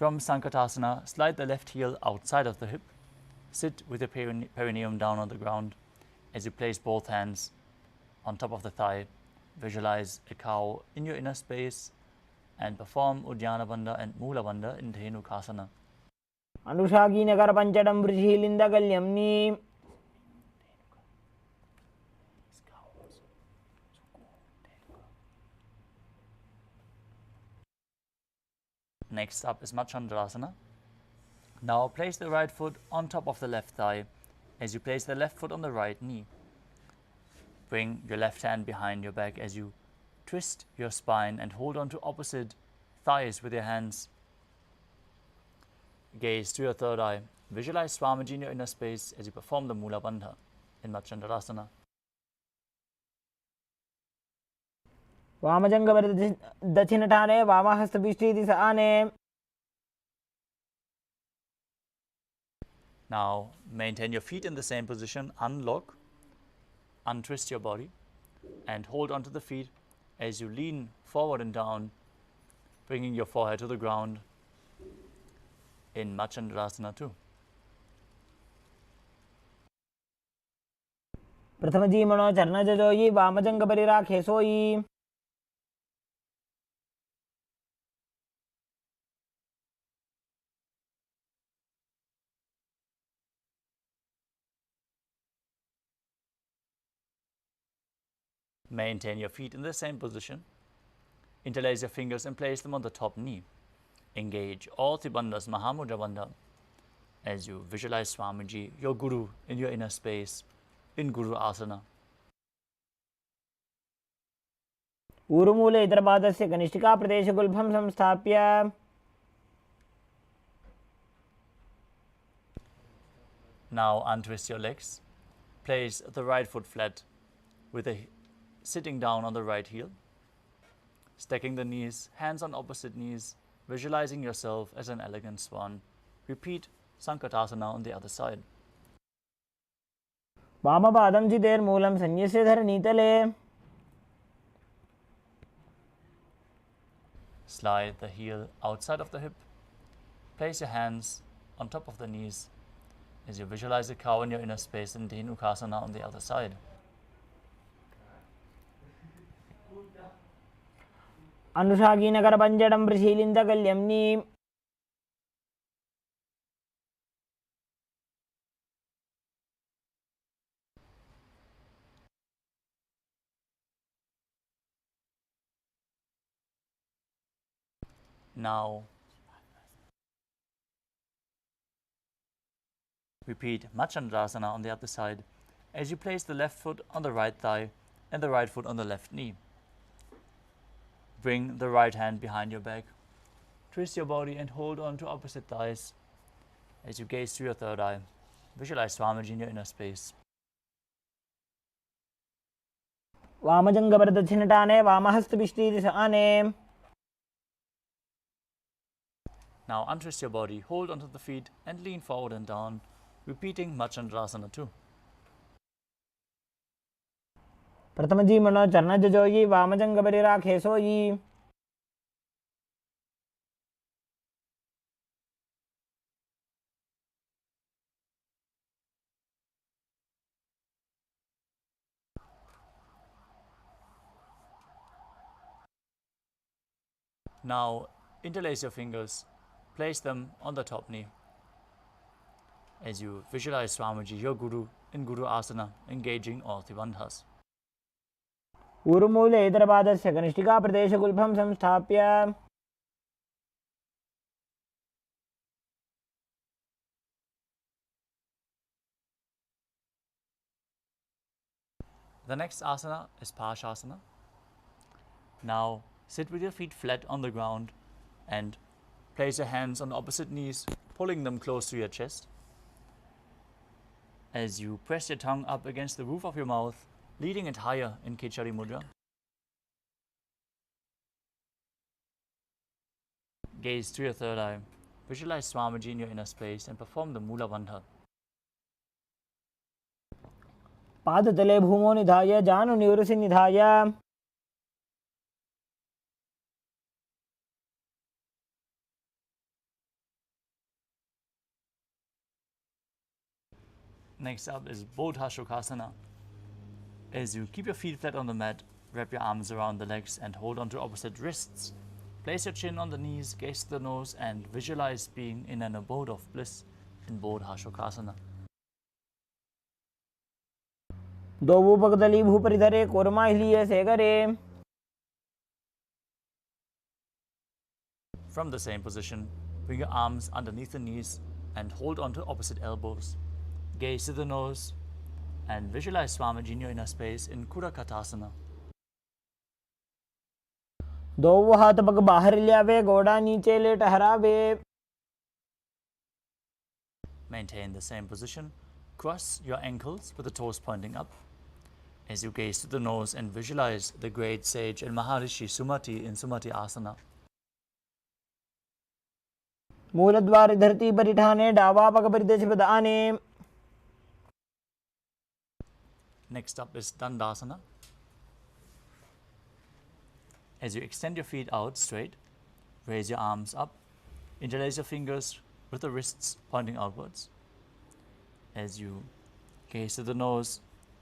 From Sankatasana, slide the left heel outside of the hip. Sit with your perineum down on the ground. As you place both hands on top of the thigh, visualize a cow in your inner space and perform Uddiyana Bandha and Mula Bandha in Dhenukasana. Anushagi Nagara Panchadam Vrishhilinda Galyamni. Next up is Machandrasana. Now place the right foot on top of the left thigh as you place the left foot on the right knee. Bring your left hand behind your back as you twist your spine and hold on to opposite thighs with your hands. Gaze to your third eye. Visualize Swamiji in your inner space as you perform the Mula Bandha in Machandrasana. Vamajanga Dachinatane, Vamahastabishti Disane. Now maintain your feet in the same position, unlock, untwist your body and hold onto the feet as you lean forward and down, bringing your forehead to the ground in Machandrasana 2. Prathamaji Mano Charna Jajoyi, Vamajanga Parira Khesoi. Maintain your feet in the same position. Interlace your fingers and place them on the top knee. Engage all three bandhas, Mahamudra Bandha, as you visualize Swamiji, your Guru, in your inner space, in Guru Asana. Urumule Idrabadasya Kanishtika Pradesha Gulbham Samsthapya. Now untwist your legs. Place the right foot flat with the sitting down on the right heel. Stacking the knees, hands on opposite knees, visualizing yourself as an elegant swan. Repeat Sankatasana on the other side. Vama Padam Jiter Moolam Sanyasya Dharanitale. Slide the heel outside of the hip. Place your hands on top of the knees as you visualize a cow in your inner space in Dhenukasana on the other side. Anushagi Nagara Panchadam Vrishhilinda Galyamni. Now repeat Machandrasana on the other side as you place the left foot on the right thigh and the right foot on the left knee. Bring the right hand behind your back. Twist your body and hold on to opposite thighs as you gaze through your third eye. Visualize Swamiji in your inner space. Vamajanga Dachinatane, Vamahastabishti Disane. Now untwist your body, hold onto the feet and lean forward and down, repeating Machandrasana 2. Prathamaji Mano Charna Jajoyi, Vamajanga Parira Khesoi. Now interlace your fingers, place them on the top knee as you visualize Swamiji, your Guru, in Guru Asana, engaging all the bandhas. Urumule Idrabadasya Kanishtika Pradesha Gulbham Samsthapya. The next asana is Parshasana. Now sit with your feet flat on the ground and place your hands on the opposite knees, pulling them close to your chest. As you press your tongue up against the roof of your mouth, leading it higher in Khechari Mudra. Gaze to your third eye. Visualize Swamiji in your inner space and perform the Mula Bandha. Padatale Bhumo Nidhaya, Janu Nivrasi Nidhaya. Next up is Bodhashokasana. As you keep your feet flat on the mat, wrap your arms around the legs and hold on to opposite wrists. Place your chin on the knees, gaze to the nose, and visualize being in an abode of bliss in Bodhashokasana. दोवुपगदली भूपरिधरे korma सेगरे. From the same position, bring your arms underneath the knees and hold on to opposite elbows. Gaze to the nose and visualize Swamiji in your inner space in Kurakatasana. दोवु हाथ पग बाहर लियावे, गोड़ा नीचे ले टहरावे. Maintain the same position. Cross your ankles with the toes pointing up. As you gaze to the nose and visualize the great sage and Maharishi Sumati in Sumati Asana. मूलद्वार धरती परिठाने, डावा पग परिदेश प्रदाने. Next up is Dandasana. As you extend your feet out straight, raise your arms up, interlace your fingers with the wrists pointing outwards. As you gaze to the nose,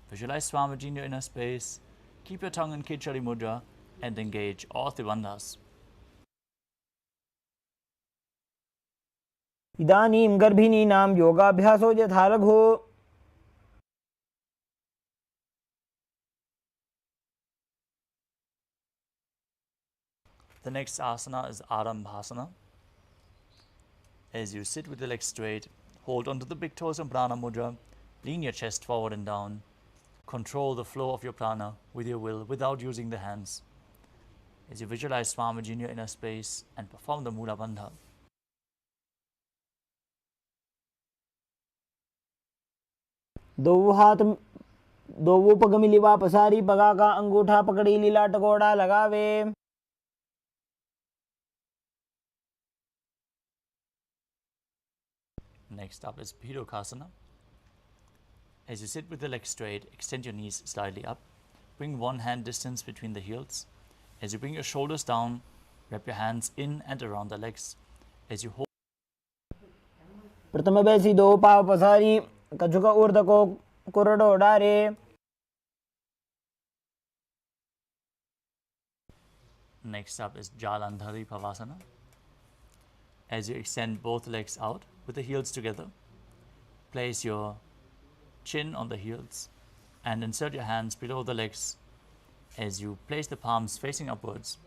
visualize Swamiji in your inner space, keep your tongue in Kichari Mudra and engage all Tribandhas. इदानीं गर्भिणीनां योगाभ्यासो यथा लघु. The next asana is Arambhasana. As you sit with the legs straight, hold onto the big toes in Prana Mudra, lean your chest forward and down. Control the flow of your prana with your will without using the hands. As you visualize Swamiji in your inner space and perform the Mula Bandha. दोवु हाथ दोवु पग मिलिवा पसारी, पगा का अंगूठा पकड़ी लीला टकोड़ा लगावे. Next up is Pidokasana. As you sit with the legs straight, extend your knees slightly up. Bring one hand distance between the heels. As you bring your shoulders down, wrap your hands in and around the legs. As you hold प्रथम बेसी दो पाव पसारी, कछुक ऊर्ध को कुरडो डारे. Next up is Jalandhari Pavasana. As you extend both legs out with the heels together, place your chin on the heels and insert your hands below the legs. As you place the palms facing upwards,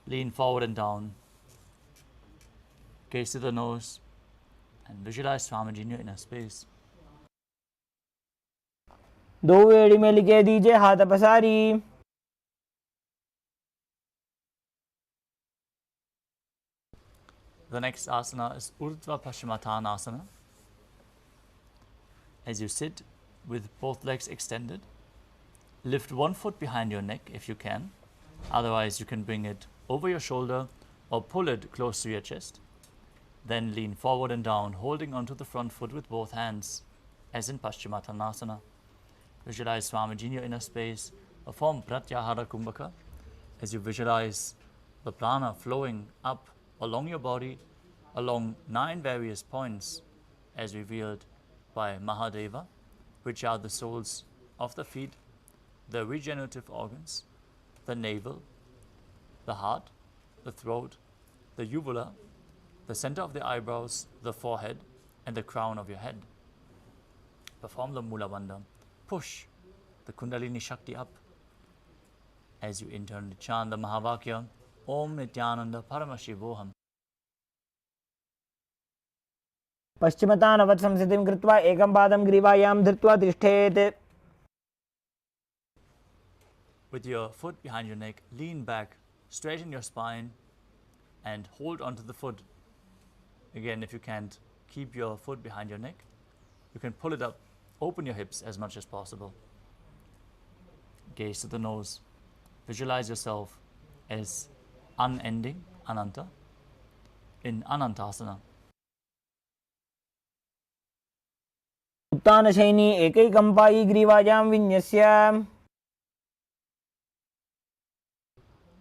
lean forward and down, gaze to the nose and visualize Swamiji in your inner space. दो एड़ी में लिखे दीजिए हाथ पसारी. The next asana is Urdhva Paschimottanasana. As you sit with both legs extended, lift one foot behind your neck if you can. Otherwise, you can bring it over your shoulder or pull it close to your chest. Then lean forward and down, holding onto the front foot with both hands, as in Paschimottanasana. Visualize Swamiji in your inner space. Perform Pratyahara Kumbhaka as you visualize the prana flowing up along your body, along 9 various points, as revealed by Mahadeva, which are the soles of the feet, the regenerative organs, the navel, the heart, the throat, the uvula, the center of the eyebrows, the forehead, and the crown of your head. Perform the Mula Bandha. Push the Kundalini Shakti up as you internally chant the Mahavakya, Om Nithyananda Paramashivoham. पश्चिमतानवत् संस्थितिं कृत्वा एकं पादं ग्रीवायां धृत्वा तिष्ठेत्. With your foot behind your neck, lean back, straighten your spine, and hold onto the foot. Again, if you can't keep your foot behind your neck, you can pull it up, open your hips as much as possible. Gaze to the nose. Visualize yourself as unending, Ananta, in Anantasana. उत्तानशयनी एकैकं पायी ग्रीवायां विन्यस्य.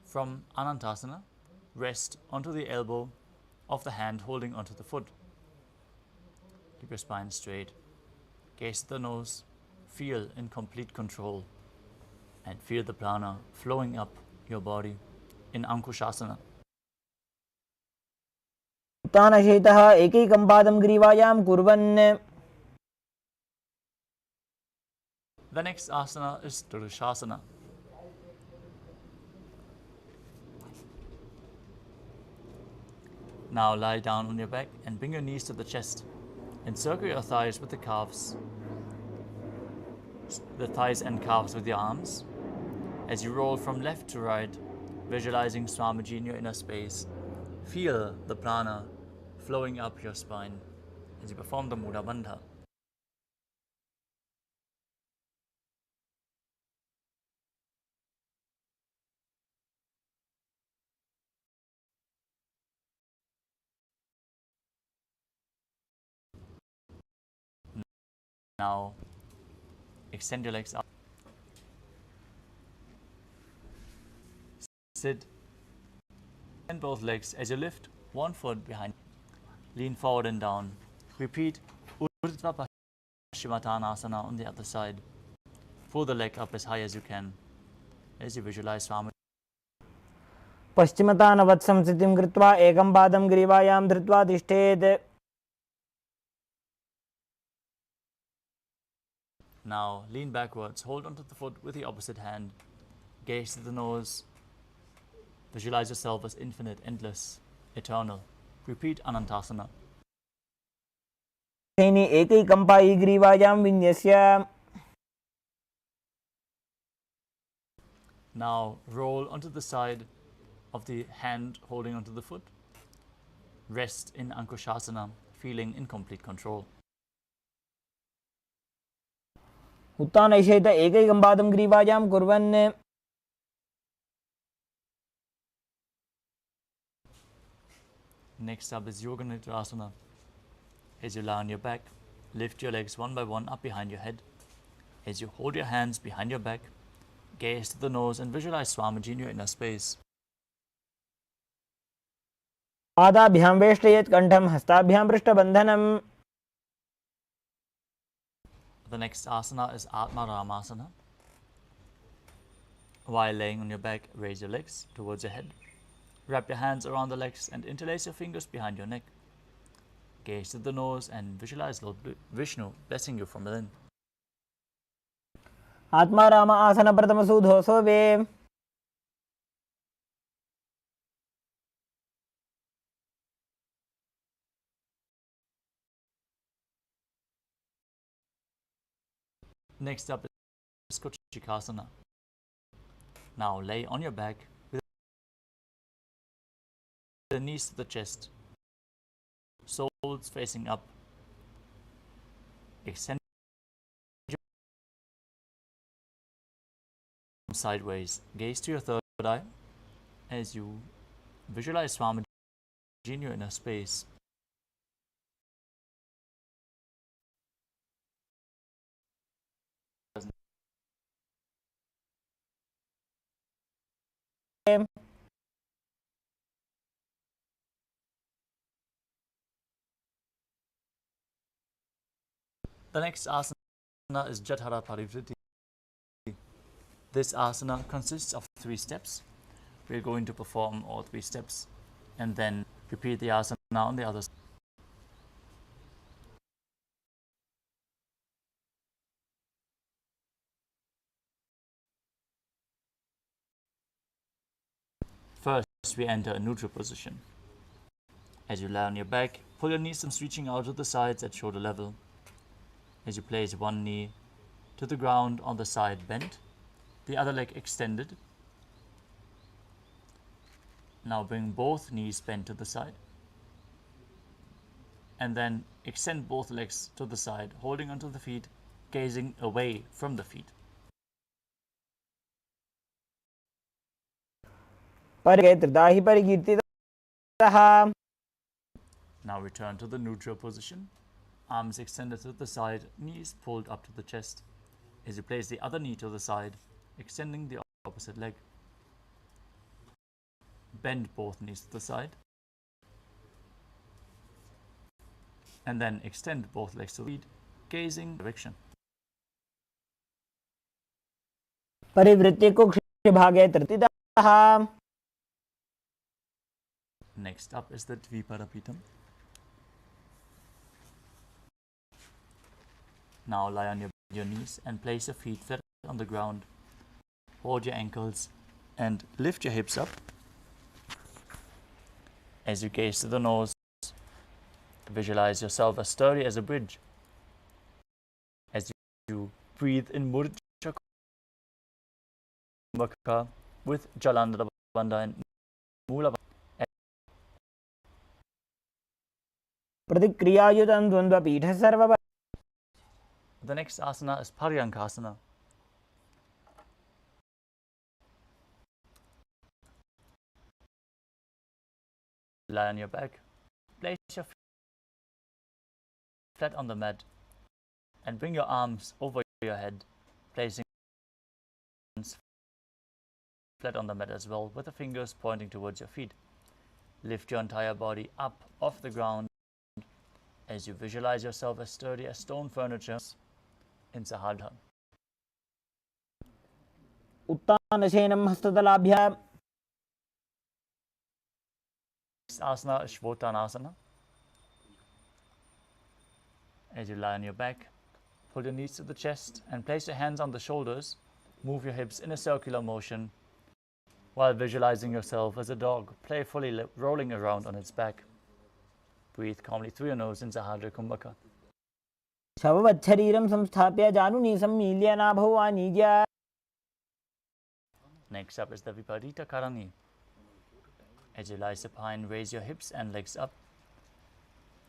From Anantasana, rest onto the elbow of the hand holding onto the foot. Keep your spine straight. Gaze at the nose, feel in complete control, and feel the prana flowing up your body in Ankushasana. उत्तानशयितः एकैकं पादं ग्रीवायां कुर्वन्. The next asana is Durshasana. Now lie down on your back and bring your knees to the chest. Encircle your thighs with the calves, the thighs and calves with your arms. As you roll from left to right, visualizing Swamiji in your inner space, feel the prana flowing up your spine as you perform the Mudra Bandha. Now, extend your legs up. Sit. Extend both legs as you lift one foot behind. Lean forward and down. Repeat Urdhva Paschimottanasana on the other side. Pull the leg up as high as you can as you visualize Swami. पश्चिमतानवत्संस्थितिं कृत्वा एकं पादं ग्रीवायां धृत्वा तिष्ठेत्. Now lean backwards, hold onto the foot with the opposite hand. Gaze to the nose. Visualize yourself as infinite, endless, eternal. Repeat Anantasana. एकैकं पायी ग्रीवायां विन्यस्य. Now roll onto the side of the hand holding onto the foot. Rest in Ankushasana, feeling in complete control. उत्तानशयितः एकैकं पादं ग्रीवायां कुर्वन्. Next up is Yoga Nidrasana. As you lie on your back, lift your legs one by one up behind your head. As you hold your hands behind your back, gaze to the nose and visualize Swamiji in your inner space. पादाभ्यां वेष्टयेत् कण्ठं हस्ताभ्यां पृष्ठबन्धनम्. The next asana is Atma Ramasana. While laying on your back, raise your legs towards your head. Wrap your hands around the legs and interlace your fingers behind your neck. Gaze to the nose and visualize Lord Vishnu blessing you from within. आत्मा राम आसन प्रथम सूधो सोवे. Next up is Kuchikasana. Now lay on your back with the knees to the chest, soles facing up. Extend sideways. Gaze to your third eye as you visualize Swamiji in your inner space. The next asana is Jatara Parivriti. This asana consists of 3 steps. We're going to perform all 3 steps and then repeat the asana on the other side. First, we enter a neutral position. As you lie on your back, pull your knees reaching out to the sides at shoulder level. As you place one knee to the ground on the side bent, the other leg extended. Now bring both knees bent to the side. And then extend both legs to the side, holding onto the feet, gazing away from the feet. Now return to the neutral position. Arms extended to the side, knees pulled up to the chest. As you place the other knee to the side, extending the opposite leg. Bend both knees to the side. And then extend both legs to the feet, gazing direction. परिवृत्ति कुक्षिभागे तृतीयः. Next up is the Dvipadapitam. Now lie on your knees and place your feet flat on the ground. Hold your ankles and lift your hips up. As you gaze to the nose, visualize yourself as sturdy as a bridge. As you breathe in Mudra Kumbhaka with Jalandhara Bandha and Mula. प्रतिक्रियायुतं द्वन्द्वपीठः serve. The next asana is Paryankasana. Lie on your back, place your feet flat on the mat and bring your arms over your head, placing flat on the mat as well with the fingers pointing towards your feet. Lift your entire body up off the ground as you visualize yourself as sturdy as stone furniture in Sahadha. उत्तानशयनं हस्ततलाभ्याम्. Next asana is Shvotanasana. As you lie on your back, pull your knees to the chest and place your hands on the shoulders. Move your hips in a circular motion while visualizing yourself as a dog playfully rolling around on its back. Breathe calmly through your nose in Sahadra Kumbhaka. शववच्छरीरं संस्थाप्य जानुनी सम्मील्य नाभौ आनीय. Next up is the Viparita Karani. As you lie supine, raise your hips and legs up.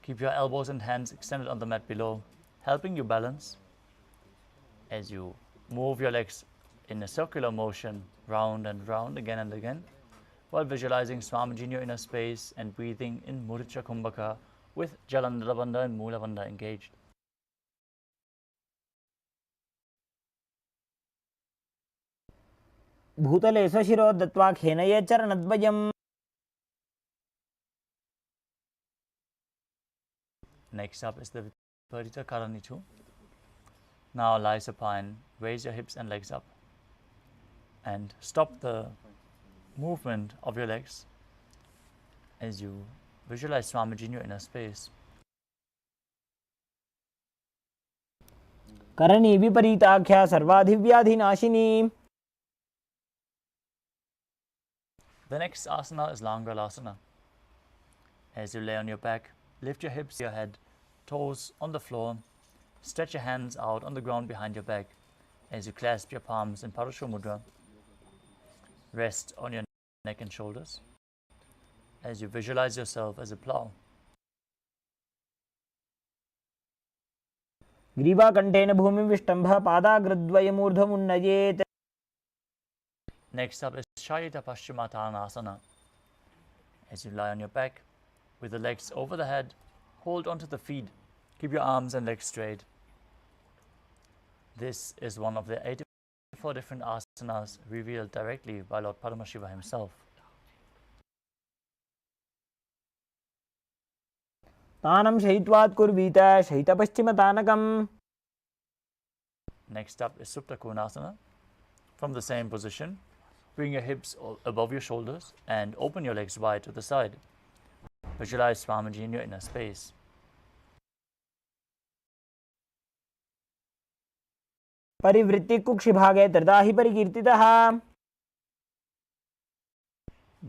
Keep your elbows and hands extended on the mat below, helping you balance. As you move your legs in a circular motion, round and round again and again, while visualizing Swamiji in your inner space and breathing in Mudra Kumbhaka with Jalandhara Bandha and Mula Bandha engaged. भूतले स्वशिरो दत्त्वा खेनये चरणद्वयम्. Next up is the Viparita Karani 2. Now lie supine, raise your hips and legs up, and stop the movement of your legs as you visualize Swamiji in your inner space. Karni विपरीताख्या सर्वाधिव्याधिनाशिनी. The next asana is Langalasana. As you lay on your back, lift your hips, your head, toes on the floor. Stretch your hands out on the ground behind your back as you clasp your palms in Parashu Mudra. Rest on your neck and shoulders as you visualize yourself as a plow. ग्रीवाकण्ठेन भूमिं विष्टम्भः पादाग्रद्वयमूर्ध्वमुन्नयेत्. Next up is Shayita Paschimottanasana. As you lie on your back with the legs over the head, hold onto the feet. Keep your arms and legs straight. This is one of the 84 different asanas revealed directly by Lord Paramashiva himself. तानं शयित्वात् कुर्वीत शयितपश्चिमतानकम्. Next up is Supta Konasana. From the same position, bring your hips above your shoulders and open your legs wide to the side. Visualize Swamiji in your inner space. परिवृत्ति कुक्षिभागे त्रिधाहि परिकीर्तितः.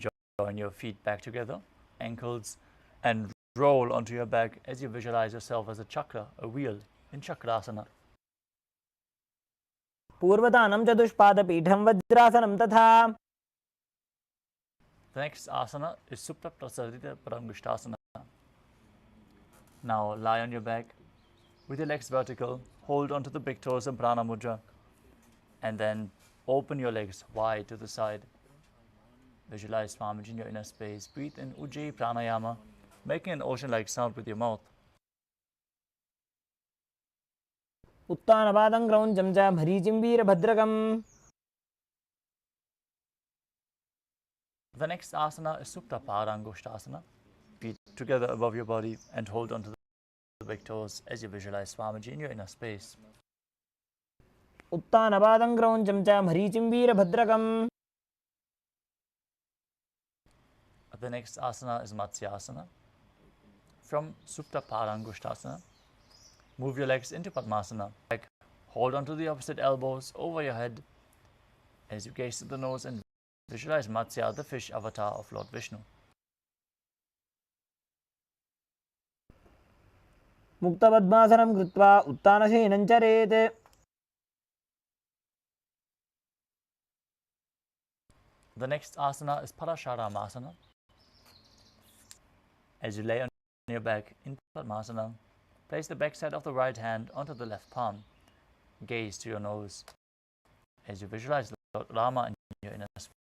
Join your feet back together, ankles, and roll onto your back as you visualize yourself as a chakra, a wheel, in Chakrasana. पूर्वतानं चतुष्पादपीठं वज्रासनं तथा. The next asana is Supta Prasarita Paramgushtasana. Now lie on your back with your legs vertical, hold onto the big toes in Prana Mudra, and then open your legs wide to the side. Visualize Swamiji in your inner space. Breathe in Ujjayi Pranayama, making an ocean-like sound with your mouth. उत्तानपादं क्रौञ्चं च मरीचिं वीरभद्रकम्. The next asana is Supta Parangushtasana. Feet together above your body and hold onto big toes as you visualize Swamiji in your inner space. उत्तानपादं क्रौञ्चं च मरीचिं वीरभद्रकम्. The next asana is Matsyasana. From Supta Padangushtasana, move your legs into Padmasana. Hold on to the opposite elbows over your head as you gaze to the nose and visualize Matsya, the fish avatar of Lord Vishnu. मुक्तपद्मासनं कृत्वा उत्तानशयनं चरेत्. The next asana is Parasharamasana. As you lay on your back in Padmasana, place the back side of the right hand onto the left palm. Gaze to your nose as you visualize Lord Rama in your inner space.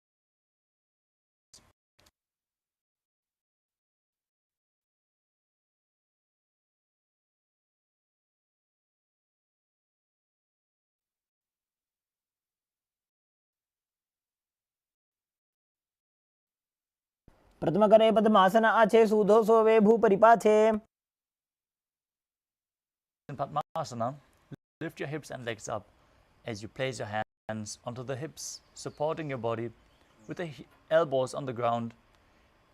प्रथमकरे पद्मासन आचे सूधो सोवे भूपरिपाचे. In Padmasana, lift your hips and legs up as you place your hands onto the hips, supporting your body with the elbows on the ground.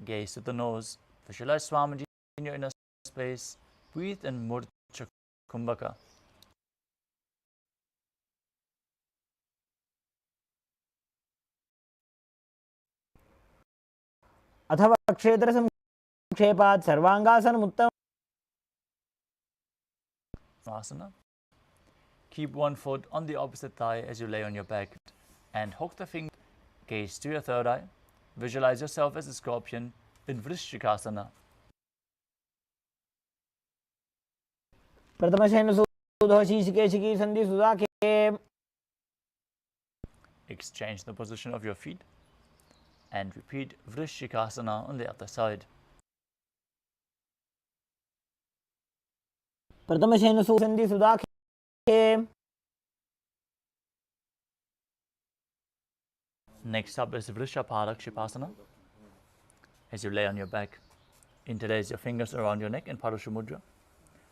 Gaze to the nose. Visualize Swamiji in your inner space. Breathe in Murcha Kumbhaka. अथवा क्षेत्रसंक्षेपात् सर्वांगासनमुत्तमम्. Asana. Keep one foot on the opposite thigh as you lay on your back and hook the finger. Gaze to your third eye. Visualize yourself as a scorpion in Vrishchikasana. प्रथमशयन सूधो शीर्षकेशिकी संधि सुदाखे. Exchange the position of your feet and repeat Vrishchikasana on the other side. प्रथमशयन संधि सुदाखे. Next up is Vrishapadakshitasana. As you lay on your back, interlace your fingers around your neck in Parusha Mudra.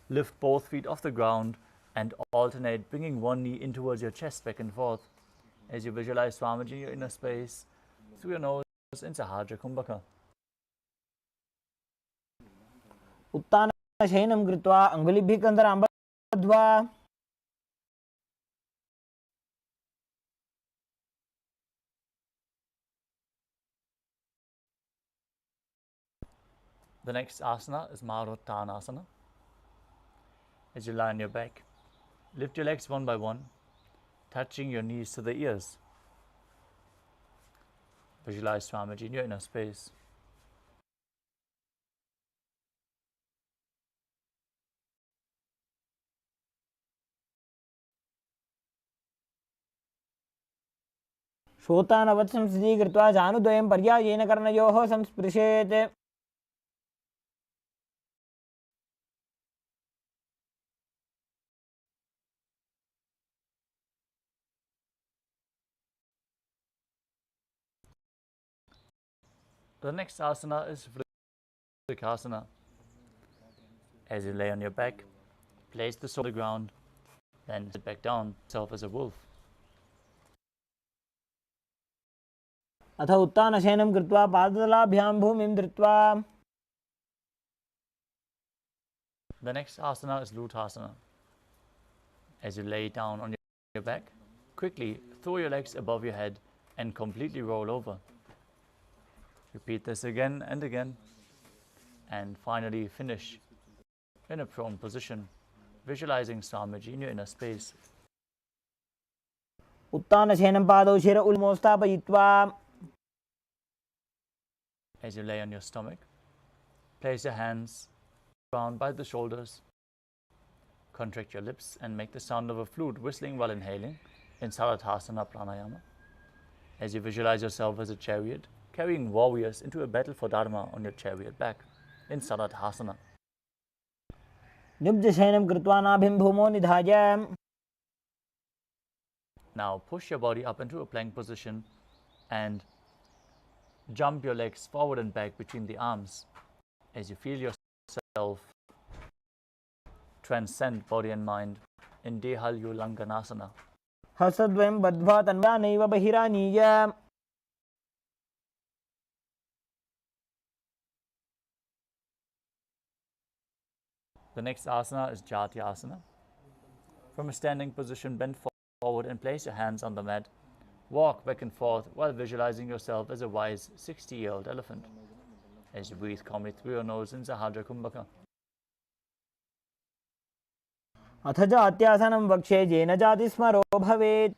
Lift both feet off the ground and alternate, bringing one knee in towards your chest back and forth as you visualize Swamiji in your inner space through your nose in Sahaja Kumbhaka. उत्तानशयनं कृत्वा अङ्गुलिभिः कन्दरां बद्ध्वा. The next asana is Maruttanasana. As you lie on your back, lift your legs one by one, touching your knees to the ears. Visualize Swamiji in your inner space. श्रोतानवत्संस्थितिः कृत्वा जानुद्वयं पर्यायेन कर्णयोः संस्पृशेत्. The next asana is Vrikasana. As you lay on your back, place the soul on the ground, then sit back down, self as a wolf. अथ उत्तानशयनं कृत्वा पादतलाभ्यां भूमिं धृत्वा. The next asana is Lutasana. As you lay down on your back, quickly throw your legs above your head and completely roll over. Repeat this again and again, and finally finish in a prone position, visualizing Swamiji in your inner space. उत्तानशयनं पादौ शिर उल्मो स्थापयित्वा. As you lay on your stomach, place your hands around by the shoulders. Contract your lips and make the sound of a flute whistling while inhaling in Sarathasana Pranayama. As you visualize yourself as a chariot, carrying warriors into a battle for Dharma on your chariot back in Sarathasana. निब्जशयनं कृत्वा नाभिं भूमौ निधाय. Now push your body up into a plank position and jump your legs forward and back between the arms as you feel yourself transcend body and mind in Dehalyulanganasana. हसद्वयं बद्ध्वा तन्वानैव बहिरानीय. The next asana is Jatyasana. From a standing position, bend forward and place your hands on the mat. Walk back and forth while visualizing yourself as a wise 60-year-old elephant. As you breathe calmly through your nose in Sahadra Kumbhaka. अथ जात्यासनं वक्षे येन जातिस्मरो भवेत्.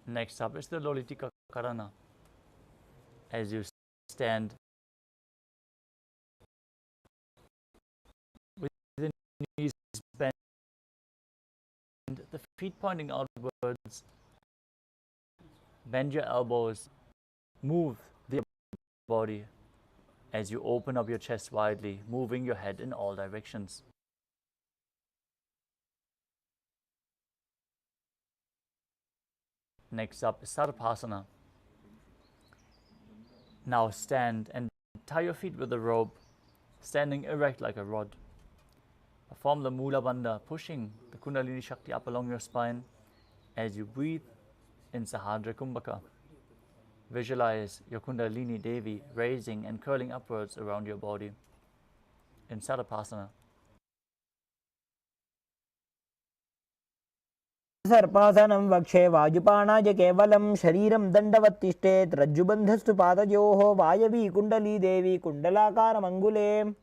Next up is the Lolitika Karana. As you stand with the knees bent, the feet pointing outwards, bend your elbows, move the body as you open up your chest widely, moving your head in all directions. Next up is Sarvasana. Now stand and tie your feet with a rope, standing erect like a rod. Perform the Mula Bandha, pushing the Kundalini Shakti up along your spine as you breathe in Sahadra Kumbhaka. Visualize your Kundalini Devi raising and curling upwards around your body in Sarvasana. सर्पासनं वक्षे वायुपाणाय केवलं शरीरं दण्डवत् तिष्ठेत् रज्जुबन्धस्तु पादयोः वायवी कुण्डली देवी कुण्डलाकारमङ्गुले.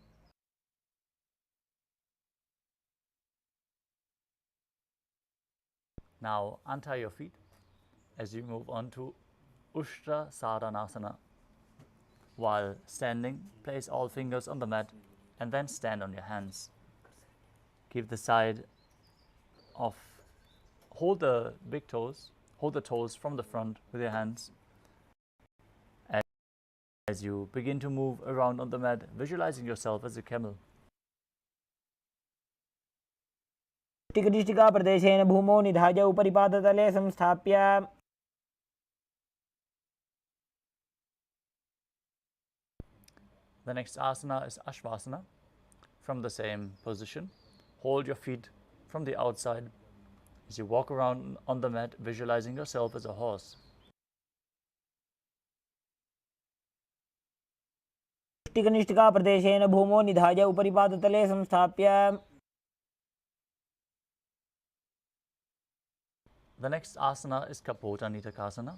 Now untie your feet as you move on to Ushtra Saranasana. While standing, place all fingers on the mat and then stand on your hands. Keep the side of, hold the big toes, hold the toes from the front with your hands. As you begin to move around on the mat, visualizing yourself as a camel. टिकटिष्टिका प्रदेशेन भूमौ निधाय उपरिपादतले संस्थाप्य. The next asana is Ashvasana. From the same position, hold your feet from the outside as you walk around on the mat, visualizing yourself as a horse. टिकनिष्ठिका प्रदेशेन भूमौ निधाय उपरिपादतले संस्थाप्य. The next asana is Kapota Nitakasana.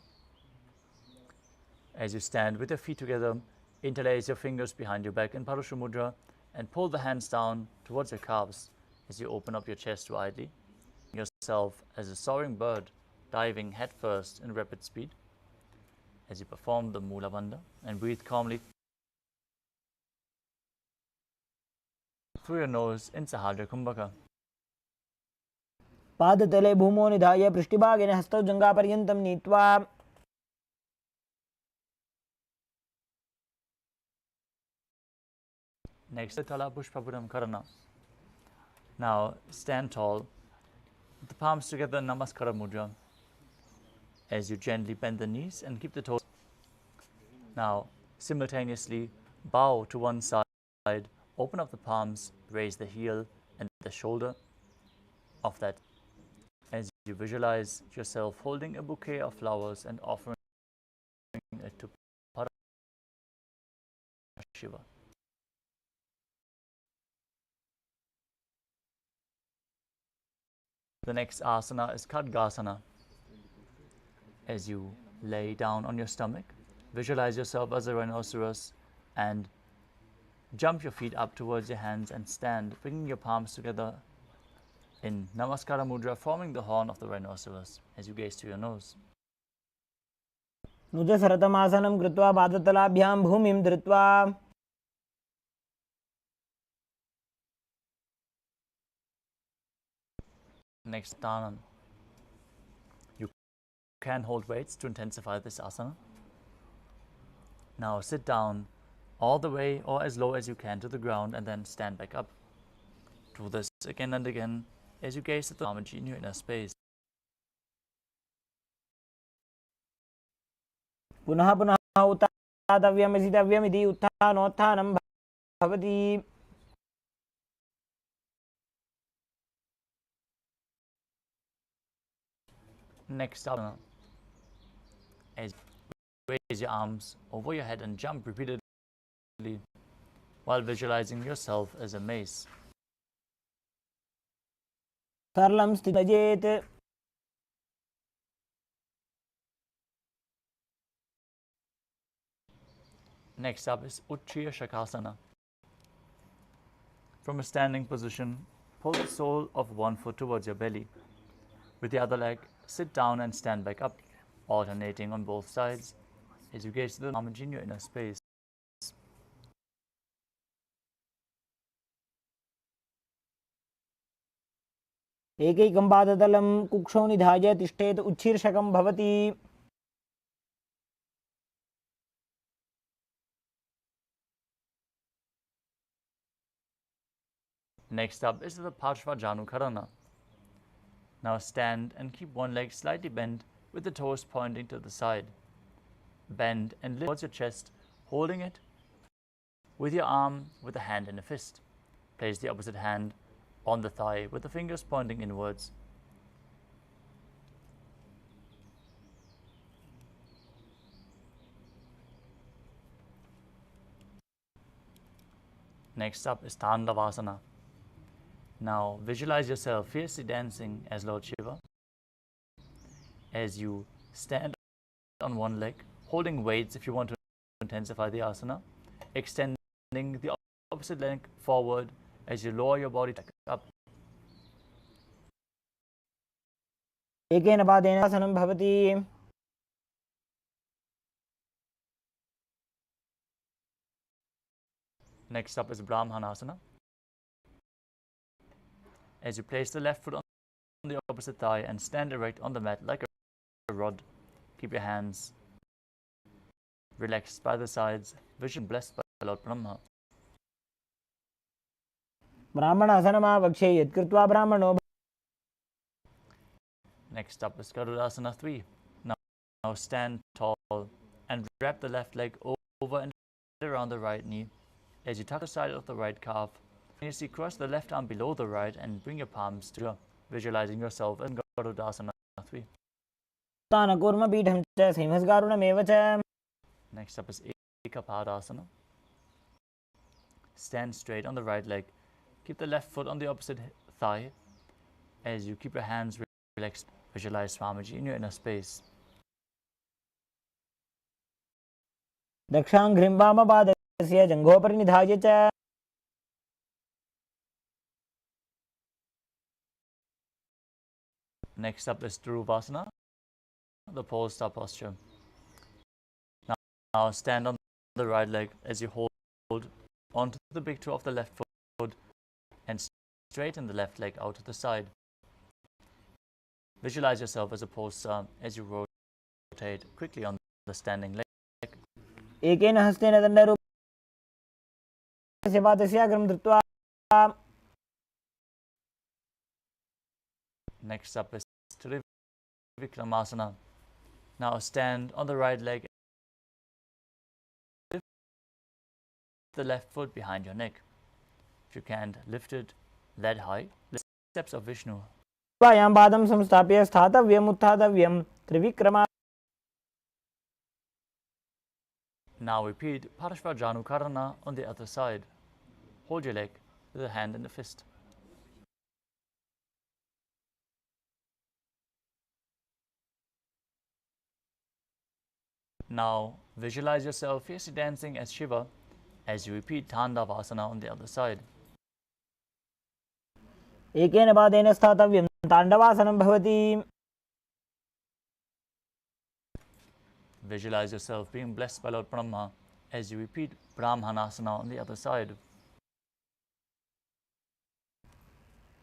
As you stand with your feet together, interlace your fingers behind your back in Parusha Mudra and pull the hands down towards your calves as you open up your chest widely. Yourself as a soaring bird diving headfirst in rapid speed. As you perform the Mula Bandha and breathe calmly through your nose in Sahadra Kumbhaka. पादतले भूमौ निधाय पृष्ठभागेन हस्तौ जङ्घापर्यन्तं नीत्वा. Next, the Tala Pushpapuram Karana. Now stand tall, with the palms together, Namaskara Mudra. As you gently bend the knees and keep the toes. Now simultaneously bow to one side, open up the palms, raise the heel and the shoulder of that. As you visualize yourself holding a bouquet of flowers and offering it to Paramashiva. The next asana is Khadgasana. As you lay down on your stomach, visualize yourself as a rhinoceros and jump your feet up towards your hands and stand, bringing your palms together in Namaskara Mudra, forming the horn of the rhinoceros as you gaze to your nose. नुजसरतमासनं कृत्वा पादतलाभ्यां भूमिं धृत्वा. Next, Darshan. You can hold weights to intensify this asana. Now sit down all the way or as low as you can to the ground and then stand back up. Do this again and again as you gaze at the Dharmaji in your inner space. पुनः पुनः उत्थातव्यम् इति उत्थानोत्थानं भवति. Next up, as you raise your arms over your head and jump repeatedly while visualizing yourself as a mace. सरलं स्थितजेत्. Next up is Uttriya Shakasana. From a standing position, pull the sole of one foot towards your belly. With the other leg, sit down and stand back up, alternating on both sides as you gaze to the harmony in your inner space. एकैकं पादतलं कुक्षौ निधाय तिष्ठेत्. उच्छीर्षकं भवति. Next up is the Parshvajanukarana. Now stand and keep one leg slightly bent with the toes pointing to the side. Bend and lift towards your chest, holding it with your arm with a hand in a fist. Place the opposite hand on the thigh with the fingers pointing inwards. Next up is Tandavasana. Now visualize yourself fiercely dancing as Lord Shiva as you stand on one leg, holding weights if you want to intensify the asana, extending the opposite leg forward as you lower your body up. एकेन पादेन आसनं भवति. Next up is Brahmanasana. As you place the left foot on the opposite thigh and stand erect on the mat like a rod, keep your hands relaxed by the sides, vision blessed by Lord Brahma. ब्राह्मणासनमावक्ष्ये यत्कृत्वा ब्राह्मणो. Next up is Garudasana 3. Now stand tall and wrap the left leg over and around the right knee as you tuck the side of the right calf. As you cross the left arm below the right and bring your palms together, visualizing yourself in Garudasana 3. तानकूर्मपीठं च सिंहस्गारुणमेव च. Next up is Ekapadasana. Stand straight on the right leg. Keep the left foot on the opposite thigh as you keep your hands relaxed. Visualize Swamiji in your inner space. दक्षाङ्घ्रिं वामपादस्य जङ्घोपरि निधाय च. Next up is Dhuruvasana, the pole star posture. Now stand on the right leg as you hold onto the big toe of the left foot and straighten the left leg out to the side. Visualize yourself as a pole star as you rotate quickly on the standing leg. एकेन हस्तेन दण्डरूपस्य पादस्याग्रं धृत्वा. Next up is Trivikramasana. Now stand on the right leg. Lift the left foot behind your neck. If you can't lift it that high, lift the steps of Vishnu. वायां पादं संस्थाप्य स्थातव्यम् उत्थातव्यं Trivikrama. Now repeat Parashvajanukarana on the other side. Hold your leg with a hand in the fist. Now visualize yourself fiercely dancing as Shiva as you repeat Tandavasana on the other side. एकेन पादेन स्थातव्यं ताण्डवासनं भवति. Visualize yourself being blessed by Lord Brahma as you repeat Brahmanasana on the other side.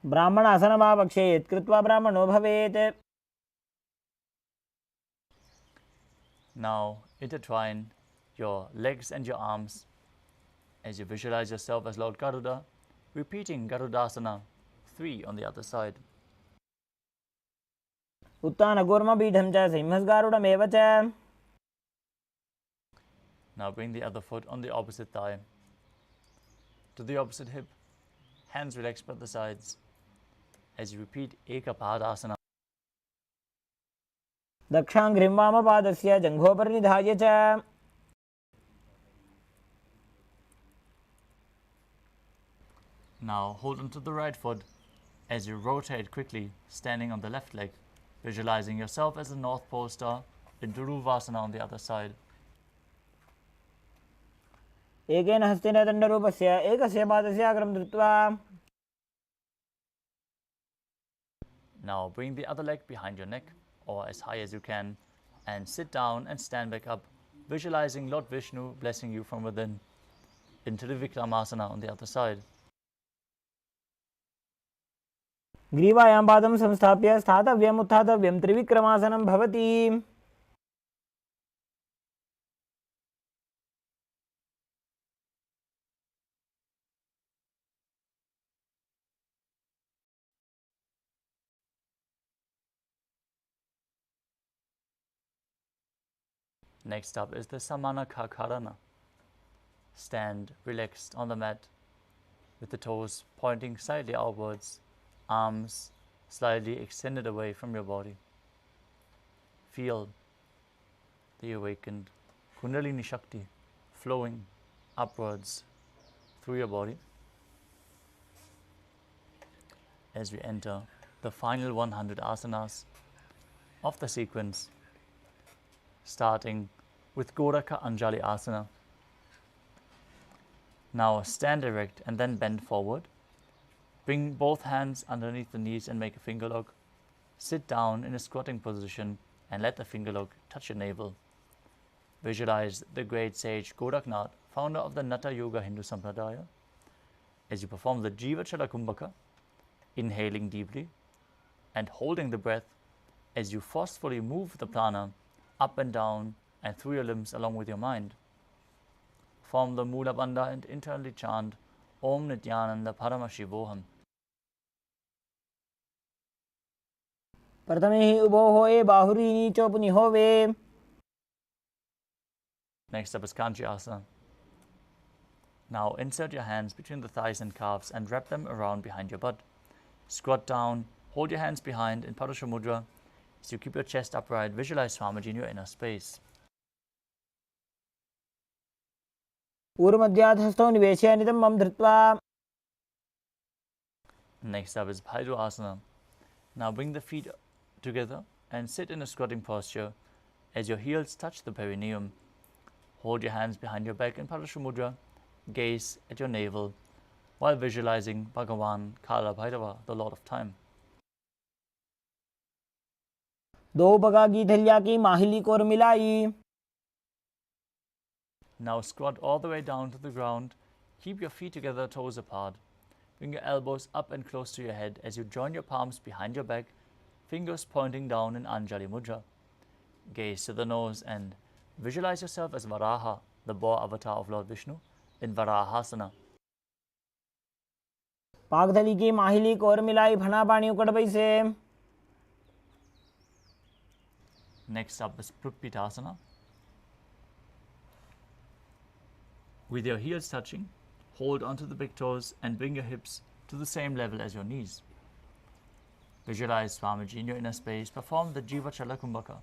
ब्राह्मणासनमावक्ष्ये यत्कृत्वा ब्राह्मणो भवेत्. Now intertwine your legs and your arms as you visualize yourself as Lord Garuda, repeating Garudasana 3 on the other side. उत्तानकूर्मपीठं च सिंहस्गारुडमेव च. Now bring the other foot on the opposite thigh to the opposite hip. Hands relaxed by the sides as you repeat Ekapadasana. दक्षाङ्घ्रिं वामपादस्य जङ्घोपरि निधाय च Now hold onto the right foot as you rotate quickly, standing on the left leg, visualizing yourself as a North Pole star in Duruvasana on the other side. एकेन हस्तेन दण्डरूपस्य एकस्य पादस्य अग्रं धृत्वा Now bring the other leg behind your neck or as high as you can and sit down and stand back up, visualizing Lord Vishnu blessing you from within into the Vikramasana on the other side. ग्रीवायां पादं संस्थाप्य स्थातव्यम् उत्थातव्यं त्रिविक्रमासनं भवति. Next up is the Samana Kakarana. Stand relaxed on the mat with the toes pointing slightly outwards, arms slightly extended away from your body. Feel the awakened Kundalini Shakti flowing upwards through your body as we enter the final 100 asanas of the sequence, starting with Goraka Anjali Asana. Now stand erect and then bend forward. Bring both hands underneath the knees and make a finger lock. Sit down in a squatting position and let the finger lock touch your navel. Visualize the great sage Goraknath, founder of the Natha Yoga Hindu Sampradaya, as you perform the Jiva Chala Kumbhaka, inhaling deeply and holding the breath as you forcefully move the prana up and down and through your limbs along with your mind. Form the Mula Bandha and internally chant Om Nithyananda Paramashivoham. प्रथमे हि उभो होए बाहुरीनी चोपुनि होवे. Next up is Kanchi Asana. Now insert your hands between the thighs and calves and wrap them around behind your butt. Squat down, hold your hands behind in Padusha Mudra. As you keep your chest upright, visualize Swamiji in your inner space. ऊर्ध्वमध्यात् हस्तौ निवेश्य नितम्बं धृत्वा. Next up is Bhairu Asana. Now bring the feet together and sit in a squatting posture as your heels touch the perineum. Hold your hands behind your back in Padusha Mudra. Gaze at your navel while visualizing Bhagavan Kala Bhairava, the Lord of Time. दो बगागी धैल्या की माहिली core मिलाई. Now squat all the way down to the ground. Keep your feet together, toes apart. Bring your elbows up and close to your head as you join your palms behind your back, fingers pointing down in Anjali Mudra. Gaze to the nose and visualize yourself as Varaha, the boar avatar of Lord Vishnu, in Varahasana. पागधली की माहिली core मिलाई फना पानी उकड़ पैसे. Next up is Prukpitasana. With your heels touching, hold onto the big toes and bring your hips to the same level as your knees. Visualize Swamiji in your inner space. Perform the Jiva Chala Kumbhaka.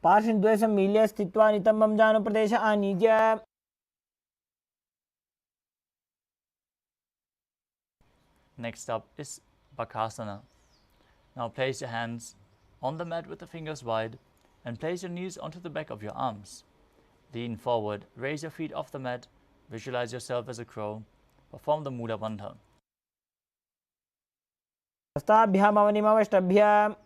पार्श्वद्वये सम्मील्य स्थित्वा नितम्बं जानुप्रदेश आनीज्य. Next up is Bakasana. Now place your hands on the mat with the fingers wide and place your knees onto the back of your arms. Lean forward, raise your feet off the mat, visualize yourself as a crow. Perform the Mula Bandha. हस्ताभ्याम् अवनिमवष्टभ्य.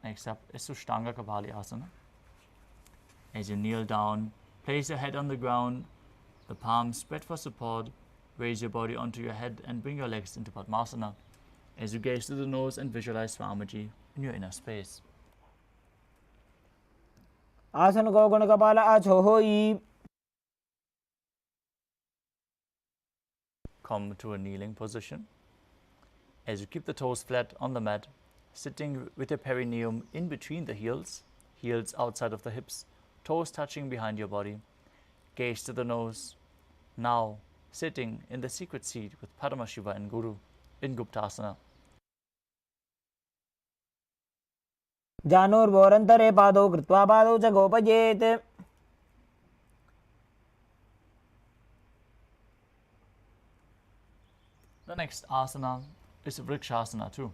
Next up is Sushtanga Kapali Asana. As you kneel down, place your head on the ground, the palms spread for support. Raise your body onto your head and bring your legs into Padmasana as you gaze to the nose and visualize Swamiji in your inner space. आसन को गुण कपाल आछो होई. Come to a kneeling position. As you keep the toes flat on the mat, sitting with your perineum in between the heels, heels outside of the hips, toes touching behind your body, gaze to the nose. Now, sitting in the secret seat with Paramashiva and Guru in Guptasana. जानोर्वोरन्तरे पादौ कृत्वा पादौ च गोपयेत्. The next asana is Vrikshasana too.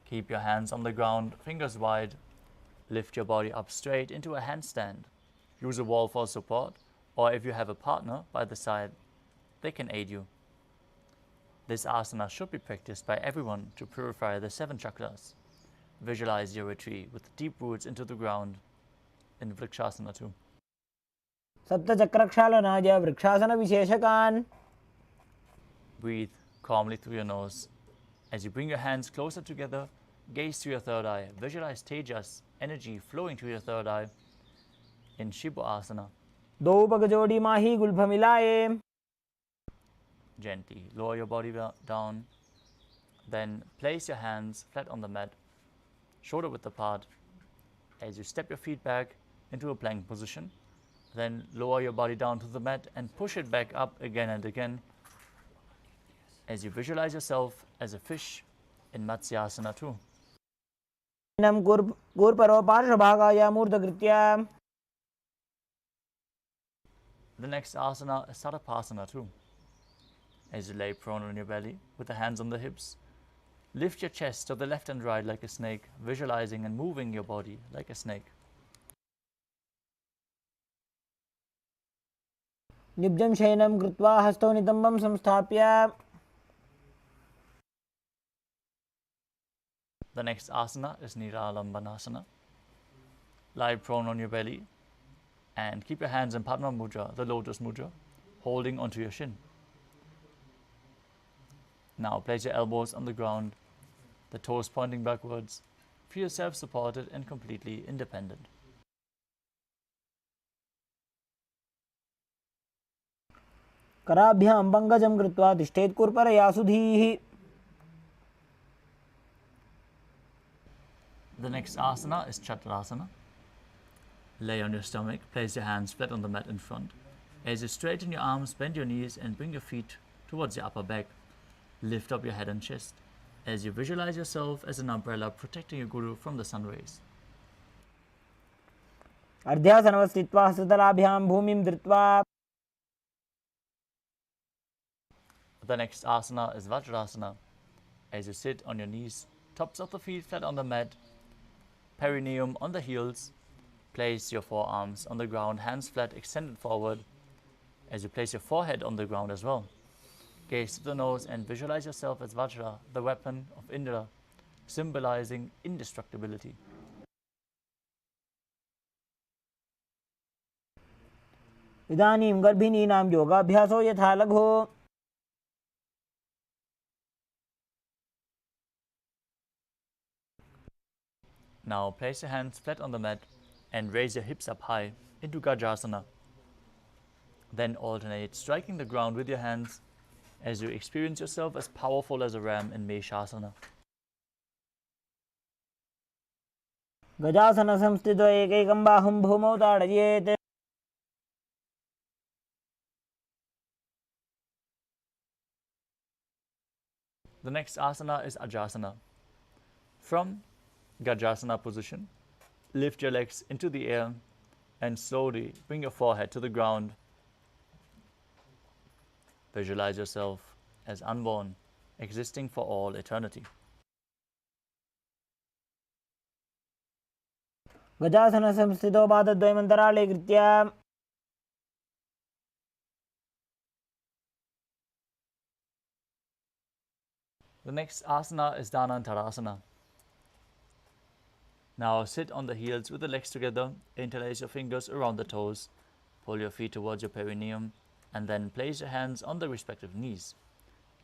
Keep your hands on the ground, fingers wide. Lift your body up straight into a handstand. Use a wall for support, or if you have a partner by the side, they can aid you. This asana should be practiced by everyone to purify the 7 chakras. Visualize your retreat with deep roots into the ground in Vrikshasana too. सप्तचक्रक्षालनाय वृक्षासनविशेषकान्. Breathe calmly through your nose. As you bring your hands closer together, gaze to your third eye. Visualize Tejas, energy flowing through your third eye in Shibha Asana. दो पग जोड़ी माही Gulf मिलाए. Gently lower your body down. Then place your hands flat on the mat, shoulder width apart. As you step your feet back into a plank position, then lower your body down to the mat and push it back up again and again. As you visualize yourself as a fish in Matsyasana too. नम गुरपरो पार्श्वभागाय मूर्धकृत्य. The next asana is Sarapasana too. As you lay prone on your belly with the hands on the hips, lift your chest to the left and right like a snake, visualizing and moving your body like a snake. निब्जं शयनं कृत्वा हस्तौ नितम्बं संस्थाप्य. The next asana is Niralambanasana. Lie prone on your belly and keep your hands in Padma Mudra, the lotus mudra, holding onto your shin. Now place your elbows on the ground, the toes pointing backwards. Feel self-supported and completely independent. कराभ्यां पङ्कजं कृत्वा तिष्ठेत् कुर्परया सुधीः. The next asana is Chaturasana. Lay on your stomach, place your hands flat on the mat in front. As you straighten your arms, bend your knees and bring your feet towards your upper back. Lift up your head and chest as you visualize yourself as an umbrella protecting your Guru from the sun rays. अर्ध्यासनवत् स्थित्वा हस्ततलाभ्यां भूमिं धृत्वा. The next asana is Vajrasana. As you sit on your knees, tops of the feet flat on the mat, perineum on the heels, place your forearms on the ground, hands flat extended forward. As you place your forehead on the ground as well, gaze to the nose and visualize yourself as Vajra, the weapon of Indra, symbolizing indestructibility. इदानीं गर्भिणीनां योगाभ्यासो यथा लघो. Now place your hands flat on the mat and raise your hips up high into Gajasana. Then alternate striking the ground with your hands as you experience yourself as powerful as a ram in Meshasana. गजासन संस्थितो एकैकं बाहुं भूमौ ताडयेत्. The next asana is Ajasana. From Gajasana position, lift your legs into the air and slowly bring your forehead to the ground. Visualize yourself as unborn, existing for all eternity. गजासन संस्थितो पादद्वयमन्तराळे कृत्य. The next asana is Dhanantarasana. Now sit on the heels with the legs together, interlace your fingers around the toes, pull your feet towards your perineum, and then place your hands on the respective knees.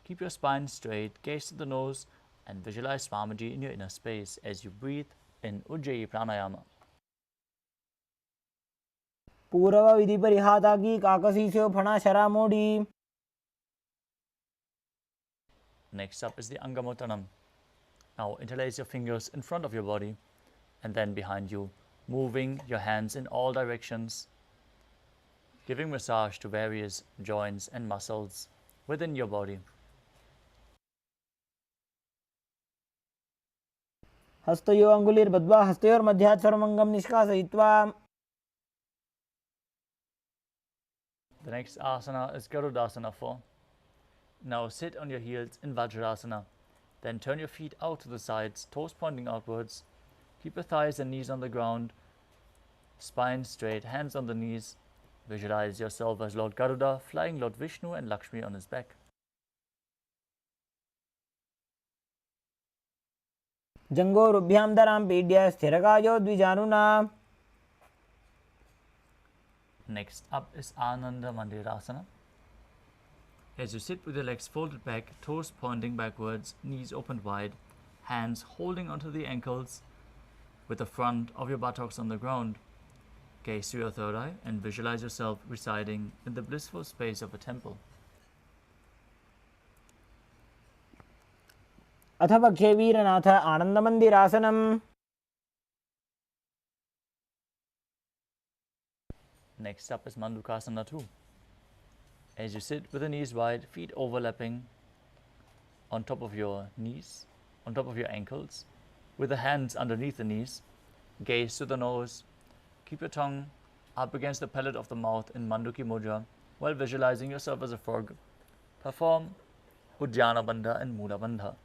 Keep your spine straight, gaze to the nose, and visualize Swamiji in your inner space as you breathe in Ujjayi Pranayama. पूर्व विधि परिहाता की काकसीस्यो फणा शरा मोड़ी. Next up is the Angamottanam. Now interlace your fingers in front of your body and then behind you, moving your hands in all directions, giving massage to various joints and muscles within your body. हस्तयो अंगुलिर्बद्ध्वा हस्तयोर्मध्यात् सर्वमङ्गं निष्कासयित्वा. The next asana is Garudasana 4. Now sit on your heels in Vajrasana. Then turn your feet out to the sides, toes pointing outwards. Keep your thighs and knees on the ground, spine straight, hands on the knees. Visualize yourself as Lord Garuda, flying Lord Vishnu and Lakshmi on his back. जंगोरुभ्यां दरां पीड्य स्थिरकायो द्विजानुना. Next up is Ananda Mandirasana. As you sit with your legs folded back, toes pointing backwards, knees opened wide, hands holding onto the ankles, with the front of your buttocks on the ground. Gaze to your third eye and visualize yourself residing in the blissful space of a temple. अथ पक्षे वीरनाथ आनन्दमन्दिरासनम्. Next up is Mandukasana 2. As you sit with the knees wide, feet overlapping on top of your knees, on top of your ankles, with the hands underneath the knees, gaze to the nose, keep your tongue up against the palate of the mouth in Manduki Mudra while visualizing yourself as a frog. Perform Ujjana Bandha and Mula Bandha.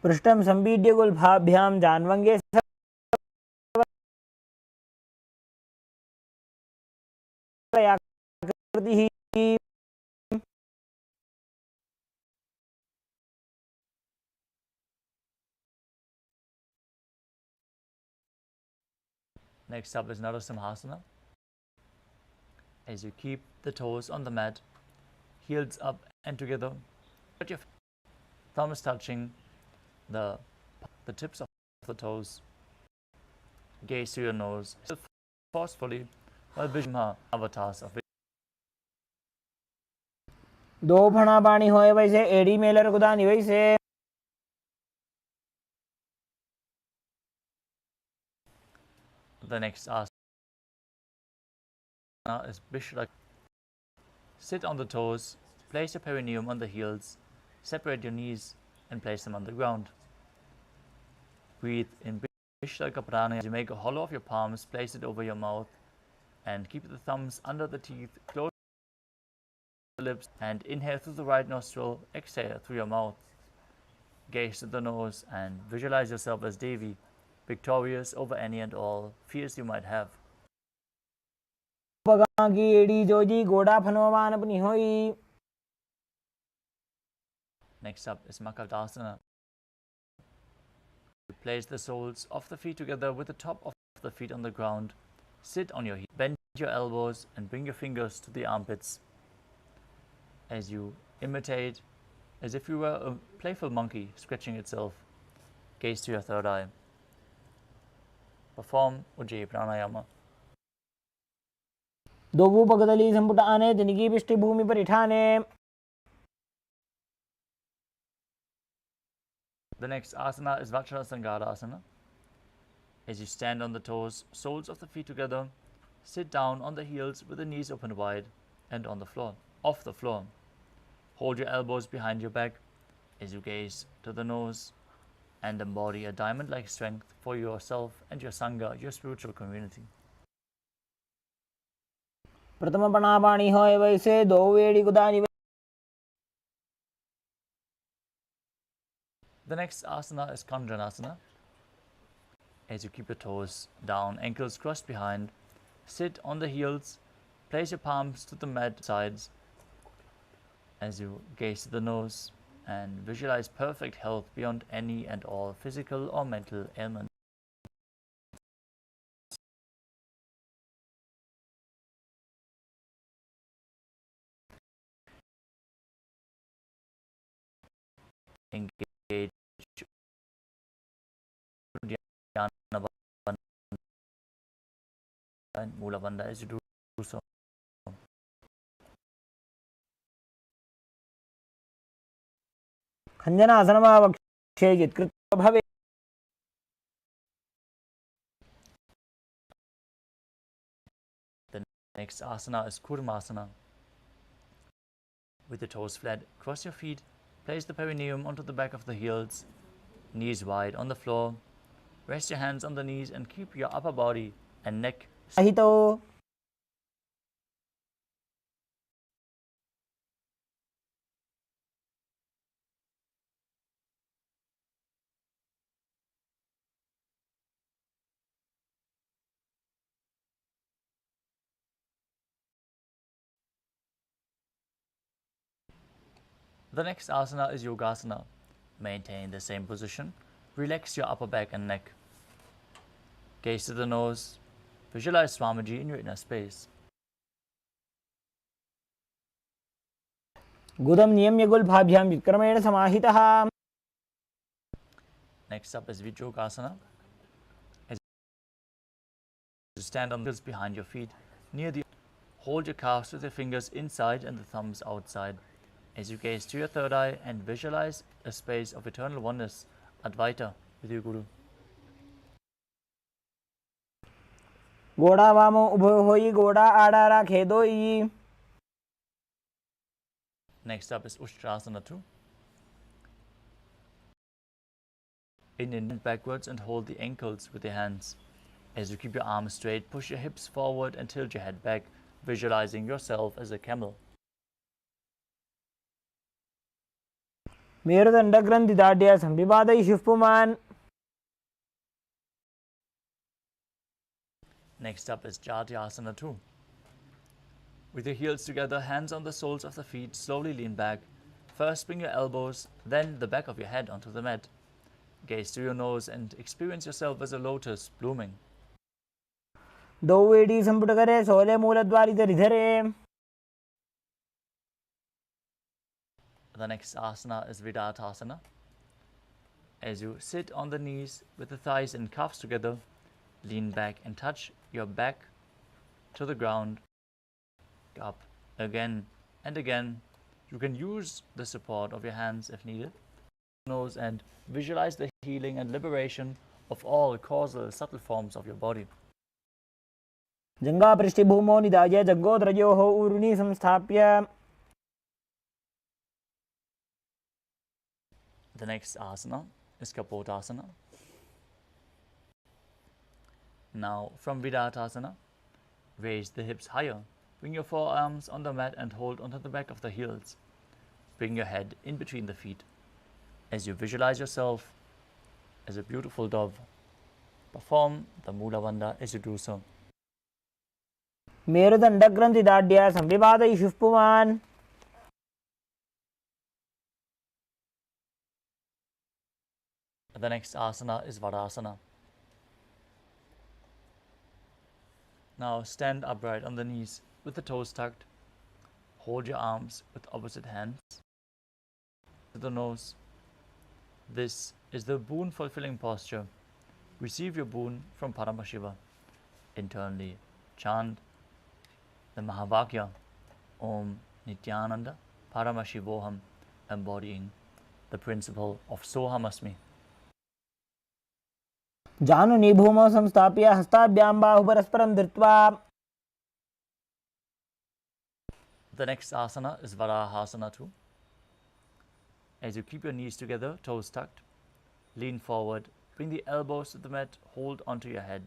पृष्ठं सम्पीड्य गुल्फाभ्यां जान्वङ्गे सर्वयाकृतिः. Next up is Narasimhasana. As you keep the toes on the mat, heels up and together, but your thumbs touching the tips of the toes. Gaze to your nose forcefully while Vishma avatars of दो फणा पानी होए वैसे एड़ी Mailer गुदानी वैसे. The next asana is Bishra. Sit on the toes, place your perineum on the heels, separate your knees and place them on the ground. Breathe in Vishraka Prana as you make a hollow of your palms, place it over your mouth and keep the thumbs under the teeth, close the lips and inhale through the right nostril, exhale through your mouth. Gaze to the nose and visualize yourself as Devi, victorious over any and all fears you might have. पगां की एड़ी जोजी गोड़ा फनोमान अपनी होई. Next up is Makaldasana. Place the soles of the feet together with the top of the feet on the ground. Sit on your heels, bend your elbows and bring your fingers to the armpits as you imitate as if you were a playful monkey scratching itself. Gaze to your third eye. Perform Ujjayi Pranayama. दोवू पगदली संपुट आने तिनकी पिष्टि भूमि पर इठाने. The next asana is Vajrasangadasana. As you stand on the toes, soles of the feet together, sit down on the heels with the knees open wide and on the floor, off the floor. Hold your elbows behind your back as you gaze to the nose and embody a diamond-like strength for yourself and your Sangha, your spiritual community. प्रथम पणा पानी होए वैसे दो एड़ी गुदानी. The next asana is Kandranasana. As you keep your toes down, ankles crossed behind, sit on the heels, place your palms to the mat sides as you gaze to the nose and visualize perfect health beyond any and all physical or mental ailments. Engage Dhyana Bandha and Mula Bandha as you do so. हञ्जनासनमावक्ष्ये यत्कृत्वा भवेत्. The next asana is Kurmasana. With the toes flat, cross your feet, place the perineum onto the back of the heels, knees wide on the floor. Rest your hands on the knees and keep your upper body and neck. Ahito. The next asana is Yogasana. Maintain the same position. Relax your upper back and neck. Gaze to the nose. Visualize Swamiji in your inner space. गुदं नियम्य गुल्फाभ्यां विक्रमेण समाहितः. Next up is Vijyogasana. As you stand on the heels behind your feet, near the hold your calves with your fingers inside and the thumbs outside. As you gaze to your third eye and visualize a space of eternal oneness, Advaita, with your Guru. गोड़ा वामो उभो होई गोड़ा आड़ा राखे दोई. Next up is Ustrasana 2. Bend backwards and hold the ankles with your hands. As you keep your arms straight, push your hips forward and tilt your head back, visualizing yourself as a camel. मेरुदण्डग्रन्थिदाढ्य संविवादयिषुः पुमान्. Next up is Jatyasana 2. With your heels together, hands on the soles of the feet, slowly lean back. First bring your elbows, then the back of your head onto the mat. Gaze to your nose and experience yourself as a lotus blooming. दौवेडी संपुटकरे Sole मूलद्वारिधरिधरे. The next asana is Vidatasana. As you sit on the knees with the thighs and calves together, lean back and touch your back to the ground. Up again and again. You can use the support of your hands if needed. Nose and visualize the healing and liberation of all causal subtle forms of your body. जङ्घापृष्ठभूमौ निधाय जग्गोत्रयोः ऊरुनी संस्थाप्य. The next asana is Kapotasana. Now from Vidatasana, raise the hips higher. Bring your forearms on the mat and hold onto the back of the heels. Bring your head in between the feet. As you visualize yourself as a beautiful dove, perform the Mula Bandha as you do so. मेरुदण्डग्रन्थिदाढ्य संविवादयिषुः पुमान्. The next asana is Vadasana. Now stand upright on the knees with the toes tucked. Hold your arms with opposite hands to the nose. This is the boon fulfilling posture. Receive your boon from Paramashiva. Internally chant the Mahavakya Om Nithyananda Paramashivoham, embodying the principle of Sohamasmi. जानुनी भूमौ संस्थाप्य हस्ताभ्यां बाहुपरस्परं धृत्वा. The next asana is Varahasana 2. As you keep your knees together, toes tucked, lean forward, bring the elbows to the mat, hold onto your head,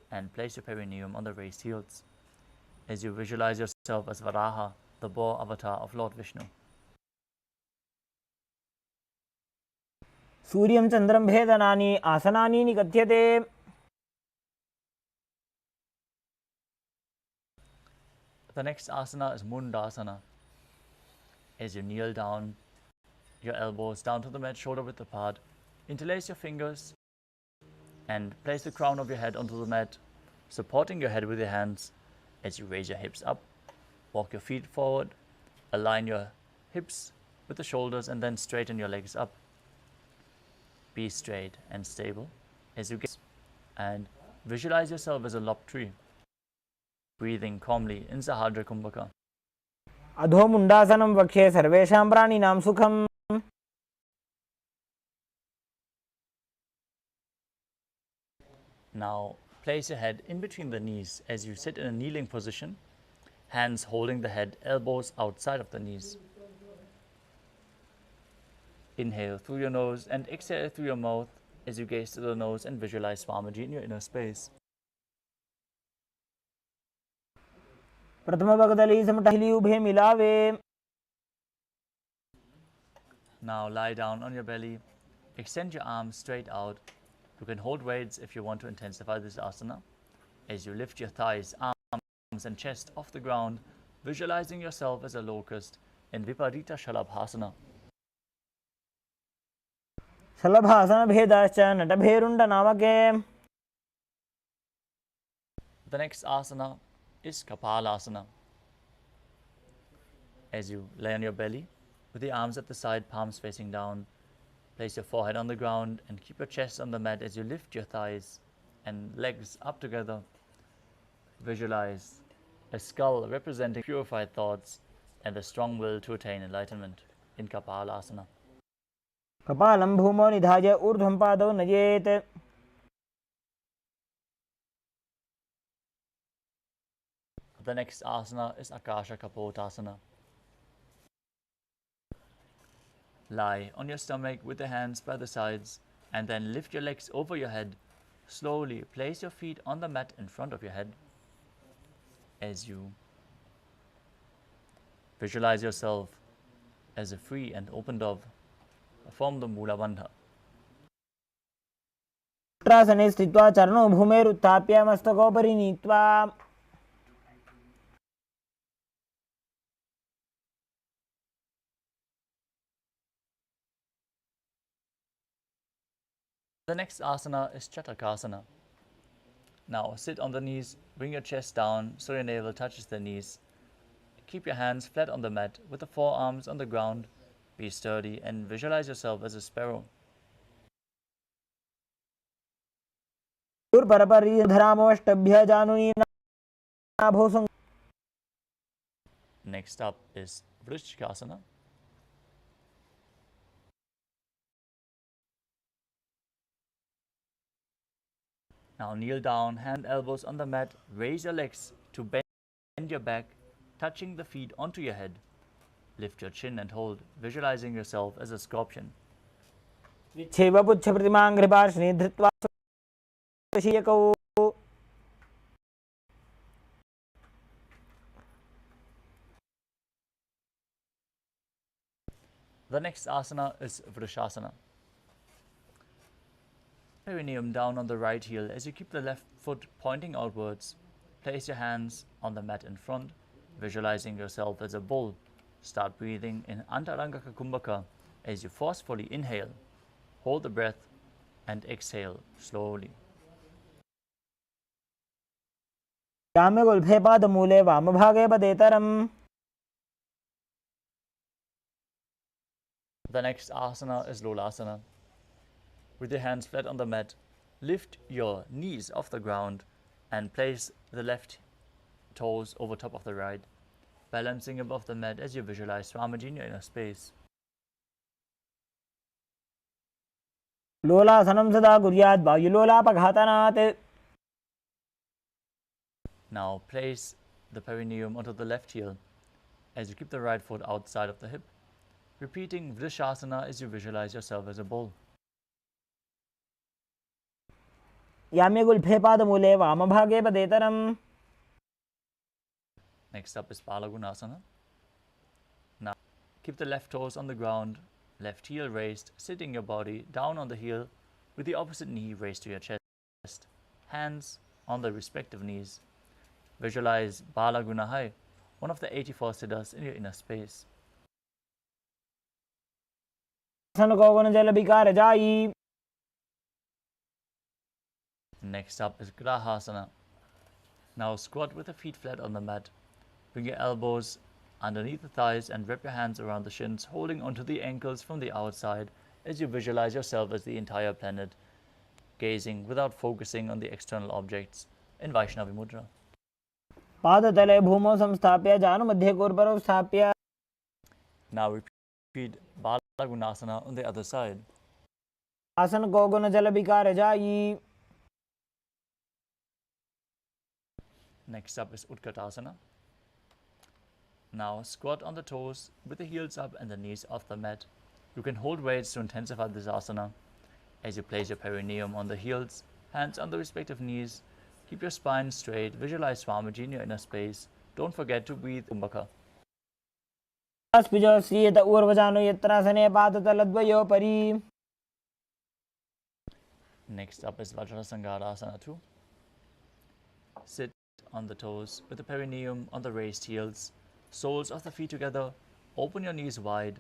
and place your perineum on the raised heels. As you visualize yourself as Varaha, the boar avatar of Lord Vishnu. सूर्यं चन्द्रं भेदनानि आसनानि निकथ्यते. The next asana is Mundasana. As you kneel down, your elbows down to the mat, shoulder width apart, interlace your fingers and place the crown of your head onto the mat, supporting your head with your hands. As you raise your hips up, walk your feet forward, align your hips with the shoulders and then straighten your legs up. Be straight and stable as you get, and visualize yourself as a lopped tree, breathing calmly in Sahadra Kumbhaka. अधो मुण्डासनं वक्षे सर्वेषां प्राणिनां सुखम्. Now place your head in between the knees as you sit in a kneeling position, hands holding the head, elbows outside of the knees. Inhale through your nose and exhale through your mouth as you gaze to the nose and visualize Swamiji in your inner space. प्रथम भगदली समटहली उभे मिलावे. Now lie down on your belly, extend your arms straight out. You can hold weights if you want to intensify this asana. As you lift your thighs, arms and chest off the ground, visualizing yourself as a locust in Viparita Shalabhasana. शलभासन भेदाश्च नटभेरुंड नामके. The next asana is Kapalasana. As you lay on your belly, with the arms at the side, palms facing down, place your forehead on the ground and keep your chest on the mat as you lift your thighs and legs up together. Visualize a skull representing purified thoughts and the strong will to attain enlightenment in Kapalasana. कपालं भूमौ निधाय ऊर्ध्वं पादौ नयेत्. The next asana is Akasha Kapotasana. Lie on your stomach with the hands by the sides and then lift your legs over your head. Slowly place your feet on the mat in front of your head. As you visualize yourself as a free and open dove, form the Mula Bandha. त्रासने स्थित्वा चरणौ भूमेरुत्थाप्य मस्तकोपरि नीत्वा. The next asana is Chatakasana. Now sit on the knees, bring your chest down so your navel touches the knees. Keep your hands flat on the mat with the forearms on the ground. Be sturdy and visualize yourself as a sparrow. धरामोष्टभ्य जानुनी नाभोसं. Next up is Vrishchikasana. Now kneel down, hand elbows on the mat, raise your legs to bend your back, touching the feet onto your head. Lift your chin and hold, visualizing yourself as a scorpion. विच्छेव पुच्छ प्रतिमांघ्रिपार्श्वनि धृत्वा स्वशीयकौ. The next asana is Vrishasana. Perineum down on the right heel as you keep the left foot pointing outwards. Place your hands on the mat in front, visualizing yourself as a bull. Start breathing in Antarangaka Kumbhaka as you forcefully inhale, hold the breath, and exhale slowly. याम्य गुल्फे पादमूले वामभागे पदेतरम्. The next asana is Lolasana. With your hands flat on the mat, lift your knees off the ground and place the left toes over top of the right, balancing above the mat as you visualize Swamiji in your inner space. लोलासनं सदा कुर्यात् वायुलोलापघातनात्. Now place the perineum onto the left heel as you keep the right foot outside of the hip, repeating Vrishasana as you visualize yourself as a bull. याम्य गुल्फे पादमूले वामभागे पदेतरम्. Next up is Balagunasana. Now keep the left toes on the ground, left heel raised, sitting your body down on the heel with the opposite knee raised to your chest, hands on the respective knees. Visualize Balagunahai, one of the 84 siddhas in your inner space. Next up is Grahasana. Now squat with the feet flat on the mat. Bring your elbows underneath the thighs and wrap your hands around the shins, holding onto the ankles from the outside as you visualize yourself as the entire planet, gazing without focusing on the external objects in Vaishnavi Mudra. पादतले भूमौ संस्थाप्य जानुमध्ये कोर्परौ स्थाप्य. Now repeat Balagunasana on the other side. आसन को गुण जल विकार जाई. Next up is Utkatasana. Now squat on the toes with the heels up and the knees off the mat. You can hold weights to intensify this asana. As you place your perineum on the heels, hands on the respective knees, keep your spine straight, visualize Swamiji in your inner space. Don't forget to breathe Kumbhaka. श्रियत ऊर्वजानो यत्रासने पादतलद्वयोपरि. Next up is Vajrasangarasana 2. Sit on the toes with the perineum on the raised heels, soles of the feet together, open your knees wide,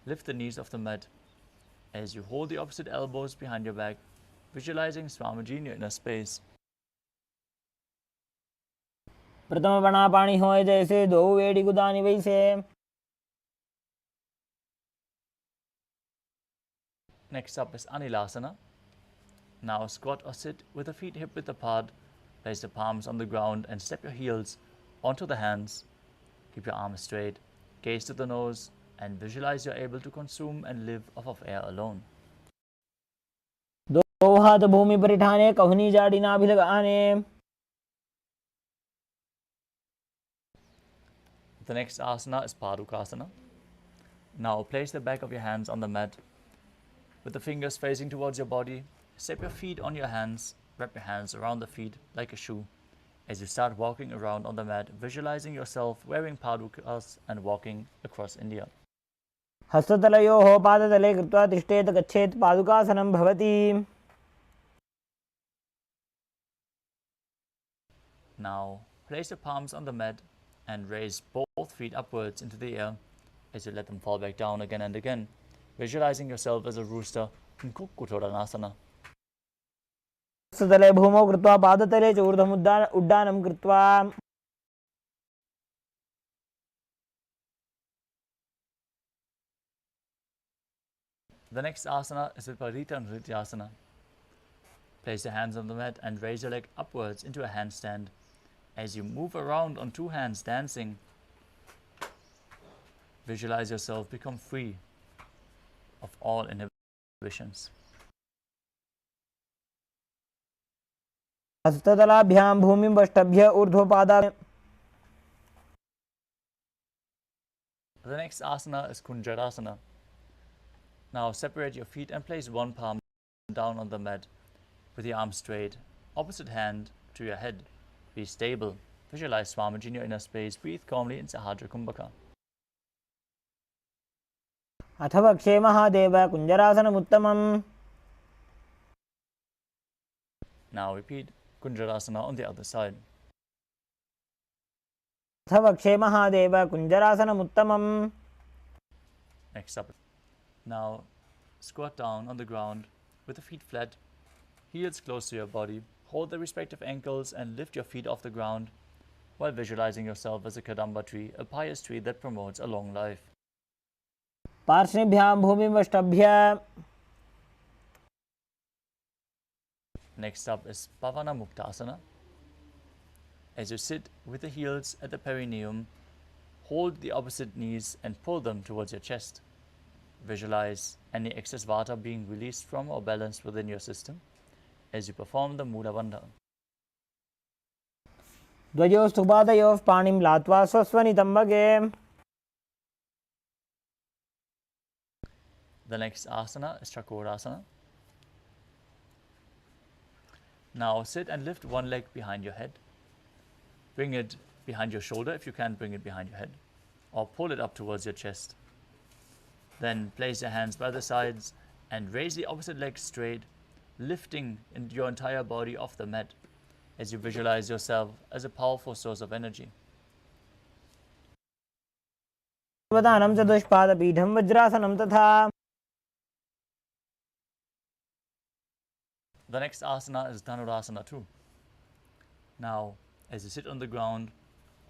lift the knees off the mat. As you hold the opposite elbows behind your back, visualizing Swamiji in your inner space. प्रथम बना पानी होए जैसे दो वेड़ी गुदानी वैसे. Next up is Anilasana. Now squat or sit with the feet hip width apart. Place the palms on the ground and step your heels onto the hands. Keep your arms straight, gaze to the nose, and visualize you're able to consume and live off of air alone. दो हाथ भूमि पर उठाने, कहनी जाड़ी नाभि लगाने. The next asana is Padukasana. Now place the back of your hands on the mat with the fingers facing towards your body. Step your feet on your hands, wrap your hands around the feet like a shoe. As you start walking around on the mat, visualizing yourself wearing padukas and walking across India. हस्ततलयोः पादतले कृत्वा तिष्ठेत गच्छेत् पादुकासनं भवति. Now place your palms on the mat and raise both feet upwards into the air as you let them fall back down again and again, visualizing yourself as a rooster in Kukutoranasana. हस्ततले भूमौ कृत्वा पादतले च ऊर्ध्वमुड्डानं कृत्वा. The next asana is Viparita Nrityasana. Place your hands on the mat and raise your leg upwards into a handstand. As you move around on two hands dancing, visualize yourself become free of all inhibitions. हस्ततलाभ्यां भूमिं वष्टभ्य ऊर्ध्वपादा. The next asana is Kunjarasana. Now separate your feet and place one palm down on the mat with your arms straight, opposite hand to your head. Be stable. Visualize Swamiji in your inner space. Breathe calmly in Sahadra Kumbhaka. अथ वक्षे Mahadev कुञ्जरासनमुत्तमम्. Now repeat Kunjarasana on the other side. अथ वक्षे Mahadev कुञ्जरासनमुत्तमम्. Next up. Now squat down on the ground with the feet flat, heels close to your body. Hold the respective ankles and lift your feet off the ground while visualizing yourself as a Kadamba tree, a pious tree that promotes a long life. पार्श्वेभ्यां भूमिं वष्टभ्य. Next up is Pavana Muktasana. As you sit with the heels at the perineum, hold the opposite knees and pull them towards your chest. Visualize any excess vata being released from or balanced within your system as you perform the Mula Bandha. द्वयोस्तु पादयोः पाणिं लात्वा स्वस्वनितं भगे. The next asana is Chakorasana. Now sit and lift one leg behind your head. Bring it behind your shoulder if you can bring it behind your head, or pull it up towards your chest. Then place your hands by the sides and raise the opposite leg straight, lifting your entire body off the mat as you visualize yourself as a powerful source of energy. वदानं चतुष्पादपीठं वज्रासनं तथा. The next asana is Dhanurasana 2. Now, as you sit on the ground,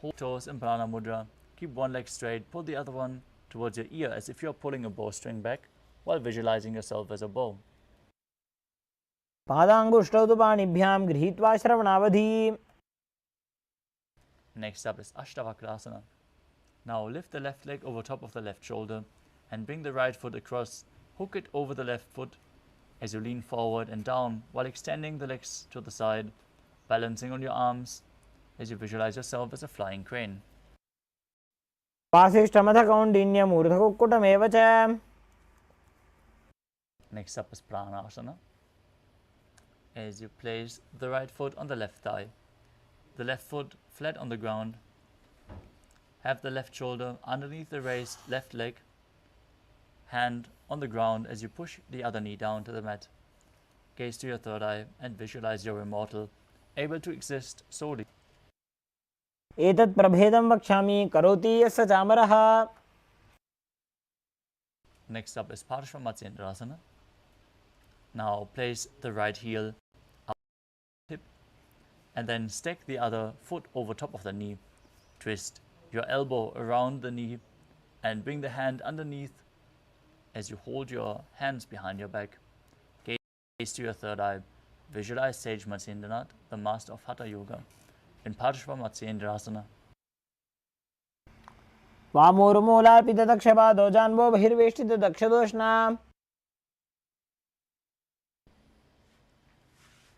hold toes in Prana Mudra, keep one leg straight, pull the other one towards your ear as if you're pulling a bowstring back while visualizing yourself as a bow. पादाङ्गुष्ठौ तु पाणिभ्यां गृहीत्वा श्रवणावधि. Next up is Ashtavakrasana. Now lift the left leg over top of the left shoulder and bring the right foot across. Hook it over the left foot as you lean forward and down while extending the legs to the side, balancing on your arms as you visualize yourself as a flying crane. वासिष्ठमथ कौण्डिन्यमूर्धकुक्कुटमेव च. Next up is Pranasana. As you place the right foot on the left thigh, the left foot flat on the ground, have the left shoulder underneath the raised left leg, hand on the ground as you push the other knee down to the mat. Gaze to your third eye and visualize you're immortal, able to exist solely. एतत् प्रभेदं वक्ष्यामि करोति यस्य चामरः. Next up is Paramashivoham. Now place the right heel up the hip and then stack the other foot over top of the knee. Twist your elbow around the knee and bring the hand underneath as you hold your hands behind your back. Gaze to your third eye. Visualize Sage Nithyananda, the master of Hatha Yoga, in Paramashivoham. वामोर्मूलार्पितदक्षपादो जान्वो बहिर्वेष्टितदक्षदोष्णा.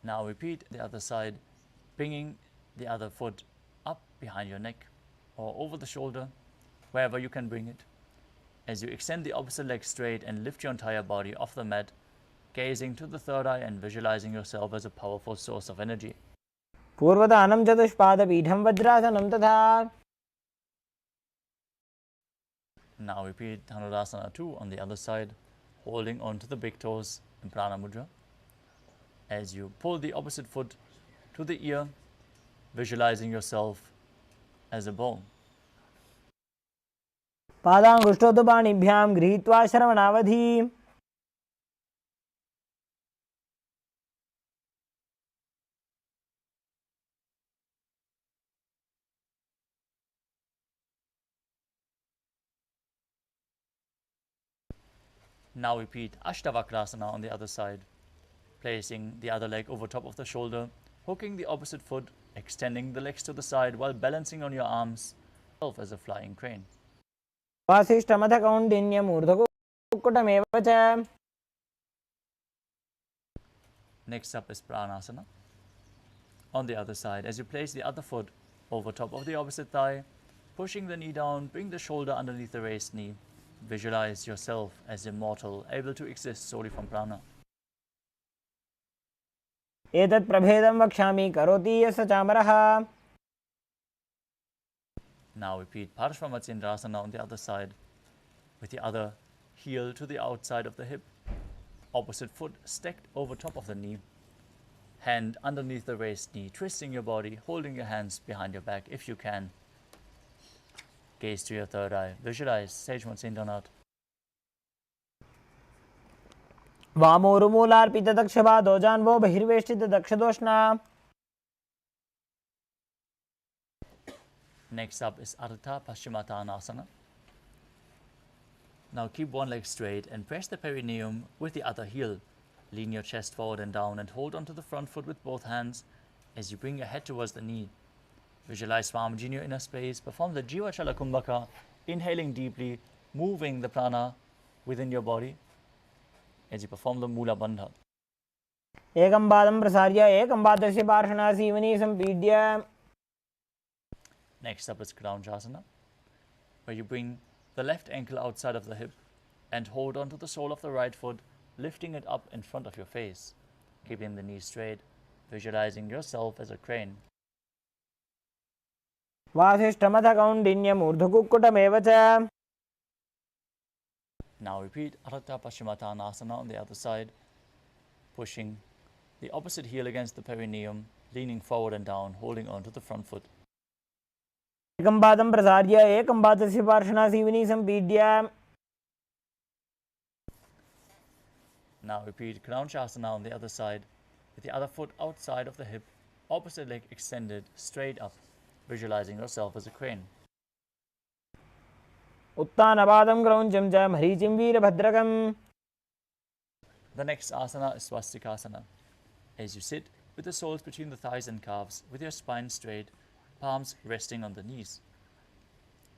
Now repeat the other side, bringing the other foot up behind your neck or over the shoulder, wherever you can bring it. As you extend the opposite leg straight and lift your entire body off the mat, gazing to the third eye and visualizing yourself as a powerful source of energy. पूर्वदानं चतुष्पादपीठं वज्रासनं तथा. Now repeat Dhanurasana 2 on the other side, holding on to the big toes in Prana Mudra. As you pull the opposite foot to the ear, visualizing yourself as a bow. पादाङ्गुष्ठोत्पाणिभ्यां गृहीत्वा शरवणावधि. Now repeat Ashtavakrasana on the other side, placing the other leg over top of the shoulder, hooking the opposite foot, extending the legs to the side while balancing on your arms, as a flying crane. वासिष्ठमथ कौण्डिन्यमूर्धकुक्कुटमेव च. Next up is Pranasana. On the other side, as you place the other foot over top of the opposite thigh, pushing the knee down, bring the shoulder underneath the raised knee. Visualize yourself as immortal, able to exist solely from prana. एतत् प्रभेदं वक्ष्यामि करोति यस्य चामरः. Now repeat Paramashivoham on the other side, with the other heel to the outside of the hip, opposite foot stacked over top of the knee, hand underneath the raised knee, twisting your body, holding your hands behind your back if you can. Gaze to your third eye. Visualize Sage Nithyananda. वामोर्मूलार्पितदक्षपादो जान्वो बहिर्वेष्टितदक्षदोष्णा. Next up is Ardha Paschimottanasana. Now keep one leg straight and press the perineum with the other heel. Lean your chest forward and down and hold onto the front foot with both hands as you bring your head towards the knee. Visualize Swamiji in your inner space. Perform the Jiva Chala Kumbhaka, inhaling deeply, moving the prana within your body as you perform the Mula Bandha. एकं पादं प्रसार्य एकं पादस्य पार्श्वनासीवनी सम्पीड्य. Next up is Kranjasana, where you bring the left ankle outside of the hip and hold onto the sole of the right foot, lifting it up in front of your face, keeping the knees straight, visualizing yourself as a crane. वासिष्ठमथ कौण्डिन्यमूर्धकुक्कुटमेव च. Now repeat Ardha Paschimottanasana on the other side, pushing the opposite heel against the perineum, leaning forward and down, holding onto the front foot. एकं पादं प्रसार्य एकं पादस्य पार्श्वनासीवनी सम्पीड्य. Now repeat Kranjasana on the other side, with the other foot outside of the hip, opposite leg extended straight up, visualizing yourself as a crane. उत्तानपादं क्रौञ्चं च मरीचिं वीरभद्रकम्. The next asana is Swastikasana. As you sit with the soles between the thighs and calves, with your spine straight, palms resting on the knees.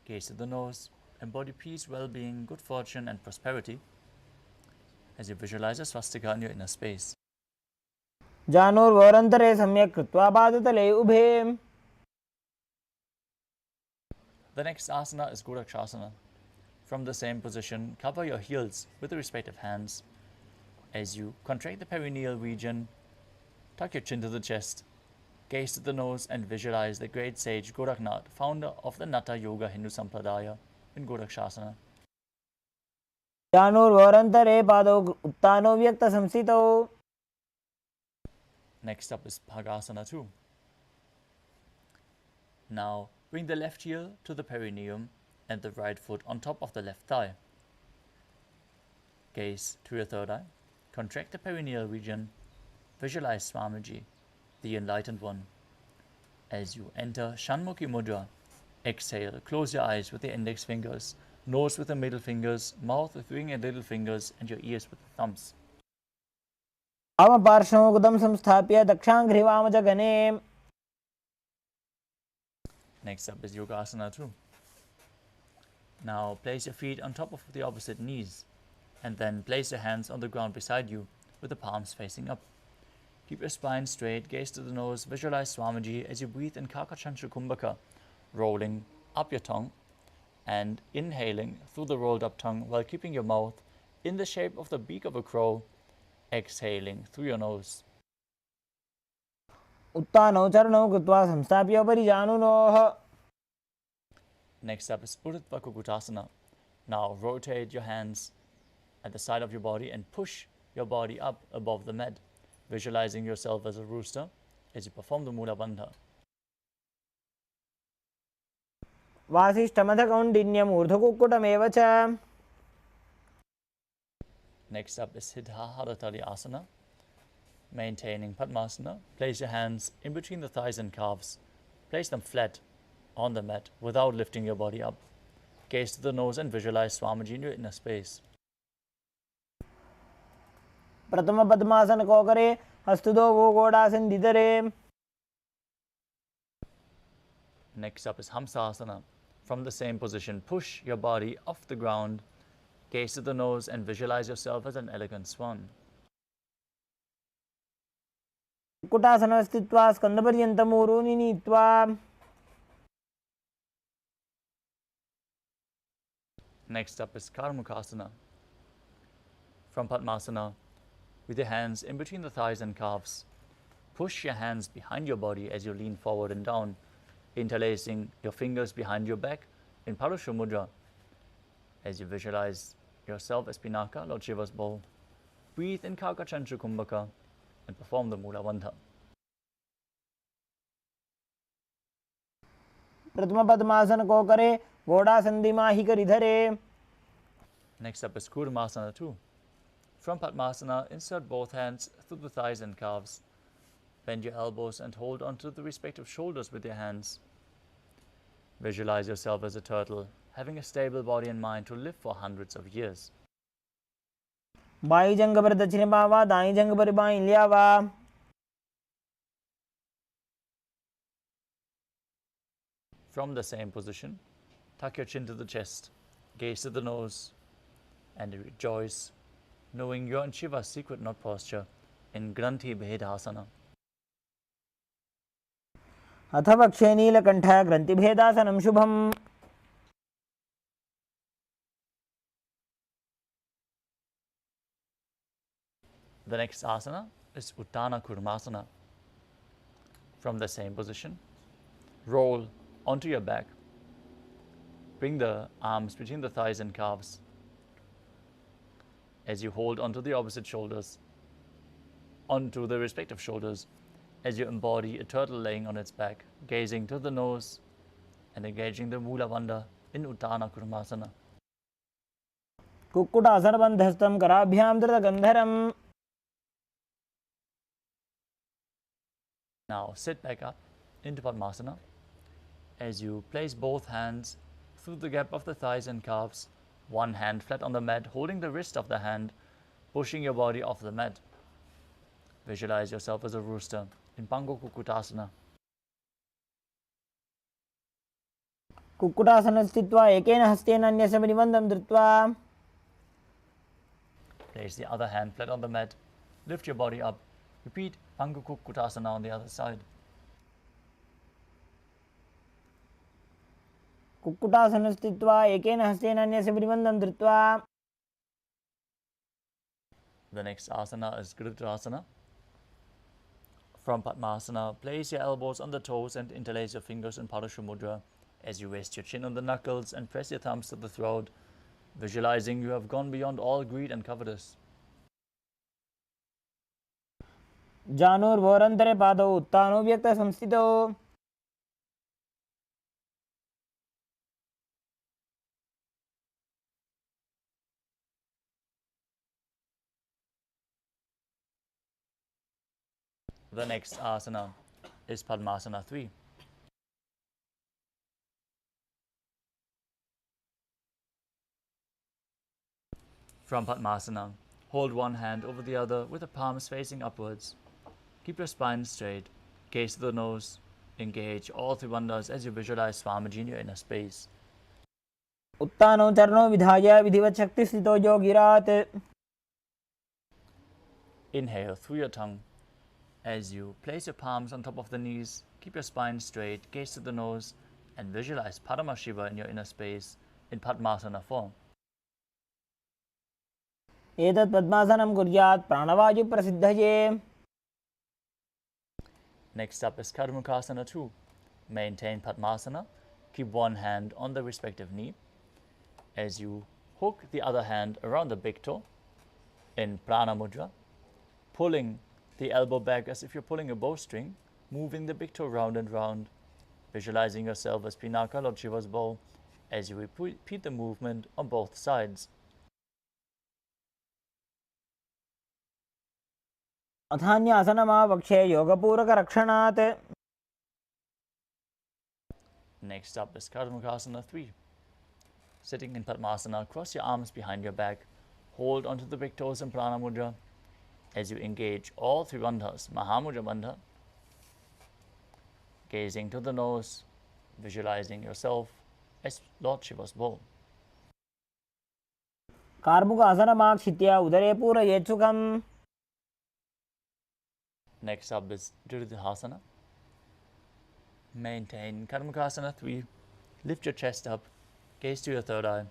Gaze to the nose, embody peace, well-being, good fortune and prosperity as you visualize a swastika in your inner space. जानोर्वोरन्तरे सम्यक् कृत्वा पादतले उभे. The next asana is Gurukshasana. From the same position, cover your heels with the respective hands. As you contract the perineal region, tuck your chin to the chest, gaze to the nose, and visualize the great sage Gorakhnath, founder of the Natha Yoga Hindu Sampradaya, in Gurukshasana. जानुर्वरन्तरे पादौ उत्तानो व्यक्तसंस्थितौ. Next up is Bhagasana 2. Now, bring the left heel to the perineum and the right foot on top of the left thigh. Gaze to your third eye. Contract the perineal region. Visualize Swamiji, the enlightened one. As you enter Shanmukhi Mudra, exhale, close your eyes with the index fingers, nose with the middle fingers, mouth with ring and little fingers, and your ears with the thumbs. वामपार्श्वमुदं संस्थाप्य दक्षाङ्घ्रिवामजगने. Next up is Yogasana 2. Now place your feet on top of the opposite knees, and then place your hands on the ground beside you with the palms facing up. Keep your spine straight, gaze to the nose, visualize Swamiji as you breathe in Kakachantra Kumbhaka, rolling up your tongue and inhaling through the rolled up tongue while keeping your mouth in the shape of the beak of a crow, exhaling through your nose. उत्तानौ चरणौ कृत्वा संस्थाप्य परिजानुनोः. Next up is Urdhva Kukutasana. Now rotate your hands at the side of your body and push your body up above the mat, visualizing yourself as a rooster as you perform the Mula Bandha. वासिष्ठमधकौण्डिन्यम् ऊर्ध्वकुक्कुटमेव च. Next up is Siddhaharatali Asana. Maintaining Padmasana, place your hands in between the thighs and calves. Place them flat on the mat without lifting your body up. Gaze to the nose and visualize Swamiji in your inner space. प्रथम पद्मासन को करे हस्तुदो वो गोडासन दिदरे. Next up is Hamsasana. From the same position, push your body off the ground. Gaze to the nose and visualize yourself as an elegant swan. Kukkutasana स्थित्वा स्कन्दपर्यन्तं ऊरूनि नीत्वा. Next up is Karmukasana. From Padmasana, with your hands in between the thighs and calves, push your hands behind your body as you lean forward and down, interlacing your fingers behind your back in Parusha Mudra. As you visualize yourself as Pinaka, Lord Shiva's bowl, breathe in Kakachantra Kumbhaka and perform the Mula Bandha. प्रथम पद्मासन को करे घोड़ासन दिमाहि करि धरे. Next up is Kurmasana 2. From Padmasana, insert both hands through the thighs and calves. Bend your elbows and hold onto the respective shoulders with your hands. Visualize yourself as a turtle, having a stable body and mind to live for hundreds of years. By जंग पर दक्षिण बावा दाई जंग पर by ल्यावा. From the same position, tuck your chin to the chest, gaze to the nose, and rejoice, knowing you're in Shiva's secret knot posture in Granthi Bhedasana. अथ वक्षे नीलकण्ठ ग्रन्थिभेदासनं शुभम्. The next asana is Uttana Kurmasana. From the same position, roll onto your back. Bring the arms between the thighs and calves. As you hold onto the opposite shoulders, onto the respective shoulders, as you embody a turtle laying on its back, gazing to the nose and engaging the Mula Bandha in Uttana Kurmasana. Kukkutasana बन्धस्थं कराभ्यां धृतगन्धरम्. Now sit back up into Padmasana as you place both hands through the gap of the thighs and calves, one hand flat on the mat, holding the wrist of the hand, pushing your body off the mat. Visualize yourself as a rooster in Pango Kukkutasana. Kukkutasana स्थित्वा एकेन हस्तेन अन्यस्य परिबन्धं धृत्वा. Place the other hand flat on the mat. Lift your body up. Repeat Pango Kukkutasana on the other side. कुक्कुटासने स्थित्वा एकेन हस्तेन अन्यस्य परिबन्धं धृत्वा. The next asana is Gridrasana. From Padmasana, place your elbows on the toes and interlace your fingers in Parashamudra as you rest your chin on the knuckles and press your thumbs to the throat, visualizing you have gone beyond all greed and covetous. जानुर्भोरन्तरे पादौ उत्तानो व्यक्तसंस्थितौ. The next asana is Padmasana 3. From Padmasana, hold one hand over the other with the palms facing upwards. Keep your spine straight, gaze to the nose, engage all three bandhas as you visualize Swamiji in your inner space. उत्तानौ चरणौ विधाय विधिवत् शक्तिस्थितो योगिरात्. Inhale through your tongue. As you place your palms on top of the knees, keep your spine straight, gaze to the nose, and visualize Paramashiva in your inner space in Padmasana form. एतत् पद्मासनं कुर्यात् प्राणवायुप्रसिद्धये. Next up is Karmukasana 2. Maintain Padmasana. Keep one hand on the respective knee. As you hook the other hand around the big toe in Prana Mudra, pulling the elbow back as if you're pulling a bowstring, moving the big toe round and round, visualizing yourself as Pinaka, Lord Shiva's bow, as you repeat the movement on both sides. अथान्यासनमावक्षे योगपूरकरक्षणात्. Next up is Karmukasana 3. Sitting in Padmasana, cross your arms behind your back, hold onto the big toes in Prana Mudra as you engage all three bandhas, Mahamudra Bandha, gazing to the nose, visualizing yourself as Lord Shiva's bow. कार्मुकासनमाक्षित्य उदरे पूरयेत् सुखम्. Next up is Dirdhasana. Maintain Karmukasana 3. Lift your chest up, gaze to your third eye.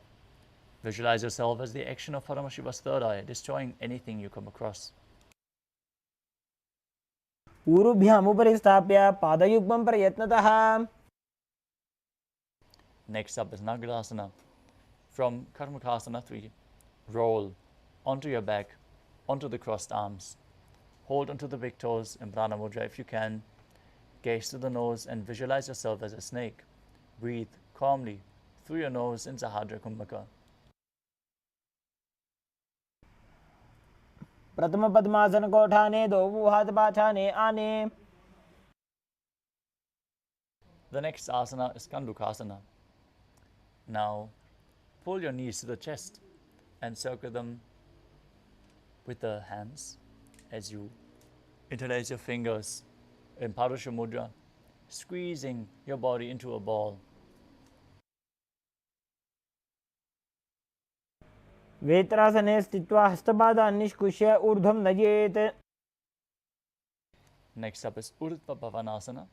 Visualize yourself as the action of Paramashiva's third eye, destroying anything you come across. ऊरुभ्यामुपरि स्थाप्य पादयुग्मं प्रयत्नतः. Next up is Nagadasana. From Karmukasana 3, roll onto your back, onto the crossed arms. Hold onto the big toes in Prana Mudra if you can. Gaze to the nose and visualize yourself as a snake. Breathe calmly through your nose in Sahadra Kumbhaka. प्रथम पद्मासन कोठाने दो हाथ पाछाने आने. The next asana is Kandukasana. Now, pull your knees to the chest and circle them with the hands as you interlace your fingers in Parusha Mudra, squeezing your body into a ball. वेत्रासने स्थित्वा हस्तपादान् निष्कुष्य ऊर्ध्वं नयेत्. Next up is Urdhva Bhavanasana.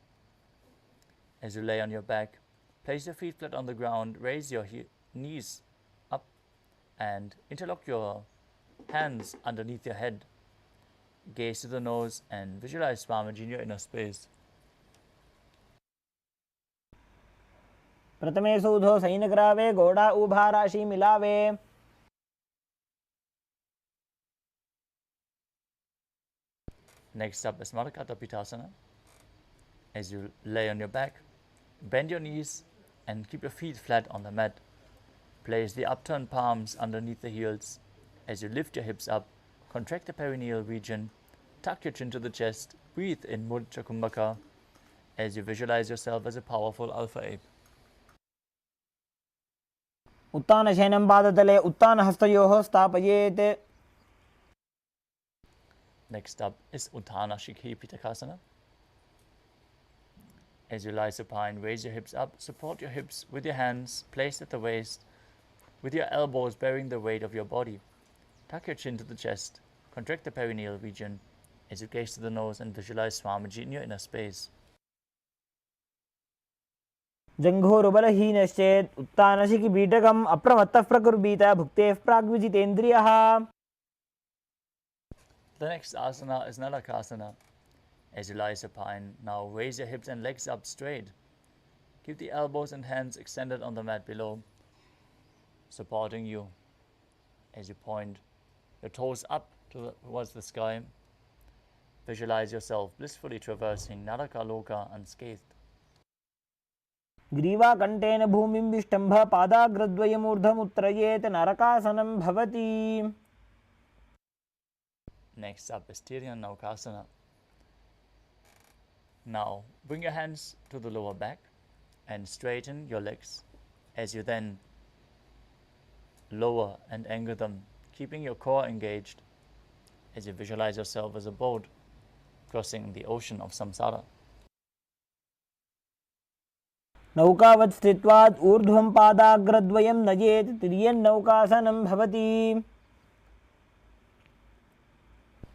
As you lay on your back, place your feet flat on the ground, raise your knees up and interlock your hands underneath your head. Gaze to the nose and visualize Swamiji in your inner space. प्रथमे सूधो सैनग्रावे घोड़ा उभा राशि मिलावे. Next up is Marakata Pitasana. As you lay on your back, bend your knees and keep your feet flat on the mat. Place the upturned palms underneath the heels. As you lift your hips up, contract the perineal region, tuck your chin to the chest, breathe in Mudra Kumbhaka as you visualize yourself as a powerful alpha ape. उत्तानशयनं पादतले उत्तानहस्तयोः स्थापयेत्. Next up is Uttana Shikhi Pitakasana. As you lie supine, raise your hips up, support your hips with your hands placed at the waist, with your elbows bearing the weight of your body. Tuck your chin to the chest, contract the perineal region as you gaze to the nose and visualize Swamiji in your inner space. जङ्घोरुबलहीनश्चेत् उत्तानशिखिपीठकम् अप्रमत्तः प्रकुर्वीत भुक्तेः प्राग्विजितेन्द्रियः. The next asana is Nalakasana. As you lie supine, now raise your hips and legs up straight. Keep the elbows and hands extended on the mat below, supporting you. As you point your toes up towards the sky, visualize yourself blissfully traversing Narakaloka unscathed. ग्रीवाकण्ठेन भूमिं विष्टम्भ पादाग्रद्वयमूर्धमुत्त्रयेत् नरकासनं भवति. Next up is Tiryanavakasana. Now bring your hands to the lower back and straighten your legs as you then lower and angle them, keeping your core engaged as you visualize yourself as a boat crossing the ocean of samsara. नौकावत् स्थित्वात् ऊर्ध्वं पादाग्रद्वयं नयेत् तिर्यन्नौकासनं भवति.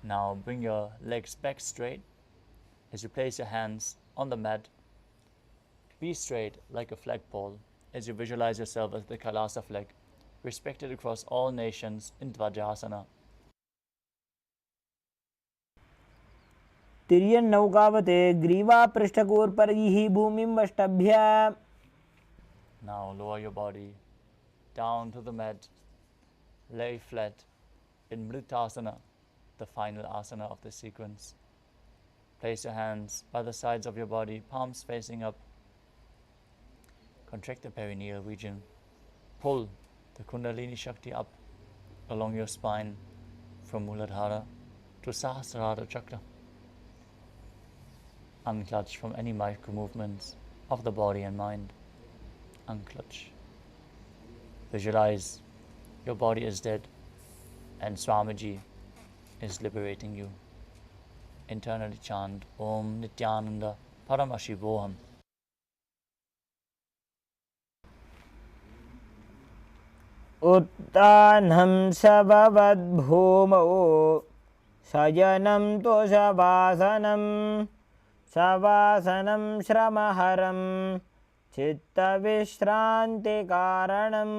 Now bring your legs back straight as you place your hands on the mat. Be straight like a flagpole as you visualize yourself as the Kailasa flag, respected across all nations in Dvajasana. तिर्यन्नौकावते ग्रीवापृष्ठकूर्परैः भूमिं वष्टभ्य. Now lower your body down to the mat, lay flat in Mritasana, the final asana of the sequence. Place your hands by the sides of your body, palms facing up. Contract the perineal region. Pull the Kundalini Shakti up along your spine from Muladhara to Sahasrara Chakra. Unclutch from any micro movements of the body and mind. Unclutch. Visualize your body is dead and Swamiji is liberating you. Internally chant Om Nithyananda Paramashivoham. उत्तानं शववद्भूमौ शयनं तोषवासनं शवासनं श्रमहरं चित्तविश्रान्तिकारणम्.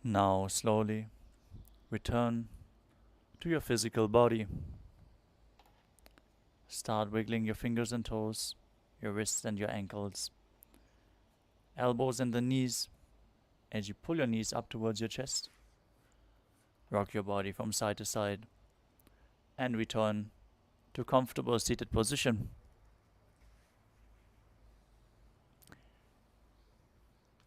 Now slowly return to your physical body. Start wiggling your fingers and toes, your wrists and your ankles, elbows and the knees as you pull your knees up towards your chest. Rock your body from side to side and return to comfortable seated position.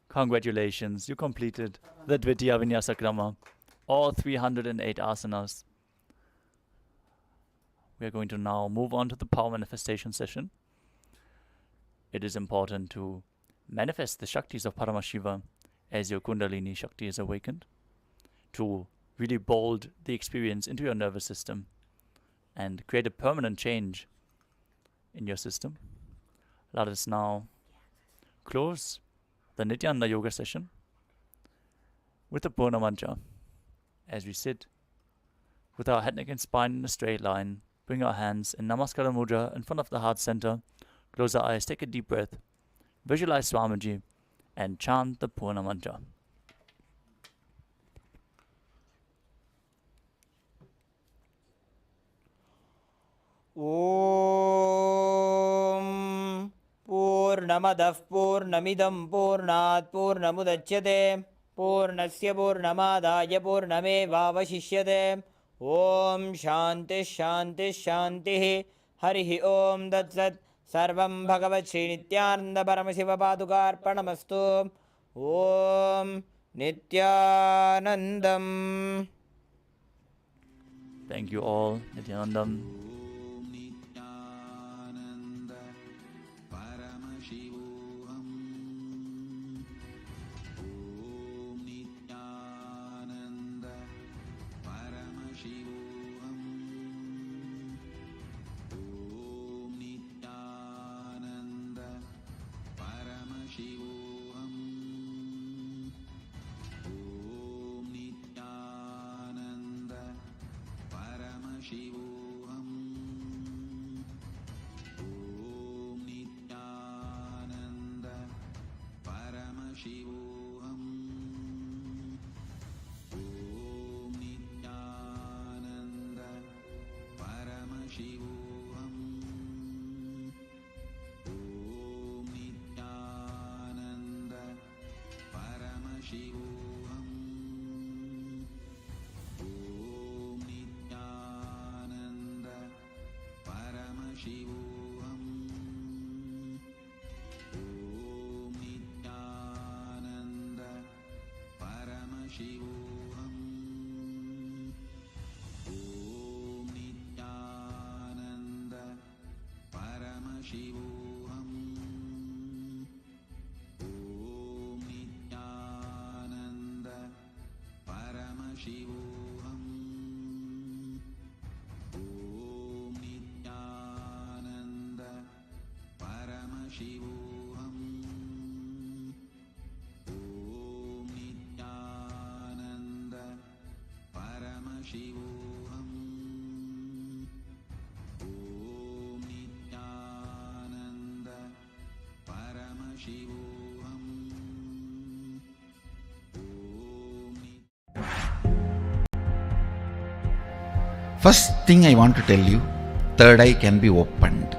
Congratulations, you completed the Dvitiya Vinyasa Krama, all 308 asanas. We are going to now move on to the power manifestation session. It is important to manifest the Shaktis of Paramashiva as your Kundalini Shakti is awakened, to really bold the experience into your nervous system and create a permanent change in your system. Let us now close the Nithyananda Yoga session with the Purna Mantra. As we sit with our head, neck and spine in a straight line, bring our hands in Namaskara Mudra in front of the heart center, close our eyes, take a deep breath, visualize Swamiji and chant the Purna Mantra. Om Purnamadah Purnamidam Purnat Purnamudachyate Purnasya Purnamadaya Purnamevavashishyate. Om Shanti Shanti Shanti. Harihi Om Tat Sat. Sarvam Bhagavat Shri Nithyananda Paramashiva Padukarpanamastu. Om Nithyanandam. Thank you all, Nithyanandam. Nithyananda Paramashivoham. Om Nithyananda Paramashivoham. Om Nithyananda Paramashivoham. Om Nithyananda Paramashivoham. Om Nithyananda Paramashivoham. Om Nithyananda Paramashivoham. Om Nithyananda Paramashivoham. Om Nithyananda Paramashivoham. Om Nithyananda Paramashivoham. Om Nithyananda Paramashivoham. Om Nithyananda Paramashivoham. Om Nithyananda Paramashivoham. Om Nithyananda Paramashivoham. Om Nithyananda Paramashivoham. First thing I want to tell you, third eye can be opened.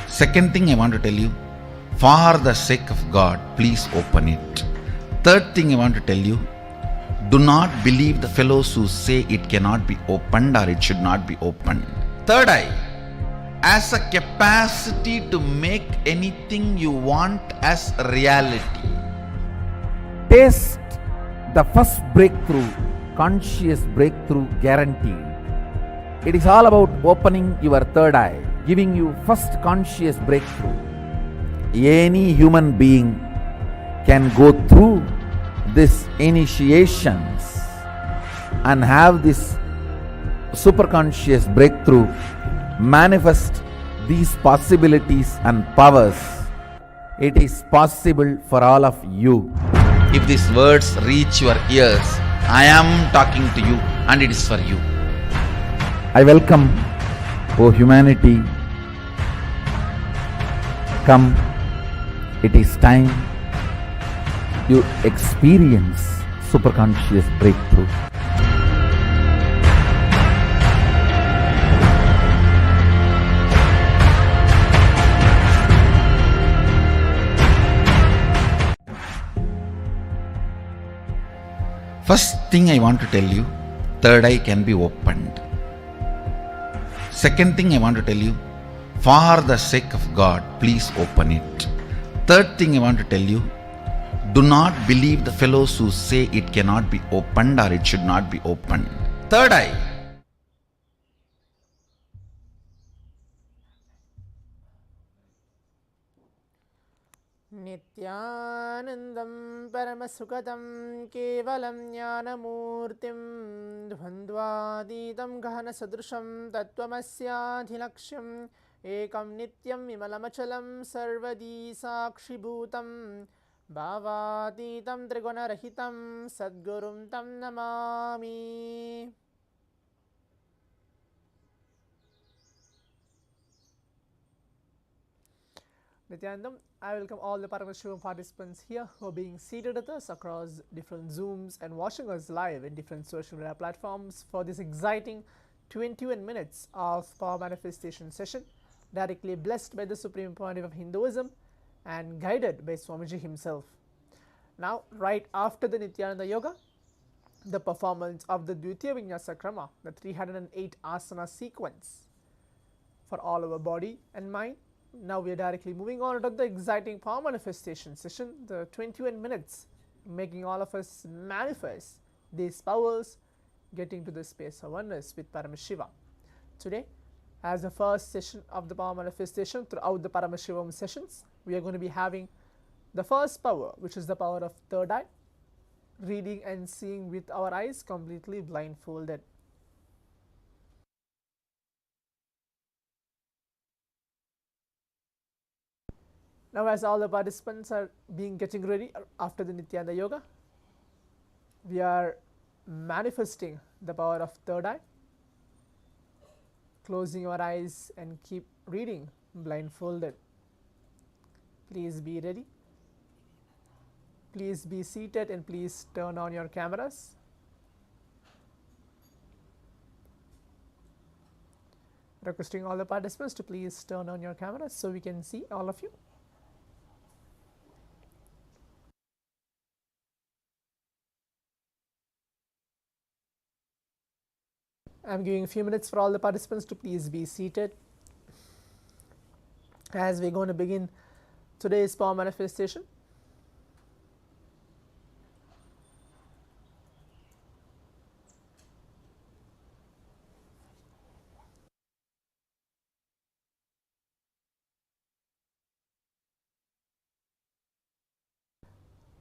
Second thing I want to tell you, for the sake of God, please open it. Third thing I want to tell you, do not believe the fellows who say it cannot be opened or it should not be opened. Third eye has a capacity to make anything you want as reality. Taste the first breakthrough, conscious breakthrough guaranteed. It is all about opening your third eye, giving you first conscious breakthrough. Any human being can go through these initiations and have this superconscious breakthrough, manifest these possibilities and powers. It is possible for all of you. If these words reach your ears, I am talking to you and it is for you. I welcome, O humanity, come, it is time you experience superconscious breakthrough. 1 First thing I want to tell you, third eye can be opened. Second thing I want to tell you, for the sake of God, please open it. Third thing I want to tell you, do not believe the fellows who say it cannot be opened or it should not be opened. Third eye. नित्यानन्दं परमसुखदं केवलं ज्ञानमूर्तिं द्वन्द्वातीतं गहनसदृशं तत्त्वमस्याधिलक्ष्यम् एकं नित्यं विमलमचलं सर्वदी साक्षिभूतं भावातीतं त्रिगुणरहितं सद्गुरुं तं Namami. Nithyanandam, I welcome all the Paramashivam participants here who are being seated with us across different Zooms and watching us live in different social media platforms for this exciting 21 minutes of Power Manifestation session, directly blessed by the Supreme Pontiff of Hinduism and guided by Swamiji himself. Now, right after the Nithyananda Yoga, the performance of the Dvitiya Vinyasa Krama, the 308 asana sequence for all our body and mind. Now we are directly moving on to the exciting power manifestation session, the 21 minutes, making all of us manifest these powers, getting to the space of oneness with Paramashiva. Today, as the first session of the power manifestation throughout the Paramashivam sessions, we are going to be having the first power, which is the power of third eye, reading and seeing with our eyes completely blindfolded. Now, as all the participants are getting ready after the Nithyananda Yoga, we are manifesting the power of third eye, closing your eyes and keep reading blindfolded. Please be ready. Please be seated and please turn on your cameras. Requesting all the participants to please turn on your cameras so we can see all of you. I'm giving a few minutes for all the participants to please be seated as we're going to begin today's power manifestation.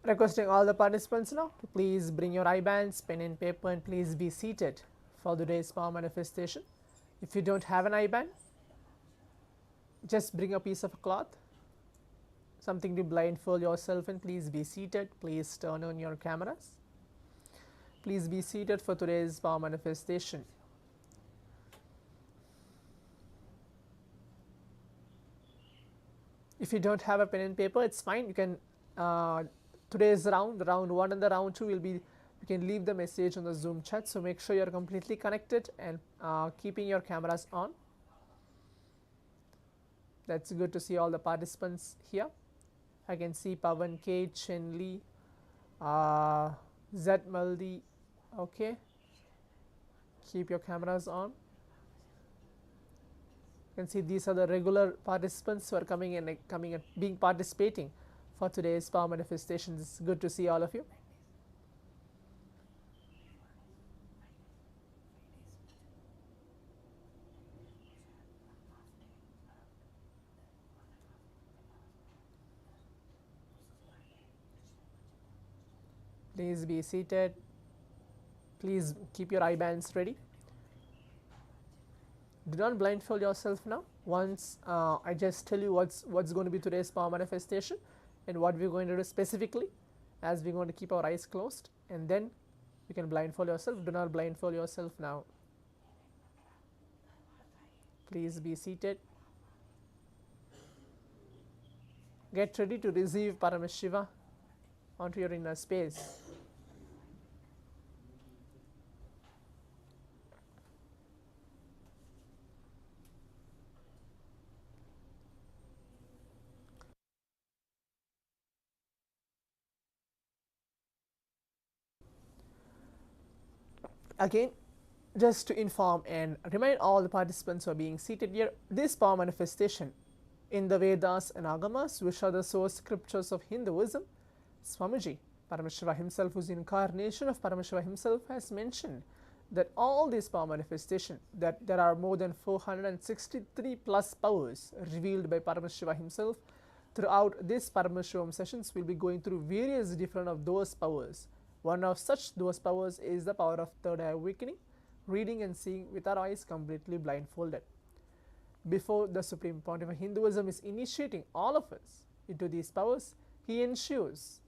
Requesting all the participants now to please bring your eye bands, pen and paper, and please be seated for today's power manifestation. If you don't have an eye band, just bring a piece of cloth, something to blindfold yourself, and please be seated. Please turn on your cameras. Please be seated for today's power manifestation. If you don't have a pen and paper, it's fine. You can today's round 1 and the round 2 will be, you can leave the message on the Zoom chat, so make sure you're completely connected and keeping your cameras on. That's good to see all the participants here. I can see Pavan K, Chen Lee, Zed Maldi. Okay, keep your cameras on. You can see these are the regular participants who are coming and being participating for today's power manifestations. It's good to see all of you. Please be seated. Please keep your eye bands ready. Do not blindfold yourself now. Once I just tell you what's going to be today's power manifestation and what we're going to do specifically, as we're going to keep our eyes closed, and then you can blindfold yourself. Do not blindfold yourself now. Please be seated. Get ready to receive Paramashiva onto your inner space. Again, just to inform and remind all the participants who are being seated here, this power manifestation in the Vedas and Agamas, which are the source scriptures of Hinduism, Swamiji, Paramashiva himself, who is the incarnation of Paramashiva himself, has mentioned that all these power manifestation, that there are more than 463 plus powers revealed by Paramashiva himself. Throughout this Paramashivam sessions, we'll be going through various different of those powers. One of such those powers is the power of third eye awakening, reading and seeing with our eyes completely blindfolded. Before the Supreme Pontiff of Hinduism is initiating all of us into these powers, he ensures,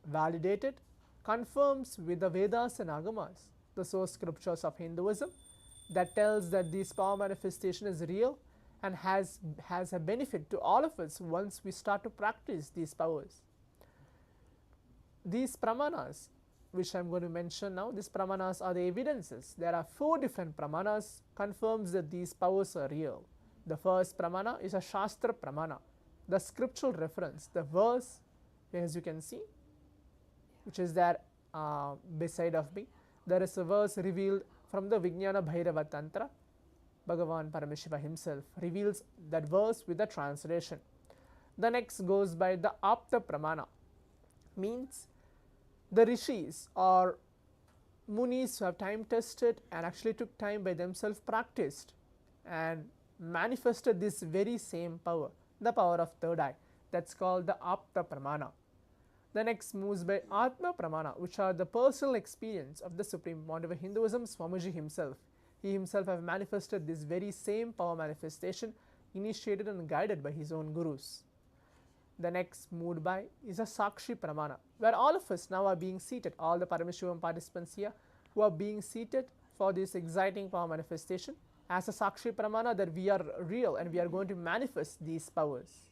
validated, confirms with the Vedas and Agamas, the source scriptures of Hinduism, that tells that this power manifestation is real and has a benefit to all of us once we start to practice these powers. These pramanas, which I am going to mention now, these pramanas are the evidences. There are 4 different pramanas confirms that these powers are real. The first pramana is a Shastra pramana, the scriptural reference, the verse, as you can see, which is there beside of me. There is a verse revealed from the Vijnana Bhairava Tantra. Bhagavan Paramashivam himself reveals that verse with the translation. The next goes by the Apta Pramana, means the rishis or munis who have time tested and actually took time by themselves, practiced and manifested this very same power, the power of third eye. That's called the Apta Pramana. The next moves by Atma Pramana, which are the personal experience of the Supreme Pontiff of Hinduism, Swamiji himself. He himself have manifested this very same power manifestation, initiated and guided by his own gurus. The next moved by is a Sakshi Pramana, where all of us now are being seated, all the Paramashivam participants here who are being seated for this exciting power manifestation as a Sakshi Pramana, that we are real and we are going to manifest these powers.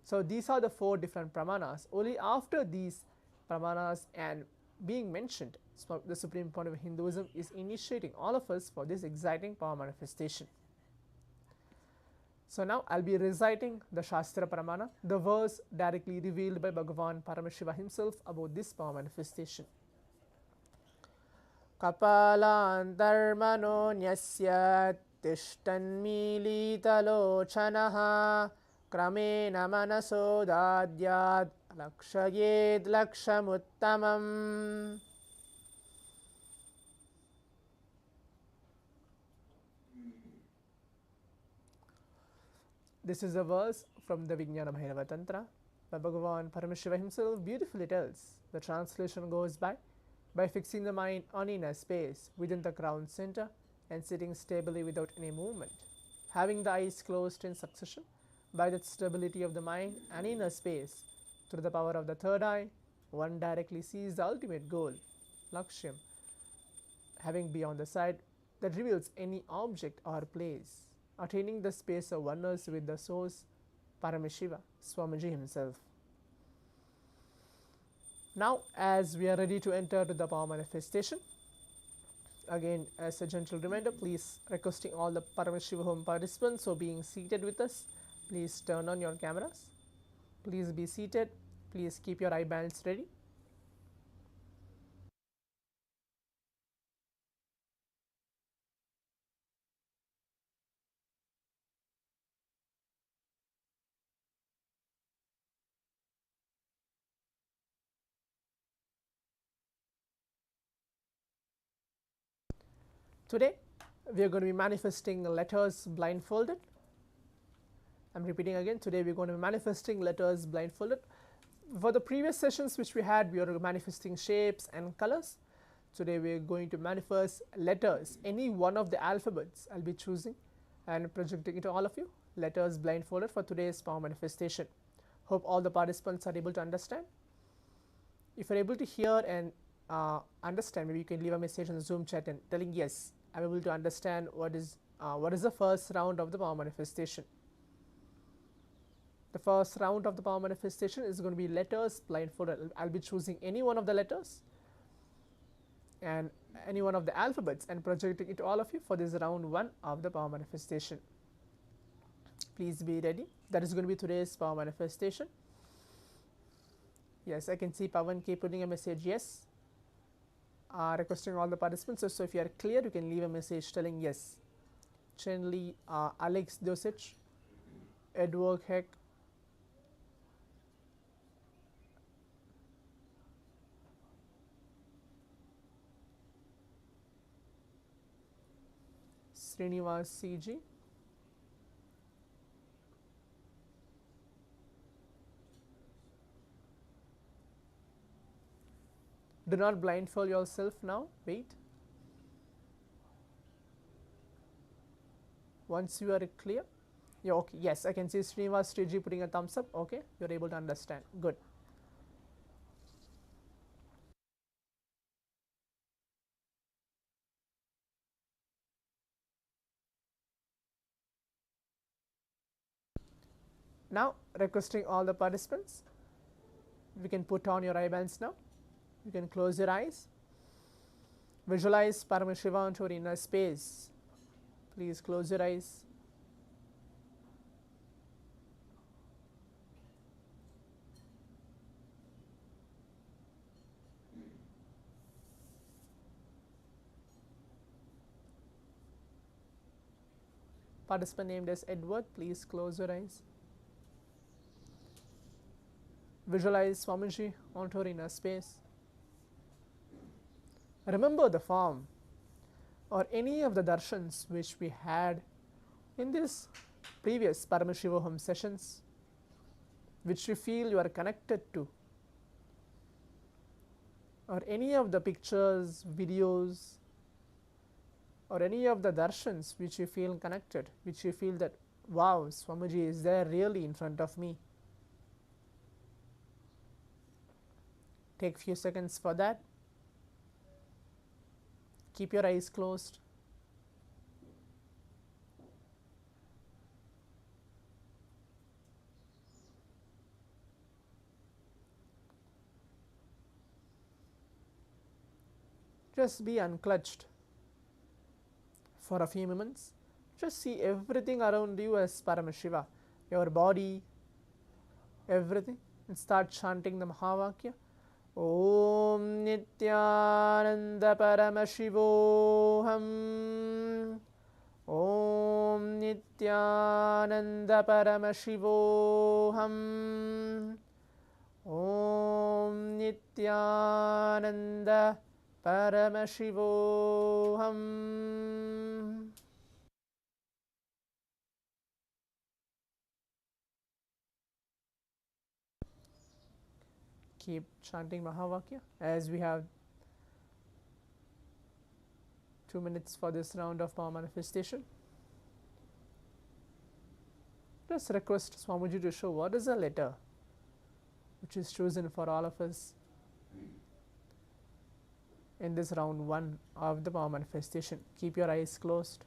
So these are the 4 different pramanas. Only after these pramanas and being mentioned, the Supreme Pontiff of Hinduism is initiating all of us for this exciting power manifestation. So now I'll be reciting the Shastra Pramana, the verse directly revealed by Bhagavan Paramashivam himself about this power manifestation. Kapalantarmano nyasya tishtanmilitalochanaha kramena manaso dadyad lakshayed lakshamuttamam. This is a verse from the Vijnana Bhairava Tantra by Bhagavan Paramashivam himself beautifully tells. The translation goes by fixing the mind on inner space within the crown center and sitting stably without any movement, having the eyes closed in succession, by that stability of the mind and inner space, through the power of the third eye, one directly sees the ultimate goal, Lakshyam, having beyond the sight that reveals any object or place, attaining the space of oneness with the source, Paramashiva, Swamiji himself. Now, as we are ready to enter to the power manifestation, again, as a gentle reminder, please requesting all the Paramashivoham participants who are being seated with us, please turn on your cameras. Please be seated. Please keep your eye bands ready. Today, we are going to be manifesting letters blindfolded. I'm repeating again, today we're going to be manifesting letters blindfolded. For the previous sessions which we had, we were manifesting shapes and colors. Today we're going to manifest letters, any one of the alphabets I'll be choosing and projecting it to all of you. Letters blindfolded for today's power manifestation. Hope all the participants are able to understand. If you're able to hear and understand, maybe you can leave a message on the Zoom chat and telling yes, I'm able to understand what is the first round of the power manifestation. The first round of the power manifestation is going to be letters blindfolded. I'll be choosing any one of the letters and any one of the alphabets and projecting it to all of you for this round 1 of the power manifestation. Please be ready. That is going to be today's power manifestation. Yes, I can see Pavan K putting a message yes. requesting all the participants, so if you are clear, you can leave a message telling yes. Chenli, Alex Dosich, Edward Heck, Srinivas CG, do not blindfold yourself now, wait. Once you are clear, yeah, okay, yes, I can see Srinivas CG putting a thumbs up, okay, you are able to understand, good. Now requesting all the participants, we can put on your eye bands now, you can close your eyes, visualize Paramashivam into your inner space, please close your eyes. Participant named as Edward, please close your eyes. Visualize Swamiji onto your inner space. Remember the form or any of the darshans which we had in this previous Paramashivoham sessions, which you feel you are connected to, or any of the pictures, videos, or any of the darshans which you feel connected, which you feel that, wow, Swamiji is there really in front of me. Take few seconds for that. Keep your eyes closed. Just be unclutched for a few moments. Just see everything around you as Paramashiva, your body, everything, and start chanting the Mahavakya. Om Nithyananda Paramashivoham. Om Nithyananda Paramashivoham. Om Nithyananda Paramashivoham. Keep chanting Mahavakya as we have 2 minutes for this round of power manifestation. Just request Swamiji to show what is the letter which is chosen for all of us in this round 1 of the power manifestation. Keep your eyes closed.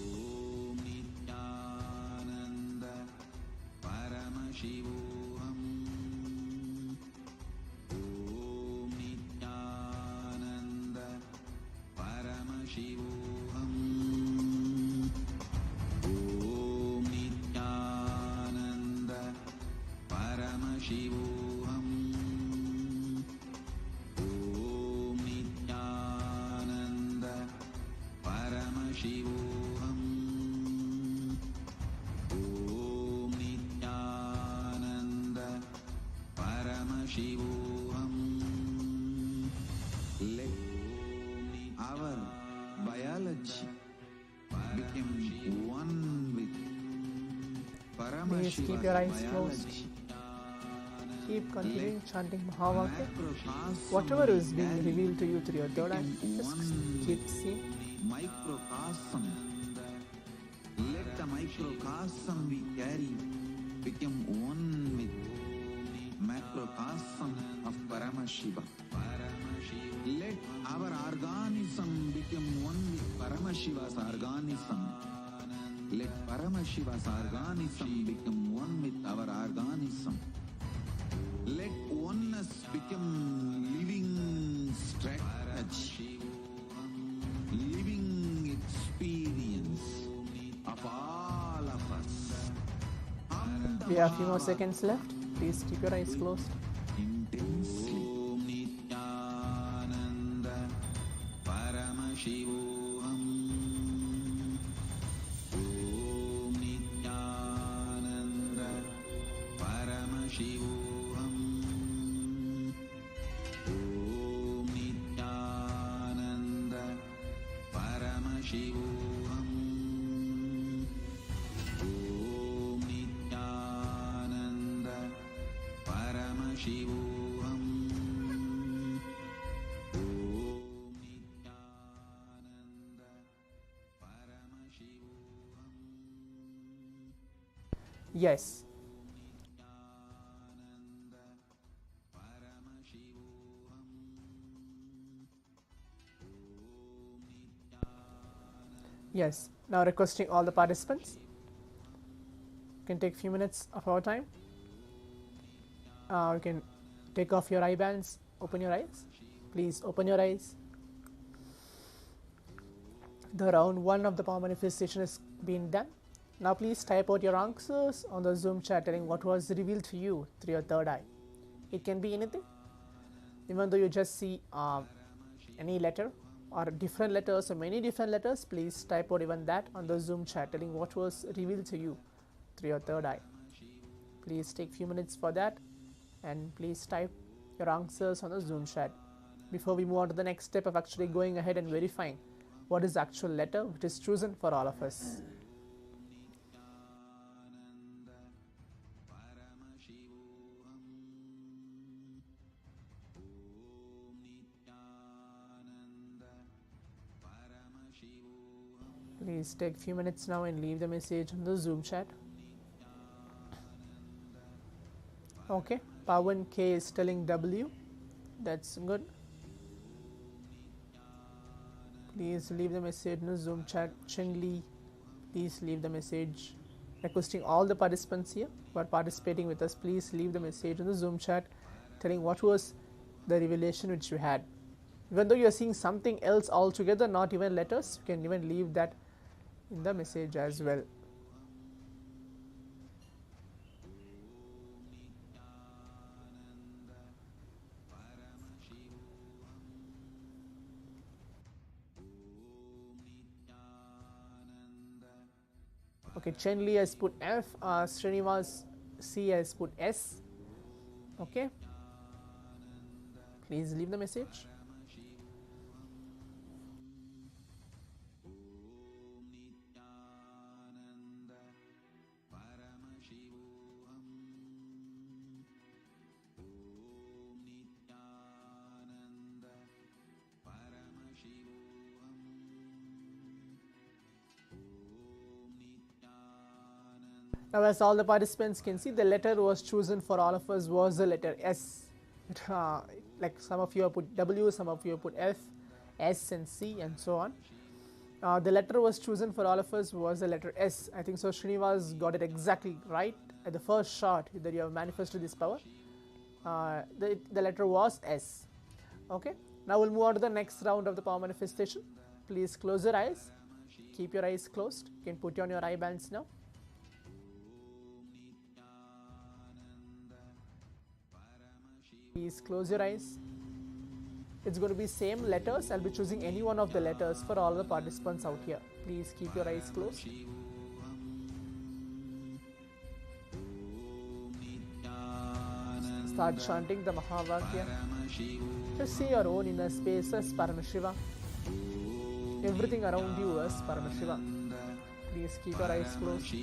Om Nithyananda Paramashivoham. Om Nithyananda Paramashivoham. Om Nithyananda Paramashivoham. Om Nithyananda Paramashivoham. Om Nithyananda Paramashivoham. Let our biology become one with Please keep your eyes closed. biology. Keep continuing chanting Mahavakya. Macrocosm Whatever is being revealed to you through your third eye, just keep seeing. Microcosm. Let the microcosm we carry become one with macrocosm of Paramashiva. Let our organism become one with Paramashiva's organism. Let Paramashiva's organism become one with our organism. Let oneness We have a few more seconds left. Please keep your eyes closed. intensely. Om Nithyananda Paramashivoham. Om Nithyananda Paramashivoham. Om Nithyananda Paramashivoham. Om Nithyananda Paramashivoham. Om Nithyananda Paramashivoham. Yes. Nithyananda Paramashivoham. Yes. Now requesting all the participants. You can take a few minutes of our time. You can take off your eye bands, open your eyes. Please open your eyes. The round 1 of the power manifestation is being done. Now please type out your answers on the Zoom chat telling what was revealed to you through your third eye. It can be anything. Even though you just see any letter or different letters or many different letters, please type out even that on the Zoom chat telling what was revealed to you through your third eye. Please take a few minutes for that and please type your answers on the Zoom chat before we move on to the next step of actually going ahead and verifying what is the actual letter which is chosen for all of us. Nithyananda Paramashivoham. Om Nithyananda Paramashivoham. Please take a few minutes now and leave the message on the Zoom chat. Okay, Pawan K is telling W. That's good. Please leave the message in the Zoom chat. Chen Li, please leave the message. Requesting all the participants here who are participating with us, please leave the message in the Zoom chat telling what was the revelation which you had. Even though you are seeing something else altogether, not even letters, you can even leave that in the message as well. Okay, Chen Li has put F, Srinivas C has put S. Okay, please leave the message. Om Nithyananda Paramashivoham. Om Nithyananda Paramashivoham. Now, as all the participants can see, the letter was chosen for all of us was the letter S. Like some of you have put W, some of you have put F, S and C and so on. The letter was chosen for all of us was the letter S. I think so Srinivas got it exactly right at the first shot that you have manifested this power. The letter was S. Okay, now we'll move on to the next round of the power manifestation. Please close your eyes. Keep your eyes closed. You can put on your eye bands now. Please close your eyes. It's going to be same letters. I'll be choosing any one of the letters for all the participants out here. Please keep your eyes closed. Start chanting the Mahavakya. Just see your own inner space as Paramashiva. Everything around you as Paramashiva. Please keep your eyes closed.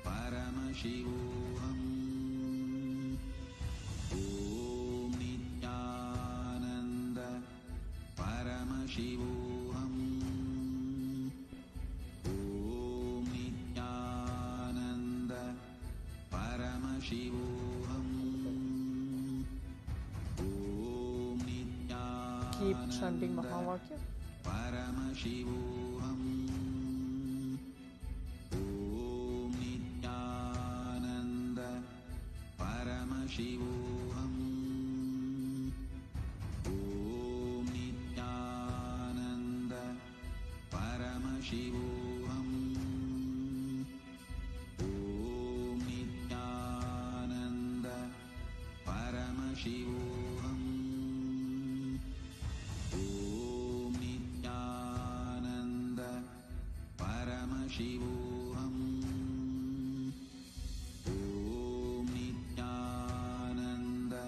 Paramashivoham. Om Nithyananda Paramashivoham. Om Nithyananda Paramashivoham. Om Nithyananda Keep chanting Mahavakya. Paramashivoham. Om Nithyananda Paramashivoham. Om Nithyananda Paramashivoham. Om Nithyananda Paramashivoham. Om Nithyananda Paramashivoham. Om Nithyananda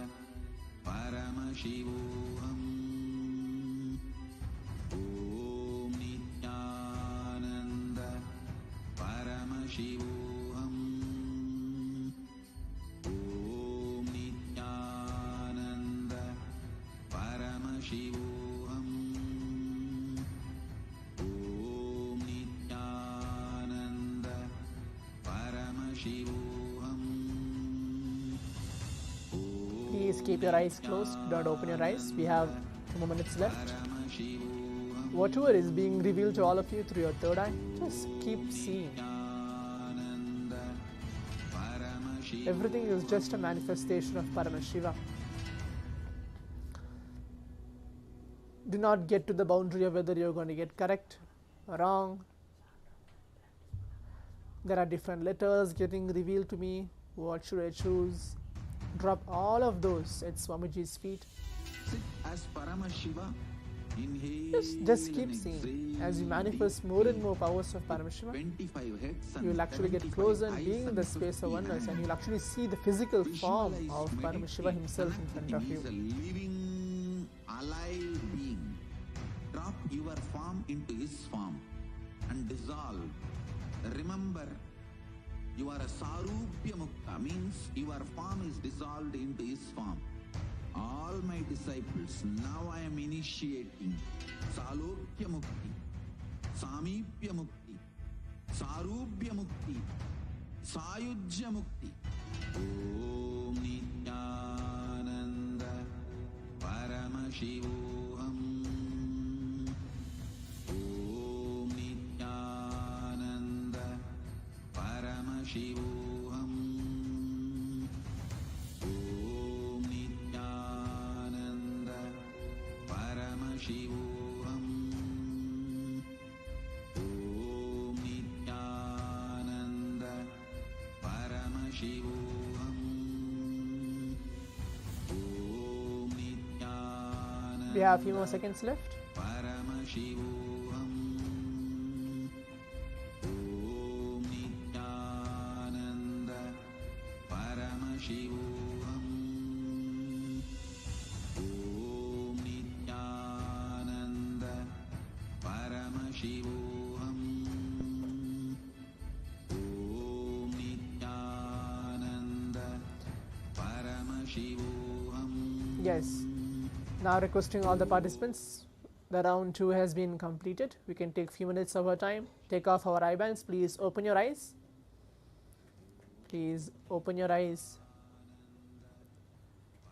Paramashivoham. Om Nithyananda Paramashivoham. Om Nithyananda Paramashivoham. Om Nithyananda Paramashivoham. Please keep your eyes closed, don't open your eyes. We have 2 more minutes left. Whatever is being revealed to all of you through your third eye, just keep seeing. Everything is just a manifestation of Paramashiva. Do not get to the boundary of whether you're going to get correct or wrong. There are different letters getting revealed to me. What should I choose? Drop all of those at Swamiji's feet. Sit as Paramashiva. Inhale. Just keep seeing. As you manifest more and more powers of Paramashiva, 25 heads and you will actually get 75 closer and eyes being in and the space of 50 oneness, and hands. you'll actually see the physical form of Visualize, Paramashiva himself in front of He you. is a living, alive being. Drop your form into his form and dissolve. Remember, you are a Sarupya Mukta, means your form is dissolved into his form. All my disciples, now I am initiating Salokya Mukti, Samipya Mukti, Sarupya Mukti, Sayujya Mukti. Om Nithyananda Paramashivoham. Om Nithyananda Paramashivoham. Om Nithyananda Paramashivoham. Om Nithyananda Paramashivoham. Om Nithyananda We have a few more seconds left. Paramashivoham. Om Nithyananda Paramashivoham. Om Nithyananda Paramashivoham. Om Nithyananda Paramashivoham. Yes. Now requesting all the participants, the round 2 has been completed. We can take few minutes of our time. Take off our eye bands. Please open your eyes. Please open your eyes.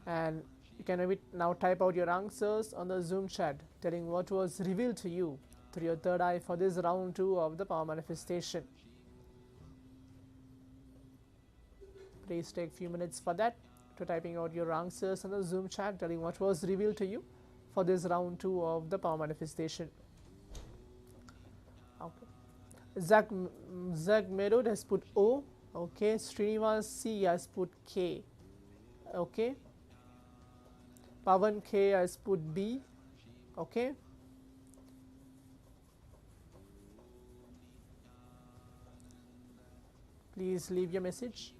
And you can maybe now type out your answers on the Zoom chat, telling what was revealed to you through your third eye for this round 2 of the power manifestation. Please take few minutes for that, to typing out your answers on the Zoom chat, telling what was revealed to you for this round 2 of the power manifestation. Okay. Zach Merod has put O. Okay. Srinivas C has put K. Okay. Pavan K has put B. Okay. Please leave your message.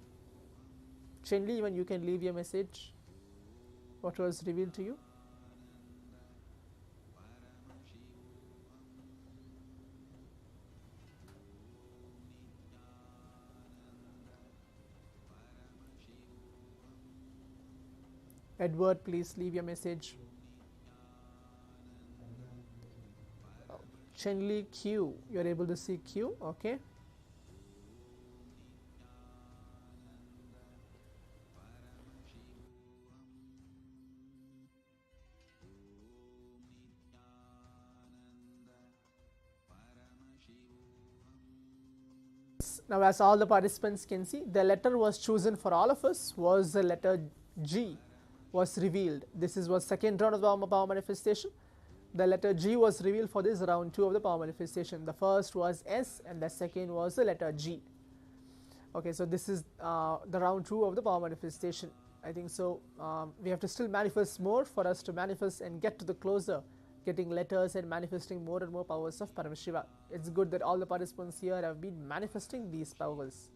Chenli, even you can leave your message. What was revealed to you? Edward, please leave your message. Chenli Q, you are able to see Q, okay. Now, as all the participants can see, the letter was chosen for all of us was the letter G was revealed. This was second round of the power manifestation. the letter G was revealed for this round 2 of the power manifestation. The first was S and the second was the letter G. Okay, so this is the round 2 of the power manifestation. I think so. We have to still manifest more for us to manifest and get to the closer, getting letters and manifesting more and more powers of Paramashiva. It's good that all the participants here have been manifesting these powers.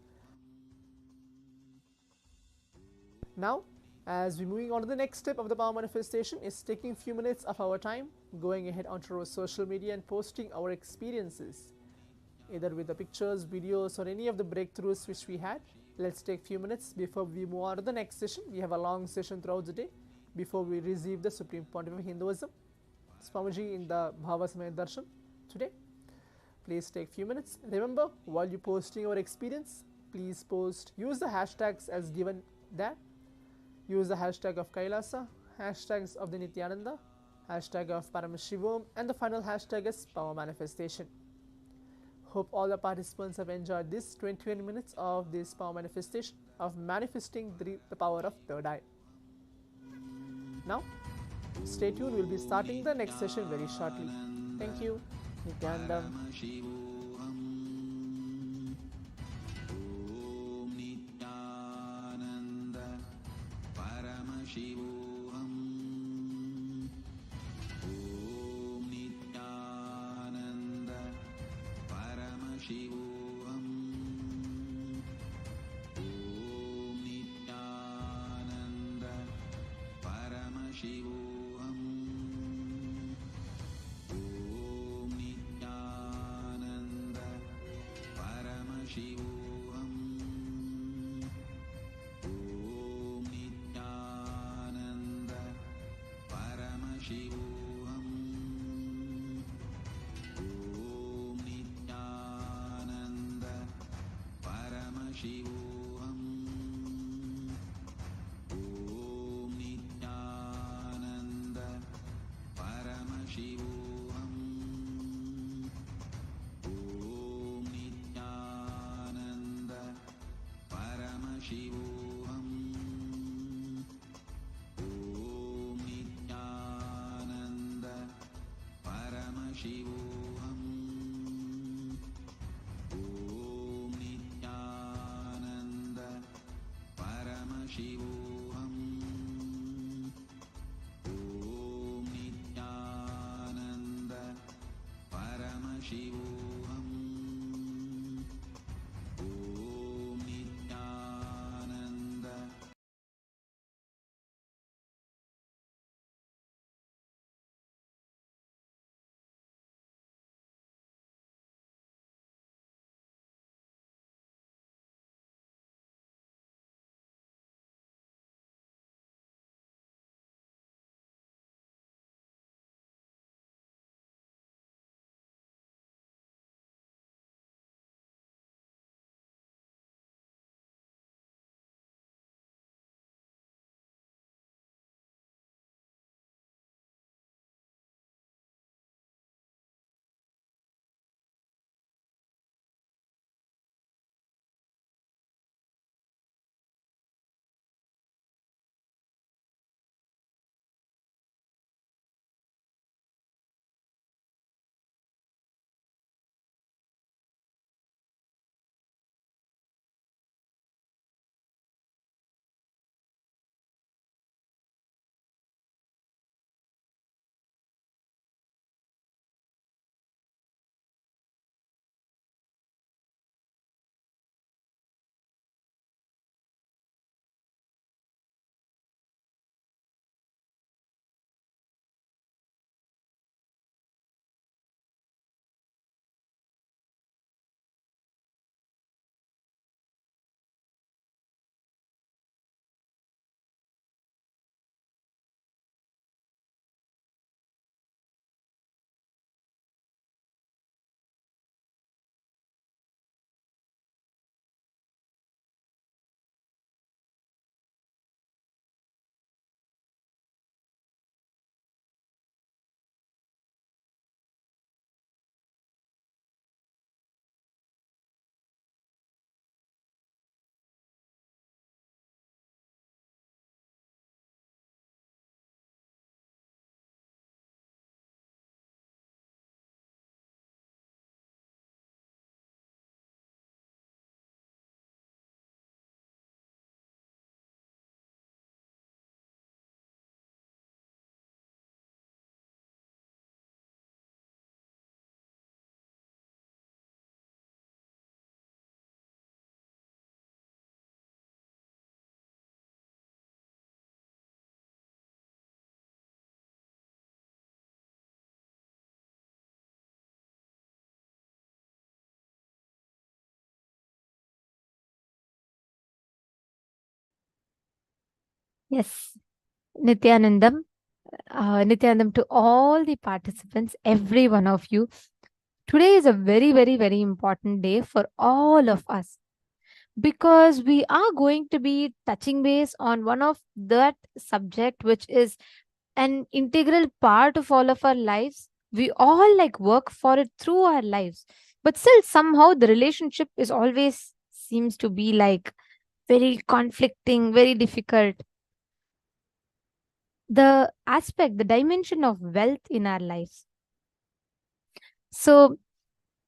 Now, as we're moving on to the next step of the power manifestation is taking a few minutes of our time, going ahead onto our social media and posting our experiences, either with the pictures, videos, or any of the breakthroughs which we had. Let's take a few minutes before we move on to the next session. We have a long session throughout the day before we receive the Supreme Pontiff of Hinduism, Swamiji, in the Bhavasamaya Darshan today. Please take a few minutes. Remember, while you're posting your experience, please use the hashtags as given there. Use the hashtag of Kailasa, hashtags of the Nithyananda, hashtag of Paramashivoham, and the final hashtag is Power Manifestation. Hope all the participants have enjoyed this 21 minutes of this power manifestation, of manifesting the power of third eye. Now, stay tuned, we'll be starting the next session very shortly. Thank you. Nithyananda. Paramashivoham. Om Nithyananda Paramashivoham. Om Nithyananda Paramashivoham. Om Nithyananda Paramashivoham. Paramashivoham. Om Nithyananda Paramashivoham. Om Nithyananda Paramashivoham. Om Nithyananda Paramashivoham. Om Nithyananda Paramashivoham. Om Nithyananda Paramashivoham. Om Nithyananda Paramashivoham. Om Nithyananda Yes, Nithyanandam. Nithyanandam to all the participants, every one of you. Today is a very, very, very important day for all of us because we are going to be touching base on one of that subject which is an integral part of all of our lives. We all like work for it through our lives, but still somehow the relationship is always seems to be like very conflicting, very difficult. The aspect, the dimension of wealth in our lives. So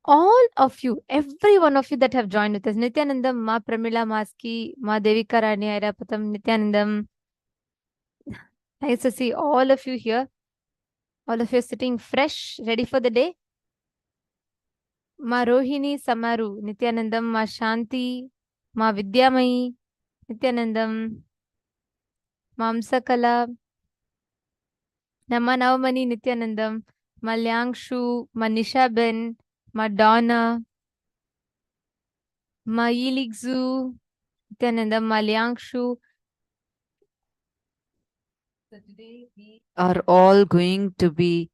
all of you, every one of you that have joined with us, Nithyanandam, Ma Pramila Maski, Ma Devika Rani Airapatam, Nithyanandam. Nice to see all of you here. All of you sitting fresh, ready for the day. Ma Rohini Samaru, Nithyanandam, Ma Shanti, Ma Vidyamayi, Nithyanandam, Ma Amsakala, Nama Navamani, Nithyanandam, Ma Lyangshu, Ma Nisha Ben, Ma Donna, Ma Yiligzu, Nithyanandam, Ma Lyangshu. So today we are all going to be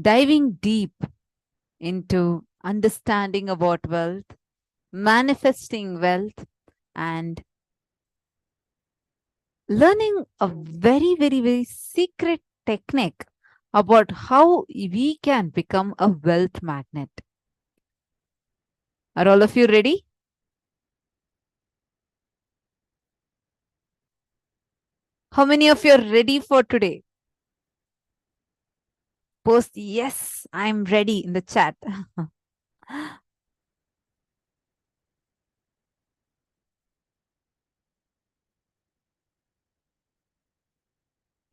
diving deep into understanding about wealth, manifesting wealth, and learning a very, very, very secret technique about how we can become a wealth magnet. Are all of you ready? How many of you are ready for today? Post yes, I'm ready in the chat.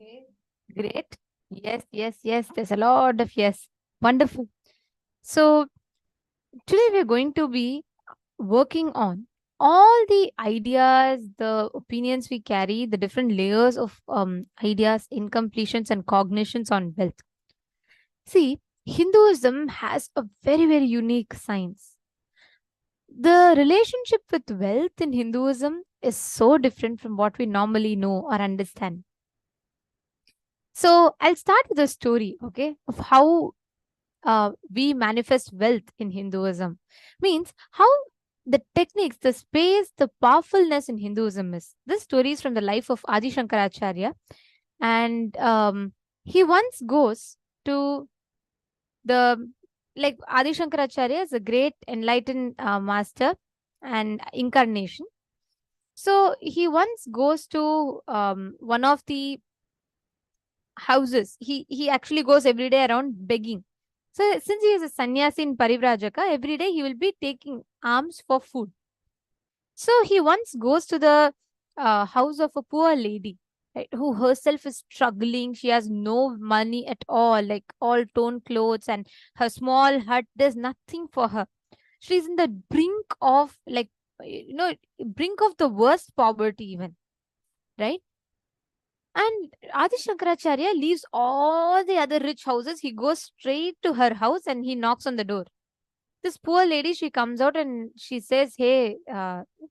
Okay, great. Yes, yes, yes. There's a lot of yes. Wonderful. So today we're going to be working on all the ideas, the opinions we carry, the different layers of ideas, incompletions, and cognitions on wealth. See, Hinduism has a very, very unique science. The relationship with wealth in Hinduism is so different from what we normally know or understand. So I'll start with a story, okay, of how we manifest wealth in Hinduism. Means how the techniques, the space, the powerfulness in Hinduism is. This story is from the life of Adi Shankaracharya, and he once goes to the like Adi Shankaracharya is a great enlightened master and incarnation. So he once goes to one of the houses. He actually goes every day around begging. So since he is a sannyasi in Parivrajaka, every day he will be taking alms for food. So he once goes to the house of a poor lady, right, who herself is struggling. She has no money at all, like all torn clothes, and her small hut, there's nothing for her. She's in the brink of brink of the worst poverty even, right? And Adi Shankaracharya leaves all the other rich houses. He goes straight to her house and he knocks on the door. This poor lady, she comes out and she says, "Hey,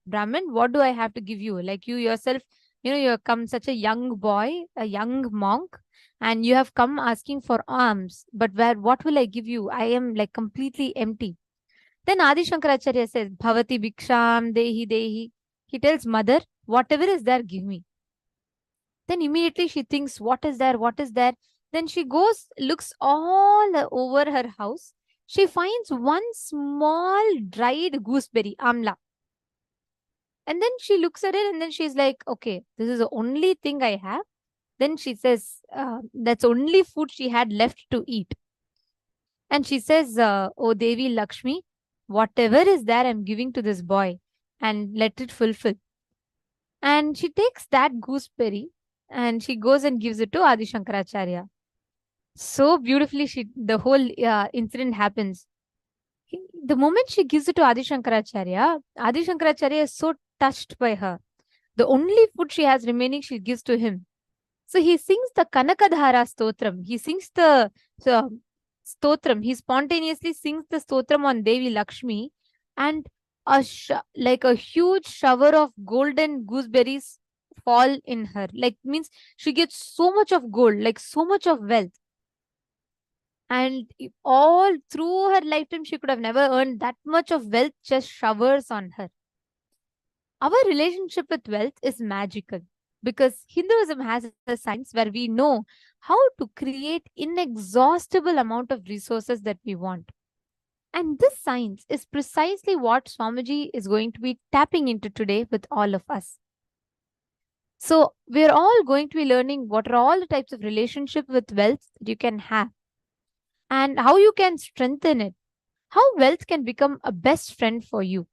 Brahmin, what do I have to give you? Like you yourself, you have come such a young boy, a young monk, and you have come asking for alms. But what will I give you? I am like completely empty." Then Adi Shankaracharya says, "Bhavati Bhiksham Dehi Dehi." He tells mother, "Whatever is there, give me." Then immediately she thinks, "What is there? What is there?" Then she goes, looks all over her house. She finds one small dried gooseberry, amla. And then she looks at it and then she's like, "Okay, this is the only thing I have." Then she says, that's only food she had left to eat. And she says, "Oh Devi Lakshmi, whatever is there, I'm giving to this boy and let it fulfill." And she takes that gooseberry and she goes and gives it to Adi Shankaracharya. So beautifully, the whole incident happens. The moment she gives it to Adi Shankaracharya is so touched by her. The only food she has remaining, she gives to him. So he sings the Kanakadhara Stotram. He sings the Stotram. He spontaneously sings the Stotram on Devi Lakshmi, and like a huge shower of golden gooseberries fall in her. Like, means she gets so much of gold, like so much of wealth. And all through her lifetime, she could have never earned that much of wealth, just showers on her. Our relationship with wealth is magical because Hinduism has a science where we know how to create inexhaustible amount of resources that we want. And this science is precisely what Swamiji is going to be tapping into today with all of us. So we're all going to be learning what are all the types of relationship with wealth that you can have and how you can strengthen it, how wealth can become a best friend for you.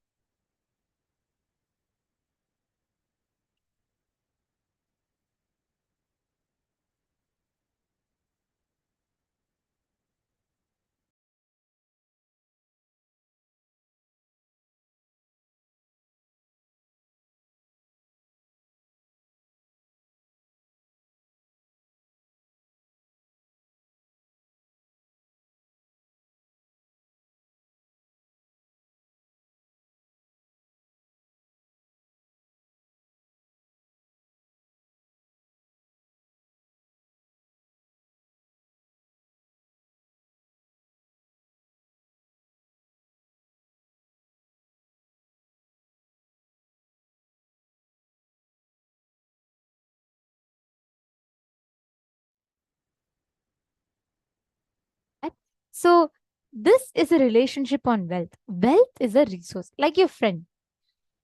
Right? So this is a relationship on wealth. Wealth is a resource, like your friend.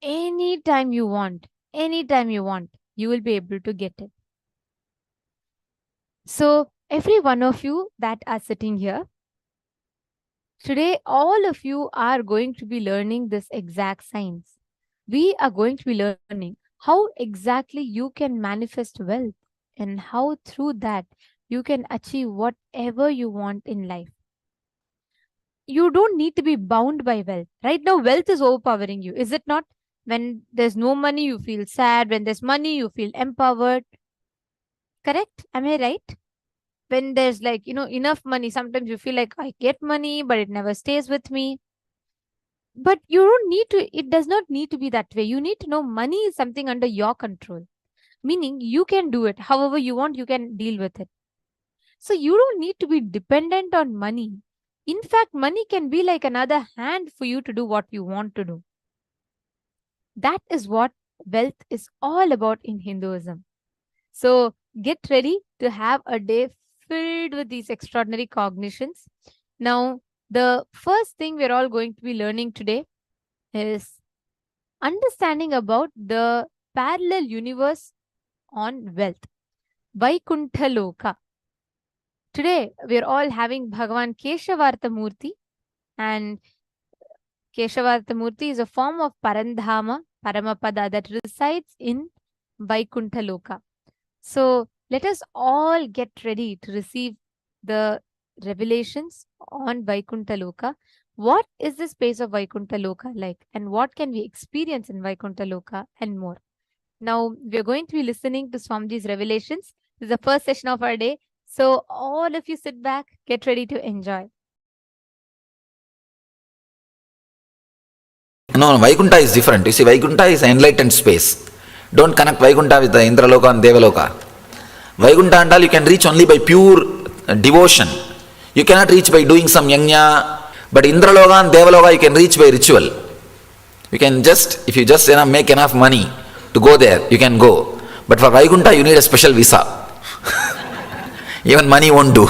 Anytime you want, you will be able to get it. So every one of you that are sitting here, today all of you are going to be learning this exact science. We are going to be learning how exactly you can manifest wealth and how through that you can achieve whatever you want in life. You don't need to be bound by wealth. Right now, wealth is overpowering you, is it not? When there's no money, you feel sad. When there's money, you feel empowered. Correct? Am I right? When there's enough money, sometimes you feel like I get money, but it never stays with me. But you don't need to, it does not need to be that way. You need to know money is something under your control, meaning you can do it however you want, you can deal with it. So you don't need to be dependent on money. In fact, money can be like another hand for you to do what you want to do. That is what wealth is all about in Hinduism. So get ready to have a day filled with these extraordinary cognitions. Now, the first thing we're all going to be learning today is understanding about the parallel universe on wealth, Vaikuntha Loka. Today, we're all having Bhagavan Keshavarthamurti, and Keshavarthamurti is a form of Parandhama, Paramapada that resides in Vaikuntha Loka. So let us all get ready to receive the revelations on Vaikuntha Loka. What is the space of Vaikuntha Loka like, and what can we experience in Vaikuntha Loka, and more. Now, we are going to be listening to Swamiji's revelations. This is the first session of our day. So all of you sit back, get ready to enjoy. No, Vaikuntha is different. You see, Vaikuntha is an enlightened space. Don't connect Vaikuntha with the Indraloka and Devaloka. Vaikuntha and all you can reach only by pure devotion. You cannot reach by doing some yajna. But Indraloka and Devaloka you can reach by ritual. You can just, if you just make enough money to go there, you can go. But for Vaikuntha you need a special visa. Even money won't do.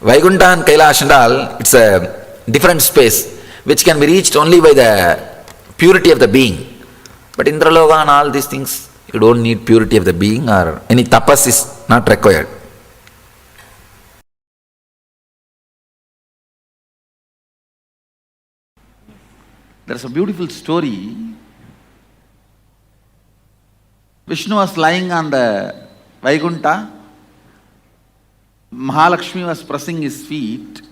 Vaikuntha and Kailasa and all, it's a different space which can be reached only by the purity of the being. But Indraloka and all these things, you don't need purity of the being, or any tapas is not required. There's a beautiful story. Vishnu was lying on the Vaikuntha. Mahalakshmi was pressing his feet.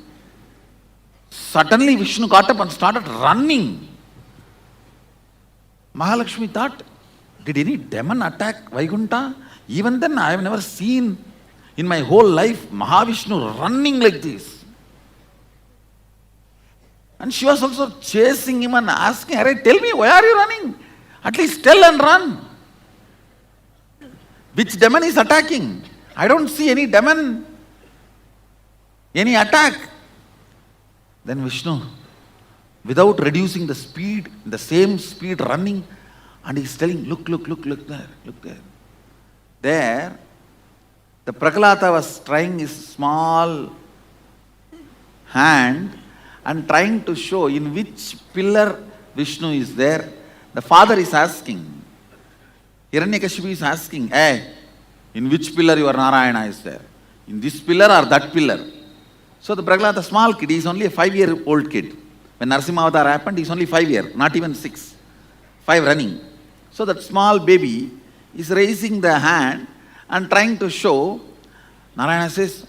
Suddenly Vishnu got up and started running. Mahalakshmi thought, did any demon attack Vaikuntha? Even then I have never seen in my whole life Mahavishnu running like this. And she was also chasing him and asking, "Arey, tell me, why are you running? At least tell and run." Which demon is attacking? I don't see any demon, any attack. Then Vishnu, without reducing the speed, the same speed running, and he's telling, look there, look there. There, the Prahlada was trying his small hand and trying to show in which pillar Vishnu is there. The father is asking, Hiranyakashipu is asking, hey, in which pillar your Narayana is there? In this pillar or that pillar? So the Prahlada, small kid, he is only a 5-year-old kid. When Narasimha Avatar happened, he is only 5 years, not even 6. 5 running. So that small baby is raising the hand and trying to show. Narayana says,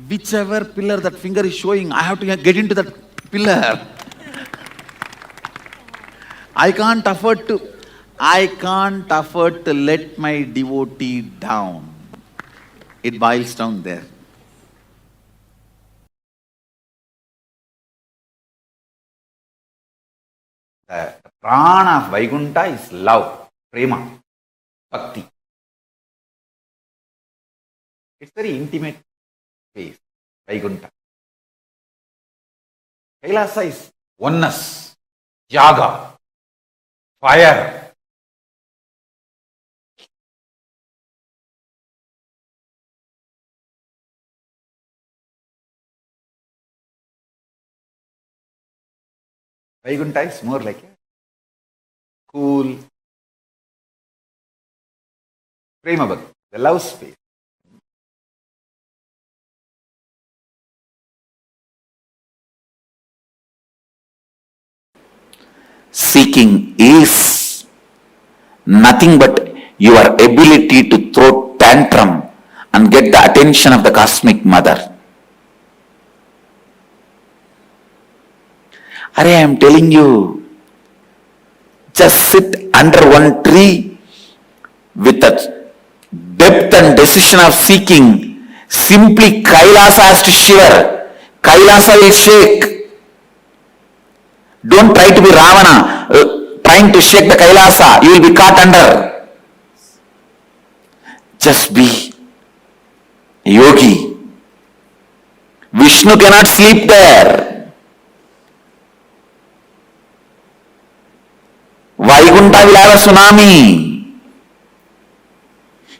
whichever pillar that finger is showing, I have to get into that pillar. I can't afford to let my devotee down. It boils down there. The prana of Vaikuntha is love, prema, bhakti. It's very intimate space, Vaikuntha. Kailasa is oneness, yaga, fire. Vaikuntha is more like a cool prema bhakti, the love space. Seeking is nothing but your ability to throw tantrum and get the attention of the cosmic mother. I am telling you, just sit under one tree with a depth and decision of seeking. Simply Kailasa has to shiver. Kailasa will shake. Don't try to be Ravana, trying to shake the Kailasa. You will be caught under. Just be a yogi. Vishnu cannot sleep there. Vaikuntha will have a tsunami.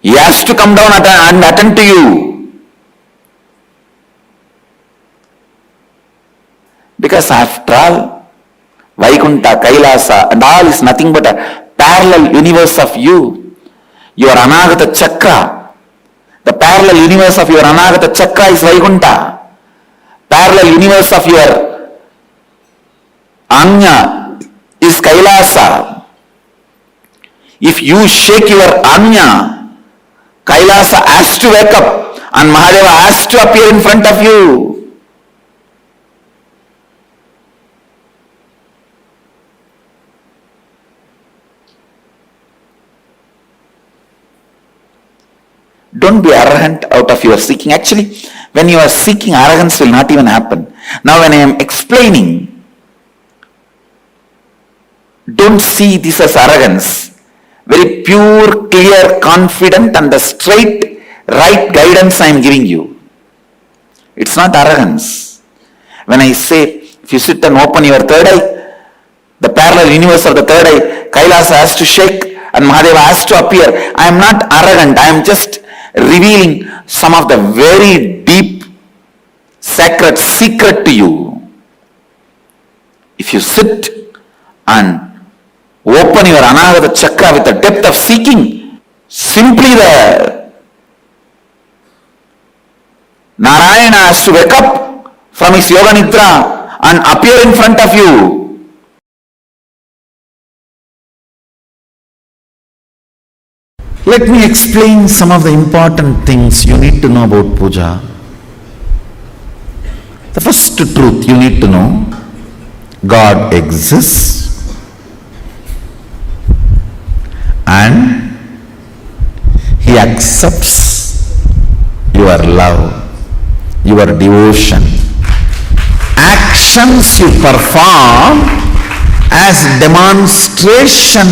He has to come down and attend to you. Because after all, Vaikuntha, Kailasa and all is nothing but a parallel universe of you. Your Anagata Chakra. The parallel universe of your Anagata Chakra is Vaikuntha. Parallel universe of your Anya is Kailasa. If you shake your Anya, Kailasa has to wake up and Mahadeva has to appear in front of you. Don't be arrogant out of your seeking. Actually, when you are seeking, arrogance will not even happen. Now when I am explaining, don't see this as arrogance. Very pure, clear, confident and the straight, right guidance I am giving you. It's not arrogance. When I say, if you sit and open your third eye, the parallel universe of the third eye, Kailasa has to shake and Mahadeva has to appear. I am not arrogant. I am just revealing some of the very deep, sacred secret to you. If you sit and open your Anagata Chakra with the depth of seeking, simply the Narayana has to wake up from his Yoga Nidra and appear in front of you. Let me explain some of the important things you need to know about puja. The first truth you need to know, God exists and He accepts your love, your devotion. Actions you perform as demonstration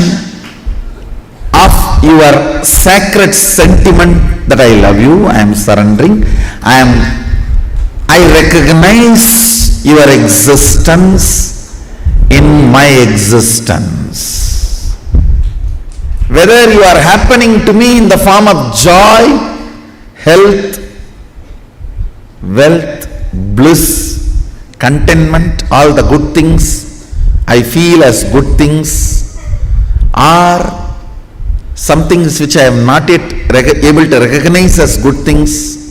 of your sacred sentiment that I love you, I am surrendering, I recognize your existence in my existence. Whether you are happening to me in the form of joy, health, wealth, bliss, contentment, all the good things I feel as good things, or some things which I am not yet able to recognize as good things.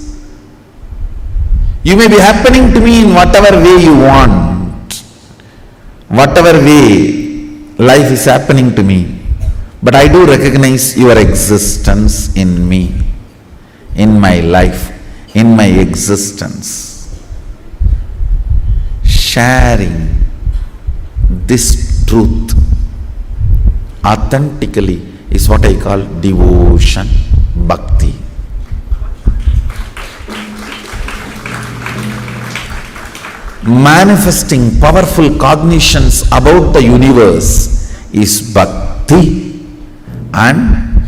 You may be happening to me in whatever way you want, whatever way life is happening to me, but I do recognize your existence in me, in my life, in my existence. Sharing this truth authentically is what I call devotion, bhakti. Manifesting powerful cognitions about the universe is bhakti, and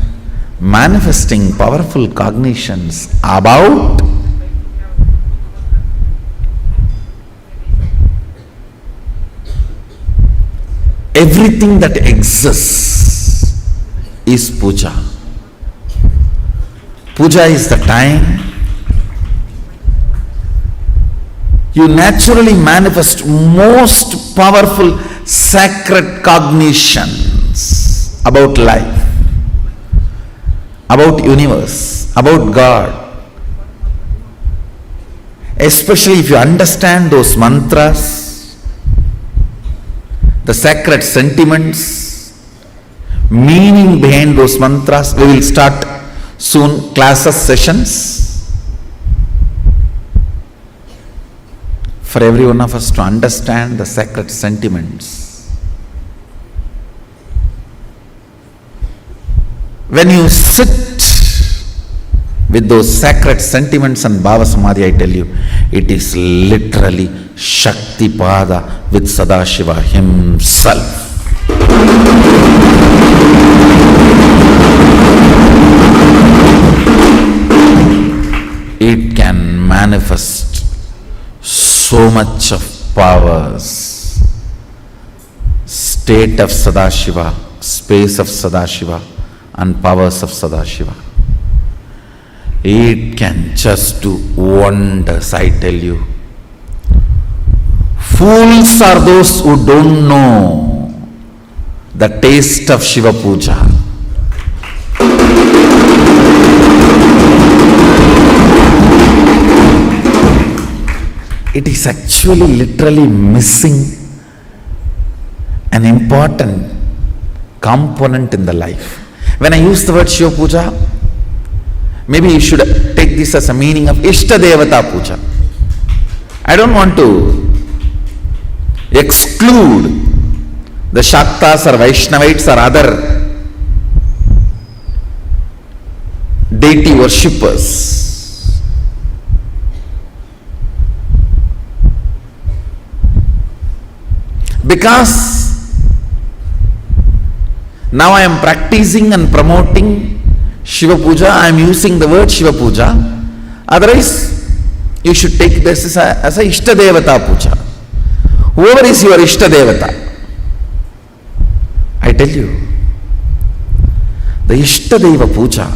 manifesting powerful cognitions about everything that exists is puja. Puja is the time you naturally manifest most powerful sacred cognitions about life, about universe, about God. Especially if you understand those mantras, the sacred sentiments, meaning behind those mantras. We will start soon classes, sessions, for every one of us to understand the sacred sentiments. When you sit with those sacred sentiments and Bhava Samadhi, I tell you, it is literally Shaktipada with Sadashiva himself. It can manifest so much of powers, state of Sadashiva, space of Sadashiva, and powers of Sadashiva. It can just do wonders, I tell you. Fools are those who don't know the taste of Shiva Puja. It is actually literally missing an important component in the life. When I use the word Shiva Puja, maybe you should take this as a meaning of Ishta Devata Puja. I don't want to exclude the Shaktas or Vaishnavites or other deity worshippers. Because now I am practicing and promoting Shiva Puja, I am using the word Shiva Puja. Otherwise, you should take this as a Ishta Devata Puja. Whoever is your Ishta Devata, I tell you, the Ishta Deva Puja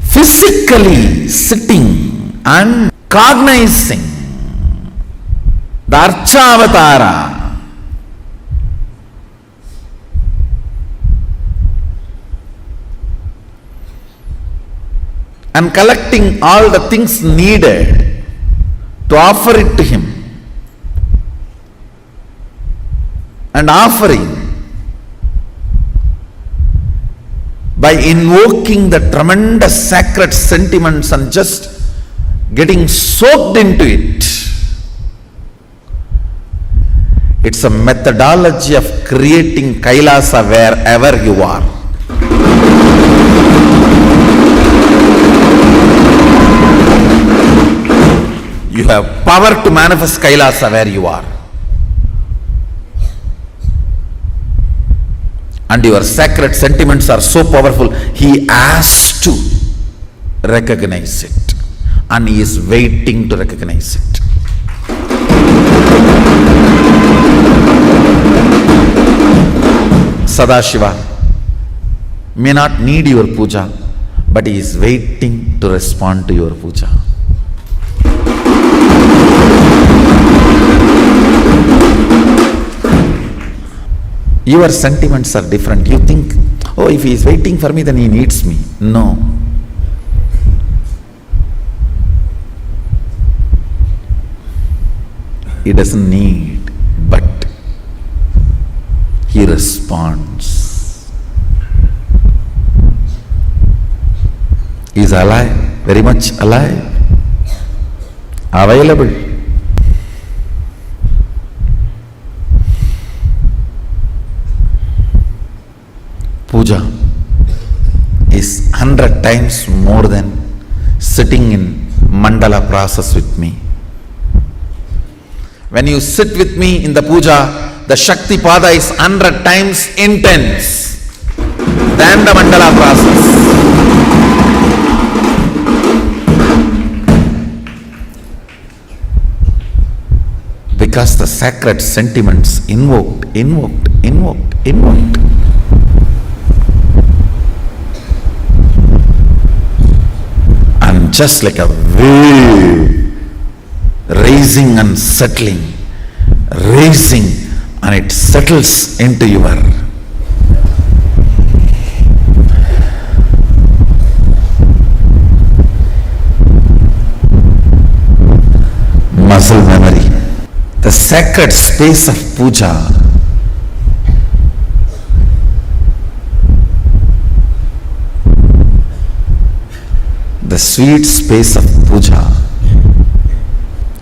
physically sitting and cognizing the Archavatara and collecting all the things needed to offer it to him, and offering by invoking the tremendous sacred sentiments and just getting soaked into it. It's a methodology of creating Kailasa wherever you are. You have power to manifest Kailasa where you are. and your sacred sentiments are so powerful, he has to recognize it, and he is waiting to recognize it. Sadashiva may not need your puja, but he is waiting to respond to your puja. Your sentiments are different. You think, oh, if he is waiting for me, then he needs me. No. He doesn't need, but he responds. He is alive, very much alive, available. Puja is 100 times more than sitting in mandala process with me. When you sit with me in the puja, the Shakti Pada is 100 times intense than the mandala process. Because the sacred sentiments invoked. And just like a wave, raising and settling, raising, and it settles into your muscle memory. The sacred space of puja the sweet space of puja.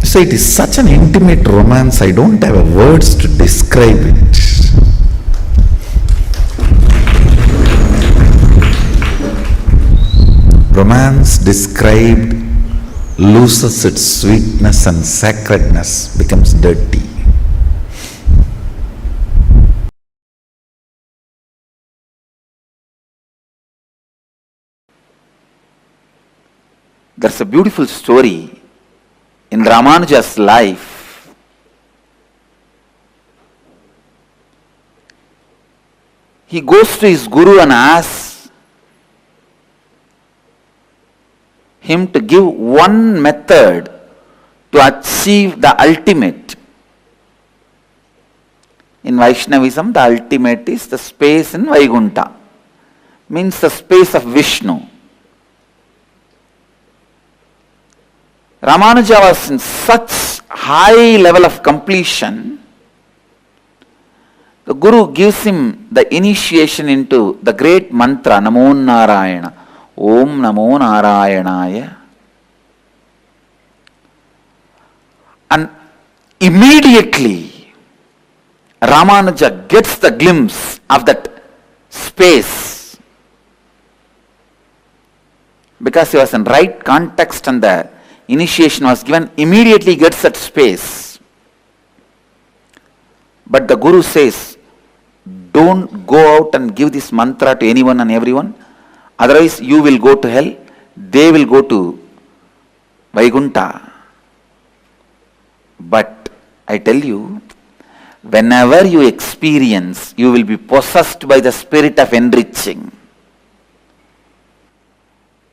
So it is such an intimate romance, I don't have words to describe it. Romance described loses its sweetness and sacredness, becomes dirty. There's a beautiful story in Ramanuja's life. He goes to his guru and asks him to give one method to achieve the ultimate. In Vaishnavism, the ultimate is the space in Vaikuntha, means the space of Vishnu. Ramanuja was in such high level of completion, the Guru gives him the initiation into the great mantra, Namo Narayana, Om Namo Narayanaya. And immediately, Ramanuja gets the glimpse of that space, because he was in right context and the initiation was given, immediately gets that space. But the Guru says, don't go out and give this mantra to anyone and everyone, otherwise you will go to hell, they will go to Vaikuntha. But I tell you, whenever you experience, you will be possessed by the spirit of enriching.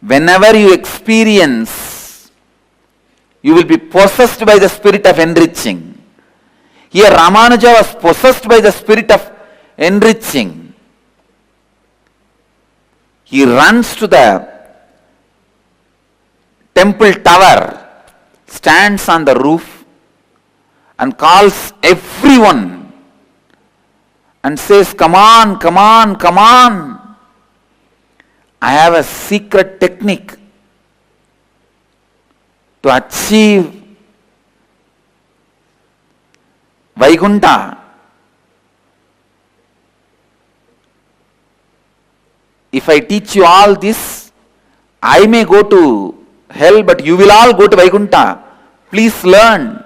Whenever you experience, you will be possessed by the spirit of enriching. Here Ramanuja was possessed by the spirit of enriching. He runs to the temple tower, stands on the roof and calls everyone and says, come on, come on, come on. I have a secret technique to achieve Vaikuntha. If I teach you all this, I may go to hell, but you will all go to Vaikuntha. Please learn.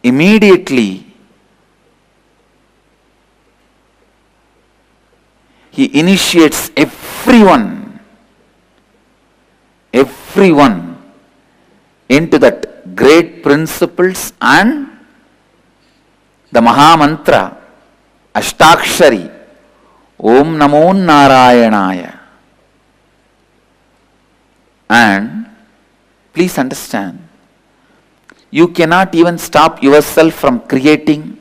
immediately he initiates everyone into that great principles and the Mahamantra, Ashtakshari, Om Namo Narayanaya. And please understand, you cannot even stop yourself from creating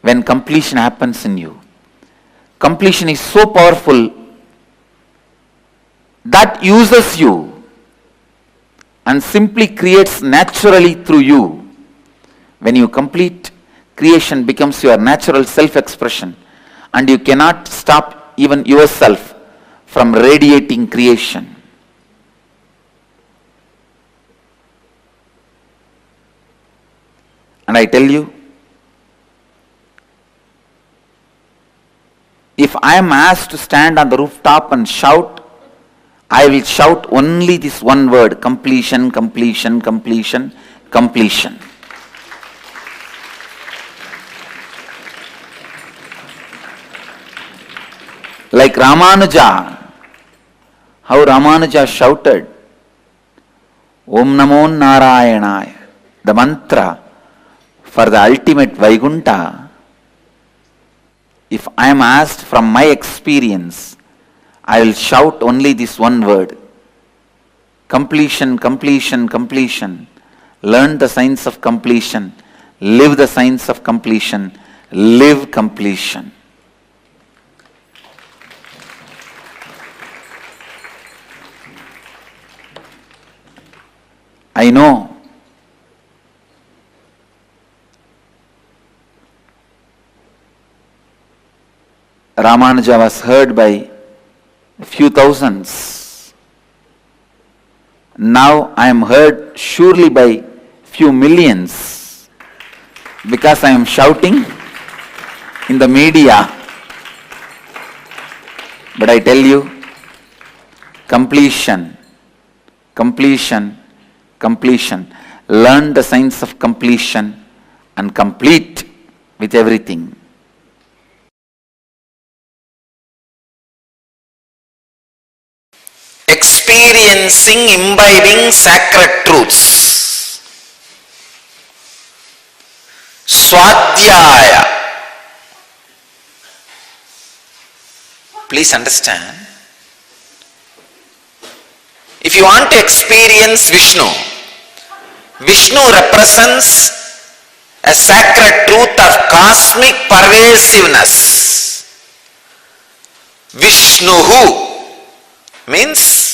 when completion happens in you. Completion is so powerful that uses you and simply creates naturally through you. When you complete, creation becomes your natural self-expression, and you cannot stop even yourself from radiating creation. And I tell you, if I am asked to stand on the rooftop and shout, I will shout only this one word: completion, completion, completion, completion. Like Ramanuja, how Ramanuja shouted, Om Namo Narayanaya, the mantra for the ultimate Vaikuntha. If I am asked from my experience, I will shout only this one word: completion, completion, completion. Learn the science of completion. Live the science of completion. Live completion. I know Ramanuja was heard by a few thousands. Now I am heard surely by few millions, because I am shouting in the media. But I tell you, completion, completion, completion. Learn the science of completion and complete with everything. Experiencing, imbibing sacred truths. Swadhyaya. Please understand, if you want to experience Vishnu, Vishnu represents a sacred truth of cosmic pervasiveness. Vishnuhu means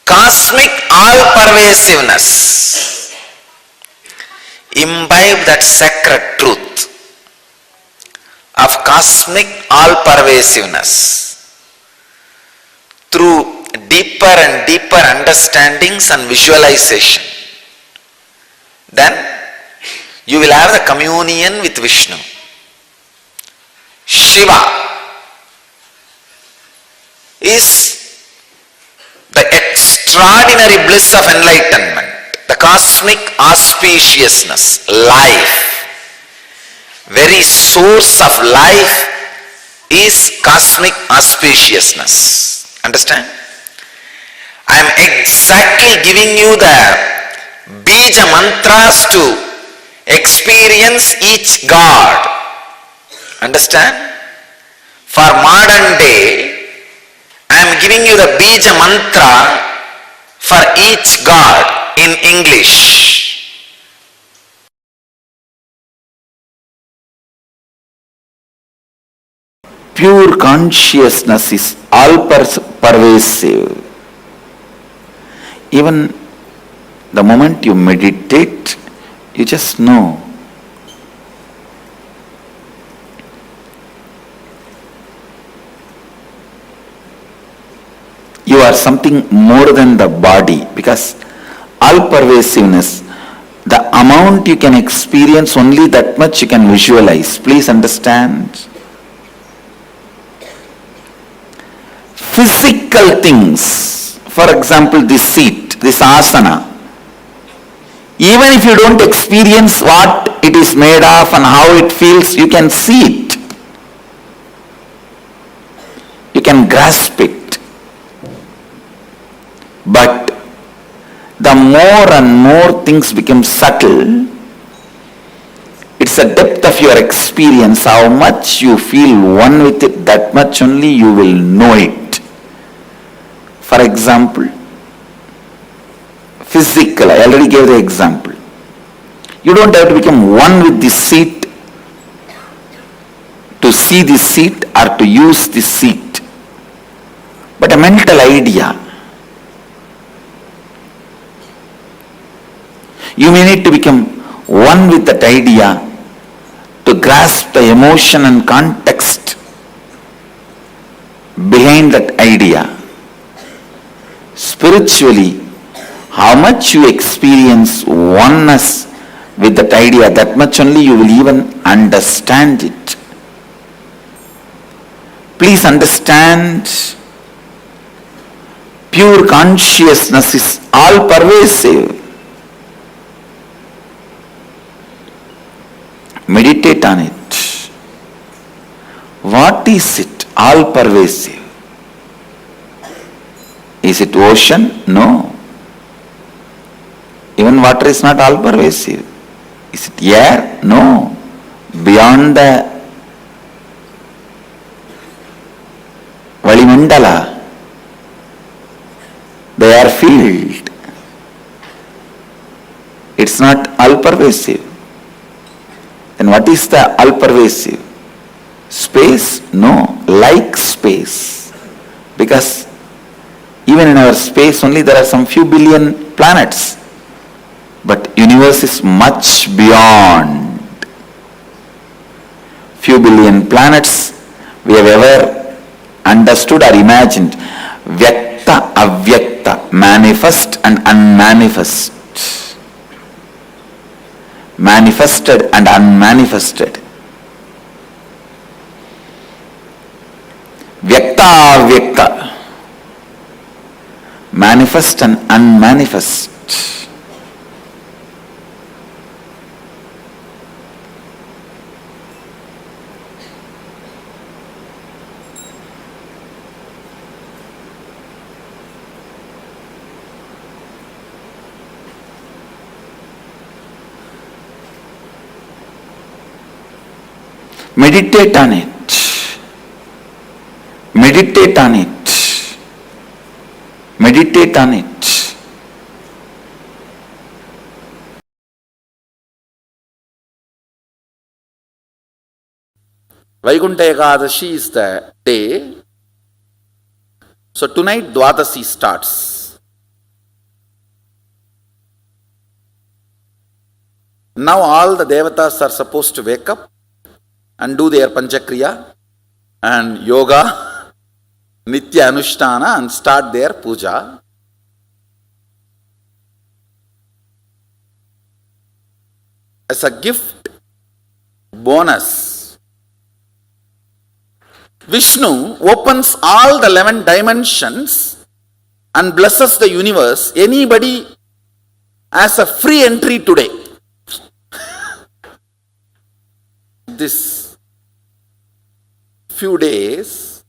cosmic all-pervasiveness. Imbibe that sacred truth of cosmic all-pervasiveness through deeper and deeper understandings and visualization. Then you will have the communion with Vishnu. Shiva is the extraordinary bliss of enlightenment, the cosmic auspiciousness, life. Very source of life is cosmic auspiciousness. Understand? I am exactly giving you the bija mantras to experience each God. Understand? For modern day, I am giving you the bija mantra for each God in English. Pure consciousness is all-pervasive. Even the moment you meditate, you just know. You are something more than the body, because all-pervasiveness, the amount you can experience, only that much you can visualize. Please understand. Physical things, for example, this seat, this asana, Even if you don't experience what it is made of and how it feels, you can see it. You can grasp it. But the more and more things become subtle, it's the depth of your experience, how much you feel one with it, that much only you will know it. For example, physical, I already gave the example. You don't have to become one with the seat to see the seat or to use the seat. But a mental idea. You may need to become one with that idea to grasp the emotion and context behind that idea. Spiritually, how much you experience oneness with that idea, that much only you will even understand it. Please understand, pure consciousness is all pervasive. Meditate on it. What is it? All pervasive. Is it ocean? No. Even water is not all pervasive. Is it air? No. Beyond the Valimandala, the air field, it's not all pervasive. Then what is the all-pervasive? Space? No. Like space. Because even in our space only there are some few billion planets. But universe is much beyond. Few billion planets we have ever understood or imagined. Vyakta, avyakta, manifest and unmanifest. Manifested and unmanifested. Vyakta, avyakta. Manifest and unmanifest. Meditate on it. Meditate on it. Meditate on it. Vaikuntha Ekadashi is the day. So tonight Dwadasi starts. Now all the devatas are supposed to wake up and do their Panchakriya and yoga, Nitya Anushtana, and start their puja. As a gift, bonus, Vishnu opens all the 11 dimensions and blesses the universe. Anybody has a free entry today. This few days,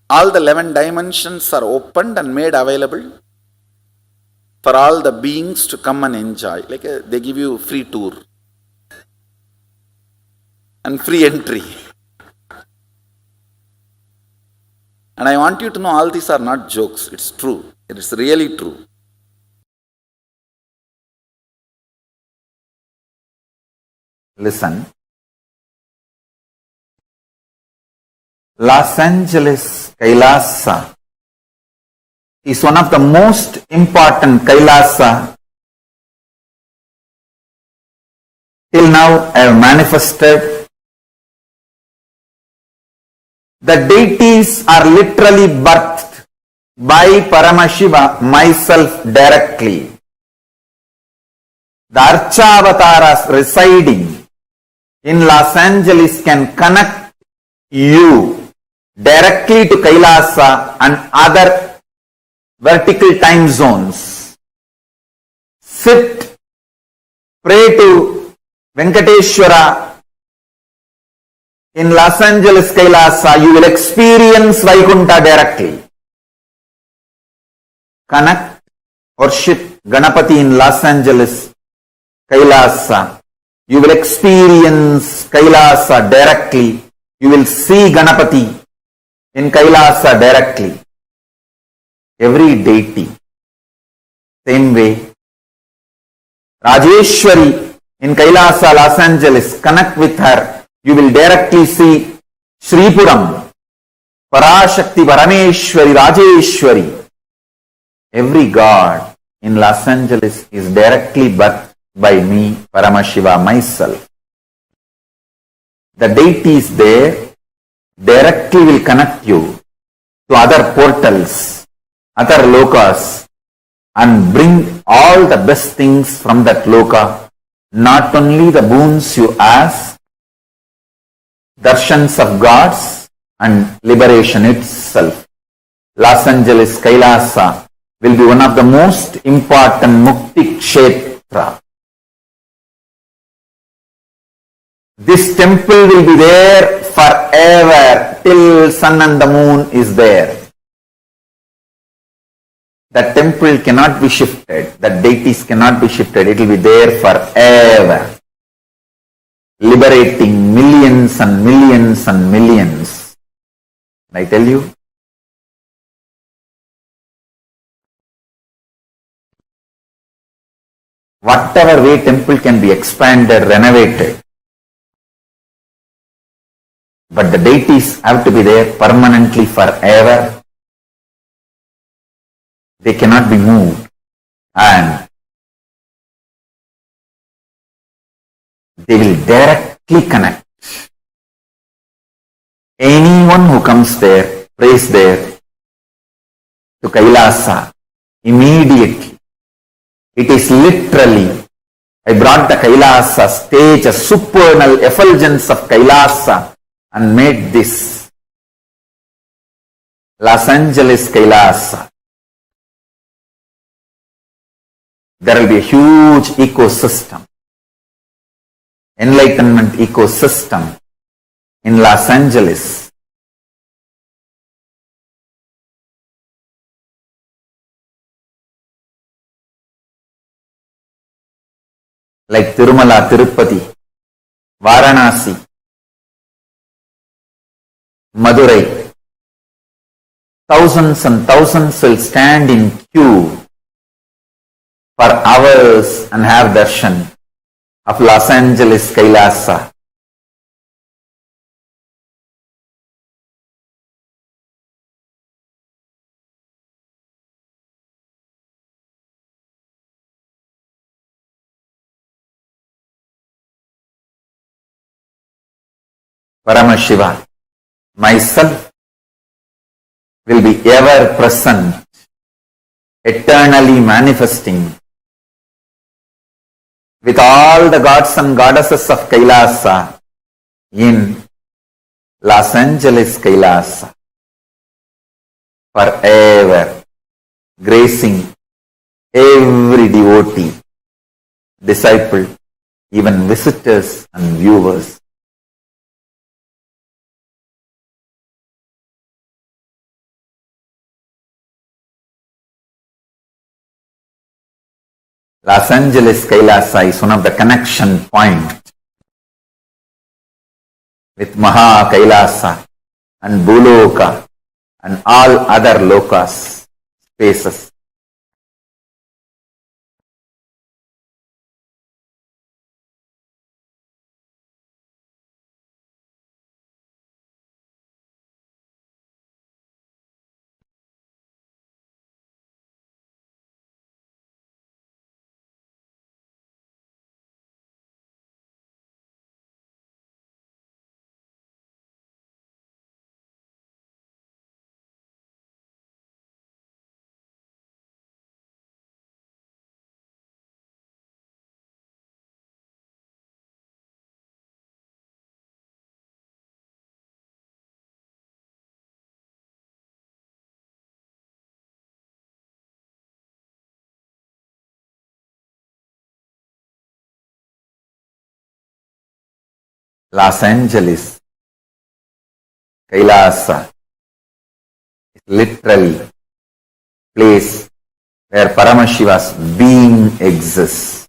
all the 11 dimensions are opened and made available for all the beings to come and enjoy. Like they give you free tour and free entry. And I want you to know all these are not jokes. It's true. It is really true. Listen. Los Angeles Kailasa is one of the most important Kailasa till now I have manifested. The deities are literally birthed by Paramashiva myself directly. The Archavataras residing in Los Angeles can connect you directly to Kailasa and other vertical time zones. Sit Pray to Venkateshwara in Los Angeles, Kailasa, you will experience Vaikuntha directly. Connect, worship Ganapati in Los Angeles, Kailasa. You will experience Kailasa directly. You will see Ganapati in Kailasa directly. Every deity. Same way. Rajeshwari in Kailasa, Los Angeles. Connect with her. You will directly see Sripuram, Parashakti, Parameshwari, Rajeshwari. Every god in Los Angeles is directly birthed by me, Paramashiva, myself. The deities there directly will connect you to other portals, other lokas, and bring all the best things from that loka, not only the boons you ask, darshans of gods, and liberation itself. Los Angeles, Kailasa will be one of the most important Mukti Kshetra. This temple will be there forever till sun and the moon is there. That temple cannot be shifted. That deities cannot be shifted. It will be there forever. Liberating millions and millions and millions. I tell you, whatever way temple can be expanded, renovated, but the deities have to be there permanently forever. They cannot be moved, and they will directly connect. Anyone who comes there, prays there to Kailasa, immediately. It is literally, I brought the Kailasa stage, a supernal effulgence of Kailasa, and made this Los Angeles Kailasa. There will be a huge ecosystem, enlightenment ecosystem in Los Angeles. Like Tirumala, Tirupati, Varanasi, Madurai. Thousands and thousands will stand in queue for hours and have darshan of Los Angeles Kailasa. Paramashiva, myself, will be ever present, eternally manifesting with all the gods and goddesses of Kailasa in Los Angeles Kailasa forever, gracing every devotee, disciple, even visitors and viewers. Los Angeles Kailasa is one of the connection points with Maha Kailasa and Bhuloka and all other lokas, spaces. Los Angeles, Kailasa, is literally place where Paramashiva's being exists.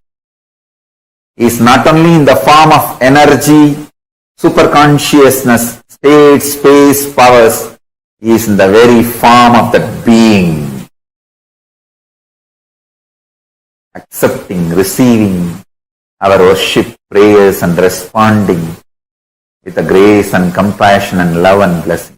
He is not only in the form of energy, superconsciousness, state, space, powers, he is in the very form of that being. Accepting, receiving our worship, prayers and responding with the grace and compassion and love and blessing.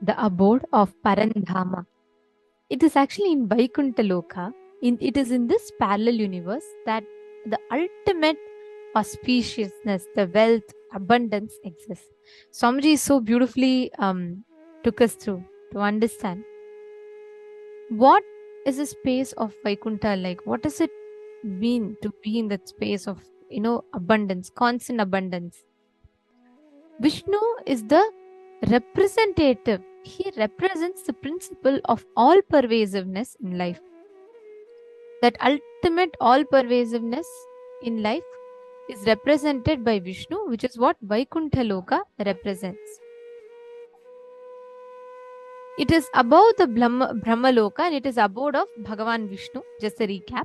the abode of Parandhama. It is actually in Vaikuntha Loka. It is in this parallel universe that the ultimate auspiciousness, the wealth, abundance exists. Swamiji so beautifully took us through to understand what is the space of Vaikuntha like. What does it mean to be in that space of abundance, constant abundance? Vishnu is the representative. He represents the principle of all pervasiveness in life. That ultimate all pervasiveness in life is represented by Vishnu, which is what Vaikuntha Loka represents. It is above the Brahma Loka and it is abode of Bhagavan Vishnu. Just a recap.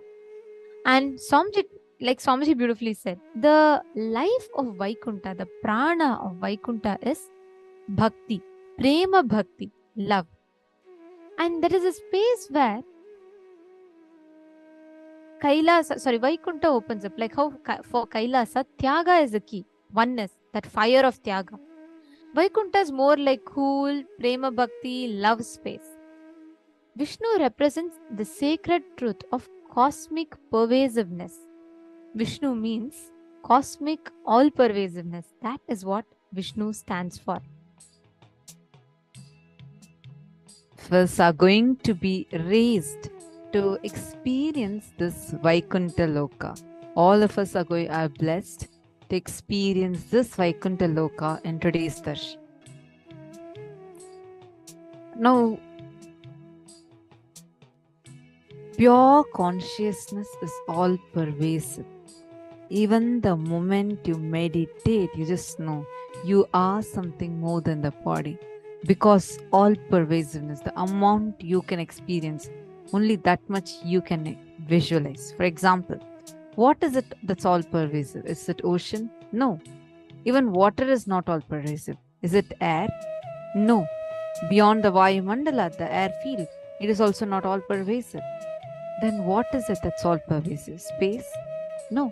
And Swamiji, like Swamiji beautifully said, the life of Vaikuntha, the prana of Vaikuntha is bhakti, prema bhakti, love. And there is a space where Vaikuntha opens up. Like how for Kailasa, Tyaga is the key, oneness, that fire of Tyaga. Vaikuntha is more like cool, prema bhakti, love space. Vishnu represents the sacred truth of cosmic pervasiveness. Vishnu means cosmic all pervasiveness. That is what Vishnu stands for. Us are going to be raised to experience this Vaikuntha Loka. All of us are blessed to experience this Vaikuntha Loka in today's darshan. Now, pure consciousness is all pervasive. Even the moment you meditate, you just know you are something more than the body. Because all pervasiveness, the amount you can experience, only that much you can visualize. For example, what is it that's all pervasive? Is it ocean? No. Even water is not all pervasive. Is it air? No. Beyond the Vayumandala, the air field, it is also not all pervasive. Then what is it that's all pervasive? Space? No.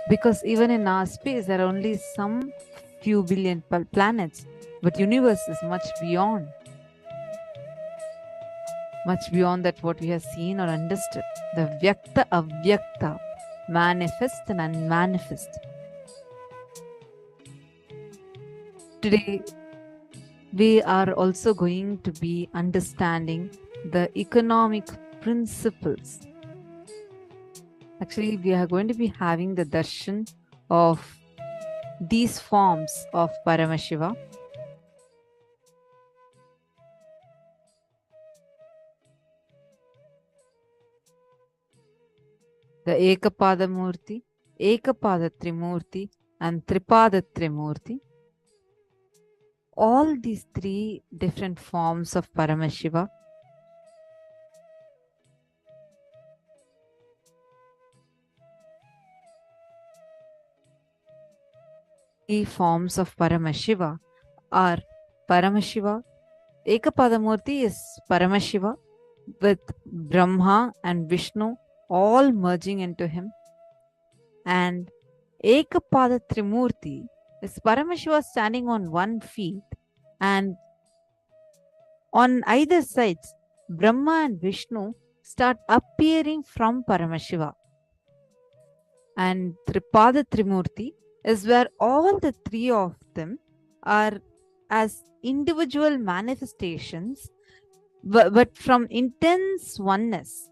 Because even in our space, there are only some few billion planets, but universe is much beyond that what we have seen or understood. The Vyakta Avyakta, manifest and unmanifest. Today, we are also going to be understanding the economic principles. Actually, we are going to be having the darshan of these forms of Paramashiva. The Ekapada Murti, Ekapada Trimurti, and Tripada Trimurti. All these three different forms of Paramashiva forms of Paramashiva are Paramashiva. Ekapadamurti is Paramashiva with Brahma and Vishnu all merging into him. And Ekapada Trimurti is Paramashiva standing on one feet, and on either sides, Brahma and Vishnu start appearing from Paramashiva. And Tripada Trimurti is where all the three of them are as individual manifestations, but from intense oneness.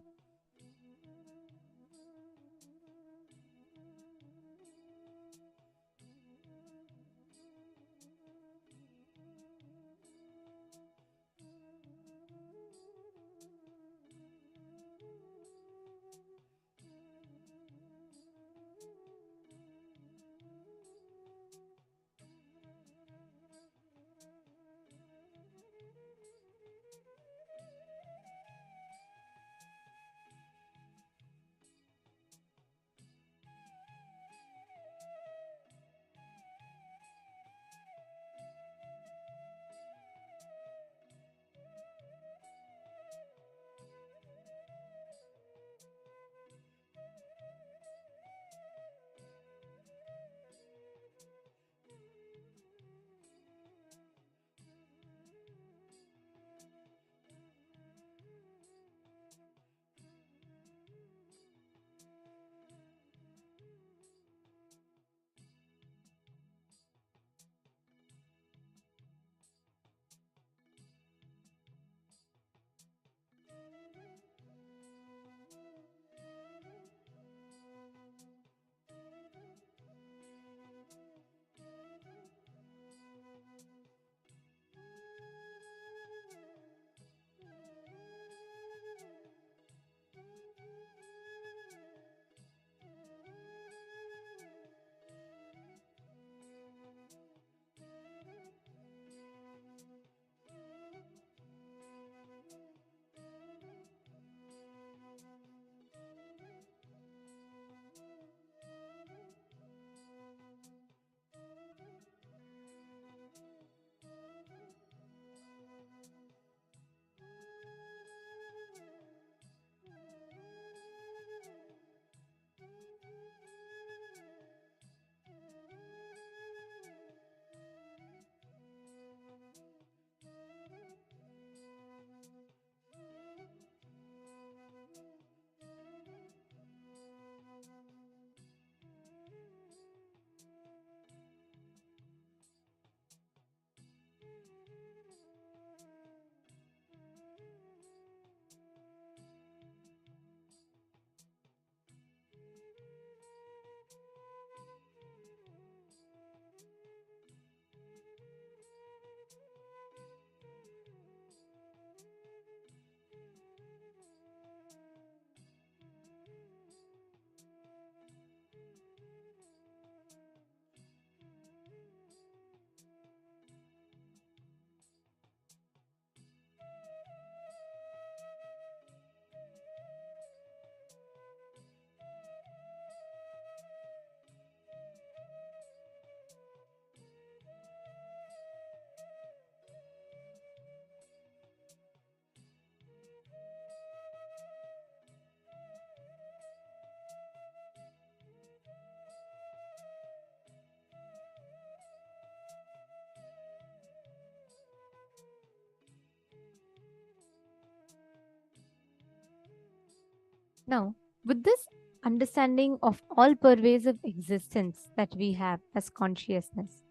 Now, with this understanding of all pervasive existence that we have as consciousness,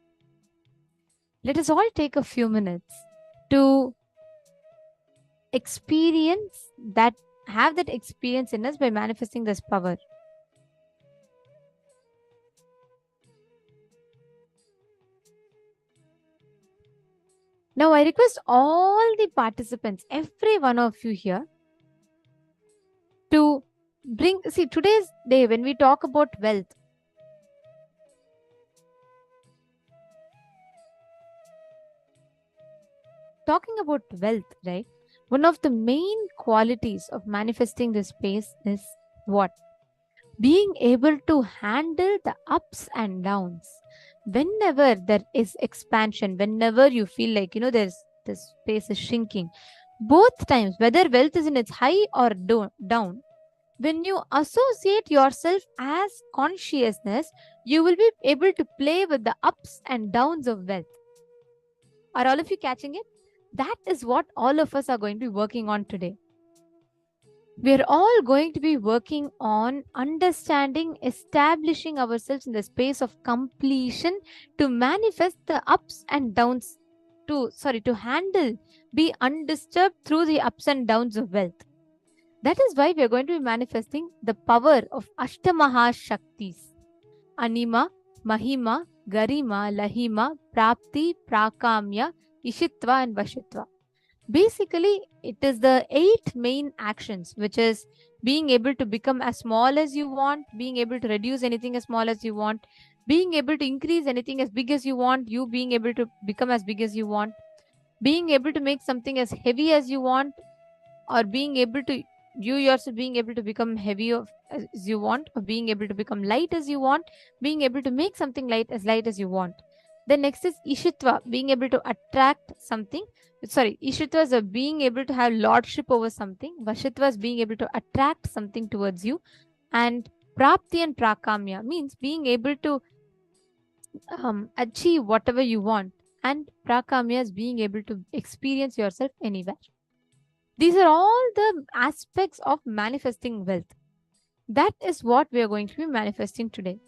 let us all take a few minutes to have that experience in us by manifesting this power. Now, I request all the participants, every one of you here, to see today's day when we talk about wealth. Talking about wealth, right? One of the main qualities of manifesting this space is what? Being able to handle the ups and downs. Whenever there is expansion, whenever you feel like, there's this space is shrinking, both times, whether wealth is in its high or down, when you associate yourself as consciousness, you will be able to play with the ups and downs of wealth. Are all of you catching it? That is what all of us are going to be working on today. We're all going to be working on understanding, establishing ourselves in the space of completion to manifest the ups and downs, to handle, be undisturbed through the ups and downs of wealth. That is why we are going to be manifesting the power of Ashtamaha Shaktis: Anima, Mahima, Garima, Lahima, Prapti, Prakamya, Ishitva, and Vashitva. Basically, it is the 8 main actions, which is being able to become as small as you want, being able to reduce anything as small as you want, being able to increase anything as big as you want, you being able to become as big as you want, being able to make something as heavy as you want, or being able to, you yourself being able to become heavy as you want, or being able to become light as you want, being able to make something light as you want. Then next is Ishitva, being able to attract something. Ishitva is being able to have lordship over something. Vashitva is being able to attract something towards you. And Prapti and Prakamya means being able to achieve whatever you want. And Prakamya is being able to experience yourself anywhere. These are all the aspects of manifesting wealth. That is what we are going to be manifesting today.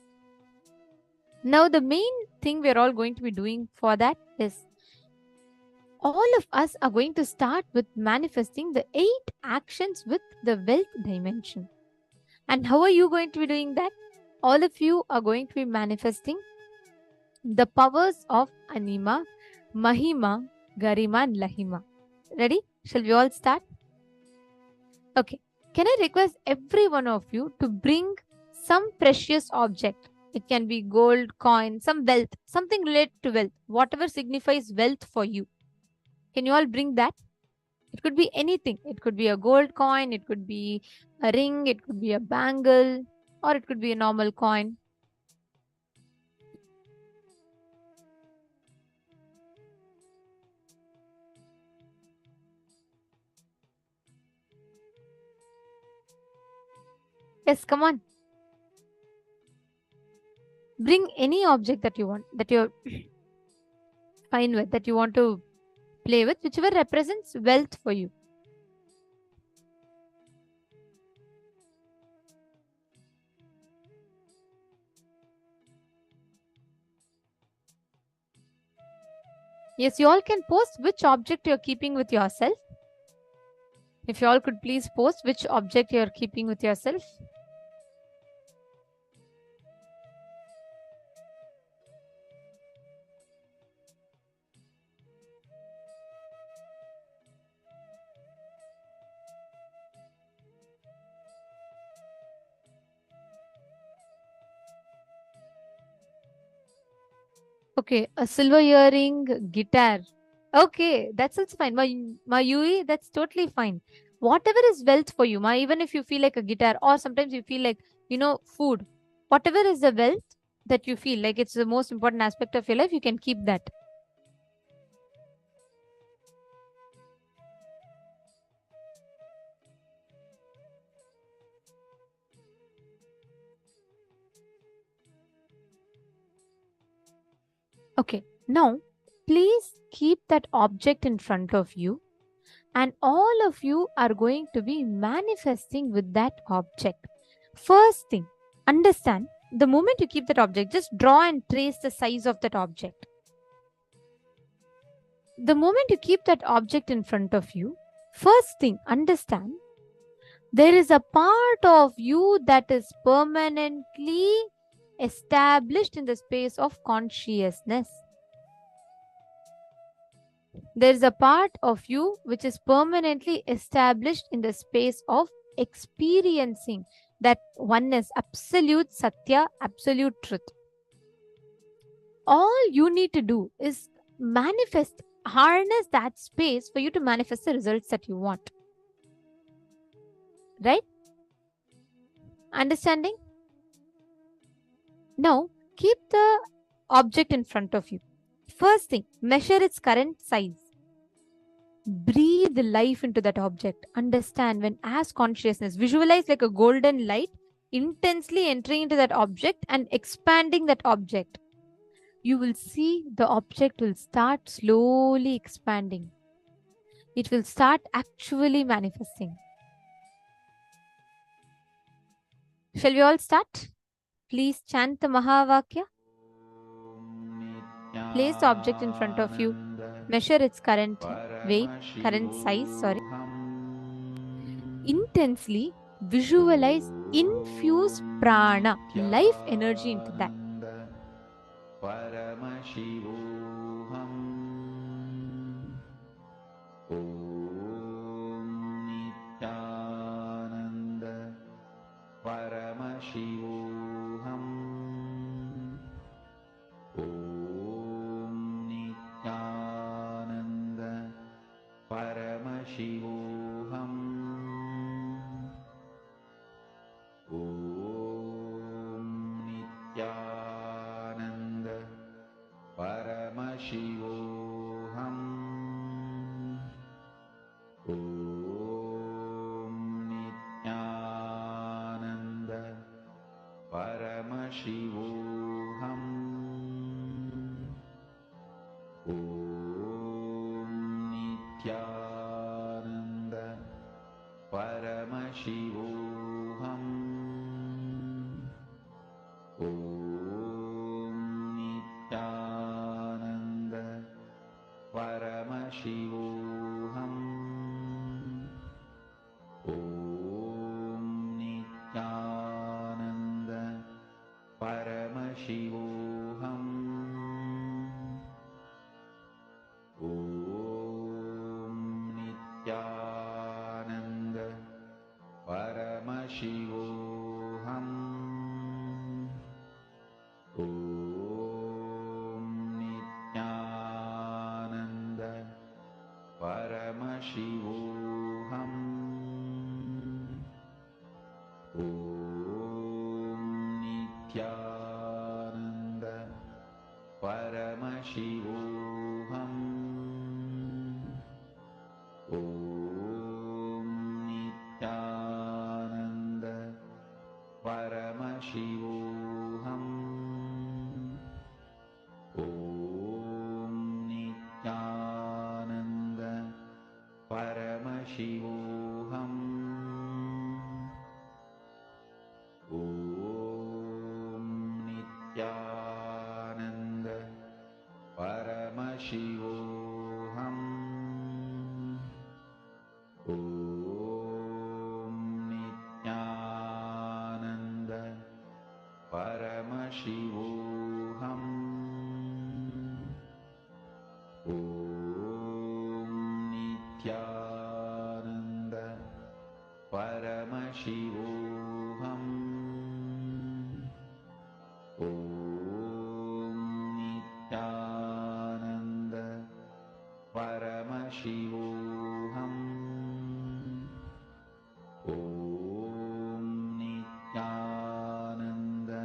Now, the main thing we're all going to be doing for that is all of us are going to start with manifesting the 8 actions with the wealth dimension. And how are you going to be doing that? All of you are going to be manifesting the powers of Anima, Mahima, Garima, and Lahima. Ready? Shall we all start? Okay. Can I request every one of you to bring some precious object? It can be gold, coin, some wealth, something related to wealth, whatever signifies wealth for you. Can you all bring that? It could be anything. It could be a gold coin, it could be a ring, it could be a bangle, or it could be a normal coin. Yes, come on. Bring any object that you want, that you're fine with, that you want to play with, whichever represents wealth for you. Yes, you all can post which object you're keeping with yourself. If you all could please post which object you're keeping with yourself. Okay, a silver earring, guitar. Okay, that's also fine. My Yui, that's totally fine. Whatever is wealth for you, even if you feel like a guitar, or sometimes you feel like, food. Whatever is the wealth that you feel like it's the most important aspect of your life, you can keep that. Okay, now please keep that object in front of you and all of you are going to be manifesting with that object. First thing, understand, the moment you keep that object, just draw and trace the size of that object. The moment you keep that object in front of you, first thing, understand, there is a part of you that is permanently established in the space of consciousness. There is a part of you which is permanently established in the space of experiencing that oneness, absolute Satya, absolute truth. All you need to do is manifest, harness that space for you to manifest the results that you want. Right? Understanding? Now, keep the object in front of you. First thing, measure its current size. Breathe life into that object. Understand, when as consciousness, visualize like a golden light intensely entering into that object and expanding that object. You will see the object will start slowly expanding. It will start actually manifesting. Shall we all start? Please chant the Mahavakya. Place the object in front of you. Measure its current weight, current size, Intensely visualize, infuse prana, life energy into that. Paramashivoham. Om Nithyananda Paramashivoham. Om Nithyananda Paramashivoham. Om Nithyananda Paramashivoham. Om Nithyananda Paramashivoham. Om Nithyananda Paramashivoham. Om Nithyananda Paramashivoham. Om Nithyananda Paramashivoham. Om Nithyananda Paramashivoham. Om Nithyananda Paramashivoham. Om Nithyananda Paramashivoham. Om Nithyananda Paramashivoham. Om Nithyananda Paramashivoham. Om Nithyananda Paramashivoham. Om Nithyananda Paramashivoham. Om Nithyananda Paramashivoham. Om Nithyananda Paramashivoham. Om Nithyananda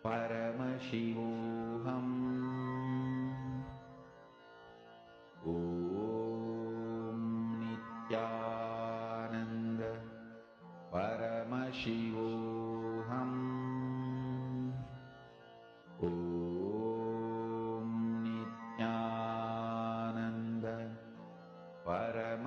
Paramashivoham. Om Nithyananda Paramashivoham. Om Nithyananda Paramashivoham.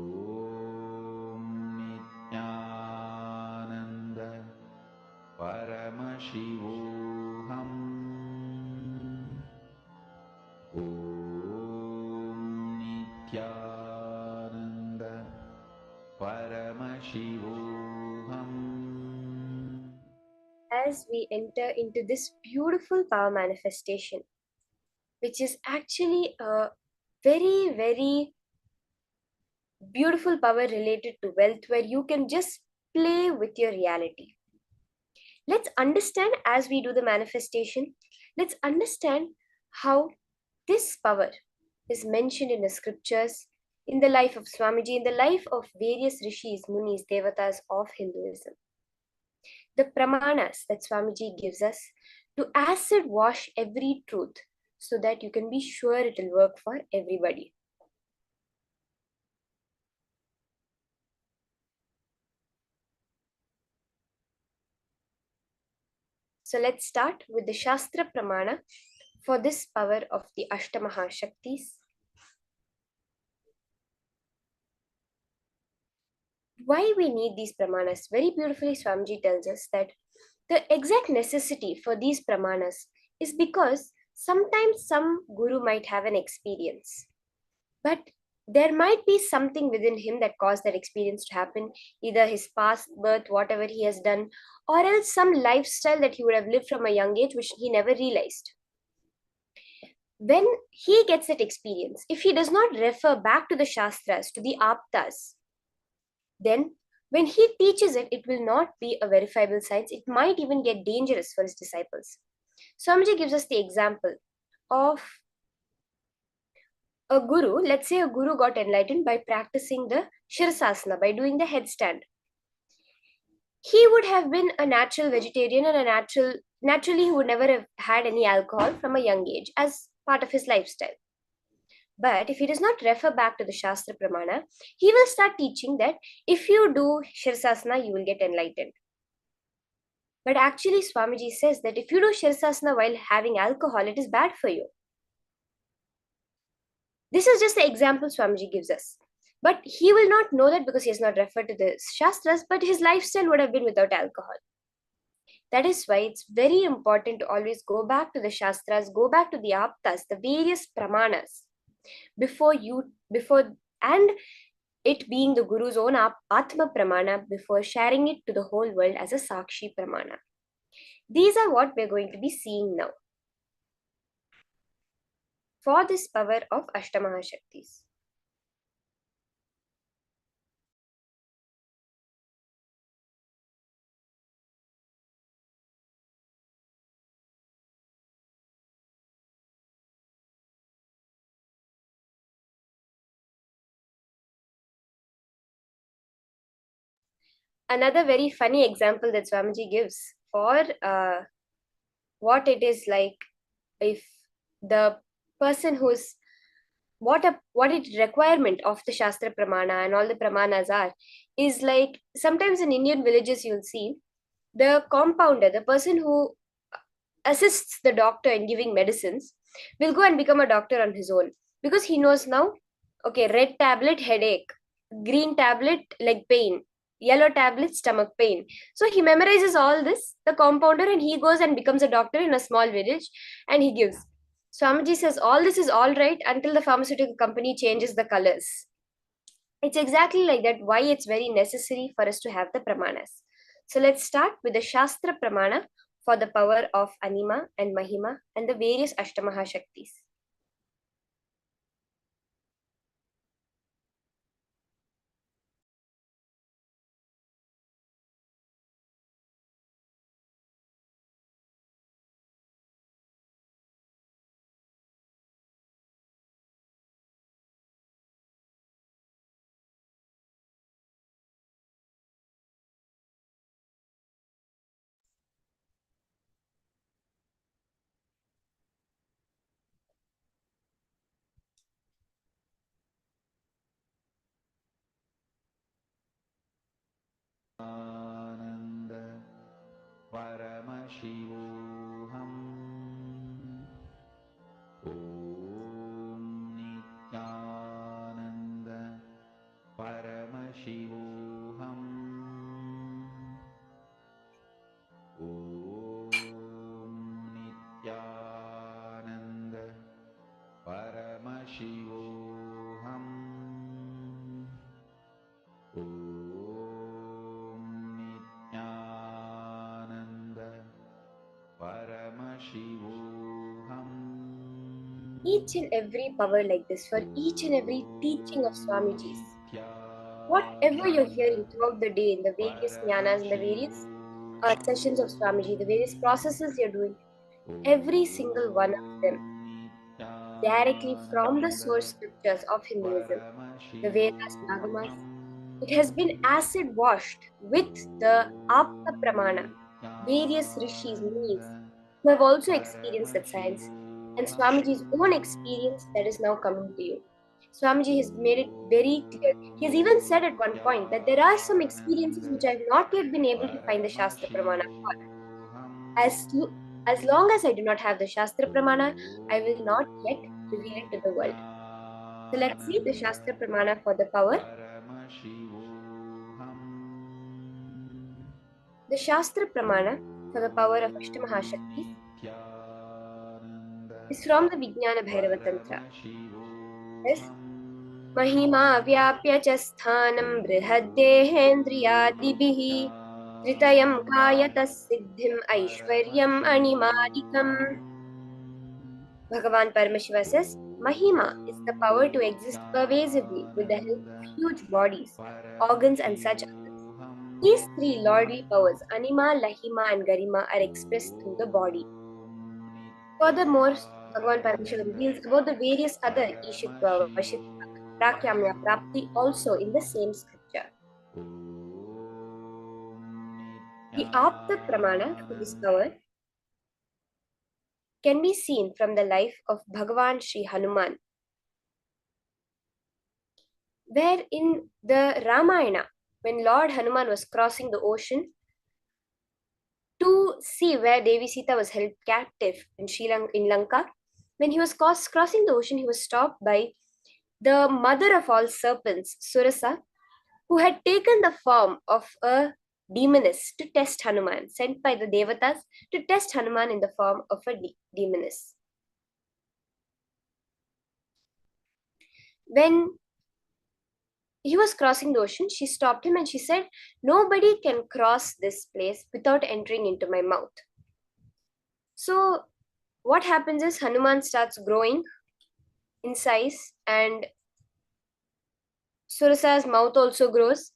Nithyananda Paramashivoham. As we enter into this beautiful power manifestation, which is actually a very, very beautiful power related to wealth, where you can just play with your reality. Let's understand as we do the manifestation, let's understand how this power is mentioned in the scriptures, in the life of Swamiji, in the life of various rishis, munis, devatas of Hinduism. The pramanas that Swamiji gives us to acid wash every truth so that you can be sure it will work for everybody. So let's start with the Shastra Pramana for this power of the Ashtamahashaktis. Why we need these pramanas? Very beautifully, Swamiji tells us that the exact necessity for these pramanas is because sometimes some guru might have an experience, but there might be something within him that caused that experience to happen, either his past birth, whatever he has done, or else some lifestyle that he would have lived from a young age which he never realized. When he gets that experience, if he does not refer back to the Shastras, to the Aptas, then when he teaches it, it will not be a verifiable science. It might even get dangerous for his disciples. Swamiji gives us the example of a guru. Let's say a guru got enlightened by practicing the Shirsasana, by doing the headstand. He would have been a natural vegetarian and naturally he would never have had any alcohol from a young age as part of his lifestyle. But if he does not refer back to the Shastra Pramana, he will start teaching that if you do Shirsasana, you will get enlightened. But actually, Swamiji says that if you do Shirsasana while having alcohol, it is bad for you. This is just the example Swamiji gives us. But he will not know that because he has not referred to the Shastras, but his lifestyle would have been without alcohol. That is why it's very important to always go back to the Shastras, go back to the Aptas, the various Pramanas, and it being the Guru's own Atma Pramana before sharing it to the whole world as a Sakshi Pramana. These are what we're going to be seeing now for this power of Ashtamahashaktis. Another very funny example that Swamiji gives for what it is like if the person who's what it requirement of the Shastra Pramana and all the Pramanas are is like sometimes in Indian villages you'll see the compounder, the person who assists the doctor in giving medicines, will go and become a doctor on his own because he knows now, okay, red tablet headache, green tablet leg pain, yellow tablet stomach pain. So he memorizes all this, the compounder, and he goes and becomes a doctor in a small village and he gives. Swamiji says all this is all right until the pharmaceutical company changes the colors. It's exactly like that why it's very necessary for us to have the pramanas. So let's start with the Shastra Pramana for the power of Anima and Mahima and the various Ashtamahashaktis. each and every power like this, for each and every teaching of Swamiji's. Whatever you're hearing throughout the day in the various jnanas, in the various sessions of Swamiji, the various processes you're doing, every single one of them, directly from the source scriptures of Hinduism, the Vedas, Nagamas, it has been acid washed with the Apta Pramana, various rishis, munis, who have also experienced that science, and Swamiji's own experience that is now coming to you. Swamiji has made it very clear. He has even said at one point that there are some experiences which I have not yet been able to find the Shastra Pramana for. As long as I do not have the Shastra Pramana, I will not yet reveal it to the world. So let's see the Shastra Pramana for the power. The Shastra Pramana for the power of Ashtamahashaktis is from the Vijnana Bhairava Tantra. Yes. Mahima vyapya cha sthanam brihadehendriyadibihi tritayam kayatas siddhim aishwaryam animadikam. Bhagavan Paramashiva says, Mahima is the power to exist pervasively with the help of huge bodies, organs and such others. These three lordly powers, Anima, Lahima and Garima, are expressed through the body. Furthermore, Bhagavan Paramashiva reveals about the various other Ishitva, Vashitva, Prakyamya, Prapti also in the same scripture. The Apta Pramana for this power can be seen from the life of Bhagavan Sri Hanuman, where in the Ramayana, when Lord Hanuman was crossing the ocean to see where Devi Sita was held captive in Lanka, when he was crossing the ocean, he was stopped by the mother of all serpents, Surasa, who had taken the form of a demoness to test Hanuman, sent by the Devatas to test Hanuman in the form of a demoness. When he was crossing the ocean, she stopped him and she said, "Nobody can cross this place without entering into my mouth." So what happens is Hanuman starts growing in size and Surasa's mouth also grows.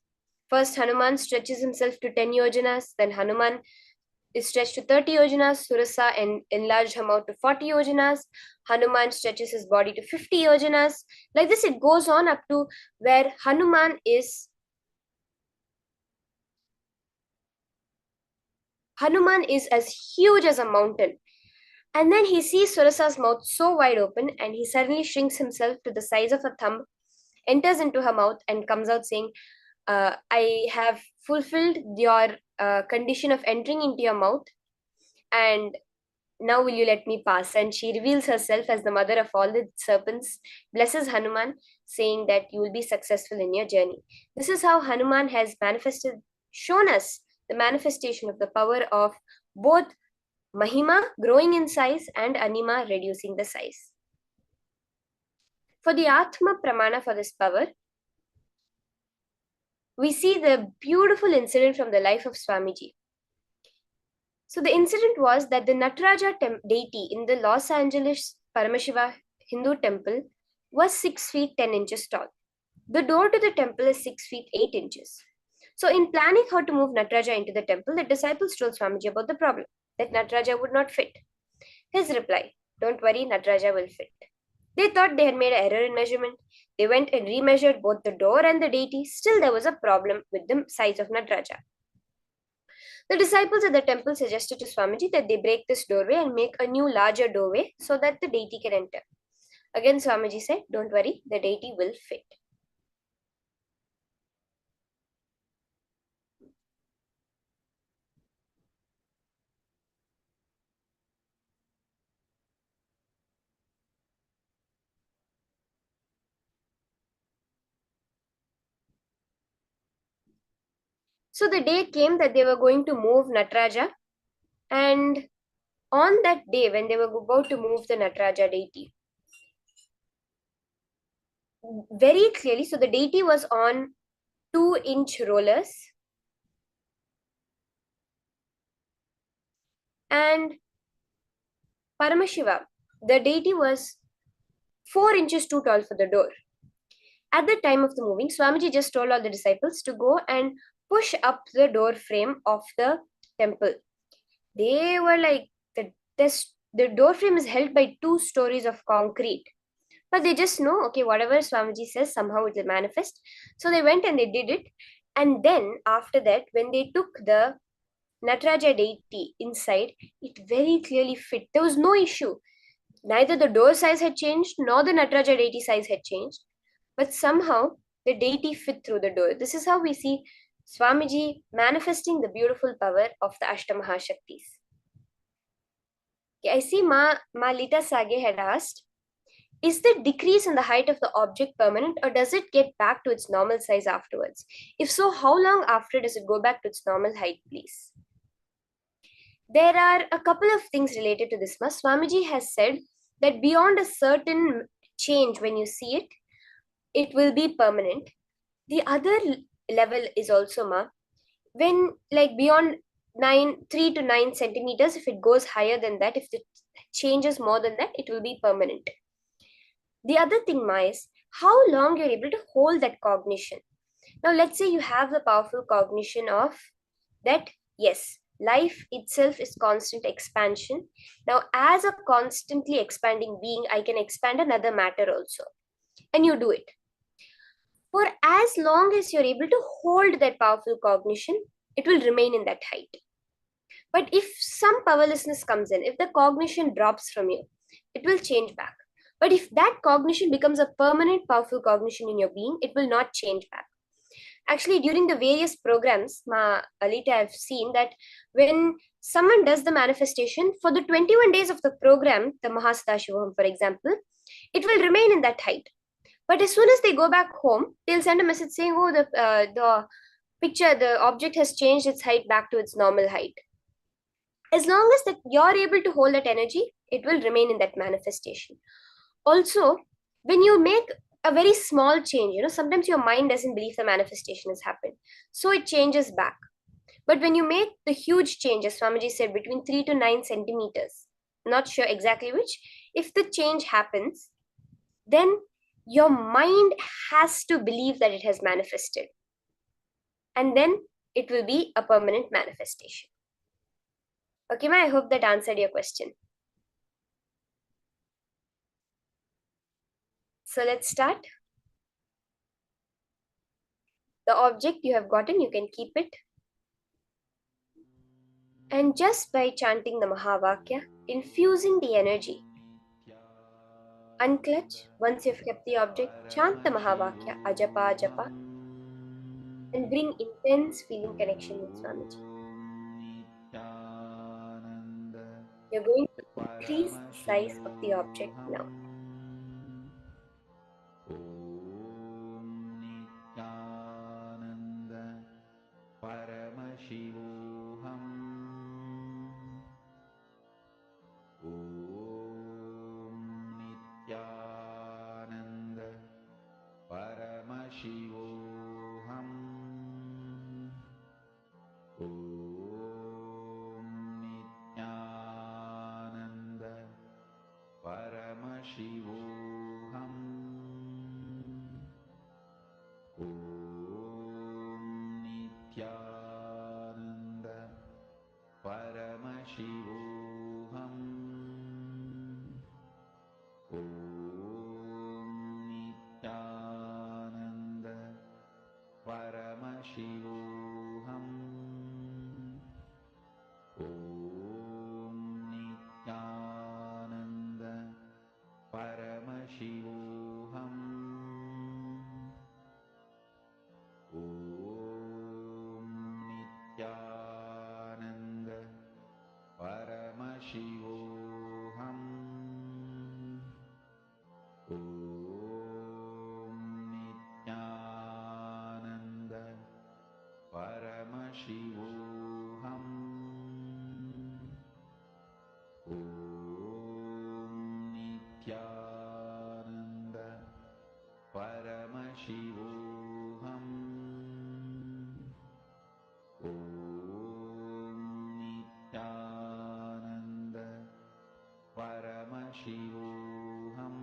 First, Hanuman stretches himself to 10 yojanas, then Hanuman is stretched to 30 yojanas, Surasa enlarged her mouth to 40 yojanas, Hanuman stretches his body to 50 yojanas. Like this, it goes on up to where Hanuman is as huge as a mountain. And then he sees Surasa's mouth so wide open and he suddenly shrinks himself to the size of a thumb, enters into her mouth and comes out saying, I have fulfilled your condition of entering into your mouth, and now will you let me pass? And she reveals herself as the mother of all the serpents, blesses Hanuman, saying that you will be successful in your journey. This is how Hanuman has shown us the manifestation of the power of both Mahima growing in size and Anima reducing the size. For the Atma Pramana for this power, we see the beautiful incident from the life of Swamiji. So the incident was that the Nataraja deity in the Los Angeles Paramashiva Hindu temple was 6 feet 10 inches tall. The door to the temple is 6 feet 8 inches. So in planning how to move Nataraja into the temple, the disciples told Swamiji about the problem, that Nataraja would not fit. His reply, "Don't worry, Nataraja will fit." They thought they had made an error in measurement. They went and remeasured both the door and the deity. Still, there was a problem with the size of Nataraja. The disciples at the temple suggested to Swamiji that they break this doorway and make a new larger doorway so that the deity can enter. Again, Swamiji said, "Don't worry, the deity will fit." So the day came that they were going to move Nataraja, and on that day when they were about to move the Nataraja deity, very clearly, so the deity was on 2-inch rollers, and Paramashiva, the deity was 4 inches too tall for the door. At the time of the moving, Swamiji just told all the disciples to go and push up the door frame of the temple. They were like, the door frame is held by 2 stories of concrete. But they just know, okay, whatever Swamiji says, somehow it will manifest. So they went and they did it. And then after that, when they took the Nataraja deity inside, it very clearly fit. There was no issue. Neither the door size had changed, nor the Nataraja deity size had changed. But somehow the deity fit through the door. This is how we see Swamiji manifesting the beautiful power of the Ashtamahashaktis. Okay, I see Ma Lita Sage had asked, is the decrease in the height of the object permanent, or does it get back to its normal size afterwards? If so, how long after does it go back to its normal height, please? There are a couple of things related to this. Swamiji has said that beyond a certain change, when you see it, it will be permanent. The other level is also, when like beyond 3 to 9 centimeters, if it goes higher than that, if it changes more than that, it will be permanent. The other thing, is how long you're able to hold that cognition. Now, let's say you have the powerful cognition of that, yes, life itself is constant expansion. Now, as a constantly expanding being, I can expand another matter also. And you do it. For as long as you're able to hold that powerful cognition, it will remain in that height. But if some powerlessness comes in, if the cognition drops from you, it will change back. But if that cognition becomes a permanent powerful cognition in your being, it will not change back. Actually, during the various programs, Alita, I've seen that when someone does the manifestation, for the 21 days of the program, the Mahasadashivoham, for example, it will remain in that height. But as soon as they go back home, they'll send a message saying, oh, the picture, the object has changed its height back to its normal height. As long as that you're able to hold that energy, it will remain in that manifestation. Also, when you make a very small change, sometimes your mind doesn't believe the manifestation has happened. So it changes back. But when you make the huge change, as Swamiji said, between 3 to 9 centimeters, not sure exactly which, if the change happens, then your mind has to believe that it has manifested. And then it will be a permanent manifestation. Okay, I hope that answered your question. So let's start. The object you have gotten, you can keep it. And just by chanting the Mahavakya, infusing the energy, unclutch. Once you've kept the object, chant the Mahavakya, ajapa, ajapa, and bring intense feeling connection with Swamiji. You're going to increase the size of the object now. Paramashivoham. Nithyananda Paramashivoham. Nithyananda Paramashivoham. Nithyananda Paramashivoham. Nithyananda Paramashivoham. Nithyananda Paramashivoham. Nithyananda Paramashivoham. Nithyananda Paramashivoham. Nithyananda Paramashivoham. Nithyananda Paramashivoham.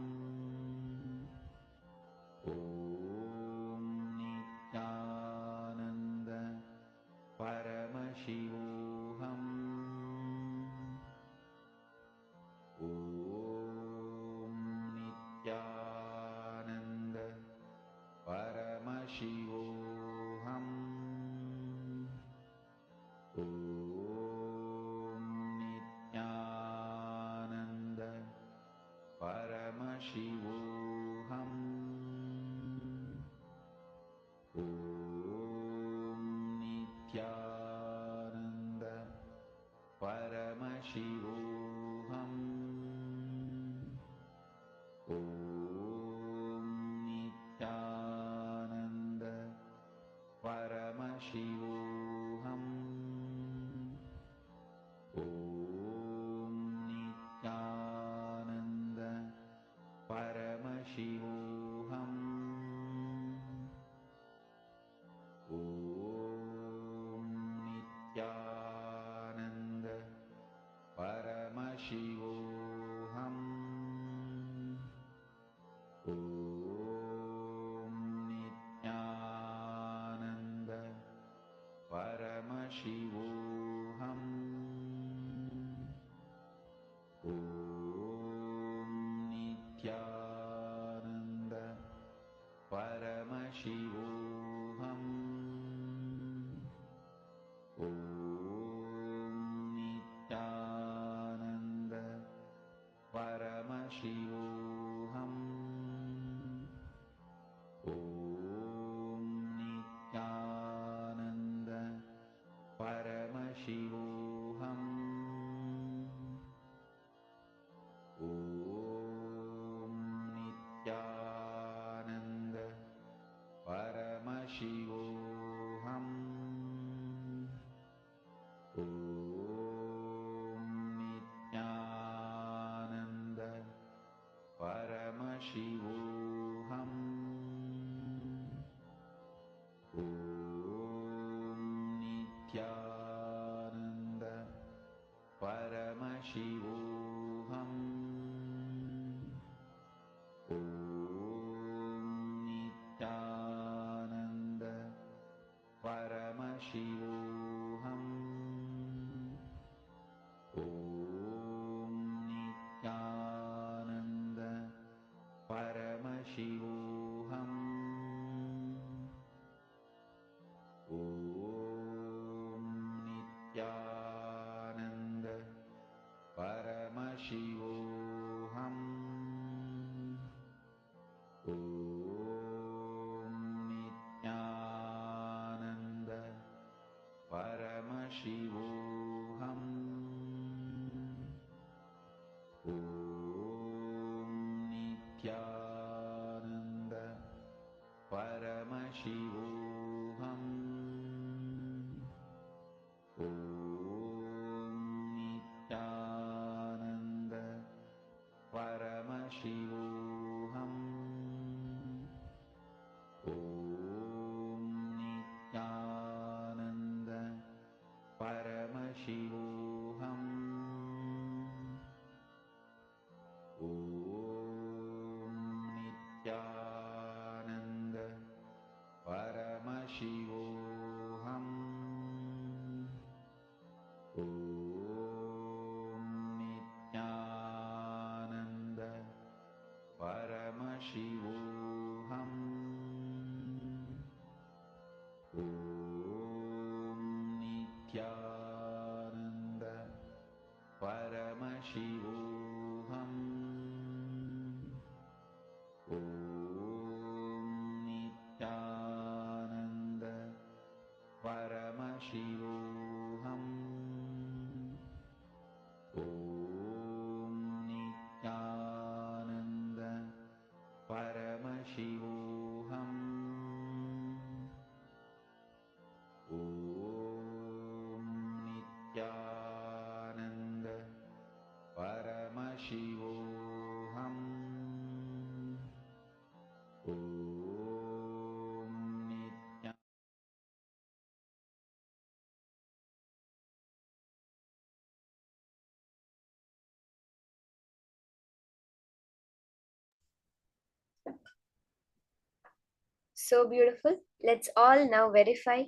So beautiful. Let's all now verify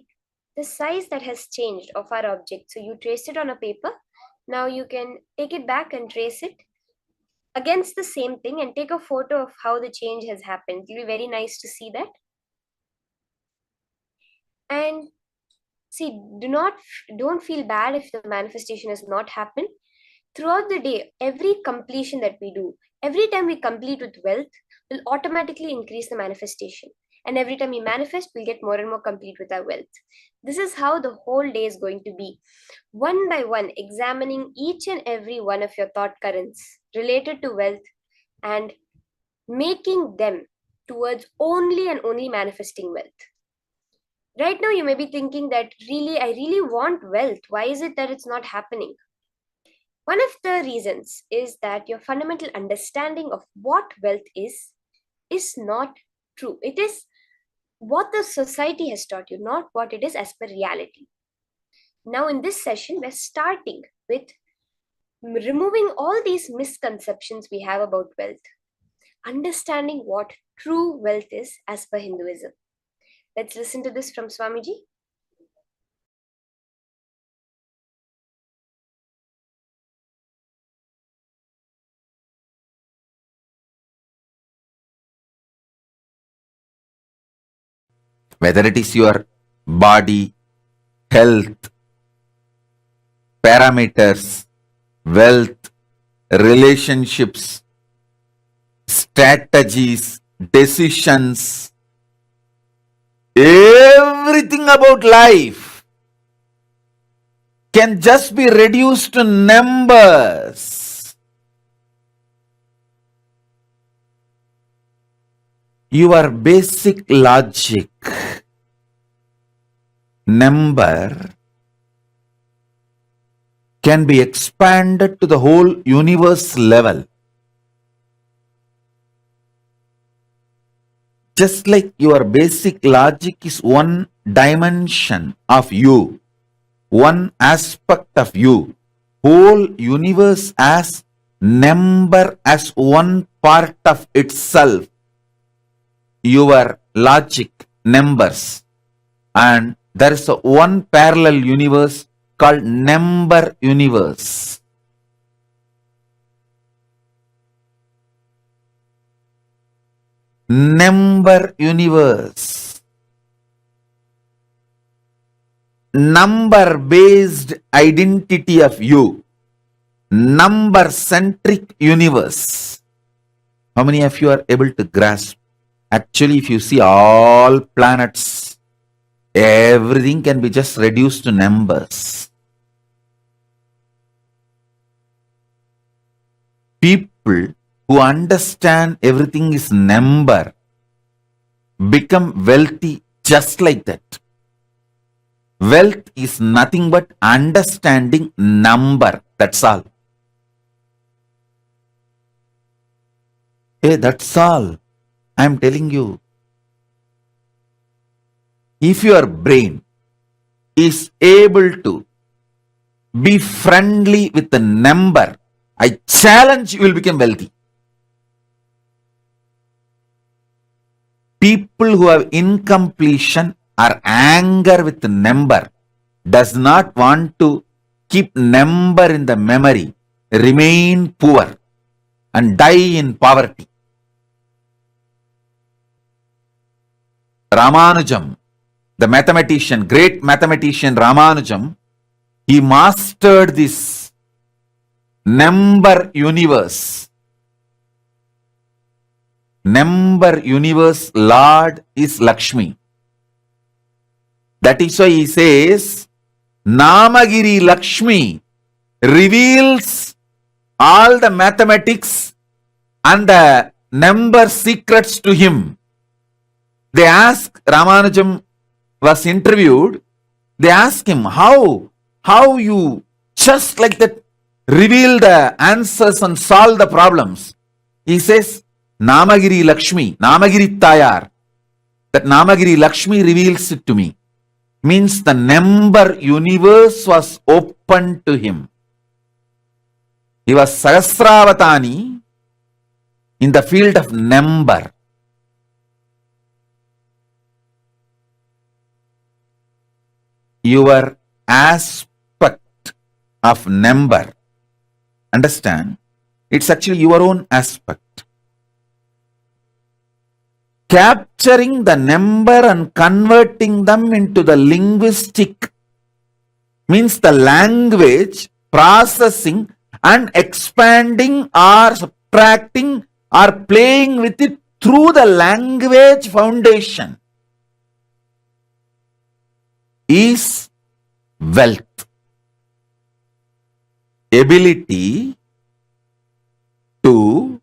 the size that has changed of our object. So you traced it on a paper. Now you can take it back and trace it against the same thing and take a photo of how the change has happened. It will be very nice to see that. And see, don't feel bad if the manifestation has not happened. Throughout the day, every completion that we do, every time we complete with wealth, will automatically increase the manifestation. And every time we manifest, we'll get more and more complete with our wealth. This is how the whole day is going to be. One by one, examining each and every one of your thought currents related to wealth and making them towards only and only manifesting wealth. Right now, you may be thinking that I really want wealth. Why is it that it's not happening? One of the reasons is that your fundamental understanding of what wealth is not true. It is what the society has taught you, not what it is as per reality. Now, in this session, we're starting with removing all these misconceptions we have about wealth, understanding what true wealth is as per Hinduism. Let's listen to this from Swamiji. Whether it is your body, health, parameters, wealth, relationships, strategies, decisions, everything about life can just be reduced to numbers. Your basic logic, number, can be expanded to the whole universe level. Just like your basic logic is one dimension of you, one aspect of you, whole universe as number as one part of itself. Your logic, numbers, and there is a one parallel universe called number universe. Number universe. Number based identity of you. Number centric universe. How many of you are able to grasp? Actually, if you see all planets, everything can be just reduced to numbers. People who understand everything is number become wealthy just like that. Wealth is nothing but understanding number. That's all. Hey, that's all. I am telling you. If your brain is able to be friendly with the number, I challenge you will become wealthy. People who have incompletion or anger with the number does not want to keep number in the memory, remain poor and die in poverty. Ramanujam, the mathematician, great mathematician Ramanujam, he mastered this number universe. Number universe Lord is Lakshmi. That is why he says, Namagiri Lakshmi reveals all the mathematics and the number secrets to him. They ask, Ramanujam was interviewed, they ask him, how you just like that reveal the answers and solve the problems. He says, Namagiri Lakshmi, Namagiri Tayar. That Namagiri Lakshmi reveals it to me. Means the number universe was open to him. He was Sahasravatani in the field of number. Your aspect of number, understand, it's actually your own aspect. capturing the number and converting them into the linguistic, means the language, processing and expanding or subtracting or playing with it through the language foundation is wealth. Ability to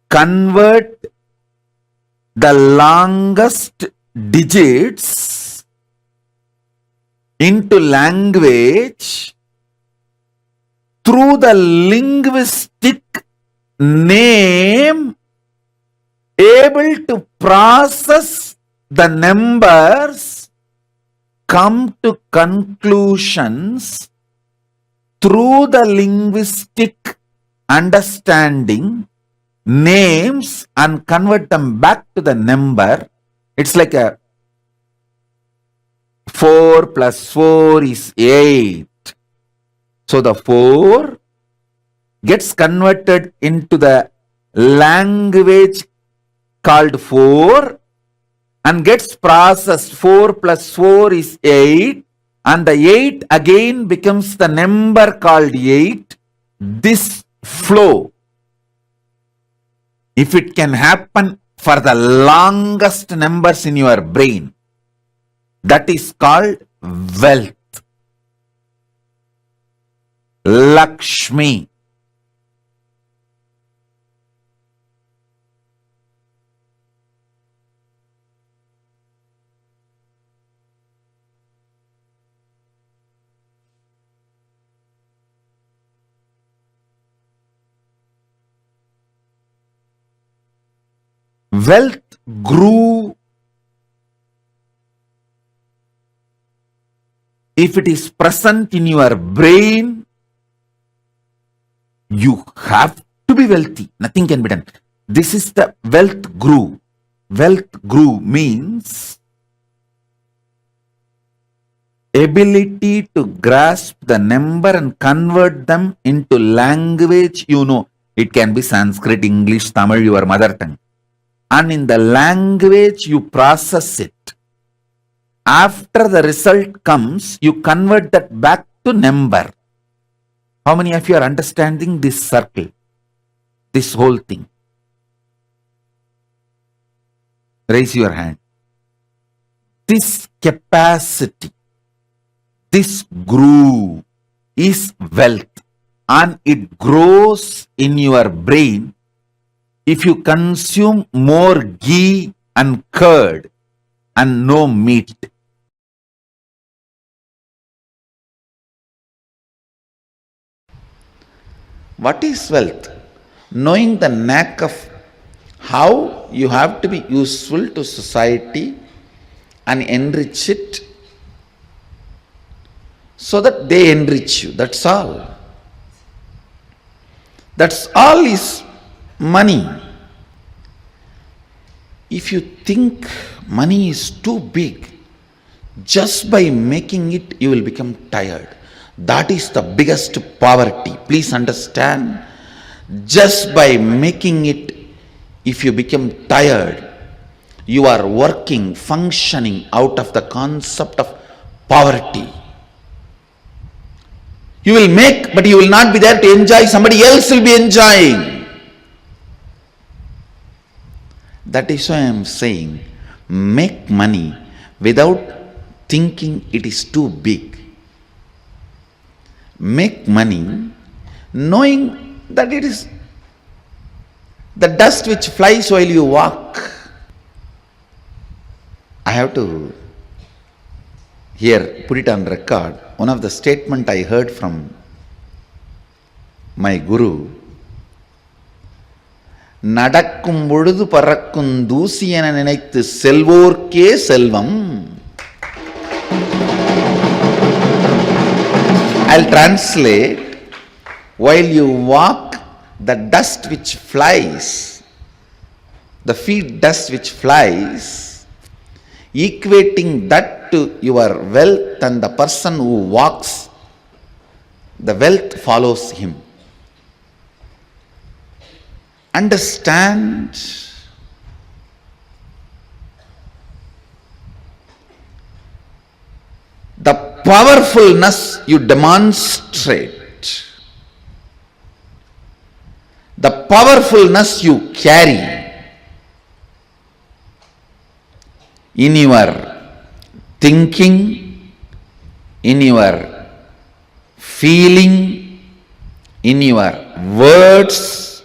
convert the longest digits into language through the linguistic name, able to process the numbers, come to conclusions through the linguistic understanding, names, and convert them back to the number. It's like a 4 plus 4 is 8. So the 4 gets converted into the language called 4 and gets processed. 4 plus 4 is 8, and the 8 again becomes the number called 8. This flow, if it can happen for the longest numbers in your brain, that is called wealth. Lakshmi. Wealth grew if it is present in your brain. You have to be wealthy. Nothing can be done. This is the wealth grew. Wealth grew means ability to grasp the number and convert them into language. You know, it can be Sanskrit, English, Tamil, your mother tongue. And in the language, you process it. After the result comes, you convert that back to number. How many of you are understanding this circle? This whole thing? Raise your hand. This capacity, this grew is wealth, and it grows in your brain if you consume more ghee and curd and no meat. What is wealth? Knowing the knack of how you have to be useful to society and enrich it so that they enrich you. That's all. That's all is money. If you think money is too big, just by making it, you will become tired. That is the biggest poverty. Please understand. Just by making it, if you become tired, you are working, functioning out of the concept of poverty. You will make, but you will not be there to enjoy. Somebody else will be enjoying. That is why I am saying, make money without thinking it is too big. Make money knowing that it is the dust which flies while you walk. I have to here put it on record. One of the statement I heard from my guru, நடக்கும் பொழுது பறக்கும் தூசி என நினைத்து செல்வோர்க்கே செல்வம். I'll translate. While you walk, the dust which flies, the feet dust which flies, equating that to your wealth, and the person who walks, the wealth follows him. Understand powerfulness you demonstrate, the powerfulness you carry in your thinking, in your feeling, in your words,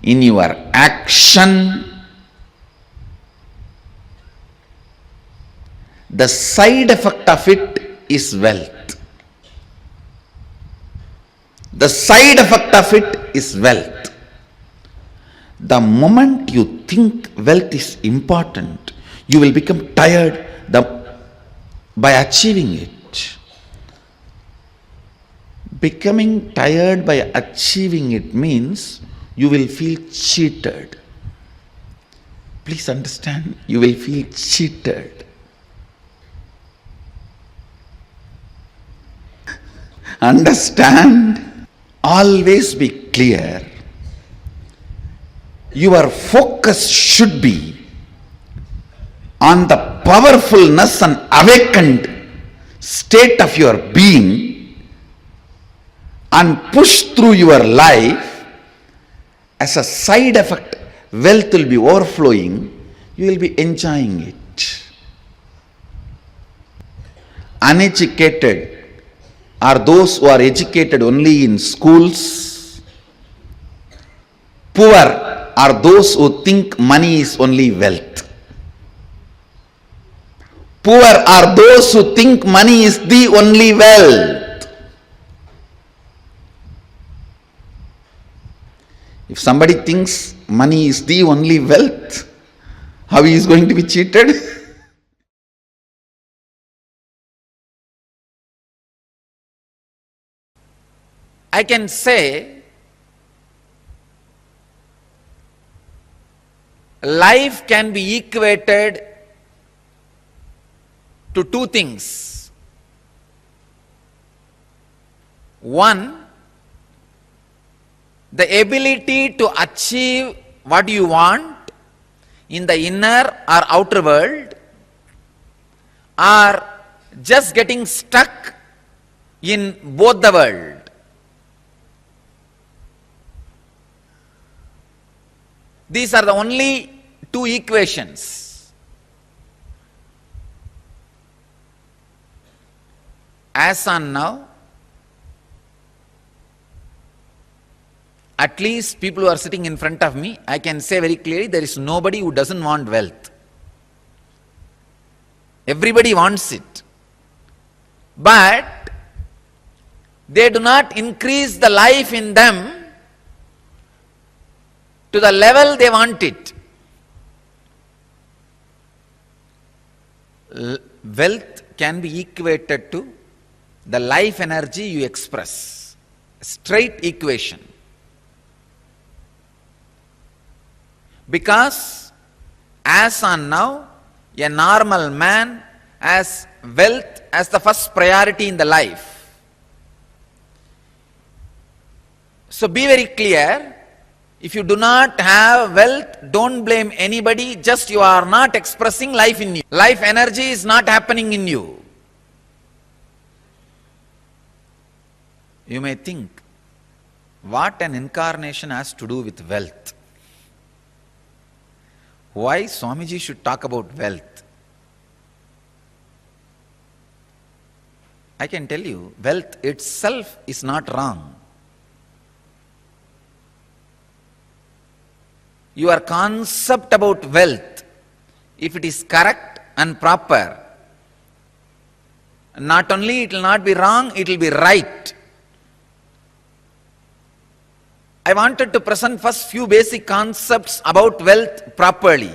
in your action, the side effect of it is wealth. The side effect of it is wealth. The moment you think wealth is important, you will become tired by achieving it. Becoming tired by achieving it means you will feel cheated. Please understand, you will feel cheated. Understand, always be clear. Your focus should be on the powerfulness and awakened state of your being, and push through your life. As a side effect, wealth will be overflowing, you will be enjoying it. Uneducated are those who are educated only in schools. Poor are those who think money is only wealth. Poor are those who think money is the only wealth. If somebody thinks money is the only wealth, how he is going to be cheated? I can say life can be equated to two things. One, the ability to achieve what you want in the inner or outer world, or just getting stuck in both the world. These are the only two equations. As on now, at least people who are sitting in front of me, I can say very clearly, there is nobody who doesn't want wealth. Everybody wants it. But they do not increase the life in them to the level they want it. Wealth can be equated to the life energy you express. Straight equation. Because as on now, a normal man has wealth as the first priority in the life. So be very clear. If you do not have wealth, don't blame anybody, just you are not expressing life in you. Life energy is not happening in you. You may think, what an incarnation has to do with wealth? Why Swamiji should talk about wealth? I can tell you, wealth itself is not wrong. Your concept about wealth, if it is correct and proper, not only it will not be wrong, it will be right. I wanted to present first few basic concepts about wealth properly.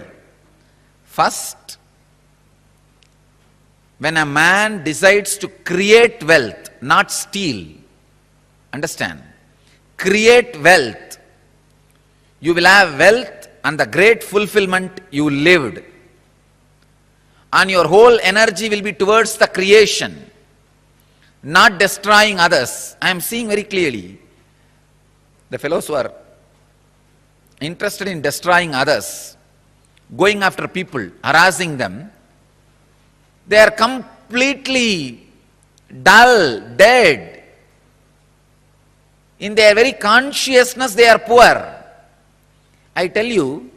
First, when a man decides to create wealth, not steal, understand, create wealth, you will have wealth and the great fulfillment you lived. And your whole energy will be towards the creation, not destroying others. I am seeing very clearly, the fellows who are interested in destroying others, going after people, harassing them, they are completely dull, dead. In their very consciousness, they are poor. I tell you,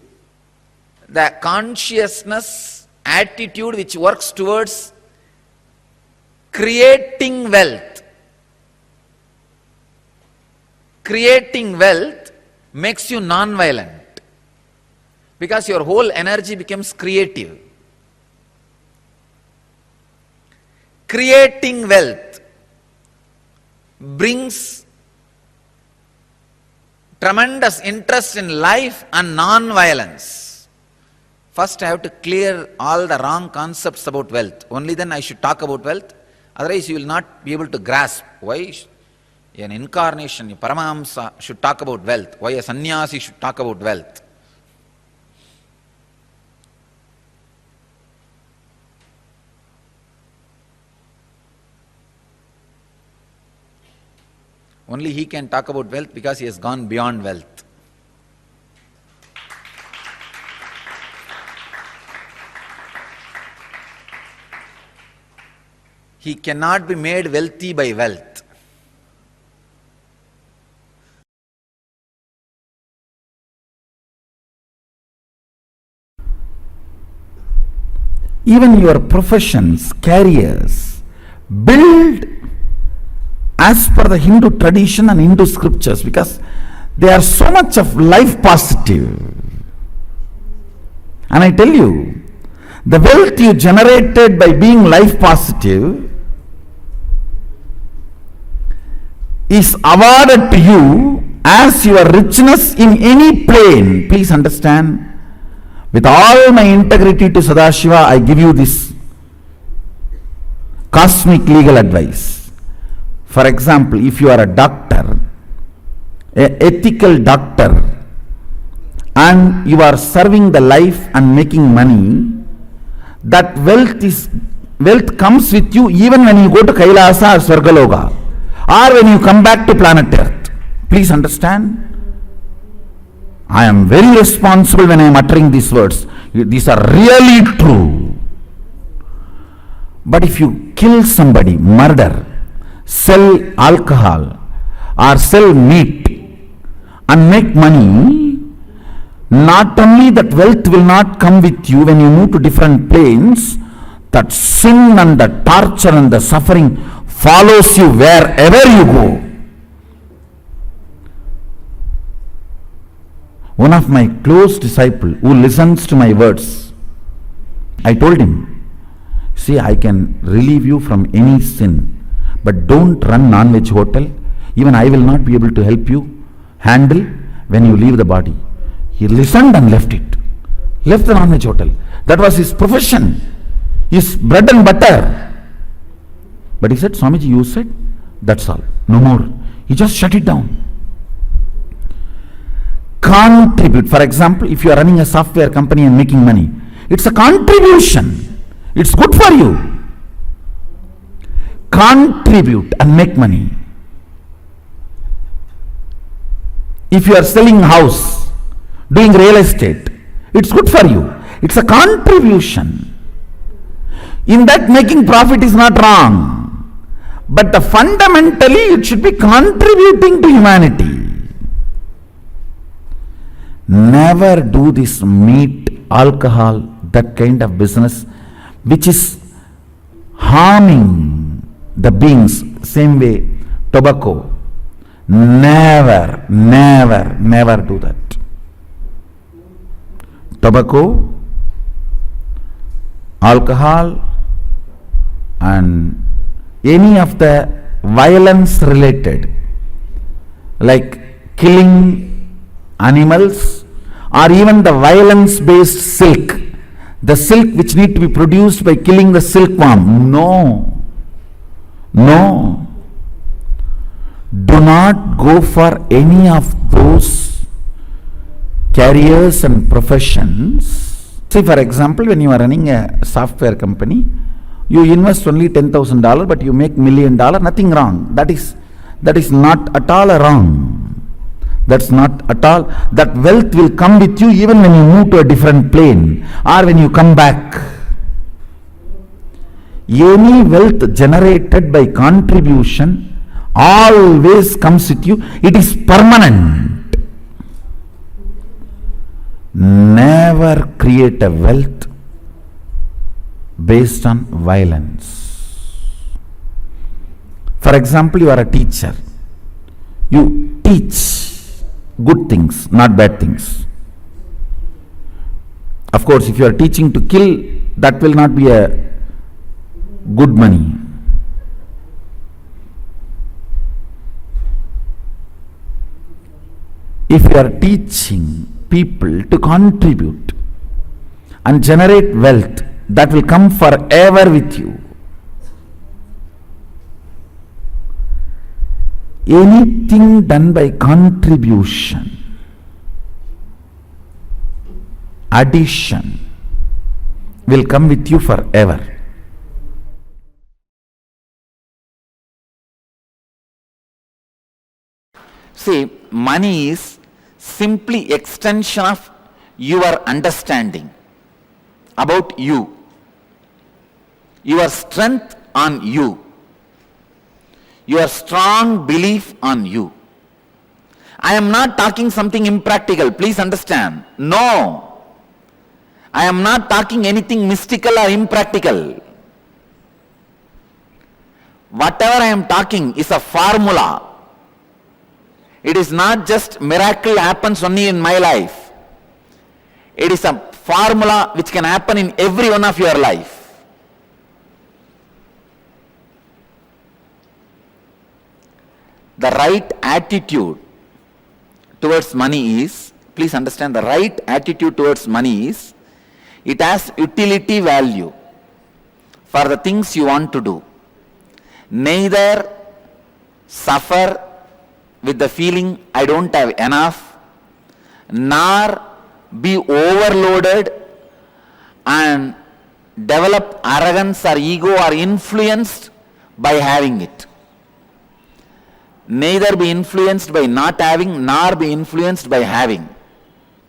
the consciousness attitude which works towards creating wealth makes you non-violent, because your whole energy becomes creative. Creating wealth brings tremendous interest in life and non-violence. First I have to clear all the wrong concepts about wealth. Only then I should talk about wealth. Otherwise you will not be able to grasp why an incarnation, a Paramahamsa should talk about wealth, why a sannyasi should talk about wealth. Only he can talk about wealth because he has gone beyond wealth. He cannot be made wealthy by wealth. Even your professions, careers, build as per the Hindu tradition and Hindu scriptures, because they are so much of life positive. And I tell you, the wealth you generated by being life positive is awarded to you as your richness in any plane. Please understand, with all my integrity to Sadashiva, I give you this cosmic legal advice. For example, if you are a doctor, an ethical doctor, and you are serving the life and making money, that wealth comes with you even when you go to Kailasa or Swargaloka, or when you come back to planet Earth. Please understand, I am very responsible when I am uttering these words. These are really true. But if you kill somebody, murder, sell alcohol or sell meat and make money, not only that wealth will not come with you when you move to different planes, that sin and the torture and the suffering follows you wherever you go. One of my close disciples who listens to my words, I told him, see, I can relieve you from any sin, but don't run non-veg hotel. Even I will not be able to help you handle when you leave the body. He listened and left it. Left the non-veg hotel. That was his profession, his bread and butter. But he said, Swamiji, you said, that's all. No more. He just shut it down. Contribute. For example, if you are running a software company and making money, it's a contribution. It's good for you. Contribute and make money. If you are selling a house, doing real estate, it's good for you. It's a contribution. In that, making profit is not wrong. But fundamentally, it should be contributing to humanity. Never do this meat, alcohol, that kind of business which is harming the beings. Same way, tobacco. Never, never, never do that. Tobacco, alcohol, and any of the violence related, like killing animals, or even the violence based silk, the silk which need to be produced by killing the silkworm. No, no, do not go for any of those careers and professions. See, for example, when you are running a software company, you invest only $10,000, but you make $1 million, nothing wrong. That is not at all wrong. That's not at all. That wealth will come with you even when you move to a different plane or when you come back. Any wealth generated by contribution always comes with you. It is permanent. Never create a wealth based on violence. For example, you are a teacher. You teach good things, not bad things. Of course, if you are teaching to kill, that will not be a good money. If you are teaching people to contribute and generate wealth, that will come forever with you. Anything done by contribution, addition, will come with you forever. See, money is simply extension of your understanding about you, your strength on you, your strong belief on you. I am not talking something impractical, please understand. No, I am not talking anything mystical or impractical. Whatever I am talking is a formula. It is not just miracle happens only in my life. It is a formula which can happen in every one of your life. The right attitude towards money is, please understand, the right attitude towards money is, it has utility value for the things you want to do. Neither suffer with the feeling I don't have enough, nor be overloaded and develop arrogance or ego or influenced by having it. Neither be influenced by not having, nor be influenced by having.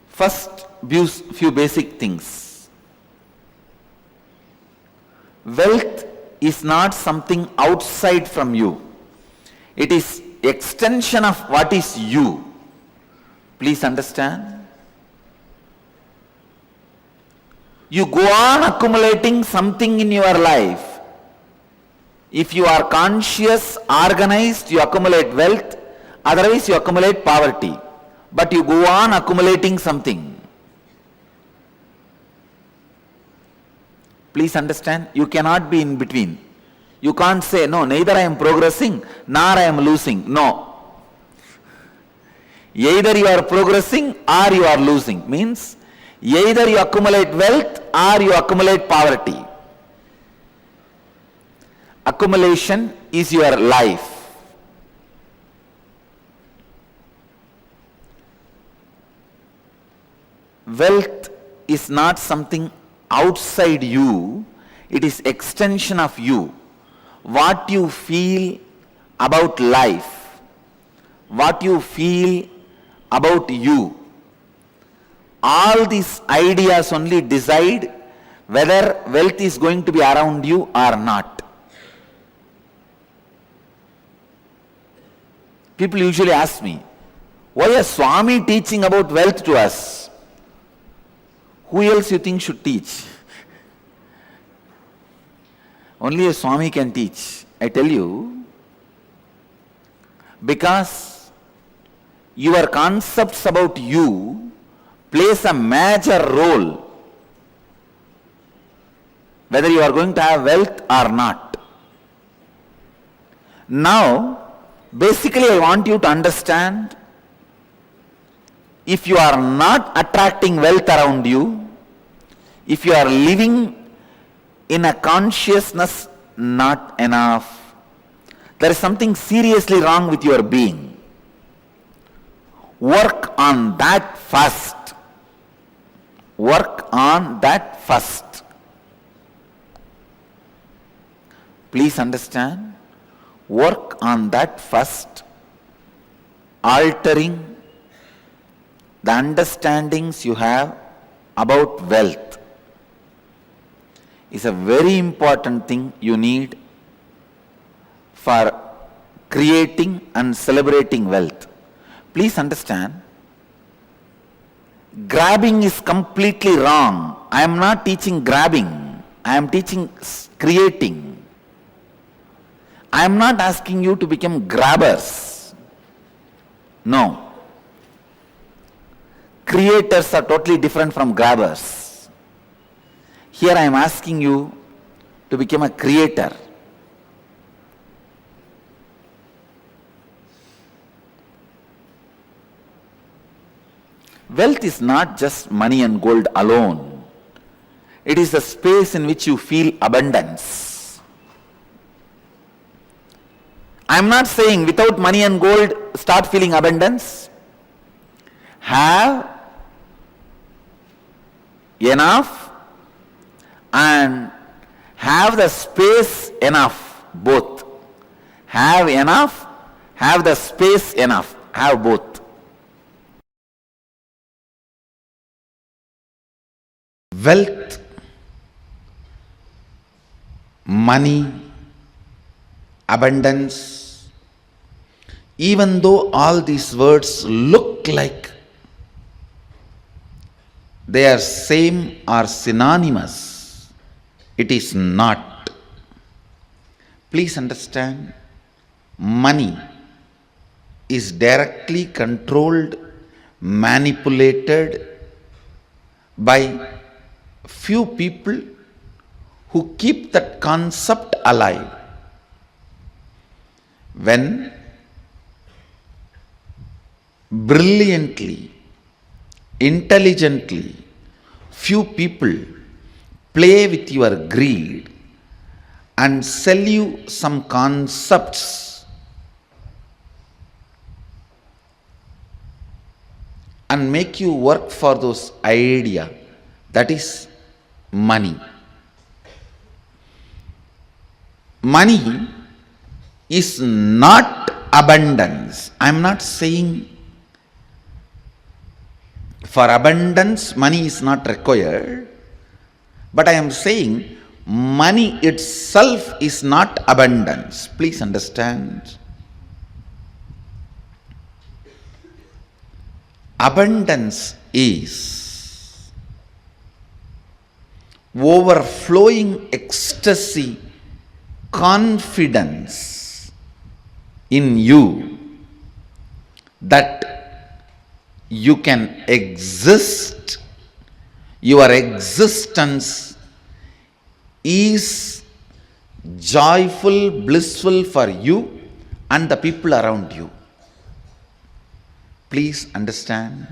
First, few basic things. Wealth is not something outside from you. It is extension of what is you. Please understand. You go on accumulating something in your life. If you are conscious, organized, you accumulate wealth. Otherwise, you accumulate poverty. But you go on accumulating something. Please understand, you cannot be in between. You can't say, no, neither I am progressing, nor I am losing. No. Either you are progressing or you are losing. Means, either you accumulate wealth or you accumulate poverty. Accumulation is your life. Wealth is not something outside you, it is extension of you. What you feel about life, what you feel about you, all these ideas only decide whether wealth is going to be around you or not. People usually ask me, why is Swami teaching about wealth to us? Who else you think should teach? Only a Swami can teach. I tell you, because your concepts about you plays a major role whether you are going to have wealth or not. Now, basically I want you to understand, if you are not attracting wealth around you, if you are living in a consciousness not enough, there is something seriously wrong with your being. Work on that first. Work on that first. Please understand, work on that first, altering the understandings you have about wealth. is a very important thing you need for creating and celebrating wealth. Please understand, grabbing is completely wrong. I am not teaching grabbing. I am teaching creating. I am not asking you to become grabbers. No. Creators are totally different from grabbers. Here I am asking you to become a creator. Wealth is not just money and gold alone. It is the space in which you feel abundance. I am not saying without money and gold start feeling abundance. Have enough and have the space enough, both. Have enough, have the space enough, have both. Wealth, money, abundance, even though all these words look like they are same or synonymous, it is not. Please understand, money is directly controlled, manipulated by few people who keep that concept alive. When brilliantly, intelligently, few people play with your greed and sell you some concepts and make you work for those ideas, that is money. Money is not abundance. I am not saying for abundance money is not required, but I am saying money itself is not abundance. Please understand. Abundance is overflowing ecstasy, confidence in you that you can exist. Your existence is joyful, blissful for you and the people around you. Please understand.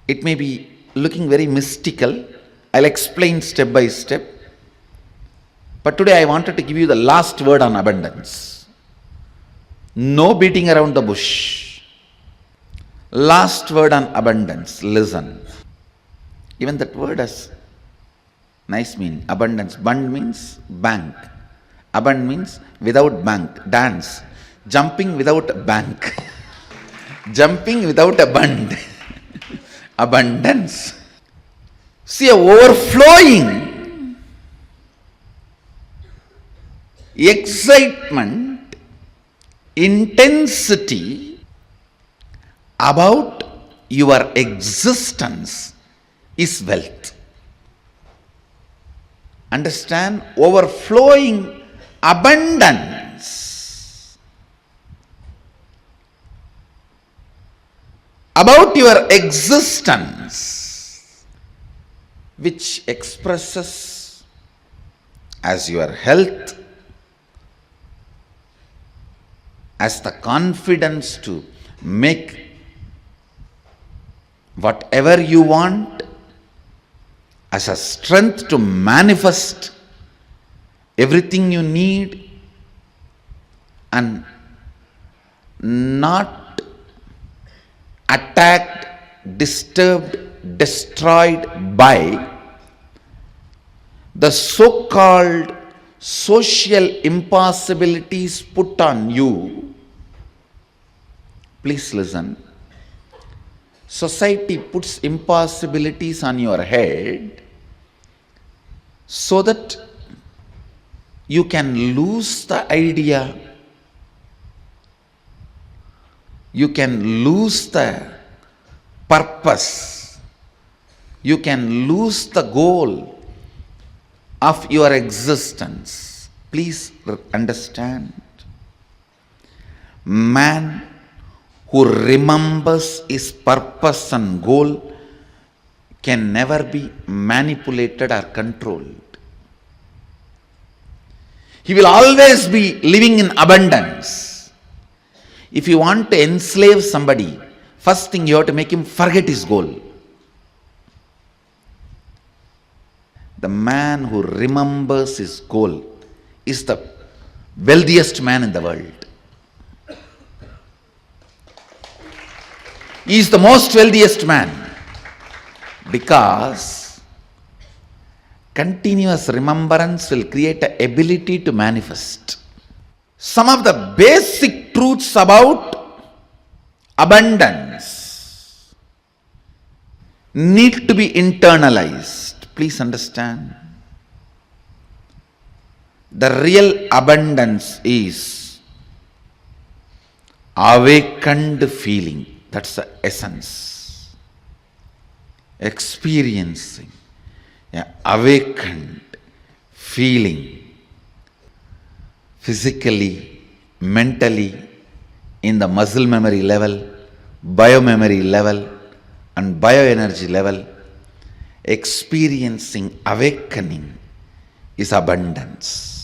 It may be looking very mystical. I'll explain step by step. But today I wanted to give you the last word on abundance. No beating around the bush. Last word on abundance. Listen. Even that word has nice meaning. Abundance. Bund means bank. Abund means without bank. Dance. Jumping without a bank. Jumping without a bund. Abundance. See, a overflowing excitement, intensity about your existence is wealth. Understand? Overflowing abundance about your existence, which expresses as your health, as the confidence to make whatever you want, as a strength to manifest everything you need, and not attacked, disturbed, destroyed by the so-called social impossibilities put on you. Please listen. Society puts impossibilities on your head so that you can lose the idea, you can lose the purpose, you can lose the goal of your existence. Please understand. Man who remembers his purpose and goal can never be manipulated or controlled. He will always be living in abundance. If you want to enslave somebody, first thing you have to make him forget his goal. The man who remembers his goal is the wealthiest man in the world. He is the most wealthiest man because continuous remembrance will create an ability to manifest. Some of the basic truths about abundance need to be internalized. Please understand. The real abundance is awakened feeling. That's the essence. Experiencing awakened feeling physically, mentally, in the muscle memory level, biomemory level, and bioenergy level. Experiencing awakening is abundance.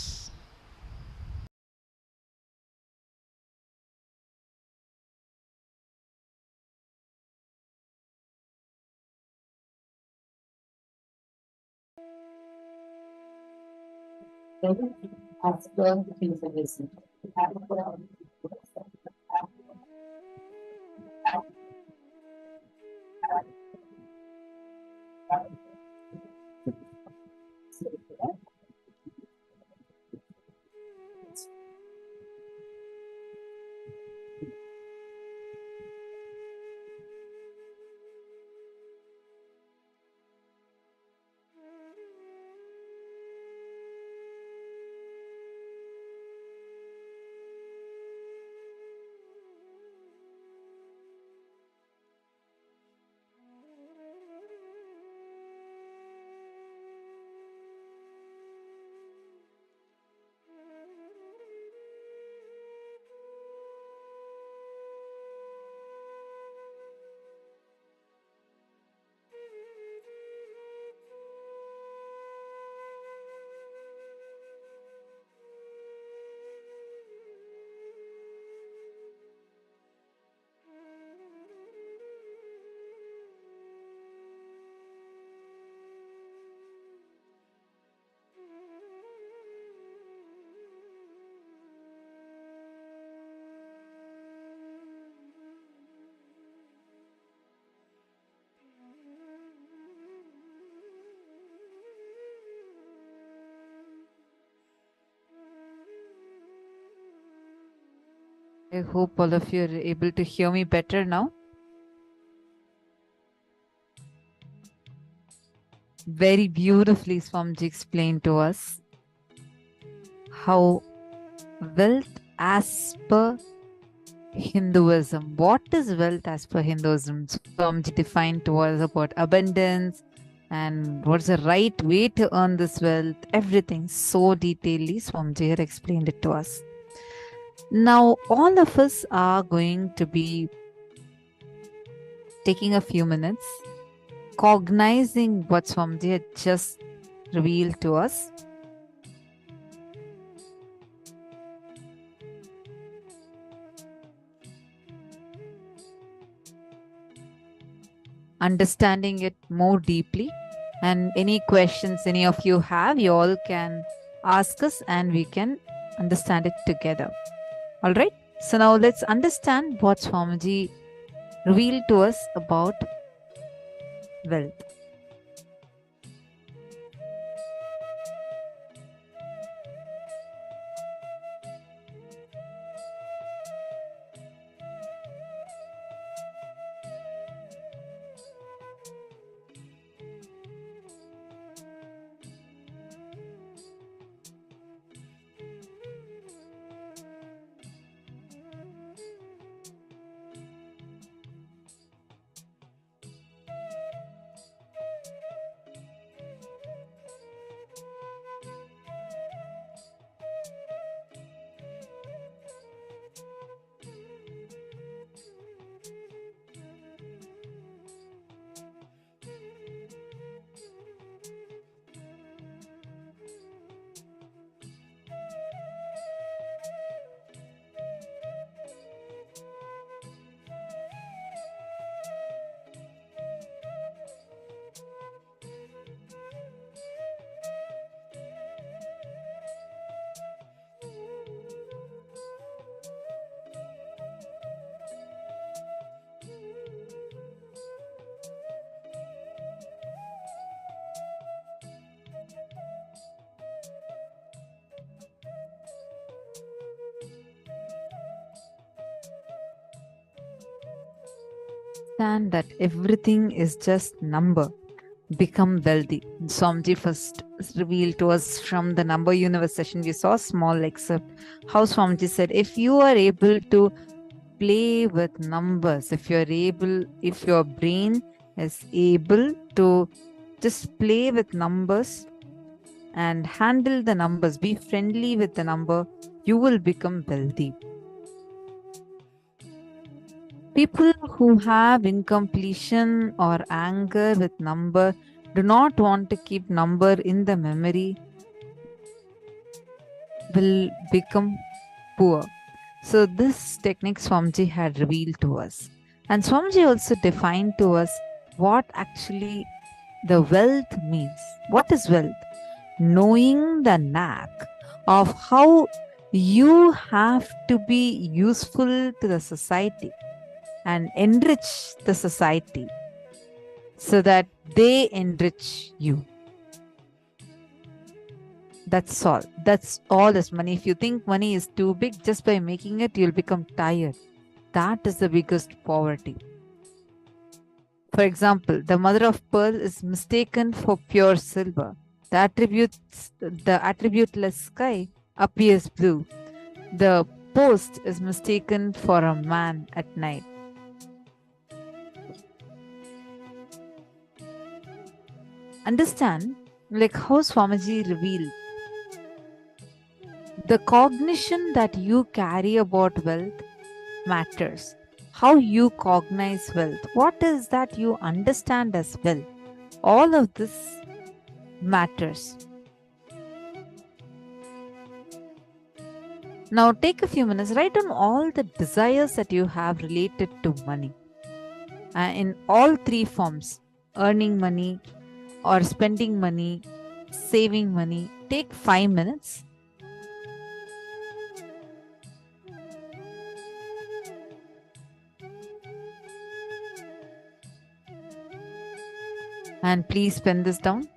I hope all of you are able to hear me better now. Very beautifully, Swamiji explained to us how wealth as per Hinduism. What is wealth as per Hinduism? Swamiji defined to us about abundance and what's the right way to earn this wealth. Everything so detailedly Swamiji had explained it to us. Now, all of us are going to be taking a few minutes, cognizing what Swamiji had just revealed to us. Understanding it more deeply, and any questions any of you have, you all can ask us and we can understand it together. All right, so now let's understand what Swamiji revealed to us about wealth. understand that everything is just number, become wealthy. Swamiji first revealed to us from the Number Universe session. We saw a small excerpt how Swamiji said, if you are able to play with numbers, if your brain is able to just play with numbers and handle the numbers, be friendly with the number, you will become wealthy. People who have incompletion or anger with number do not want to keep number in the memory will become poor. So this technique Swamiji had revealed to us. And Swamiji also defined to us what actually the wealth means. What is wealth? Knowing the knack of how you have to be useful to the society and enrich the society so that they enrich you. That's all. That's all is money. If you think money is too big, just by making it, you'll become tired. That is the biggest poverty. For example, the mother of pearl is mistaken for pure silver. The attributeless sky appears blue. The post is mistaken for a man at night. Understand, like how Swamiji revealed, the cognition that you carry about wealth matters. How you cognize wealth. What is that you understand as wealth? All of this matters. Now take a few minutes, write down all the desires that you have related to money. In all three forms, earning money or spending money, saving money. Take 5 minutes. And please pen this down.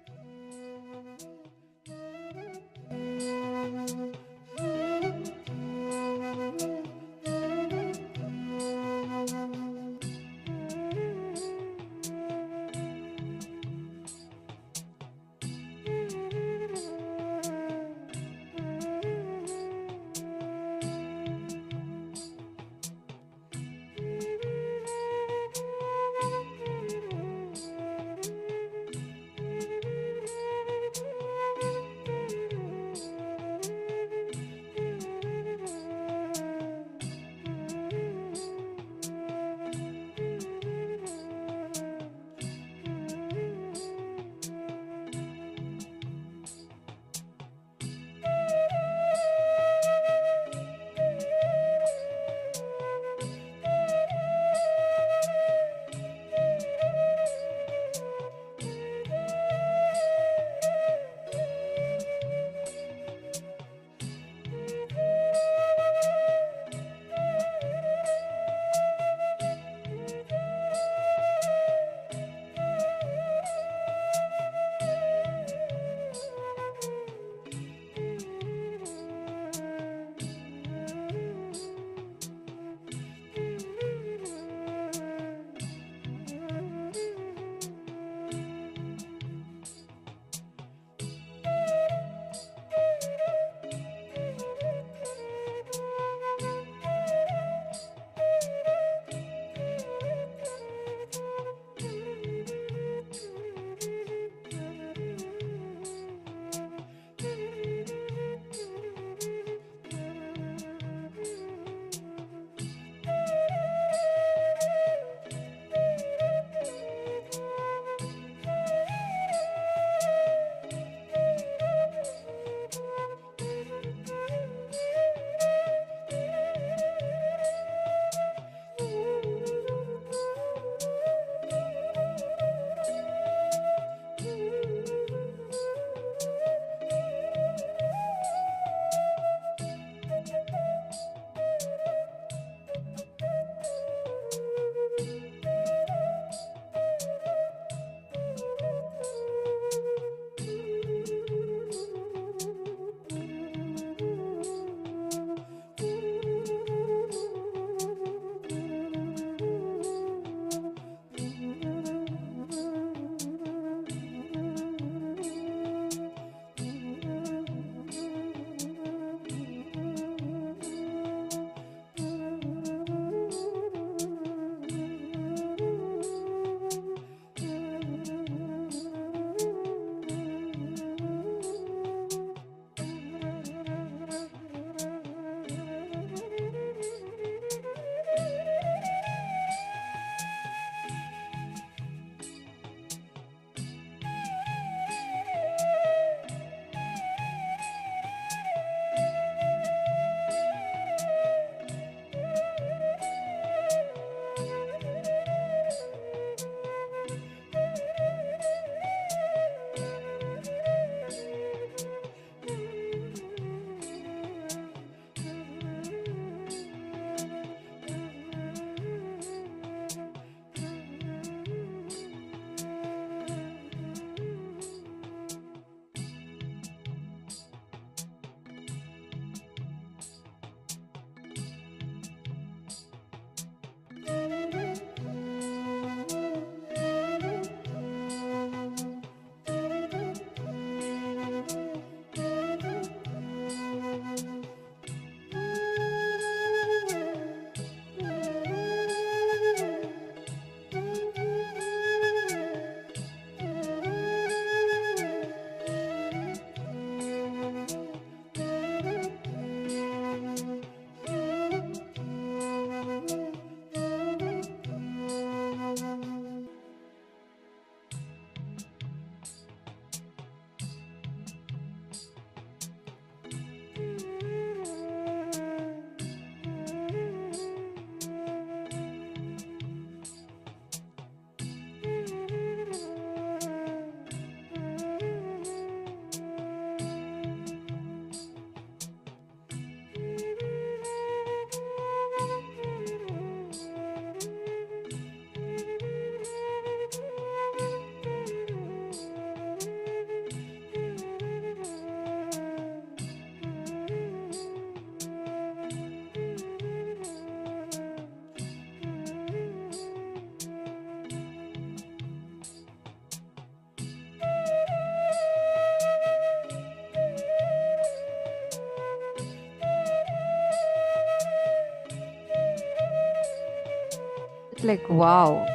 like, wow,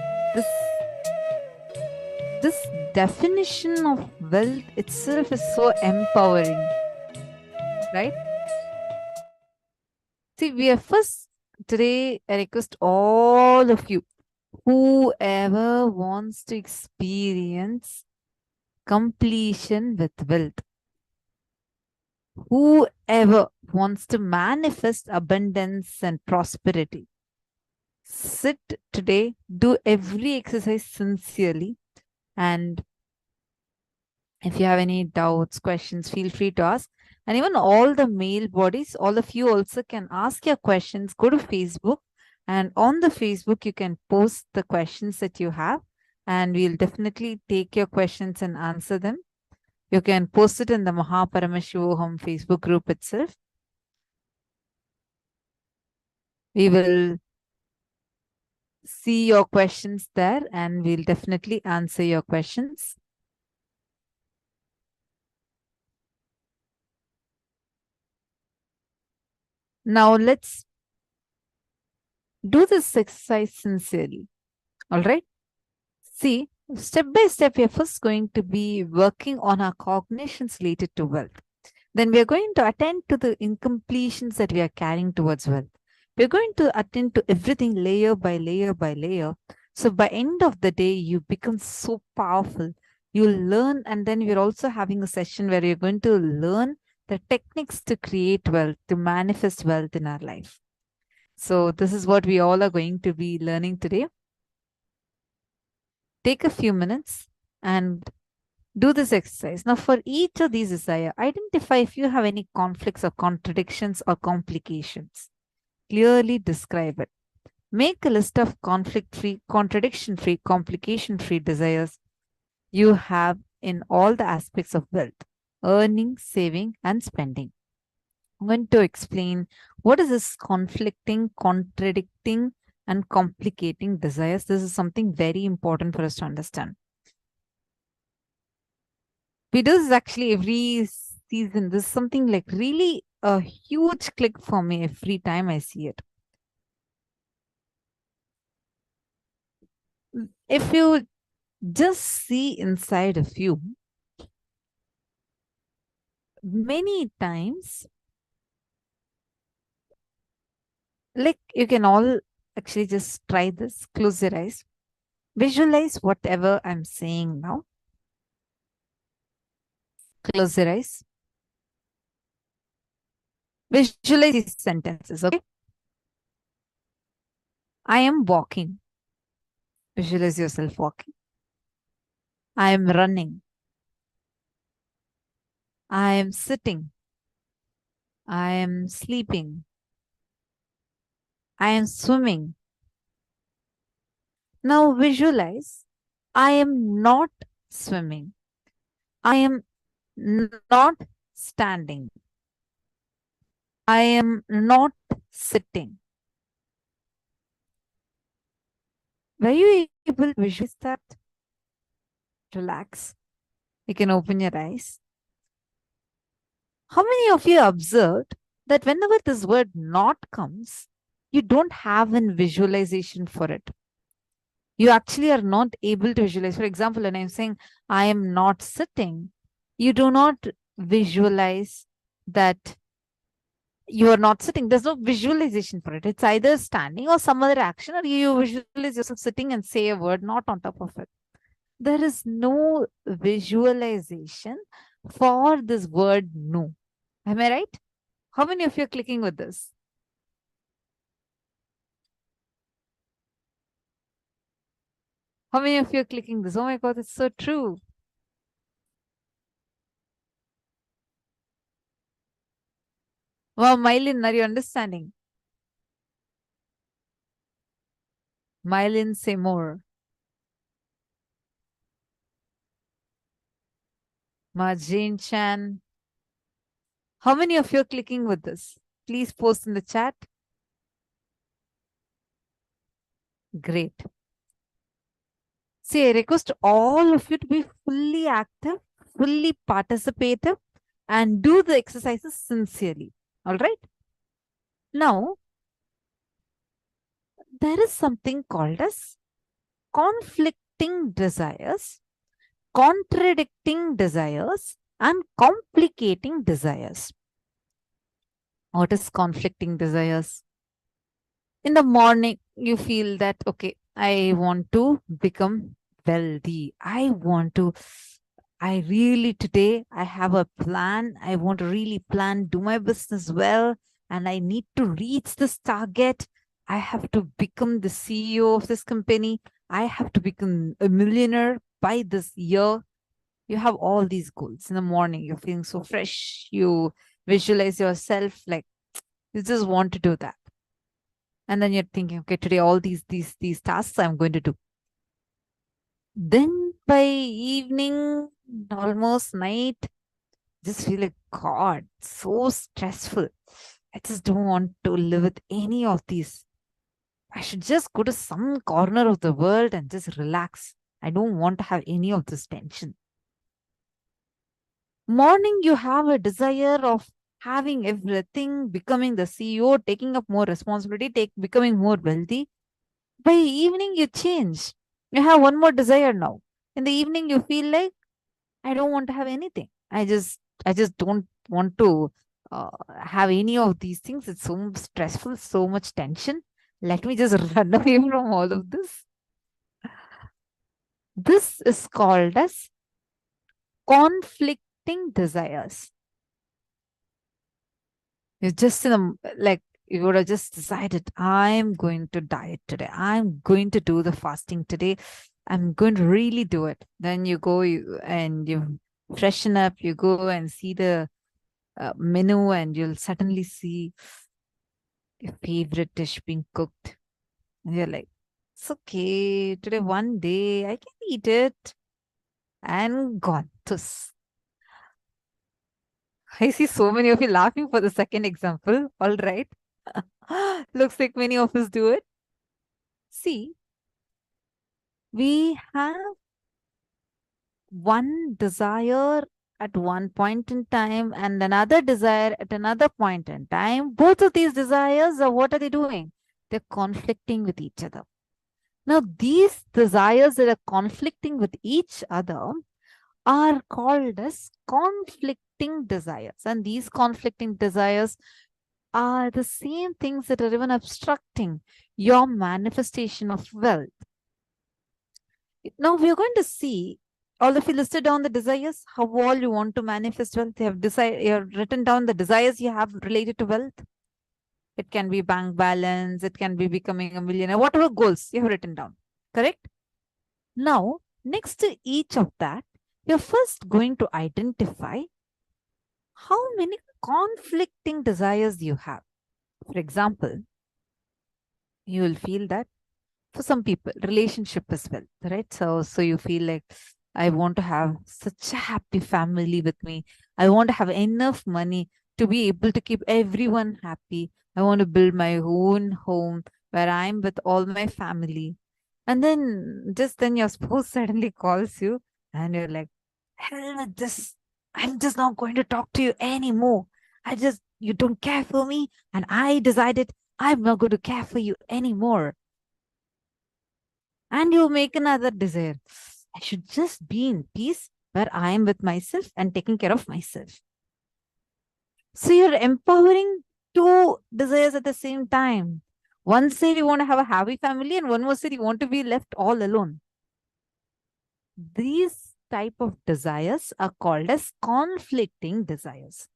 this definition of wealth itself is so empowering, right? See, we are first today, I request all of you, whoever wants to experience completion with wealth, whoever wants to manifest abundance and prosperity, sit today, do every exercise sincerely, and if you have any doubts, questions, feel free to ask. And even all the male bodies, all of you also can ask your questions. Go to Facebook, and on the Facebook, you can post the questions that you have, and we'll definitely take your questions and answer them. You can post it in the Paramashivoham Facebook group itself. We will see your questions there, and we'll definitely answer your questions. Now let's do this exercise sincerely. All right. See, step by step, we are first going to be working on our cognitions related to wealth. Then we are going to attend to the incompletions that we are carrying towards wealth. We're going to attend to everything layer by layer by layer. So by end of the day, you become so powerful. You'll learn, and then we're also having a session where you're going to learn the techniques to create wealth, to manifest wealth in our life. So this is what we all are going to be learning today. Take a few minutes and do this exercise. Now, for each of these desires, identify if you have any conflicts or contradictions or complications. Clearly describe it. Make a list of conflict-free, contradiction-free, complication-free desires you have in all the aspects of wealth: earning, saving, and spending. I'm going to explain what is this conflicting, contradicting, and complicating desires. This is something very important for us to understand. We do this actually every season. This is something like really a huge click for me every time I see it. If you just see inside of you, many times, like you can all actually just try this. Close your eyes. Visualize whatever I'm saying now. Close your eyes. Visualize these sentences, okay? I am walking. Visualize yourself walking. I am running. I am sitting. I am sleeping. I am swimming. Now visualize, I am not swimming. I am not standing. I am not sitting. Were you able to visualize that? Relax. You can open your eyes. How many of you observed that whenever this word not comes, you don't have a visualization for it? You actually are not able to visualize. For example, when I'm saying I am not sitting, you do not visualize that you are not sitting. There's no visualization for it. It's either standing or some other action, or you visualize yourself sitting and say a word not on top of it. There is no visualization for this word no. Am I right? How many of you are clicking with this? How many of you are clicking this? Oh my God, it's so true. Wow, Mylin, are you understanding? Mylin, say more. Majin Chan. How many of you are clicking with this? Please post in the chat. Great. See, I request all of you to be fully active, fully participative, and do the exercises sincerely. All right? Now, there is something called as conflicting desires, contradicting desires, and complicating desires. What is conflicting desires? In the morning, you feel that, okay, I want to become wealthy. I really today, I have a plan. I want to really plan, do my business well, and I need to reach this target. I have to become the CEO of this company. I have to become a millionaire by this year. You have all these goals. In the morning, you're feeling so fresh. You visualize yourself like you just want to do that. And then you're thinking, okay, today all these tasks I'm going to do. Then by evening, almost night, just feel like, God, so stressful. I just don't want to live with any of these. I should just go to some corner of the world and just relax. I don't want to have any of this tension. Morning, you have a desire of having everything, becoming the CEO, taking up more responsibility, becoming more wealthy. By evening, you change. You have one more desire now. In the evening, you feel like, I don't want to have anything. I just don't want to have any of these things. It's so stressful, so much tension. Let me just run away from all of this. This is called as conflicting desires. You're just in a, like, you would have just decided, I'm going to diet today. I'm going to do the fasting today. I'm going to really do it. Then you go and you freshen up, you go and see the menu, and you'll suddenly see your favorite dish being cooked. And you're like, it's okay. Today, one day, I can eat it. And gone. Tus. I see so many of you laughing for the second example. All right. Looks like many of us do it. See, we have one desire at one point in time and another desire at another point in time. Both of these desires are, what are they doing? They're conflicting with each other. Now, these desires that are conflicting with each other are called as conflicting desires. And these conflicting desires are the same things that are even obstructing your manifestation of wealth. Now, we're going to see, all of you listed down the desires, how all you want to manifest wealth. You have written down the desires you have related to wealth. It can be bank balance, it can be becoming a millionaire, whatever goals you have written down, correct? Now, next to each of that, you're first going to identify how many conflicting desires you have. For example, you will feel that for some people, relationship as well, right? So you feel like, I want to have such a happy family with me. I want to have enough money to be able to keep everyone happy. I want to build my own home where I'm with all my family. And then just then your spouse suddenly calls you and you're like, hell with this. I'm just not going to talk to you anymore. You don't care for me. And I decided I'm not going to care for you anymore. And you make another desire. I should just be in peace where I am with myself and taking care of myself. So you're empowering two desires at the same time. One said you want to have a happy family, and one was said you want to be left all alone. These type of desires are called as conflicting desires.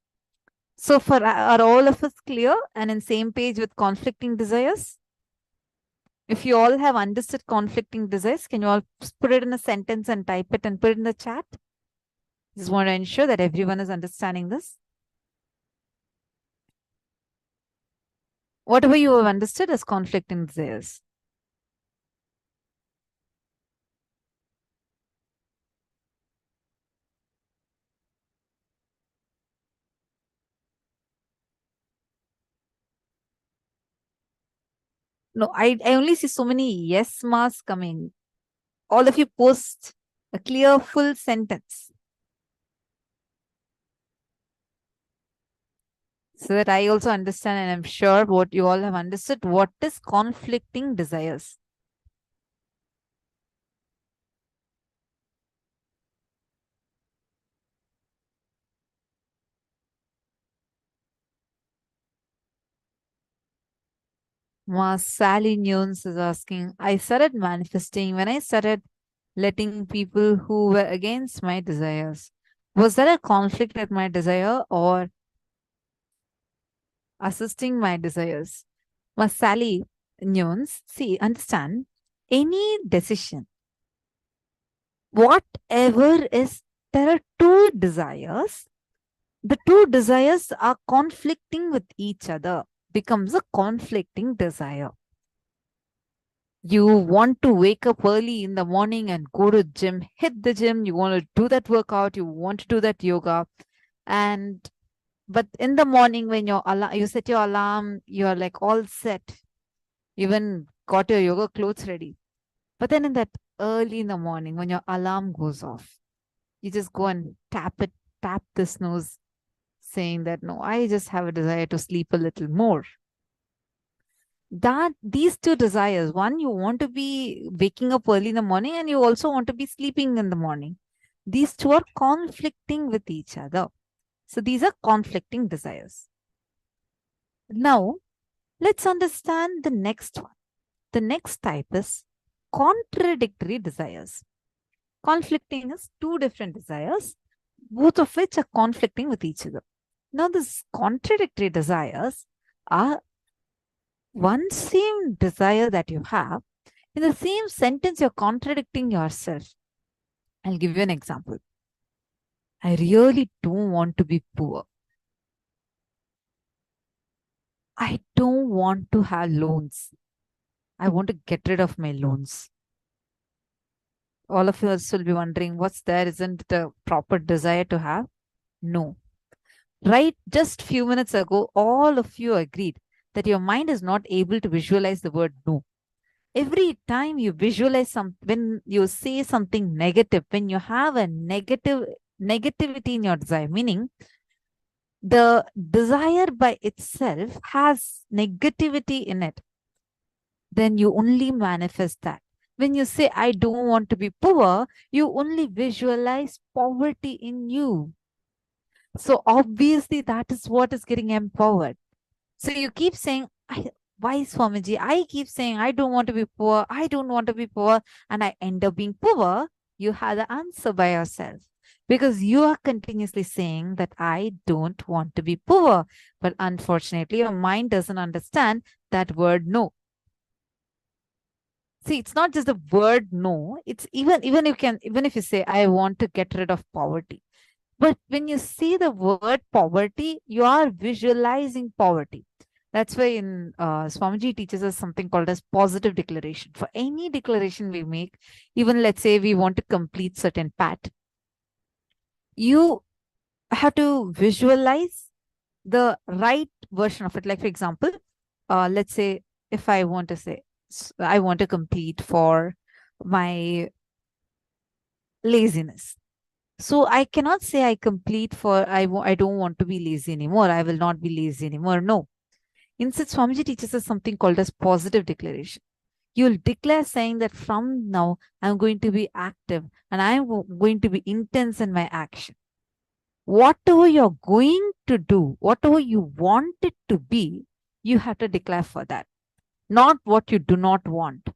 So are all of us clear and in same page with conflicting desires? If you all have understood conflicting desires, can you all put it in a sentence and type it and put it in the chat? Just want to ensure that everyone is understanding this. Whatever you have understood as conflicting desires. No, I only see so many yes marks coming. All of you post a clear full sentence. so that I also understand, and I'm sure what you all have understood, what is conflicting desires. Ma Sally Nunes is asking, I started manifesting when I started letting people who were against my desires. Was there a conflict at my desire or assisting my desires? Ma Sally Nunes, see, understand, any decision, whatever is, there are two desires. The two desires are conflicting with each other, becomes a conflicting desire. You want to wake up early in the morning and go to gym, hit the gym, you want to do that workout, you want to do that yoga. But in the morning when you set your alarm, you're like all set, even got your yoga clothes ready. But then in that early in the morning when your alarm goes off, you just go and tap the snooze, saying that, no, I just have a desire to sleep a little more. That these two desires, one, you want to be waking up early in the morning and you also want to be sleeping in the morning. These two are conflicting with each other. So these are conflicting desires. Now, let's understand the next one. The next type is contradictory desires. Conflicting is two different desires, both of which are conflicting with each other. Now, these contradictory desires are one same desire that you have. In the same sentence, you're contradicting yourself. I'll give you an example. I really don't want to be poor. I don't want to have loans. I want to get rid of my loans. All of us will be wondering, what's there? Isn't the proper desire to have? No. Right, just few minutes ago, all of you agreed that your mind is not able to visualize the word no. Every time you visualize when you say something negative, when you have a negativity in your desire, meaning the desire by itself has negativity in it, then you only manifest that. When you say, I don't want to be poor, you only visualize poverty in you. So obviously that is what is getting empowered. So you keep saying, why Swamiji? I keep saying, I don't want to be poor. I don't want to be poor. And I end up being poor. You have the answer by yourself. Because you are continuously saying that I don't want to be poor. But unfortunately, your mind doesn't understand that word no. See, it's not just the word no. It's even if you say, I want to get rid of poverty. But when you see the word poverty, you are visualizing poverty. That's why in Swamiji teaches us something called as positive declaration. For any declaration we make, even let's say we want to complete certain path, you have to visualize the right version of it. Like for example, let's say if I want to say, I want to complete for my laziness. So I cannot say I complete for, I don't want to be lazy anymore. I will not be lazy anymore. No. Instead, Swamiji teaches us something called as positive declaration. You'll declare saying that from now, I'm going to be active and I'm going to be intense in my action. Whatever you're going to do, whatever you want it to be, you have to declare for that. Not what you do not want.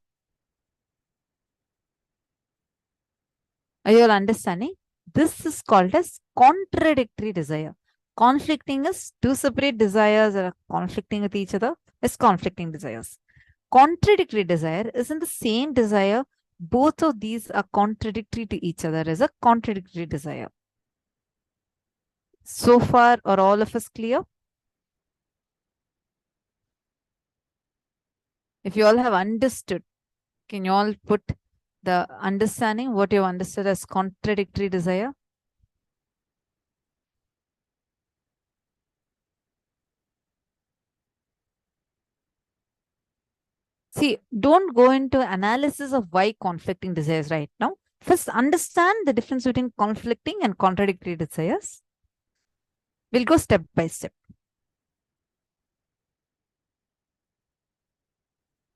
Are you all understanding? This is called as contradictory desire. Conflicting is two separate desires that are conflicting with each other. Is conflicting desires. Contradictory desire isn't the same desire. Both of these are contradictory to each other as a contradictory desire. So far, are all of us clear? If you all have understood, can you all put the understanding what you understood as contradictory desire? See, don't go into analysis of why conflicting desires right now. First, understand the difference between conflicting and contradictory desires. We'll go step by step.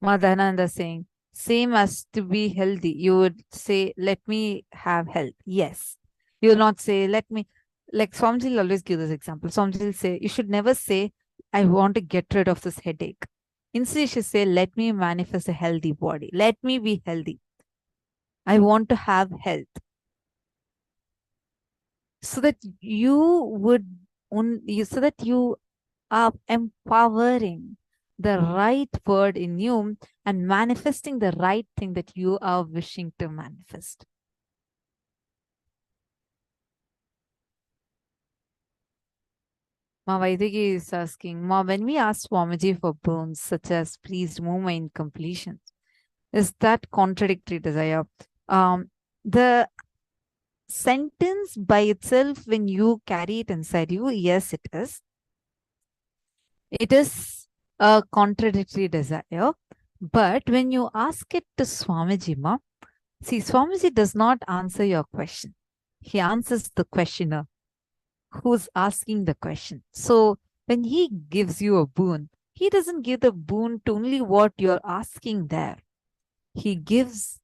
Madhananda saying, same as to be healthy. You would say, let me have health. Yes. You will not say, let me, like Swamiji will always give this example. Swamiji will say, you should never say, I want to get rid of this headache. Instead, you should say, let me manifest a healthy body. Let me be healthy. I want to have health. So that you would, so that you are empowering the right word in you and manifesting the right thing that you are wishing to manifest. Ma Vaidiki is asking, Ma, when we ask Swamiji for boons such as please remove my incompletions, is that contradictory desire? The sentence by itself, when you carry it inside you, yes, it is. It is a contradictory desire. But when you ask it to Swamiji, Ma, see, Swamiji does not answer your question. He answers the questioner who's asking the question. So when he gives you a boon, he doesn't give the boon to only what you're asking there. He gives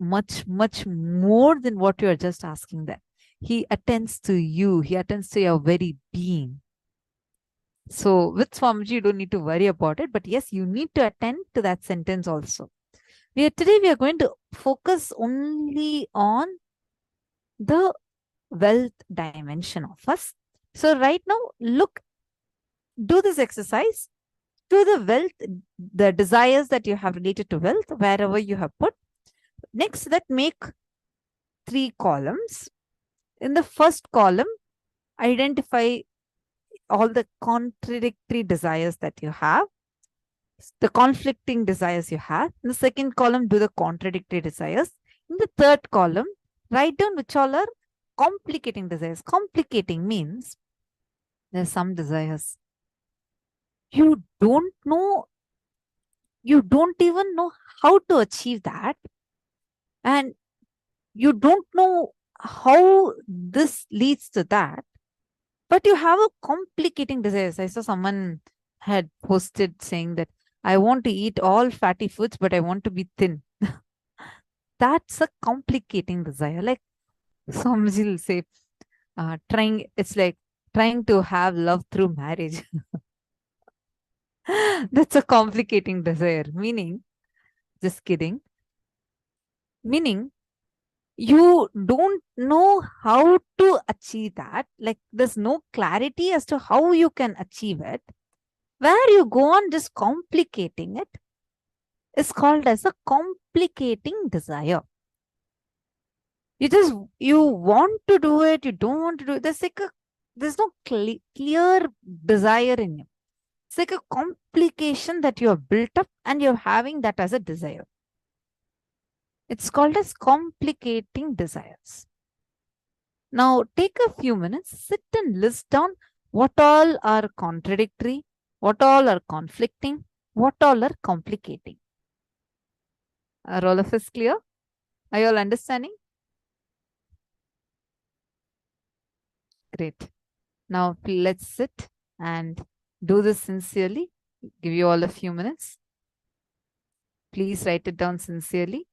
much, much more than what you're just asking there. He attends to you. He attends to your very being. So with Swamiji, you don't need to worry about it. But yes, you need to attend to that sentence also. Today we are going to focus only on the wealth dimension of us. So right now, do this exercise. To the wealth, the desires that you have related to wealth, wherever you have put. Next, that make 3 columns. In the first column, identify all the contradictory desires that you have, the conflicting desires you have. In the second column, do the contradictory desires. In the third column, write down which all are complicating desires. Complicating means there's some desires you don't know, you don't even know how to achieve that, and you don't know how this leads to that, but you have a complicating desires. I saw someone had posted saying that I want to eat all fatty foods, but I want to be thin. That's a complicating desire. Like somebody will say, it's like trying to have love through marriage. That's a complicating desire. Meaning, just kidding. Meaning, you don't know how to achieve that. Like there's no clarity as to how you can achieve it. Where you go on just complicating it is called as a complicating desire. You want to do it, you don't want to do it. There's no clear desire in you. It's like a complication that you have built up and you're having that as a desire. It's called as complicating desires. Now take a few minutes, sit and list down what all are contradictory, what all are conflicting, what all are complicating. Are all of us clear? Are you all understanding? Great. Now let's sit and do this sincerely. Give you all a few minutes. Please write it down sincerely.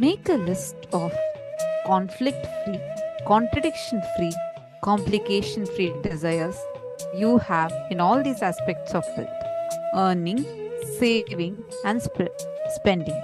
Make a list of conflict free, contradiction free, complication free desires you have in all these aspects of wealth: earning, saving, and spending.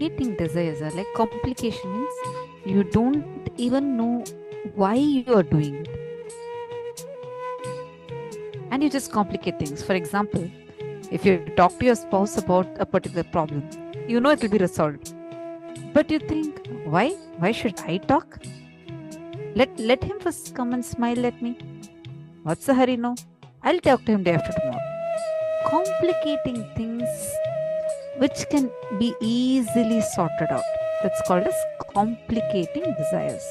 Eating desires are like complication, means you don't even know why you are doing it, and you just complicate things. For example, if you talk to your spouse about a particular problem, you know it will be resolved, but you think, why should I talk? Let him first come and smile at me. What's the hurry? No, I'll talk to him day after tomorrow. Complicating things which can be easily sorted out, that's called as complicating desires.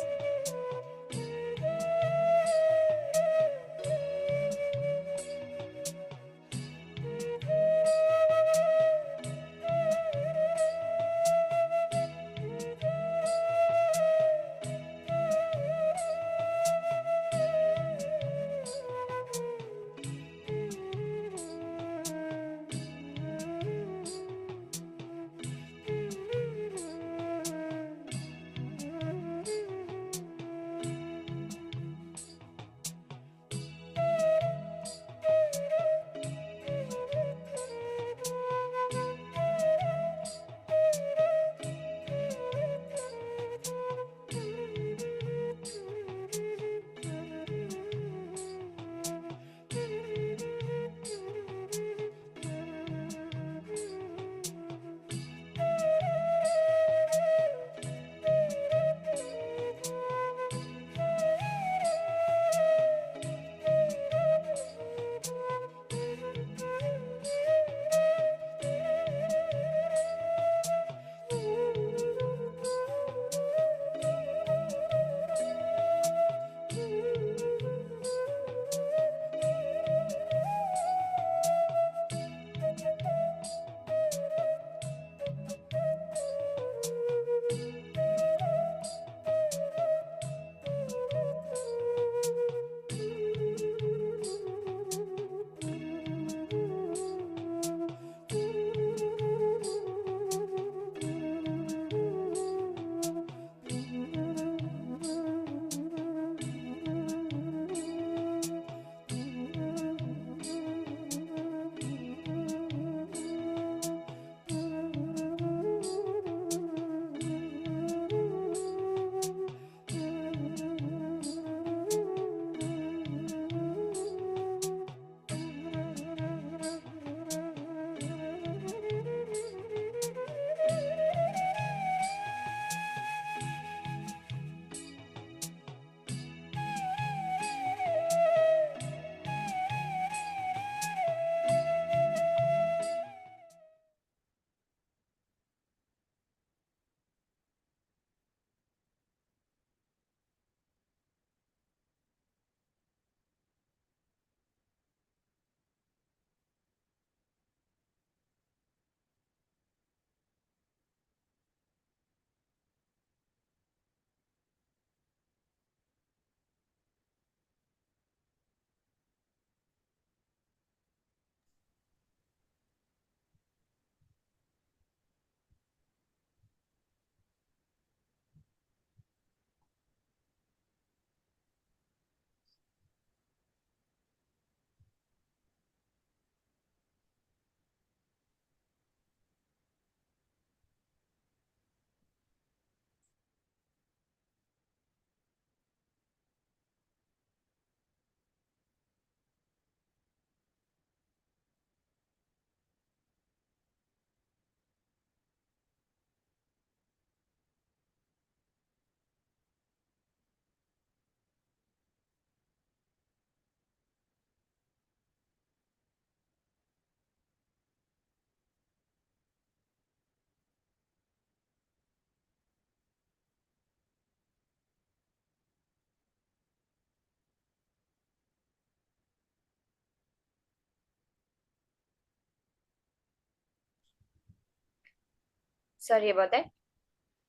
Sorry about that.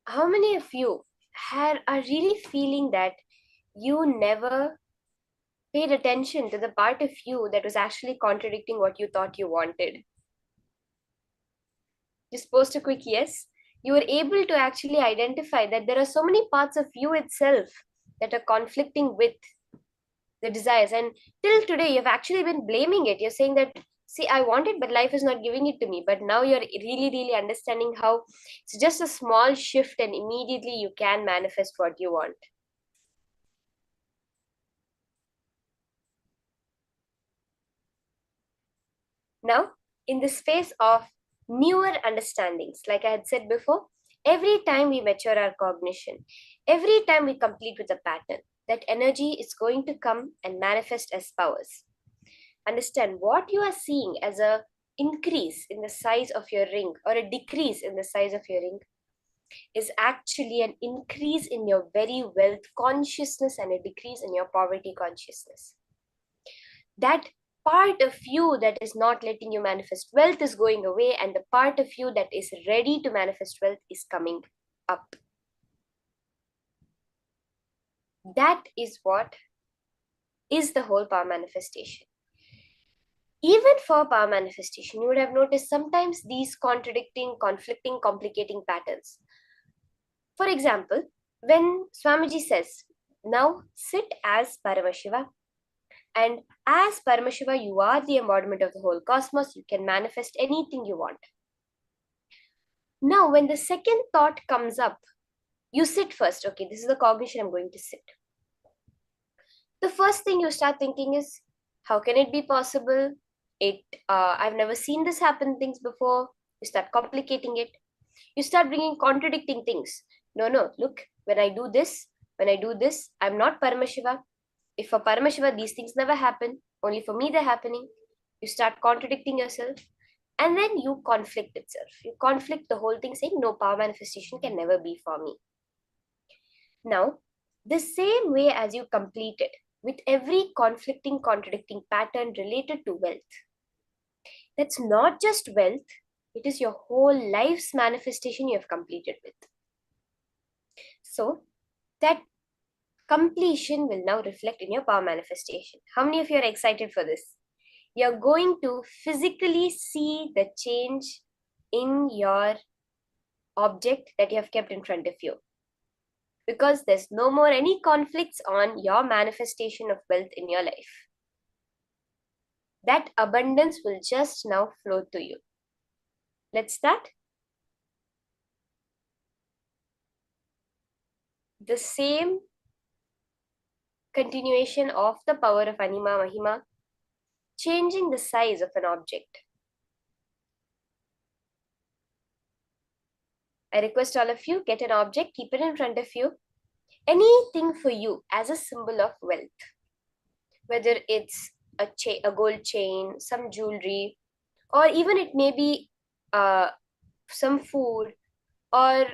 How many of you are really feeling that you never paid attention to the part of you that was actually contradicting what you thought you wanted? Just post a quick yes. You were able to actually identify that there are so many parts of you itself that are conflicting with the desires. And till today, you've actually been blaming it. You're saying that, see, I want it, but life is not giving it to me. But now you're really, really understanding how it's just a small shift and immediately you can manifest what you want. Now, in the space of newer understandings, like I had said before, every time we mature our cognition, every time we complete with a pattern, that energy is going to come and manifest as powers. Understand what you are seeing as a increase in the size of your ring or a decrease in the size of your ring is actually an increase in your very wealth consciousness and a decrease in your poverty consciousness. That part of you that is not letting you manifest wealth is going away, and the part of you that is ready to manifest wealth is coming up. That is what is the whole power manifestation. Even for power manifestation, you would have noticed sometimes these contradicting, conflicting, complicating patterns. For example, when Swamiji says, now sit as Paramashiva, and as Paramashiva, you are the embodiment of the whole cosmos, you can manifest anything you want. Now, when the second thought comes up, you sit first. Okay, this is the cognition I'm going to sit. The first thing you start thinking is, how can it be possible? I've never seen this happen things before. You start complicating it. You start bringing contradicting things. No, look, when I do this, I'm not Paramashiva. If for Paramashiva, these things never happen. Only for me, they're happening. You start contradicting yourself. And then you conflict itself. You conflict the whole thing saying, no, power manifestation can never be for me. Now, the same way as you complete it, with every conflicting, contradicting pattern related to wealth, that's not just wealth, it is your whole life's manifestation you have completed with. So, that completion will now reflect in your power manifestation. How many of you are excited for this? You're going to physically see the change in your object that you have kept in front of you. Because there's no more any conflicts on your manifestation of wealth in your life. That abundance will just now flow to you. Let's start. The same continuation of the power of Anima Mahima, changing the size of an object. I request all of you, get an object, keep it in front of you. Anything for you as a symbol of wealth. Whether it's a gold chain, some jewelry, or even it may be some food, or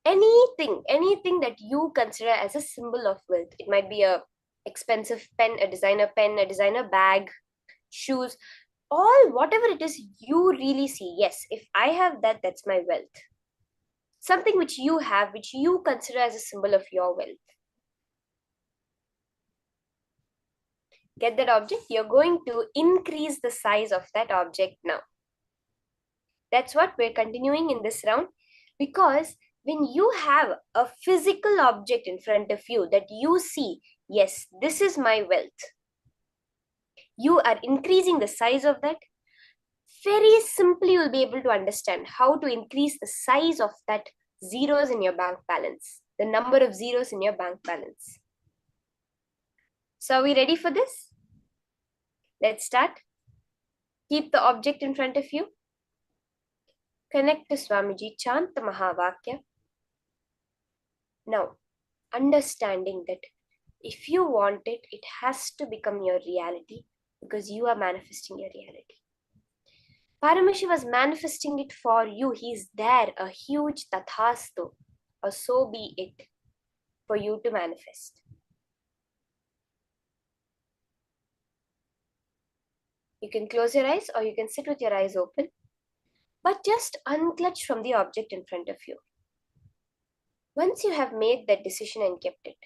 anything that you consider as a symbol of wealth. It might be a expensive pen, a designer bag, shoes, all whatever it is you really see. Yes, if I have that, that's my wealth. Something which you have, which you consider as a symbol of your wealth. Get that object, you're going to increase the size of that object now. That's what we're continuing in this round, because when you have a physical object in front of you that you see, yes, this is my wealth, you are increasing the size of that. Very simply, you'll be able to understand how to increase the size of that zeros in your bank balance, the number of zeros in your bank balance. So are we ready for this? Let's start. Keep the object in front of you. Connect to Swamiji, chant the Mahavakya. Now, understanding that if you want it, it has to become your reality, because you are manifesting your reality. Paramashiva was manifesting it for you. He's there, a huge tathastu, or so be it, for you to manifest. You can close your eyes or you can sit with your eyes open. but just unclutch from the object in front of you. Once you have made that decision and kept it,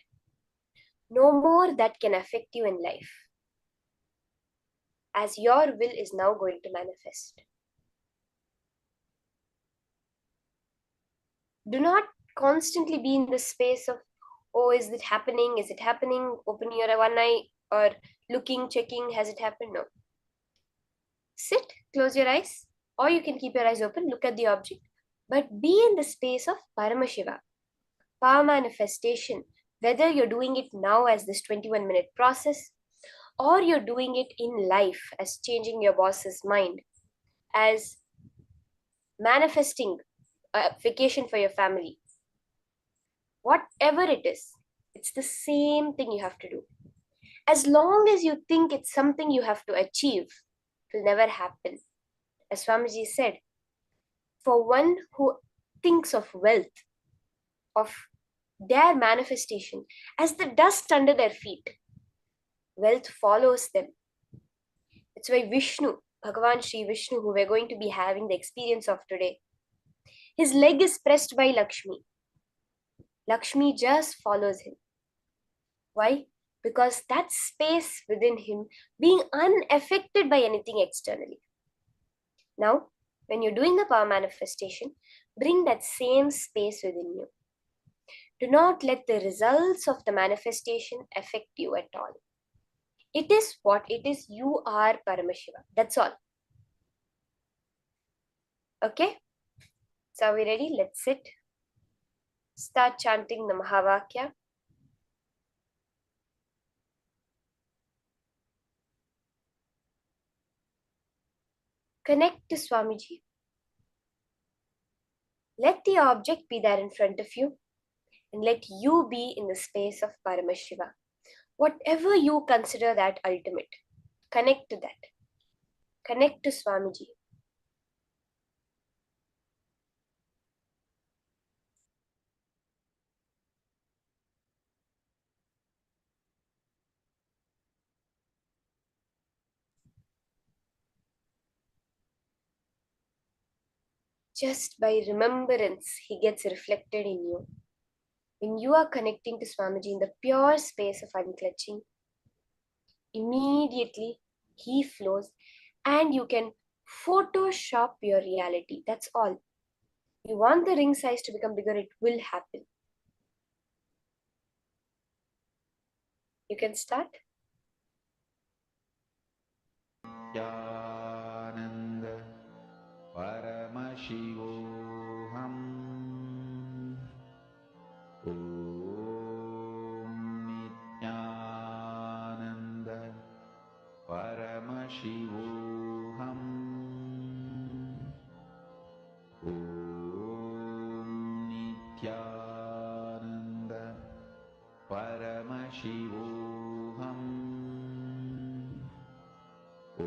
no more that can affect you in life, as your will is now going to manifest. Do not constantly be in the space of, oh, is it happening? Is it happening? Open your one eye or looking, checking, has it happened? No. Sit, close your eyes, or you can keep your eyes open, look at the object, but be in the space of Paramashiva, power manifestation, whether you're doing it now as this 21-minute process, or you're doing it in life as changing your boss's mind, as manifesting a vacation for your family. Whatever it is, it's the same thing you have to do. As long as you think it's something you have to achieve, it will never happen. As Swamiji said, for one who thinks of wealth, of their manifestation as the dust under their feet, wealth follows them. That's why Vishnu, Bhagavan Sri Vishnu, who we're going to be having the experience of today, his leg is pressed by Lakshmi. Lakshmi just follows him. Why? Because that space within him being unaffected by anything externally. Now, when you're doing the power manifestation, bring that same space within you. Do not let the results of the manifestation affect you at all. It is what it is. You are Paramashiva. That's all. Okay? So are we ready? Let's sit. Start chanting the Mahavakya. Connect to Swamiji. Let the object be there in front of you, and let you be in the space of Paramashiva. Whatever you consider that ultimate, connect to that. Connect to Swamiji. Just by remembrance, he gets reflected in you. When you are connecting to Swamiji in the pure space of unclutching, immediately he flows and you can Photoshop your reality. That's all. You want the ring size to become bigger, it will happen. You can start. Nithyananda Paramashivoham. Om Nithyananda Paramashivoham. Om Nithyananda Paramashivoham. Om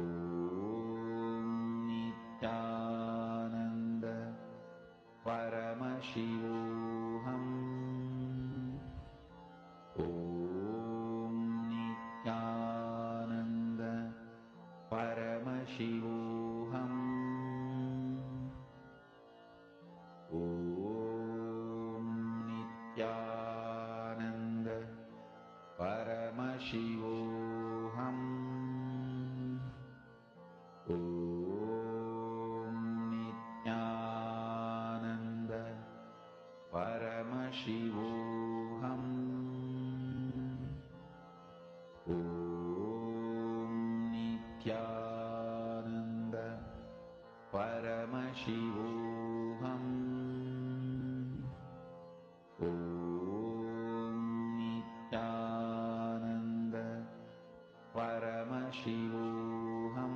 Nithyananda Paramashivoham. Om Nithyananda Paramashivoham. Om Nithyananda Paramashivoham. Om Nithyananda Paramashivoham. Om Nithyananda Paramashivoham. Om Nithyananda Paramashivoham.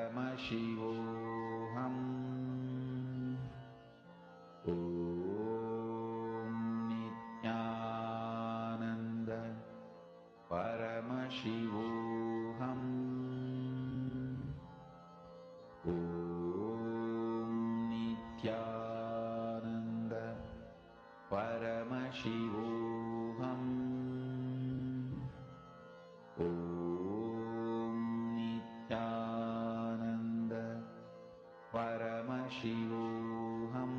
Om Nithyananda Paramashivoham.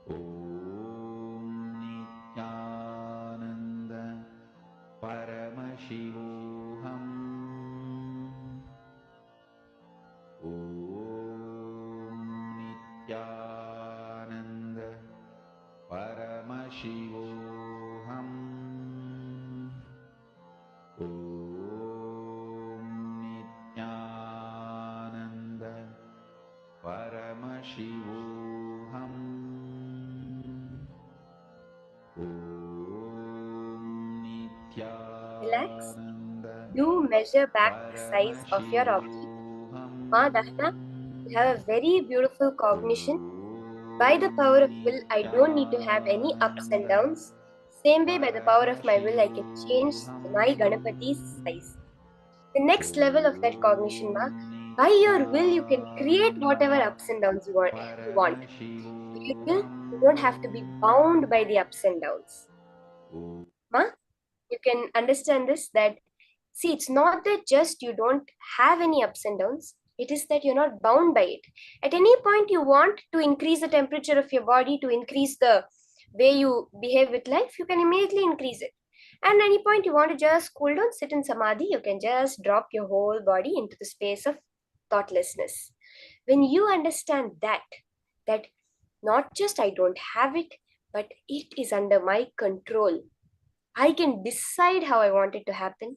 Om Nithyananda Paramashivoham. Om Nithyananda Paramashivoham. Om Nithyananda Paramashivoham. Om Relax. Nithyananda Do measure back the size of your object. Ma Dahna, you have a very beautiful cognition. By the power of will, I don't need to have any ups and downs. Same way, by the power of my will, I can change my Ganapati's size. The next level of that cognition, Ma, by your will, you can create whatever ups and downs you want. By your will, you don't have to be bound by the ups and downs. Ma, you can understand this, that see, it's not that just you don't have any ups and downs, it is that you're not bound by it. At any point you want to increase the temperature of your body, to increase the way you behave with life, you can immediately increase it. And at any point you want to just cool down, sit in samadhi, you can just drop your whole body into the space of thoughtlessness. When you understand that not just I don't have it, but it is under my control, I can decide how I want it to happen,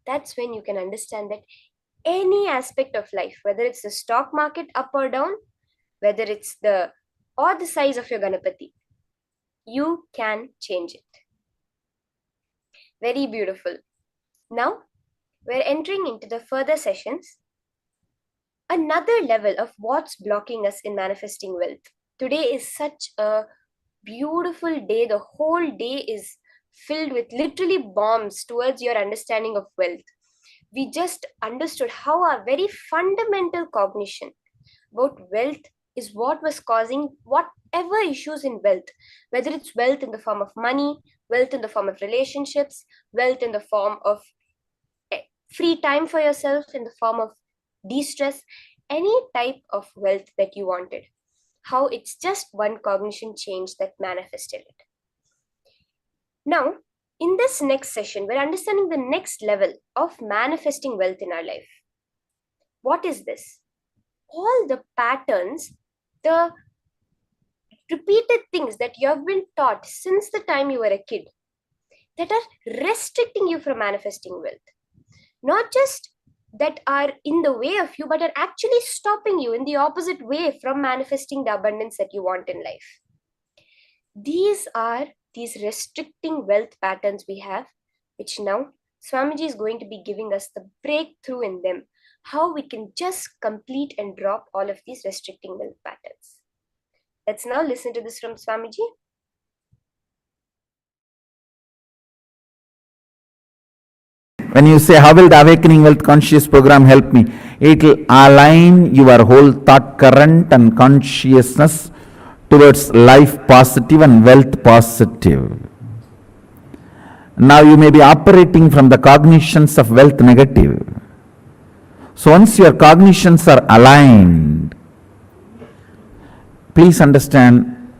that's when you can understand that any aspect of life, whether it's the stock market up or down, whether it's the size of your Ganapati, you can change it. Very beautiful. Now we're entering into the further sessions. Another level of what's blocking us in manifesting wealth. Today is such a beautiful day. The whole day is filled with literally bombs towards your understanding of wealth. We just understood how our very fundamental cognition about wealth is what was causing whatever issues in wealth, whether it's wealth in the form of money, wealth in the form of relationships, wealth in the form of free time for yourself, in the form of de-stress, any type of wealth that you wanted, how it's just one cognition change that manifested it. Now, in this next session, we're understanding the next level of manifesting wealth in our life. What is this? All the patterns, the repeated things that you have been taught since the time you were a kid that are restricting you from manifesting wealth. Not just that are in the way of you, but are actually stopping you in the opposite way from manifesting the abundance that you want in life. These are these restricting wealth patterns we have, which now Swamiji is going to be giving us the breakthrough in them, how we can just complete and drop all of these restricting wealth patterns. Let's now listen to this from Swamiji. When you say, how will the Awakening Wealth Conscious program help me? It will align your whole thought current and consciousness towards life positive and wealth positive. Now you may be operating from the cognitions of wealth negative. So once your cognitions are aligned, please understand,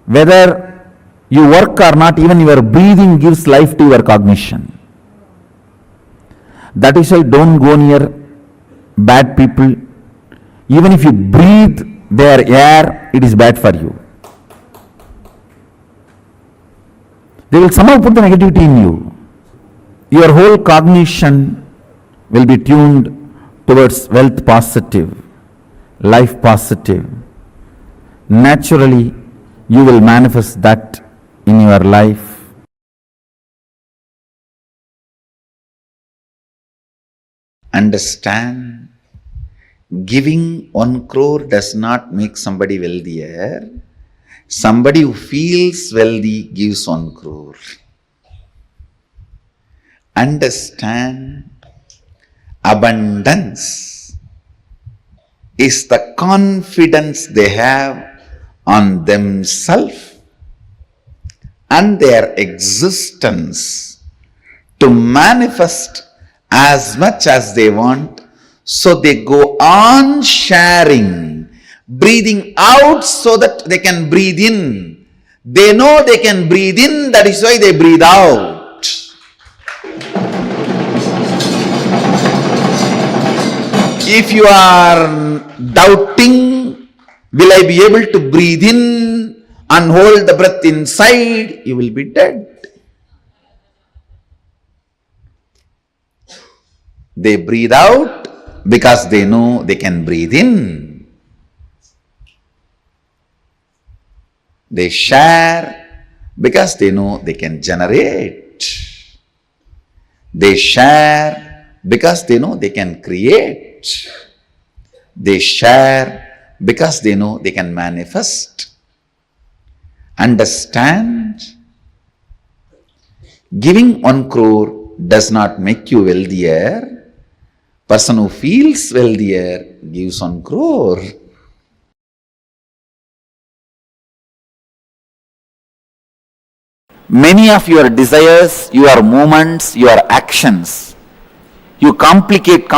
whether you work or not, even your breathing gives life to your cognition. That is why don't go near bad people. Even if you breathe their air, it is bad for you. They will somehow put the negativity in you. Your whole cognition will be tuned towards wealth positive, life positive. Naturally, you will manifest that in your life. Understand, giving 1 crore does not make somebody wealthier. Somebody who feels wealthy gives 1 crore. Understand, abundance is the confidence they have on themselves and their existence to manifest as much as they want. So they go on sharing, breathing out so that they can breathe in. They know they can breathe in, that is why they breathe out. If you are doubting, will I be able to breathe in and hold the breath inside, you will be dead. They breathe out because they know they can breathe in. They share because they know they can generate. They share because they know they can create. They share because they know they can manifest. Understand? Giving 1 crore does not make you wealthier. Person who feels wealthier gives 1 crore. Many of your desires, your movements, your actions, you complicate.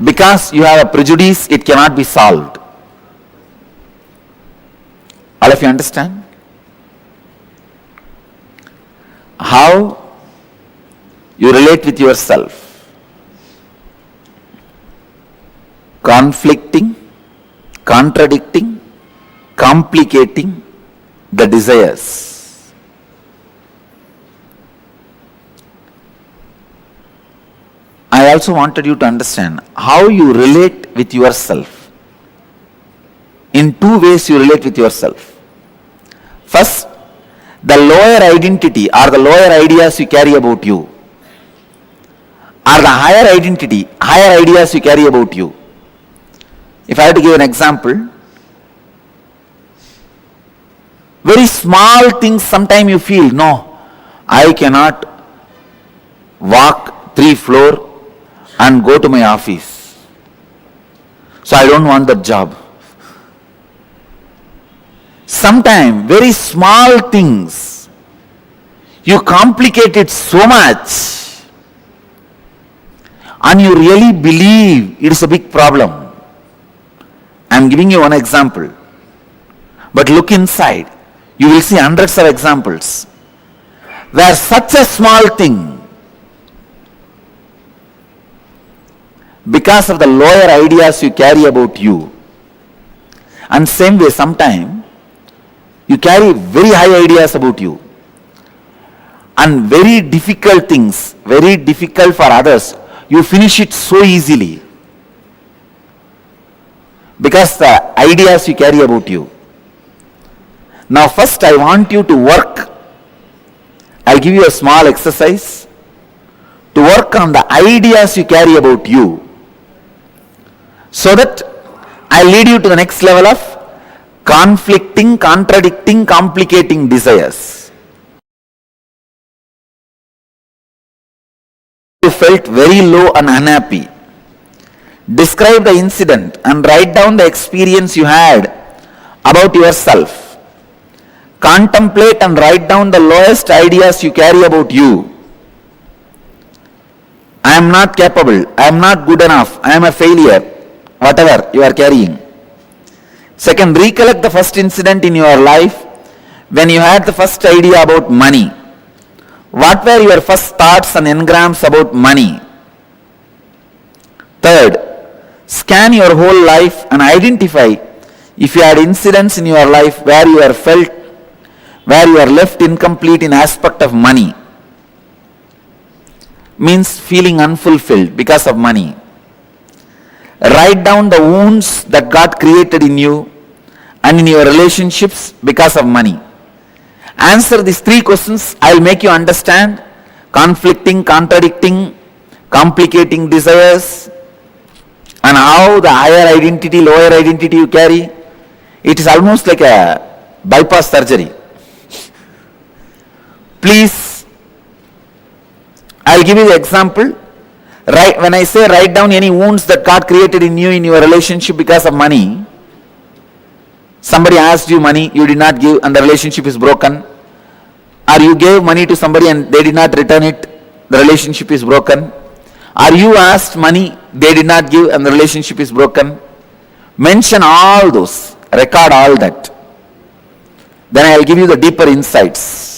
Because you have a prejudice, it cannot be solved. All of you understand? How you relate with yourself. Conflicting, contradicting, complicating the desires. I also wanted you to understand how you relate with yourself. In 2 ways you relate with yourself. First, the lower identity or the lower ideas you carry about you, or the higher identity, higher ideas you carry about you. If I have to give an example, very small things sometimes you feel, no, I cannot walk 3 floors and go to my office. So I don't want that job. Sometimes very small things, you complicate it so much and you really believe it is a big problem. I am giving you one example. But look inside, you will see hundreds of examples where such a small thing, because of the lower ideas you carry about you, and same way sometimes you carry very high ideas about you, and very difficult things, very difficult for others, you finish it so easily because the ideas you carry about you. Now first I want you to work. I'll give you a small exercise to work on the ideas you carry about you, so that I lead you to the next level of conflicting, contradicting, complicating desires. You felt very low and unhappy. Describe the incident and write down the experience you had about yourself. Contemplate and write down the lowest ideas you carry about you. I am not capable, I am not good enough, I am a failure. Whatever you are carrying. Second, recollect the first incident in your life when you had the first idea about money. What were your first thoughts and engrams about money? Third, scan your whole life and identify if you had incidents in your life where you are left incomplete in aspect of money. Means feeling unfulfilled because of money. Write down the wounds that God created in you and in your relationships because of money. Answer these 3 questions. I will make you understand conflicting, contradicting, complicating desires, and how the higher identity, lower identity you carry. It is almost like a bypass surgery. Please, I will give you the example. When I say write down any wounds that God created in you in your relationship because of money, Somebody asked you money, you did not give, and the relationship is broken. Or you gave money to somebody and they did not return it, the relationship is broken. Or you asked money, they did not give, and the relationship is broken. Mention all those, record all that. Then I will give you the deeper insights.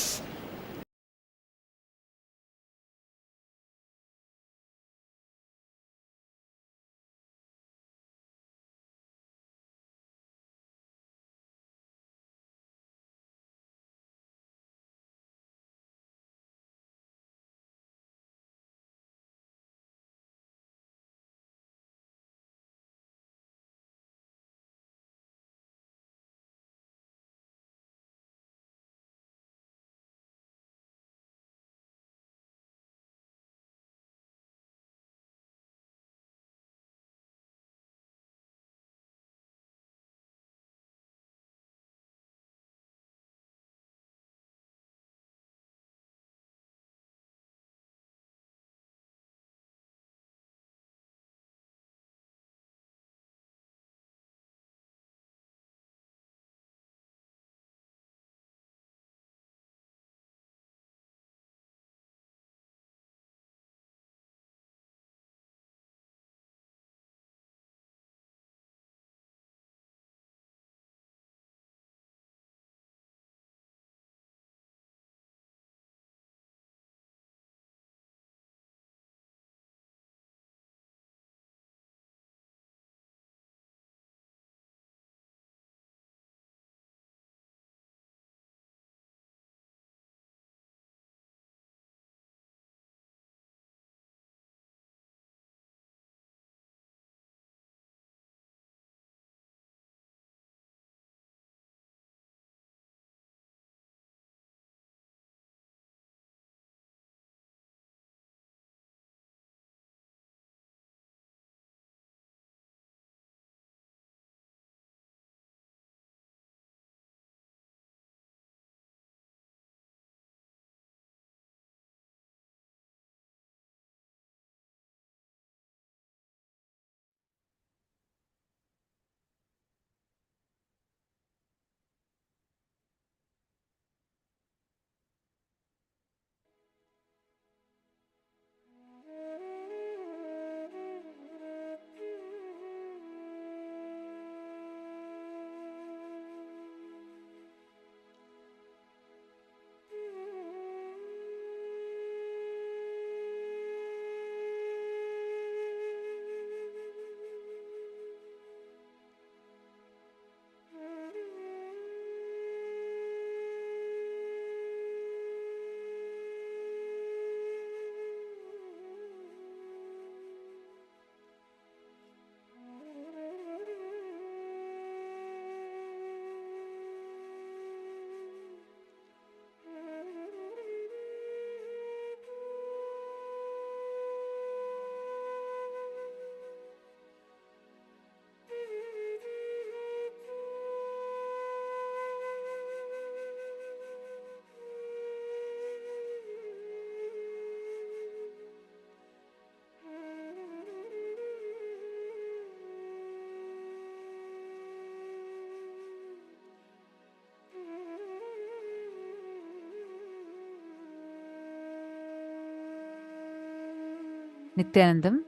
Nithyanandam,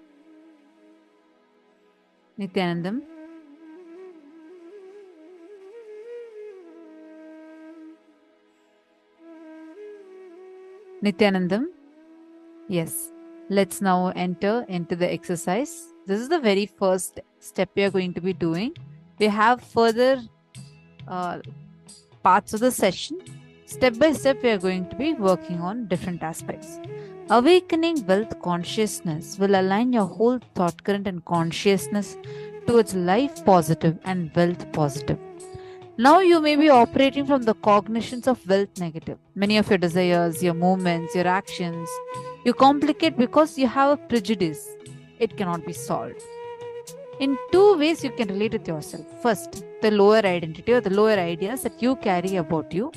Nithyanandam, Nithyanandam. Yes, let's now enter into the exercise. This is the very first step we are going to be doing. We have further parts of the session. Step by step, we are going to be working on different aspects. Awakening wealth consciousness will align your whole thought current and consciousness towards life positive and wealth positive. Now you may be operating from the cognitions of wealth negative. Many of your desires, your movements, your actions, you complicate because you have a prejudice. It cannot be solved. In two ways you can relate with yourself. First, the lower identity or the lower ideas that you carry about you.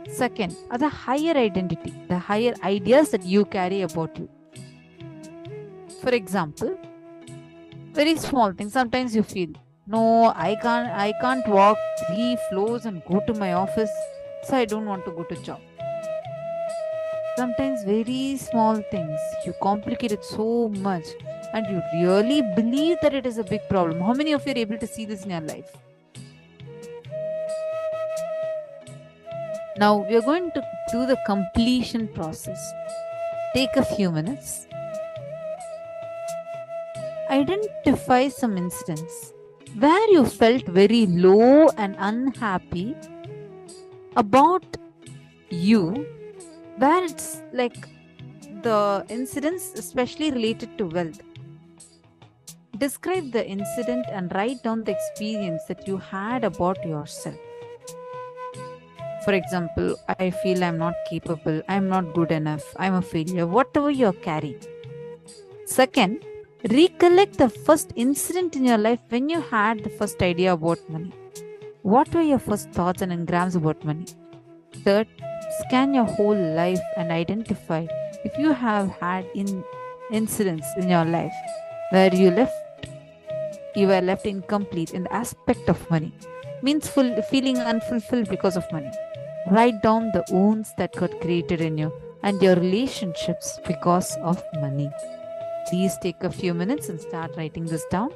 Second, are the higher identity, the higher ideas that you carry about you. For example, very small things. Sometimes you feel No, I can't walk 3 floors and go to my office, so I don't want to go to job. Sometimes very small things, you complicate it so much and you really believe that it is a big problem. How many of you are able to see this in your life? Now we are going to do the completion process. Take a few minutes. Identify some incidents where you felt very low and unhappy about you, where it's like the incidents especially related to wealth. Describe the incident and write down the experience that you had about yourself. For example, I feel I'm not capable, I'm not good enough, I'm a failure, whatever you're carrying. Second, recollect the first incident in your life when you had the first idea about money. What were your first thoughts and engrams about money? Third, scan your whole life and identify if you have had incidents in your life where you were left incomplete in the aspect of money, means feeling unfulfilled because of money. Write down the wounds that got created in you and your relationships because of money. Please take a few minutes and start writing this down.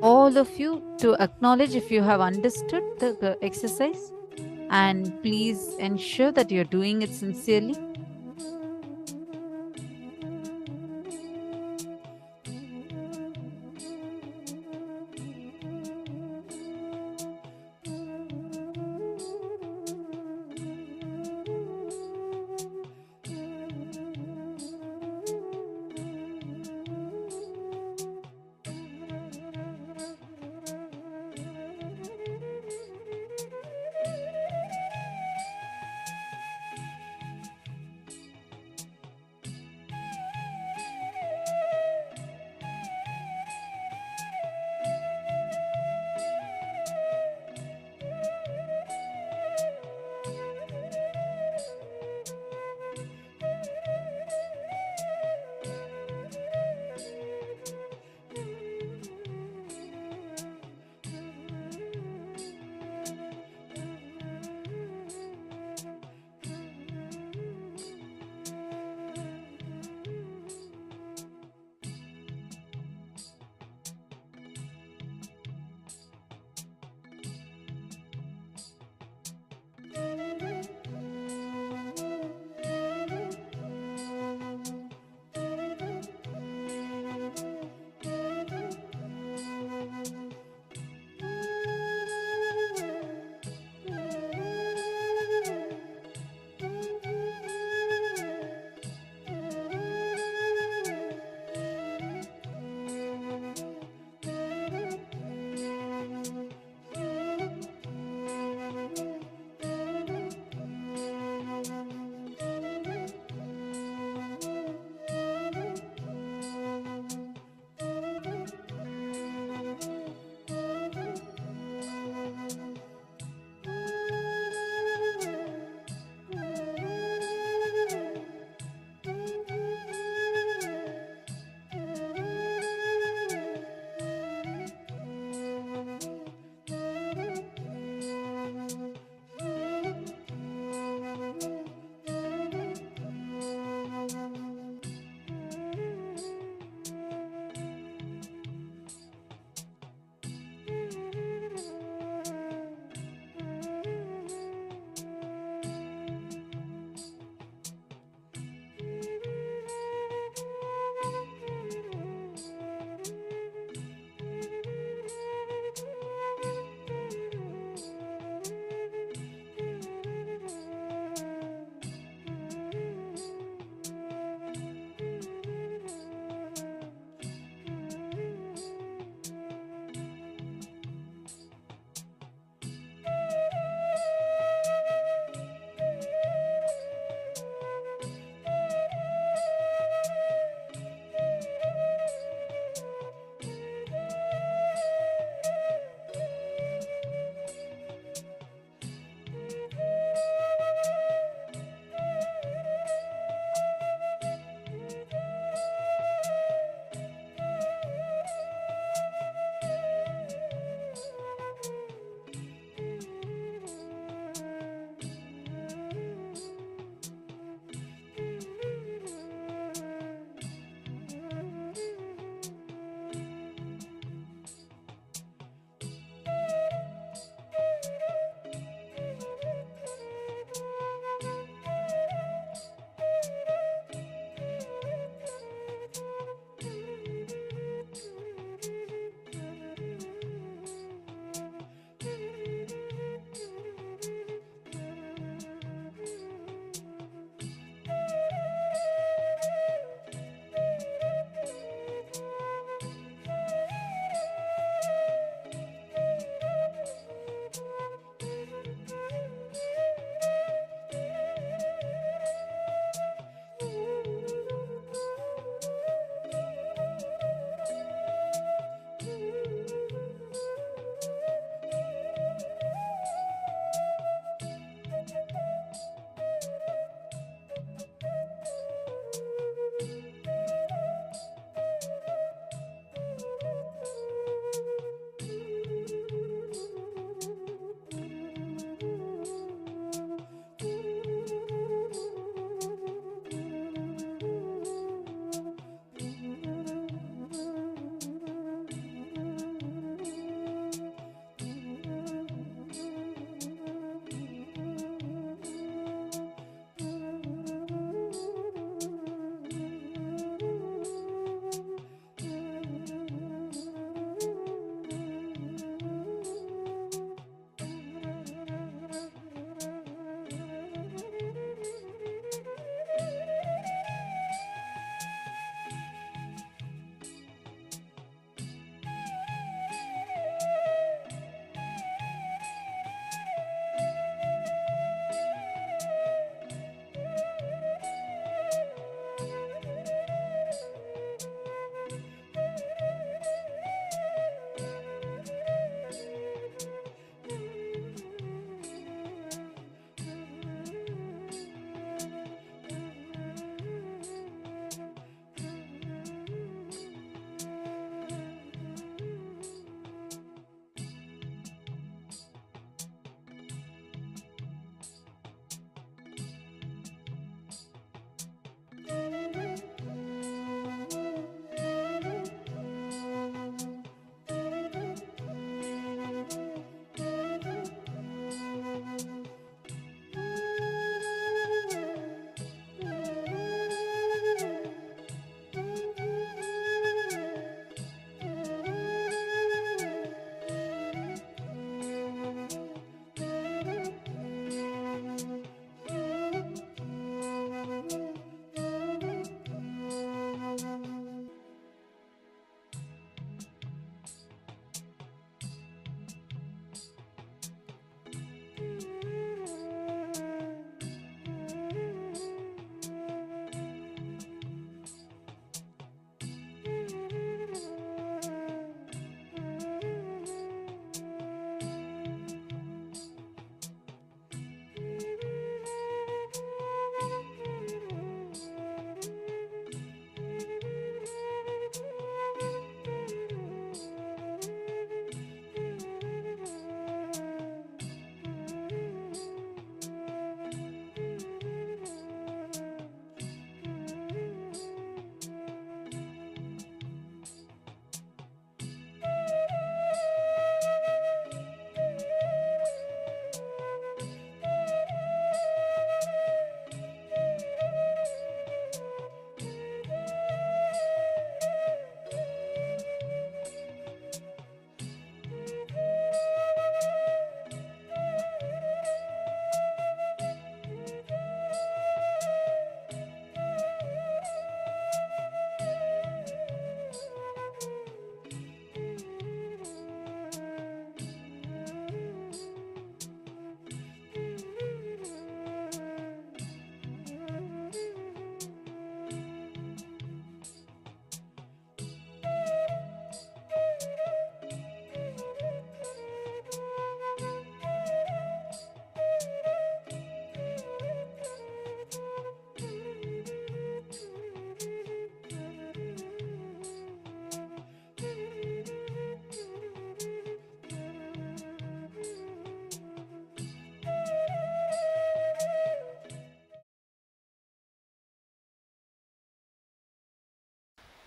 All of you to acknowledge if you have understood the exercise, and please ensure that you're doing it sincerely.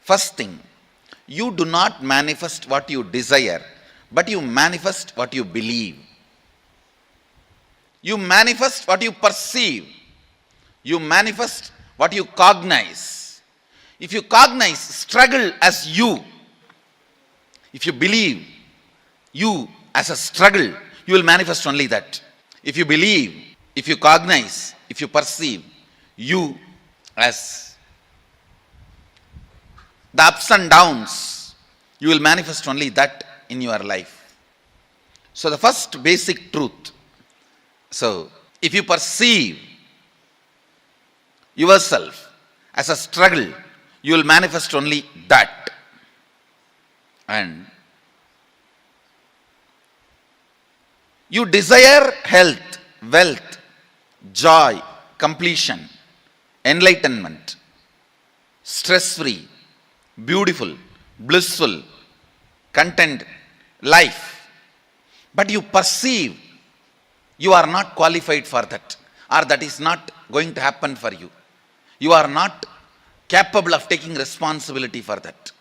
First thing, you do not manifest what you desire, but you manifest what you believe. You manifest what you perceive. You manifest what you cognize. If you cognize struggle as you, if you believe you as a struggle, you will manifest only that. If you believe, if you cognize, if you perceive you as the ups and downs, you will manifest only that in your life. So the first basic truth. So if you perceive yourself as a struggle, you will manifest only that. And you desire health, wealth, joy, completion, enlightenment, stress-free, beautiful, blissful, content life. But you perceive you are not qualified for that, or that is not going to happen for you. You are not capable of taking responsibility for that.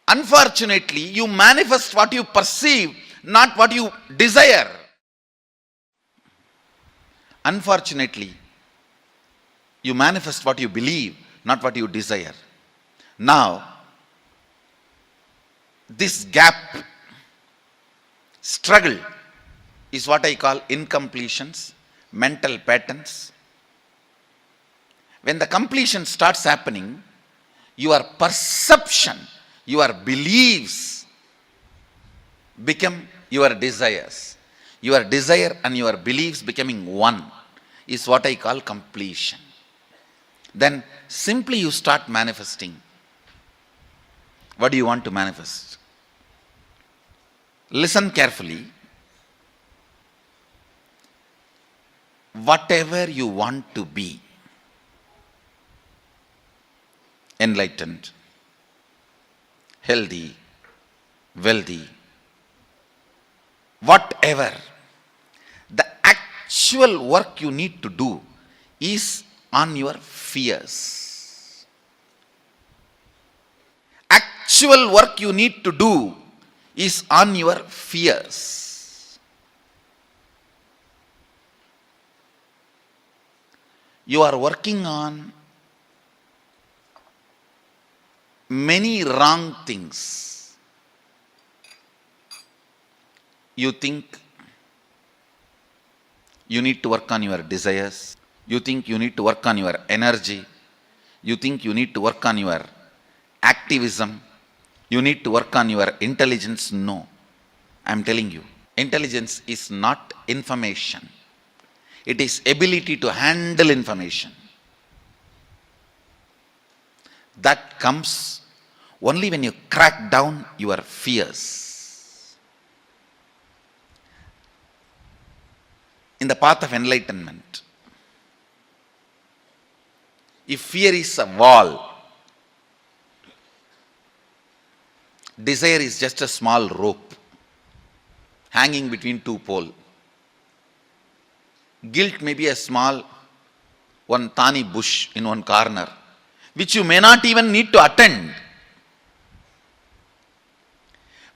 Unfortunately, you manifest what you perceive, not what you desire. Unfortunately, you manifest what you believe, not what you desire. Now, this gap, struggle, is what I call incompletions, mental patterns. When the completion starts happening, your perception, your beliefs become your desires. Your desire and your beliefs becoming one is what I call completion. Then simply you start manifesting. What do you want to manifest? Listen carefully. Whatever you want to be, enlightened, healthy, wealthy, whatever, the actual work you need to do is on your fears. Actual work you need to do is on your fears. You are working on many wrong things. You think you need to work on your desires. You think you need to work on your energy. You think you need to work on your activism. You need to work on your intelligence. No. I am telling you, intelligence is not information. It is ability to handle information. That comes only when you crack down your fears. In the path of enlightenment, if fear is a wall, desire is just a small rope hanging between two poles. Guilt may be a small one thani bush in one corner, which you may not even need to attend.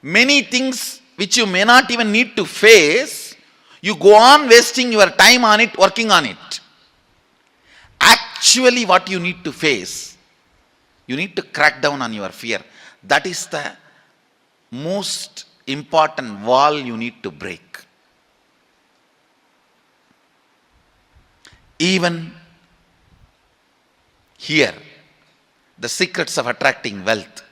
Many things which you may not even need to face, you go on wasting your time on it, working on it. Actually, what you need to face, you need to crack down on your fear. That is the most important wall you need to break. Even here, the secrets of attracting wealth,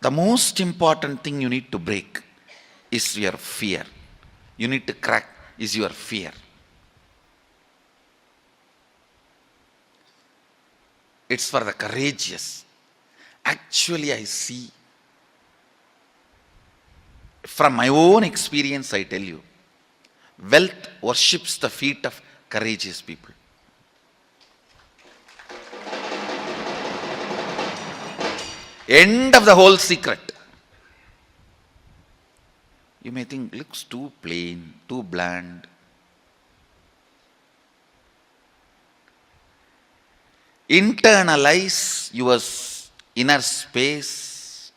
the most important thing you need to break is your fear. You need to crack is your fear. It's for the courageous. Actually, I see, from my own experience, I tell you, wealth worships the feet of courageous people. End of the whole secret. You may think, looks too plain, too bland. internalize your inner space,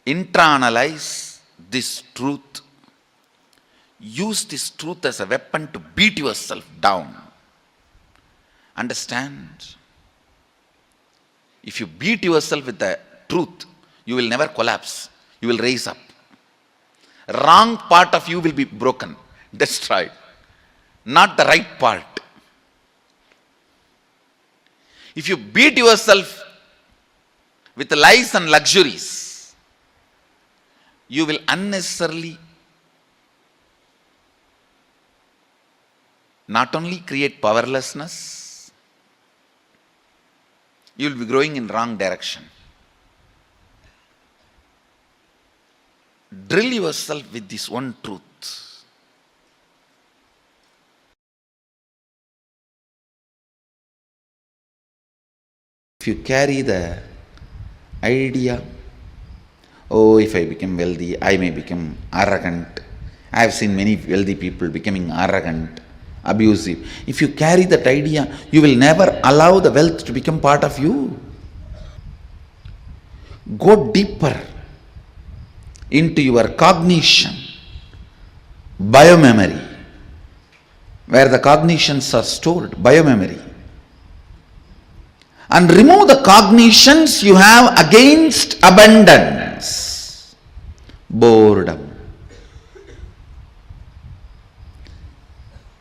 internalize this truth, use this truth as a weapon to beat yourself down. Understand? If you beat yourself with the truth, you will never collapse. You will raise up. Wrong part of you will be broken, destroyed. Not the right part. If you beat yourself with lies and luxuries, you will unnecessarily not only create powerlessness, you will be growing in wrong direction. Drill yourself with this one truth. If you carry the idea, oh, if I become wealthy, I may become arrogant. I have seen many wealthy people becoming arrogant, abusive. If you carry that idea, you will never allow the wealth to become part of you. Go deeper into your cognition, biomemory, where the cognitions are stored, biomemory. And remove the cognitions you have against abundance, boredom.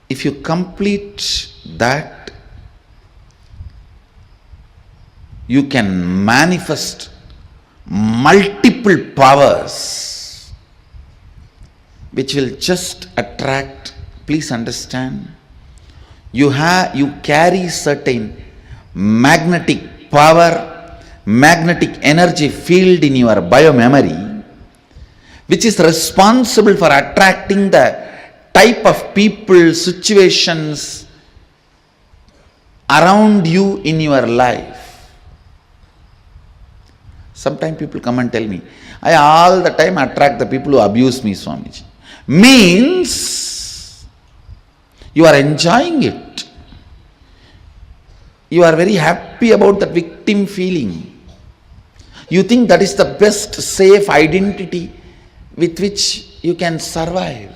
If you complete that, you can manifest multiple powers which will just attract. Please understand, you carry certain magnetic power, magnetic energy field in your biomemory, which is responsible for attracting the type of people, situations around you in your life. Sometimes people come and tell me, I all the time attract the people who abuse me, Swamiji. Means you are enjoying it. You are very happy about that victim feeling. You think that is the best safe identity with which you can survive.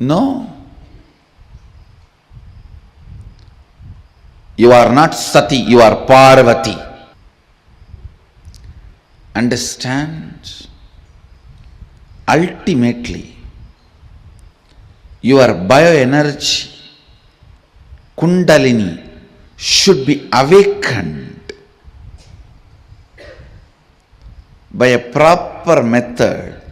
No. You are not Sati, you are Parvati. Understand? Ultimately, your bioenergy, Kundalini, should be awakened by a proper method.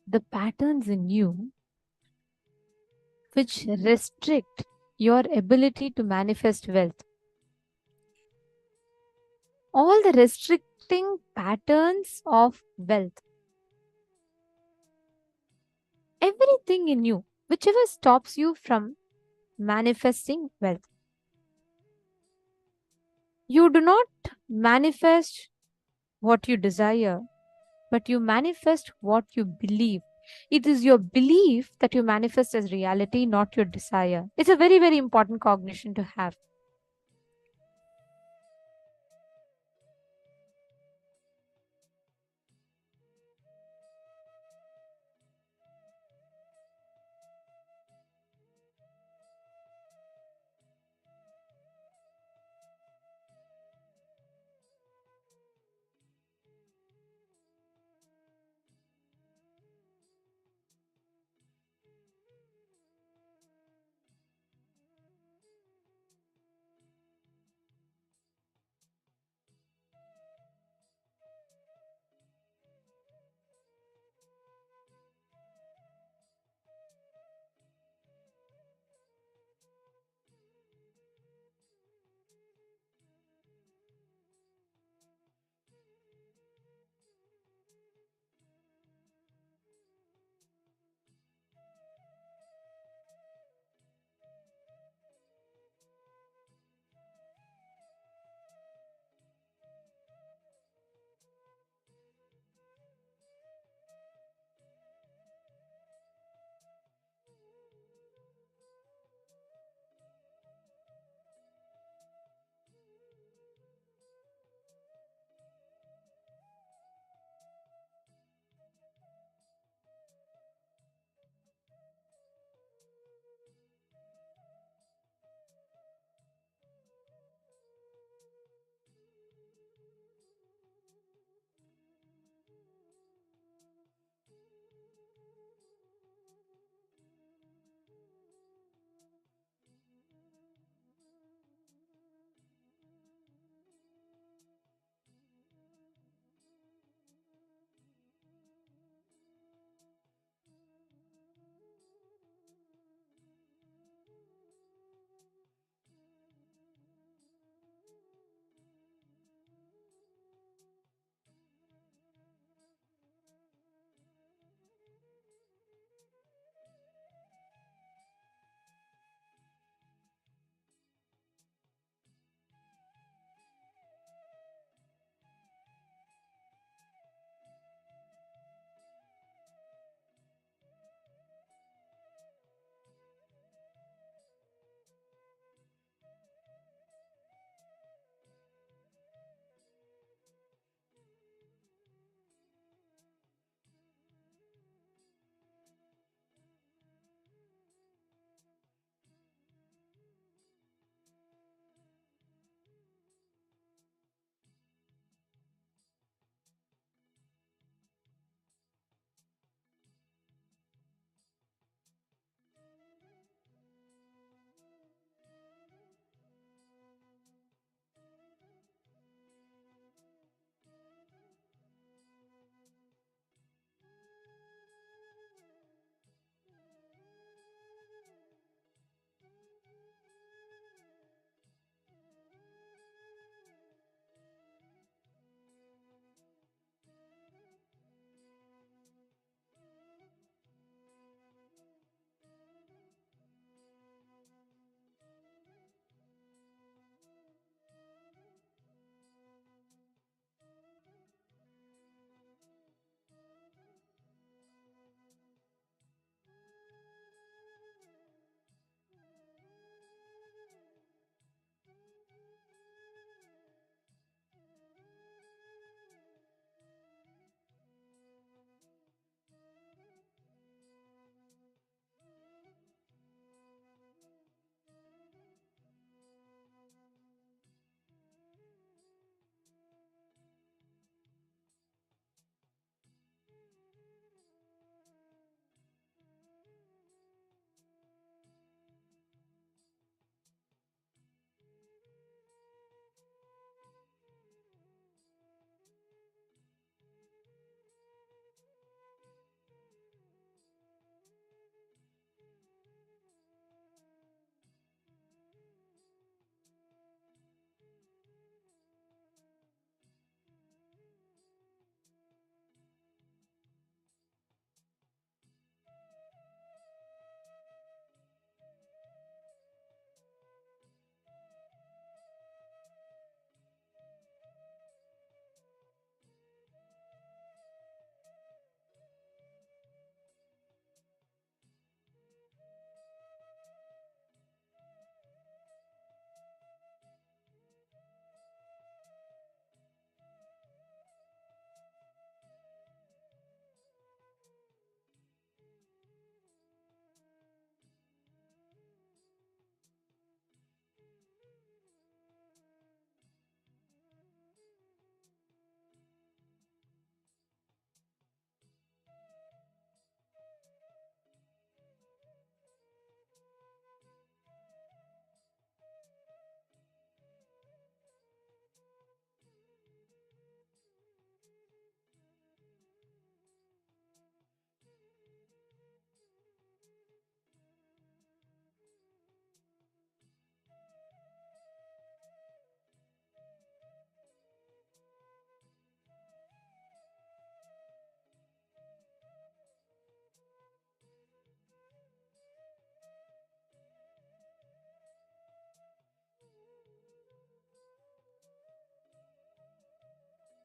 the patterns in you which restrict your ability to manifest wealth. All the restricting patterns of wealth. Everything in you, whichever stops you from manifesting wealth. You do not manifest what you desire, but you manifest what you believe. It is your belief that you manifest as reality, not your desire. It's a very, very important cognition to have.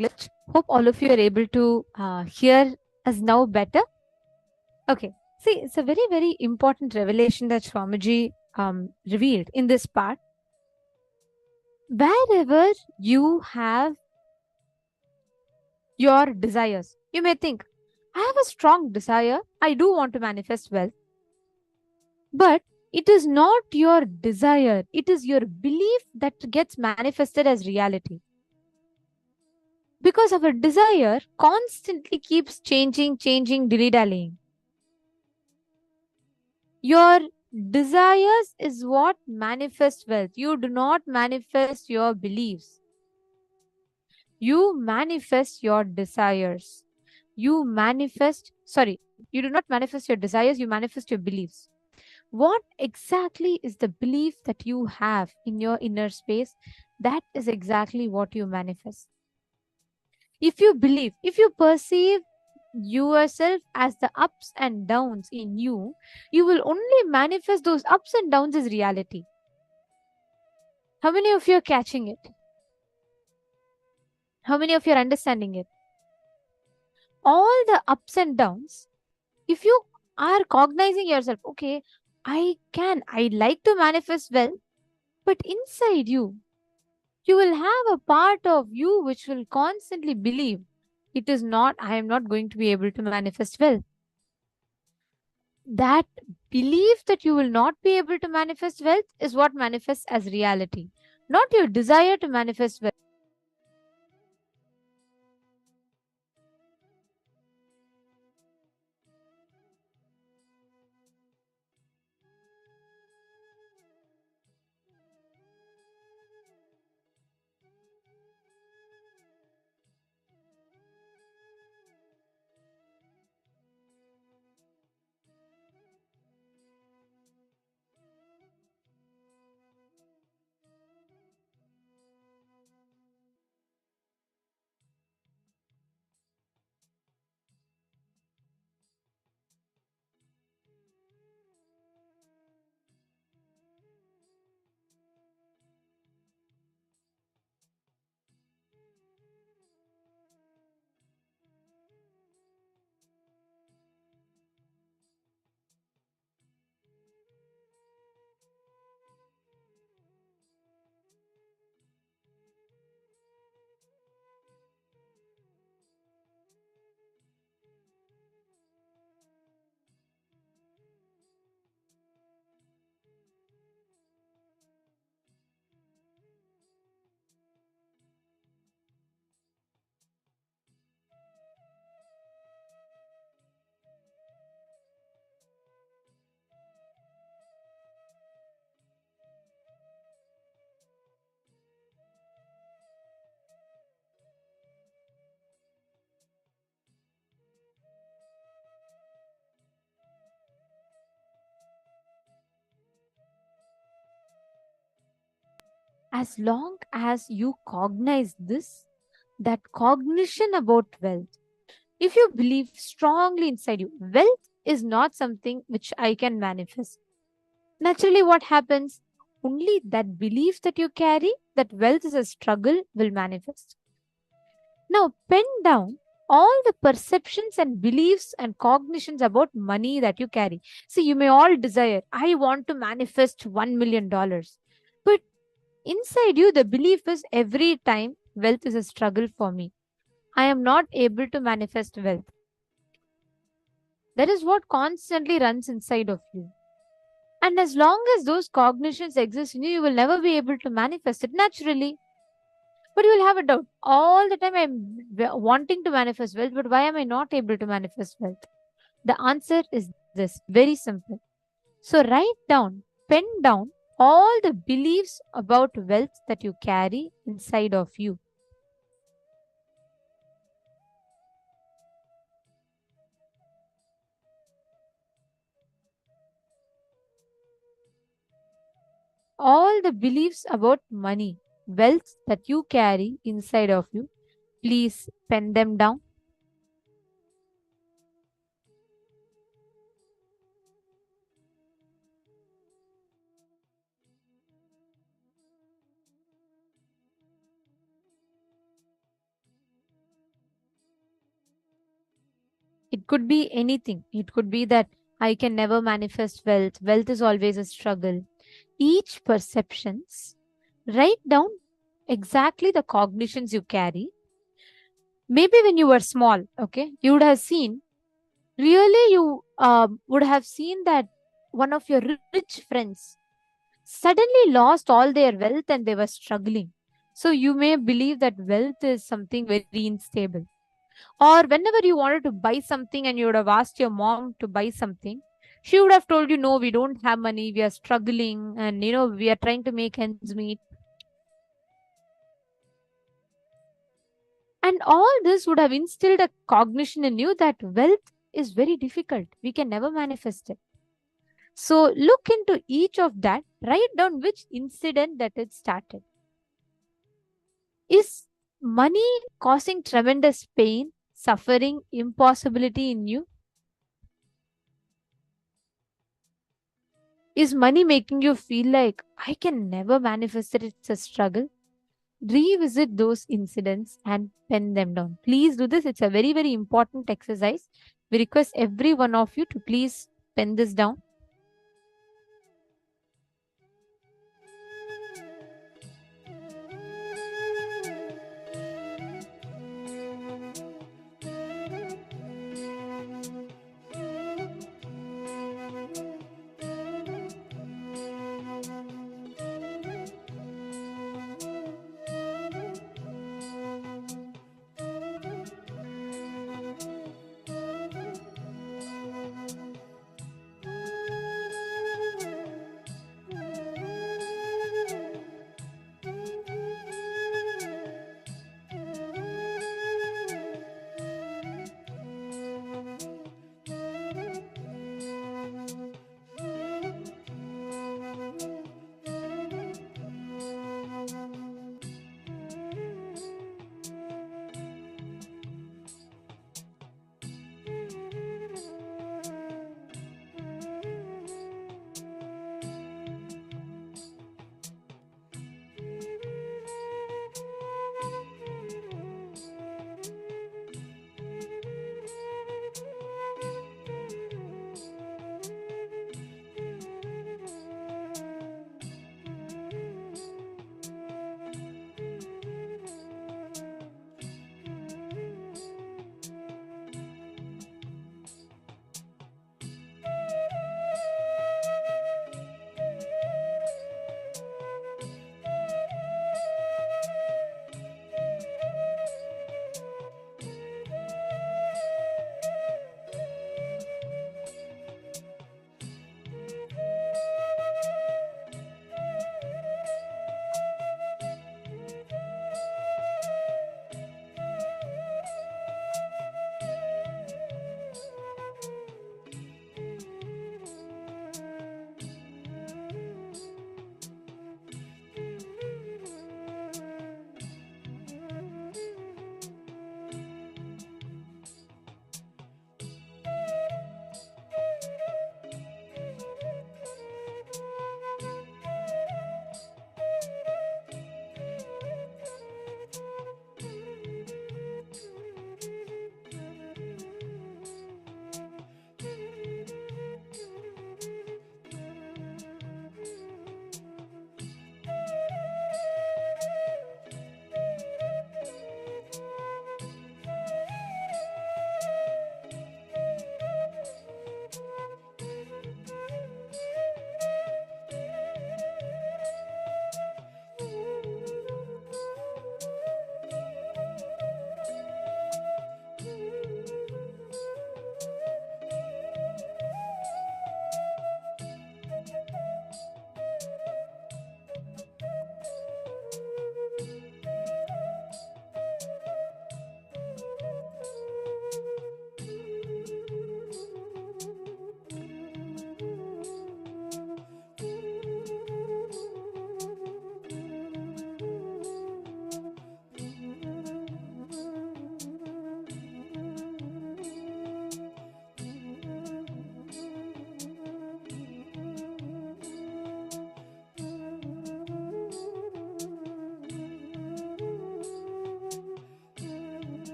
glitch. Hope all of you are able to hear us now better. Okay. See, it's a very, very important revelation that Swamiji revealed in this part. Wherever you have your desires, you may think, I have a strong desire. I do want to manifest wealth. But it is not your desire. It is your belief that gets manifested as reality. Because our desire constantly keeps changing, dilly-dallying. Your desires is what manifests wealth. You do not manifest your beliefs. You manifest your desires. You do not manifest your desires, you manifest your beliefs. What exactly is the belief that you have in your inner space? That is exactly what you manifest. If you believe, if you perceive yourself as the ups and downs in you, you will only manifest those ups and downs as reality. How many of you are catching it? How many of you are understanding it? All the ups and downs, if you are cognizing yourself, okay, I like to manifest wealth, but inside you, you will have a part of you which will constantly believe I am not going to be able to manifest wealth. That belief that you will not be able to manifest wealth is what manifests as reality, not your desire to manifest wealth. As long as you cognize this, that cognition about wealth, if you believe strongly inside you, wealth is not something which I can manifest. Naturally, what happens? Only that belief that you carry, that wealth is a struggle, will manifest. Now, pen down all the perceptions and beliefs and cognitions about money that you carry. See, you may all desire, I want to manifest $1 million. But inside you, the belief is every time wealth is a struggle for me. I am not able to manifest wealth. That is what constantly runs inside of you. And as long as those cognitions exist in you, you will never be able to manifest it naturally. But you will have a doubt. All the time I'm wanting to manifest wealth, but why am I not able to manifest wealth? The answer is this, very simple. So write down, pen down all the beliefs about wealth that you carry inside of you. All the beliefs about money, wealth that you carry inside of you, please pen them down. It could be anything. It could be that I can never manifest wealth. Wealth is always a struggle. Each perceptions, write down exactly the cognitions you carry. Maybe when you were small, okay, you would have seen, really, you would have seen that one of your rich friends suddenly lost all their wealth and they were struggling. So you may believe that wealth is something very unstable. Or whenever you wanted to buy something and you would have asked your mom to buy something, she would have told you, no, we don't have money, we are struggling, and we are trying to make ends meet. And all this would have instilled a cognition in you that wealth is very difficult. We can never manifest it. So look into each of that, write down which incident that it started. Is money causing tremendous pain, suffering, impossibility in you? Is money making you feel like I can never manifest it? It's a struggle. Revisit those incidents and pen them down. Please do this. It's a very, very important exercise. We request every one of you to please pen this down.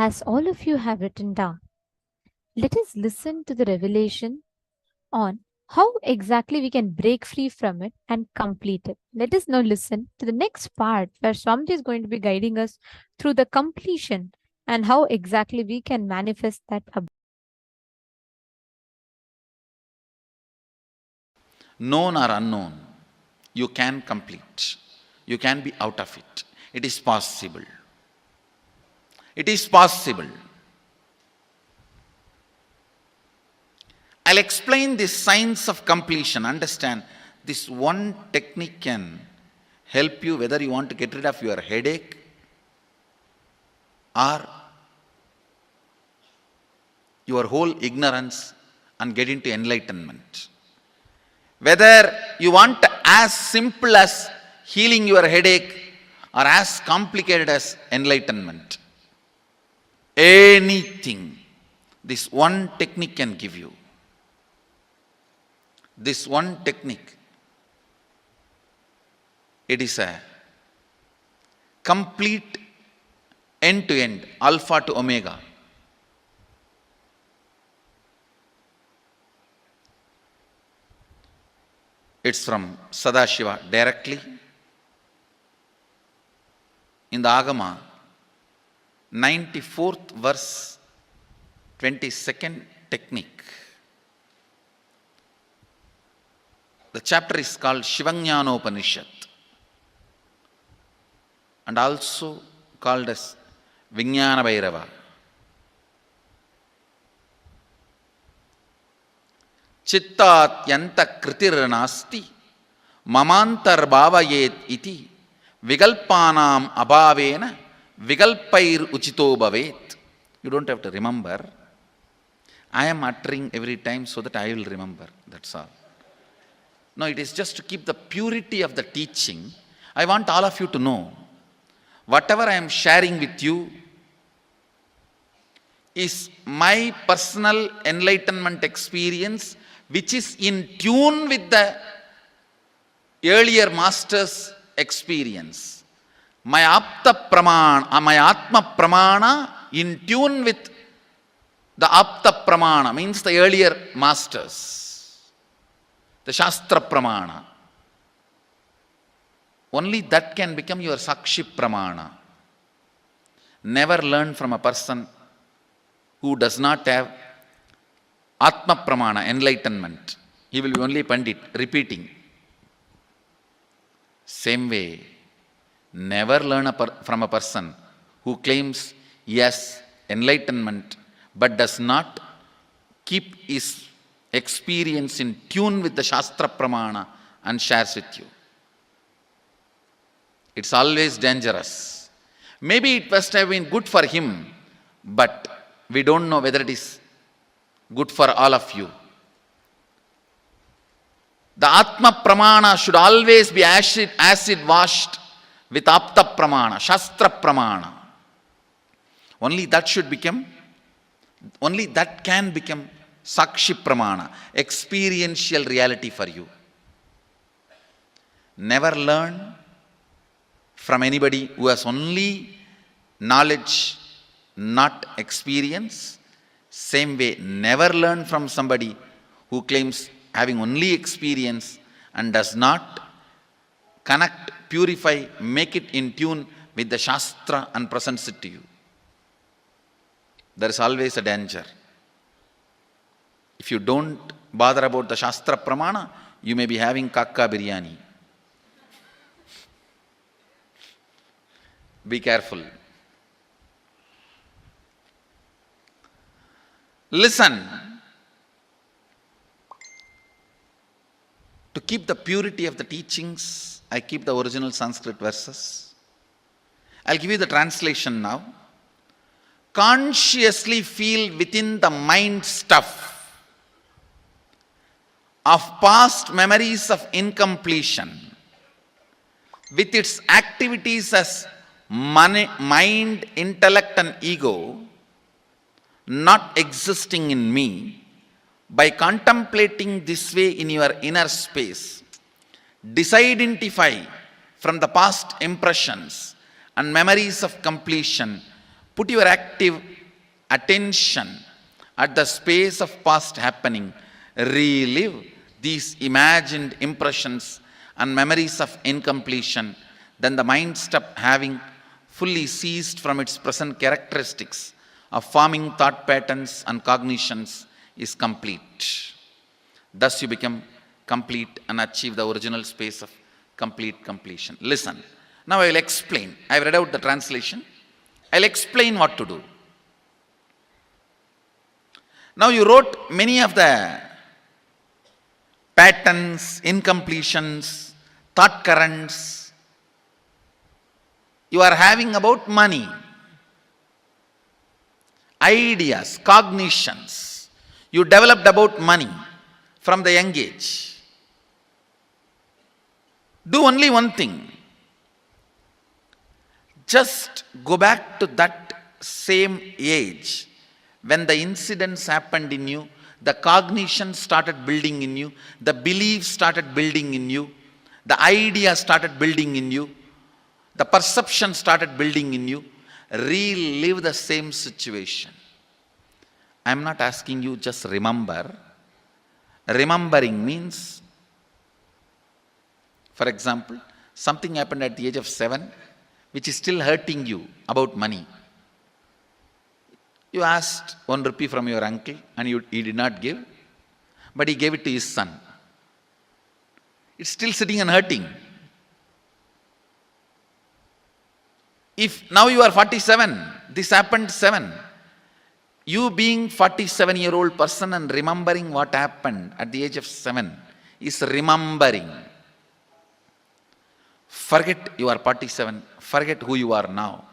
as all of you have written down, let us listen to the revelation on how exactly we can break free from it and complete it. Let us now listen to the next part where Swamiji is going to be guiding us through the completion and how exactly we can manifest that. Known or unknown, you can complete. You can be out of it. It is possible. It is possible. I'll explain this science of completion. Understand, this one technique can help you whether you want to get rid of your headache or your whole ignorance and get into enlightenment. Whether you want as simple as healing your headache or as complicated as enlightenment. Anything, this one technique can give you. This one technique, it is a complete end-to-end, alpha to omega. It's from Sadashiva directly. In the Agama, 94th verse, 22nd technique. The chapter is called Shivajnanopanishad and also called as Vijnana Bhairava. Chittatyanta kritir nasti mamantar bhavayet iti vigalpanam abhavena vigalpair uchito bhavet. You don't have to remember. I am uttering every time so that I will remember. That's all. No, it is just to keep the purity of the teaching. I want all of you to know, whatever I am sharing with you is my personal enlightenment experience, which is in tune with the earlier master's experience. My apta pramana, my atma pramana in tune with the apta pramana, means the earlier masters. The Shastra Pramana. Only that can become your Sakshi Pramana. Never learn from a person who does not have Atma Pramana, enlightenment. He will be only Pandit, repeating. Same way, never learn from a person who claims yes, enlightenment, but does not keep his experience in tune with the Shastra Pramana and shares with you. It's always dangerous. Maybe it must have been good for him, but we don't know whether it is good for all of you. The Atma Pramana should always be acid washed with Apta Pramana, Shastra Pramana. Only that can become Sakshi Pramana, experiential reality for you. Never learn from anybody who has only knowledge, not experience. Same way, never learn from somebody who claims having only experience and does not connect, purify, make it in tune with the Shastra and presents it to you. There is always a danger. If you don't bother about the Shastra Pramana, you may be having kakka biryani. Be careful. Listen. To keep the purity of the teachings, I keep the original Sanskrit verses. I'll give you the translation now. Consciously feel within the mind stuff of past memories of incompletion with its activities as mind, intellect and ego not existing in me. By contemplating this way in your inner space, disidentify from the past impressions and memories of completion, put your active attention at the space of past happening, relive these imagined impressions and memories of incompletion, then the mind stop having fully ceased from its present characteristics of forming thought patterns and cognitions is complete. Thus you become complete and achieve the original space of complete completion. Listen, now I will explain. I have read out the translation. I will explain what to do. Now you wrote many of the patterns, incompletions, thought currents you are having about money, ideas, cognitions you developed about money from the young age. Do only one thing. Just go back to that same age when the incidents happened in you, the cognition started building in you, the beliefs started building in you, the idea started building in you, the perception started building in you. Relive the same situation. I am not asking you just remember. Remembering means, for example, something happened at the age of 7 which is still hurting you about money. You asked 1 rupee from your uncle and he did not give, but he gave it to his son. It's still sitting and hurting. If now you are 47, this happened 7. You being 47-year-old person and remembering what happened at the age of 7 is remembering. Forget you are 47. Forget who you are now.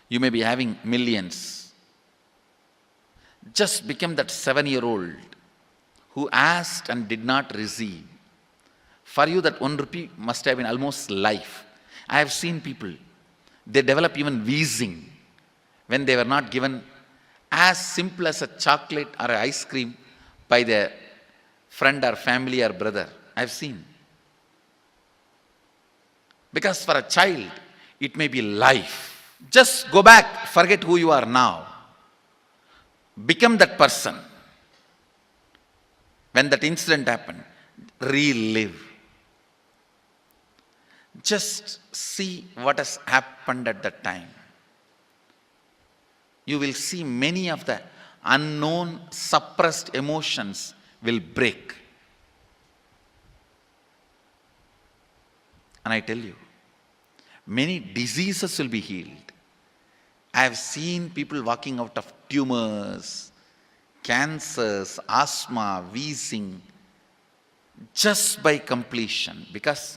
You may be having millions. Just become that 7-year-old who asked and did not receive. For you that 1 rupee must have been almost life. I have seen people, they develop even wheezing when they were not given as simple as a chocolate or an ice cream by their friend or family or brother. I have seen. Because for a child, it may be life. Just go back, forget who you are now. Become that person. When that incident happened, relive. Just see what has happened at that time. You will see many of the unknown, suppressed emotions will break. And I tell you, many diseases will be healed. I have seen people walking out of tumors, cancers, asthma, wheezing, just by completion. Because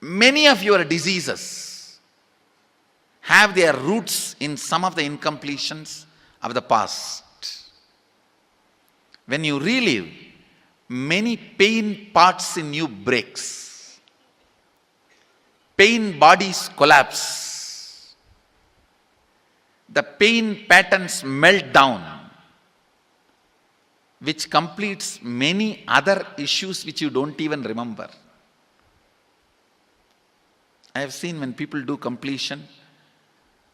many of your diseases have their roots in some of the incompletions of the past. When you relive, many pain parts in you breaks. Pain bodies collapse. The pain patterns melt down, which completes many other issues which you don't even remember. I have seen when people do completion,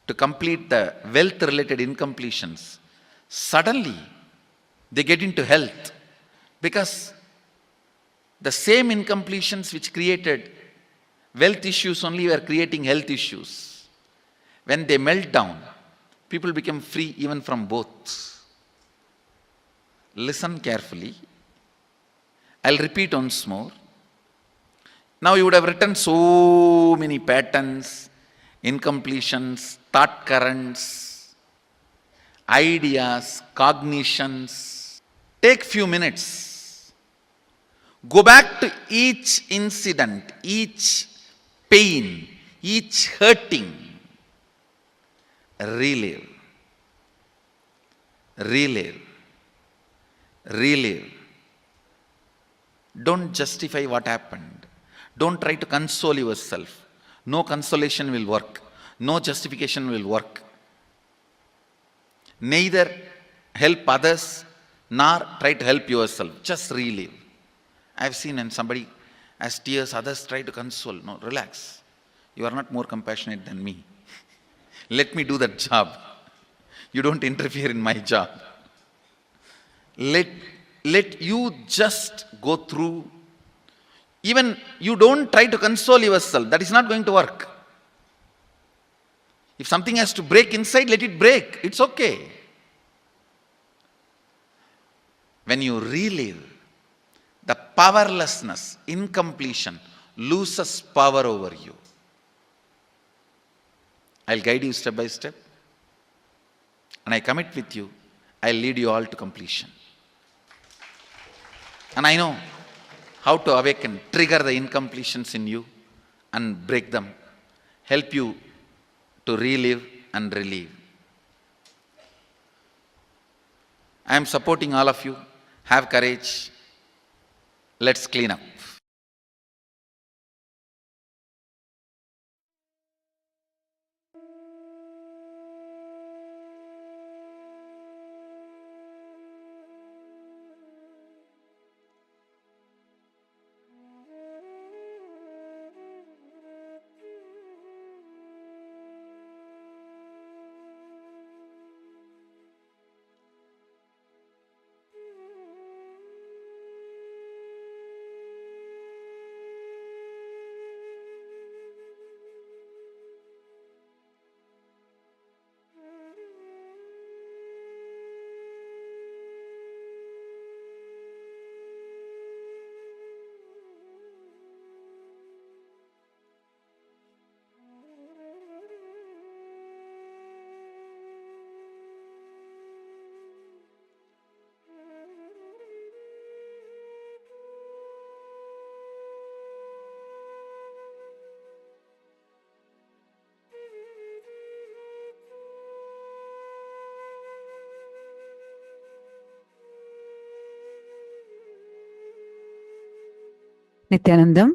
to complete the wealth-related incompletions, suddenly they get into health, because the same incompletions which created wealth issues only were creating health issues. When they melt down, people become free even from both. Listen carefully. I'll repeat once more. Now you would have written so many patterns, incompletions, thought currents, ideas, cognitions. Take few minutes. Go back to each incident, each pain, each hurting. Relive. Relive. Relive. Don't justify what happened. Don't try to console yourself. No consolation will work. No justification will work. Neither help others nor try to help yourself. Just relive. I have seen when somebody has tears, others try to console. No, relax. You are not more compassionate than me. Let me do that job. You don't interfere in my job. Let you just go through. Even you don't try to console yourself. That is not going to work. If something has to break inside, let it break. It's okay. When you relive, the powerlessness, incompletion, loses power over you. I'll guide you step by step. And I commit with you, I'll lead you all to completion. And I know how to awaken, trigger the incompletions in you and break them. Help you to relive and relive. I am supporting all of you. Have courage. Let's clean up. Nithyanandam,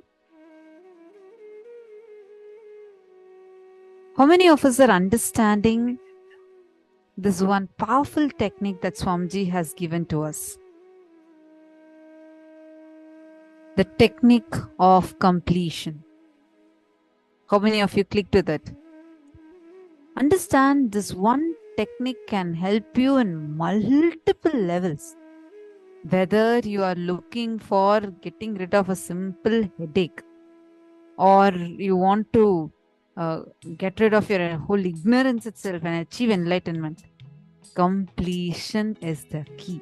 how many of us are understanding this one powerful technique that Swamiji has given to us? The technique of completion. How many of you clicked with it? Understand, this one technique can help you in multiple levels. Whether you are looking for getting rid of a simple headache, or you want to get rid of your whole ignorance itself and achieve enlightenment, completion is the key.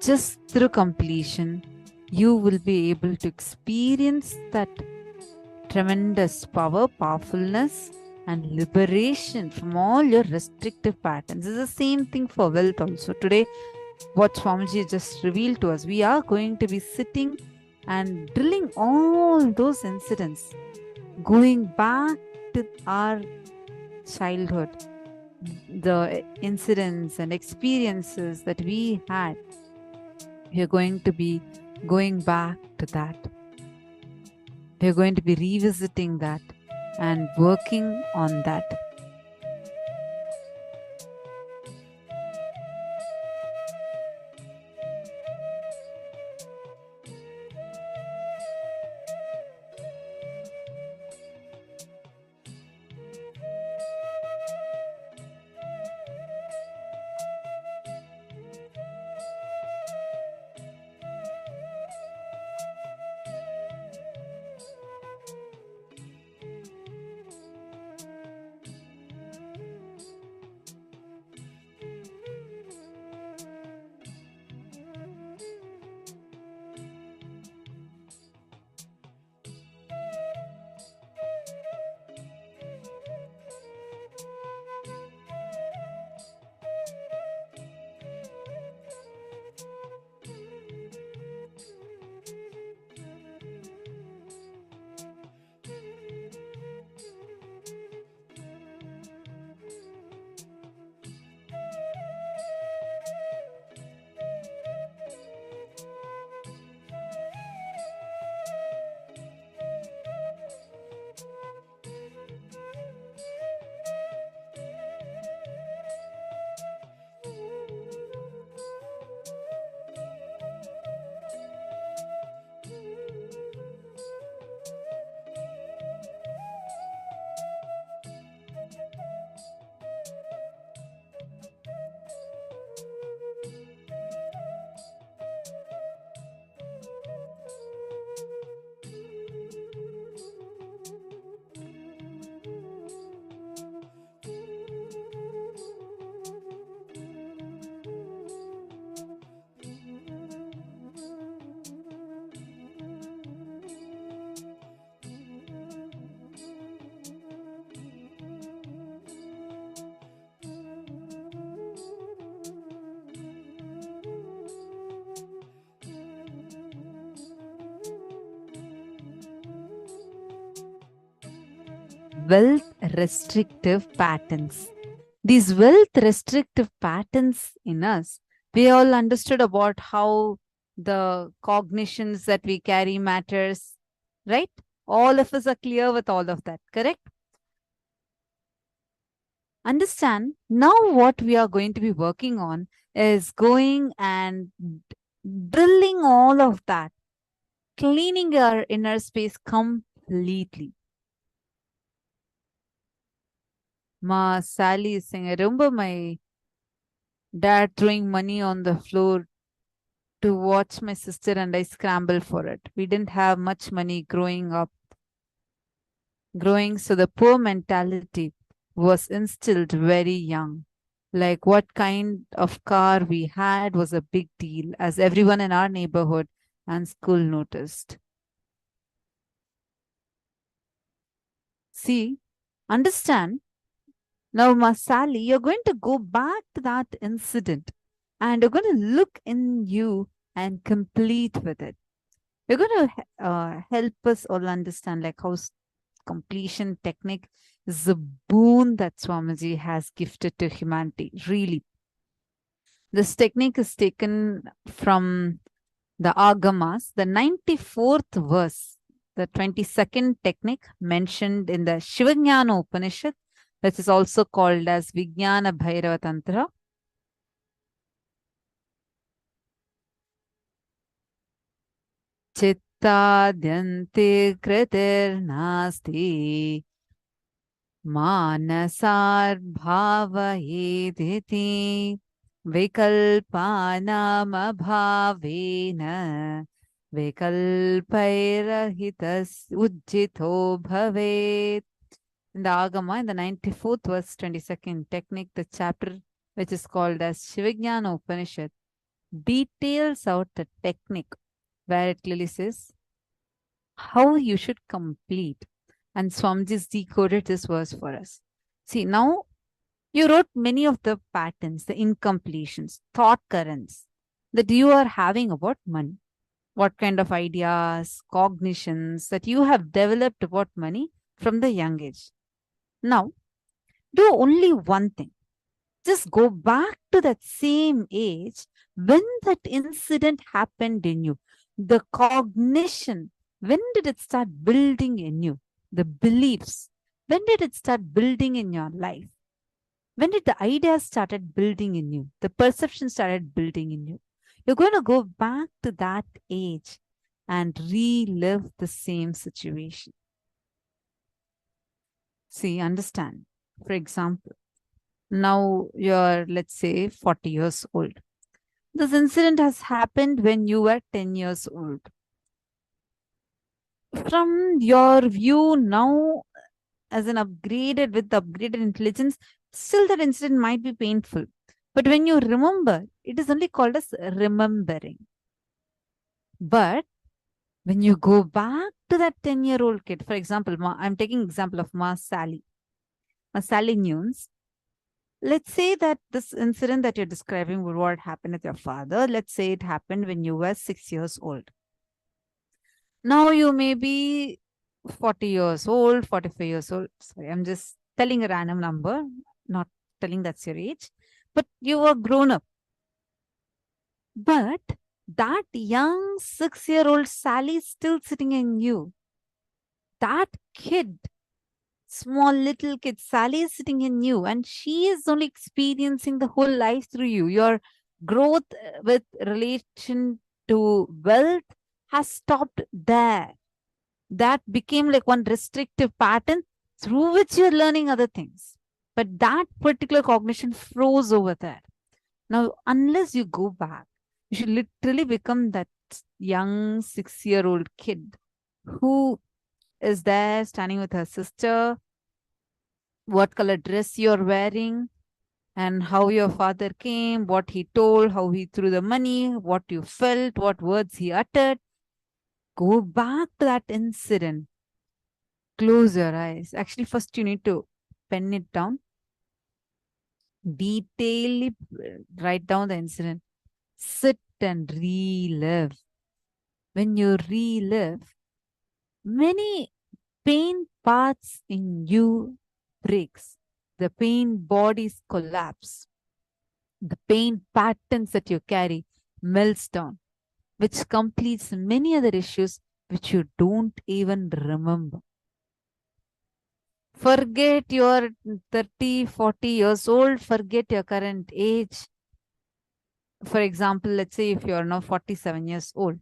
Just through completion, you will be able to experience that tremendous power, powerfulness, and liberation from all your restrictive patterns. It's the same thing for wealth also. Today, what Swamiji just revealed to us, we are going to be sitting and drilling all those incidents, going back to our childhood, the incidents and experiences that we had. We are going to be going back to that. We are going to be revisiting that and working on that. wealth restrictive patterns. These wealth restrictive patterns in us, we all understood about how the cognitions that we carry matters, right? All of us are clear with all of that, correct? Understand, now what we are going to be working on is going and drilling all of that, cleaning our inner space completely. Ma Sally is saying, I remember my dad throwing money on the floor to watch my sister and I scramble for it. We didn't have much money growing, so the poor mentality was instilled very young. Like what kind of car we had was a big deal, as everyone in our neighborhood and school noticed. See, understand. Now, Masali, you're going to go back to that incident and you're going to look in you and complete with it. You're going to help us all understand like how completion technique is a boon that Swamiji has gifted to humanity. Really. This technique is taken from the Agamas, the 94th verse, the 22nd technique mentioned in the Shivajnana Upanishad, which is also called as Vijnana Bhairava Tantra. Chittadyanti kritir nasti manasar bhavayediti vikalpanam abhavena vikalpairahitas ujjito bhavet. In the Agama, in the 94th verse, 22nd technique, the chapter which is called as Shivajnana Upanishad details out the technique where it clearly says how you should complete. And Swamiji's decoded this verse for us. See, now you wrote many of the patterns, the incompletions, thought currents that you are having about money. What kind of ideas, cognitions that you have developed about money from the young age. Now, do only one thing. Just go back to that same age when that incident happened in you. The cognition, when did it start building in you? The beliefs, when did it start building in your life? When did the ideas started building in you? The perception started building in you. You're going to go back to that age and relive the same situation. See, understand. For example, now you're, let's say, 40 years old. This incident has happened when you were 10 years old. From your view now, as an upgraded, with upgraded intelligence, still that incident might be painful. But when you remember, it is only called as remembering. But when you go back to that 10-year-old kid, for example, I'm taking example of Ma Sally. Ma Sally Nunes. Let's say that this incident that you're describing would what happened with your father. Let's say it happened when you were 6 years old. Now you may be 40 years old, 45 years old. Sorry, I'm just telling a random number, not telling that's your age. But you were grown up. But that young 6-year-old Sally is still sitting in you. That kid, small little kid, Sally is sitting in you and she is only experiencing the whole life through you. Your growth with relation to wealth has stopped there. That became like one restrictive pattern through which you're learning other things. But that particular cognition froze over there. Now, unless you go back, you should literally become that young 6-year-old kid who is there standing with her sister, what color dress you're wearing, and how your father came, what he told, how he threw the money, what you felt, what words he uttered. Go back to that incident. Close your eyes. Actually, first you need to pen it down. Detailedly write down the incident. Sit and relive. When you relive, many pain parts in you breaks. The pain bodies collapse. The pain patterns that you carry melts down, which completes many other issues which you don't even remember. Forget your 30, 40 years old, forget your current age. For example, let's say if you're now 47 years old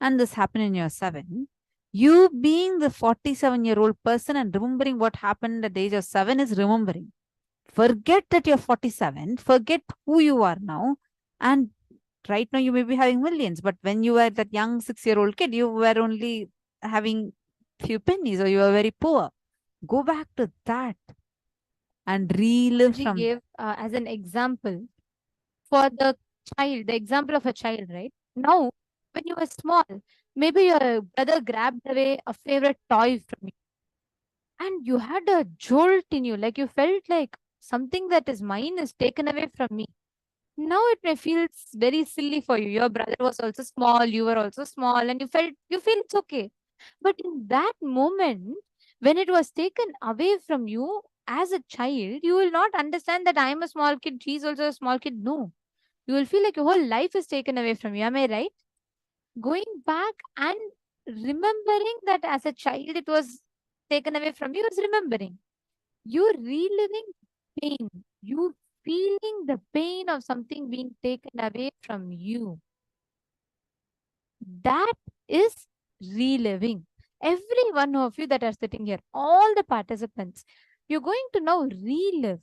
and this happened in your 7, you being the 47-year-old person and remembering what happened at the age of 7 is remembering. Forget that you're 47, forget who you are now, and right now you may be having millions, but when you were that young 6-year-old kid, you were only having few pennies or you were very poor. Go back to that and relive She from gave as an example for the child, the example of a child, right? Now, when you were small, maybe your brother grabbed away a favorite toy from you and you had a jolt in you, like you felt like something that is mine is taken away from me. Now it may feel very silly for you. Your brother was also small, you were also small, and you feel it's okay. But in that moment, when it was taken away from you as a child, you will not understand that I am a small kid, she's also a small kid. No. You will feel like your whole life is taken away from you. Am I right? Going back and remembering that as a child it was taken away from you is remembering. You reliving pain. You feeling the pain of something being taken away from you. That is reliving. Every one of you that are sitting here, all the participants, you're going to now relive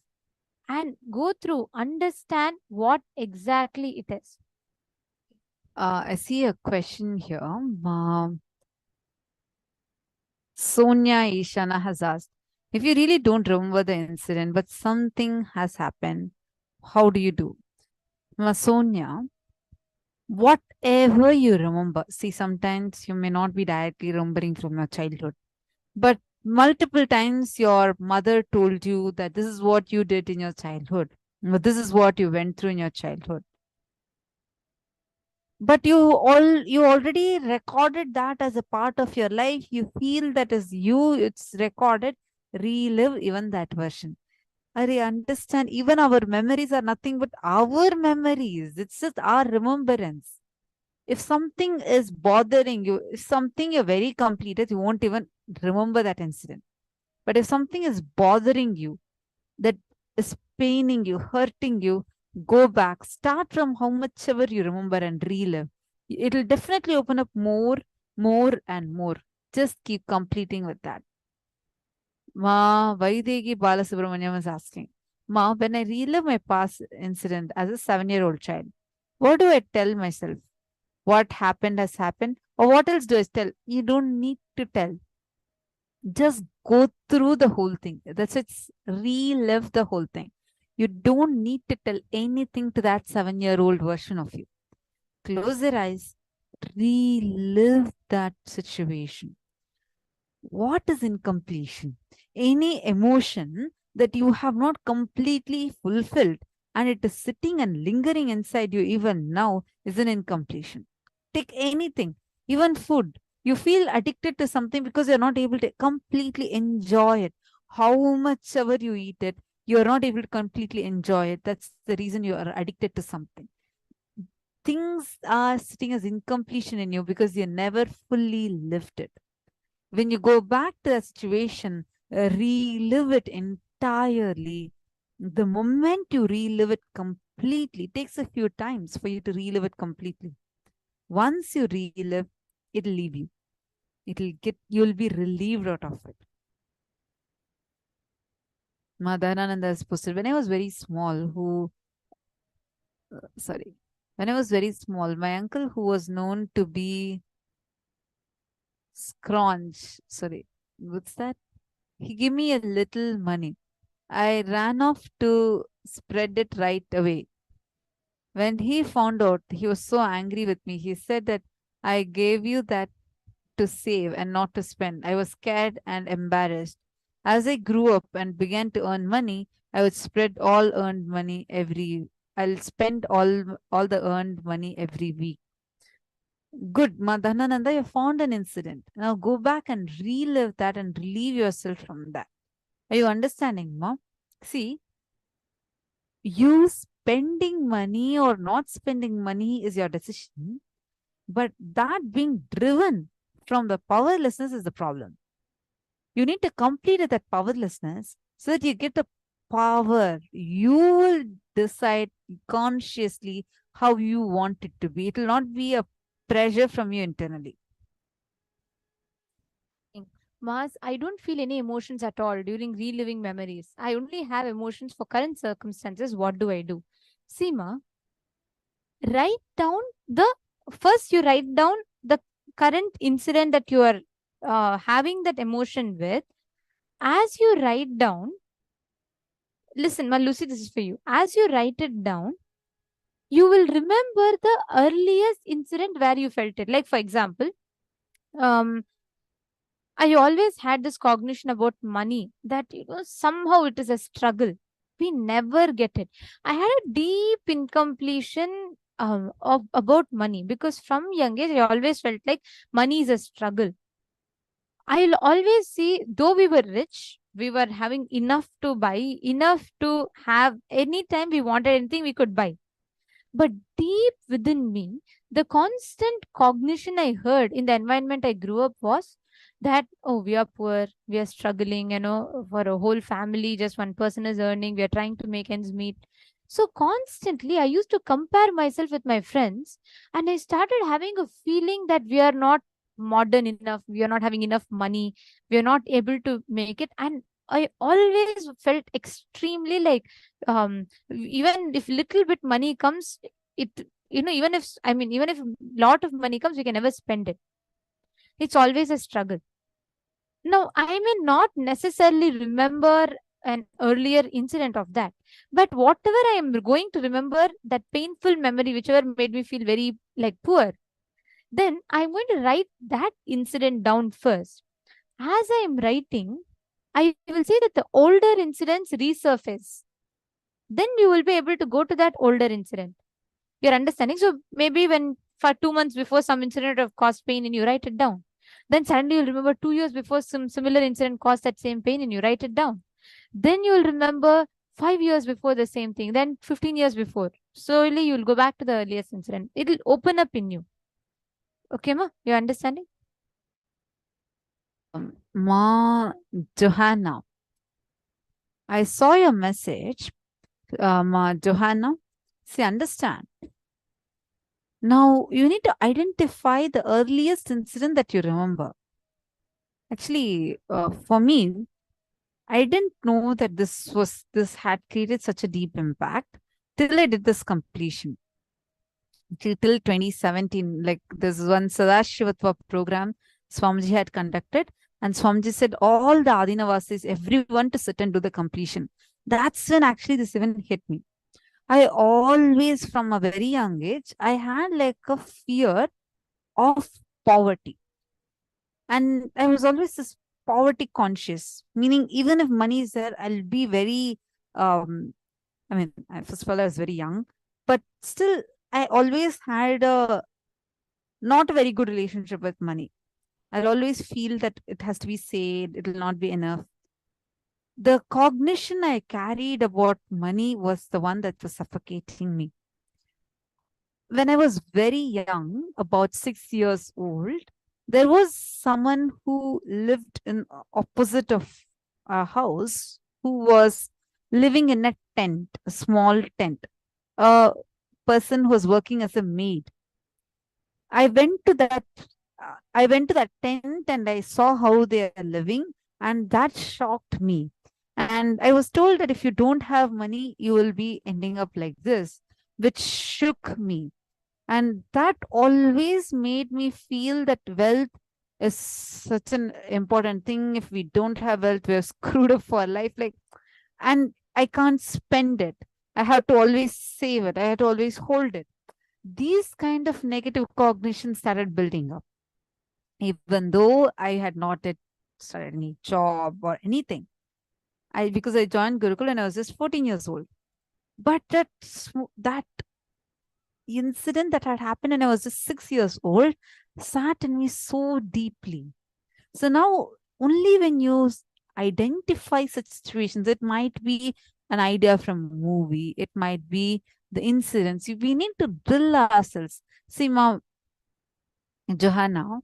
and go through, understand what exactly it is. I see a question here. Sonia Ishana has asked, if you really don't remember the incident, but something has happened, how do you do? Sonia, whatever you remember, see, sometimes you may not be directly remembering from your childhood, but multiple times your mother told you that this is what you did in your childhood, or this is what you went through in your childhood. But you already recorded that as a part of your life. You feel that is you, it's recorded. Relive even that version. I understand even our memories are nothing but our memories. It's just our remembrance. If something is bothering you, if something you're very completed, you won't even remember that incident. But if something is bothering you, that is paining you, hurting you, go back. Start from how much ever you remember and relive. It'll definitely open up more, and more. Just keep completing with that. Ma Vaidegi Balasubramanyam is asking, Ma, when I relive my past incident as a 7-year-old child, what do I tell myself? What happened has happened? Or what else do I tell? You don't need to tell. Just go through the whole thing. That's it. Relive the whole thing. You don't need to tell anything to that 7-year-old version of you. Close your eyes. Relive that situation. What is incompletion? Any emotion that you have not completely fulfilled and it is sitting and lingering inside you even now is an incompletion. Take anything, even food. You feel addicted to something because you're not able to completely enjoy it. How much ever you eat it, you're not able to completely enjoy it. That's the reason you are addicted to something. Things are sitting as incompletion in you because you never fully lived it. When you go back to that situation, relive it entirely. The moment you relive it completely, it takes a few times for you to relive it completely. Once you relive, it'll leave you. You'll be relieved out of it. Madhanananda has posted, when I was very small, when I was very small, my uncle, who was known to be what's that? He gave me a little money. I ran off to spread it right away. When he found out, he was so angry with me. He said that I gave you that to save and not to spend. I was scared and embarrassed. As I grew up and began to earn money, I would spread all earned money I'll spend all the earned money every week. Good, Madhanananda, you found an incident. Now go back and relive that and relieve yourself from that. Are you understanding, Ma? See, you spending money or not spending money is your decision, but that being driven from the powerlessness is the problem. You need to complete that powerlessness so that you get the power. You will decide consciously how you want it to be. It will not be a pressure from you internally. Mars, I don't feel any emotions at all during reliving memories. I only have emotions for current circumstances. What do I do? Seema, write down first you write down the current incident that you are having that emotion with. As you write down, listen, Ma Lucy, this is for you. As you write it down, you will remember the earliest incident where you felt it. Like, for example, I always had this cognition about money that somehow it is a struggle. We never get it. I had a deep incompletion about money because from young age I always felt like money is a struggle. I'll always see, though we were rich, we were having enough to buy, enough to have anytime we wanted anything we could buy. But deep within me, the constant cognition I heard in the environment I grew up was that, oh, we are poor, we are struggling, for a whole family, just one person is earning, we are trying to make ends meet. So constantly, I used to compare myself with my friends, and I started having a feeling that we are not modern enough, we are not having enough money, we are not able to make it. And I always felt extremely like, even if little bit money comes, it, even if, even if lot of money comes, we can never spend it. It's always a struggle. Now, I may not necessarily remember an earlier incident of that, but whatever I am going to remember, that painful memory, whichever made me feel very like poor, then I'm going to write that incident down first. As I am writing, I will say that the older incidents resurface. Then you will be able to go to that older incident. You're understanding? So maybe when for 2 months before some incident of caused pain and you write it down, then suddenly you'll remember 2 years before some similar incident caused that same pain and you write it down. Then you'll remember 5 years before the same thing, then 15 years before. Slowly you'll go back to the earliest incident. It'll open up in you. Okay, Ma? You're understanding? Ma Johanna, I saw your message. Ma Johanna, see, understand. Now, you need to identify the earliest incident that you remember. Actually, for me, I didn't know that this had created such a deep impact till I did this completion. Till 2017, like this one Sadashivatva program Swamiji had conducted, and Swamiji said all the Adinavasis, everyone to sit and do the completion. That's when actually this even hit me. I always, from a very young age, I had like a fear of poverty. And I was always this poverty conscious, meaning even if money is there, I'll be very, first of all, I was very young, but still, I always had a not a very good relationship with money. I'll always feel that it has to be saved, it will not be enough. The cognition I carried about money was the one that was suffocating me. When I was very young, about 6 years old, there was someone who lived in opposite of our house who was living in a tent, a small tent. A person who was working as a maid. I went to that tent and I saw how they are living, and that shocked me. And I was told that if you don't have money, you will be ending up like this, which shook me. And that always made me feel that wealth is such an important thing. If we don't have wealth, we're screwed up for life. And I can't spend it. I have to always save it. I have to always hold it. These kind of negative cognition started building up. Even though I had not yet started any job or anything. Because I joined Gurukul and I was just 14 years old. But that incident that had happened when I was just 6 years old sat in me so deeply. So now, only when you identify such situations, it might be an idea from a movie, it might be the incidents. We need to drill ourselves. See, Mom, Johanna,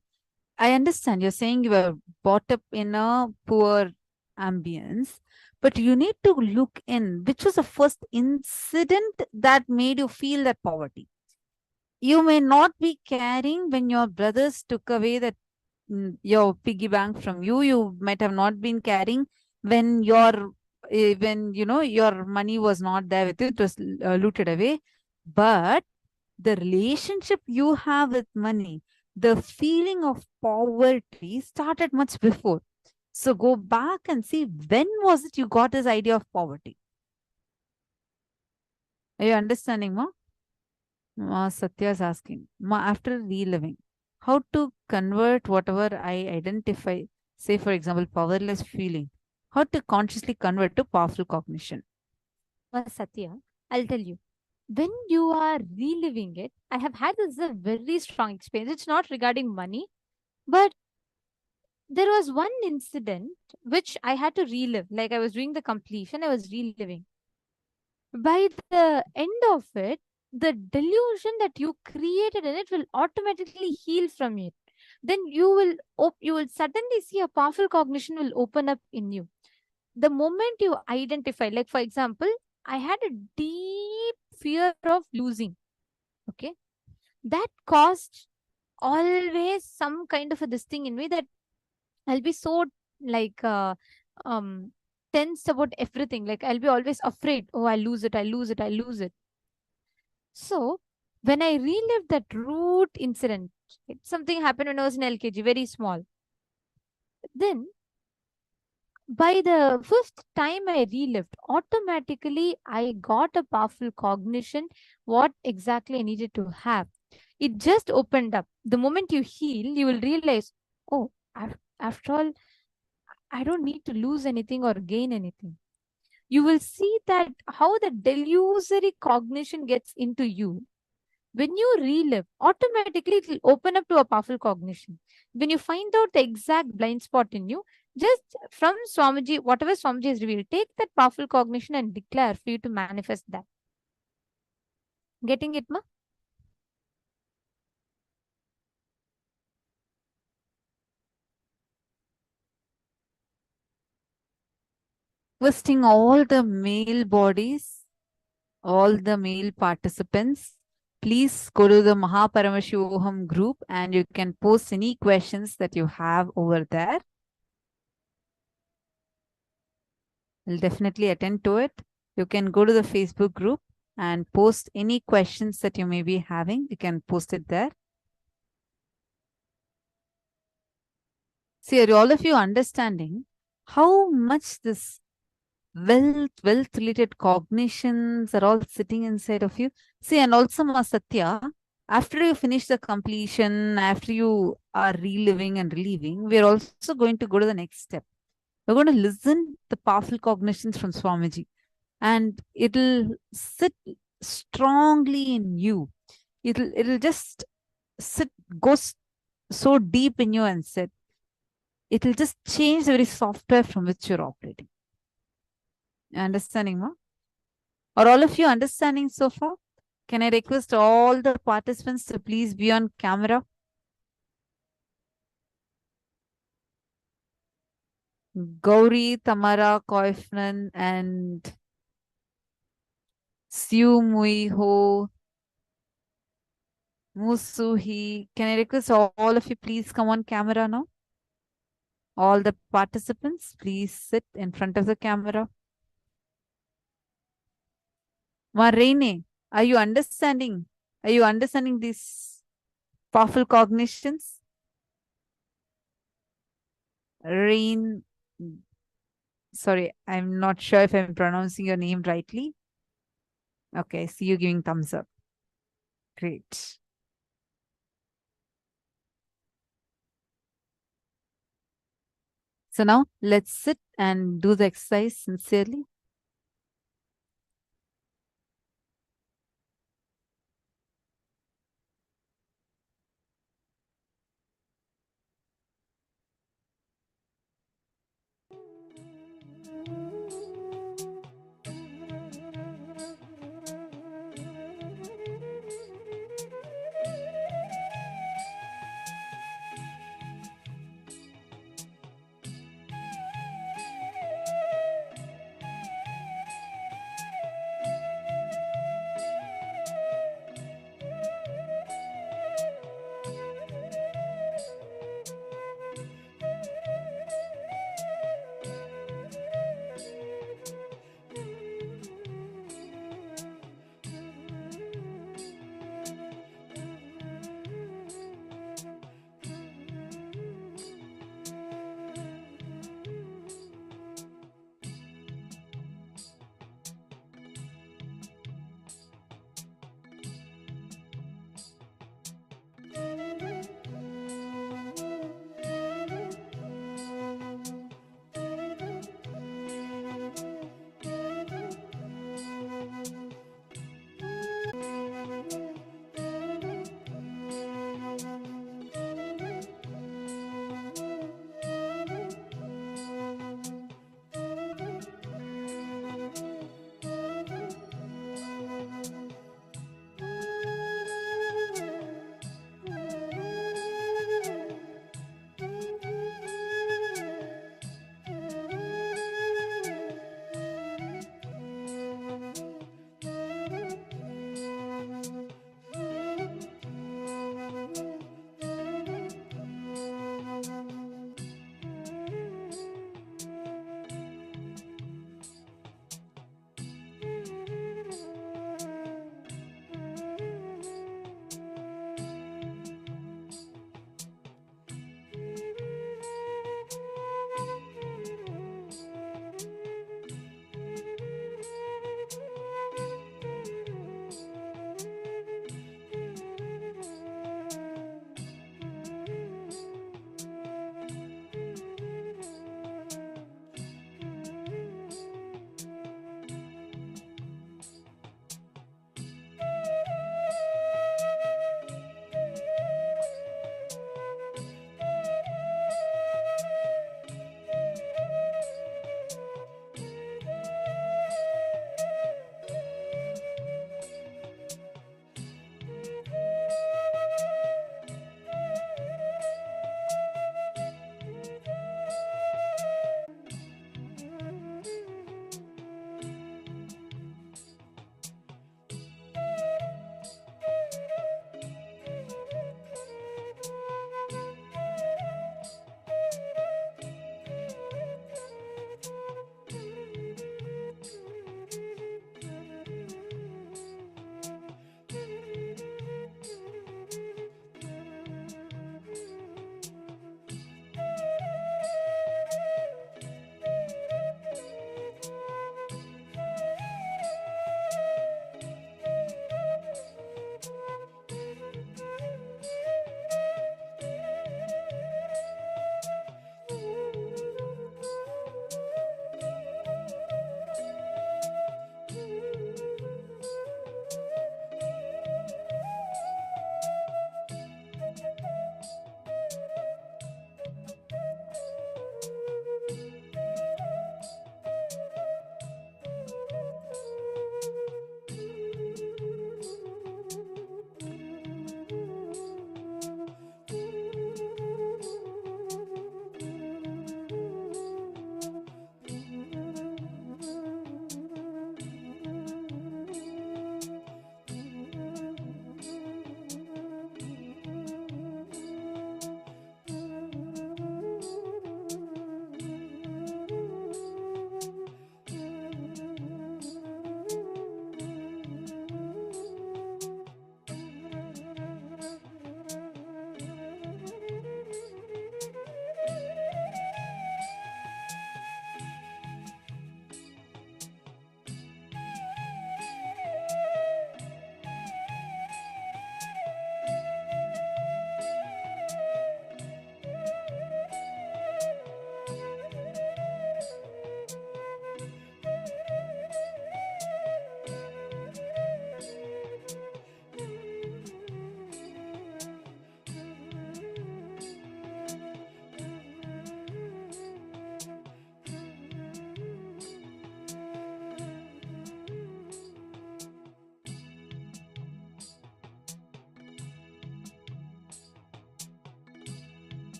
I understand you're saying you were brought up in a poor ambience, but you need to look in which was the first incident that made you feel that poverty. You may not be caring when your brothers took away that your piggy bank from you. You might have not been caring when your money was not there with you, it was looted away. But the relationship you have with money, the feeling of poverty started much before. So go back and see, when was it you got this idea of poverty? Are you understanding, Ma? Satya is asking, Ma, after reliving, how to convert whatever I identify, say for example, powerless feeling, how to consciously convert to powerful cognition? Satya, I'll tell you. When you are reliving it, I have had this a very strong experience. It's not regarding money, but there was one incident which I had to relive. Like I was doing the completion, I was reliving. By the end of it, the delusion that you created in it will automatically heal from it. Then you will suddenly see a powerful cognition will open up in you. The moment you identify, like for example, I had a deep fear of losing. Okay. That caused always some kind of a this thing in me that I'll be so like tensed about everything. Like I'll be always afraid. Oh, I lose it, I lose it, I lose it. So when I relived that root incident, something happened when I was in LKG, very small. Then by the fifth time I relived, automatically I got a powerful cognition what exactly I needed to have. It just opened up. The moment you heal, you will realize, oh, after all, I don't need to lose anything or gain anything. You will see that how the delusory cognition gets into you. When you relive, automatically it will open up to a powerful cognition. When you find out the exact blind spot in you, just from Swamiji, whatever Swamiji has revealed, take that powerful cognition and declare for you to manifest that. Getting it, ma? Requesting all the male bodies, all the male participants, please go to the Paramashivoham group and you can post any questions that you have over there. I'll definitely attend to it. You can go to the Facebook group and post any questions that you may be having. You can post it there. See, are all of you understanding how much this wealth-related cognitions are all sitting inside of you? See, and also, Satya, after you finish the completion, after you are reliving and relieving, we're also going to go to the next step. We're going to listen the powerful cognitions from Swamiji, and it'll sit strongly in you. It'll just go so deep in you and sit. It'll just change the very software from which you're operating. Understanding, ma? Are all of you understanding so far? Can I request all the participants to please be on camera? Gauri, Tamara, Koifnan, and Siu Mui Ho, Musuhi. Can I request all of you please come on camera now? All the participants, please sit in front of the camera. Marine, are you understanding? Are you understanding these powerful cognitions? Rain, sorry, I'm not sure if I'm pronouncing your name rightly. Okay, see you giving thumbs up. Great. So now let's sit and do the exercise sincerely.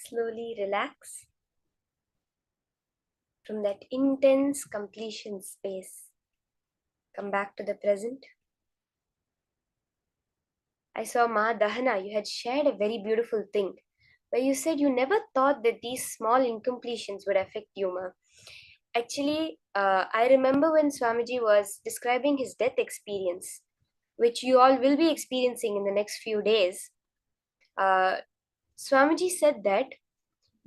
Slowly relax from that intense completion space. Come back to the present. I saw Ma Dahana, you had shared a very beautiful thing where you said you never thought that these small incompletions would affect you, Ma. Actually, I remember when Swamiji was describing his death experience, which you all will be experiencing in the next few days. Swamiji said that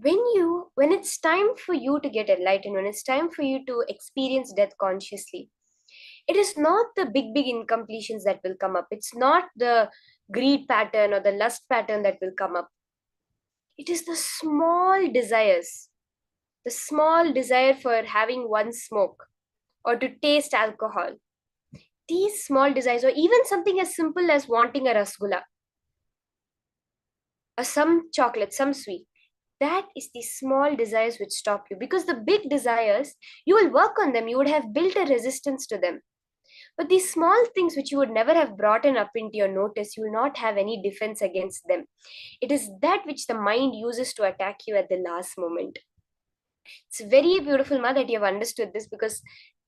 when it's time for you to get enlightened, when it's time for you to experience death consciously, it is not the big incompletions that will come up. It's not the greed pattern or the lust pattern that will come up. It is the small desires, the small desire for having one smoke or to taste alcohol. These small desires, or even something as simple as wanting a rasgulla, or some chocolate, some sweet. That is the small desires which stop you, because the big desires, you will work on them, you would have built a resistance to them. But these small things which you would never have brought up into your notice, you will not have any defense against them. It is that which the mind uses to attack you at the last moment. It's very beautiful, Ma, that you have understood this, because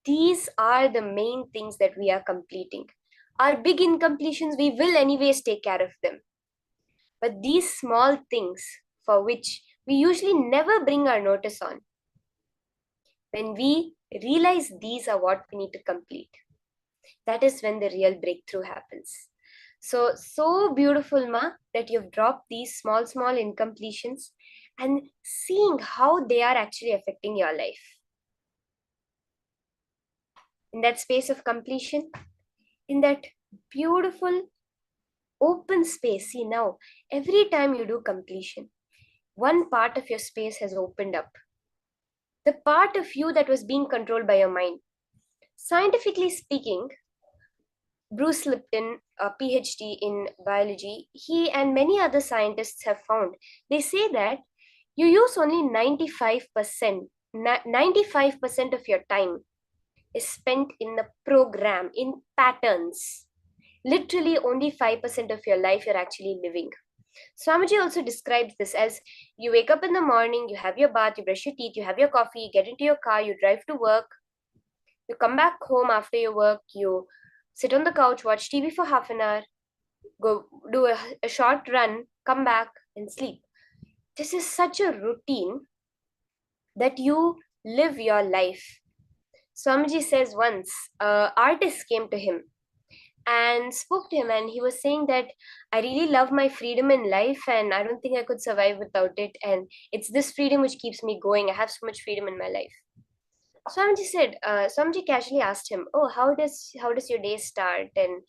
these are the main things that we are completing. Our big incompletions, we will anyways take care of them. But these small things for which we usually never bring our notice on, when we realize these are what we need to complete, that is when the real breakthrough happens. So beautiful, Ma, that you've dropped these small incompletions and seeing how they are actually affecting your life. In that space of completion, in that beautiful open space, see now, every time you do completion, one part of your space has opened up. The part of you that was being controlled by your mind. Scientifically speaking, Bruce Lipton, a PhD in biology, he and many other scientists have found, they say that you use only 95% 95% of your time is spent in the program, in patterns. Literally only 5% of your life you're actually living. Swamiji also describes this as you wake up in the morning, you have your bath, you brush your teeth, you have your coffee, you get into your car, you drive to work, you come back home after your work, you sit on the couch, watch TV for half an hour, go do a short run, come back and sleep. This is such a routine that you live your life. Swamiji says once, artist came to him and spoke to him, and he was saying that I really love my freedom in life and I don't think I could survive without it, and it's this freedom which keeps me going. I have so much freedom in my life. Swamiji casually asked him, oh, how does your day start? And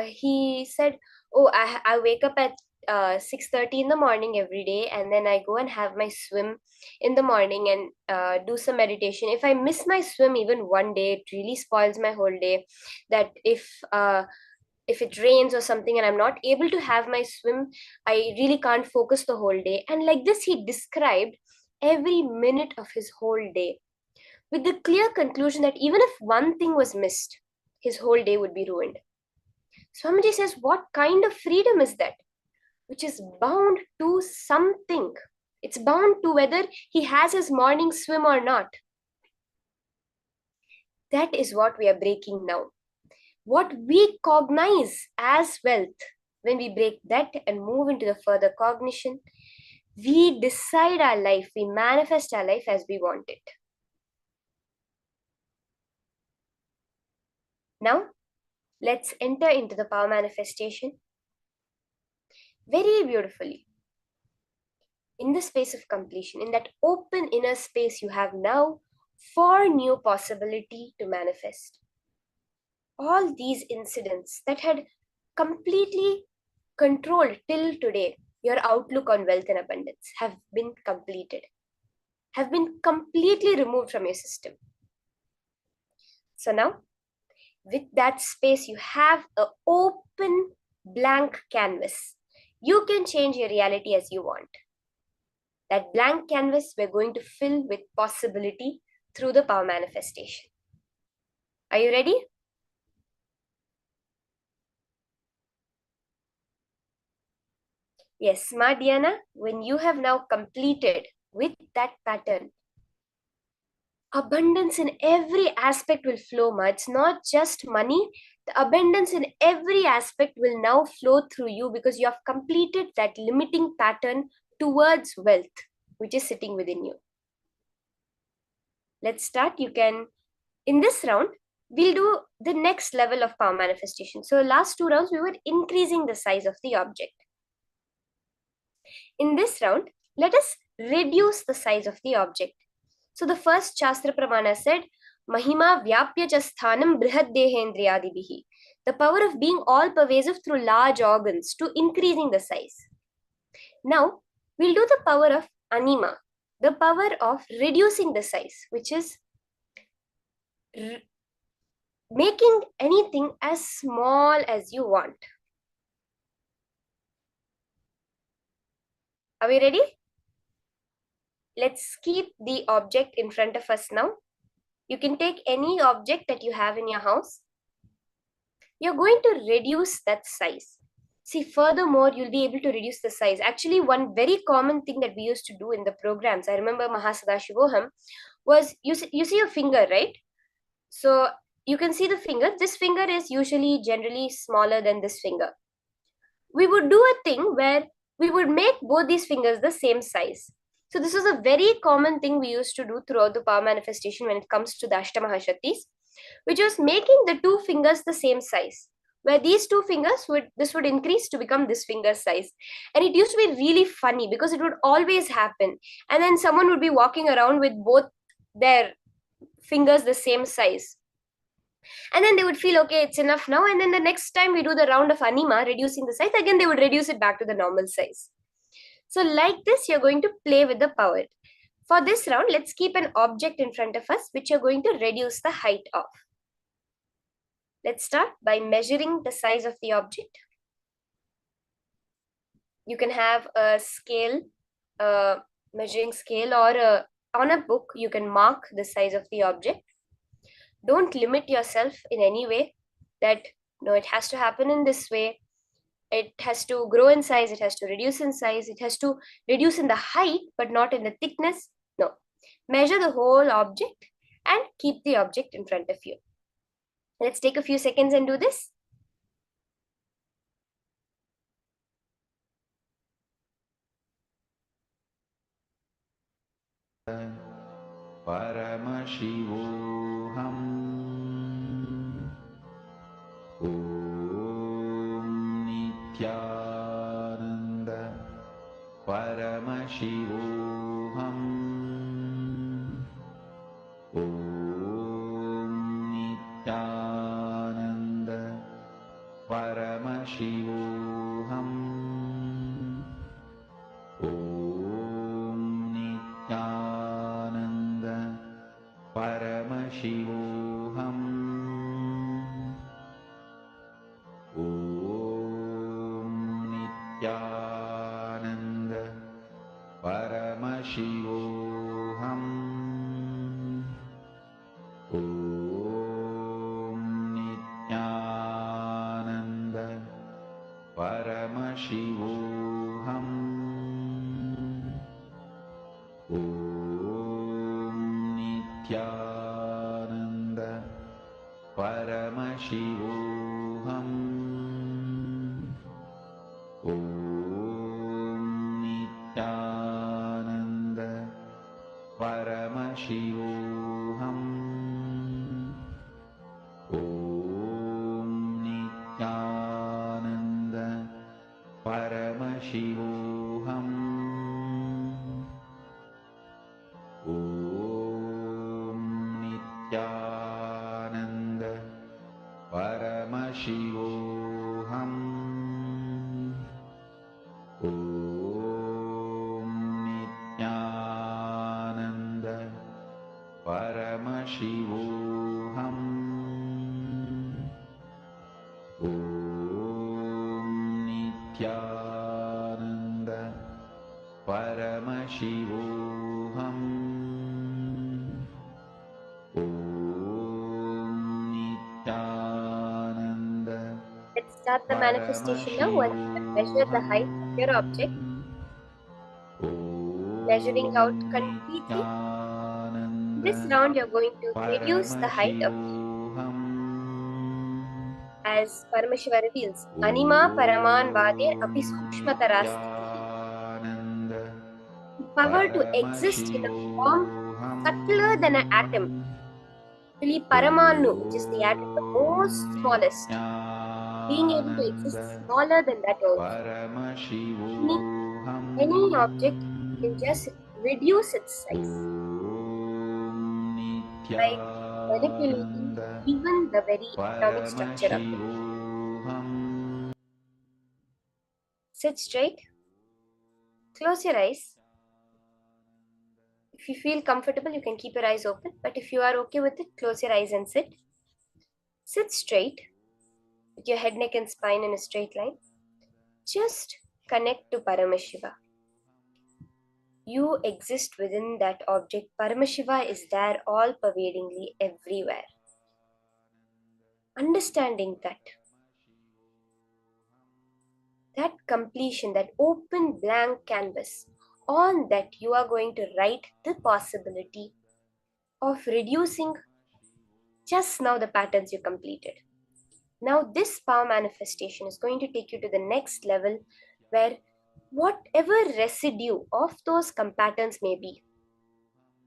he said, oh, I wake up at 6:30 in the morning every day, and then I go and have my swim in the morning and do some meditation. If I miss my swim even one day, it really spoils my whole day. That if it rains or something and I'm not able to have my swim, I really can't focus the whole day. And like this, he described every minute of his whole day, with the clear conclusion that even if one thing was missed, his whole day would be ruined. Swamiji says, what kind of freedom is that? Which is bound to something. It's bound to whether he has his morning swim or not. That is what we are breaking now. What we cognize as wealth, when we break that and move into the further cognition, we decide our life, we manifest our life as we want it. Now, let's enter into the power manifestation very beautifully. In the space of completion, in that open inner space you have now for new possibility to manifest. All these incidents that had completely controlled till today your outlook on wealth and abundance have been completed, have been completely removed from your system. So now, with that space, you have an open blank canvas. You can change your reality as you want. That blank canvas we're going to fill with possibility through the power manifestation. Are you ready? Yes, Ma Diana, when you have now completed with that pattern, abundance in every aspect will flow, Ma. It's not just money. The abundance in every aspect will now flow through you because you have completed that limiting pattern towards wealth, which is sitting within you. Let's start. You can, in this round, we'll do the next level of power manifestation. So last 2 rounds, we were increasing the size of the object. In this round, let us reduce the size of the object. So the first Shastra Pramana said, Mahima Vyapya Chasthanam Brihad Dehendriyadibihi. The power of being all pervasive through large organs to increasing the size. Now, we'll do the power of Anima, the power of reducing the size, which is making anything as small as you want. Are we ready? Let's keep the object in front of us now. You can take any object that you have in your house. You're going to reduce that size. See, furthermore, you'll be able to reduce the size. Actually, one very common thing that we used to do in the programs, I remember Paramashivoham, was you see your finger, right? So you can see the finger. This finger is usually generally smaller than this finger. We would do a thing where we would make both these fingers the same size. So this was a very common thing we used to do throughout the power manifestation when it comes to the Ashtamahashaktis, which was making the 2 fingers the same size. Where these 2 fingers would increase to become this finger size. And it used to be really funny because it would always happen. And then someone would be walking around with both their fingers the same size. And then they would feel, okay, it's enough now. And then the next time we do the round of Anima, reducing the size, again, they would reduce it back to the normal size. So like this, you're going to play with the power. For this round, let's keep an object in front of us, which you're going to reduce the height of. Let's start by measuring the size of the object. You can have a scale, measuring scale, or a on a book, you can mark the size of the object. Don't limit yourself in any way that, no, it has to happen in this way. It has to grow in size. It has to reduce in size. It has to reduce in the height, but not in the thickness. No. Measure the whole object and keep the object in front of you. Let's take a few seconds and do this. Paramashivoham. Om Nithyananda Paramashivoham. Om Nithyananda Paramashivoham. Om Nithyananda Paramashivoham. Om Nithyananda Paramashivoham. Om Nithyananda Paramashivoham. Om Nithyananda Paramashivoham. Om Nithyananda Paramashivoham. Om Nithyananda Paramashivoham. Om Nithyananda Paramashivoham. Om Nithyananda Paramashivoham. Om Nithyananda Paramashivoham. Om Nithyananda. Let's start the manifestation now. Once you have measured the height of your object, measuring out completely. This round, you're going to reduce the height of, as Paramashiva reveals, Anima Paraman Vadir Api Sukshmatarasti. Power to exist in a form subtler than an atom. Actually, Paramanu, which is the atom, the most smallest, being able to exist smaller than that also. Any object can just reduce its size by manipulating even the very atomic structure of it. Sit straight. Close your eyes. If you feel comfortable, you can keep your eyes open. But if you are okay with it, close your eyes and sit. Sit straight with your head, neck and spine in a straight line. Just connect to Paramashiva. You exist within that object. Paramashiva is there all pervadingly everywhere. Understanding that completion, that open blank canvas, on that you are going to write the possibility of reducing just now the patterns you completed. Now this power manifestation is going to take you to the next level, where whatever residue of those patterns may be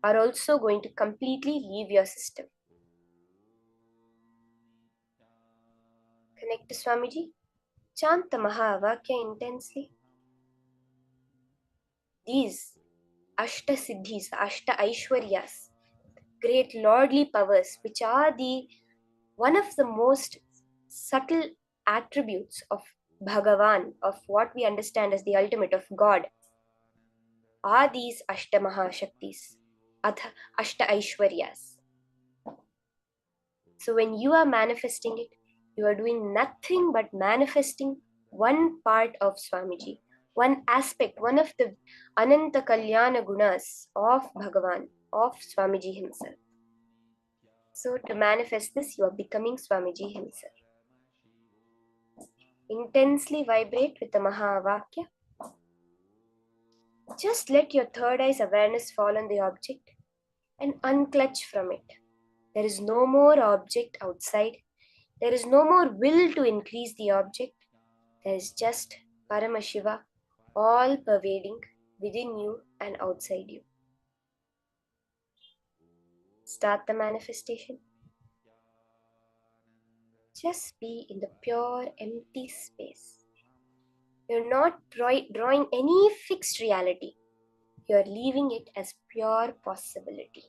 are also going to completely leave your system. Connect to Swamiji. Chant the Mahavakya intensely. These Ashta Siddhis, Ashta Aishwaryas, great lordly powers, which are one of the most subtle attributes of Bhagavan, of what we understand as the ultimate of God, are these Ashta Mahashaktis, Ashta Aishwaryas. So when you are manifesting it, you are doing nothing but manifesting one part of Swamiji, one aspect, one of the Ananta Kalyana Gunas of Bhagavan, of Swamiji himself. So to manifest this, you are becoming Swamiji himself. Intensely vibrate with the Mahavakya. Just let your third eye's awareness fall on the object and unclutch from it. There is no more object outside. There is no more will to increase the object. There is just Paramashiva, all pervading within you and outside you. Start the manifestation. Just be in the pure empty space. You're not drawing any fixed reality. You're leaving it as pure possibility.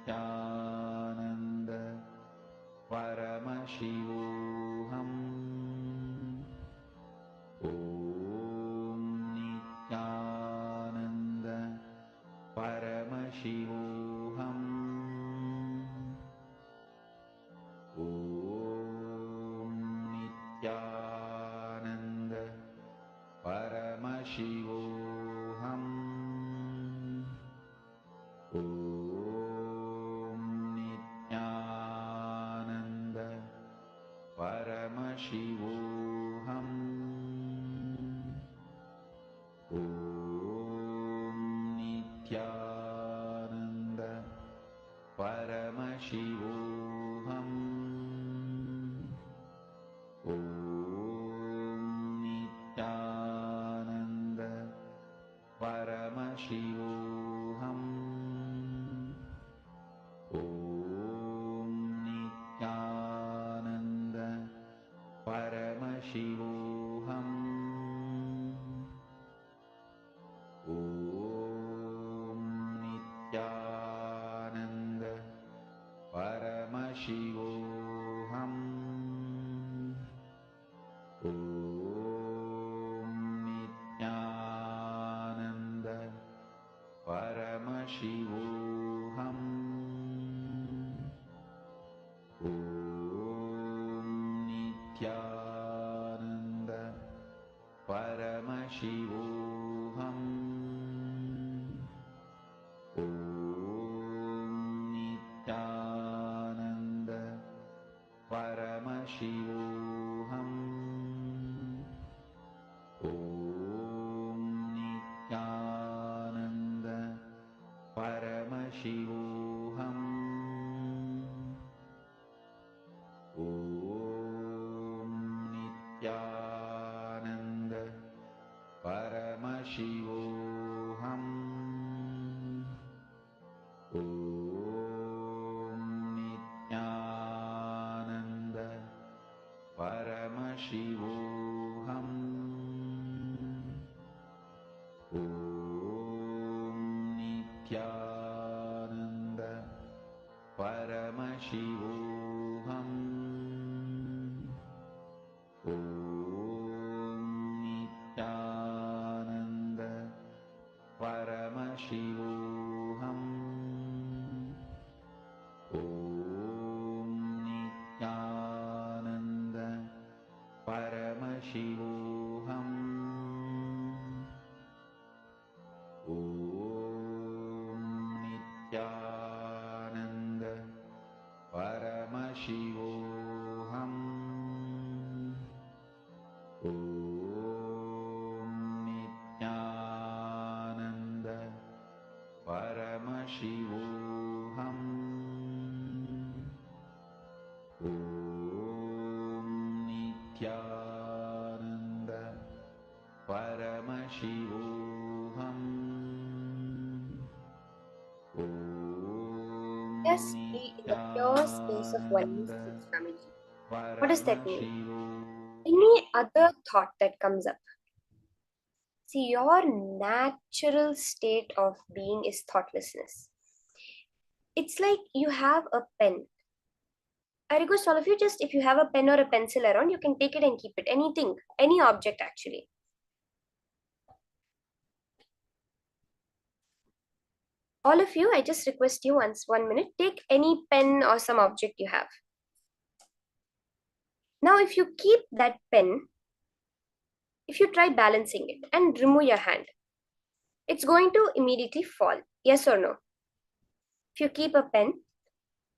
Nithyananda Paramashivoham. Om Nithyananda Paramashivoham. Om Nithyananda Paramashivoham. Paramashivoham. Om Nithyananda Paramashivoham. Om Nithyananda Paramashivoham. Om Nithyananda Paramashivoham. Om Nithyananda Paramashivoham. Om Nithyananda Paramashivoham. Om Nithyananda Paramashivoham. Om Nithyananda Paramashivoham. Om Nithyananda Paramashivoham. Om Nithyananda Paramashivoham. Om Nithyananda Paramashivoham. Om Nithyananda Paramashivoham. Om Nithyananda Paramashivoham. Om Nithyananda Paramashivoham. Om Nithyananda Paramashivoham. Om Nithyananda Paramashivoham. Om Nithyananda Paramashivoham. Just be in the pure space of oneness with Swamiji. What does that mean? Any other thought that comes up? See, your natural state of being is thoughtlessness. It's like you have a pen. I request all of you, just if you have a pen or a pencil around, you can take it and keep it. Anything, any object actually. All of you, I just request you once, 1 minute, take any pen or some object you have. Now, if you keep that pen, if you try balancing it and remove your hand, it's going to immediately fall. Yes or no? If you keep a pen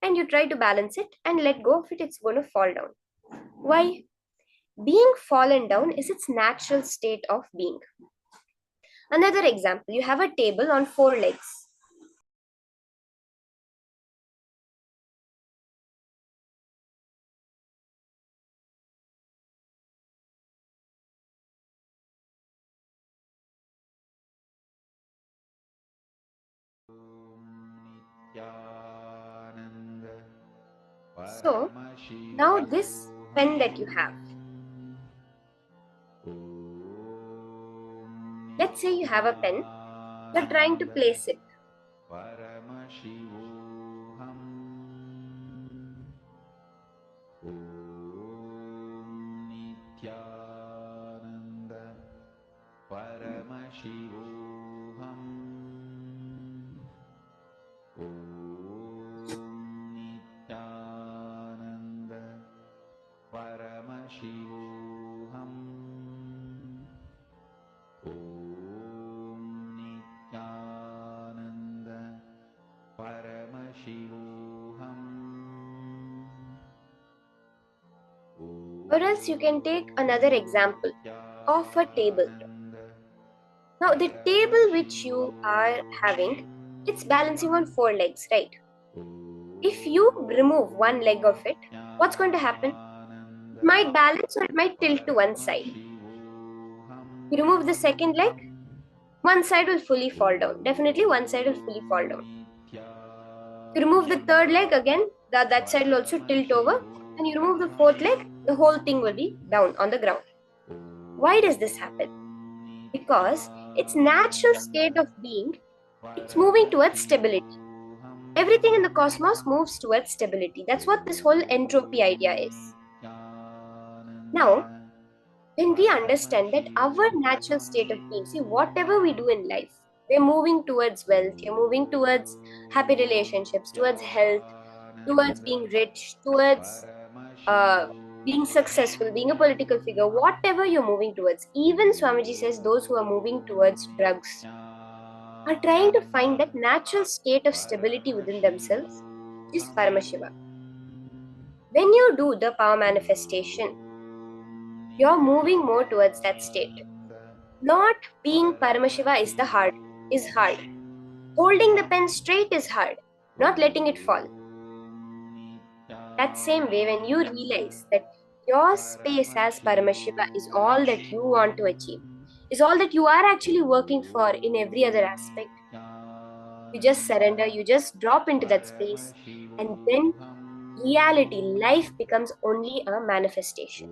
and you try to balance it and let go of it, it's going to fall down. Why? Being fallen down is its natural state of being. Another example, you have a table on 4 legs. So, now this pen that you have, let's say you have a pen, you're trying to place it. Paramashivoham. Om Nithyananda Paramashivoham. Om Or else you can take another example of a table. Now the table which you are having, it's balancing on 4 legs, right? If you remove one leg of it, what's going to happen? It might balance or it might tilt to one side. You remove the second leg, one side will fully fall down. Definitely one side will fully fall down. You remove the third leg again, that side will also tilt over. And you remove the fourth leg, the whole thing will be down on the ground. Why does this happen? Because its natural state of being, it's moving towards stability. Everything in the cosmos moves towards stability. That's what this whole entropy idea is. Now, when we understand that our natural state of being, see, whatever we do in life, we're moving towards wealth, you're moving towards happy relationships, towards health, towards being rich, towards being successful, being a political figure, whatever you're moving towards. Even Swamiji says those who are moving towards drugs are trying to find that natural state of stability within themselves, which is Paramashiva. When you do the power manifestation, you're moving more towards that state. Not being Paramashiva is hard. Holding the pen straight is hard, not letting it fall. That same way, when you realize that your space as Paramashiva is all that you want to achieve, is all that you are actually working for in every other aspect, you just surrender, you just drop into that space, and then reality, life becomes only a manifestation.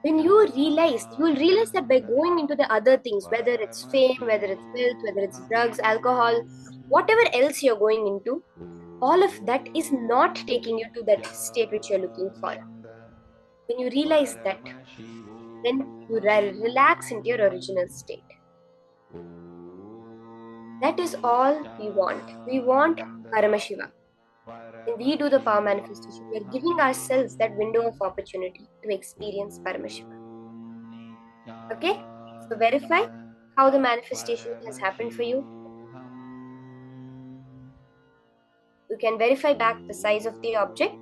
When you realize, you'll realize that by going into the other things, whether it's fame, whether it's wealth, whether it's drugs, alcohol, whatever else you're going into, all of that is not taking you to that state which you're looking for. When you realize that, then you relax into your original state. That is all we want. We want Paramashiva. When we do the power manifestation, we are giving ourselves that window of opportunity to experience Paramashiva. Okay? So verify how the manifestation has happened for you. You can verify back the size of the object.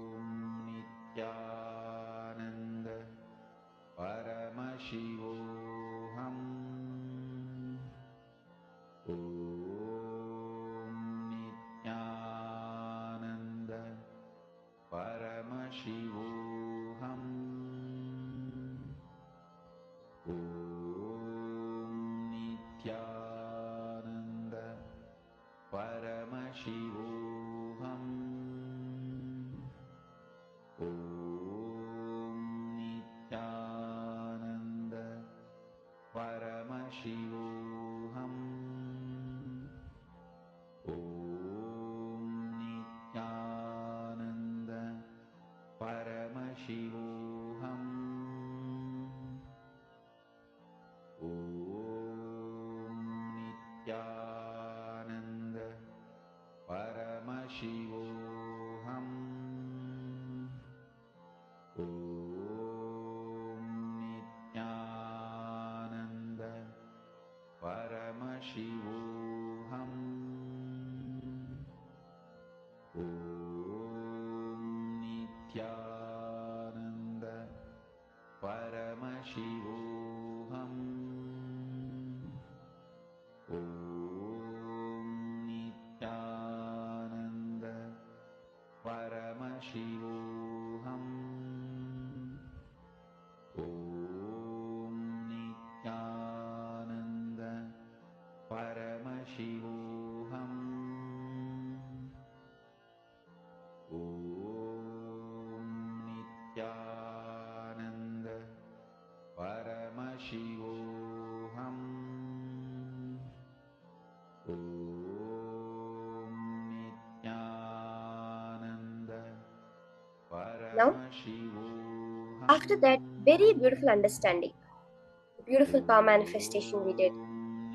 Now, after that very beautiful understanding, beautiful power manifestation we did,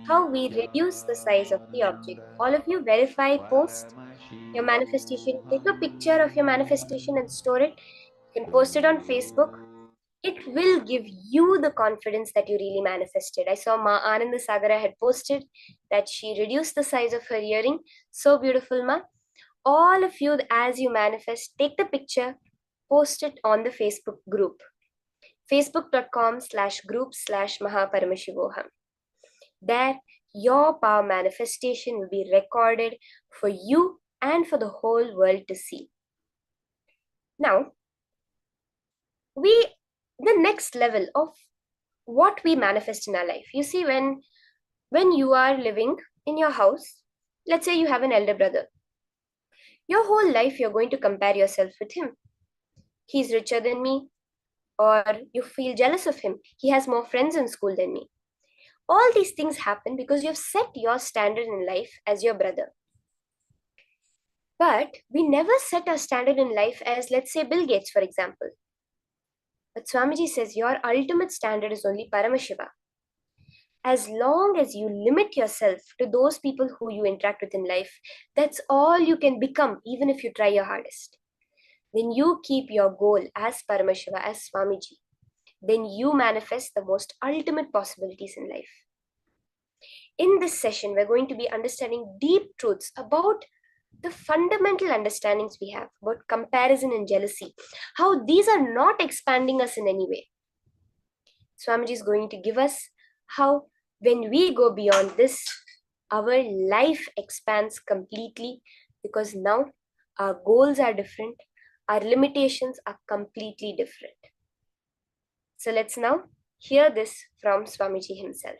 how we reduce the size of the object. All of you verify, post your manifestation, take a picture of your manifestation and store it. You can post it on Facebook. it will give you the confidence that you really manifested. I saw Ma Ananda Sagara had posted that she reduced the size of her earring. So beautiful, Ma. All of you, as you manifest, take the picture, post it on the Facebook group, facebook.com/group/Mahaparamashivoham. There, your power manifestation will be recorded for you and for the whole world to see. Now, the next level of what we manifest in our life. You see, when you are living in your house, let's say you have an elder brother. Your whole life you're going to compare yourself with him. He's richer than me, or you feel jealous of him. He has more friends in school than me. All these things happen because you've set your standard in life as your brother. But we never set our standard in life as, let's say, Bill Gates, for example. But Swamiji says your ultimate standard is only Paramashiva. As long as you limit yourself to those people who you interact with in life, that's all you can become, even if you try your hardest. When you keep your goal as Paramashiva, as Swamiji, then you manifest the most ultimate possibilities in life. In this session, we're going to be understanding deep truths about the fundamental understandings we have about comparison and jealousy, how these are not expanding us in any way. Swamiji is going to give us how when we go beyond this, our life expands completely, because now our goals are different, our limitations are completely different. So let's now hear this from Swamiji himself.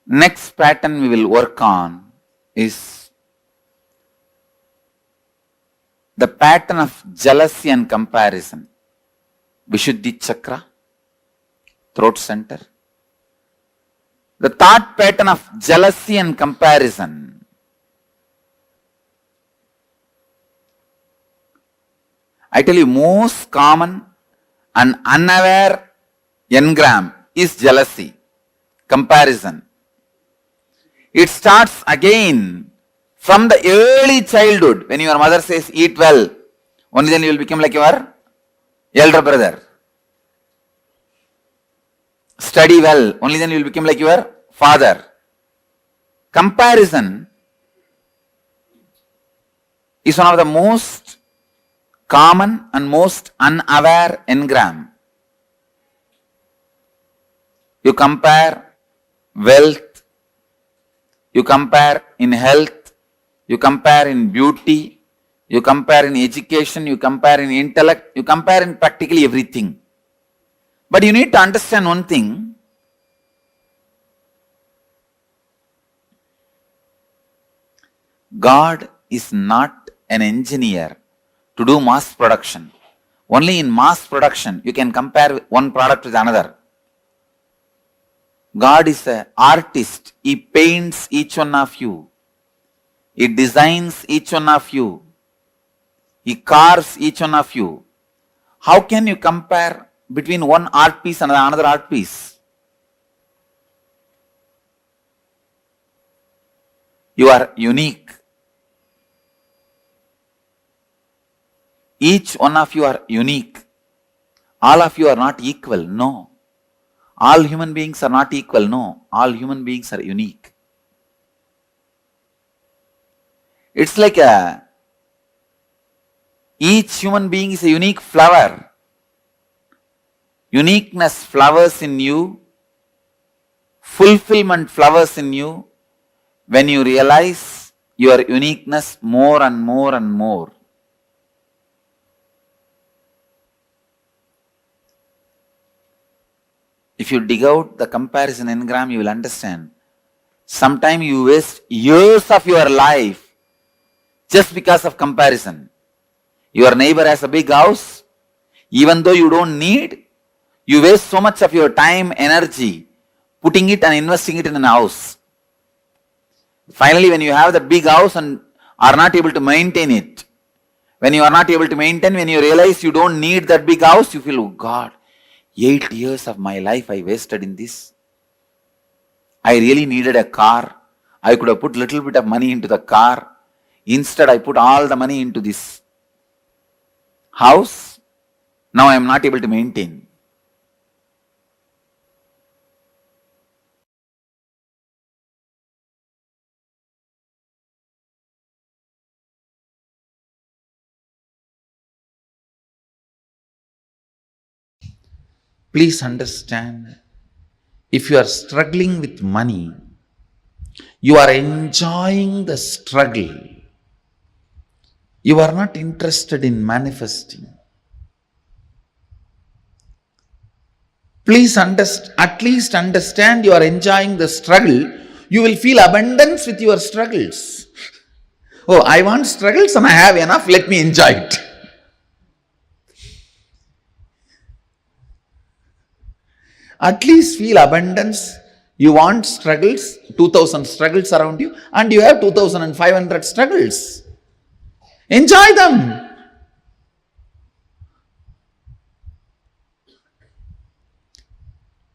Next pattern we will work on is the pattern of jealousy and comparison. Vishuddhi chakra, throat center. The thought pattern of jealousy and comparison. I tell you, most common and unaware engram is jealousy, comparison. It starts again from the early childhood. When your mother says, eat well, only then you will become like your elder brother. Study well, only then you will become like your father. Comparison is one of the most common and most unaware engram. You compare wealth, you compare in health, you compare in beauty, you compare in education, you compare in intellect, you compare in practically everything. But you need to understand one thing. God is not an engineer to do mass production. Only in mass production you can compare one product with another. God is an artist. He paints each one of you. He designs each one of you. He carves each one of you. How can you compare between one art piece and another art piece? You are unique. Each one of you are unique. All of you are not equal. No. All human beings are not equal. No. All human beings are unique. It's like each human being is a unique flower. Uniqueness flowers in you. Fulfillment flowers in you when you realize your uniqueness more and more and more. If you dig out the comparison engram, you will understand. Sometimes you waste years of your life just because of comparison. Your neighbor has a big house. Even though you don't need, you waste so much of your time, energy, putting it and investing it in a house. Finally, when you have that big house and are not able to maintain it, when you are not able to maintain, when you realize you don't need that big house, you feel, oh God, 8 years of my life I wasted in this. I really needed a car. I could have put little bit of money into the car. Instead, I put all the money into this house. Now I am not able to maintain. Please understand, if you are struggling with money, you are enjoying the struggle. You are not interested in manifesting. Please at least understand you are enjoying the struggle. You will feel abundance with your struggles. Oh, I want struggles and I have enough, let me enjoy it. At least feel abundance. You want struggles, 2000 struggles around you, and you have 2500 struggles. Enjoy them.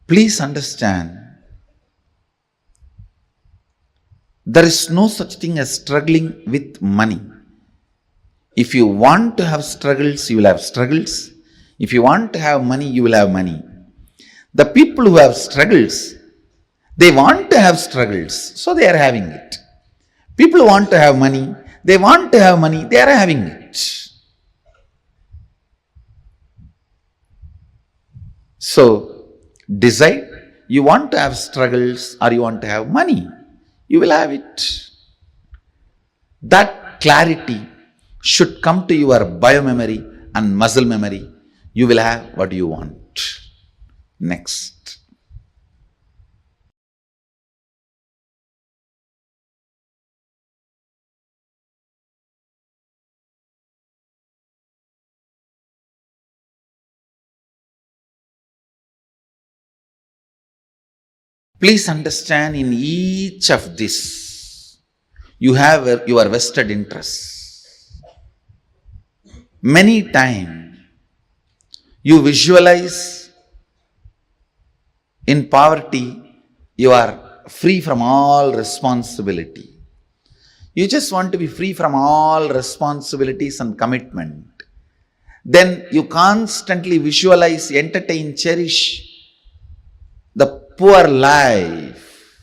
Please understand, there is no such thing as struggling with money. If you want to have struggles, you will have struggles. If you want to have money, you will have money. The people who have struggles, they want to have struggles, so they are having it. People who want to have money, they want to have money, they are having it. So, decide, you want to have struggles or you want to have money, you will have it. That clarity should come to your biomemory and muscle memory. You will have what you want. Next. Please understand, in each of this, you have your vested interests. Many times, you visualize in poverty, you are free from all responsibility. You just want to be free from all responsibilities and commitment. Then you constantly visualize, entertain, cherish the poor life.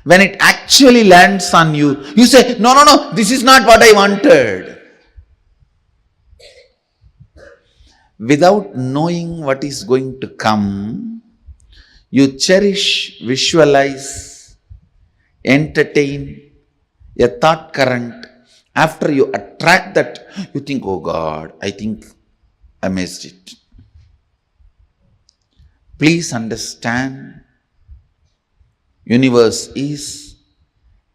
When it actually lands on you, you say, no, this is not what I wanted. Without knowing what is going to come, you cherish, visualize, entertain a thought current. After you attract that, you think, oh God, I think I missed it. Please understand, universe is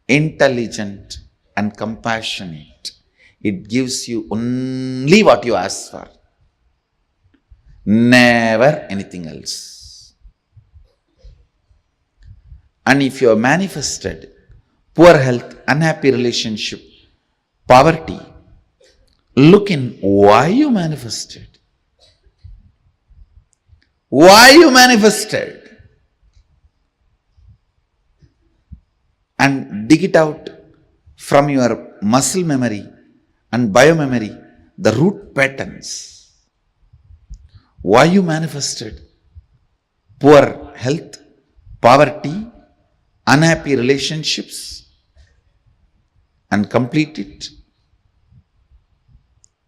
intelligent and compassionate. It gives you only what you ask for. Never anything else. And if you have manifested poor health, unhappy relationship, poverty, look in why you manifested. Why you manifested. And dig it out from your muscle memory and biomemory, the root patterns. Why you manifested poor health, poverty, unhappy relationships, and complete it,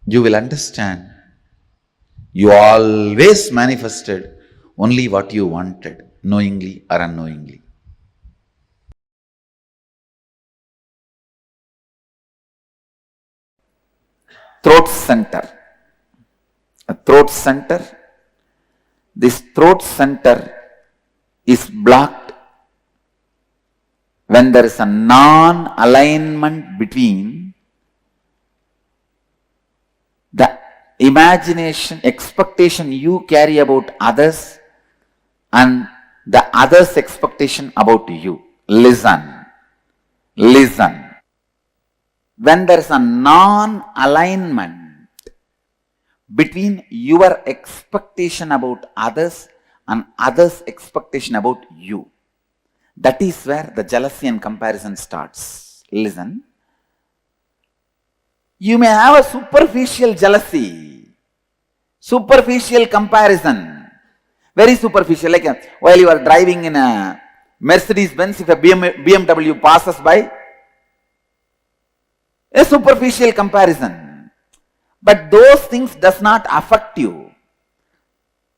you will understand you always manifested only what you wanted, knowingly or unknowingly. Throat center. A throat center. This throat center is blocked when there is a non-alignment between the imagination, expectation you carry about others and the others' expectation about you. Listen. When there is a non-alignment between your expectation about others and others' expectation about you, That is where the jealousy and comparison starts. Listen. You may have a superficial jealousy, superficial comparison, very superficial. Like while you are driving in a Mercedes Benz, if a BMW passes by, a superficial comparison. But those things does not affect you.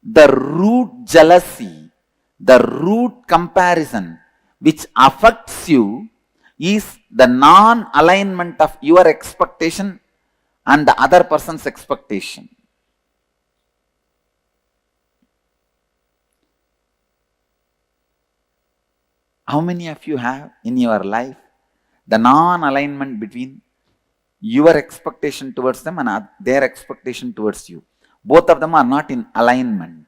The root jealousy, the root comparison which affects you is the non-alignment of your expectation and the other person's expectation. How many of you have in your life the non-alignment between your expectation towards them and their expectation towards you? Both of them are not in alignment.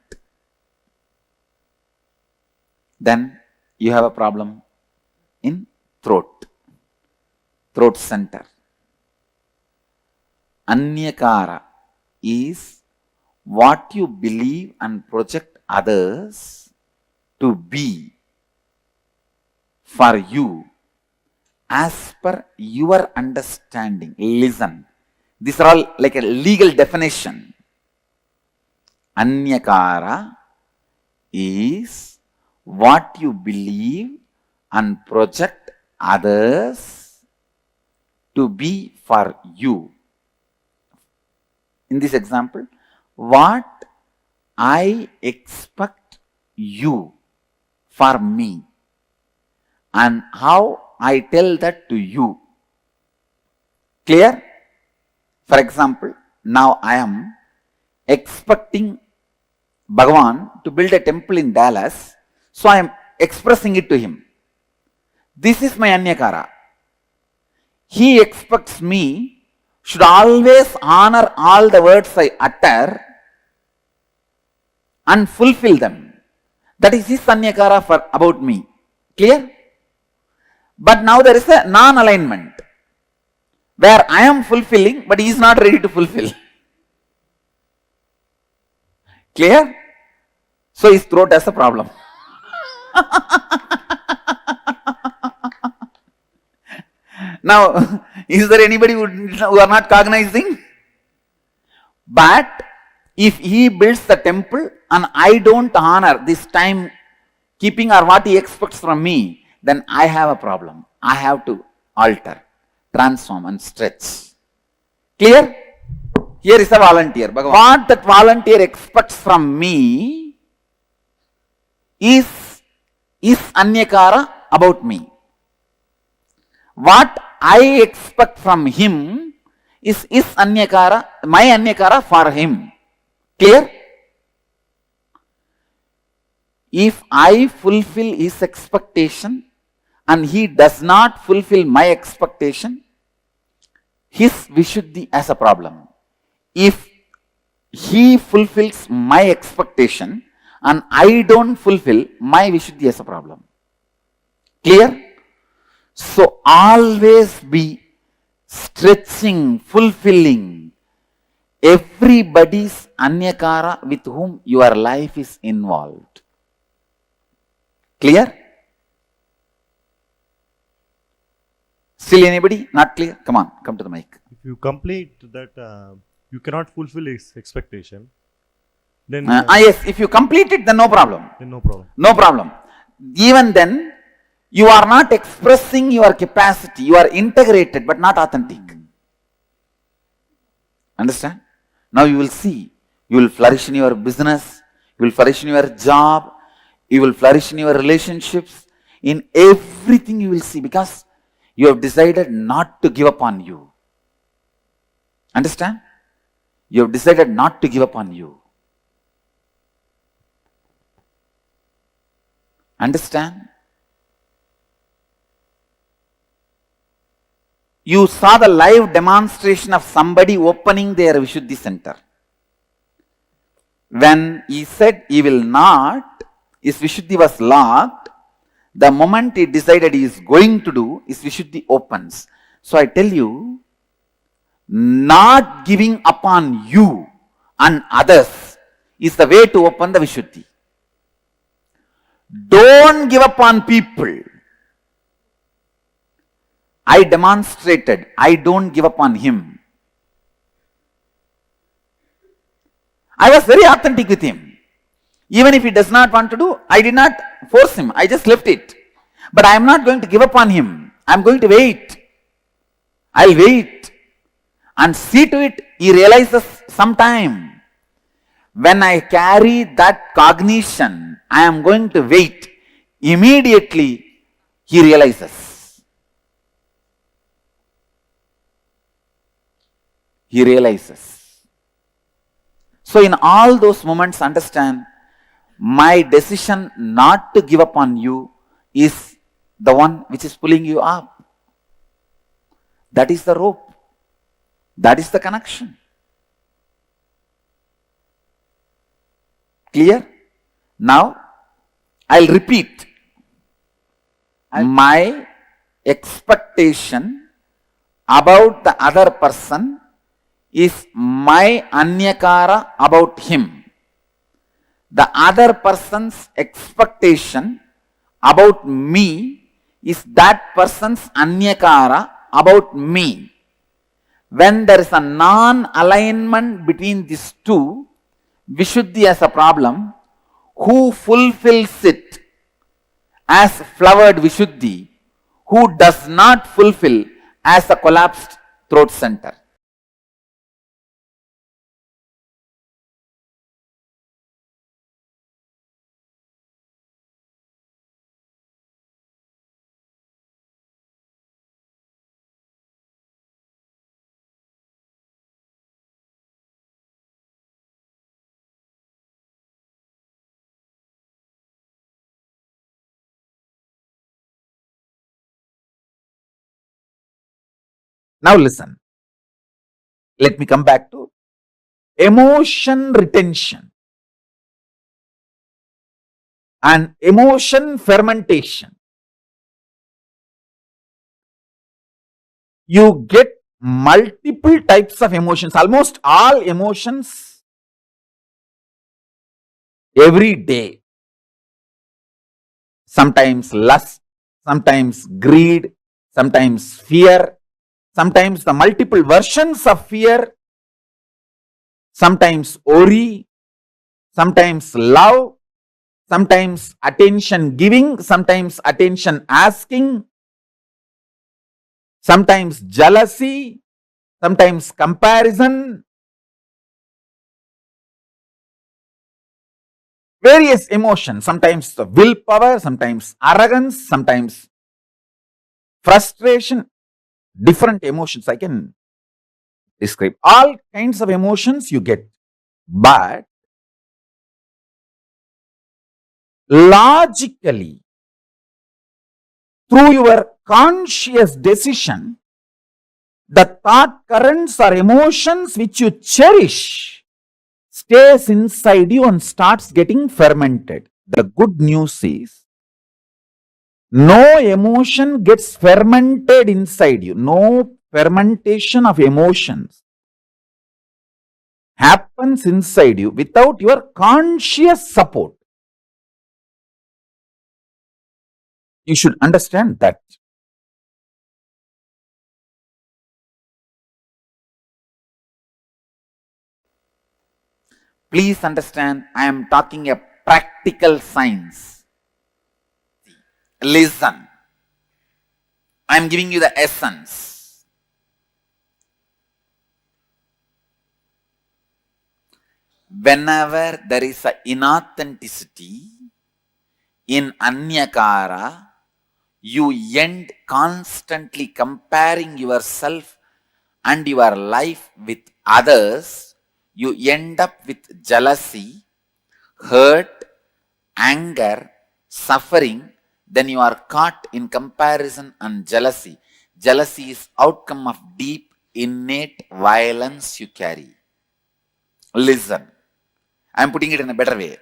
Then you have a problem in throat center. Anyakara is what you believe and project others to be for you as per your understanding. Listen, these are all like a legal definition. Anyakara is what you believe and project others to be for you. In this example, what I expect you for me and how I tell that to you. Clear? For example, now I am expecting Bhagavan to build a temple in Dallas, so I am expressing it to him. This is my Anyakara. He expects me should always honor all the words I utter and fulfill them. That is his Anyakara for about me. Clear? But now there is a non-alignment where I am fulfilling but he is not ready to fulfill. Clear? So his throat has a problem. Now, is there anybody who are not cognizing? But if he builds the temple and I don't honor this time keeping or what he expects from me, then I have a problem. I have to alter, transform and stretch. Clear? Here is a volunteer. What that volunteer expects from me is Anyakara about me. What I expect from him is Anyakara, my Anyakara for him. Clear? If I fulfill his expectation and he does not fulfill my expectation, his Vishuddhi has a problem. If he fulfills my expectation and I don't fulfill, my Vishuddhi has a problem. Clear? So always be stretching, fulfilling everybody's Anyakara with whom your life is involved. Clear? Still anybody? Not clear? Come on, come to the mic. If you complete that, you cannot fulfill his expectation, then... yes, if you complete it, then no problem. Then no problem. No problem. Even then, you are not expressing your capacity. You are integrated but not authentic. Understand? Now you will see. You will flourish in your business. You will flourish in your job. You will flourish in your relationships. In everything you will see because you have decided not to give up on you. Understand? You have decided not to give up on you. Understand? You saw the live demonstration of somebody opening their Vishuddhi center. When he said he will not, his Vishuddhi was locked. The moment he decided he is going to do, his Vishuddhi opens. So I tell you, not giving upon you and others is the way to open the Vishuddhi. Don't give up on people. I demonstrated, I don't give up on him. I was very authentic with him. Even if he does not want to do, I did not force him. I just left it. But I am not going to give up on him. I am going to wait. I'll wait and see to it he realizes sometime. When I carry that cognition, I am going to wait. Immediately he realizes. He realizes. So in all those moments, understand, my decision not to give up on you is the one which is pulling you up. That is the rope. That is the connection. Clear? Now, I'll repeat. My expectation about the other person is my anyakara about him. The other person's expectation about me is that person's anyakara about me. When there is a non-alignment between these two, Vishuddhi has a problem. Who fulfills it as flowered Vishuddhi? Who does not fulfill as a collapsed throat center? Now listen. Let me come back to emotion retention and emotion fermentation. You get multiple types of emotions, almost all emotions every day. Sometimes lust, sometimes greed, sometimes fear, sometimes the multiple versions of fear, sometimes worry, sometimes love, sometimes attention giving, sometimes attention asking, sometimes jealousy, sometimes comparison, various emotions, sometimes the willpower, sometimes arrogance, sometimes frustration, different emotions I can describe. All kinds of emotions you get. But logically, through your conscious decision, the thought currents or emotions which you cherish stays inside you and starts getting fermented. The good news is, no emotion gets fermented inside you. No fermentation of emotions happens inside you without your conscious support. You should understand that. Please understand, I am talking a practical science. Listen. I am giving you the essence. Whenever there is an inauthenticity in anyakara, you end constantly comparing yourself and your life with others. You end up with jealousy, hurt, anger, suffering. Then you are caught in comparison and jealousy. Jealousy is outcome of deep, innate violence you carry. Listen, I am putting it in a better way.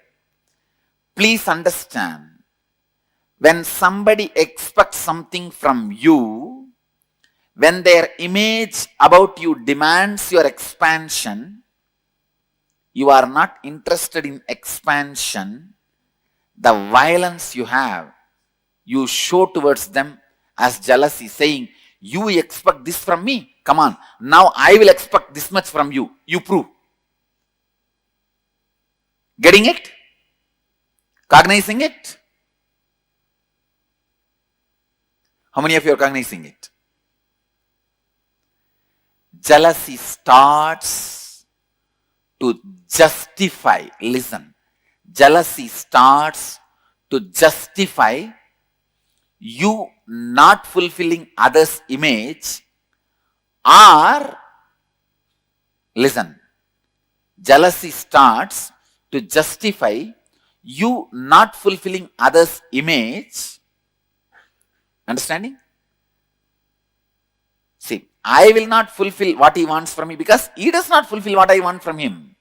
Please understand, when somebody expects something from you, when their image about you demands your expansion, you are not interested in expansion. the violence you have, you show towards them as jealousy, saying, you expect this from me? Come on, now I will expect this much from you. You prove. Getting it? Cognizing it? How many of you are cognizing it? Jealousy starts to justify. Listen. Jealousy starts to justify you not fulfilling others' image, or, listen, jealousy starts to justify you not fulfilling others' image. Understanding? See, I will not fulfill what he wants from me because he does not fulfill what I want from him.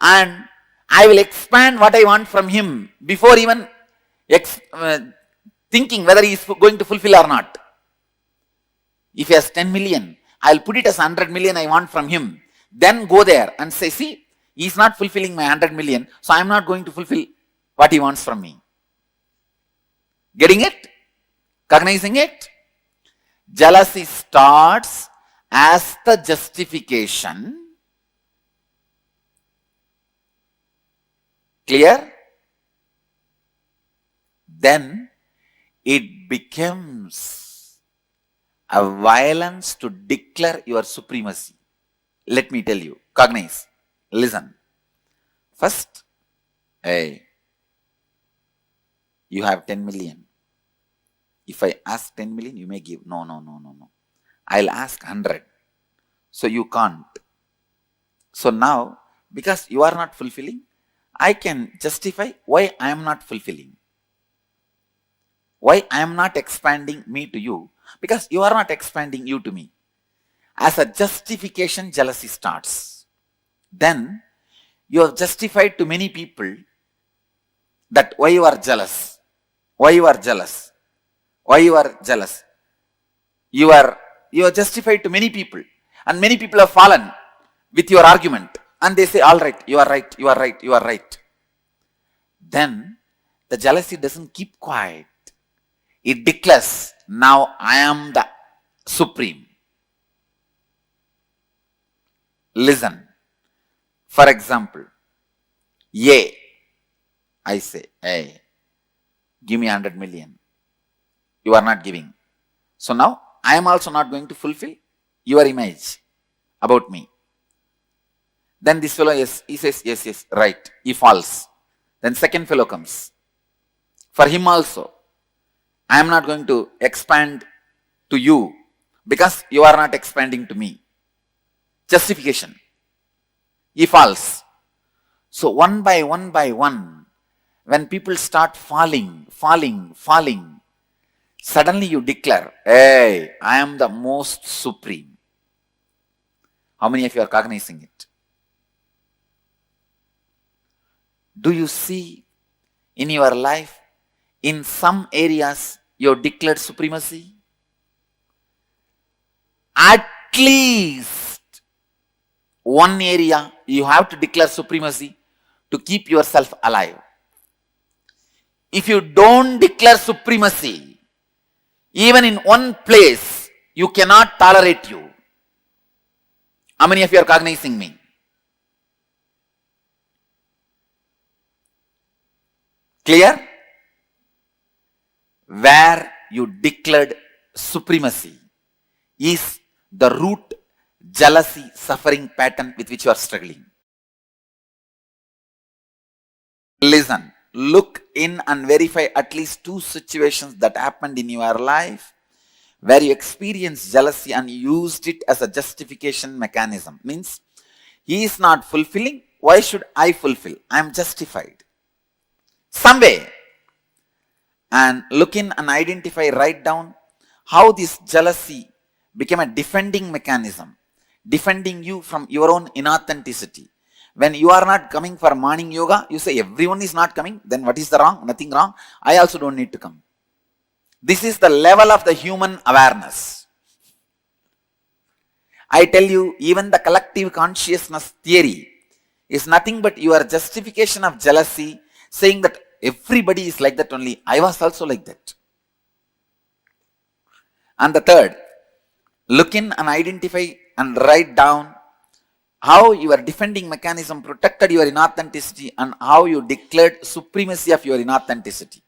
And I will expand what I want from him before even thinking whether he is going to fulfill or not. If he has 10 million, I will put it as 100 million I want from him. Then go there and say, see, he is not fulfilling my 100 million, so I am not going to fulfill what he wants from me. Getting it? Cognizing it? Jealousy starts as the justification. Clear? Then it becomes a violence to declare your supremacy. Let me tell you, cognize, listen. First, hey, you have 10 million. If I ask 10 million, you may give. No. I'll ask 100. So you can't. So now, because you are not fulfilling, I can justify why I am not fulfilling. Why I am not expanding me to you? Because you are not expanding you to me. As a justification, jealousy starts. Then you have justified to many people that why you are jealous. Why you are jealous. Why you are jealous. You are justified to many people. And many people have fallen with your argument. And they say, all right, you are right, you are right, you are right. Then the jealousy doesn't keep quiet. It declares, now I am the supreme. Listen. For example, I say, hey, give me 100 million. You are not giving. So now I am also not going to fulfill your image about me. Then this fellow, yes, he says, yes, right. He falls. Then second fellow comes. For him also, I am not going to expand to you because you are not expanding to me. Justification. He falls. So one by one, when people start falling, suddenly you declare, hey, I am the most supreme. How many of you are cognizing it? Do you see in your life, in some areas, you have declared supremacy? At least one area you have to declare supremacy to keep yourself alive. If you don't declare supremacy, even in one place, you cannot tolerate you. How many of you are cognizing me? Clear? Where you declared supremacy is the root jealousy suffering pattern with which you are struggling. Listen, look in and verify at least 2 situations that happened in your life where you experienced jealousy and used it as a justification mechanism. Means, he is not fulfilling, why should I fulfill? I am justified. Some way. And look in and identify, write down how this jealousy became a defending mechanism, defending you from your own inauthenticity. When you are not coming for morning yoga, you say everyone is not coming, then what is the wrong? Nothing wrong. I also don't need to come. This is the level of the human awareness. I tell you, even the collective consciousness theory is nothing but your justification of jealousy, saying that Everybody is like that only. I was also like that. And the third, look in and identify and write down how your defending mechanism protected your inauthenticity and how you declared supremacy of your inauthenticity.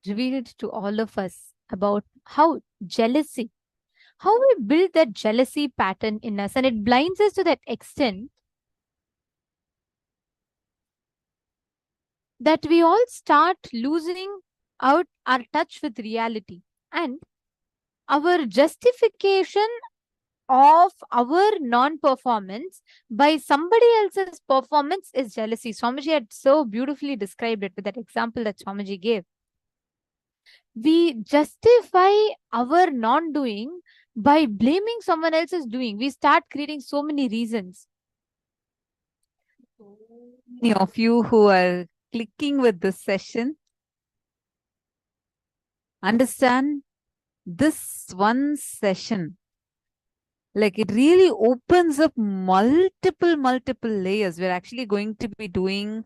Revealed to all of us about how jealousy, how we build that jealousy pattern in us, and it blinds us to that extent that we all start losing out our touch with reality, and our justification of our non-performance by somebody else's performance is jealousy. Swamiji had so beautifully described it with that example that Swamiji gave. We justify our non-doing by blaming someone else's doing. We start creating so many reasons. Many of you who are clicking with this session, understand this one session, like it really opens up multiple layers. We're actually going to be doing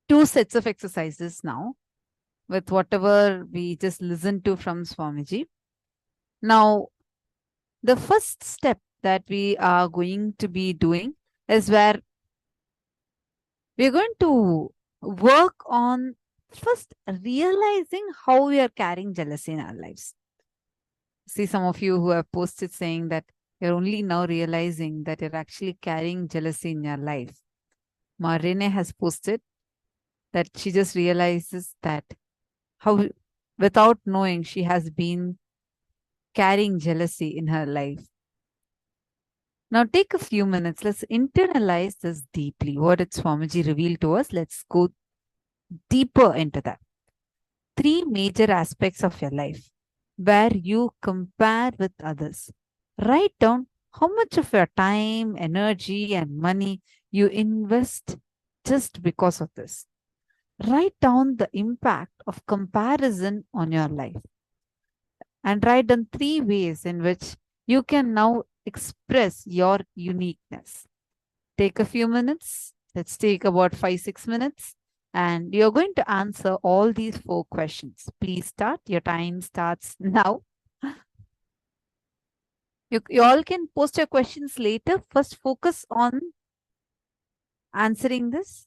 2 sets of exercises now with whatever we just listened to from Swamiji. Now, the first step that we are going to be doing is where we're going to work on first realizing how we are carrying jealousy in our lives. see some of you who have posted saying that you're only now realizing that you're actually carrying jealousy in your life. Marine has posted that she just realizes that how, without knowing, she has been carrying jealousy in her life. Now take a few minutes. Let's internalize this deeply. What did Swamiji revealed to us? Let's go deeper into that. 3 major aspects of your life where you compare with others. Write down how much of your time, energy, and money you invest just because of this. Write down the impact of comparison on your life. And write down 3 ways in which you can now express your uniqueness. Take a few minutes. Let's take about 5-6 minutes. And you're going to answer all these 4 questions. Please start. Your time starts now. You all can post your questions later. First, focus on answering this.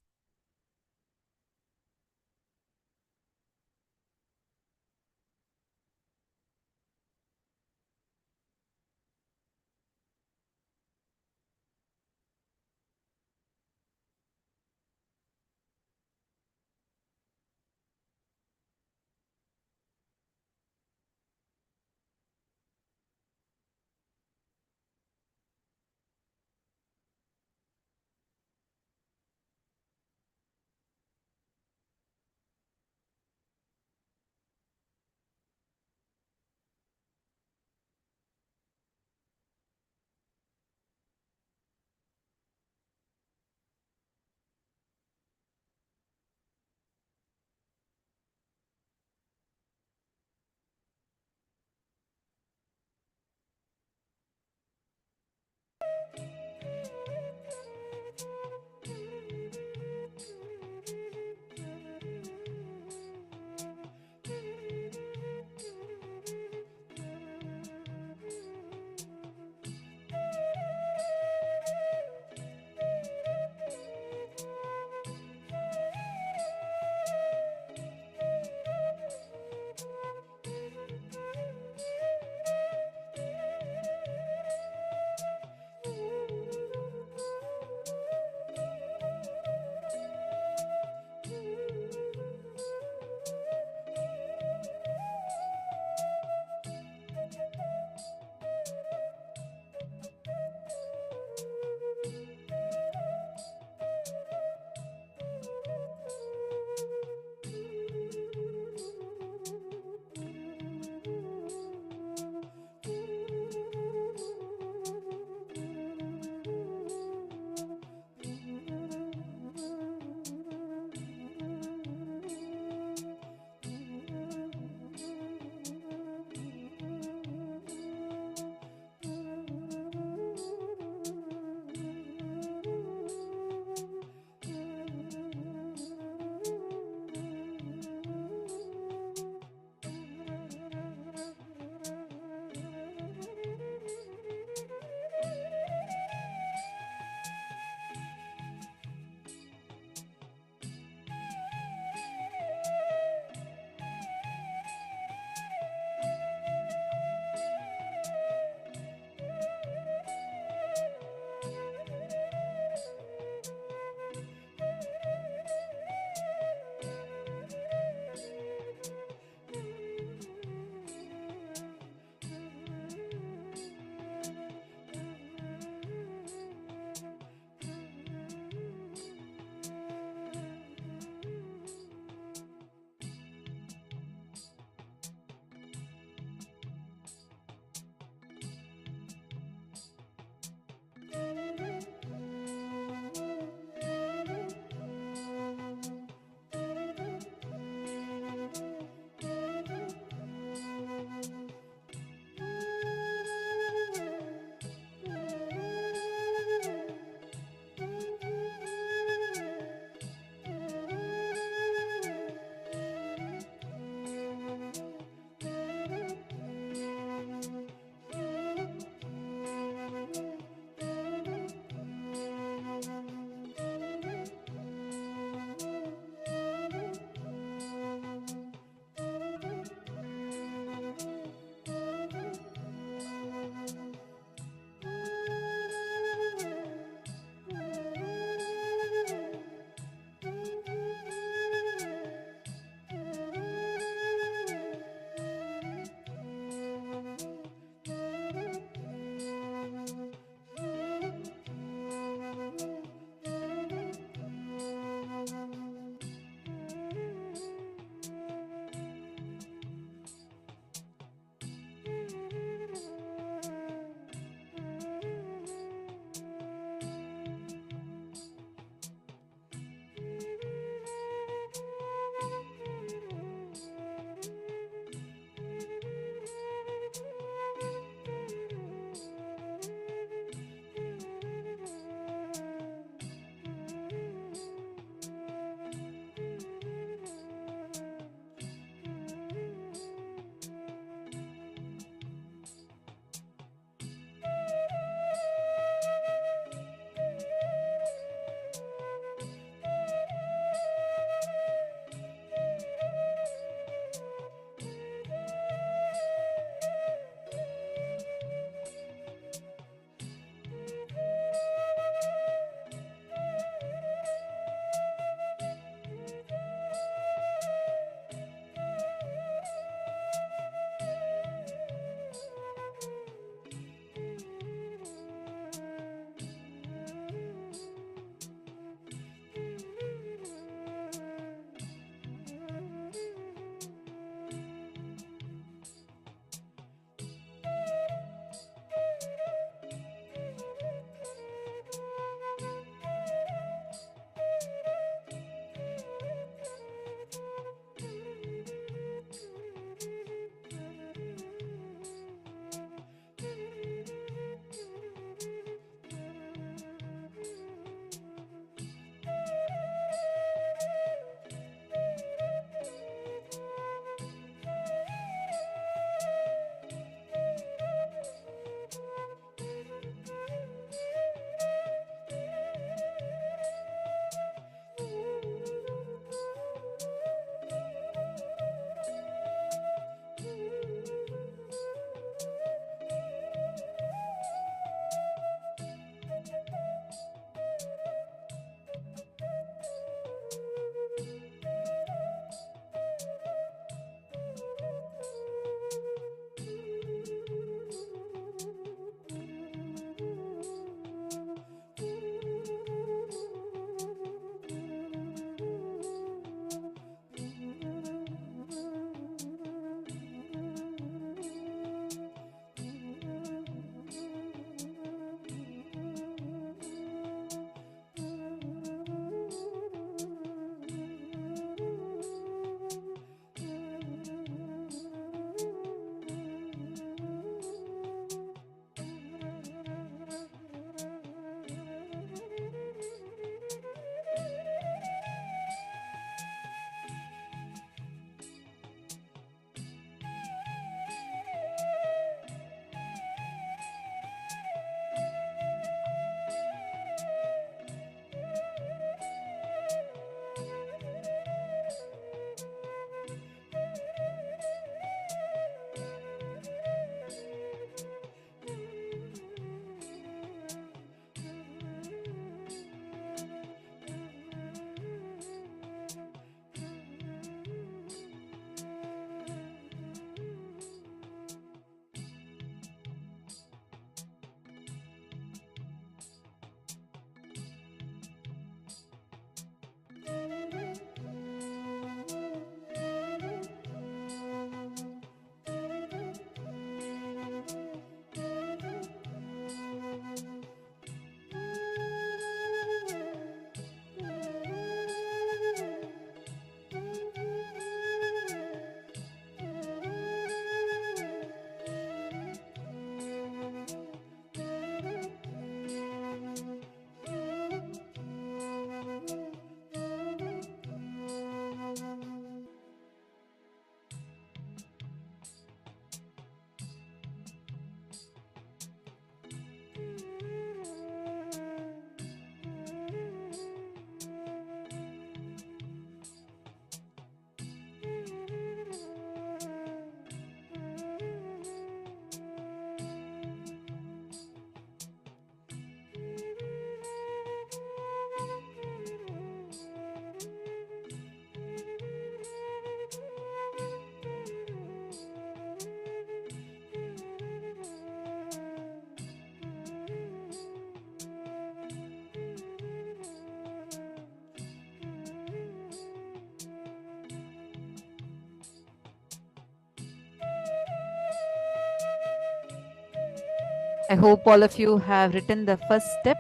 I hope all of you have written the first step.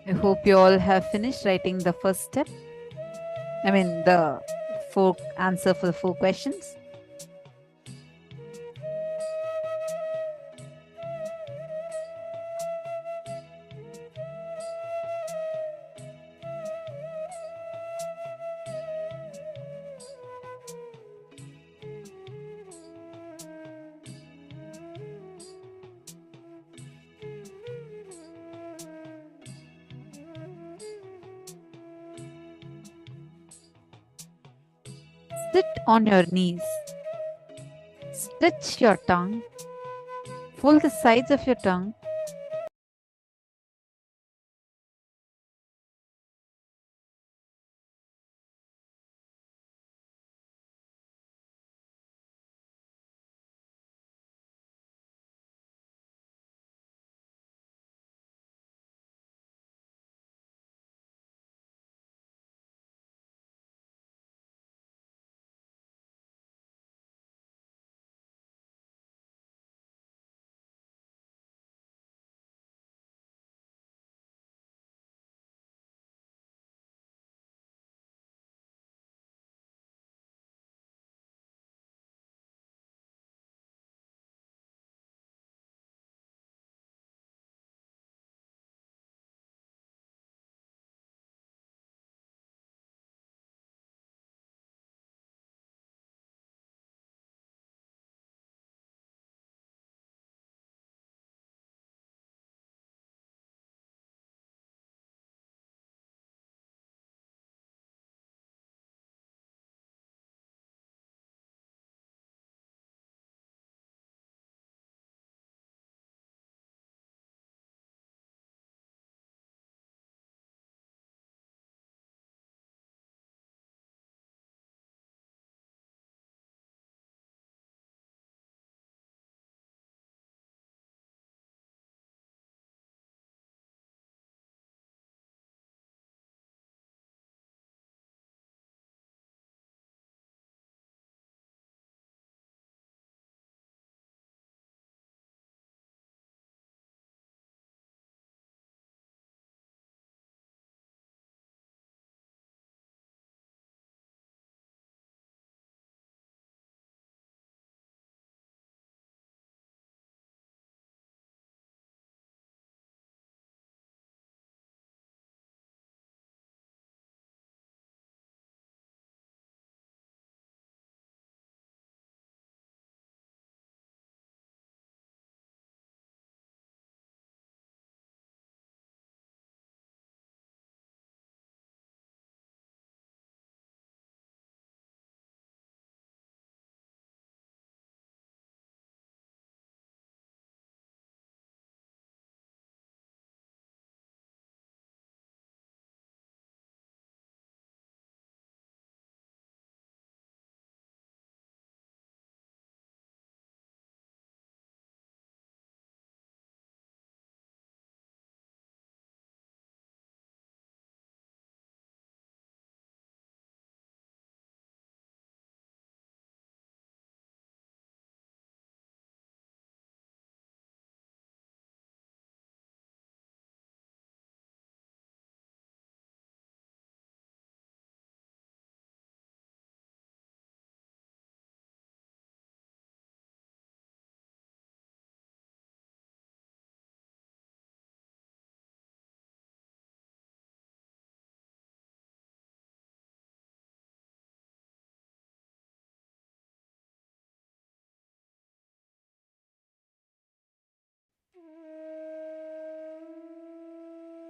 I hope you all have finished writing the first step. I mean, the answer for the 4 questions. Sit on your knees. Stretch your tongue. Fold the sides of your tongue.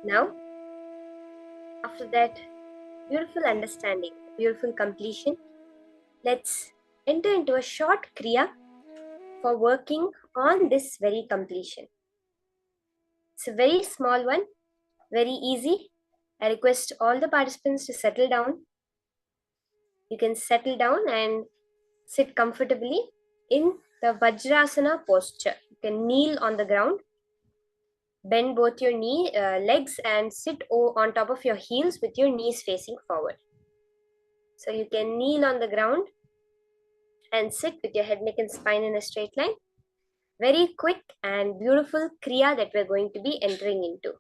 Now, after that beautiful understanding, beautiful completion, let's enter into a short kriya for working on this very completion. It's a very small one, very easy. I request all the participants to settle down. You can settle down and sit comfortably in the Vajrasana posture. You can kneel on the ground, bend both your legs and sit on top of your heels with your knees facing forward. So you can kneel on the ground and sit with your head, neck and spine in a straight line. very quick and beautiful kriya that we're going to be entering into.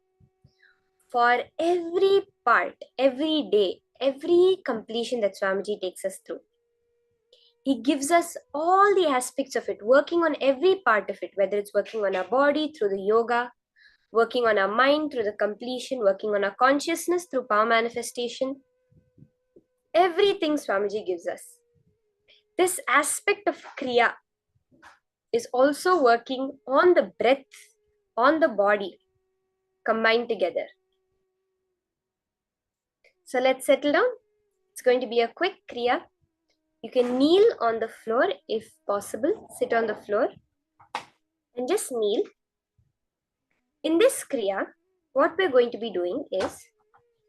For every part, every day, every completion that Swamiji takes us through, he gives us all the aspects of it, working on every part of it, whether it's working on our body through the yoga, working on our mind through the completion, working on our consciousness through power manifestation. Everything Swamiji gives us. This aspect of kriya is also working on the breath, on the body, combined together. So let's settle down. It's going to be a quick kriya. You can kneel on the floor if possible. Sit on the floor and just kneel. In this kriya, what we're going to be doing is,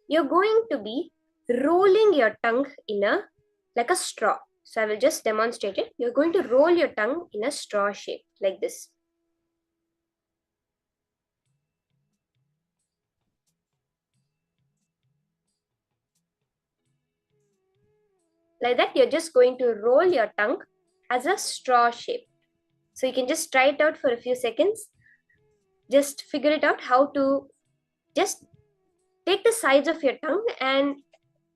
you're going to be rolling your tongue in like a straw. So I will just demonstrate it. You're going to roll your tongue in a straw shape like this. Like that, you're just going to roll your tongue as a straw shape. So you can just try it out for a few seconds. Just figure it out how to just take the sides of your tongue and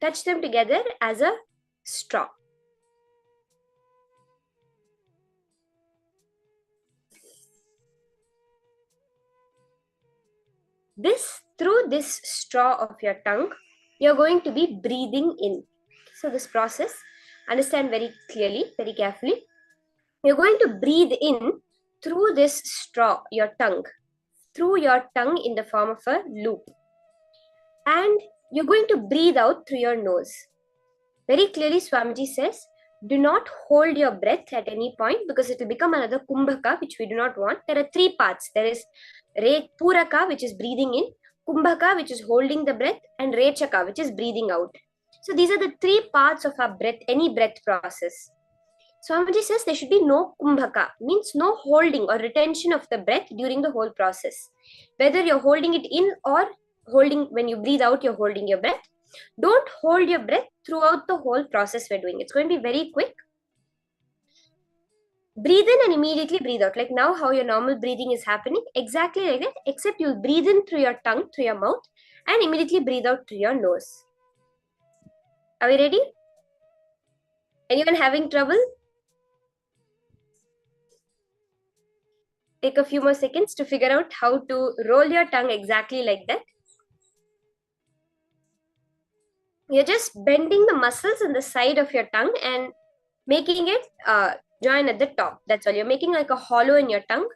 touch them together as a straw. Through this straw of your tongue, you're going to be breathing in. So this process, understand very clearly, very carefully. You're going to breathe in through this straw, your tongue, through your tongue in the form of a loop. And you're going to breathe out through your nose. Very clearly, Swamiji says, do not hold your breath at any point because it will become another kumbhaka, which we do not want. There are three parts. There is Puraka, which is breathing in, Kumbhaka, which is holding the breath, and Rechaka, which is breathing out. So these are the three parts of our breath, any breath process. Swamiji says there should be no Kumbhaka, means no holding or retention of the breath during the whole process. Whether you're holding it in or holding, when you breathe out, you're holding your breath. Don't hold your breath throughout the whole process we're doing. It's going to be very quick. Breathe in and immediately breathe out. Like now how your normal breathing is happening, exactly like that, except you'll breathe in through your tongue, through your mouth, and immediately breathe out through your nose. Are we ready? Anyone having trouble? Take a few more seconds to figure out how to roll your tongue exactly like that. You're just bending the muscles in the side of your tongue and making it join at the top. That's all. You're making like a hollow in your tongue.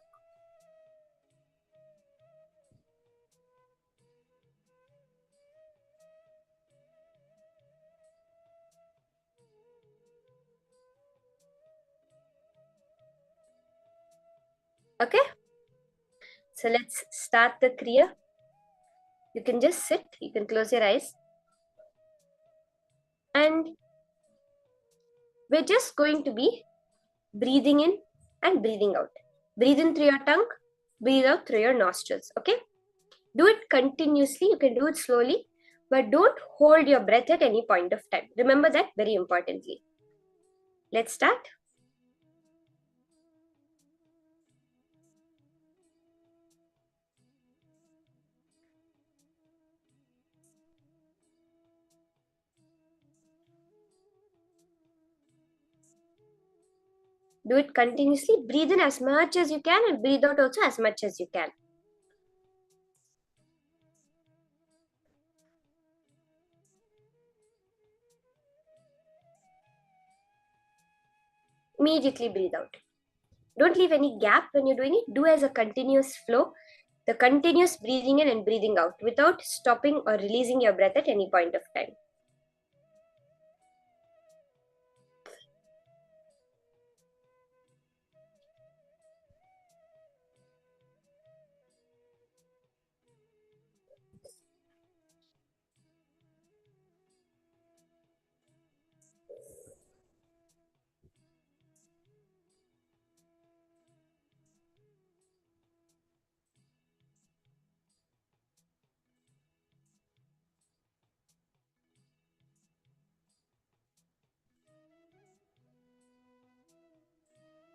Okay? So let's start the kriya. You can just sit. You can close your eyes. And we're just going to be breathing in and breathing out. Breathe in through your tongue. Breathe out through your nostrils. Okay? Do it continuously. You can do it slowly. But don't hold your breath at any point of time. Remember that very importantly. Let's start. Do it continuously. Breathe in as much as you can and breathe out also as much as you can. Immediately breathe out. Don't leave any gap when you're doing it. Do as a continuous flow. The continuous breathing in and breathing out without stopping or releasing your breath at any point of time.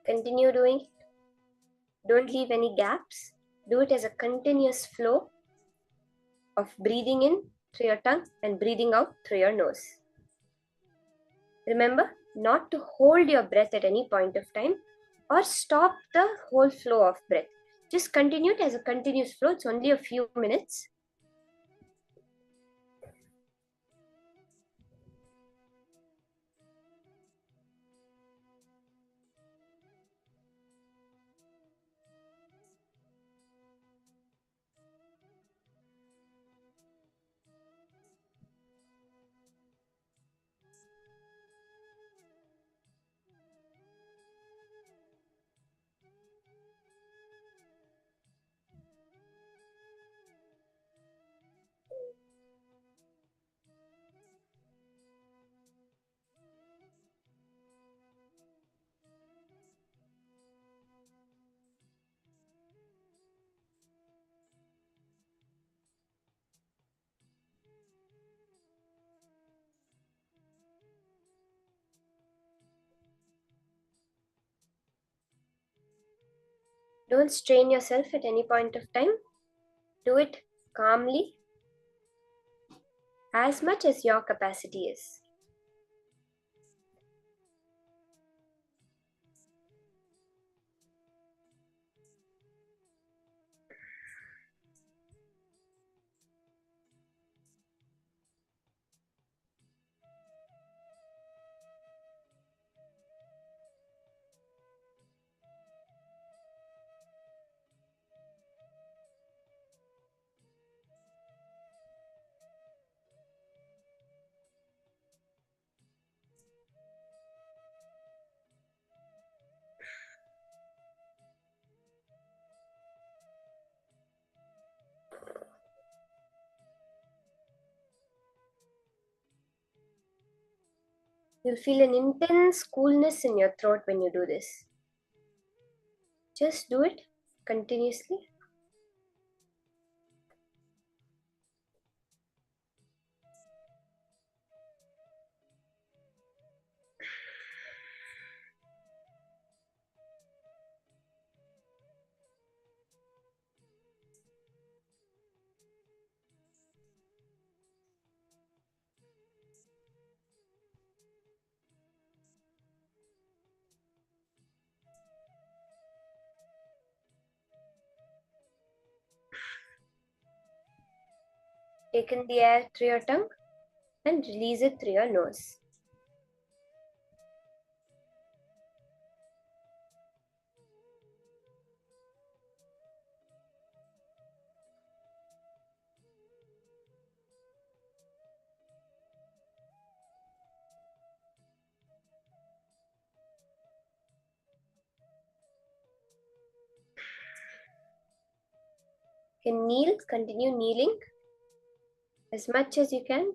Continue doing. Don't leave any gaps. Do it as a continuous flow of breathing in through your tongue and breathing out through your nose. Remember not to hold your breath at any point of time or stop the whole flow of breath. Just continue it as a continuous flow. It's only a few minutes. Don't strain yourself at any point of time. Do it calmly, as much as your capacity is. You'll feel an intense coolness in your throat when you do this. Just do it continuously. Take in the air through your tongue and release it through your nose. You can kneel, continue kneeling as much as you can.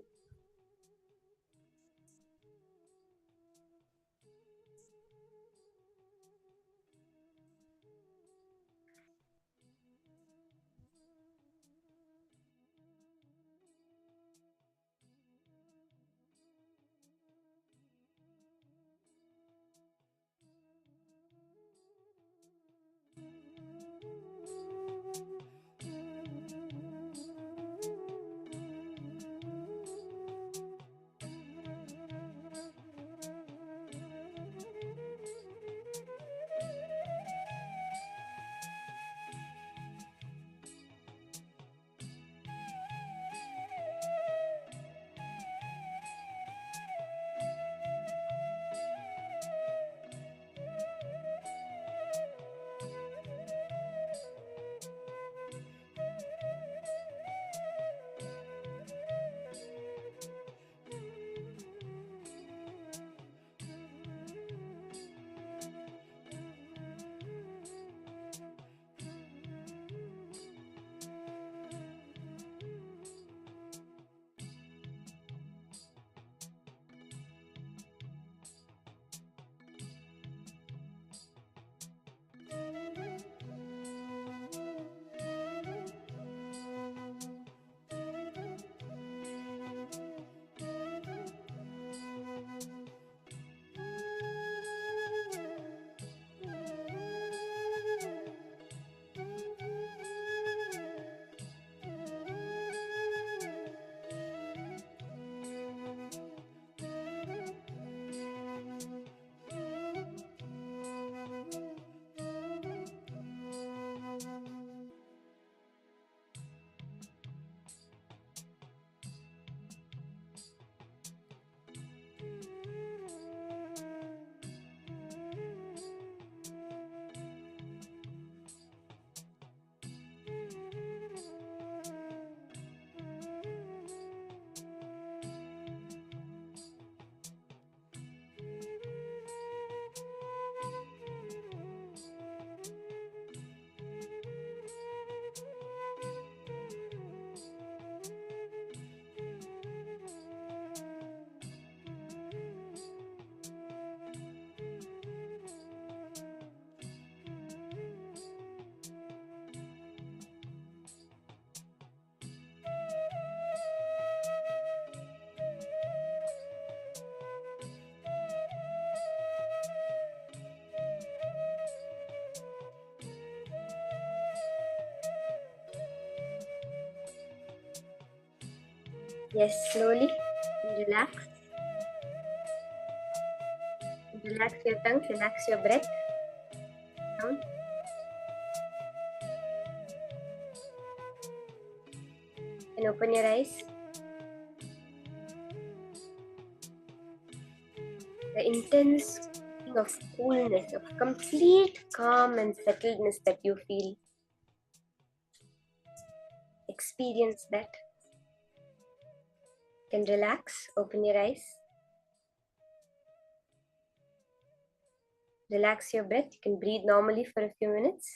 Yes, slowly. Relax. Relax your tongue, relax your breath. Down. And open your eyes. The intense feeling of coolness, of complete calm and settledness that you feel. Experience that. You can relax, open your eyes. Relax your breath. You can breathe normally for a few minutes.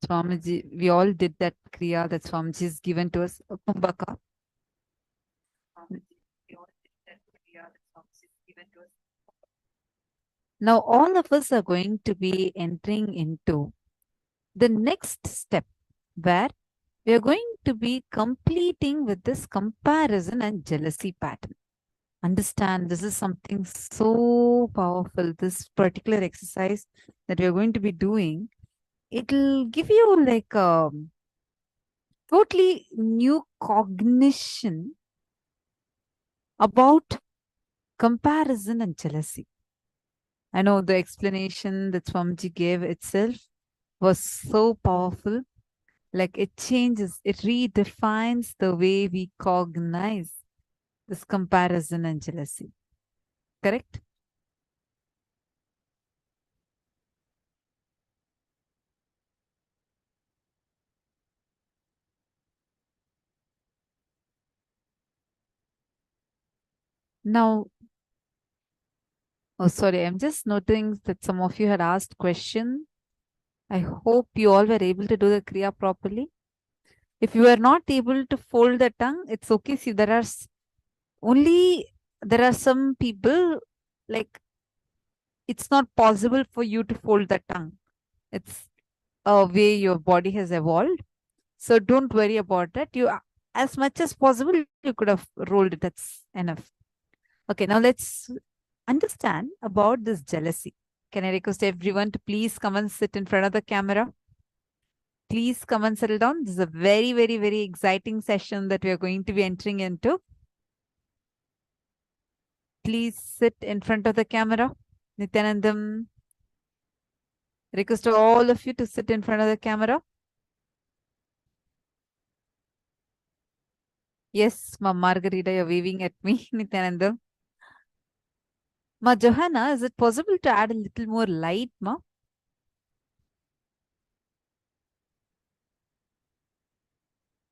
Swamiji, we all did that kriya that Swamiji has given to us. Kumbhaka. Now all of us are going to be entering into the next step where we are going to be completing with this comparison and jealousy pattern. Understand, this is something so powerful. This particular exercise that we are going to be doing, it'll give you like a totally new cognition about comparison and jealousy. I know the explanation that Swamiji gave itself was so powerful. Like it changes, it redefines the way we cognize this comparison and jealousy. Correct? Now, oh, sorry, I'm just noting that some of you had asked question. I hope you all were able to do the kriya properly. If you are not able to fold the tongue, it's okay. See, there are some people like it's not possible for you to fold the tongue. It's a way your body has evolved. So don't worry about that. You, as much as possible, you could have rolled it. That's enough. Okay, now let's understand about this jealousy. Can I request everyone to please come and sit in front of the camera? Please come and settle down. This is a very, very, very exciting session that we are going to be entering into. Please sit in front of the camera. Nithyanandam, request all of you to sit in front of the camera. Yes, Ma Margarita, you're waving at me, Nityananda. Ma Johanna, is it possible to add a little more light, Ma?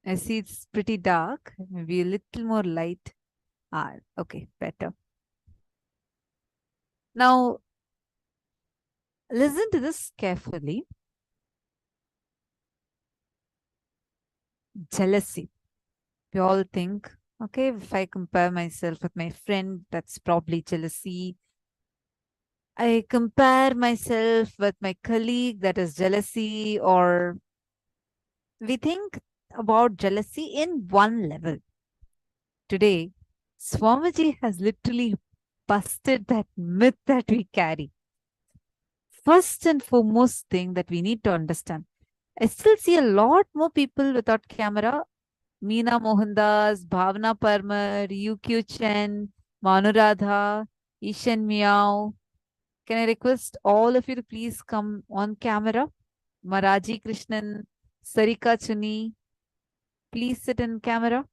I see it's pretty dark. Maybe a little more light. Ah, okay, better. Now, listen to this carefully. Jealousy. We all think, okay, if I compare myself with my friend, that's probably jealousy. I compare myself with my colleague, that is jealousy, or we think about jealousy in one level. Today, Swamiji has literally busted that myth that we carry. First and foremost thing that we need to understand, I still see a lot more people without camera. Meena Mohandas, Bhavna Parmar, UQ Chen, Manuradha, Ishan Meow. Can I request all of you to please come on camera? Maraji Krishnan, Sarika Chuni, please sit in camera.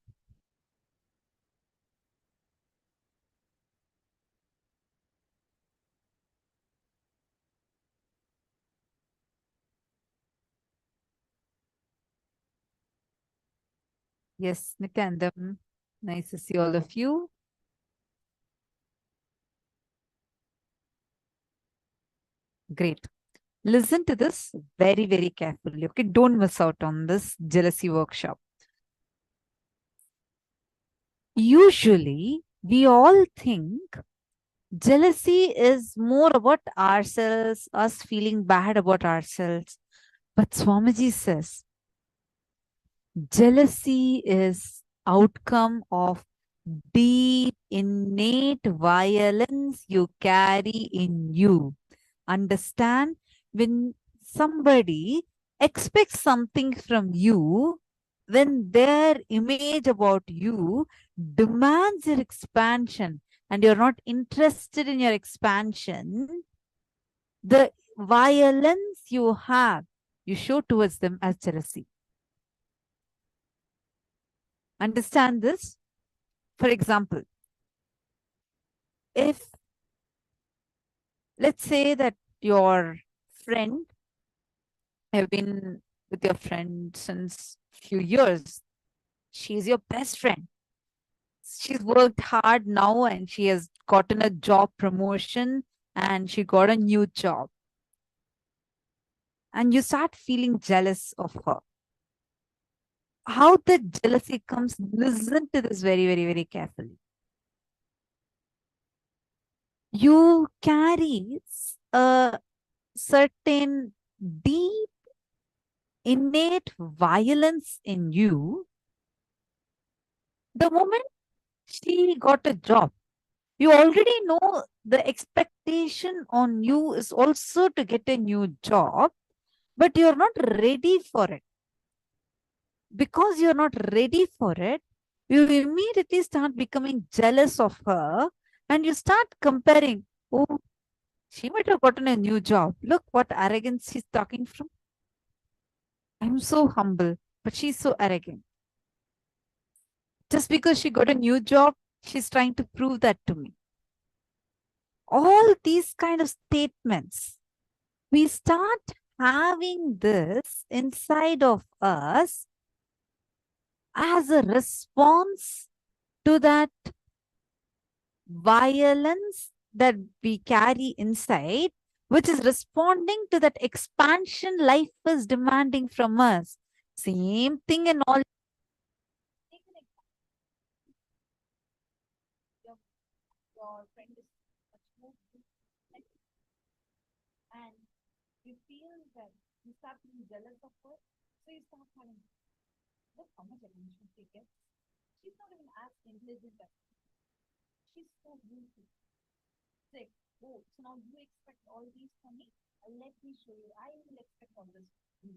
Yes, Nityanandam. Nice to see all of you. Great. Listen to this very, very carefully. Okay, don't miss out on this jealousy workshop. Usually, we all think jealousy is more about ourselves, us feeling bad about ourselves. But Swamiji says, jealousy is outcome of deep innate violence you carry in you. Understand, when somebody expects something from you, when their image about you demands your expansion and you're not interested in your expansion, the violence you have, you show towards them as jealousy. Understand this? For example, if let's say that your friend, have been with your friend since few years, she's your best friend. She's worked hard now and she has gotten a job promotion and she got a new job. And you start feeling jealous of her. How the jealousy comes, listen to this very, very, very carefully. You carry a certain deep, innate violence in you. The moment she got a job, you already know the expectation on you is also to get a new job, but you're not ready for it. Because you're not ready for it, you immediately start becoming jealous of her and you start comparing. Oh, she might have gotten a new job. Look what arrogance she's talking from. I'm so humble, but she's so arrogant. Just because she got a new job, she's trying to prove that to me. All these kind of statements, we start having this inside of us as a response to that violence that we carry inside, which is responding to that expansion life is demanding from us. Same thing in all. Your friend is much more and you feel that you start being jealous of her, so you start having, look how much attention she gets. She's not even as intelligent as me. She's so beautiful. Like, oh, so now you expect all these from me? Let me show you. I will expect all this from you.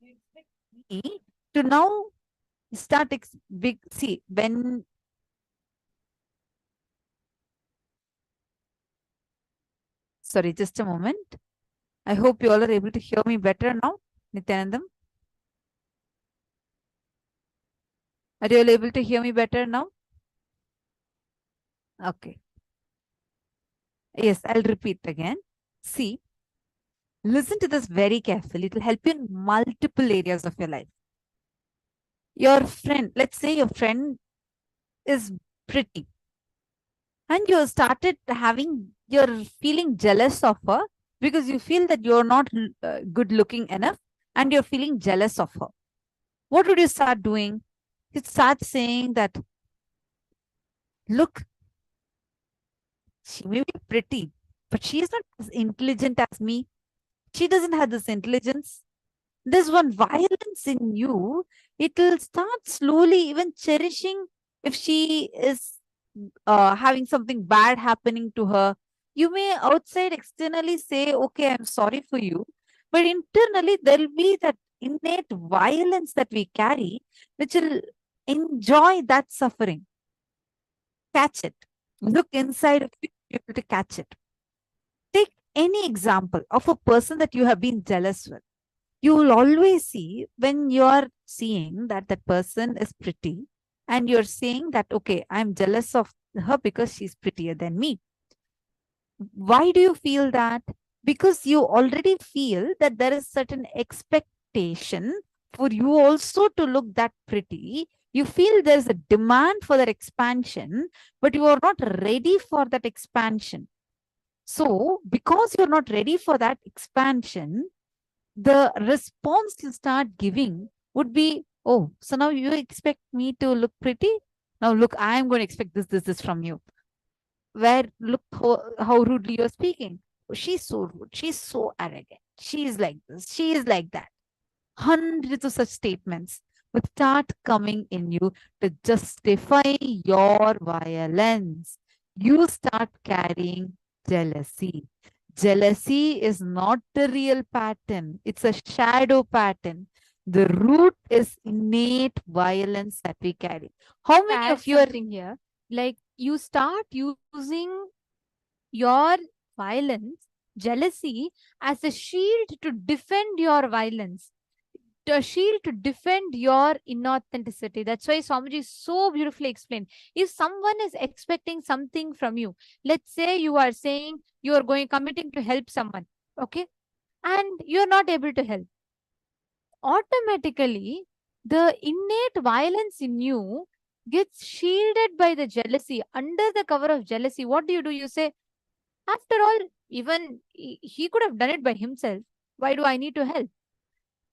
You expect me to now start big. See, when sorry, just a moment. I hope you all are able to hear me better now, Nityanandam. Are you all able to hear me better now? Okay. Yes, I'll repeat again. See, listen to this very carefully. It will help you in multiple areas of your life. Your friend, let's say your friend is pretty, and you started you're feeling jealous of her because you feel that you're not good looking enough and you're feeling jealous of her. What would you start doing? You start saying that, look, she may be pretty, but she is not as intelligent as me. She doesn't have this intelligence. There's one violence in you. It will start slowly even cherishing if she is having something bad happening to her. You may outside externally say, okay, I'm sorry for you. But internally, there'll be that innate violence that we carry, which will enjoy that suffering. Catch it. Look inside of you, be able to catch it. Take any example of a person that you have been jealous with. You will always see when you're seeing that that person is pretty and you're saying that, okay, I'm jealous of her because she's prettier than me. Why do you feel that? Because you already feel that there is certain expectation for you also to look that pretty. You feel there's a demand for that expansion, but you are not ready for that expansion. So, because you're not ready for that expansion, the response you start giving would be, oh, so now you expect me to look pretty? Now look, I'm going to expect this from you. Where look how rudely you're speaking. Oh, she's so rude. She's so arrogant. She is like this. She is like that. Hundreds of such statements would start coming in you to justify your violence. You start carrying jealousy. Jealousy is not the real pattern. It's a shadow pattern. The root is innate violence that we carry. How many of you are here? Like you start using your violence, jealousy, as a shield to defend your violence, a shield to defend your inauthenticity. That's why Swamiji so beautifully explained. If someone is expecting something from you, let's say you are saying you are committing to help someone, okay, and you're not able to help, automatically the innate violence in you gets shielded by the jealousy. Under the cover of jealousy, what do? You say, after all, even he could have done it by himself. Why do I need to help?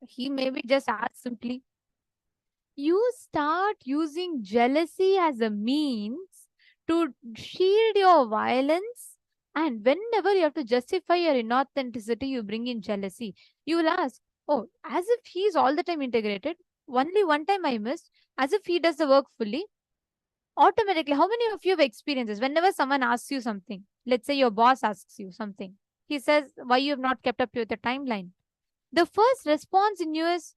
He maybe just asked simply. You start using jealousy as a means to shield your violence, and whenever you have to justify your inauthenticity, you bring in jealousy. You will ask, oh, as if he's all the time integrated, only one time I missed, as if he does the work fully. Automatically, how many of you have experiences whenever someone asks you something, let's say your boss asks you something, he says, why you have not kept up with the timeline? The first response in you is,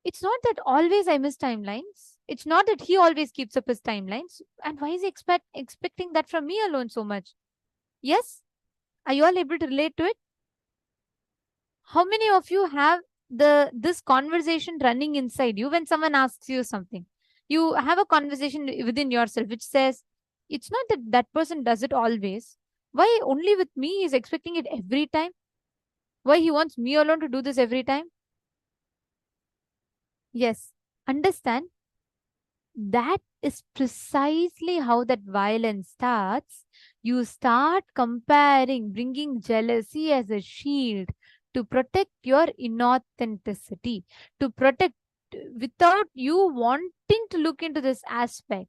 it's not that always I miss timelines. It's not that he always keeps up his timelines. And why is he expecting that from me alone so much? Yes? Are you all able to relate to it? How many of you have this conversation running inside you when someone asks you something? You have a conversation within yourself which says, it's not that that person does it always. Why only with me he is expecting it every time? Why he wants me alone to do this every time? Yes, understand. That is precisely how that violence starts. You start comparing, bringing jealousy as a shield to protect your inauthenticity, to protect without you wanting to look into this aspect.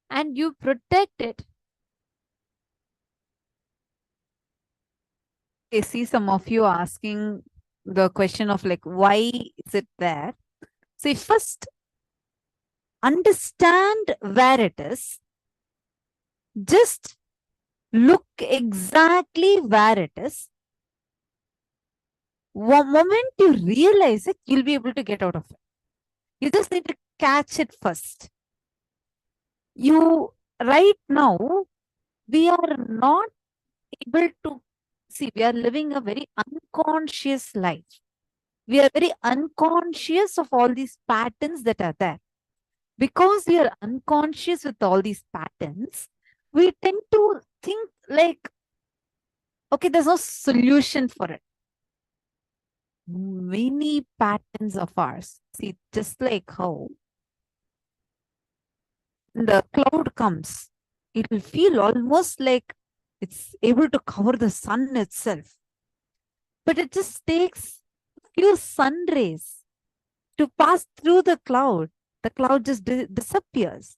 And you protect it. I see some of you asking the question of like, why is it there? So first, understand where it is. Just look exactly where it is. One moment you realize it, you'll be able to get out of it. You just need to catch it first. Right now, we are not able to see, we are living a very unconscious life. We are very unconscious of all these patterns that are there. Because we are unconscious with all these patterns, we tend to think like, okay, there's no solution for it. Many patterns of ours. See, just like how the cloud comes, it will feel almost like it's able to cover the sun itself. But it just takes few sun rays to pass through the cloud. The cloud just disappears.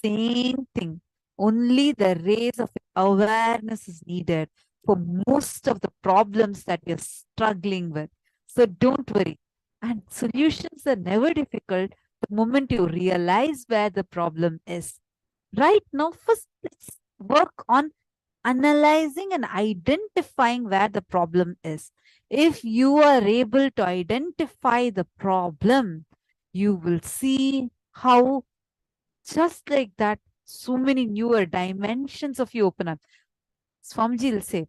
Same thing. Only the rays of awareness is needed for most of the problems that you're struggling with. So don't worry. And solutions are never difficult the moment you realize where the problem is. Right now, first let's work on analyzing and identifying where the problem is. If you are able to identify the problem, you will see how just like that, so many newer dimensions of you open up. Swamiji will say,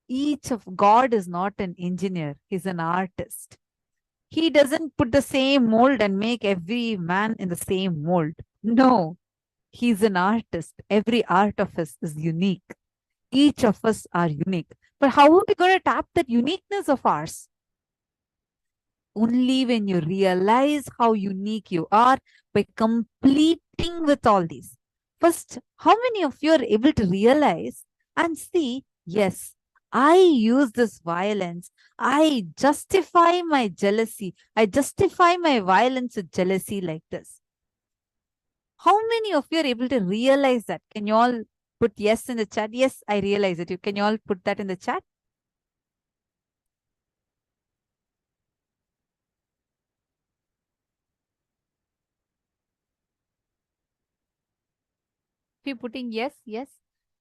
each of God is not an engineer, he's an artist. He doesn't put the same mold and make every man in the same mold. No, he's an artist. Every art of us is unique. Each of us are unique. But how are we going to tap that uniqueness of ours? Only when you realize how unique you are by completing with all these. First, how many of you are able to realize and see, yes, I use this violence. I justify my jealousy. I justify my violence with jealousy like this. How many of you are able to realize that? Can you all put yes in the chat? Yes, I realize it. Can you all put that in the chat? If you're putting yes, yes.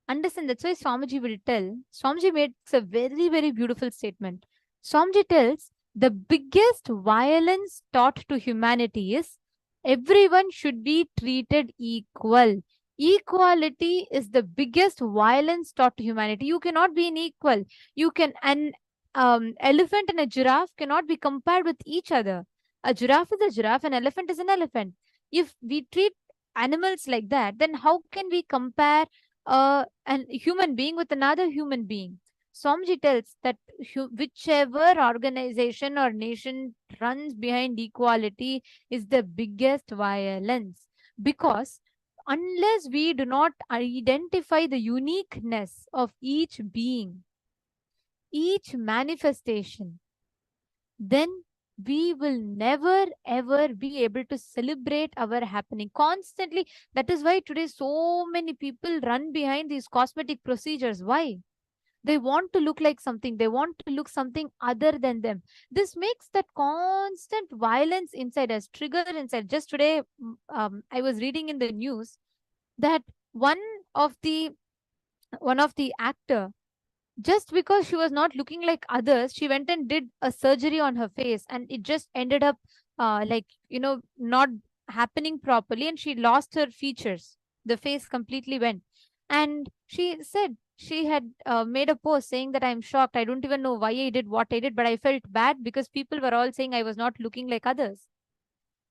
Understand, that's why Swamiji will tell. Swamiji makes a very, very beautiful statement. Swamiji tells the biggest violence taught to humanity is everyone should be treated equal. Equality is the biggest violence taught to humanity. You cannot be unequal. You can, an elephant and a giraffe cannot be compared with each other. A giraffe is a giraffe, an elephant is an elephant. If we treat animals like that, then how can we compare a human being with another human being? Swamiji tells that whichever organization or nation runs behind equality is the biggest violence, because unless we do not identify the uniqueness of each being, each manifestation, then we will never ever be able to celebrate our happening constantly. That is why today so many people run behind these cosmetic procedures. Why? They want to look like something. They want to look something other than them. This makes that constant violence inside us, trigger inside. Just today, I was reading in the news that one of the actor, just because she was not looking like others, she went and did a surgery on her face, and it just ended up not happening properly, and she lost her features. The face completely went. And she said she had made a post saying that, I'm shocked, I don't even know why I did what I did, but I felt bad because people were all saying I was not looking like others.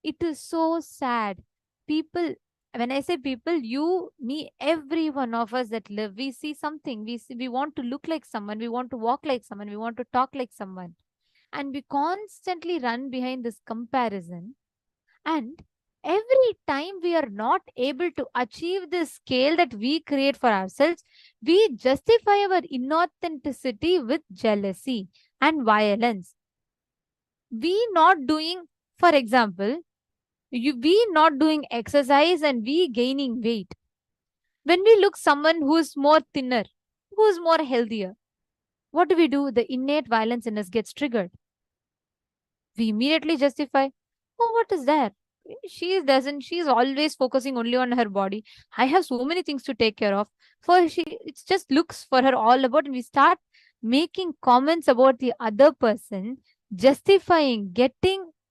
It is so sad. People, when I say people, you, me, every one of us that live, we see something. We want to look like someone. We want to walk like someone. We want to talk like someone. And we constantly run behind this comparison. And every time we are not able to achieve the scale that we create for ourselves, we justify our inauthenticity with jealousy and violence. We not doing, for example, we not doing exercise and we gaining weight. When we look someone who's more thinner, who's more healthier, what do? The innate violence in us gets triggered. We immediately justify, oh, what is that? She's always focusing only on her body. I have so many things to take care of. It's just looks for her all about, and we start making comments about the other person, justifying,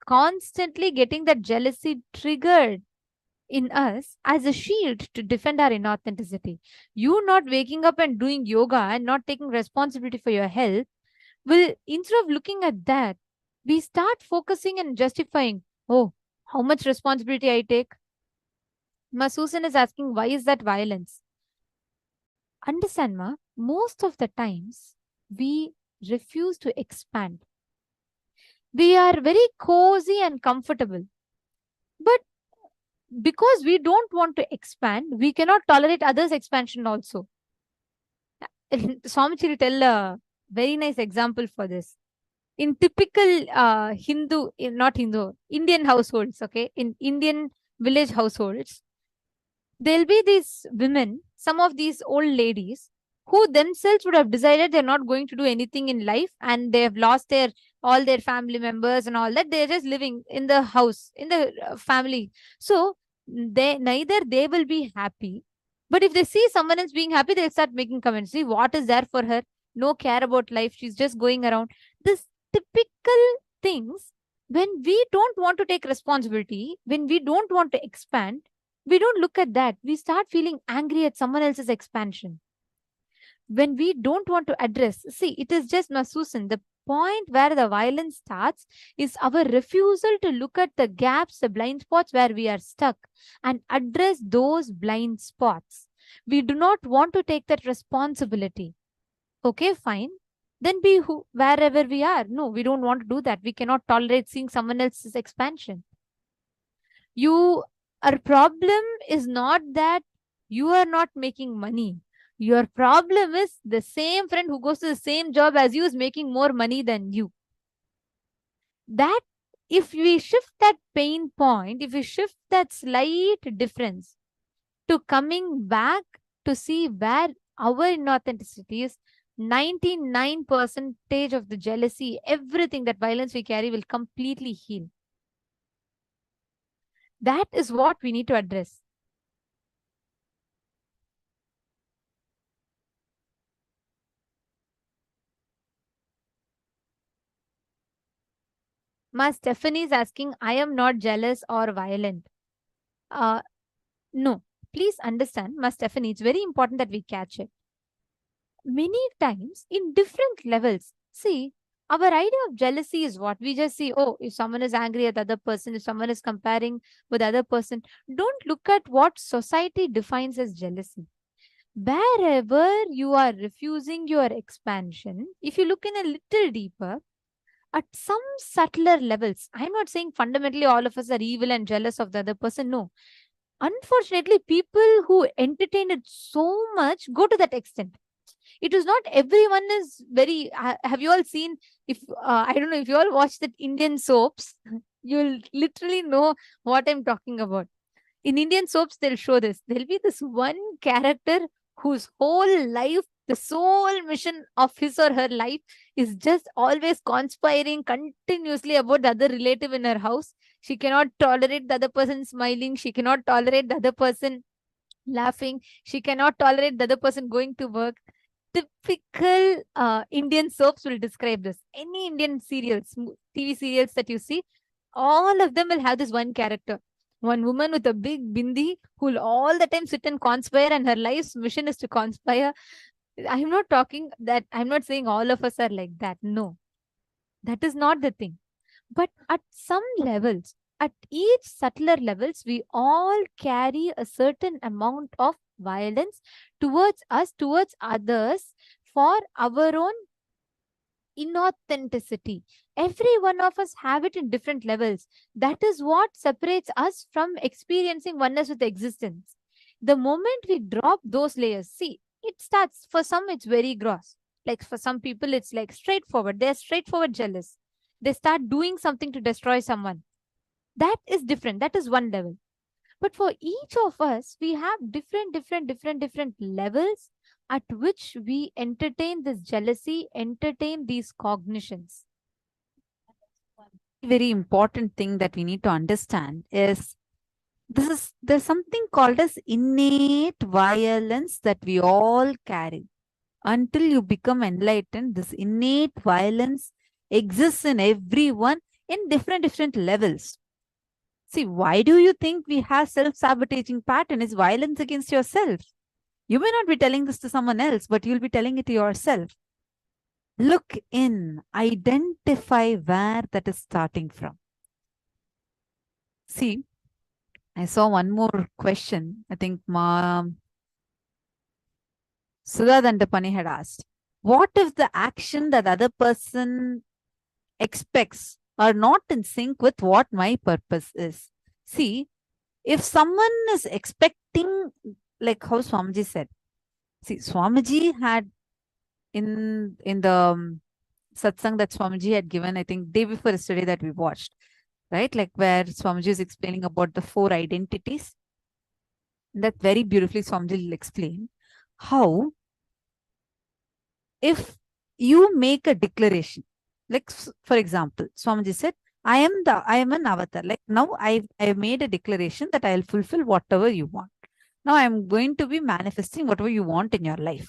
constantly getting that jealousy triggered in us as a shield to defend our inauthenticity. You not waking up and doing yoga and not taking responsibility for your health will, instead of looking at that, we start focusing and justifying, oh, how much responsibility I take. Ma Susan is asking, why is that violence? Understand, Ma, most of the times we refuse to expand. We are very cozy and comfortable. But because we don't want to expand, we cannot tolerate others' expansion also. Swamiji will tell a very nice example for this. In typical Indian households, okay, in Indian village households, there'll be these women, some of these old ladies, who themselves would have decided they're not going to do anything in life, and they have lost their all their family members and all that. They're just living in the house, in the family. So they will be happy, but if they see someone else being happy, they'll start making comments. See what is there for her? No care about life. She's just going around. This typical things, when we don't want to take responsibility, when we don't want to expand, we don't look at that. We start feeling angry at someone else's expansion. When we don't want to address, see, it is just, Susan, the point where the violence starts is our refusal to look at the gaps, the blind spots where we are stuck and address those blind spots. We do not want to take that responsibility. Okay, fine. Then be wherever we are. No, we don't want to do that. We cannot tolerate seeing someone else's expansion. Our problem is not that you are not making money. Your problem is the same friend who goes to the same job as you is making more money than you. That if we shift that pain point, if we shift that slight difference to coming back to see where our inauthenticity is, 99% of the jealousy, everything that violence we carry will completely heal. That is what we need to address. Ma Stephanie is asking, I am not jealous or violent. No, please understand, Ma Stephanie, it's very important that we catch it. Many times in different levels. See, our idea of jealousy is what we just see. Oh, if someone is angry at the other person, if someone is comparing with the other person, don't look at what society defines as jealousy. Wherever you are refusing your expansion, if you look in a little deeper, at some subtler levels, I'm not saying fundamentally all of us are evil and jealous of the other person. No. Unfortunately, people who entertain it so much go to that extent. It is not everyone is very. Have you all seen? If I don't know if you all watch that Indian soaps, you'll literally know what I'm talking about. In Indian soaps, they'll show this. There'll be this one character whose whole life, the sole mission of his or her life is just always conspiring continuously about the other relative in her house. She cannot tolerate the other person smiling. She cannot tolerate the other person laughing. She cannot tolerate the other person going to work. Typical Indian soaps will describe this. Any Indian serials, TV serials that you see, all of them will have this one character. One woman with a big bindi who will all the time sit and conspire, and her life's mission is to conspire. I'm not talking that, I'm not saying all of us are like that. No, that is not the thing. But at some levels, at each subtler levels, we all carry a certain amount of violence towards us, towards others, for our own inauthenticity. Every one of us have it in different levels. That is what separates us from experiencing oneness with existence. The moment we drop those layers, see, it starts, for some it's very gross. Like for some people, it's like straightforward. They're straightforward jealous. They start doing something to destroy someone. That is different. That is one level. But for each of us, we have different levels at which we entertain this jealousy, entertain these cognitions. Very important thing that we need to understand is there's something called as innate violence that we all carry. Until you become enlightened, this innate violence exists in everyone in different levels. See, why do you think we have self-sabotaging pattern? Is violence against yourself. You may not be telling this to someone else, but you'll be telling it to yourself. Look in, identify where that is starting from. See, I saw one more question. I think Sudha Dandapani had asked, what if the action that other person expects are not in sync with what my purpose is? See, if someone is expecting, like how Swamiji said, see, Swamiji had in the satsang that Swamiji had given, I think day before yesterday that we watched, right? Like where Swamiji is explaining about the 4 identities. That very beautifully Swamiji will explain how if you make a declaration, like for example, Swamiji said, I am an avatar. Like now I made a declaration that I'll fulfill whatever you want. Now I'm going to be manifesting whatever you want in your life.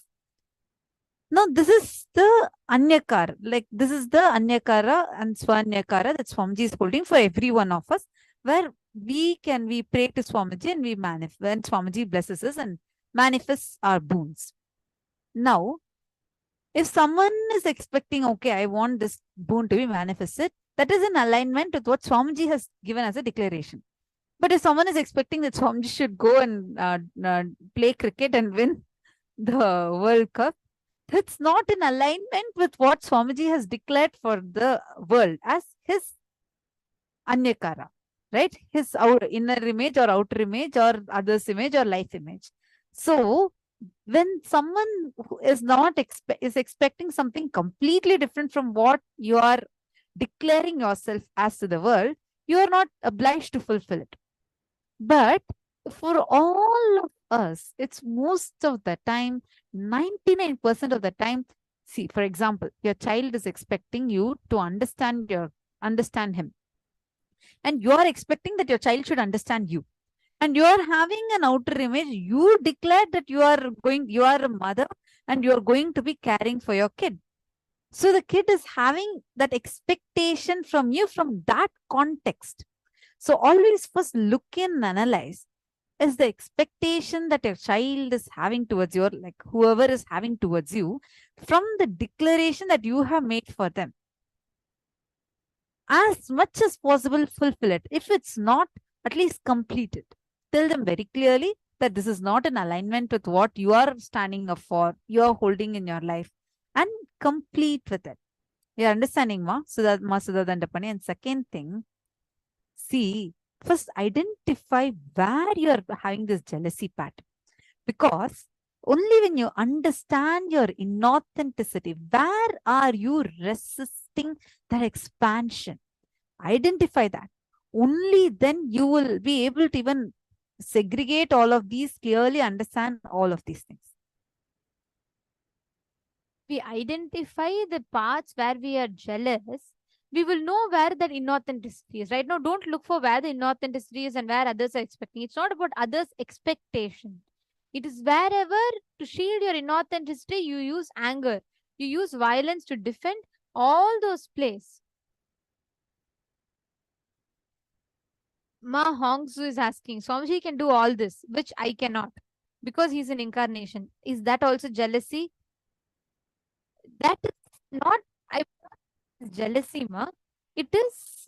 Now this is the Anyakara. Like this is the Anyakara and Swanyakara that Swamiji is holding for every one of us, where we pray to Swamiji and we manifest when Swamiji blesses us and manifests our boons. Now, if someone is expecting, okay, I want this boon to be manifested, that is in alignment with what Swamiji has given as a declaration. But if someone is expecting that Swamiji should go and play cricket and win the World Cup, that's not in alignment with what Swamiji has declared for the world as his Anyakara, right? His inner image or outer image or others' image or life image. So, when someone who is not is expecting something completely different from what you are declaring yourself as to the world, you are not obliged to fulfill it. But for all of us, it's most of the time, 99% of the time. See, for example, your child is expecting you to understand him, and you are expecting that your child should understand you. And you are having an outer image. You declared that you are a mother and you are going to be caring for your kid. So the kid is having that expectation from you from that context. So always first look and analyze. Is the expectation that your child is having towards you, or like whoever is having towards you, from the declaration that you have made for them? As much as possible, fulfill it. If it's not, at least complete it. Tell them very clearly that this is not in alignment with what you are standing up for, you are holding in your life, and complete with it. You're understanding, Ma Sudha Dandapani? And second thing, see, first identify where you are having this jealousy pattern. Because only when you understand your inauthenticity, where are you resisting that expansion? Identify that. Only then you will be able to even segregate all of these, clearly understand all of these things. We identify the parts where we are jealous, we will know where that inauthenticity is. Right now, don't look for where the inauthenticity is and where others are expecting. It's not about others' expectation. It is wherever to shield your inauthenticity, you use anger, you use violence to defend all those places. Ma Hongsu is asking, Swamiji can do all this, which I cannot, because he's an incarnation. Is that also jealousy? That is not jealousy, ma. It is,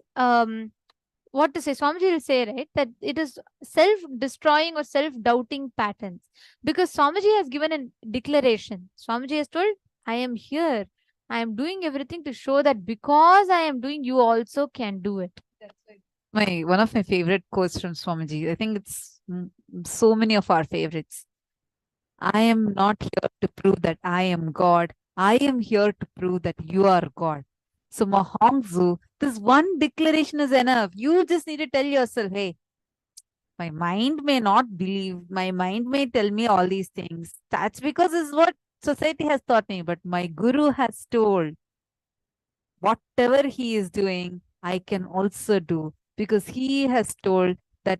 what to say, Swamiji will say, right, that it is self-destroying or self-doubting patterns. Because Swamiji has given a declaration. Swamiji has told, I am here. I am doing everything to show that because I am doing, you also can do it. That's right. One of my favorite quotes from Swamiji. I think it's so many of our favorites. I am not here to prove that I am God. I am here to prove that you are God. So Mahongzu, this one declaration is enough. You just need to tell yourself, hey, my mind may not believe, my mind may tell me all these things. That's because it's what society has taught me. But my guru has told, whatever he is doing, I can also do, because he has told that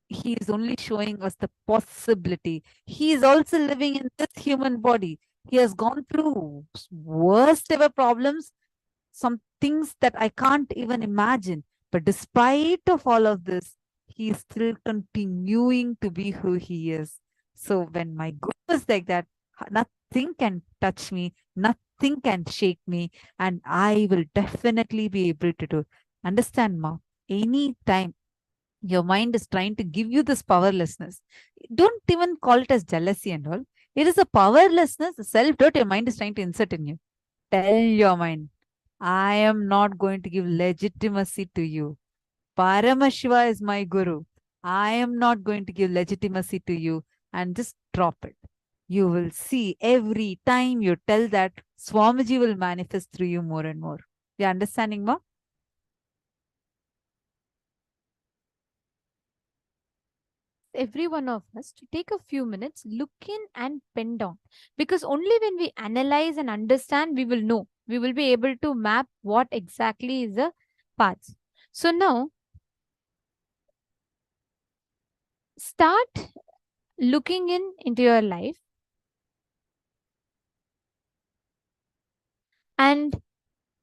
he is only showing us the possibility. He is also living in this human body. He has gone through worst ever problems, some things that I can't even imagine. But despite of all of this, he is still continuing to be who he is. So when my guru is like that, nothing can touch me, nothing can shake me, and I will definitely be able to do. Understand, Ma? Anytime Your mind is trying to give you this powerlessness. Don't even call it as jealousy and all. It is a powerlessness, a self-doubt your mind is trying to insert in you. Tell your mind, I am not going to give legitimacy to you. Paramashiva is my guru. I am not going to give legitimacy to you, and just drop it. You will see every time you tell that, Swamiji will manifest through you more and more. You understanding, ma? Every one of us to take a few minutes, look in and pen down. Because only when we analyze and understand, we will know. We will be able to map what exactly is the path. So now, start looking into your life and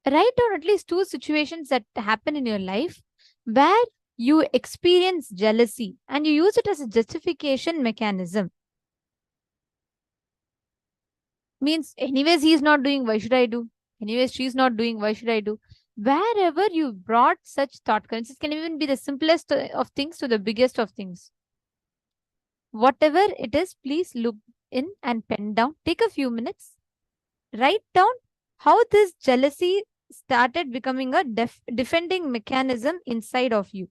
write down at least 2 situations that happen in your life where you experience jealousy and you use it as a justification mechanism. Means, anyways, he is not doing, why should I do? Anyways, she is not doing, why should I do? Wherever you brought such thought currents, it can even be the simplest of things to the biggest of things. Whatever it is, please look in and pen down. Take a few minutes. Write down how this jealousy started becoming a defending mechanism inside of you.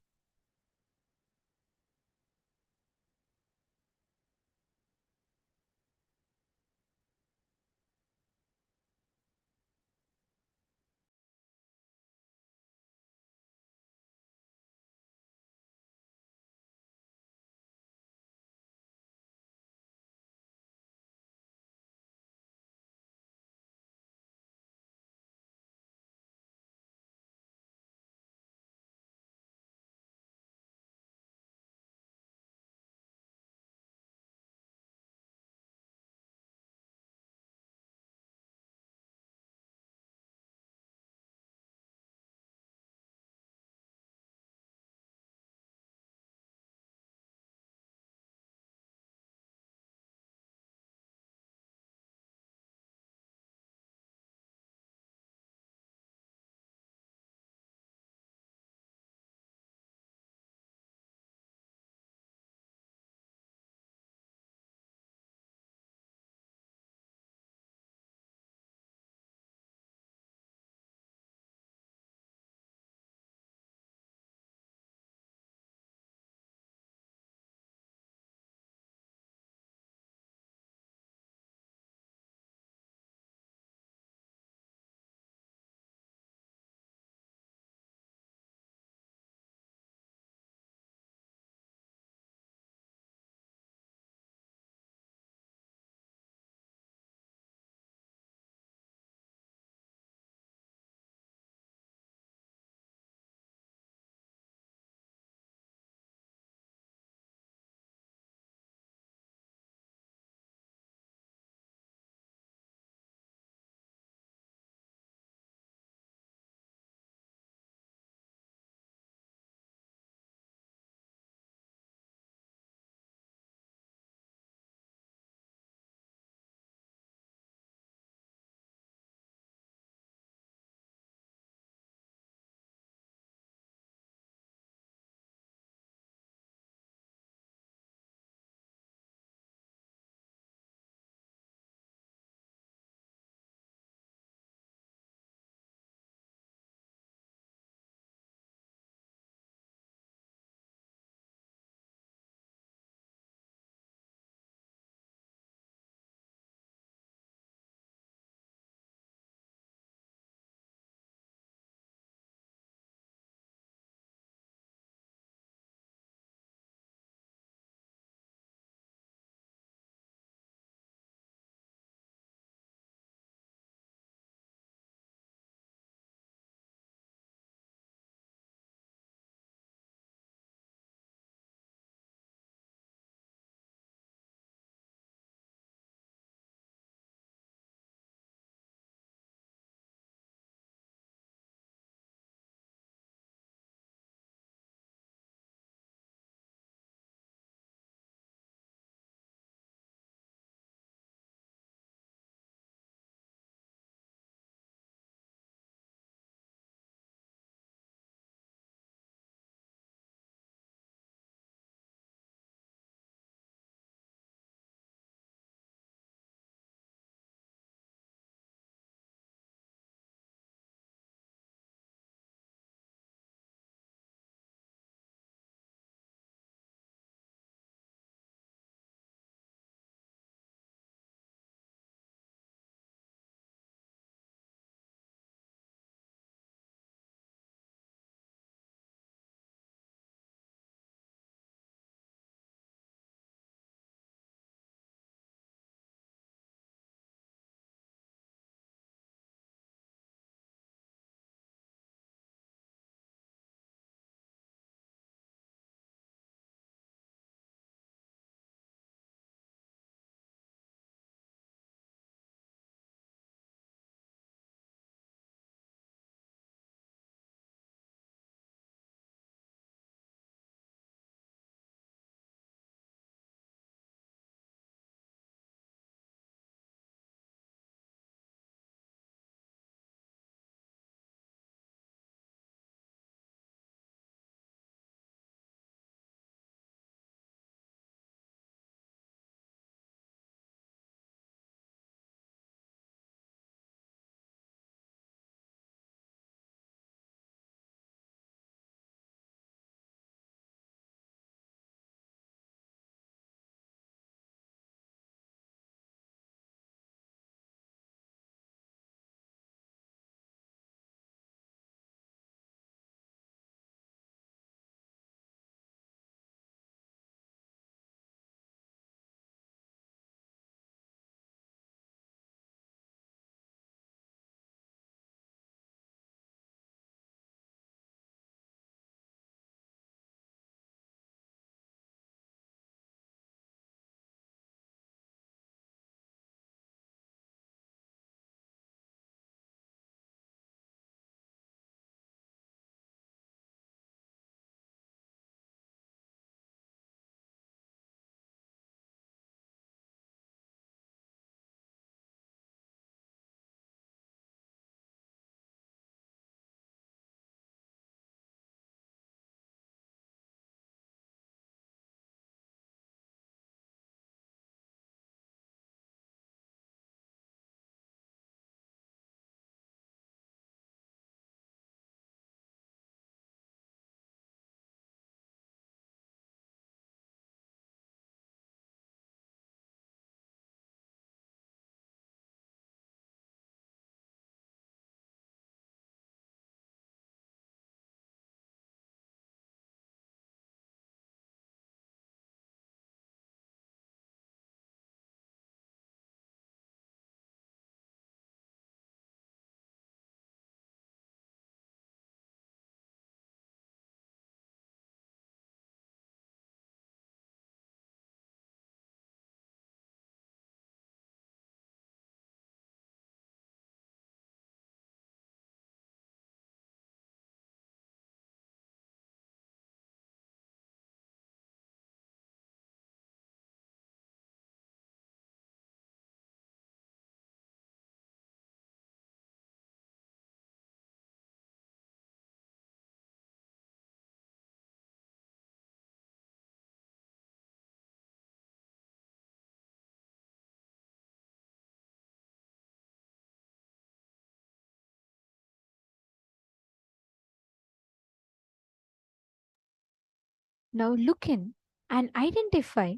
Now look in and identify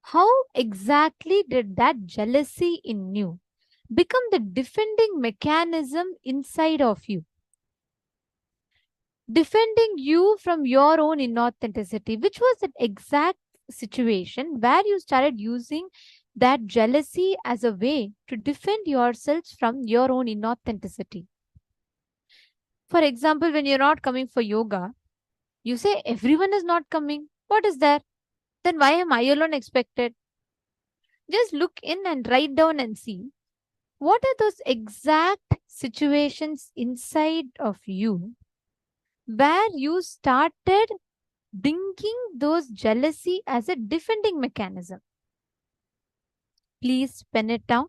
how exactly did that jealousy in you become the defending mechanism inside of you, defending you from your own inauthenticity, which was that exact situation where you started using that jealousy as a way to defend yourselves from your own inauthenticity. For example, when you're not coming for yoga, you say everyone is not coming. What is there? Then why am I alone expected? Just look in and write down and see what are those exact situations inside of you where you started thinking those jealousy as a defending mechanism. Please pen it down.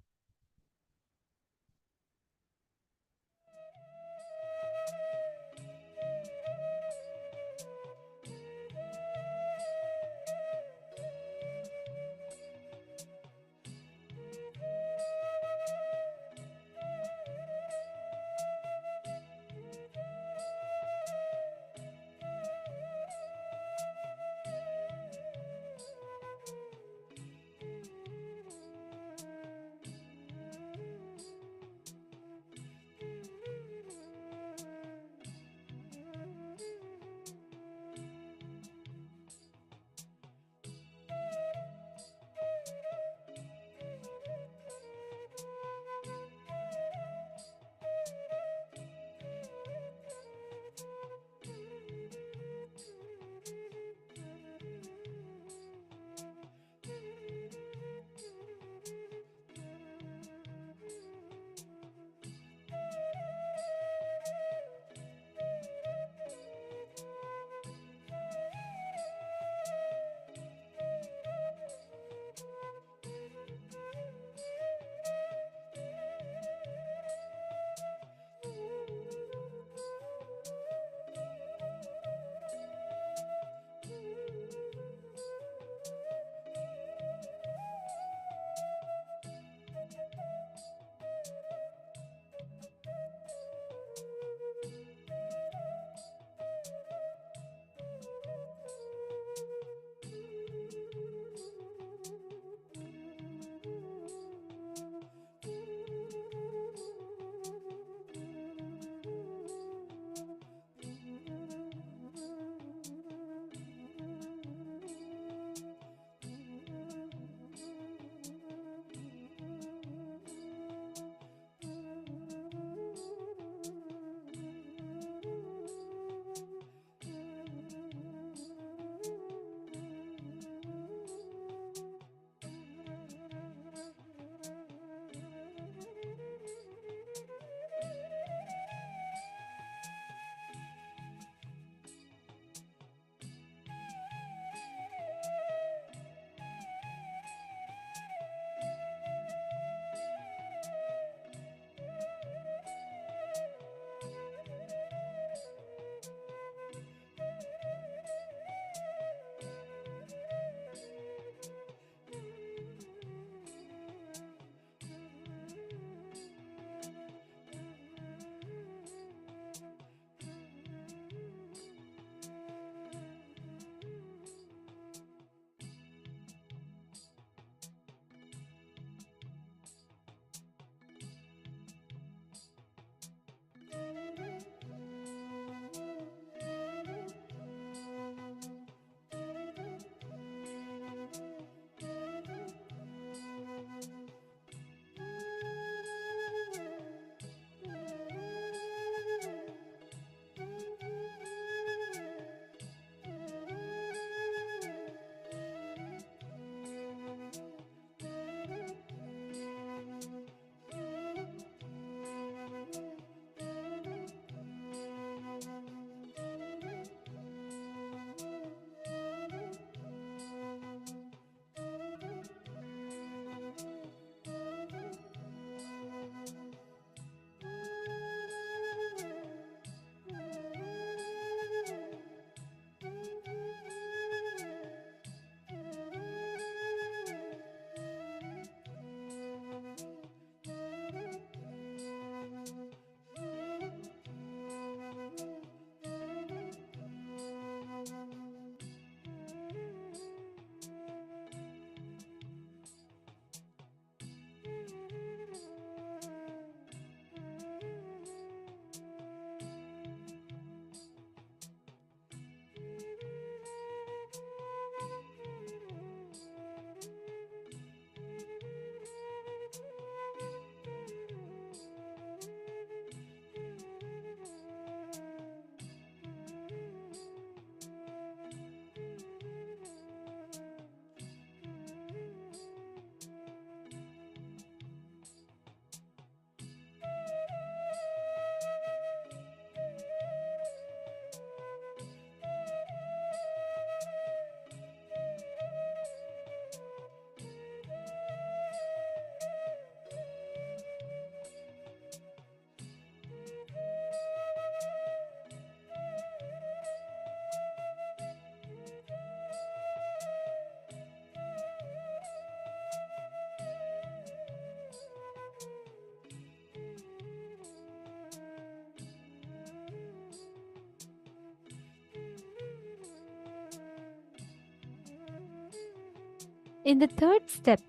In the third step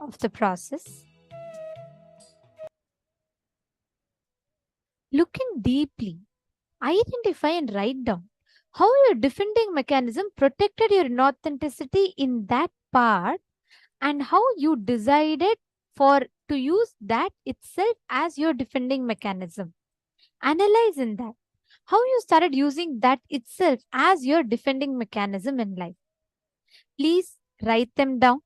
of the process, looking deeply, identify and write down how your defending mechanism protected your inauthenticity in that part and how you decided to use that itself as your defending mechanism. Analyze in that how you started using that itself as your defending mechanism in life. Please write them down.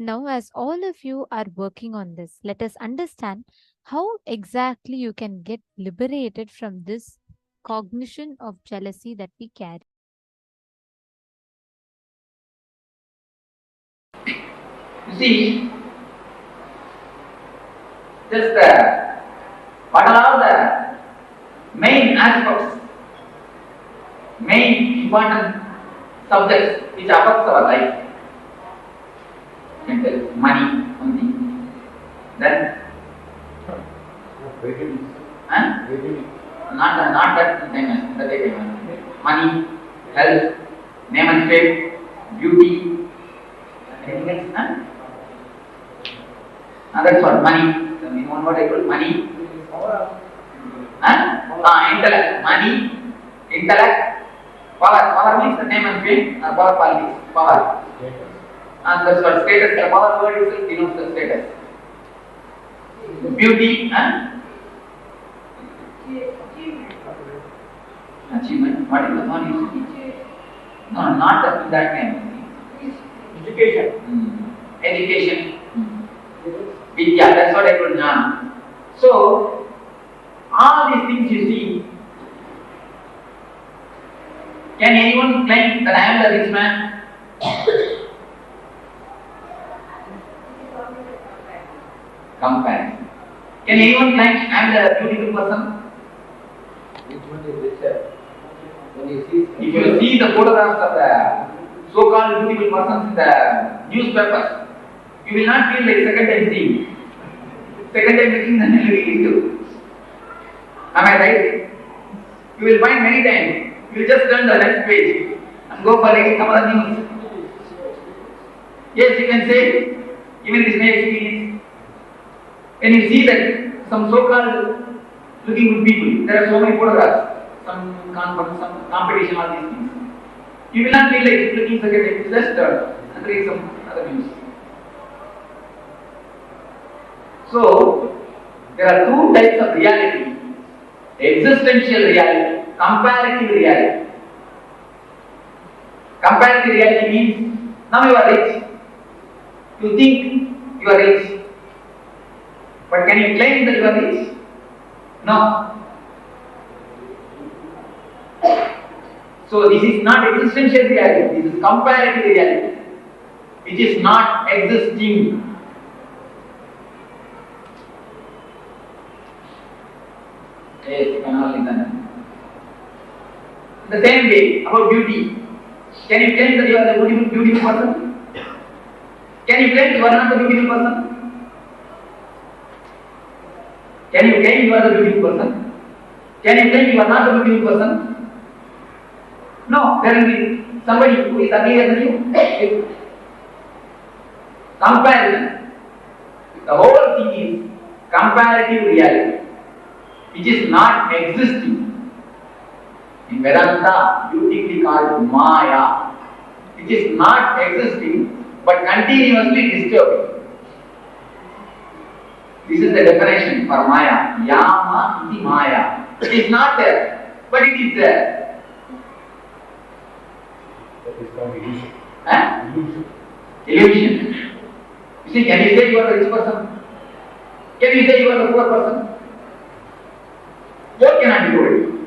Now, as all of you are working on this, let us understand how exactly you can get liberated from this cognition of jealousy that we carry. You see, just what are all the main aspects, main important subjects which affects our life? Money, one thing. Then, not that famous, that is famous. Money, health, name and fame, beauty, anything else? That's what money. In one word I call money. Intellect. Money, intellect, power. Power means the name and fame, power politics, power. And that's what status. The power word itself denotes the status. Beauty, achievement. What is the one you see? No, not that name. Education. Education. Vidya, that's what I told Jnana. So, all these things you see, can anyone claim that I am the rich man? Compare. Can anyone claim I am the beautiful person? Which one is richer? If you see the photographs of the so-called beautiful persons in the newspapers, you will not feel like second time seeing. Second time looking and looking into. Am I right? You will find many times. You will just turn the next page and go for like some other news. Yes, you can say, even it is my experience. When you see that some so-called looking good people, there are so many photographs, some conference, some competition, all these things. You will not feel like looking second time. Just and read some other news. So, there are two types of reality: existential reality, comparative reality. Comparative reality means, now you are rich. You think you are rich. But can you claim that you are rich? No. So, this is not existential reality, this is comparative reality, which is not existing. Yes, you can all listen. The same way, about beauty. Can you claim that you are the beautiful person? Can you claim you are not the beautiful person? Can you claim you are the beautiful person? Can you claim you are not the beautiful person? No, there will be somebody who is uglier than you. Comparison. The whole thing is comparative reality, which is not existing. In Vedanta, beautifully called Maya, which is not existing but continuously disturbing. This is the definition for Maya. Yama iti Maya. It is not there, but it is there. That is called illusion. Illusion. You see, can you say you are the rich person? Can you say you are the poor person? Both cannot be true.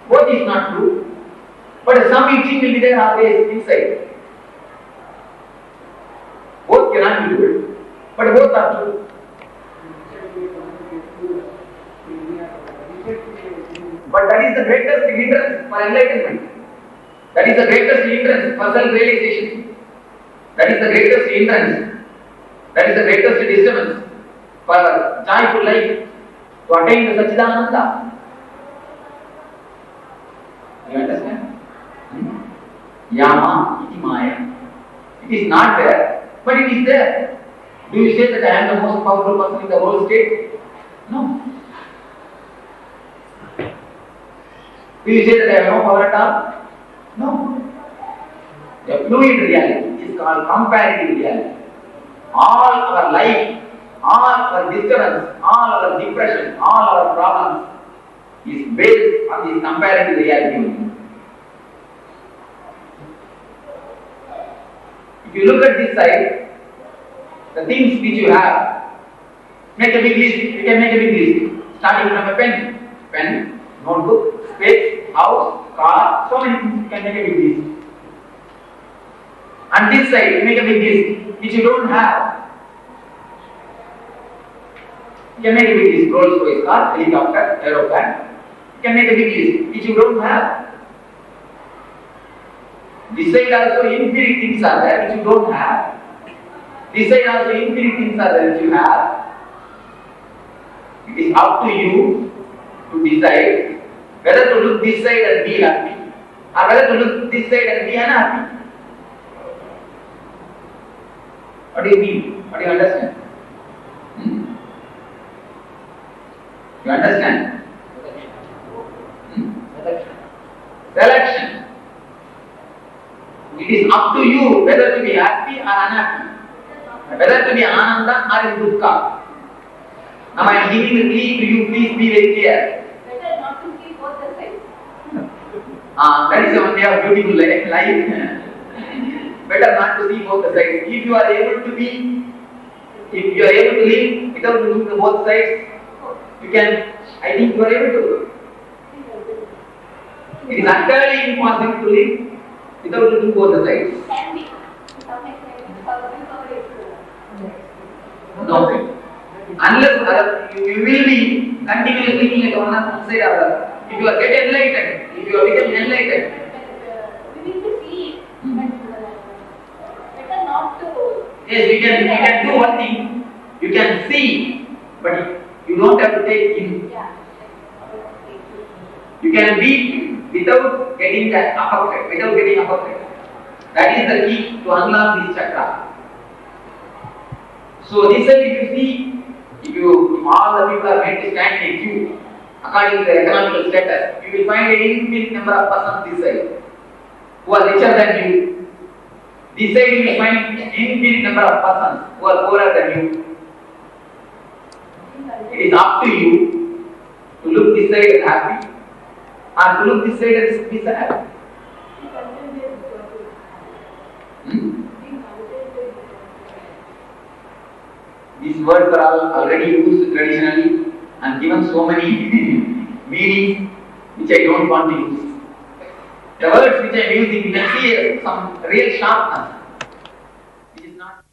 Both is not true. But some itching will be there always inside. Both cannot be true. But both are true. But that is the greatest hindrance for enlightenment. That is the greatest hindrance for self-realization. That is the greatest hindrance. That is the greatest disturbance for joyful life, to attain the Satchidananda. You understand? Yama iti Maya. It is not there, but it is there. Do you say that I am the most powerful person in the whole state? No. Do you say that I have no power at all? No. The fluid reality is called comparative reality. All our life, all our disturbance, all our depression, all our problems is based on this comparative reality only. If you look at this side, the things which you have. Make a big list. You can make a big list. Starting from a pen, notebook, space, house, car, so many things you can make a big list. And this side, you make a big list which you don't have. You can make a big list. Rolls Royce car, helicopter, aeroplane. You can make a big list which you don't have. This side also infinite things are there which you don't have. This side also infinite things are there which you have. It is up to you to decide whether to look this side and be happy or whether to look this side and be unhappy. What do you mean? What do you understand? You understand? Selection. It is up to you whether to be happy or unhappy, whether to be ananda or in dukkha. Now I am giving the key to you, please be very clear. Better not to see both the sides. That is the one way of beautiful life. Better not to see both the sides. If you are able to live without looking at both sides, you can, I think you are able to. It is utterly impossible to live without looking at both the sides. Can be. To some extent, No. Unless you will be continuously looking at one side or other. If you are get enlightened, if you are become enlightened, we need to see it. Better not to. yes, you can do one thing. You can see, but you don't have to take in. Yeah. You can be without getting that affected, without getting affected. That is the key to unlock this chakra. So this side, if you see, if all the people are made to stand in a queue according to their economical status, you will find an infinite number of persons this side who are richer than you. This side you will find an infinite number of persons who are poorer than you. It is up to you to look this side and happy, or to look this side and be sad. These words are all already used traditionally and given so many meanings which I don't want to use. The words which I am using, you can see some real sharpness, which is not.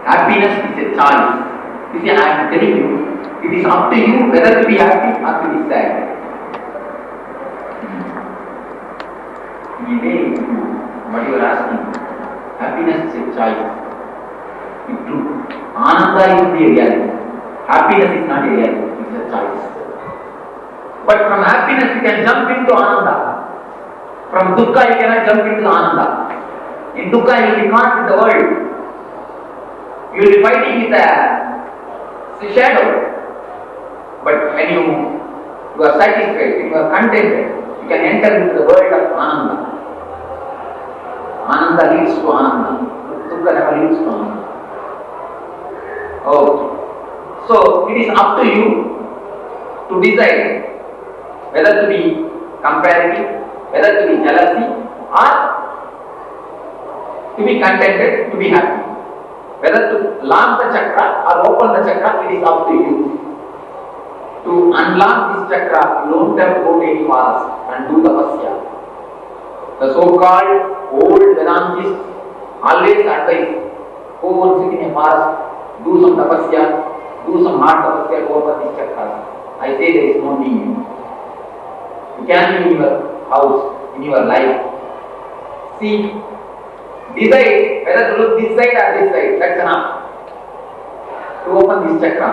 Happiness is a choice. You see, I am telling you, it is up to you whether to be happy or to be sad. What you are asking, happiness is a choice. It's true. Ananda is the reality. Happiness is not a reality, it's a choice. But from happiness you can jump into Ananda. From dukkha you cannot jump into Ananda. In dukkha you will be caught with the world. You will be fighting with the shadow. But when you are satisfied, when you are contented, you can enter into the world of Ananda. Ananda leads to Ananda. Dukkha never leads to Ananda. Okay. So it is up to you to decide whether to be comparative, whether to be jealousy, or to be contented, to be happy. Whether to lock the chakra or open the chakra, it is up to you. To unlock this chakra, you don't have to go to any forest and do tapasya. The so-called old Vedantists always advise, go and sit in a forest, do some tapasya, do some hard tapasya to open these chakras. I say there is no need. You can be in your house, in your life. See, decide whether to look this side or this side, that's enough. To open this chakra.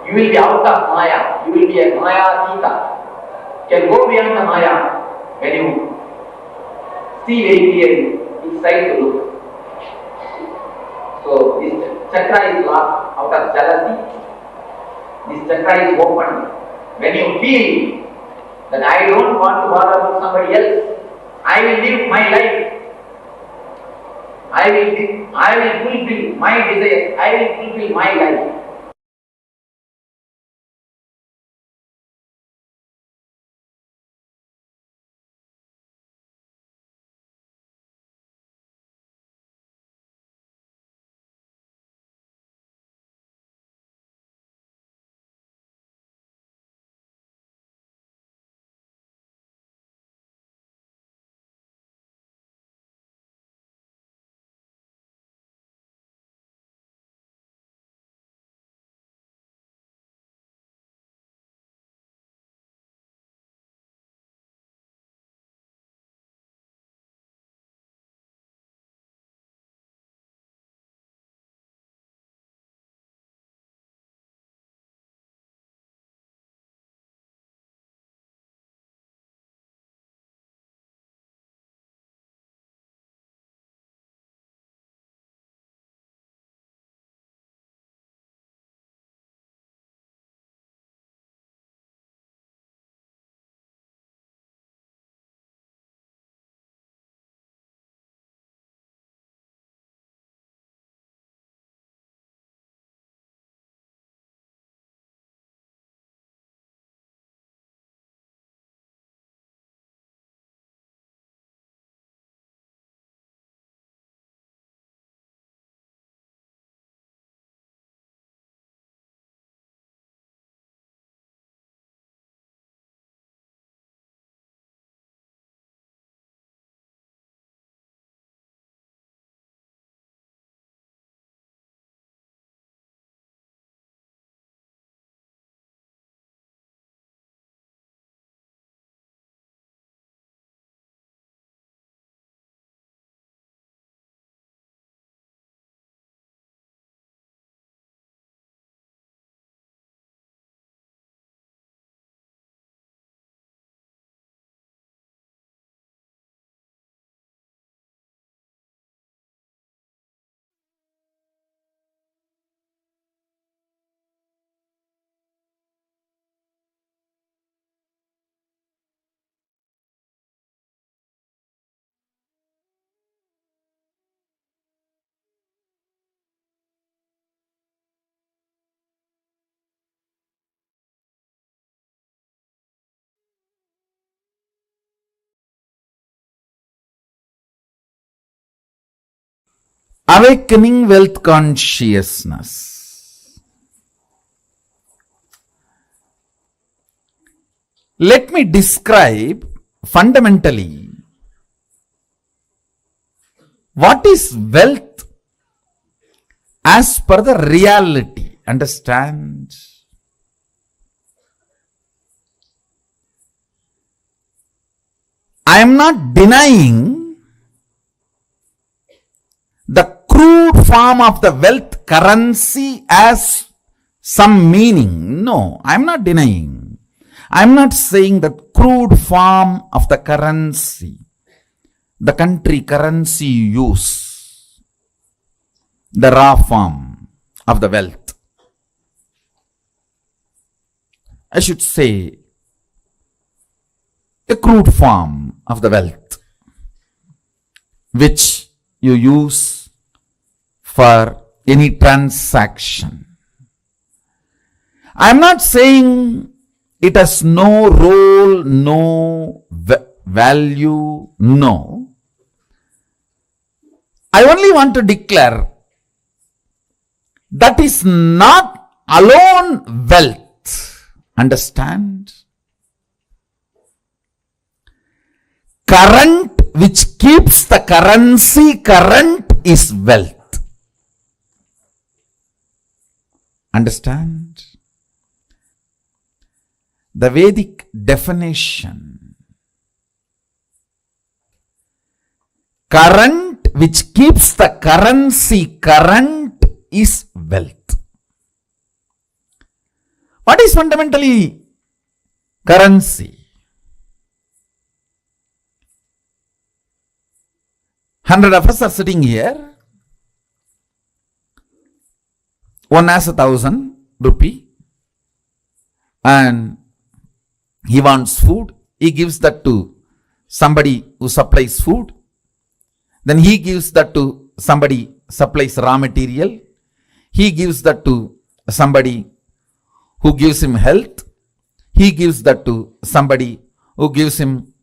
You will be out of Maya, you will be a Maya Atita. You can go beyond the Maya when you see very clearly which side to look. So this chakra is locked out of jealousy. This chakra is open. When you feel that I don't want to bother about somebody else, I will live my life. I will fulfill my desires. I will fulfill my life. Awakening wealth consciousness. Let me describe fundamentally what is wealth as per the reality. Understand? I am not denying the crude form of the wealth currency as some meaning. No, I am not denying. I am not saying that crude form of the currency, the country currency you use, the raw form of the wealth. I should say a crude form of the wealth which you use for any transaction. I am not saying it has no role, no value, no. I only want to declare that is not alone wealth. Understand? Current which keeps the currency current is wealth. Understand? The Vedic definition, current which keeps the currency current is wealth. What is fundamentally currency? 100 of us are sitting here. One has 1,000 rupee and he wants food. He gives that to somebody who supplies food. Then he gives that to somebody supplies raw material. He gives that to somebody who gives him health. He gives that to somebody who gives him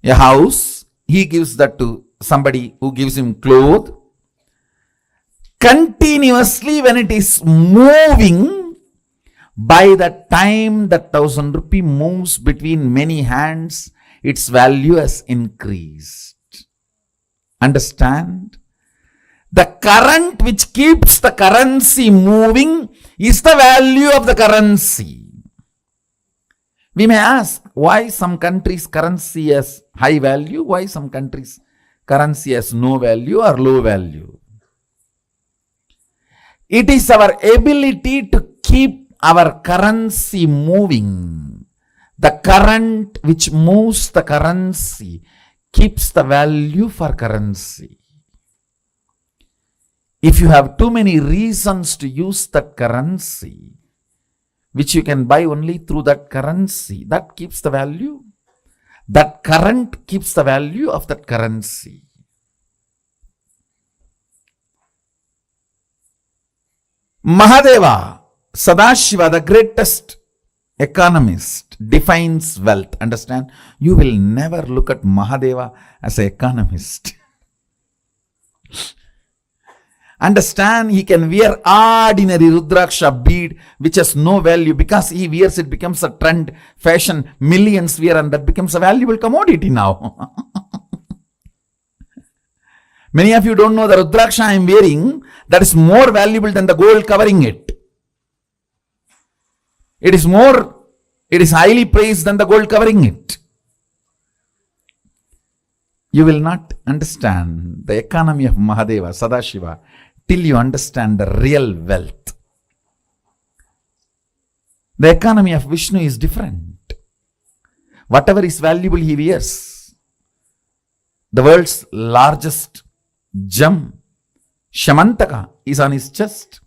a house. He gives that to somebody who gives him clothes. Continuously when it is moving, by the time that 1,000 rupee moves between many hands, its value has increased. Understand? The current which keeps the currency moving is the value of the currency. We may ask why some countries' currency has high value, why some countries' currency has no value or low value. It is our ability to keep our currency moving. The current which moves the currency keeps the value for currency. If you have too many reasons to use that currency, which you can buy only through that currency, that keeps the value. That current keeps the value of that currency. Mahadeva, Sadashiva, the greatest economist, defines wealth. Understand? You will never look at Mahadeva as an economist. Understand? He can wear ordinary Rudraksha bead which has no value. Because he wears it becomes a trend, fashion, millions wear, and that becomes a valuable commodity now. Many of you don't know the Rudraksha I am wearing, that is more valuable than the gold covering it. It is highly praised than the gold covering it. You will not understand the economy of Mahadeva, Sadashiva, till you understand the real wealth. The economy of Vishnu is different. Whatever is valuable he wears. The world's largest gem, Shamantaka, is on his chest.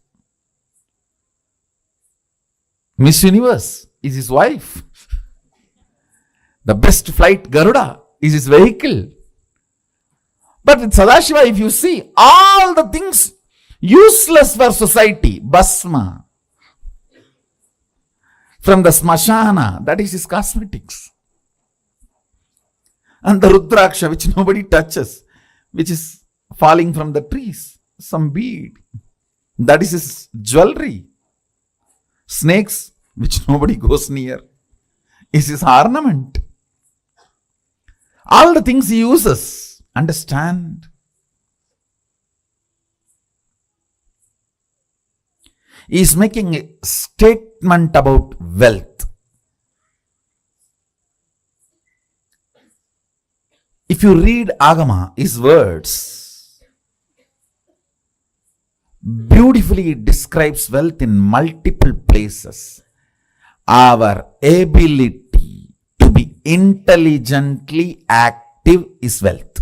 Miss Universe is his wife. The best flight, Garuda, is his vehicle. But with Sadashiva, if you see, all the things useless for society, Basma, from the Smashana, that is his cosmetics. And the Rudraksha, which nobody touches, which is falling from the trees. some bead. That is his jewelry. Snakes, which nobody goes near, is his ornament. All the things he uses. Understand? He is making a statement about wealth. If you read Agama, his words, beautifully it describes wealth in multiple places. Our ability to be intelligently active is wealth.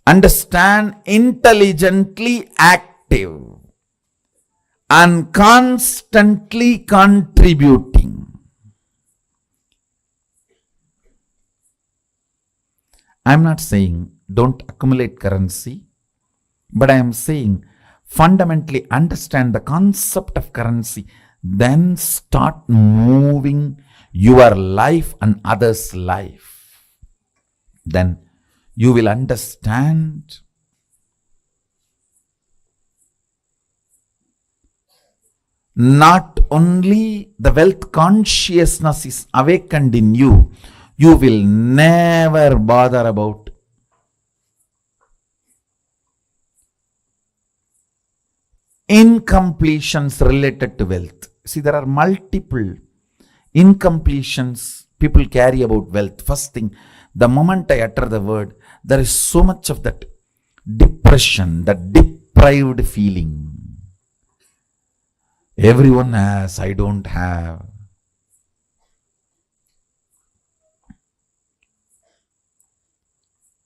Understand, intelligently active and constantly contributing. I am not saying don't accumulate currency, but I am saying fundamentally understand the concept of currency, then start moving your life and others' life. Then you will understand not only the wealth consciousness is awakened in you, you will never bother about incompletions related to wealth. See, there are multiple incompletions people carry about wealth. First thing, the moment I utter the word, there is so much of that depression, that deprived feeling. Everyone has, I don't have.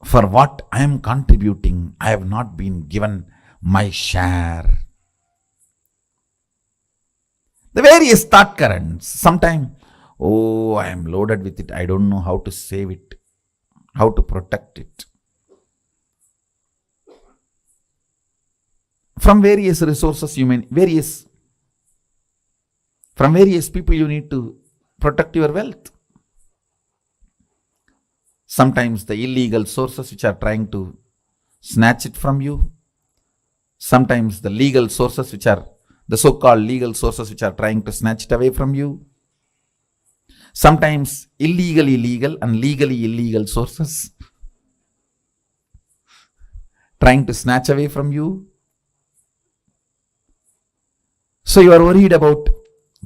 For what I am contributing, I have not been given my share. The various thought currents. Sometimes, oh, I am loaded with it. I don't know how to save it, how to protect it. From various resources, from various people you need to protect your wealth. Sometimes the illegal sources which are trying to snatch it from you. Sometimes the legal sources which are the so-called legal sources which are trying to snatch it away from you. Sometimes illegally legal and legally illegal sources trying to snatch away from you. So you are worried about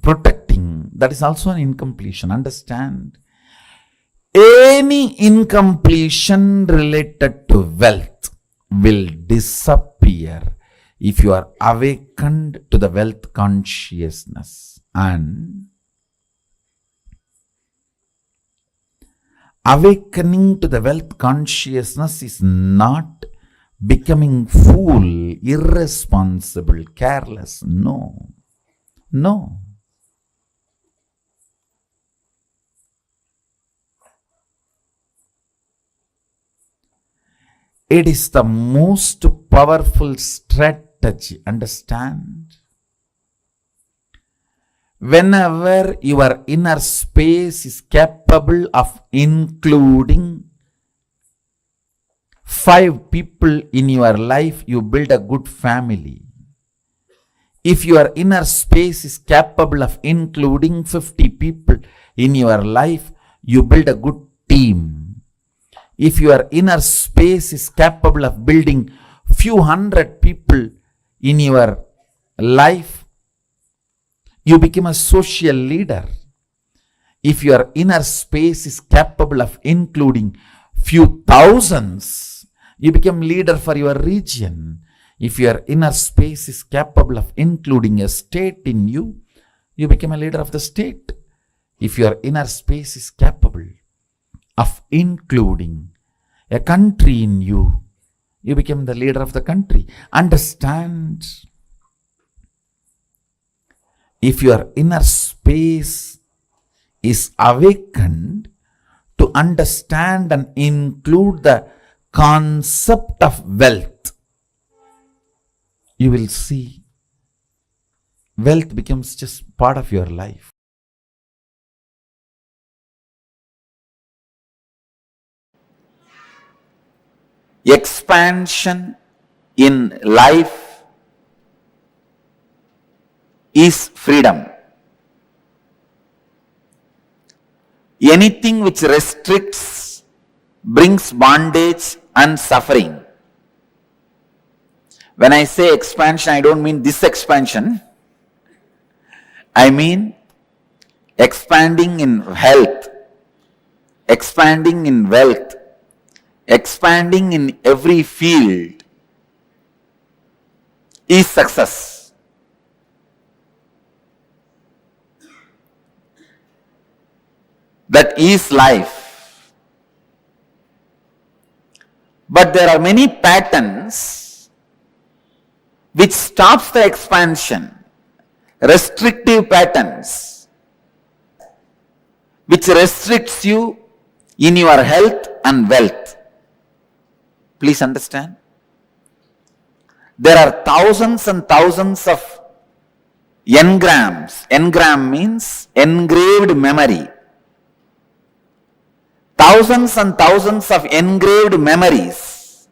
protecting. That is also an incompletion. Understand? Any incompletion related to wealth will disappear if you are awakened to the wealth consciousness. And awakening to the wealth consciousness is not becoming fool, irresponsible, careless. No. No. It is the most powerful strategy. Understand? Whenever your inner space is capable of including 5 people in your life, you build a good family. If your inner space is capable of including 50 people in your life, you build a good team. If your inner space is capable of building few hundred people in your life, you become a social leader. If your inner space is capable of including few thousands, you become leader for your region. If your inner space is capable of including a state in you, you become a leader of the state. If your inner space is capable of including a country in you, you become the leader of the country. Understand? If your inner space is awakened to understand and include the concept of wealth, you will see wealth becomes just part of your life. Expansion in life is freedom. Anything which restricts brings bondage and suffering. When I say expansion, I don't mean this expansion. I mean expanding in health, expanding in wealth, expanding in every field is success. That is life. But there are many patterns which stops the expansion, restrictive patterns, which restricts you in your health and wealth. Please understand. There are thousands and thousands of engrams. Engram means engraved memory. Thousands and thousands of engraved memories,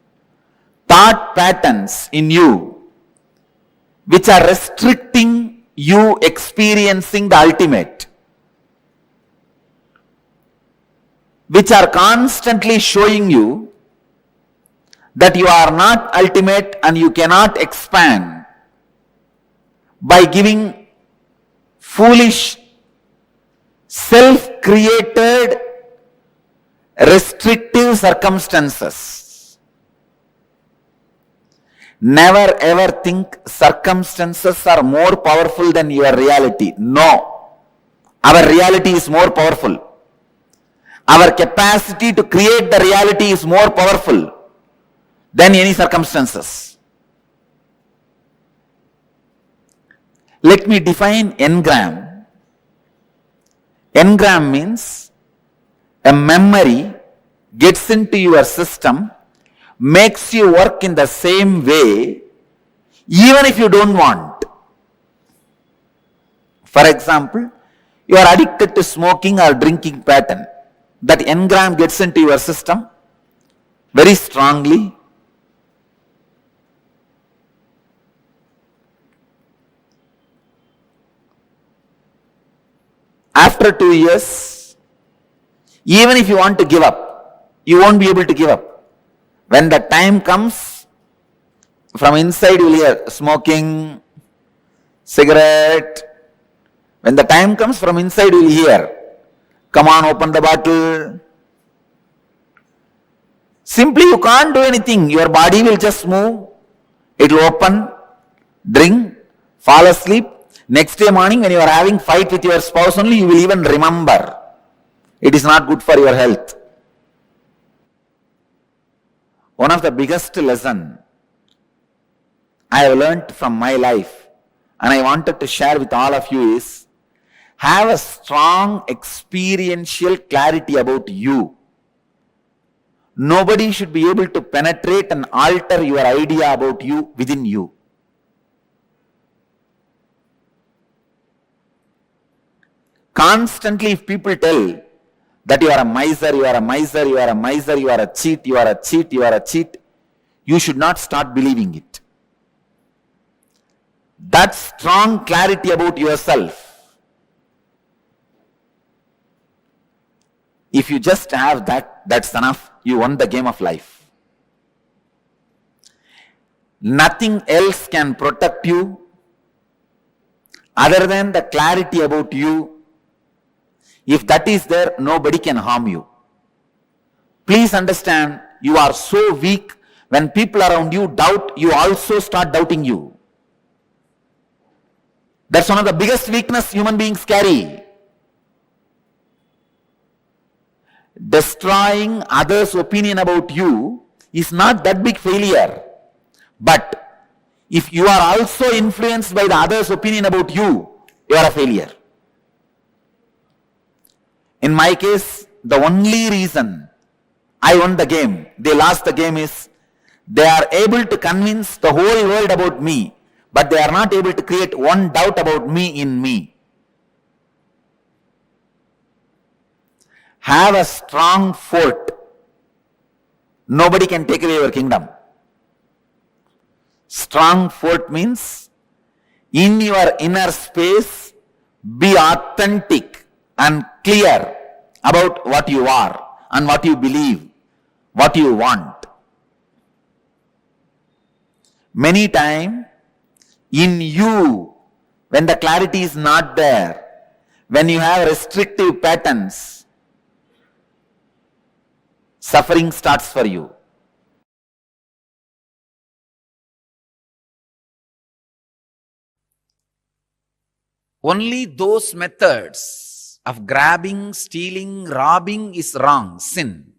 thought patterns in you, which are restricting you experiencing the ultimate, which are constantly showing you that you are not ultimate and you cannot expand by giving foolish, self-created, restrictive circumstances. Never ever think circumstances are more powerful than your reality. No. Our reality is more powerful. Our capacity to create the reality is more powerful than any circumstances. Let me define engram. Engram means a memory gets into your system, makes you work in the same way, even if you don't want. For example, you are addicted to smoking or drinking pattern. That engram gets into your system very strongly. After 2 years, even if you want to give up, you won't be able to give up. When the time comes, from inside you will hear smoking, cigarette. When the time comes, from inside you will hear, come on, open the bottle. Simply you can't do anything. Your body will just move. It will open, drink, fall asleep. Next day morning when you are having fight with your spouse only, you will even remember. It is not good for your health. One of the biggest lesson I have learnt from my life and I wanted to share with all of you is, have a strong experiential clarity about you. Nobody should be able to penetrate and alter your idea about you within you. Constantly, if people tell that you are a miser, you are a miser, you are a miser, you are a cheat, you are a cheat, you are a cheat, you should not start believing it. That strong clarity about yourself, if you just have that, that's enough. You won the game of life. Nothing else can protect you other than the clarity about you. If that is there, nobody can harm you. Please understand, you are so weak, when people around you doubt, you also start doubting you. That's one of the biggest weakness human beings carry. Destroying others' opinion about you is not that big failure. But if you are also influenced by the others' opinion about you, you are a failure. In my case, the only reason I won the game, they lost the game, is they are able to convince the whole world about me, but they are not able to create one doubt about me in me. Have a strong fort. nobody can take away your kingdom. Strong fort means in your inner space, be authentic and clear about what you are and what you believe, what you want. Many times, in you, when the clarity is not there, when you have restrictive patterns, suffering starts for you. Only those methods of grabbing, stealing, robbing is wrong, sin.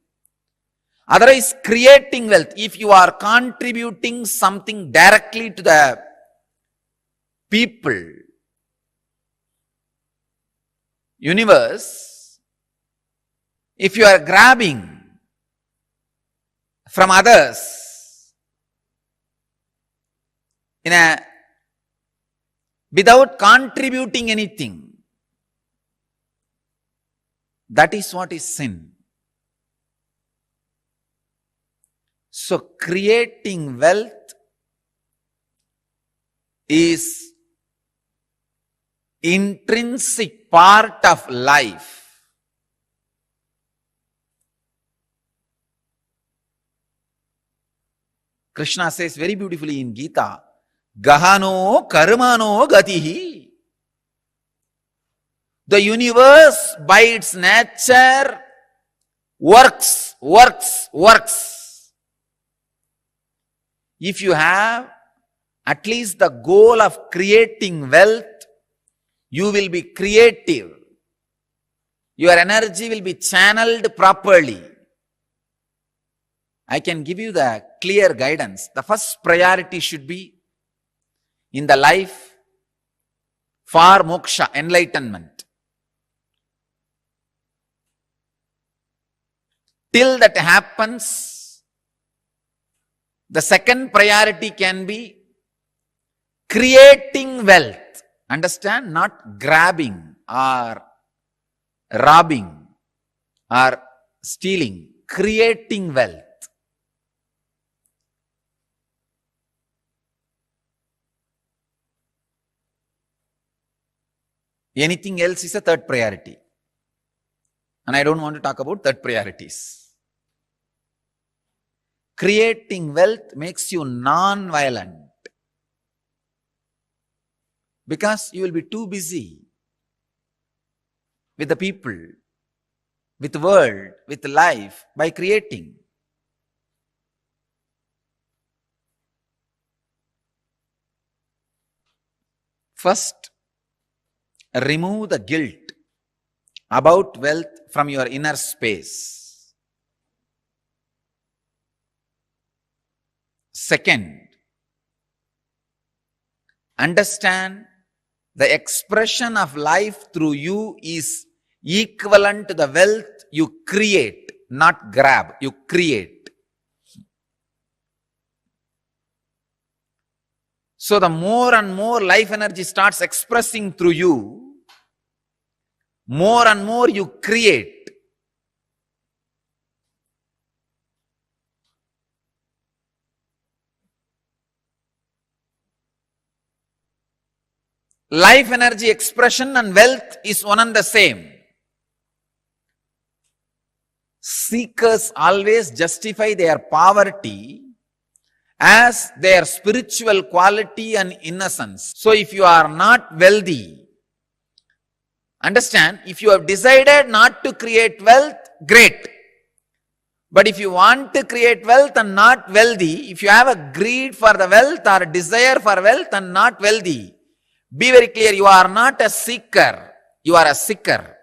Otherwise, creating wealth, if you are contributing something directly to the people, universe, if you are grabbing from others without contributing anything, that is what is sin. So creating wealth is intrinsic part of life. Krishna says very beautifully in Gita, Gahano karmano gatihi. The universe by its nature works. If you have at least the goal of creating wealth, you will be creative. Your energy will be channeled properly. I can give you the clear guidance. The first priority should be in the life for moksha, enlightenment. Till that happens, the second priority can be creating wealth. Understand? Not grabbing or robbing or stealing. Creating wealth. Anything else is a third priority. And I don't want to talk about third priorities. Creating wealth makes you non-violent. Because you will be too busy with the people, with the world, with life, by creating. First, remove the guilt about wealth from your inner space. Second, understand the expression of life through you is equivalent to the wealth you create, not grab, you create. So the more and more life energy starts expressing through you, more and more you create. Life energy expression and wealth is one and the same. Seekers always justify their poverty as their spiritual quality and innocence. So if you are not wealthy, understand, if you have decided not to create wealth, great. But if you want to create wealth and not wealthy, if you have a greed for the wealth or a desire for wealth and not wealthy, be very clear, you are not a seeker, you are a seeker.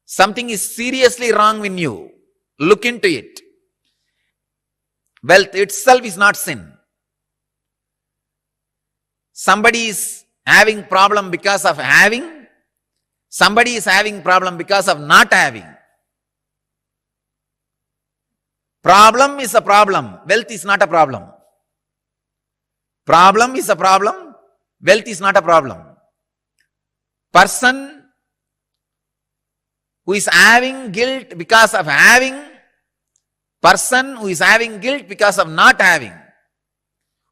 Something is seriously wrong in you. Look into it. Wealth itself is not sin. Somebody is having problem because of having. Somebody is having problem because of not having. Problem is a problem. Wealth is not a problem. Problem is a problem. Wealth is not a problem. Person who is having guilt because of having, person who is having guilt because of not having.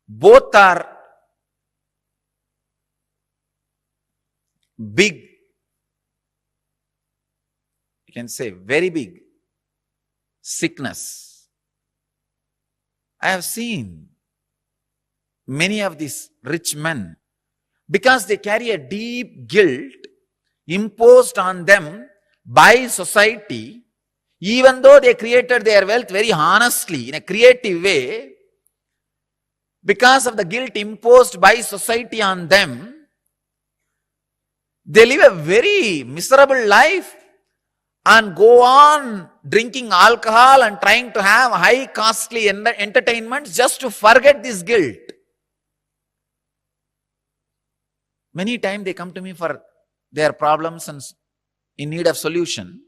Both are big, you can say very big sickness. I have seen many of these rich men, because they carry a deep guilt imposed on them by society, even though they created their wealth very honestly, in a creative way, because of the guilt imposed by society on them, they live a very miserable life and go on drinking alcohol and trying to have high costly entertainments just to forget this guilt. Many times they come to me for their problems and in need of solution.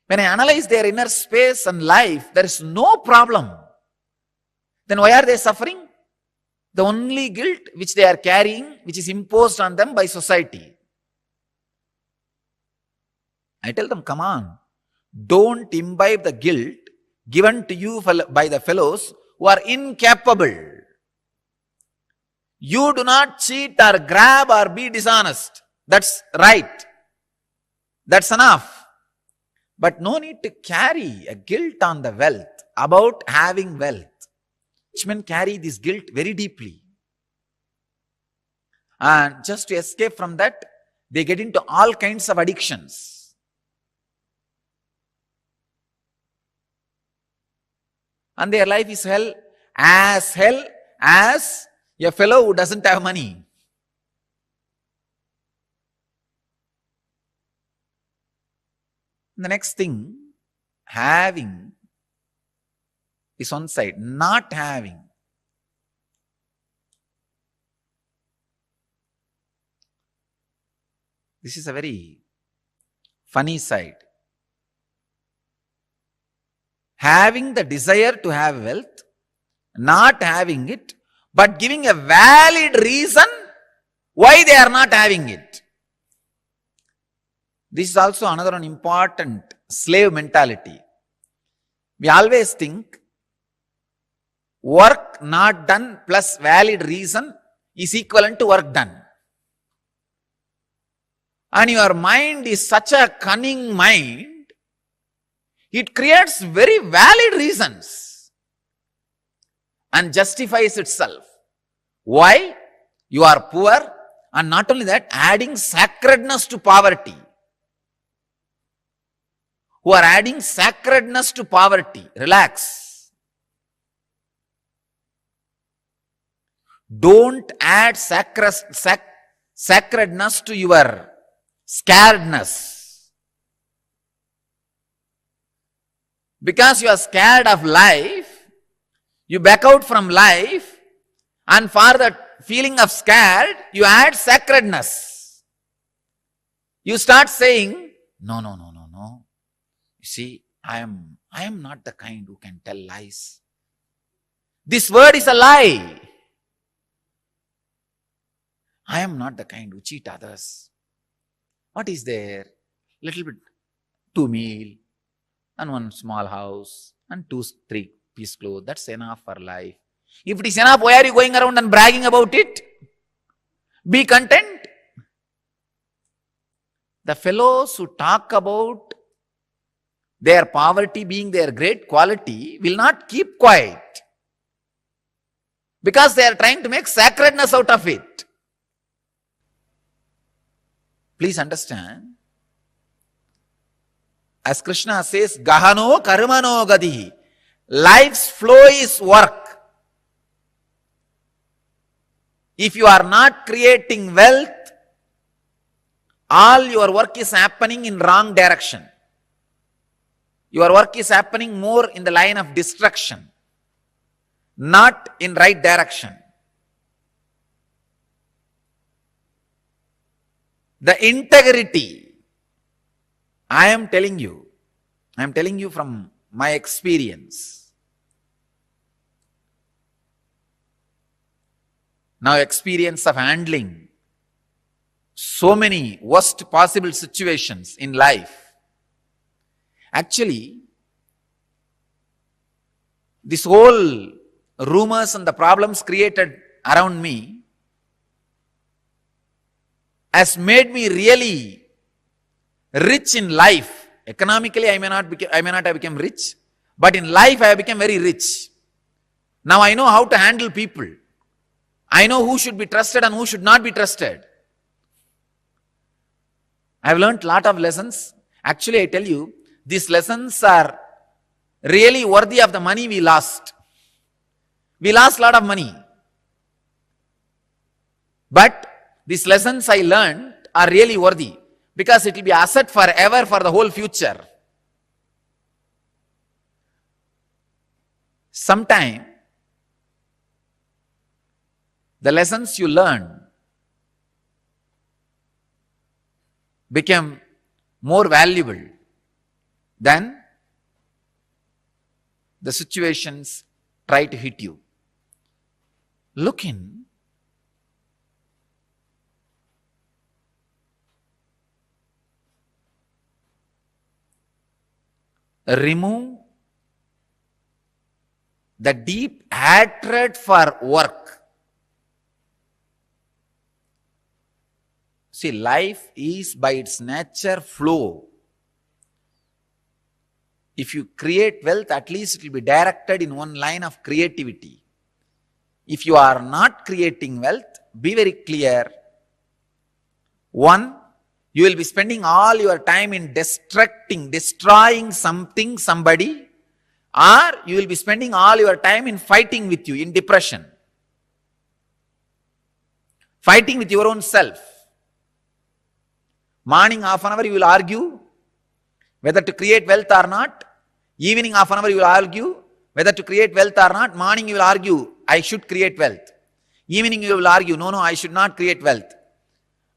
When I analyze their inner space and life, there is no problem. Then why are they suffering? The only guilt which they are carrying, which is imposed on them by society. I tell them, come on, don't imbibe the guilt given to you by the fellows who are incapable. You do not cheat or grab or be dishonest. That's right. That's enough. But no need to carry a guilt on the wealth, about having wealth. Rich men carry this guilt very deeply. And just to escape from that, they get into all kinds of addictions. And their life is hell as a fellow who doesn't have money. The next thing, having is one side, not having. This is a very funny side. Having the desire to have wealth, not having it, but giving a valid reason why they are not having it. This is also another important slave mentality. We always think work not done plus valid reason is equivalent to work done. And your mind is such a cunning mind, it creates very valid reasons and justifies itself. Why? You are poor, and not only that, adding sacredness to poverty. Who are adding sacredness to poverty. Relax. Don't add sacredness to your scaredness. Because you are scared of life, you back out from life, and for the feeling of scared, you add sacredness. You start saying, no. You see, I am not the kind who can tell lies. This word is a lie. I am not the kind who cheat others. What is there? Little bit, 2 meal, and 1 small house, and 2-3 piece clothes. That's enough for life. If it is enough, why are you going around and bragging about it? Be content. The fellows who talk about their poverty being their great quality will not keep quiet, because they are trying to make sacredness out of it. Please understand, as Krishna says, Gahano karmano gadihi. Life's flow is work. If you are not creating wealth, all your work is happening in wrong direction. Your work is happening more in the line of destruction, not in right direction. The integrity, I am telling you from my experience. Now, experience of handling so many worst possible situations in life. Actually, this whole rumors and the problems created around me has made me really rich in life. Economically, I may not have become rich, but in life I have become very rich. Now I know how to handle people. I know who should be trusted and who should not be trusted. I have learned a lot of lessons. Actually, I tell you, these lessons are really worthy of the money we lost. We lost a lot of money. But these lessons I learned are really worthy because it will be asset forever for the whole future. Sometime, the lessons you learn become more valuable than the situations try to hit you. Look in. Remove the deep hatred for work. See, life is by its nature flow. If you create wealth, at least it will be directed in one line of creativity. If you are not creating wealth, be very clear. One, you will be spending all your time in destroying something, somebody, or you will be spending all your time in fighting with you, in depression. Fighting with your own self. Morning half an hour you will argue whether to create wealth or not. Evening half an hour you will argue whether to create wealth or not. Morning you will argue, I should create wealth. Evening you will argue, no, I should not create wealth.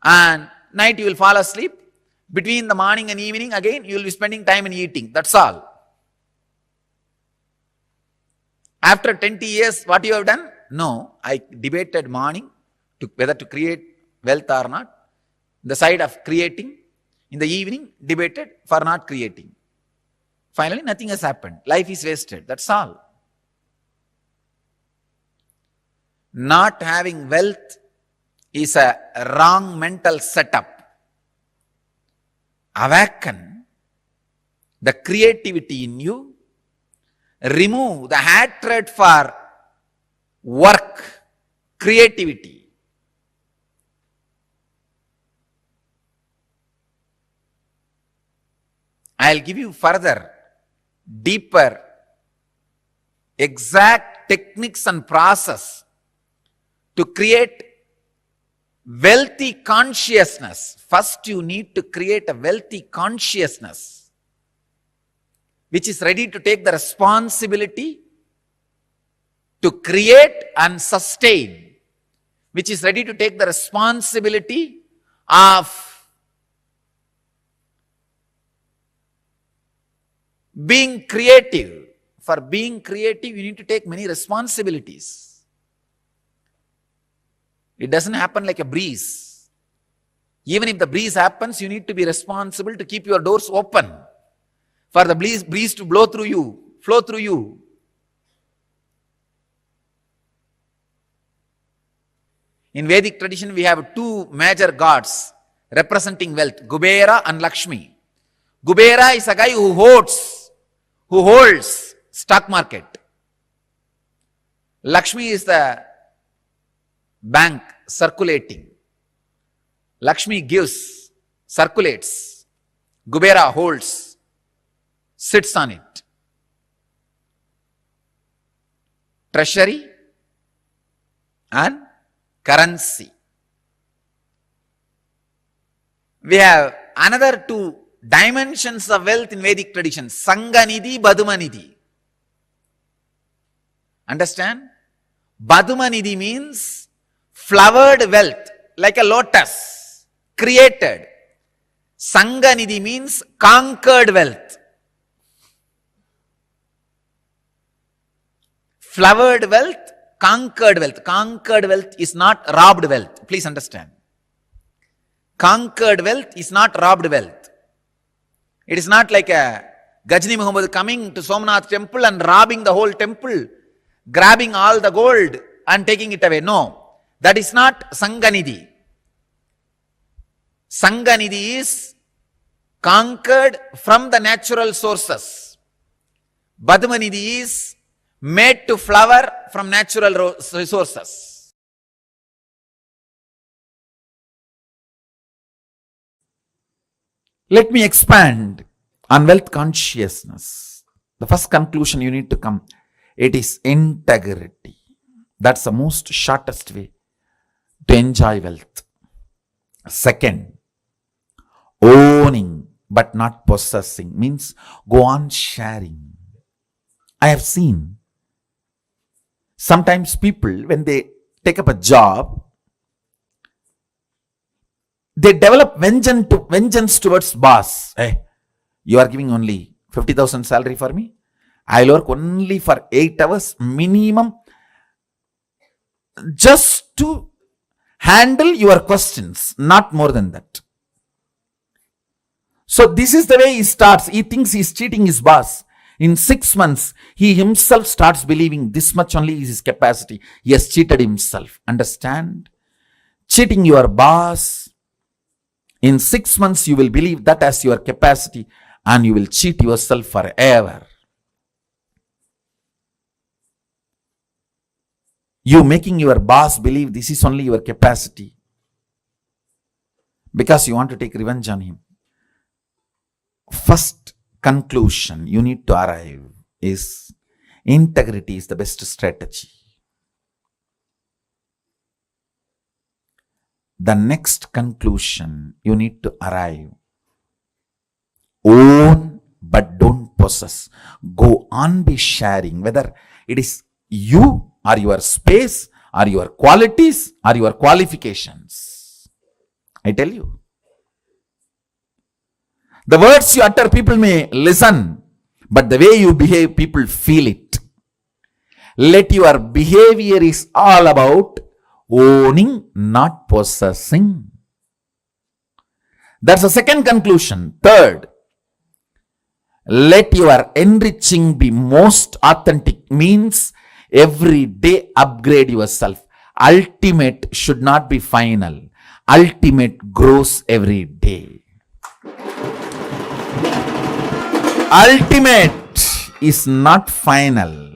And night you will fall asleep. Between the morning and evening, again, you will be spending time in eating. That's all. After 20 years, what you have done? No, I debated morning whether to create wealth or not. The side of creating. In the evening, debated for not creating. Finally, nothing has happened. Life is wasted. That's all. Not having wealth is a wrong mental setup. Awaken the creativity in you. Remove the hatred for work, creativity. I'll give you further, deeper, exact techniques and process to create wealthy consciousness. First, you need to create a wealthy consciousness which is ready to take the responsibility to create and sustain, which is ready to take the responsibility of being creative. For being creative, you need to take many responsibilities. It doesn't happen like a breeze. Even if the breeze happens, you need to be responsible to keep your doors open for the breeze to blow through you, flow through you. In Vedic tradition, we have two major gods representing wealth, Kubera and Lakshmi. Kubera is a guy who holds stock market. Lakshmi is the bank circulating. Lakshmi gives, circulates. Kubera holds, sits on it. Treasury and currency. We have another two dimensions of wealth in Vedic tradition, Sanganidhi, Badumanidhi. Understand? Badumanidhi means flowered wealth, like a lotus, created. Sanganidhi means conquered wealth. Flowered wealth, conquered wealth. Conquered wealth is not robbed wealth. Please understand. Conquered wealth is not robbed wealth. It is not like a Gajni Muhammad coming to Somnath temple and robbing the whole temple, grabbing all the gold and taking it away. No, that is not Sanganidhi. Sanganidhi is conquered from the natural sources. Badmanidhi is made to flower from natural resources. Let me expand on wealth consciousness. The first conclusion you need to come, it is integrity. That's the most shortest way to enjoy wealth. Second, owning but not possessing means go on sharing. I have seen sometimes people, when they take up a job, they develop vengeance towards boss. Hey, you are giving only 50,000 salary for me. I'll work only for 8 hours minimum just to handle your questions, not more than that. So this is the way he starts. He thinks he's cheating his boss. In 6 months, he himself starts believing this much only is his capacity. He has cheated himself. Understand? Cheating your boss. In 6 months, you will believe that as your capacity and you will cheat yourself forever. You making your boss believe this is only your capacity because you want to take revenge on him. First conclusion you need to arrive is integrity is the best strategy. The next conclusion you need to arrive, own but don't possess. Go on be sharing, whether it is you or your space or your qualities or your qualifications. I tell you, the words you utter people may listen, but the way you behave people feel it. Let your behavior is all about owning, not possessing. That's the second conclusion. Third, let your enriching be most authentic, means every day upgrade yourself. Ultimate should not be final. Ultimate grows every day. Ultimate is not final.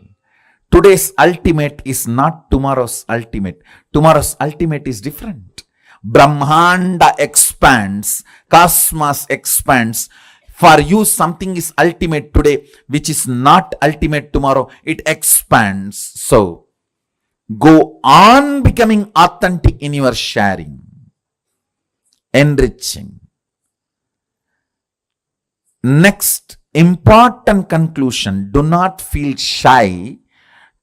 Today's ultimate is not tomorrow's ultimate. Tomorrow's ultimate is different. Brahmanda expands, cosmos expands. For you, something is ultimate today, which is not ultimate tomorrow. It expands. So, go on becoming authentic in your sharing, enriching. Next, important conclusion. Do not feel shy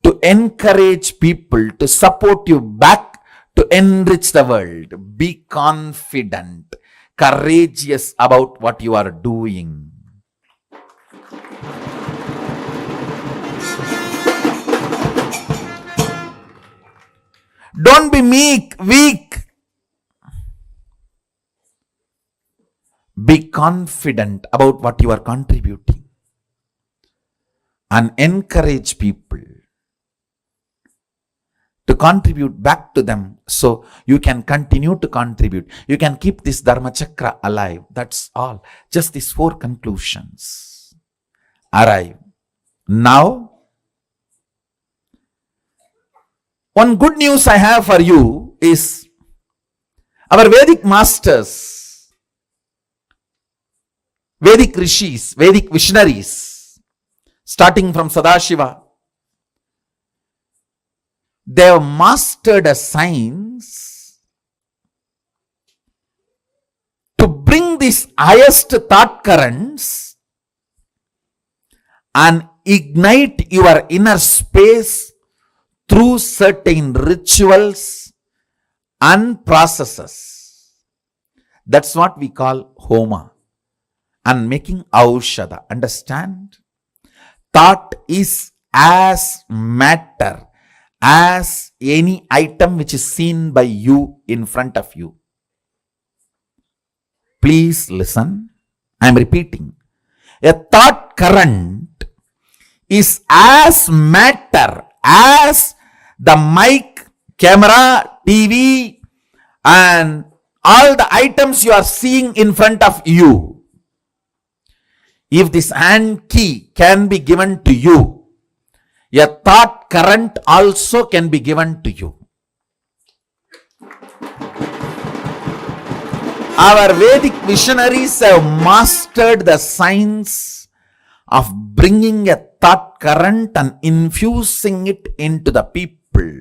to encourage people to support you back to enrich the world. Be confident, courageous about what you are doing. Don't be weak. Be confident about what you are contributing and encourage people to contribute back to them so you can continue to contribute. You can keep this Dharma Chakra alive. That's all. Just these 4 conclusions arrive. Now, one good news I have for you is our Vedic masters, Vedic rishis, Vedic visionaries, starting from Sadashiva, they have mastered a science to bring these highest thought currents and ignite your inner space through certain rituals and processes. That's what we call Homa and making Aushadha. Understand? Thought is as matter as any item which is seen by you in front of you. Please listen. I am repeating. A thought current is as matter as the mic, camera, TV, and all the items you are seeing in front of you. If this hand key can be given to you, a thought current also can be given to you. Our Vedic visionaries have mastered the science of bringing a thought current and infusing it into the people.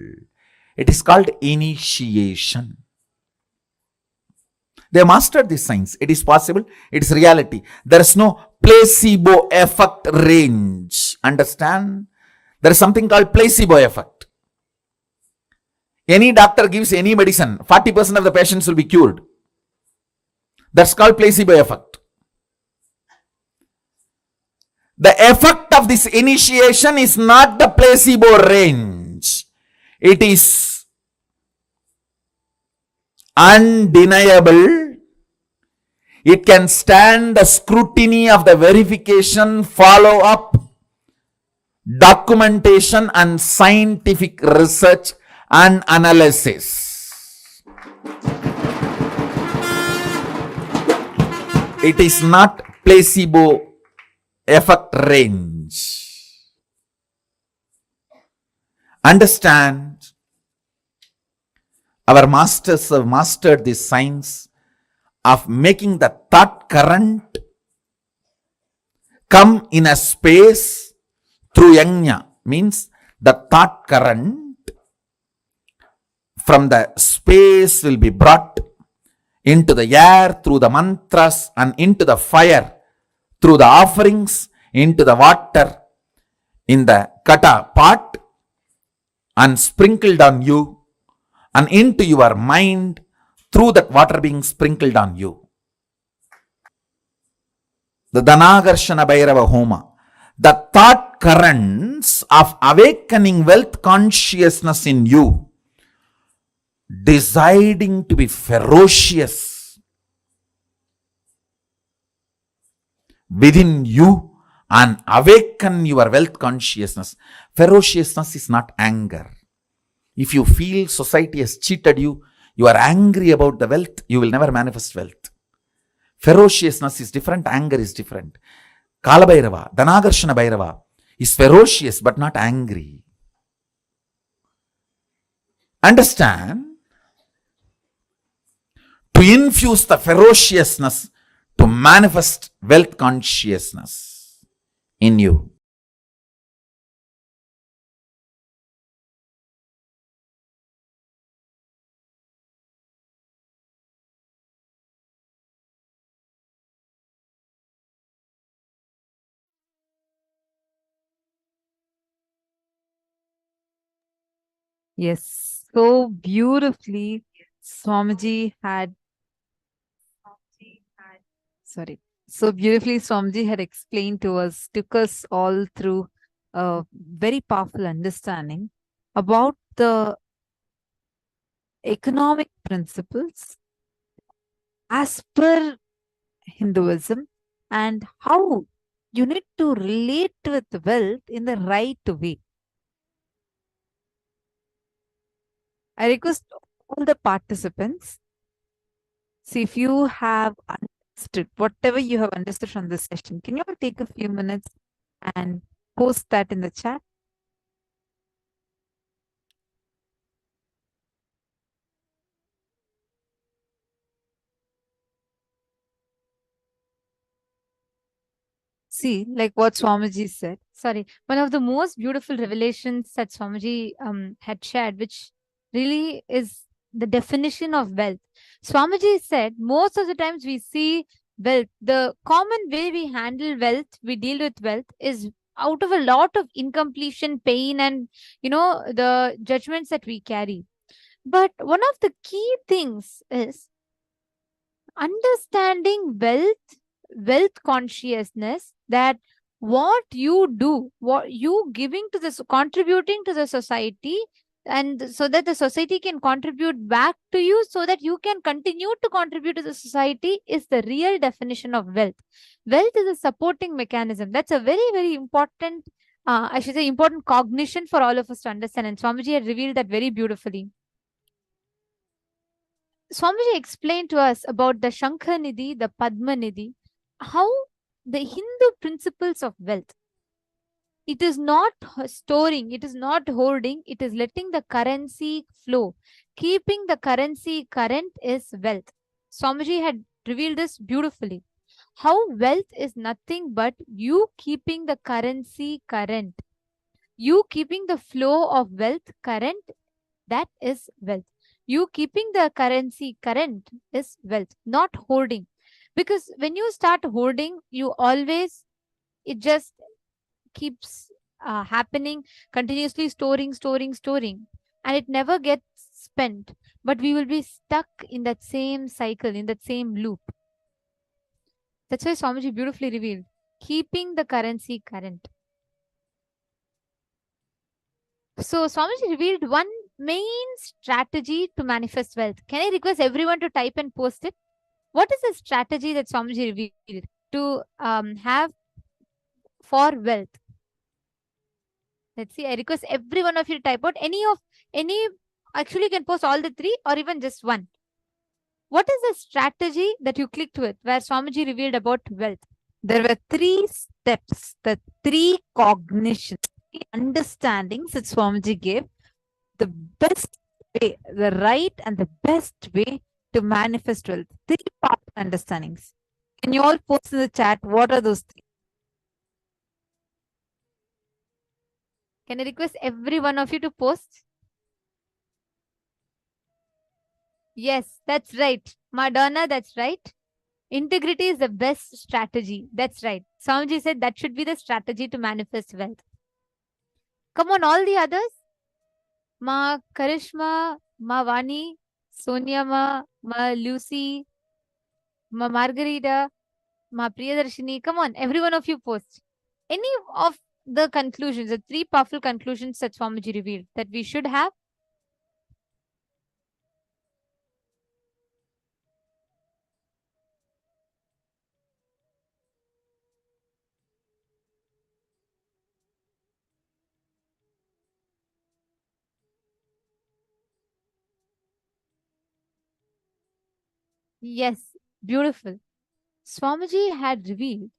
It is called initiation. They mastered this science. It is possible. It is reality. There is no placebo effect range. Understand? There is something called placebo effect. Any doctor gives any medicine, 40% of the patients will be cured. That's called placebo effect. The effect of this initiation is not the placebo range. It is undeniable. It can stand the scrutiny of the verification, follow-up, documentation, and scientific research and analysis. It is not placebo effect range. Understand? Our masters have mastered this science of making the thought current come in a space through yajna. Means the thought current from the space will be brought into the air through the mantras and into the fire through the offerings, into the water in the kata pot and sprinkled on you, and into your mind through that water being sprinkled on you. The Dhanagarshana Bhairava Homa, the thought currents of awakening wealth consciousness in you, deciding to be ferocious within you and awaken your wealth consciousness. Ferociousness is not anger. If you feel society has cheated you, you are angry about the wealth, you will never manifest wealth. Ferociousness is different, anger is different. Kala Bhairava, Dhanagarshana Bhairava is ferocious but not angry. Understand? To infuse the ferociousness to manifest wealth consciousness in you. Yes, so beautifully Swamiji had explained to us, took us all through a very powerful understanding about the economic principles as per Hinduism and how you need to relate with wealth in the right way. I request all the participants, see if you have understood whatever you have understood from this session. Can you all take a few minutes and post that in the chat? See, like what Swamiji said. Sorry, one of the most beautiful revelations that Swamiji had shared, which really is the definition of wealth. Swamiji said most of the times we see wealth, the common way we handle wealth, we deal with wealth is out of a lot of incompletion, pain, and the judgments that we carry. But one of the key things is understanding wealth consciousness, that what you do, what you giving to this, contributing to the society, and so that the society can contribute back to you, so that you can continue to contribute to the society, is the real definition of wealth. Wealth is a supporting mechanism. That's a very, very important, I should say, important cognition for all of us to understand. And Swamiji had revealed that very beautifully. Swamiji explained to us about the Shankha Nidhi, the Padma Nidhi, how the Hindu principles of wealth. It is not storing, it is not holding, it is letting the currency flow. Keeping the currency current is wealth. Swamiji had revealed this beautifully. How wealth is nothing but you keeping the currency current. You keeping the flow of wealth current, that is wealth. You keeping the currency current is wealth, not hoarding. Because when you start hoarding, you always, it just keeps happening, continuously storing, and it never gets spent. But we will be stuck in that same cycle, in that same loop. That's why Swamiji beautifully revealed, keeping the currency current. So Swamiji revealed one main strategy to manifest wealth. Can I request everyone to type and post it? What is the strategy that Swamiji revealed to have for wealth? Let's see. I request every one of you to type out any. Actually, you can post all the three or even just one. What is the strategy that you clicked with where Swamiji revealed about wealth? There were 3 steps, the 3 cognitions, understandings that Swamiji gave. The best way, the right and the best way to manifest wealth. 3 powerful understandings. Can you all post in the chat what are those 3? Can I request every one of you to post? Yes, that's right. Madonna, that's right. Integrity is the best strategy. That's right. Swamiji said that should be the strategy to manifest wealth. Come on, all the others. Ma Karishma, Ma Vani, Sonia Ma Lucy, Ma Margarita, Ma Priyadarshini. Come on, every one of you post. Any of the conclusions, the 3 powerful conclusions that Swamiji revealed that we should have. Yes, beautiful. Swamiji had revealed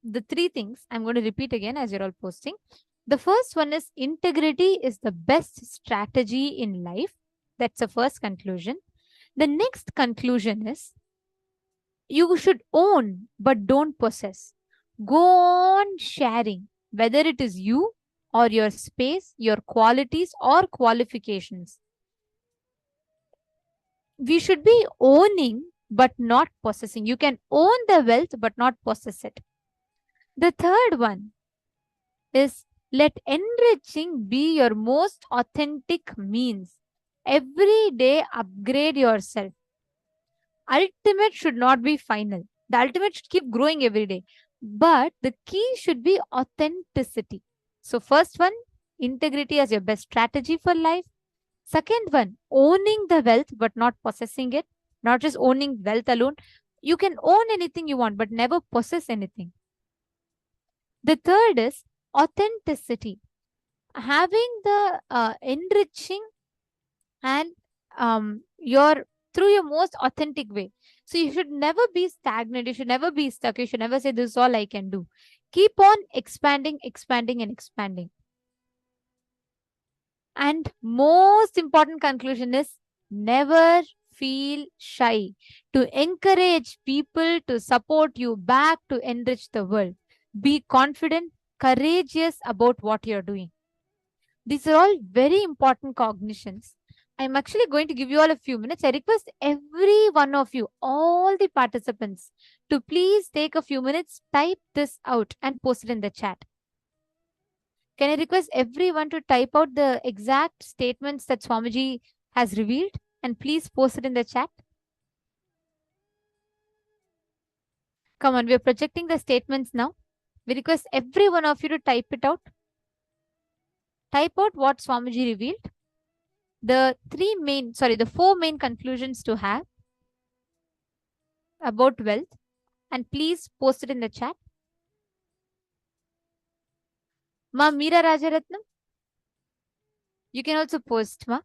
the 3 things. I'm going to repeat again as you're all posting. The first one is integrity is the best strategy in life. That's the first conclusion. The next conclusion is you should own but don't possess. Go on sharing, whether it is you or your space, your qualities or qualifications. We should be owning but not possessing. You can own the wealth but not possess it. The third one is let enriching be your most authentic means. Every day upgrade yourself. Ultimate should not be final. The ultimate should keep growing every day. But the key should be authenticity. So first one, integrity as your best strategy for life. Second one, owning the wealth but not possessing it. Not just owning wealth alone. You can own anything you want but never possess anything. The third is authenticity. Having the enriching and through your most authentic way. So you should never be stagnant. You should never be stuck. You should never say, this is all I can do. Keep on expanding, expanding, and expanding. And most important conclusion is never feel shy to encourage people to support you back to enrich the world. Be confident, courageous about what you're doing. These are all very important cognitions. I'm actually going to give you all a few minutes. I request every one of you, all the participants, to please take a few minutes, type this out and post it in the chat. Can I request everyone to type out the exact statements that Swamiji has revealed and please post it in the chat? Come on, we are projecting the statements now. We request every one of you to type it out. Type out what Swamiji revealed. the four main conclusions to have about wealth, and please post it in the chat. Ma Meera Rajaratnam, you can also post, ma.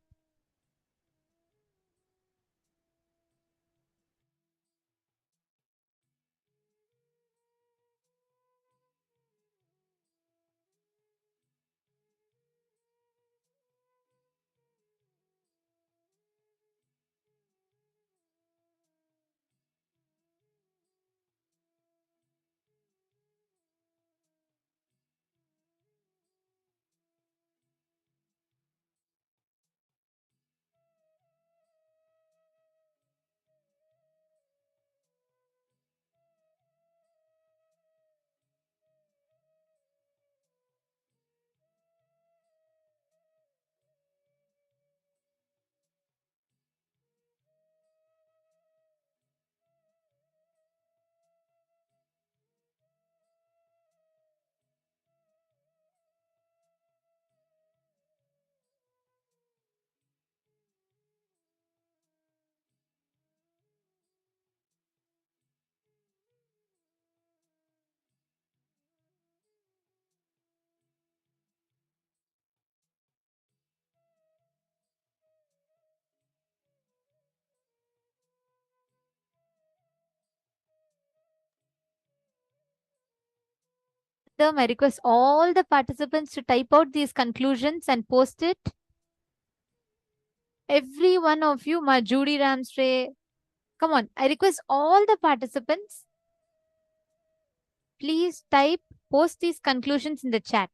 I request all the participants to type out these conclusions and post it. Every one of you, ma Judy Ramsray, come on. I request all the participants, please post these conclusions in the chat.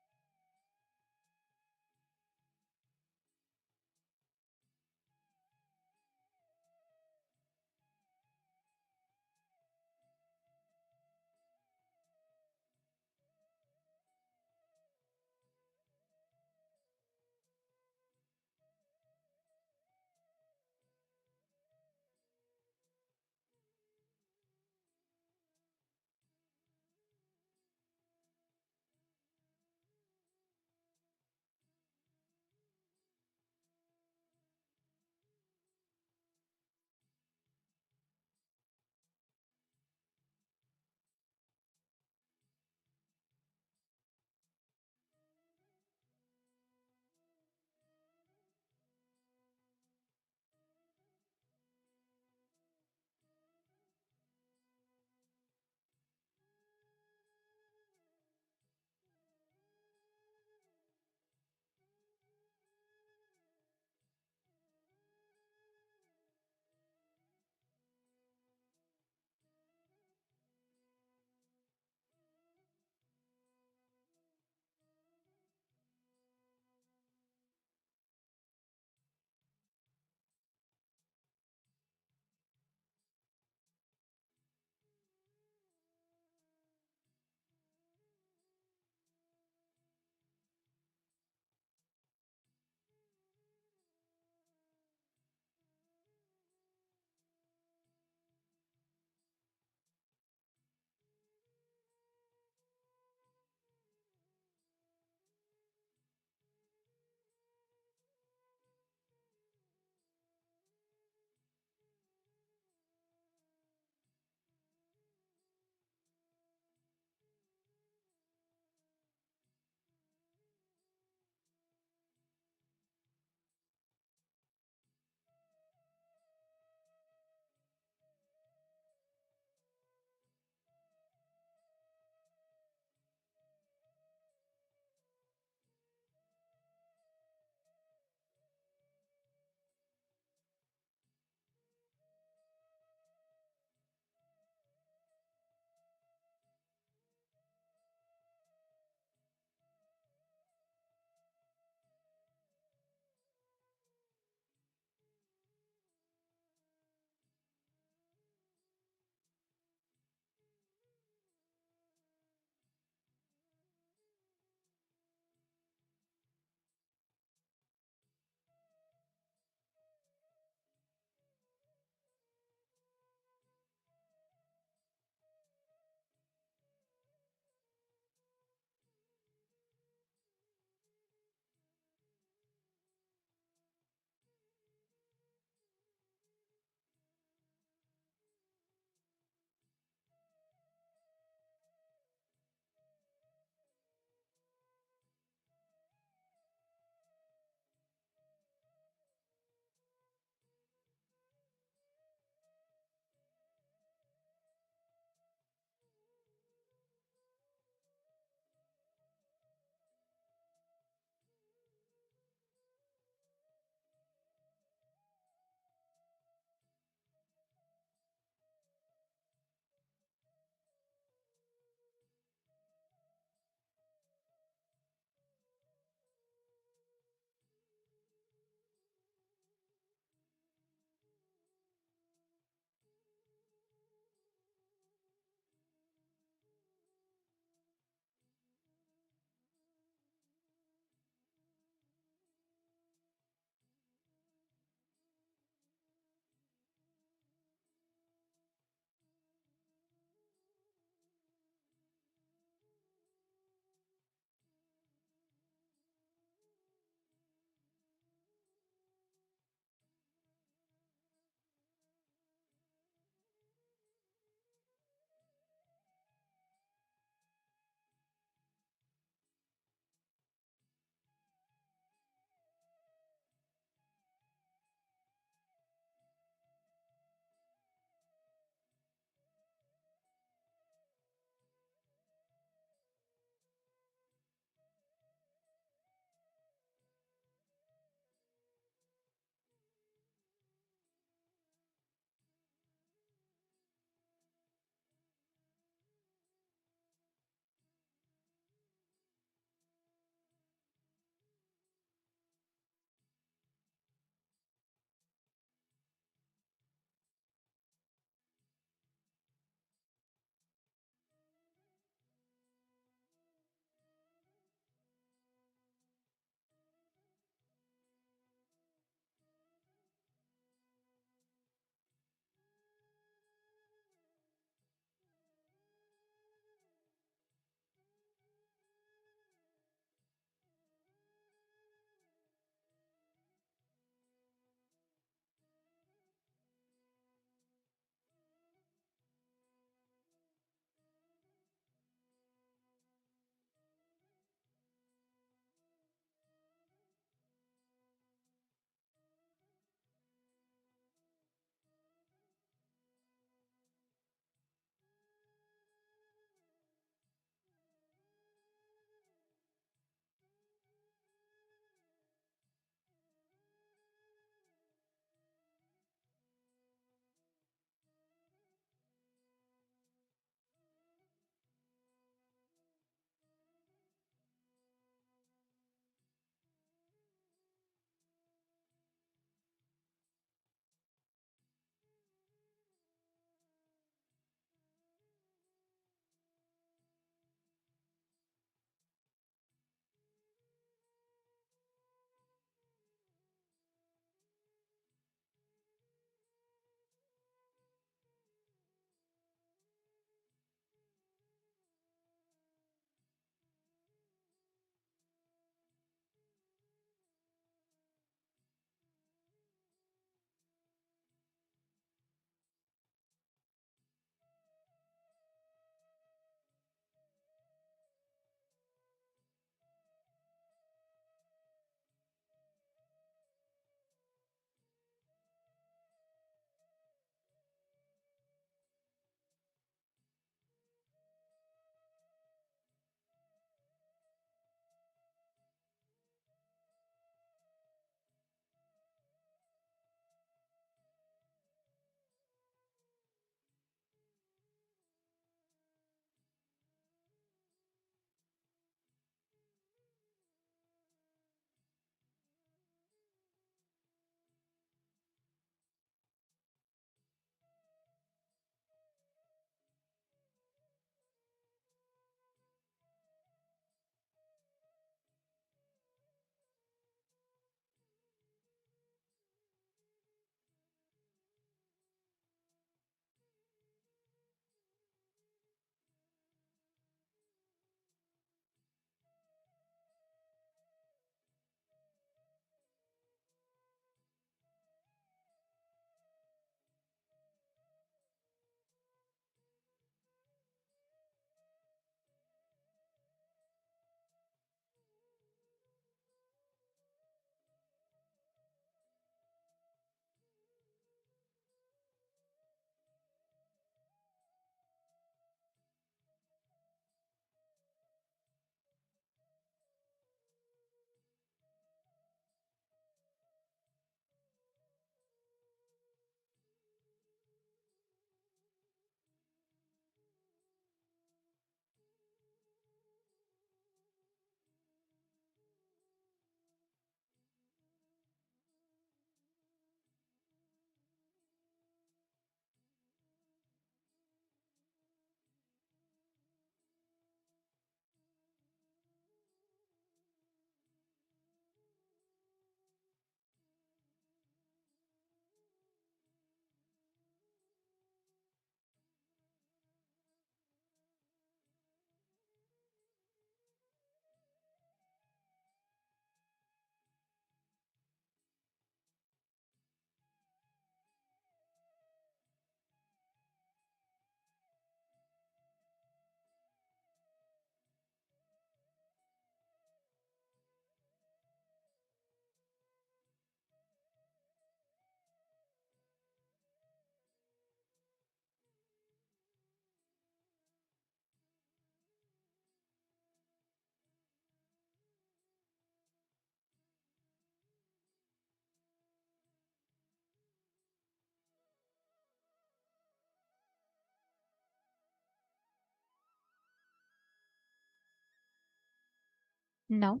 Now,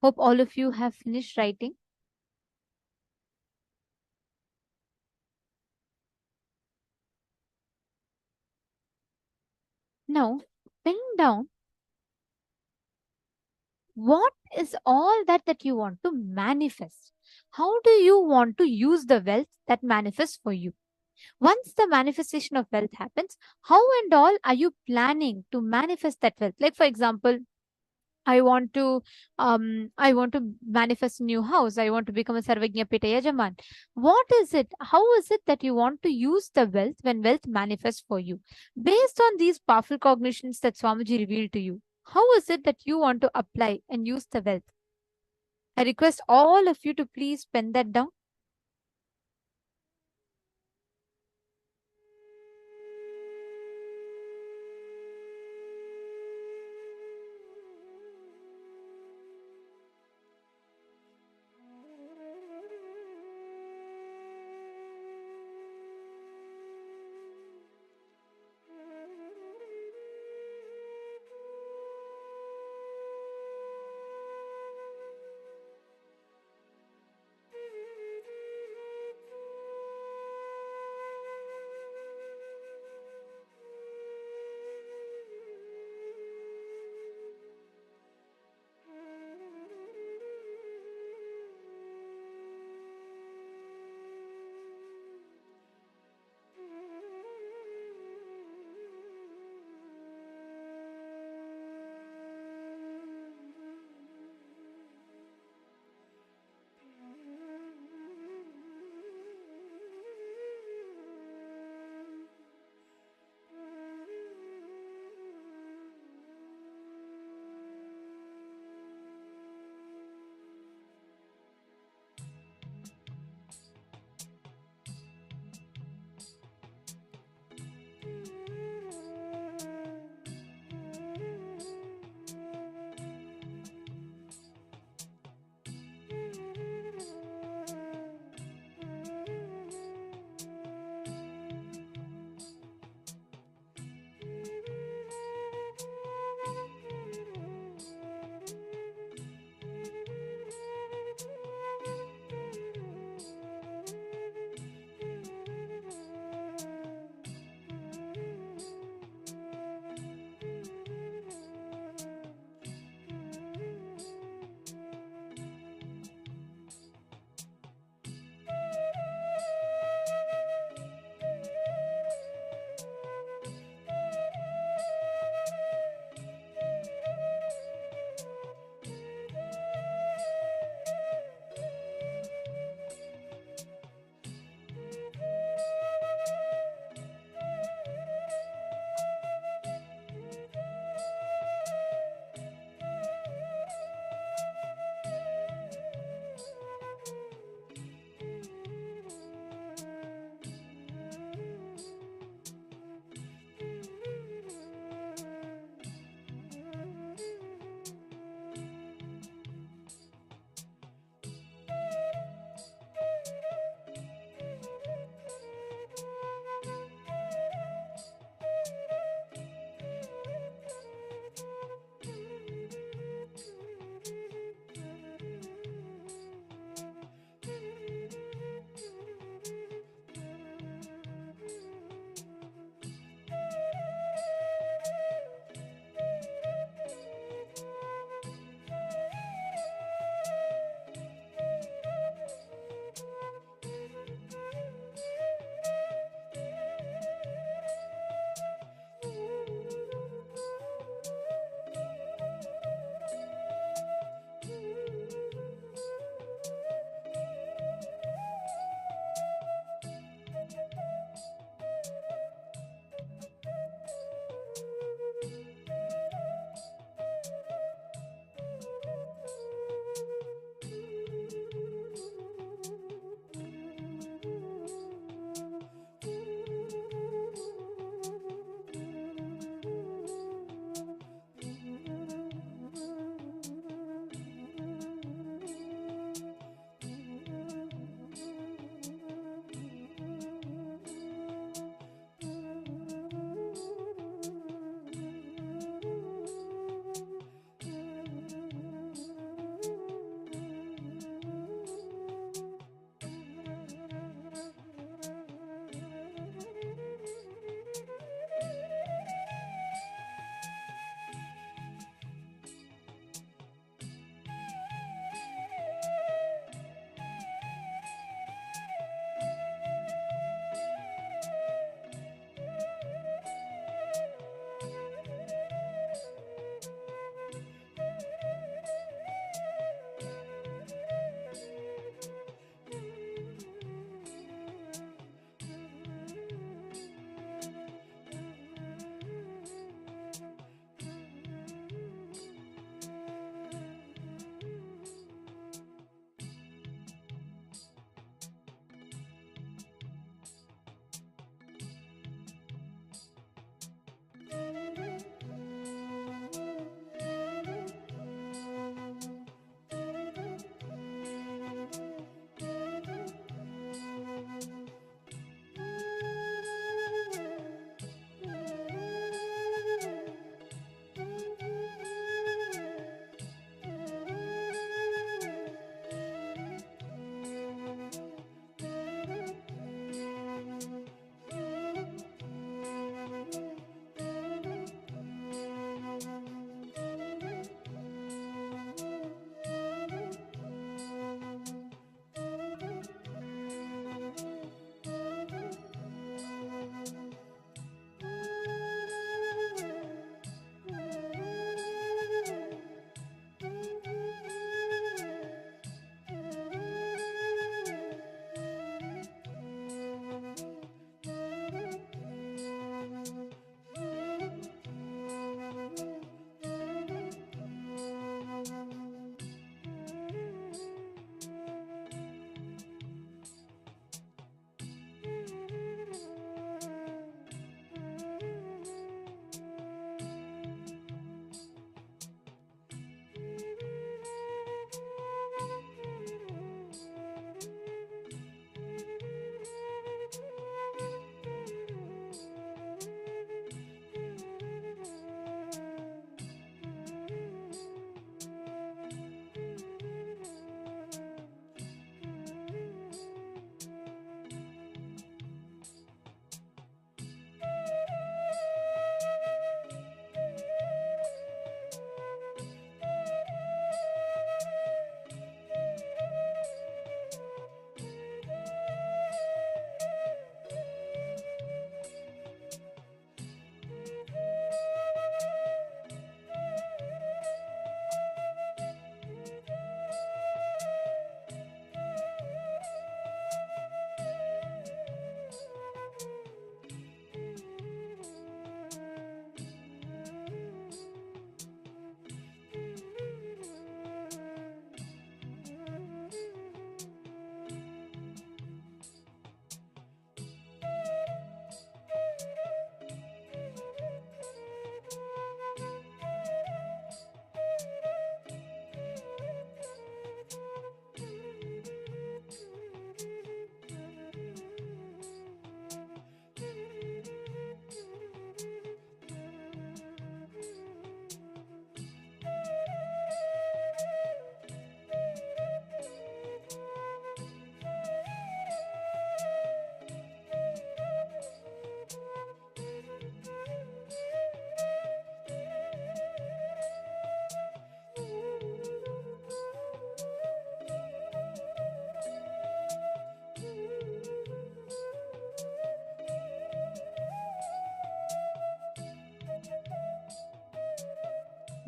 hope all of you have finished writing. Now, pen down what is all that you want to manifest. How do you want to use the wealth that manifests for you? Once the manifestation of wealth happens, how and all are you planning to manifest that wealth? Like, for example, I want to manifest a new house. I want to become a Sarvagnya Pita Yajaman. What is it? How is it that you want to use the wealth when wealth manifests for you? Based on these powerful cognitions that Swamiji revealed to you, how is it that you want to apply and use the wealth? I request all of you to please pen that down.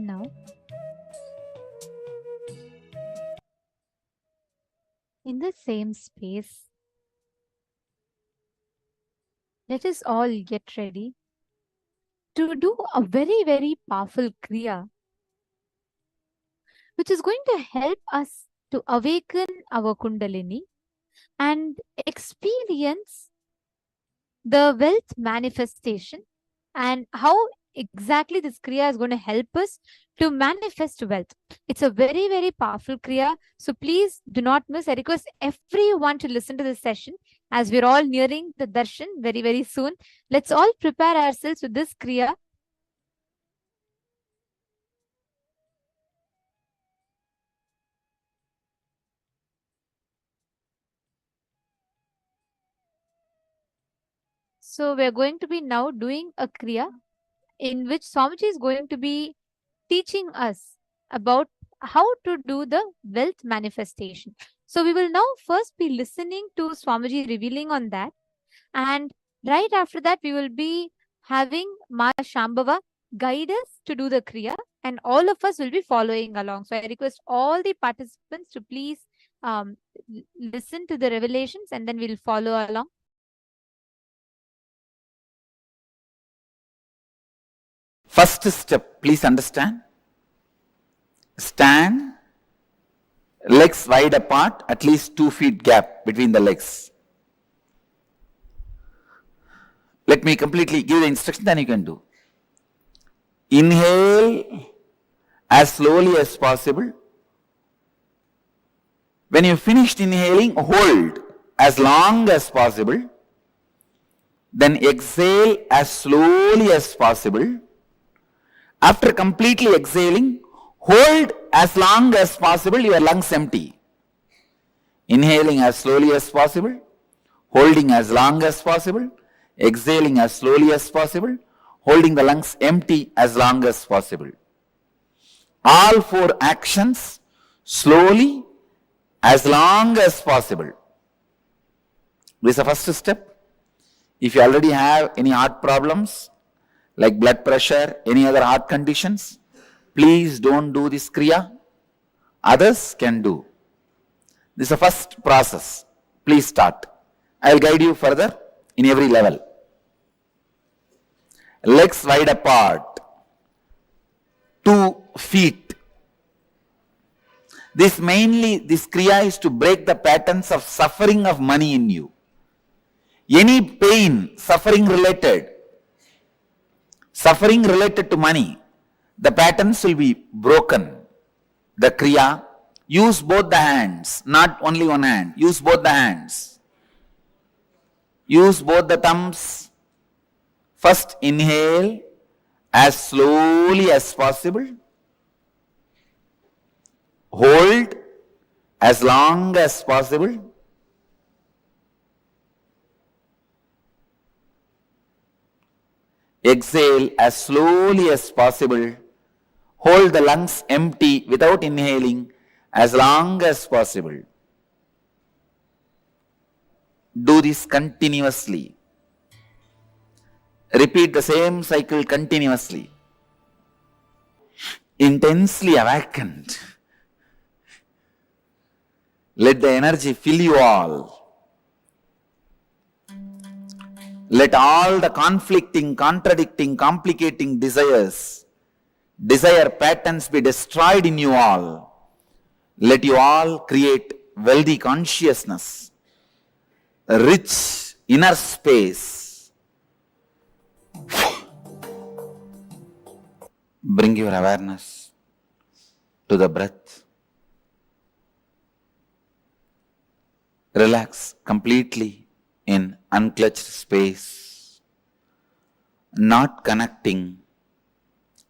Now, in the same space, let us all get ready to do a very, very powerful Kriya, which is going to help us to awaken our Kundalini and experience the wealth manifestation, and how exactly this Kriya is going to help us to manifest wealth. It's a very, very powerful Kriya. So please do not miss. I request everyone to listen to this session as we're all nearing the darshan very, very soon. Let's all prepare ourselves with this Kriya. So we're going to be now doing a Kriya in which Swamiji is going to be teaching us about how to do the wealth manifestation. So we will now first be listening to Swamiji revealing on that. And right after that, we will be having Ma Shambhava guide us to do the Kriya, and all of us will be following along. So I request all the participants to please listen to the revelations, and then we'll follow along. First step, please understand. Stand, legs wide apart, at least 2 feet gap between the legs. Let me completely give the instruction, then you can do. Inhale as slowly as possible. When you finished inhaling, hold as long as possible. Then exhale as slowly as possible. After completely exhaling, hold as long as possible, your lungs empty. Inhaling as slowly as possible, holding as long as possible, exhaling as slowly as possible, holding the lungs empty as long as possible. All 4 actions slowly as long as possible. This is the first step. If you already have any heart problems, like blood pressure, any other heart conditions, please don't do this Kriya. Others can do. This is the first process. Please start. I will guide you further in every level. Legs wide apart. 2 feet. This Kriya is to break the patterns of suffering of money in you. Any pain, suffering related to money, the patterns will be broken. The Kriya, use both the hands, not only one hand. Use both the hands. Use both the thumbs. First inhale as slowly as possible. Hold as long as possible. Exhale as slowly as possible. Hold the lungs empty without inhaling as long as possible. Do this continuously. Repeat the same cycle continuously. Intensely awakened. Let the energy fill you all. Let all the conflicting, contradicting, complicating desire patterns be destroyed in you all. Let you all create wealthy consciousness, rich inner space. Bring your awareness to the breath. Relax completely in unclutched space, not connecting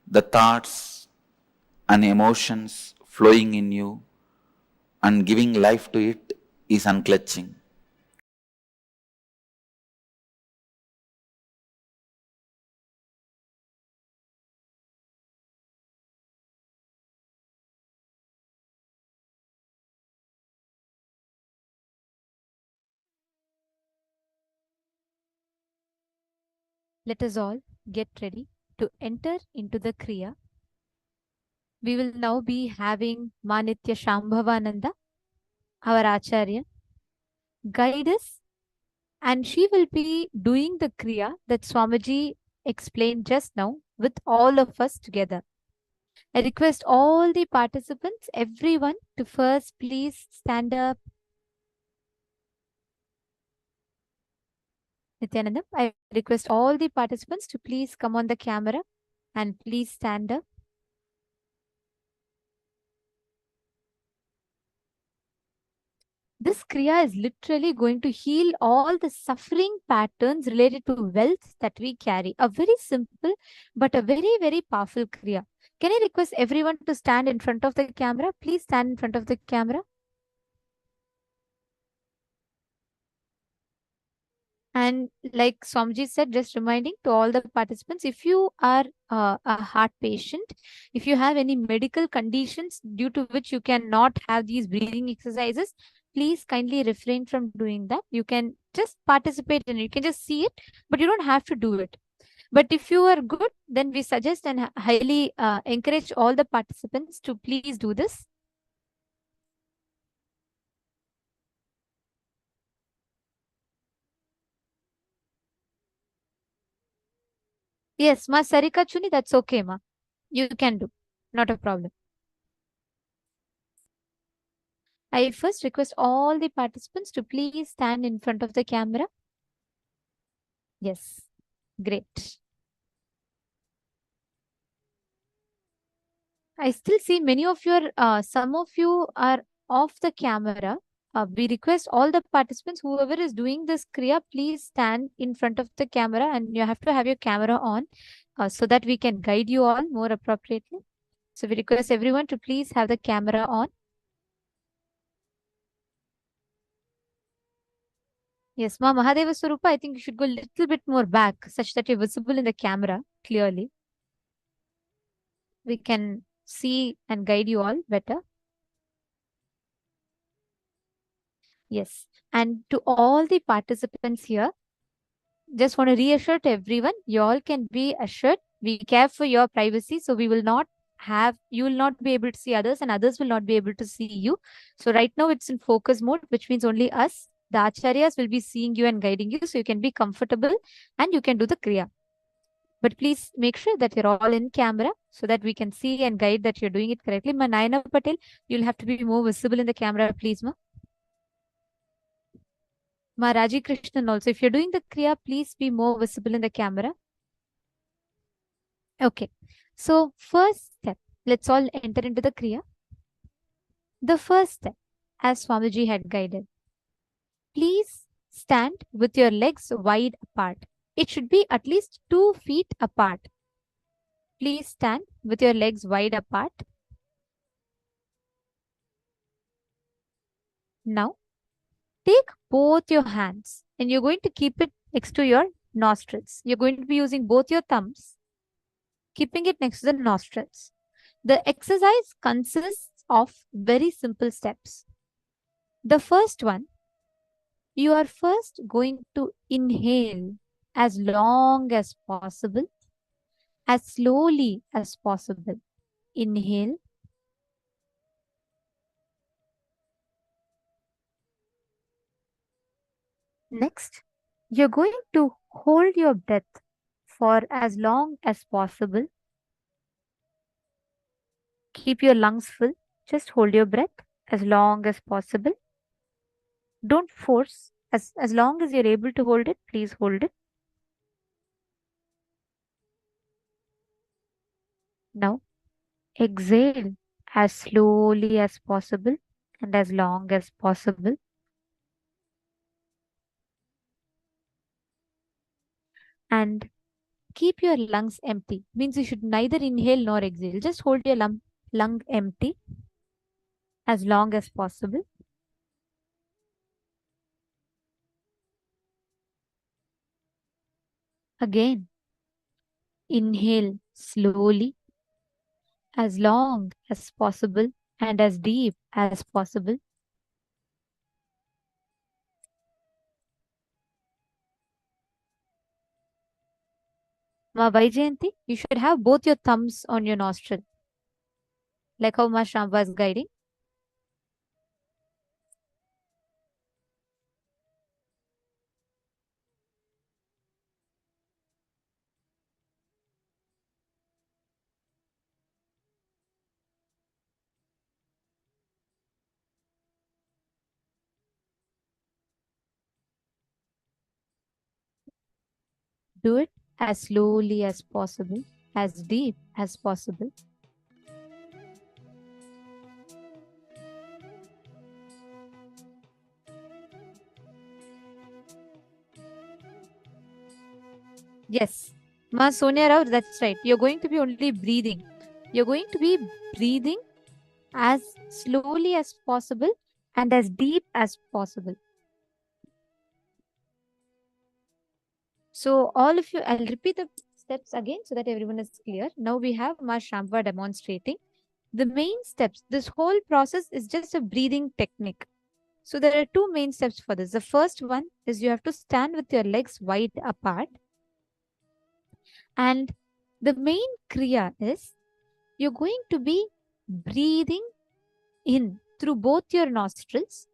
the thoughts and emotions flowing in you and giving life to it is unclutching. Let us all get ready to enter into the Kriya. we will now be having Manitya Shambhavananda, our Acharya, guide us, and she will be doing the Kriya that Swamiji explained just now with all of us together. I request all the participants, everyone, to first please stand up. Nithyanandam, I request all the participants to please come on the camera and please stand up. This Kriya is literally going to heal all the suffering patterns related to wealth that we carry. A very simple but a very, very powerful Kriya. Can I request everyone to stand in front of the camera? Please stand in front of the camera. And like Swamiji said, just reminding to all the participants, if you are a heart patient, if you have any medical conditions due to which you cannot have these breathing exercises, please kindly refrain from doing that. You can just participate in it. You can just see it, but you don't have to do it. But if you are good, then we suggest and highly encourage all the participants to please do this. Yes, Ma Sarika Chuni, that's okay, Ma. You can do. Not a problem. I first request all the participants to please stand in front of the camera. Yes, great. I still see many of your, some of you are off the camera. We request all the participants, whoever is doing this Kriya, please stand in front of the camera and you have to have your camera on so that we can guide you all more appropriately. So we request everyone to please have the camera on. Yes, Ma Mahadeva Swarupa, I think you should go a little bit more back such that you're visible in the camera clearly. We can see and guide you all better. Yes, and to all the participants here, just want to reassure to everyone, you all can be assured, we care for your privacy, so we will not have, you will not be able to see others and others will not be able to see you. So right now it's in focus mode, which means only us, the acharyas, will be seeing you and guiding you, so you can be comfortable and you can do the kriya. But please make sure that you're all in camera so that we can see and guide that you're doing it correctly. Ma Naina Patel, you'll have to be more visible in the camera, please, Ma. Ma Raji Krishnan also, if you're doing the kriya, please be more visible in the camera. Okay. So first step, let's all enter into the kriya. The first step, as Swamiji had guided, please stand with your legs wide apart. It should be at least 2 feet apart. Please stand with your legs wide apart. Now, take both your hands and you're going to keep it next to your nostrils. You're going to be using both your thumbs, keeping it next to the nostrils. The exercise consists of very simple steps. The first one, you are first going to inhale as long as possible, as slowly as possible. Inhale. Next, you're going to hold your breath for as long as possible. Keep your lungs full. Just hold your breath as long as possible. Don't force. As long as you're able to hold it, please hold it. Now, exhale as slowly as possible and as long as possible. And keep your lungs empty. Means you should neither inhale nor exhale. Just hold your lung empty as long as possible. Again, inhale slowly as long as possible and as deep as possible. Ma Vaijayanti, you should have both your thumbs on your nostril. like how Ma Shamba is guiding. Do it as slowly as possible, as deep as possible. Yes, Ma Sonia Rao, that's right. You're going to be only breathing. You're going to be breathing as slowly as possible and as deep as possible. So all of you, I'll repeat the steps again so that everyone is clear. Now we have Ma Shamba demonstrating the main steps. This whole process is just a breathing technique. So there are two main steps for this. The first one is you have to stand with your legs wide apart. And the main kriya is you're going to be breathing in through both your nostrils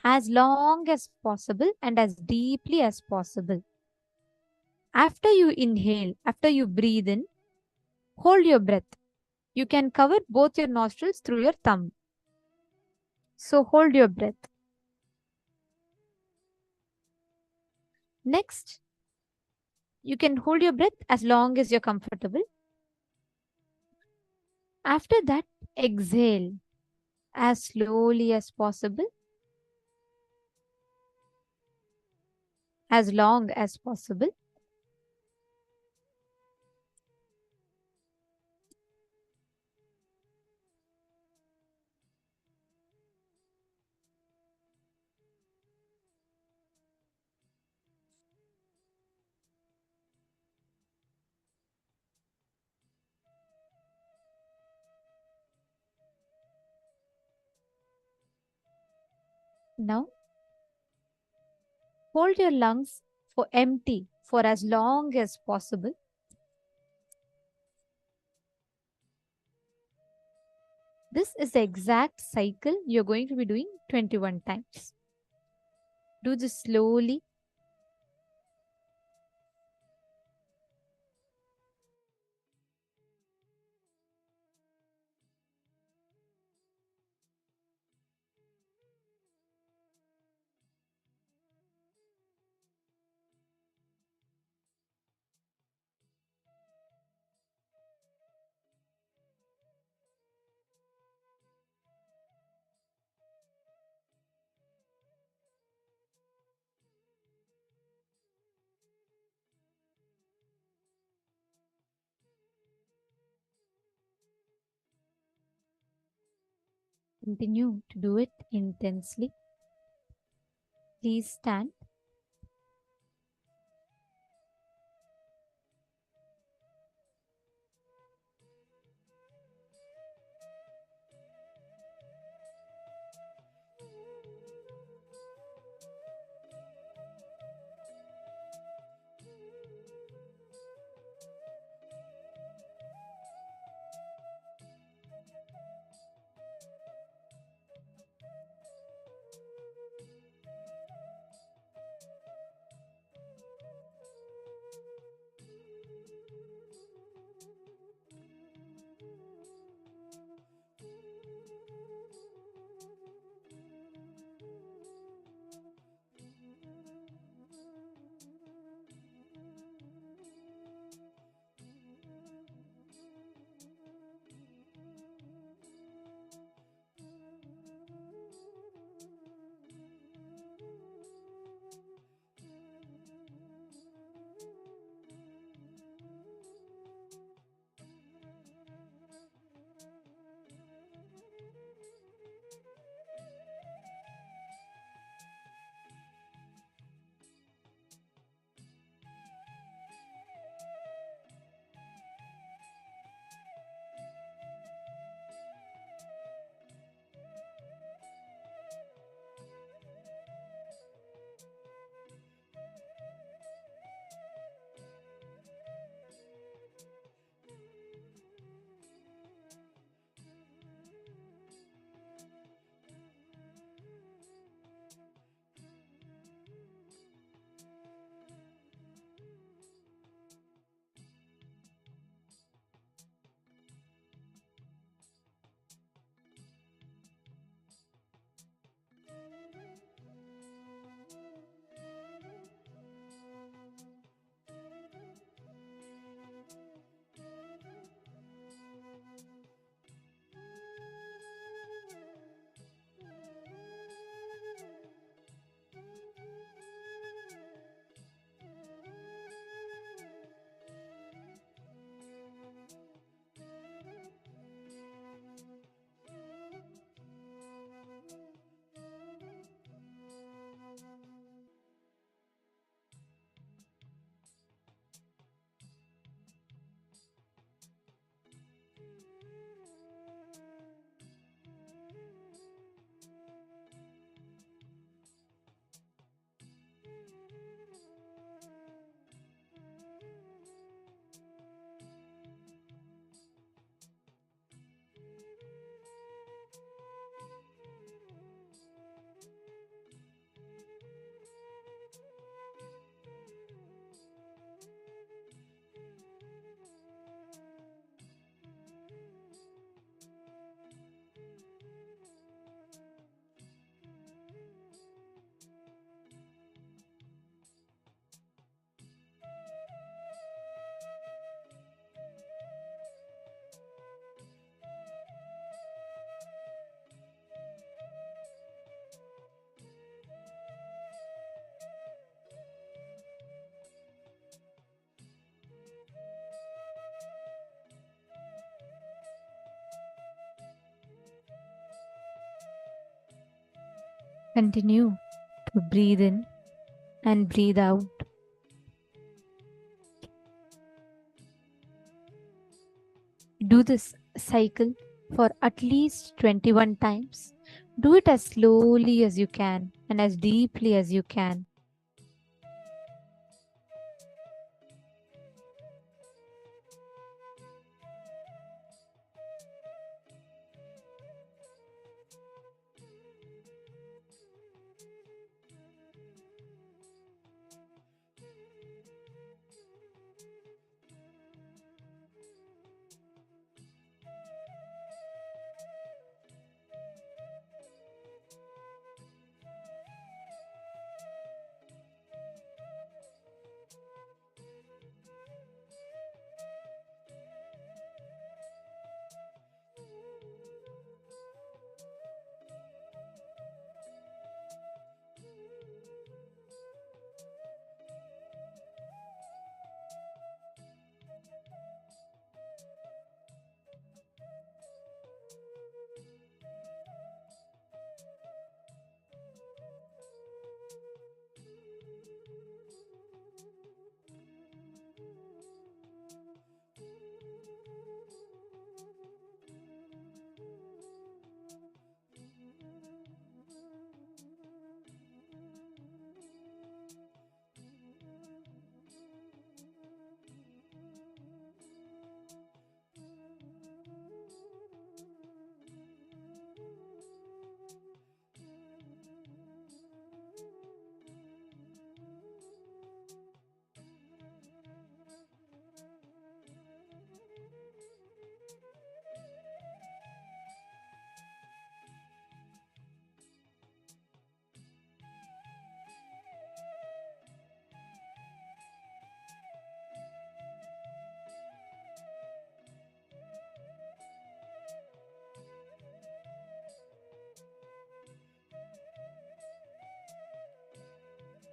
as long as possible and as deeply as possible. After you inhale, after you breathe in, hold your breath. You can cover both your nostrils through your thumb. So hold your breath. Next, you can hold your breath as long as you're comfortable. After that, exhale as slowly as possible, as long as possible. Now, hold your lungs for empty for as long as possible. This is the exact cycle you're going to be doing 21 times. Do this slowly. Continue to do it intensely. Please stand. Continue to breathe in and breathe out. Do this cycle for at least 21 times. Do it as slowly as you can and as deeply as you can.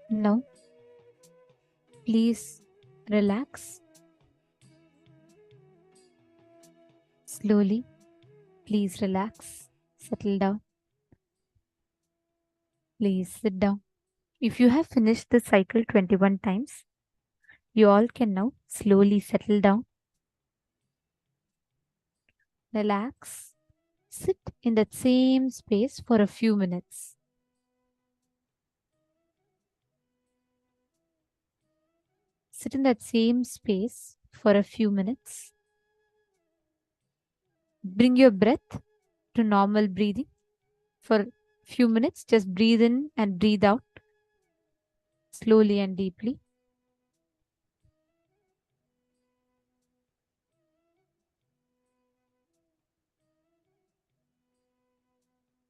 Now, please relax. Slowly, please relax. Settle down. Please sit down. If you have finished the cycle 21 times, you all can now slowly settle down. Relax. Sit in that same space for a few minutes. Sit in that same space for a few minutes. Bring your breath to normal breathing for a few minutes. Just breathe in and breathe out slowly and deeply.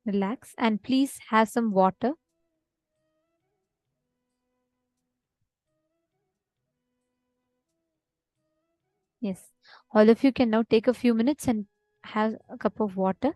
Relax and please have some water. Yes, all of you can now take a few minutes and have a cup of water.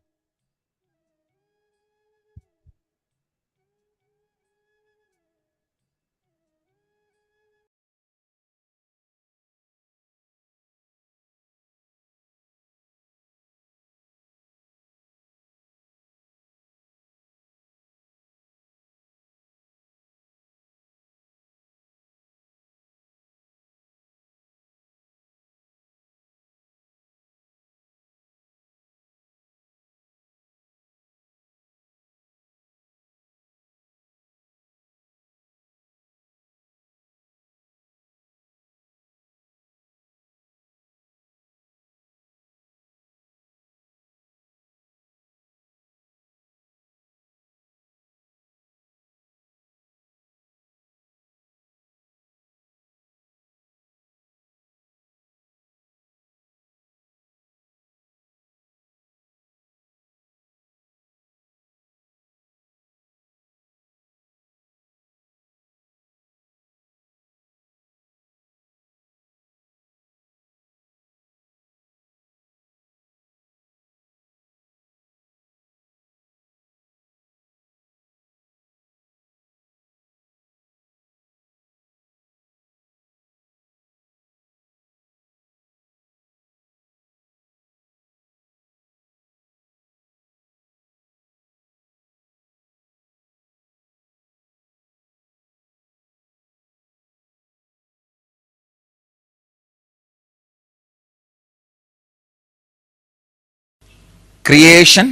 creation,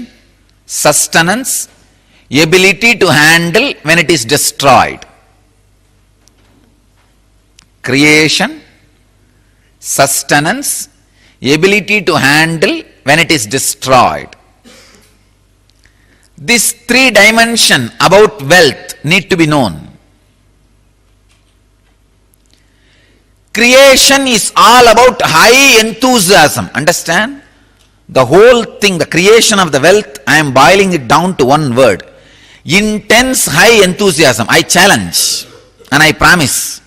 sustenance, ability to handle when it is destroyed. Creation, sustenance, ability to handle when it is destroyed. This three dimension about wealth need to be known. Creation is all about high enthusiasm. Understand? The whole thing, the creation of the wealth, I am boiling it down to one word. Intense high enthusiasm. I challenge and I promise.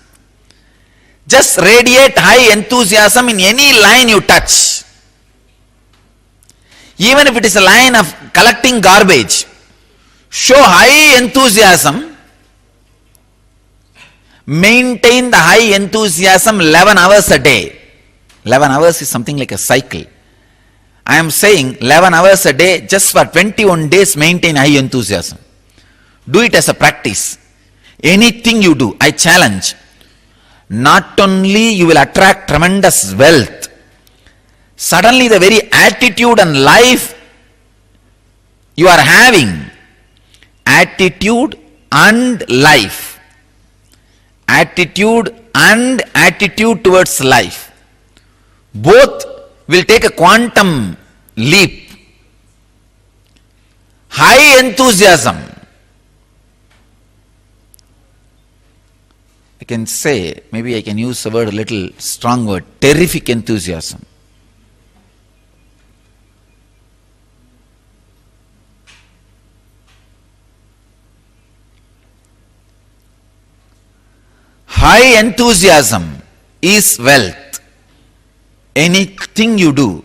Just radiate high enthusiasm in any line you touch. Even if it is a line of collecting garbage, show high enthusiasm. Maintain the high enthusiasm 11 hours a day. 11 hours is something like a cycle. I am saying 11 hours a day, just for 21 days maintain high enthusiasm. Do it as a practice. Anything you do, I challenge. Not only you will attract tremendous wealth, suddenly the very attitude and life you are having, attitude and life, attitude and attitude towards life, both will take a quantum leap. High enthusiasm. I can say, maybe I can use a word, a little strong word, terrific enthusiasm. High enthusiasm is wealth. Anything you do,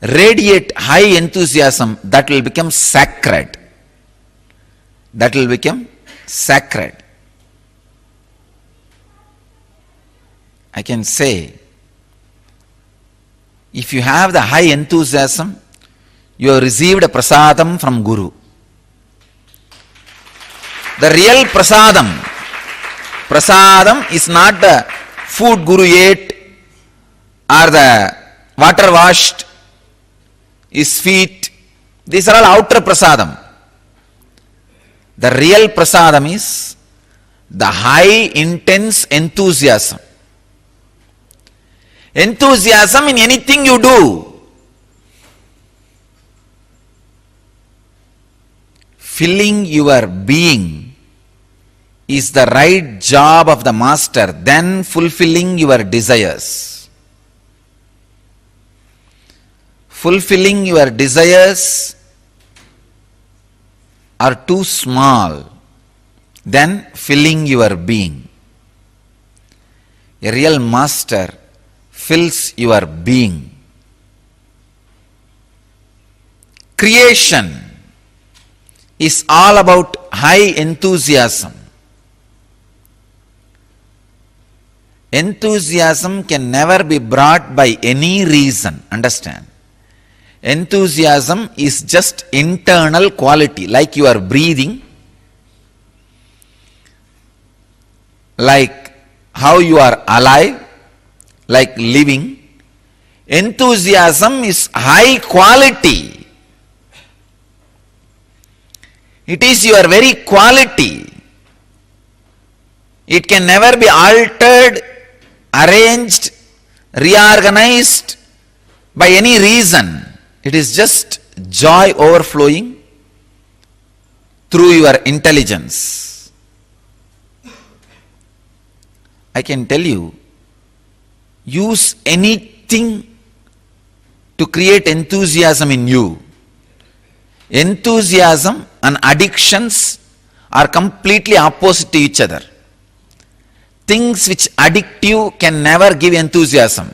radiate high enthusiasm, that will become sacred. That will become sacred. I can say, if you have the high enthusiasm, you have received a prasadam from Guru. The real prasadam is not the food Guru ate or the water washed his feet. These are all outer prasadam. The real prasadam is the high intense enthusiasm. Enthusiasm in anything you do. Filling your being is the right job of the master, then fulfilling your desires. Fulfilling your desires are too small, then filling your being. A real master fills your being. Creation is all about high enthusiasm. Enthusiasm can never be brought by any reason. Understand? Enthusiasm is just internal quality, like you are breathing, like how you are alive, like living. Enthusiasm is high quality. It is your very quality. It can never be altered, arranged, reorganized by any reason. It is just joy overflowing through your intelligence. I can tell you, use anything to create enthusiasm in you. Enthusiasm and addictions are completely opposite to each other. Things which addict you can never give enthusiasm.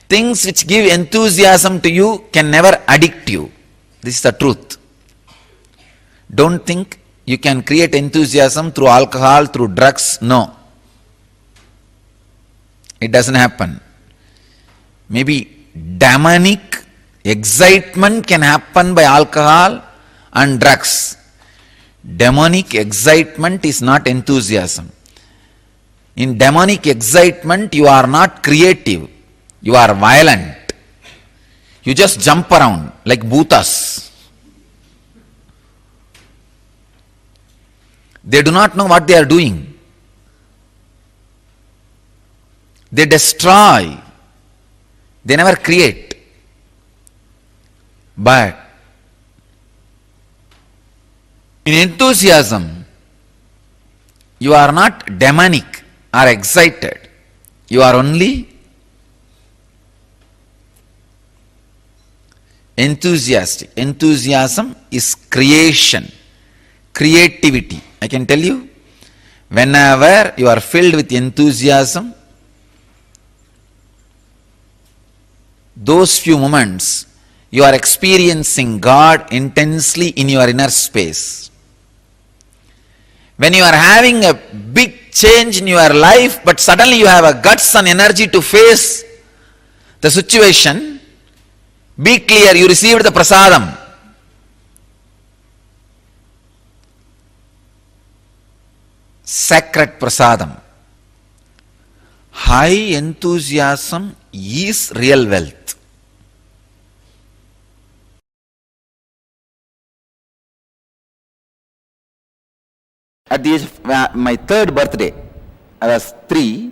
Things which give enthusiasm to you can never addict you. This is the truth. Don't think you can create enthusiasm through alcohol, through drugs. No. It doesn't happen. Maybe demonic excitement can happen by alcohol and drugs. Demonic excitement is not enthusiasm. In demonic excitement, you are not creative. You are violent. You just jump around like bhutas. They do not know what they are doing. They destroy. They never create. But in enthusiasm, you are not demonic or excited. You are only enthusiastic. Enthusiasm is creation, creativity. I can tell you, whenever you are filled with enthusiasm, those few moments you are experiencing God intensely in your inner space. When you are having a big change in your life, but suddenly you have a guts and energy to face the situation, be clear, you received the prasadam. Sacred prasadam. High enthusiasm is real wealth. At the age of my third birthday, I was 3.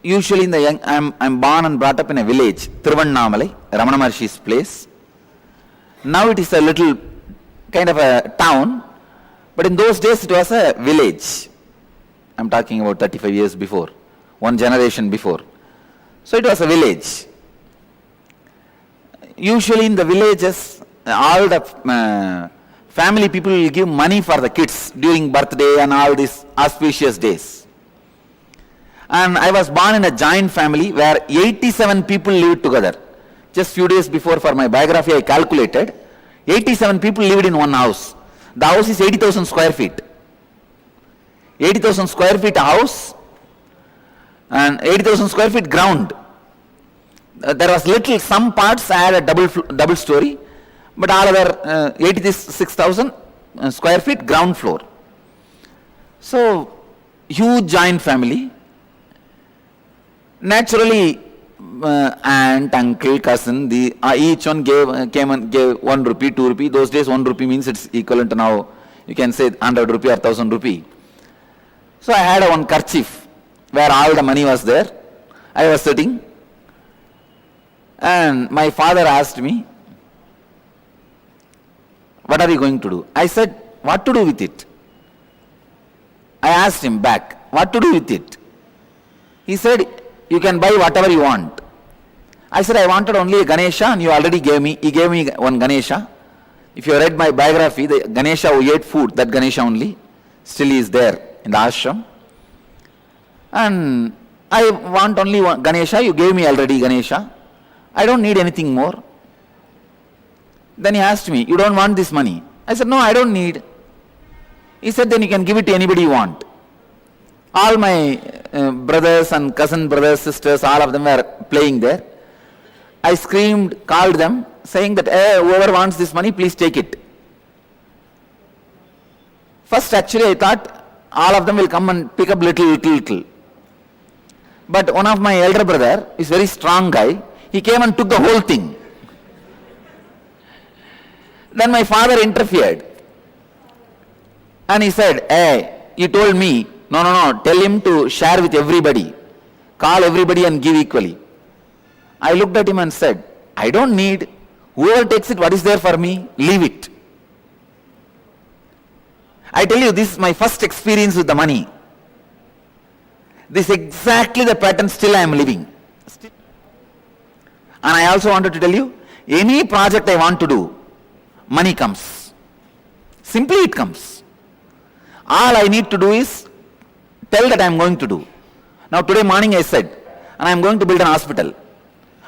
Usually in the young, I'm born and brought up in a village, Thiruvannamalai, Ramana Maharshi's place. Now it is a little kind of a town, but in those days it was a village. I'm talking about 35 years before, one generation before. So it was a village. Usually in the villages, all the family people will give money for the kids during birthday and all these auspicious days. And I was born in a giant family where 87 people lived together. Just few days before for my biography I calculated, 87 people lived in one house. The house is 80,000 square feet. 80,000 square feet house and 80,000 square feet ground. There was little, some parts had a double story, but all other 86,000 square feet ground floor. So, huge giant family. Naturally, aunt, uncle, cousin, each one came and gave 1 rupee, 2 rupee. Those days 1 rupee means it's equivalent to now, you can say 100 rupee or 1000 rupee. So I had one kerchief where all the money was there. I was sitting and my father asked me, what are you going to do? I said, what to do with it? I asked him back, what to do with it? He said, you can buy whatever you want. I said, I wanted only a Ganesha and you already gave me. He gave me one Ganesha. If you read my biography, the Ganesha who ate food, that Ganesha only, still is there in the ashram. And I want only one Ganesha, you gave me already Ganesha. I don't need anything more. Then he asked me, you don't want this money? I said, no, I don't need. He said, then you can give it to anybody you want. All my brothers and cousin brothers, sisters, all of them were playing there. I screamed, called them, saying that, hey, whoever wants this money, please take it. First, actually, I thought all of them will come and pick up little. But one of my elder brother is very strong guy. He came and took the whole thing. Then my father interfered. And he said, hey, you told me, no, tell him to share with everybody. Call everybody and give equally. I looked at him and said, I don't need. Whoever takes it, what is there for me? Leave it. I tell you, this is my first experience with the money. This is exactly the pattern still I am living. And I also wanted to tell you, any project I want to do, money comes. Simply it comes. All I need to do is tell that I am going to do. Now today morning I said, and I am going to build an hospital.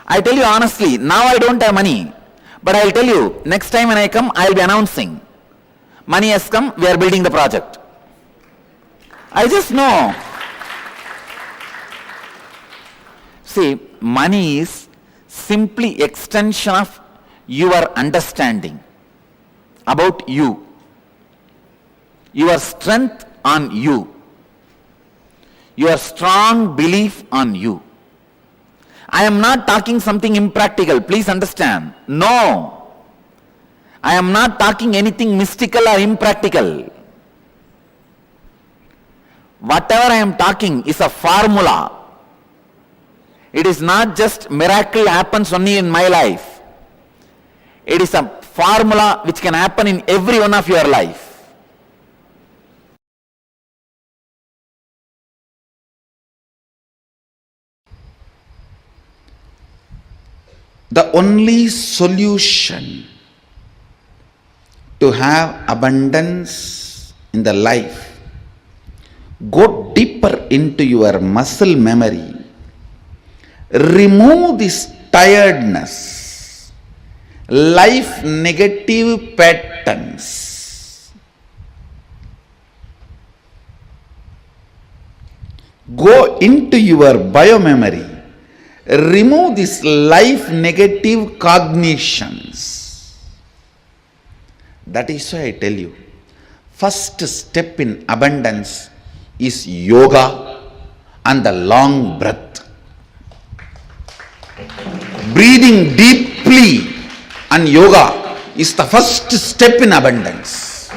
I tell you honestly, now I don't have money. But I will tell you, next time when I come, I will be announcing. Money has come, we are building the project. I just know. See, money is simply extension of your understanding about you. Your strength on you. Your strong belief on you. I am not talking something impractical, please understand. No. I am not talking anything mystical or impractical. Whatever I am talking is a formula. It is not just miracle happens only in my life. It is a formula which can happen in every one of your life. The only solution to have abundance in the life, go deeper into your muscle memory, remove this tiredness, life negative patterns. Go into your biomemory, remove these life negative cognitions. That is why I tell you, first step in abundance is yoga and the long breath. Breathing deeply and yoga is the first step in abundance.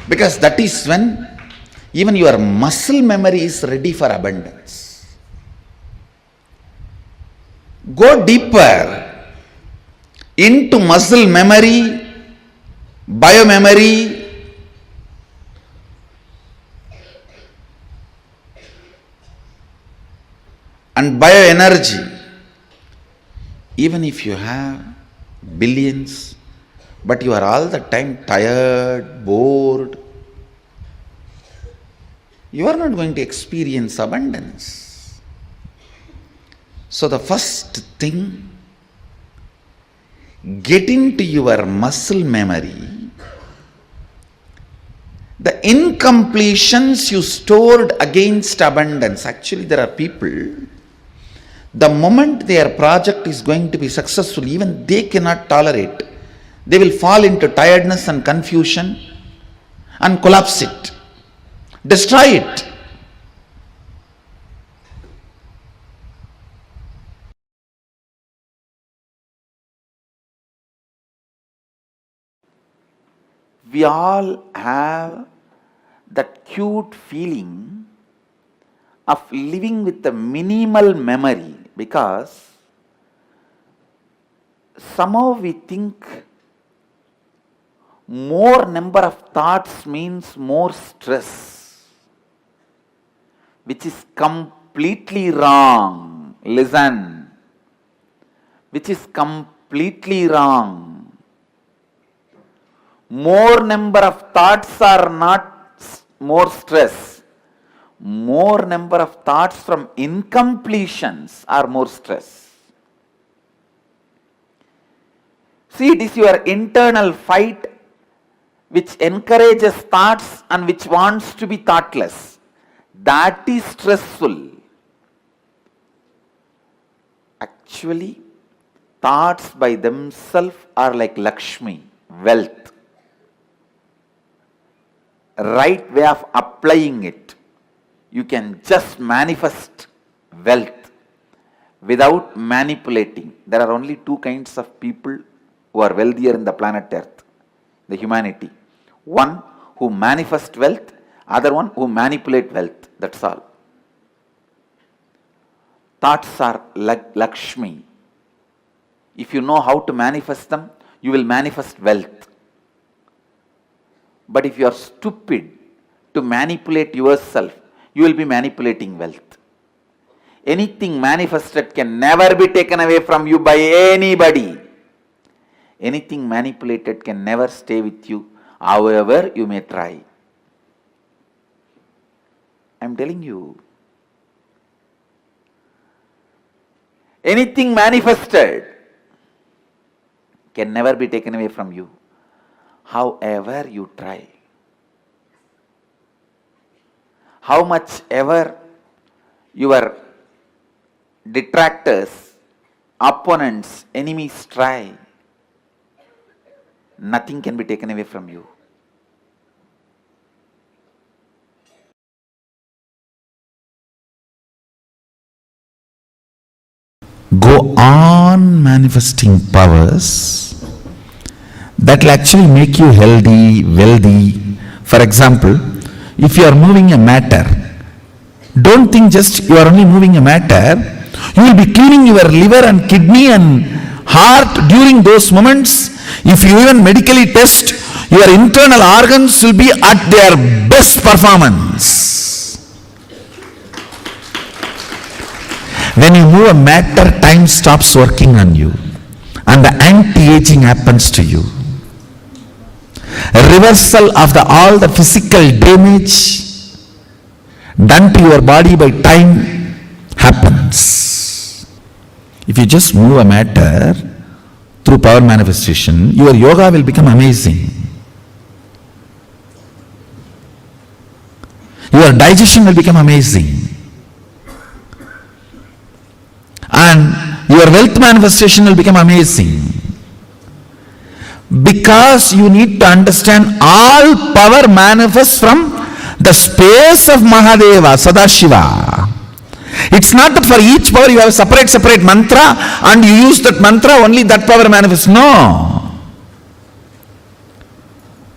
Because that is when even your muscle memory is ready for abundance. Go deeper into muscle memory, biomemory, and bioenergy. Even if you have billions, but you are all the time tired, bored, you are not going to experience abundance. So the first thing, get into your muscle memory the incompletions you stored against abundance. Actually, there are people, the moment their project is going to be successful, even they cannot tolerate. They will fall into tiredness and confusion and collapse it, destroy it. We all have that cute feeling of living with a minimal memory, because somehow we think more number of thoughts means more stress, which is completely wrong. Listen, which is completely wrong. More number of thoughts are not more stress. More number of thoughts from incompletions are more stress. See, it is your internal fight which encourages thoughts and which wants to be thoughtless. That is stressful. Actually, thoughts by themselves are like Lakshmi, wealth. Right way of applying it, you can just manifest wealth without manipulating. There are only two kinds of people who are wealthier in the planet Earth, the humanity. One who manifest wealth, other one who manipulate wealth. That's all. Thoughts are like Lakshmi. If you know how to manifest them, you will manifest wealth. But if you are stupid to manipulate yourself, you will be manipulating wealth. Anything manifested can never be taken away from you by anybody. Anything manipulated can never stay with you, however you may try. I am telling you. Anything manifested can never be taken away from you, however you try. How much ever your detractors, opponents, enemies try, nothing can be taken away from you. go on manifesting powers that will actually make you healthy, wealthy. For example, if you are moving a matter, don't think just you are only moving a matter. You will be cleaning your liver and kidney and heart during those moments. If you even medically test, your internal organs will be at their best performance. When you move a matter, time stops working on you and the anti-aging happens to you. A reversal of all the physical damage done to your body by time happens. If you just move a matter through power manifestation, your yoga will become amazing. Your digestion will become amazing. And your wealth manifestation will become amazing. Because you need to understand all power manifests from the space of Mahadeva, Sadashiva. It's not that for each power you have a separate mantra and you use that mantra, only that power manifests. No.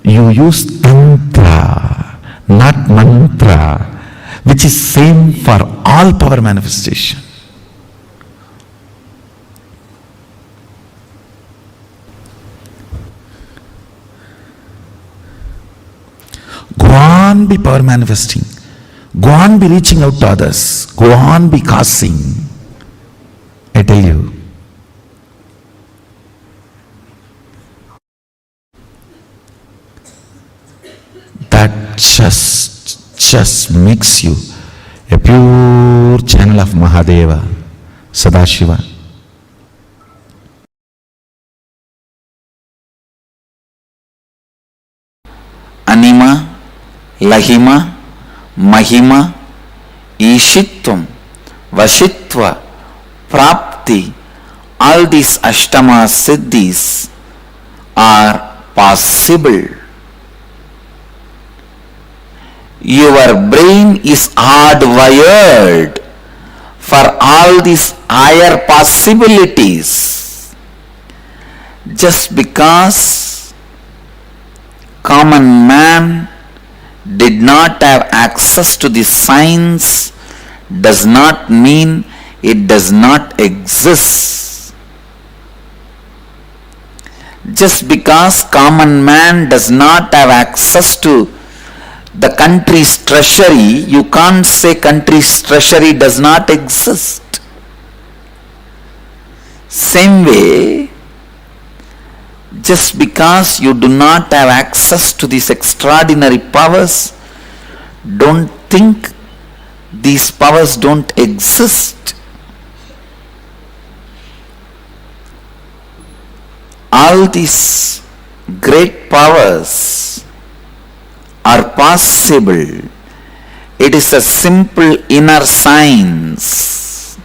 You use tantra, not mantra, which is same for all power manifestation. Go on be power manifesting. Go on be reaching out to others. Go on be causing. I tell you. That just makes you a pure channel of Mahadeva, Sadashiva. Anima, Lahima, Mahima, Ishitvam, Vashitva, Prapti, all these Ashtama Siddhis are possible. Your brain is hardwired for all these higher possibilities. Just because common man did not have access to the science does not mean it does not exist. Just because common man does not have access to the country's treasury, you can't say country's treasury does not exist. Same way, just because you do not have access to these extraordinary powers, don't think these powers don't exist. All these great powers are possible. It is a simple inner science.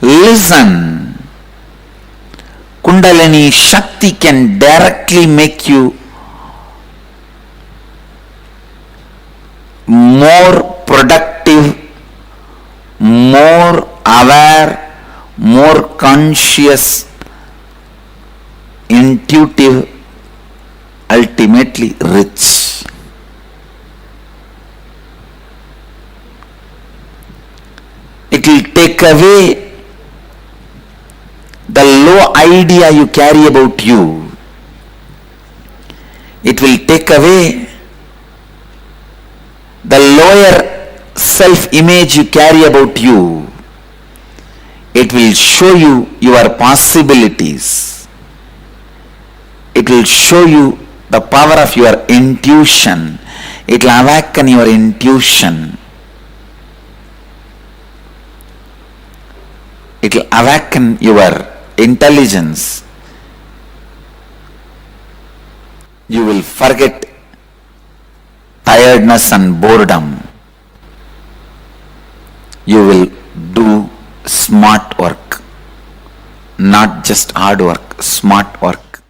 Listen. Kundalini Shakti can directly make you more productive, more aware, more conscious, intuitive, ultimately rich. It will take away the low idea you carry about you. It will take away the lower self-image you carry about you. It will show you your possibilities. It will show you the power of your intuition. It will awaken your intuition. It will awaken your intelligence. You will forget tiredness and boredom. You will do smart work, not just hard work, smart work.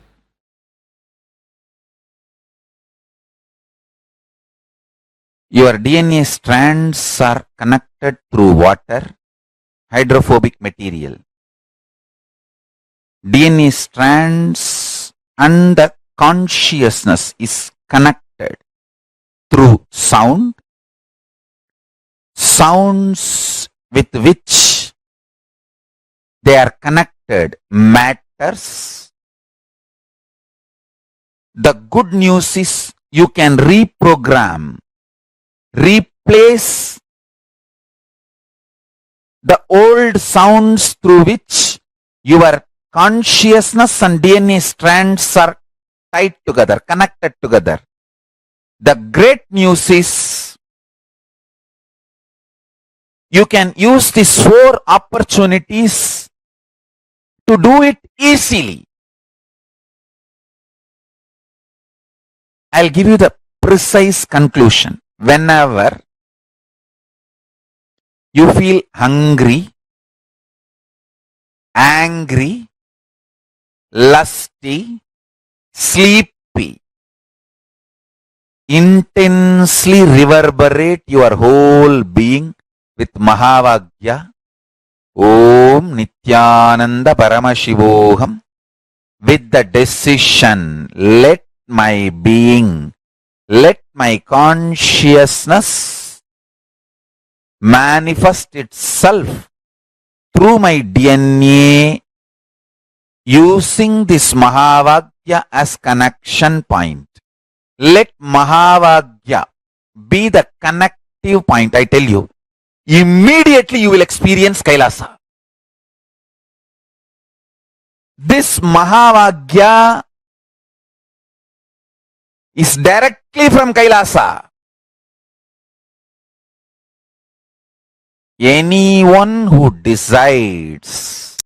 Your DNA strands are connected through water, hydrophobic material. DNA strands and the consciousness is connected through sound, sounds with which they are connected matters. The good news is you can reprogram, replace the old sounds through which your consciousness and DNA strands are tied together, connected together. The great news is you can use these 4 opportunities to do it easily. I'll give you the precise conclusion. Whenever you feel hungry, angry, lusty, sleepy, intensely reverberate your whole being with Mahavagya, Om Nithyananda Paramashivoham, with the decision, let my being, let my consciousness manifest itself through my DNA using this Mahavagya as connection point. Let Mahavagya be the connective point. I tell you, immediately you will experience Kailasa. This Mahavagya is directly from Kailasa. Anyone who decides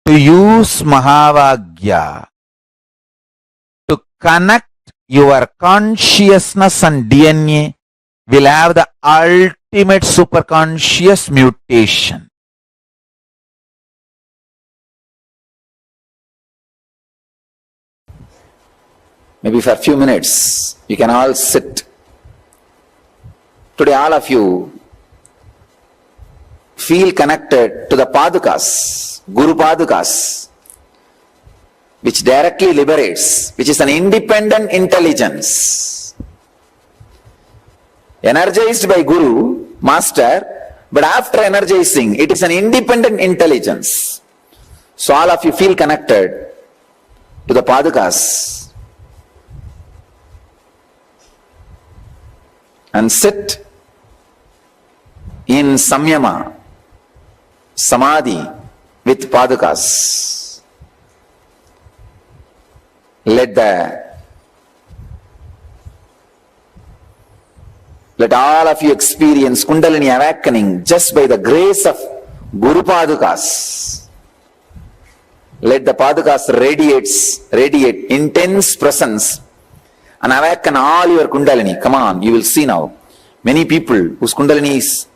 to use Mahavagya to connect your consciousness and DNA will have the ultimate superconscious mutation. Maybe for a few minutes, you can all sit. Today, all of you feel connected to the Padukas, Guru Padukas, which directly liberates, which is an independent intelligence. Energized by Guru, Master, but after energizing, it is an independent intelligence. So all of you feel connected to the Padukas and sit in Samyama, Samadhi with Padukas. Let all of you experience Kundalini awakening just by the grace of Guru Padukas. Let the Padukas radiate intense presence and awaken all your Kundalini. Come on, you will see now. Many people whose Kundalini is,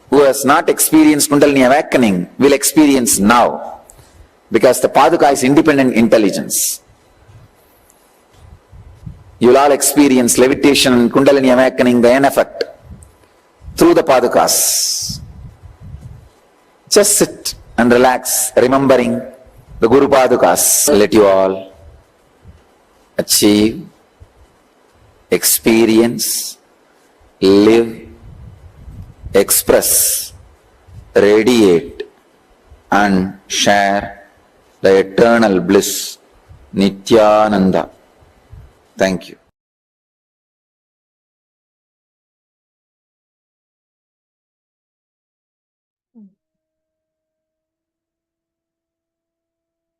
who has not experienced Kundalini awakening, will experience now. Because the Paduka is independent intelligence. You will all experience levitation and Kundalini awakening, the end effect, through the Padukas. Just sit and relax, remembering the Guru Padukas. Let you all achieve, experience, live, express, radiate, and share the eternal bliss, Nithyananda. Thank you.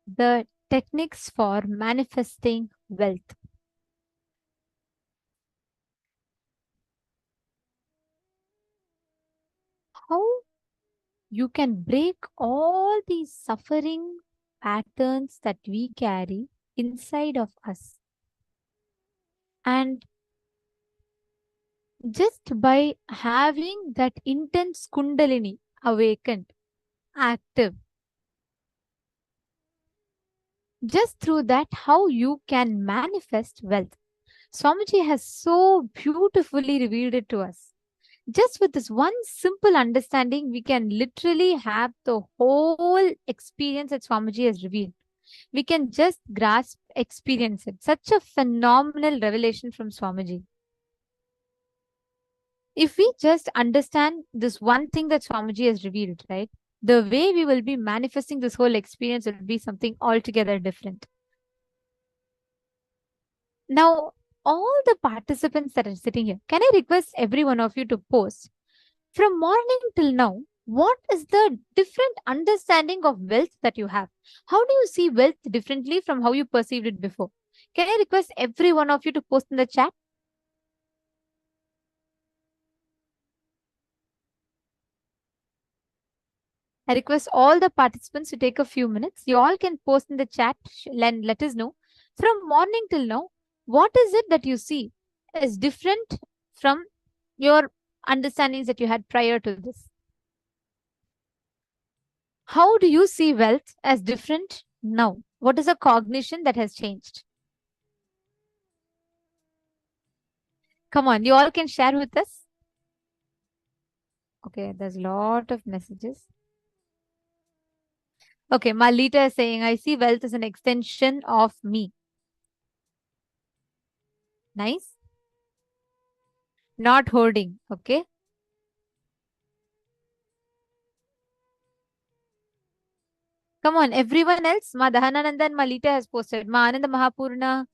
The techniques for manifesting wealth. How you can break all these suffering patterns that we carry inside of us. And just by having that intense Kundalini awakened, active, Just through that, how you can manifest wealth. Swamiji has so beautifully revealed it to us. Just with this one simple understanding, we can literally have the whole experience that Swamiji has revealed. We can just grasp, experience it. Such a phenomenal revelation from Swamiji. If we just understand this one thing that Swamiji has revealed, right, the way we will be manifesting this whole experience will be something altogether different. Now, all the participants that are sitting here, can I request every one of you to post from morning till now, what is the different understanding of wealth that you have? How do you see wealth differently from how you perceived it before? Can I request every one of you to post in the chat? I request all the participants to take a few minutes. You all can post in the chat and let us know. From morning till now, what is it that you see is different from your understandings that you had prior to this? How do you see wealth as different now? What is a cognition that has changed? Come on, you all can share with us. Okay, there's a lot of messages. Okay, Malita is saying, I see wealth as an extension of me. Nice. Not hoarding, okay? Come on, everyone else. Ma Dahanananda and Malita has posted. Ma Ananda Mahapurna,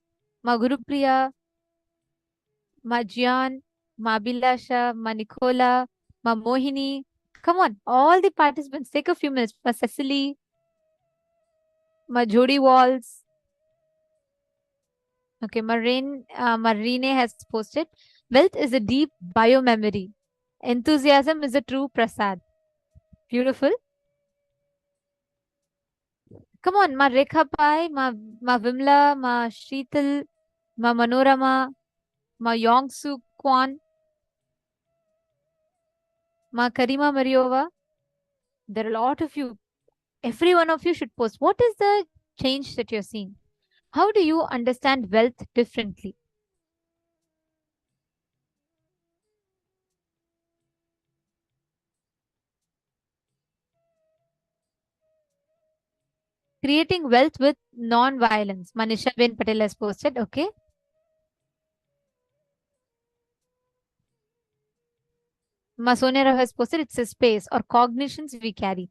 Ma Gurupriya, Ma Jian, Ma Bilasha, Ma Nicola, Ma Mohini. Come on, all the participants, take a few minutes. Ma Cecily, Ma Jodi Walls. Okay, Marine has posted. Wealth is a deep biomemory. Enthusiasm is a true prasad. Beautiful. Come on, Ma Rekha Pai, Ma Vimla, Ma Sheetal, Ma Manorama, Ma Yongsu Kwan, Ma Karima Mariova. There are a lot of you. Every one of you should post. What is the change that you're seeing? How do you understand wealth differently? Creating wealth with non-violence. Manisha Ben Patel has posted. Okay. Ma Sonia Rao has posted. It's a space or cognitions we carry.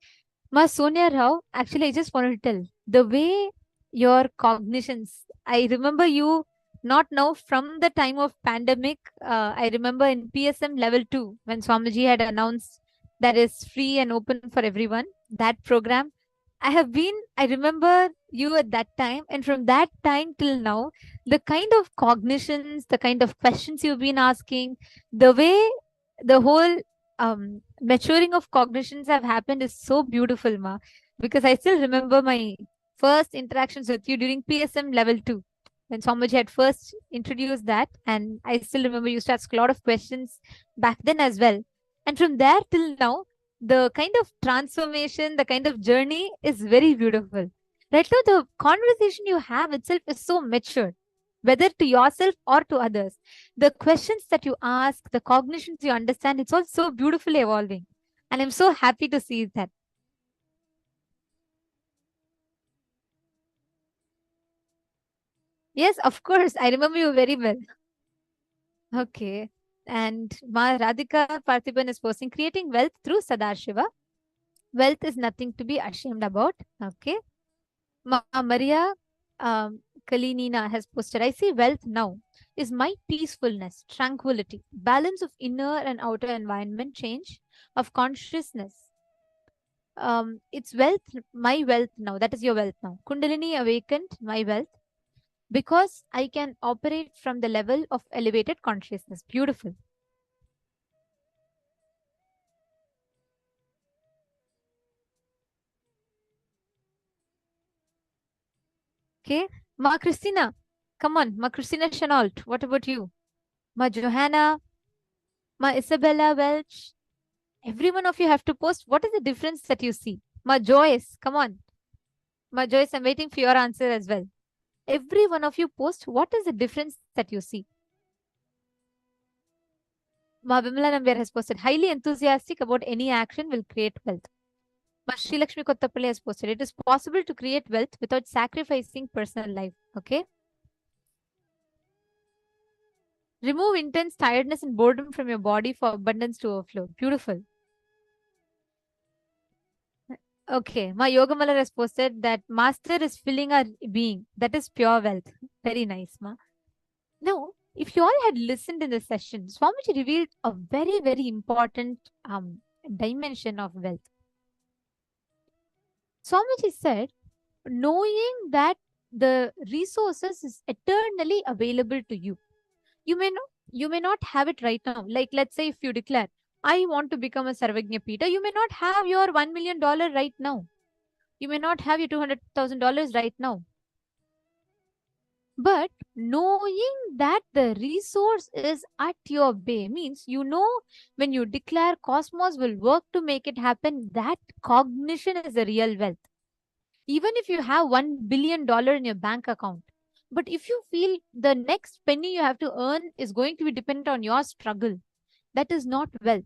Ma Sonia Rao, actually, I just wanted to tell the way your cognitions. I remember you not now from the time of pandemic. I remember in PSM level 2 when Swamiji had announced that is free and open for everyone. That program. I remember you at that time, and from that time till now, the kind of cognitions, the kind of questions you've been asking, the way the whole maturing of cognitions have happened is so beautiful, Ma. Because I still remember my first interactions with you during PSM level 2 when Swamiji had first introduced that, and I still remember you used to ask a lot of questions back then as well. And from there till now, the kind of transformation, the kind of journey is very beautiful. Right now, the conversation you have itself is so mature, whether to yourself or to others. The questions that you ask, the cognitions you understand, it's all so beautifully evolving. And I'm so happy to see that. Yes, of course. I remember you very well. Okay. And Ma Radhika Parthiban is posting, creating wealth through Sadashiva. Wealth is nothing to be ashamed about. Okay. Ma Maria Kalinina has posted, I see wealth now is my peacefulness, tranquility, balance of inner and outer environment, change of consciousness. It's wealth, my wealth now. That is your wealth now. Kundalini awakened, my wealth, because I can operate from the level of elevated consciousness. Beautiful. Okay. Ma Christina, come on. Ma Christina Chenault, what about you? Ma Johanna, Ma Isabella Welch. Every one of you have to post. What is the difference that you see? Ma Joyce, come on. Joyce, I'm waiting for your answer as well. Every one of you post, what is the difference that you see? Vimala Nambiar has posted, highly enthusiastic about any action will create wealth. Sri Lakshmi Kottapalli has posted, it is possible to create wealth without sacrificing personal life. Okay. Remove intense tiredness and boredom from your body for abundance to overflow. Beautiful. Okay. My Yogamala has posted that master is filling our being. That is pure wealth. Very nice, Ma. Now, if you all had listened in the session, Swamiji revealed a very, very important dimension of wealth. Swamiji said, knowing that the resources is eternally available to you. You may not have it right now. Like, let's say if you declare, I want to become a Sarvagnya Peter, you may not have your $1 million right now. You may not have your $200,000 right now. But knowing that the resource is at your bay means, when you declare cosmos will work to make it happen, that cognition is a real wealth. Even if you have $1 billion in your bank account, but if you feel the next penny you have to earn is going to be dependent on your struggle, that is not wealth.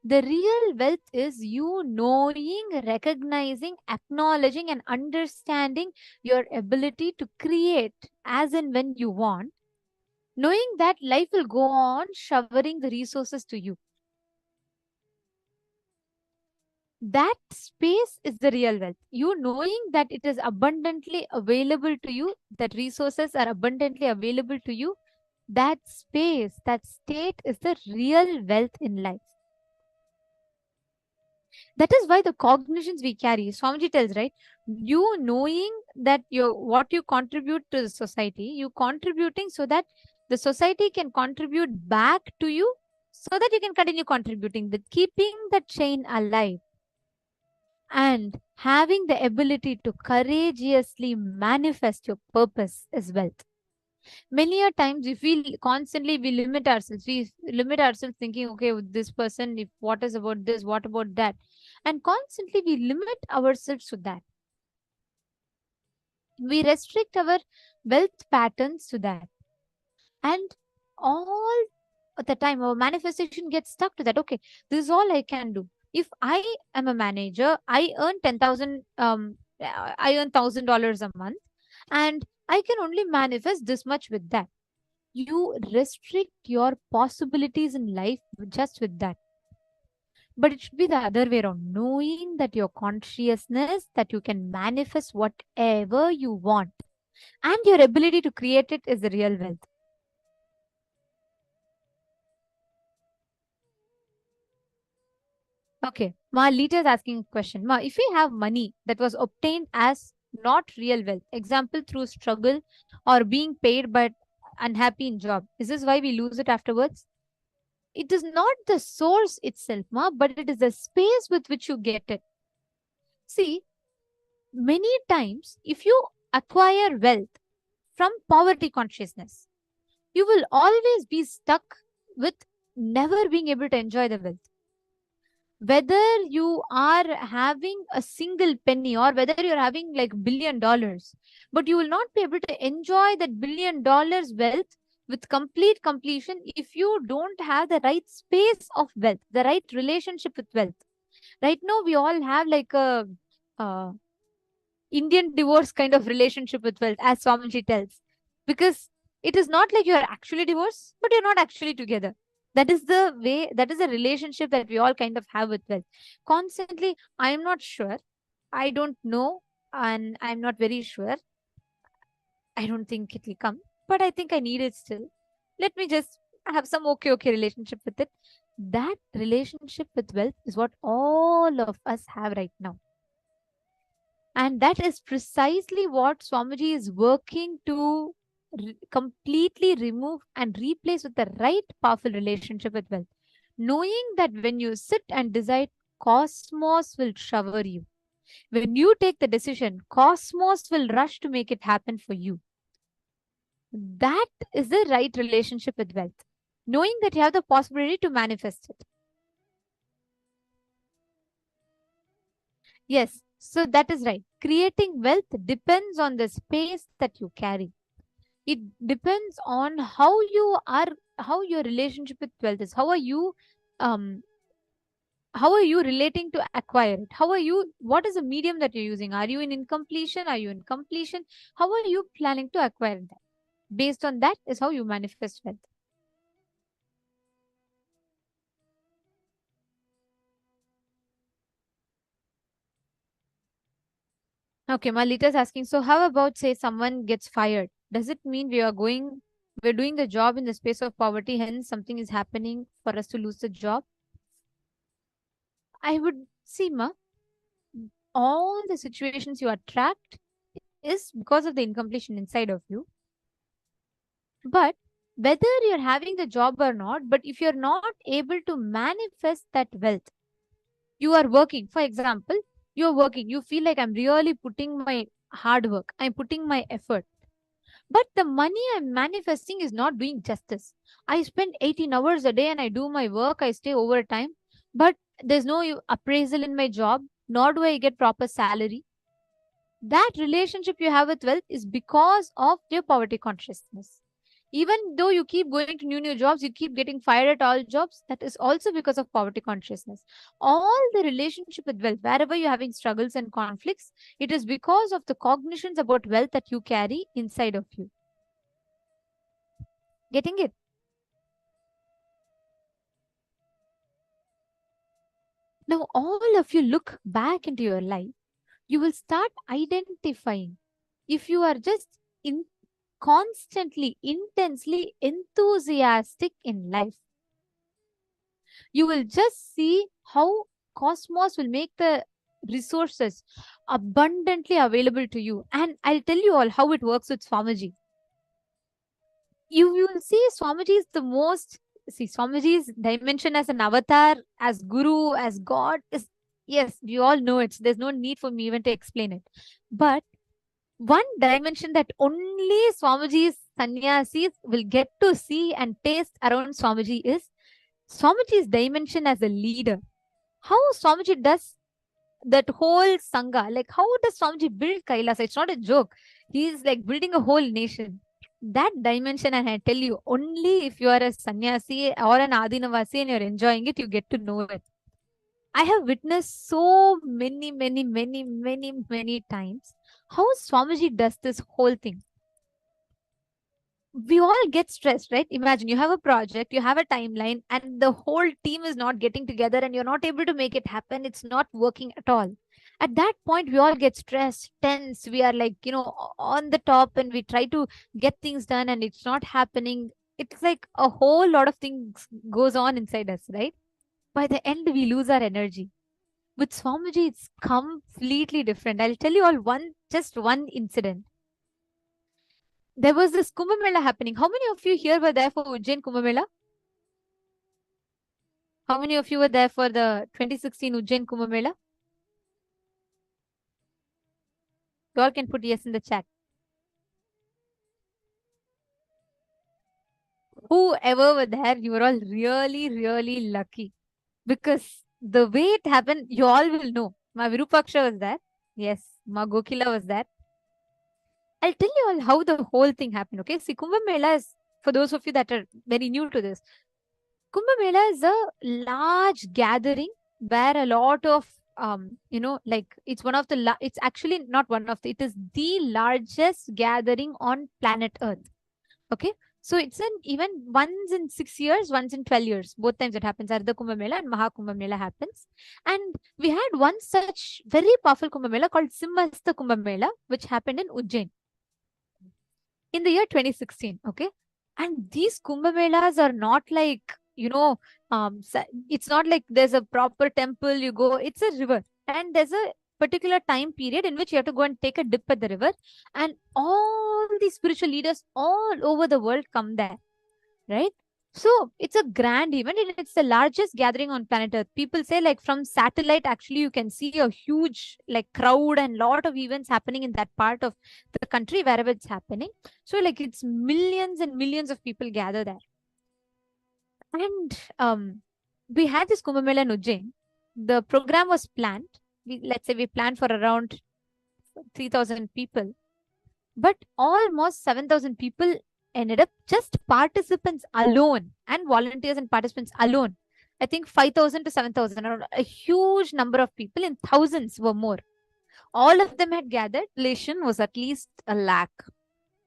The real wealth is you knowing, recognizing, acknowledging, and understanding your ability to create as and when you want, knowing that life will go on showering the resources to you. That space is the real wealth. You knowing that it is abundantly available to you, that resources are abundantly available to you, that space, that state is the real wealth in life. That is why the cognitions we carry, Swamiji tells, right? You knowing that what you contribute to the society, you contributing so that the society can contribute back to you, so that you can continue contributing, with keeping the chain alive. And having the ability to courageously manifest your purpose is wealth. Many a times we feel constantly we limit ourselves. We limit ourselves thinking, okay, with this person, if what is about this, what about that? And constantly we limit ourselves to that. We restrict our wealth patterns to that. And all the time our manifestation gets stuck to that. Okay, this is all I can do. If I am a manager, I earn $1,000 a month, and I can only manifest this much with that. You restrict your possibilities in life just with that. But it should be the other way around. Knowing that your consciousness, that you can manifest whatever you want, and your ability to create it is the real wealth. Okay, Ma, Lita is asking a question. Ma, if we have money that was obtained as not real wealth, example through struggle or being paid but unhappy in job, is this why we lose it afterwards? It is not the source itself, Ma, but it is the space with which you get it. See, many times if you acquire wealth from poverty consciousness, you will always be stuck with never being able to enjoy the wealth. Whether you are having a single penny or whether you're having like $1 billion, but you will not be able to enjoy that $1 billion wealth with complete completion if you don't have the right space of wealth, the right relationship with wealth. Right now, we all have like a Indian divorce kind of relationship with wealth, as Swamiji tells, because it is not like you're actually divorced, but you're not actually together. That is the way, that is a relationship that we all kind of have with wealth. Constantly, I am not sure. I don't know. And I'm not very sure. I don't think it will come. But I think I need it still. Let me just have some okay relationship with it. That relationship with wealth is what all of us have right now. And that is precisely what Swamiji is working to completely remove and replace with the right powerful relationship with wealth. Knowing that when you sit and decide, cosmos will shower you. When you take the decision, cosmos will rush to make it happen for you. That is the right relationship with wealth. Knowing that you have the possibility to manifest it. Yes, so that is right. creating wealth depends on the space that you carry. It depends on how you are, how your relationship with wealth is. Um, how are you relating to acquire it? What is the medium that you're using? Are you in incompletion? Are you in completion? How are you planning to acquire that? Based on that is how you manifest wealth. Okay, Malita's asking, so how about say someone gets fired? Does it mean we're doing the job in the space of poverty, hence something is happening for us to lose the job? I would see, all the situations you are trapped is because of the incompletion inside of you. But whether you're having the job or not, but if you're not able to manifest that wealth, you are working. For example, you're working, you feel like I'm really putting my hard work, I'm putting my effort. But the money I'm manifesting is not doing justice. I spend 18 hours a day and I do my work, I stay overtime, but there's no appraisal in my job, nor do I get proper salary. That relationship you have with wealth is because of your poverty consciousness. Even though you keep going to new jobs, you keep getting fired at all jobs, that is also because of poverty consciousness. All the relationship with wealth, wherever you're having struggles and conflicts, it is because of the cognitions about wealth that you carry inside of you. Getting it? Now, all of you look back into your life, you will start identifying if you are just constantly, intensely enthusiastic in life. You will just see how cosmos will make the resources abundantly available to you. And I'll tell you all how it works with Swamiji. You will see Swamiji is the most, see, Swamiji's dimension as an avatar, as guru, as God is, yes, we all know it. There's no need for me even to explain it. But one dimension that only Swamiji's sannyasis will get to see and taste around Swamiji is Swamiji's dimension as a leader. How Swamiji does that whole Sangha, like how does Swamiji build Kailasa? It's not a joke. He's like building a whole nation. That dimension, and I tell you, only if you are a sannyasi or an adinavasi and you're enjoying it, you get to know it. I have witnessed so many times how Swamiji does this whole thing. We all get stressed, right? Imagine you have a project, you have a timeline, and the whole team is not getting together and you're not able to make it happen. It's not working at all. At that point, we all get stressed, tense. We are like, on the top and we try to get things done and it's not happening. It's like a whole lot of things goes on inside us, right? By the end, we lose our energy. With Swamiji, it's completely different. I'll tell you all just one incident. There was this Kumbh Mela happening. How many of you here were there for Ujjain Kumbh Mela? How many of you were there for the 2016 Ujjain Kumbh Mela? You all can put yes in the chat. Whoever were there, you were all really lucky. Because the way it happened, you all will know. Ma Virupaksha was there. Yes. Ma Gokila was there. I'll tell you all how the whole thing happened, okay? See, Kumbh Mela is, for those of you that are very new to this, Kumbh Mela is a large gathering where a lot of, it's one of the, it's actually not one of the, it is the largest gathering on planet Earth, okay? So it's even once in 6 years, once in 12 years, both times it happens. Ardha Kumbh Mela and Maha Kumbh Mela happens. And we had one such very powerful Kumbh Mela called Simhastha Kumbh Mela, which happened in Ujjain in the year 2016, okay? And these Kumbh Melas are not like, it's not like there's a proper temple, you go, it's a river. And there's a particular time period in which you have to go and take a dip at the river. And all these spiritual leaders all over the world come there, right? So it's a grand event and it's the largest gathering on planet Earth. People say like from satellite, actually, you can see a huge like crowd and lot of events happening in that part of the country, wherever it's happening. So like it's millions and millions of people gather there. And we had this Kumbh Mela in Ujjain. The program was planned. Let's say we planned for around 3,000 people, but almost 7,000 people ended up just participants alone and volunteers and participants alone. I think 5,000 to 7,000, around a huge number of people in thousands were more. All of them had gathered. Population was at least a lakh.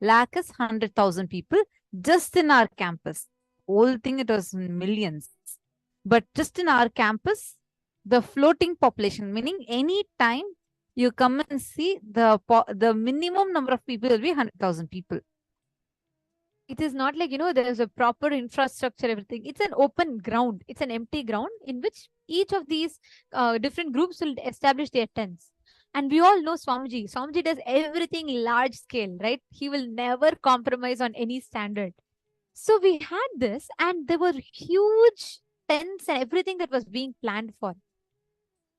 Lakh is 100,000 people just in our campus. Whole thing, it was millions. But just in our campus, the floating population, meaning any time you come and see, the minimum number of people will be 100,000 people. It is not like, there's a proper infrastructure, everything. It's an open ground. It's an empty ground in which each of these different groups will establish their tents. And we all know Swamiji. Swamiji does everything large scale, right? He will never compromise on any standard. So we had this, and there were huge tents and everything that was being planned for.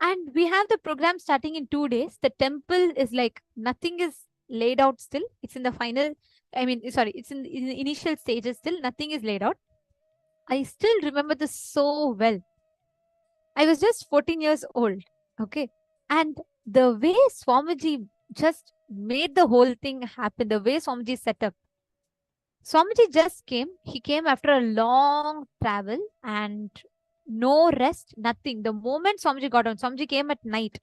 And we have the program starting in 2 days. The temple is like, nothing is laid out still. It's in the final, it's in the initial stages still. Nothing is laid out. I still remember this so well. I was just 14 years old. Okay. And the way Swamiji just made the whole thing happen, the way Swamiji set up. Swamiji just came. He came after a long travel and no rest, nothing. The moment Swamiji got on, Swamiji came at night.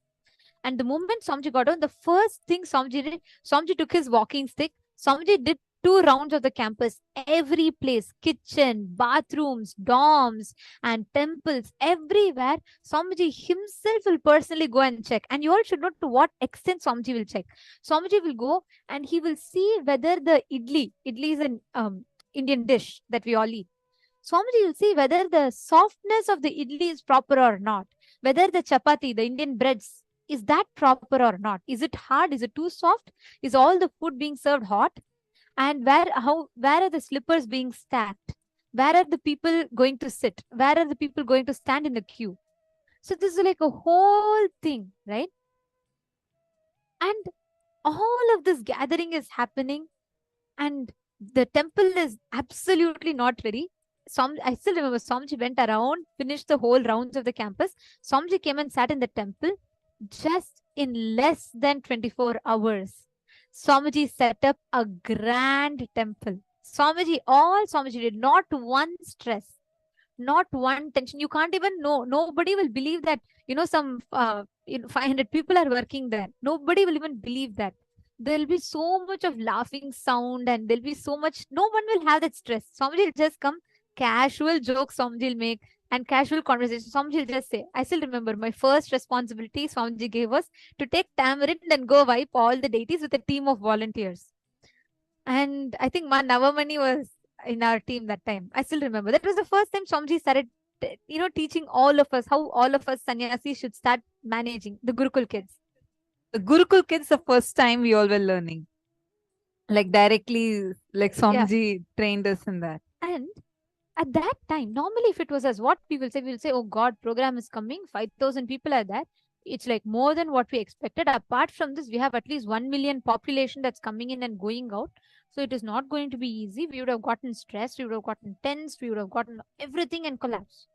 And the moment Swamiji got on, the first thing Swamiji did, Swamiji took his walking stick. Swamiji did 2 rounds of the campus, every place, kitchen, bathrooms, dorms, and temples, everywhere. Swamiji himself will personally go and check. And you all should know to what extent Swamiji will check. Swamiji will go and he will see whether the idli is an Indian dish that we all eat. Swamiji will see whether the softness of the idli is proper or not, whether the chapati, the Indian breads, is that proper or not? Is it hard? Is it too soft? Is all the food being served hot? And where are the slippers being stacked? Where are the people going to sit? Where are the people going to stand in the queue? So this is like a whole thing, right? And all of this gathering is happening, and the temple is absolutely not ready. I still remember Swamiji went around, finished the whole rounds of the campus. Swamiji came and sat in the temple. Just in less than 24 hours, Swamiji set up a grand temple. Swamiji did, not one stress, not one tension. You can't even know. Nobody will believe that, some 500 people are working there. Nobody will even believe that. There'll be so much of laughing sound, and there'll be so much, no one will have that stress. Swamiji will just come, casual jokes Swamiji will make, and casual conversation. Swamiji will just say, I still remember my first responsibility Swamiji gave us to take tamarind and go wipe all the deities with a team of volunteers. And I think Ma Navamani was in our team that time. I still remember. That was the first time Swamiji started, teaching all of us how all of us sannyasis should start managing the Gurukul kids. The Gurukul kids, the first time we all were learning. Like directly, like Swamiji trained us in that. And at that time, normally if it was as what we will say, oh God, program is coming, 5,000 people are there. It's like more than what we expected. Apart from this, we have at least 1 million population that's coming in and going out. So it is not going to be easy. We would have gotten stressed. We would have gotten tense. We would have gotten everything and collapse.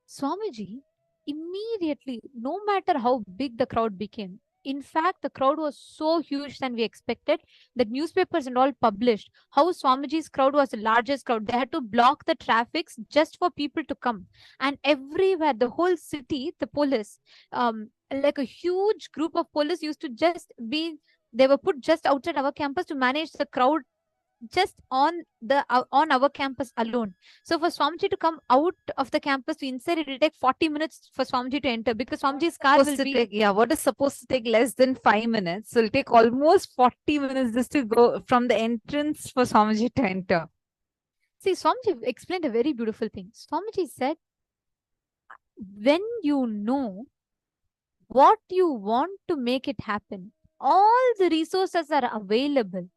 Swamiji immediately, no matter how big the crowd became, in fact, the crowd was so huge than we expected that newspapers and all published how Swamiji's crowd was the largest crowd. They had to block the traffics just for people to come. And everywhere, the whole city, the police, like a huge group of police used to just be, they were put just outside our campus to manage the crowd just on our campus alone. So for Swamiji to come out of the campus to inside, it will take 40 minutes for Swamiji to enter, because Swamiji's car will be... what is supposed to take less than 5 minutes? So it'll take almost 40 minutes just to go from the entrance for Swamiji to enter. See, Swamiji explained a very beautiful thing. Swamiji said, when you know what you want to make it happen, all the resources are available.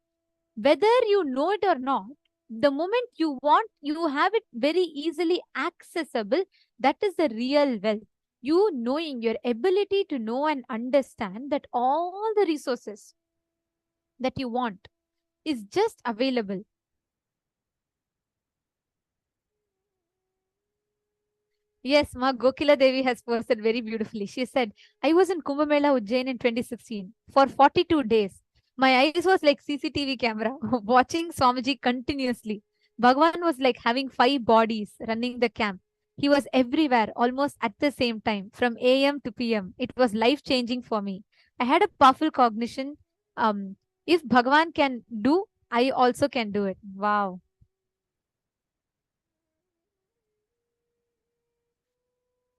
Whether you know it or not, the moment you want, you have it very easily accessible. That is the real wealth. You knowing, your ability to know and understand that all the resources that you want is just available. Yes, Ma Gokila Devi has posted very beautifully. She said, I was in Kumbh Mela Ujjain in 2016 for 42 days. My eyes was like CCTV camera, watching Swamiji continuously. Bhagavan was like having 5 bodies running the camp. He was everywhere, almost at the same time, from AM to PM. It was life-changing for me. I had a powerful cognition. If Bhagavan can do, I also can do it. Wow.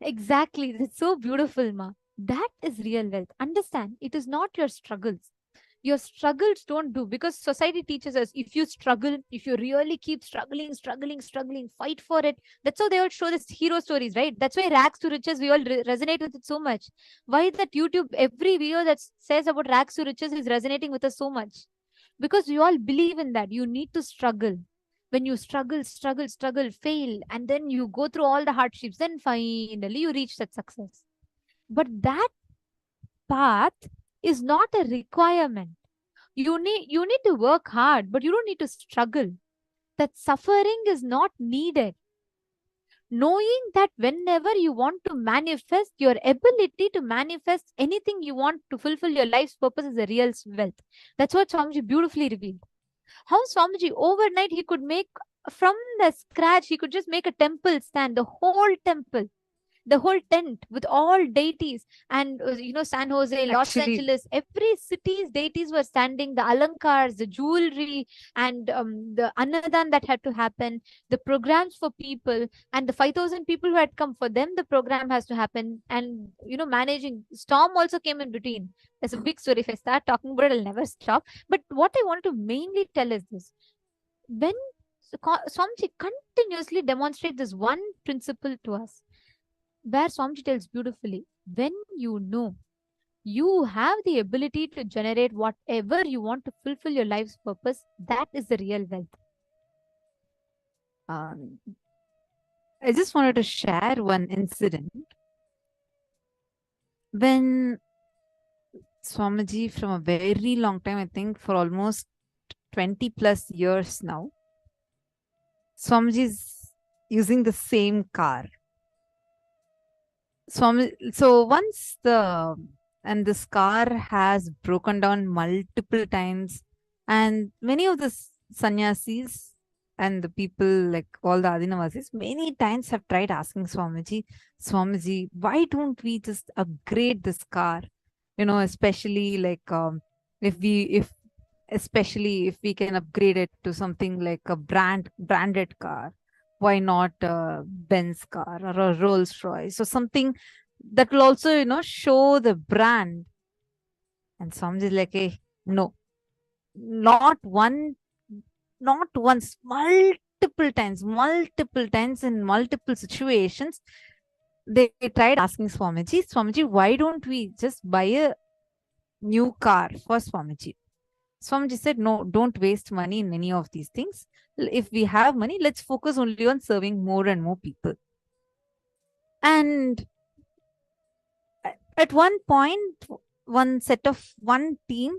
Exactly. That's so beautiful, Ma. That is real wealth. Understand, it is not your struggles. Your struggles don't do, because society teaches us, if you struggle, if you really keep struggling, fight for it. That's how they all show this hero stories, right? That's why rags to riches, we all resonate with it so much. Why that YouTube, every video that says about rags to riches is resonating with us so much? Because we all believe in that. You need to struggle. When you struggle, fail, and then you go through all the hardships, then finally you reach that success. But that path is not a requirement. You need to work hard, but you don't need to struggle. That suffering is not needed. Knowing that whenever you want to manifest, your ability to manifest anything you want to fulfill your life's purpose is a real wealth. That's what Swamiji beautifully revealed. How Swamiji overnight he could make from the scratch, he could just make a temple stand, the whole temple, the whole tent with all deities. And San Jose, Los Actually, Angeles, every city's deities were standing, the alankars, the jewelry, and the annadan that had to happen, the programs for people, and the 5,000 people who had come, for them the program has to happen. And managing storm also came in between. There's a big story. If I start talking about it, I'll never stop. But what I want to mainly tell is this: when Swamiji continuously demonstrate this one principle to us, where Swamiji tells beautifully, when you know you have the ability to generate whatever you want to fulfill your life's purpose, that is the real wealth. I just wanted to share one incident. When Swamiji, from a very long time, I think for almost 20 plus years now, Swamiji is using the same car. So once this car has broken down multiple times, and many of the sannyasis and the people, like all the Adinavasis, many times have tried asking Swamiji, why don't we just upgrade this car? Especially like especially if we can upgrade it to something like a branded car. Why not a Benz car or a Rolls Royce or something that will also, show the brand? And Swamiji is like, hey, no, not once, multiple times in multiple situations, they tried asking Swamiji, why don't we just buy a new car for Swamiji? Swamiji said, no, don't waste money in any of these things. If we have money, let's focus only on serving more and more people. And at one point, one team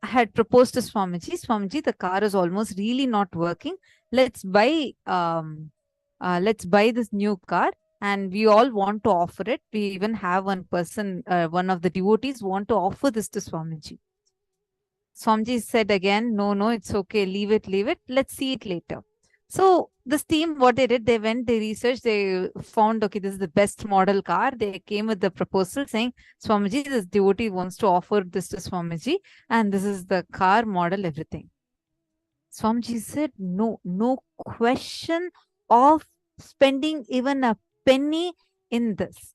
had proposed to Swamiji, the car is almost really not working. Let's buy this new car, and we all want to offer it. We even have one person, one of the devotees want to offer this to Swamiji. Swamiji said again, no, it's okay. Leave it. Let's see it later. So this team, what they did, they went, they researched, they found, okay, this is the best model car. They came with the proposal saying, Swamiji, this devotee wants to offer this to Swamiji, and this is the car model, everything. Swamiji said, no question of spending even a penny in this.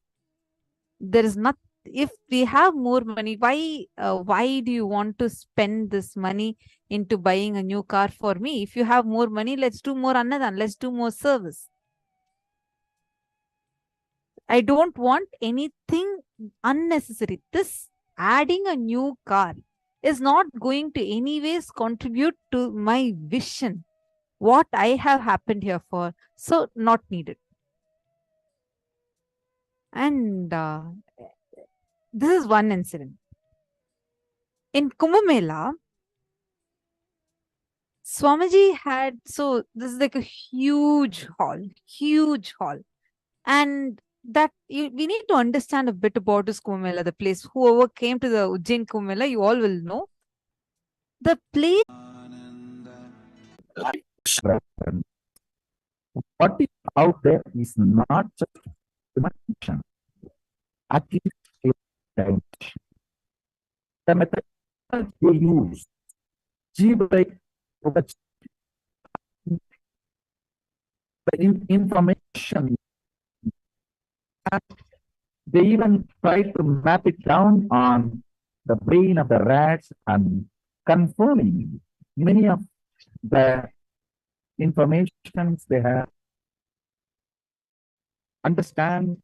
There is not. If we have more money, why do you want to spend this money into buying a new car for me? If you have more money, let's do more annadan, let's do more service. I don't want anything unnecessary. This adding a new car is not going to anyways contribute to my vision, what I have happened here for. So not needed. And this is one incident. In Kumbh Mela, Swamiji had, so this is like a huge hall. And that we need to understand a bit about this Kumbh Mela, the place. Whoever came to the Ujjain Kumbh Mela, you all will know. The place. What is out there is not just dimension. At least the method they use, the information, they even try to map it down on the brain of the rats and confirming many of the informations they have. Understand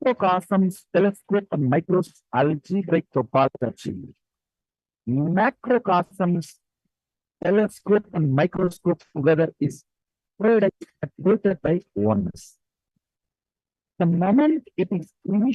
microcosms, telescope, and micros algebraic topology. Macrocosms, telescope, and microscope together is created by oneness. The moment it is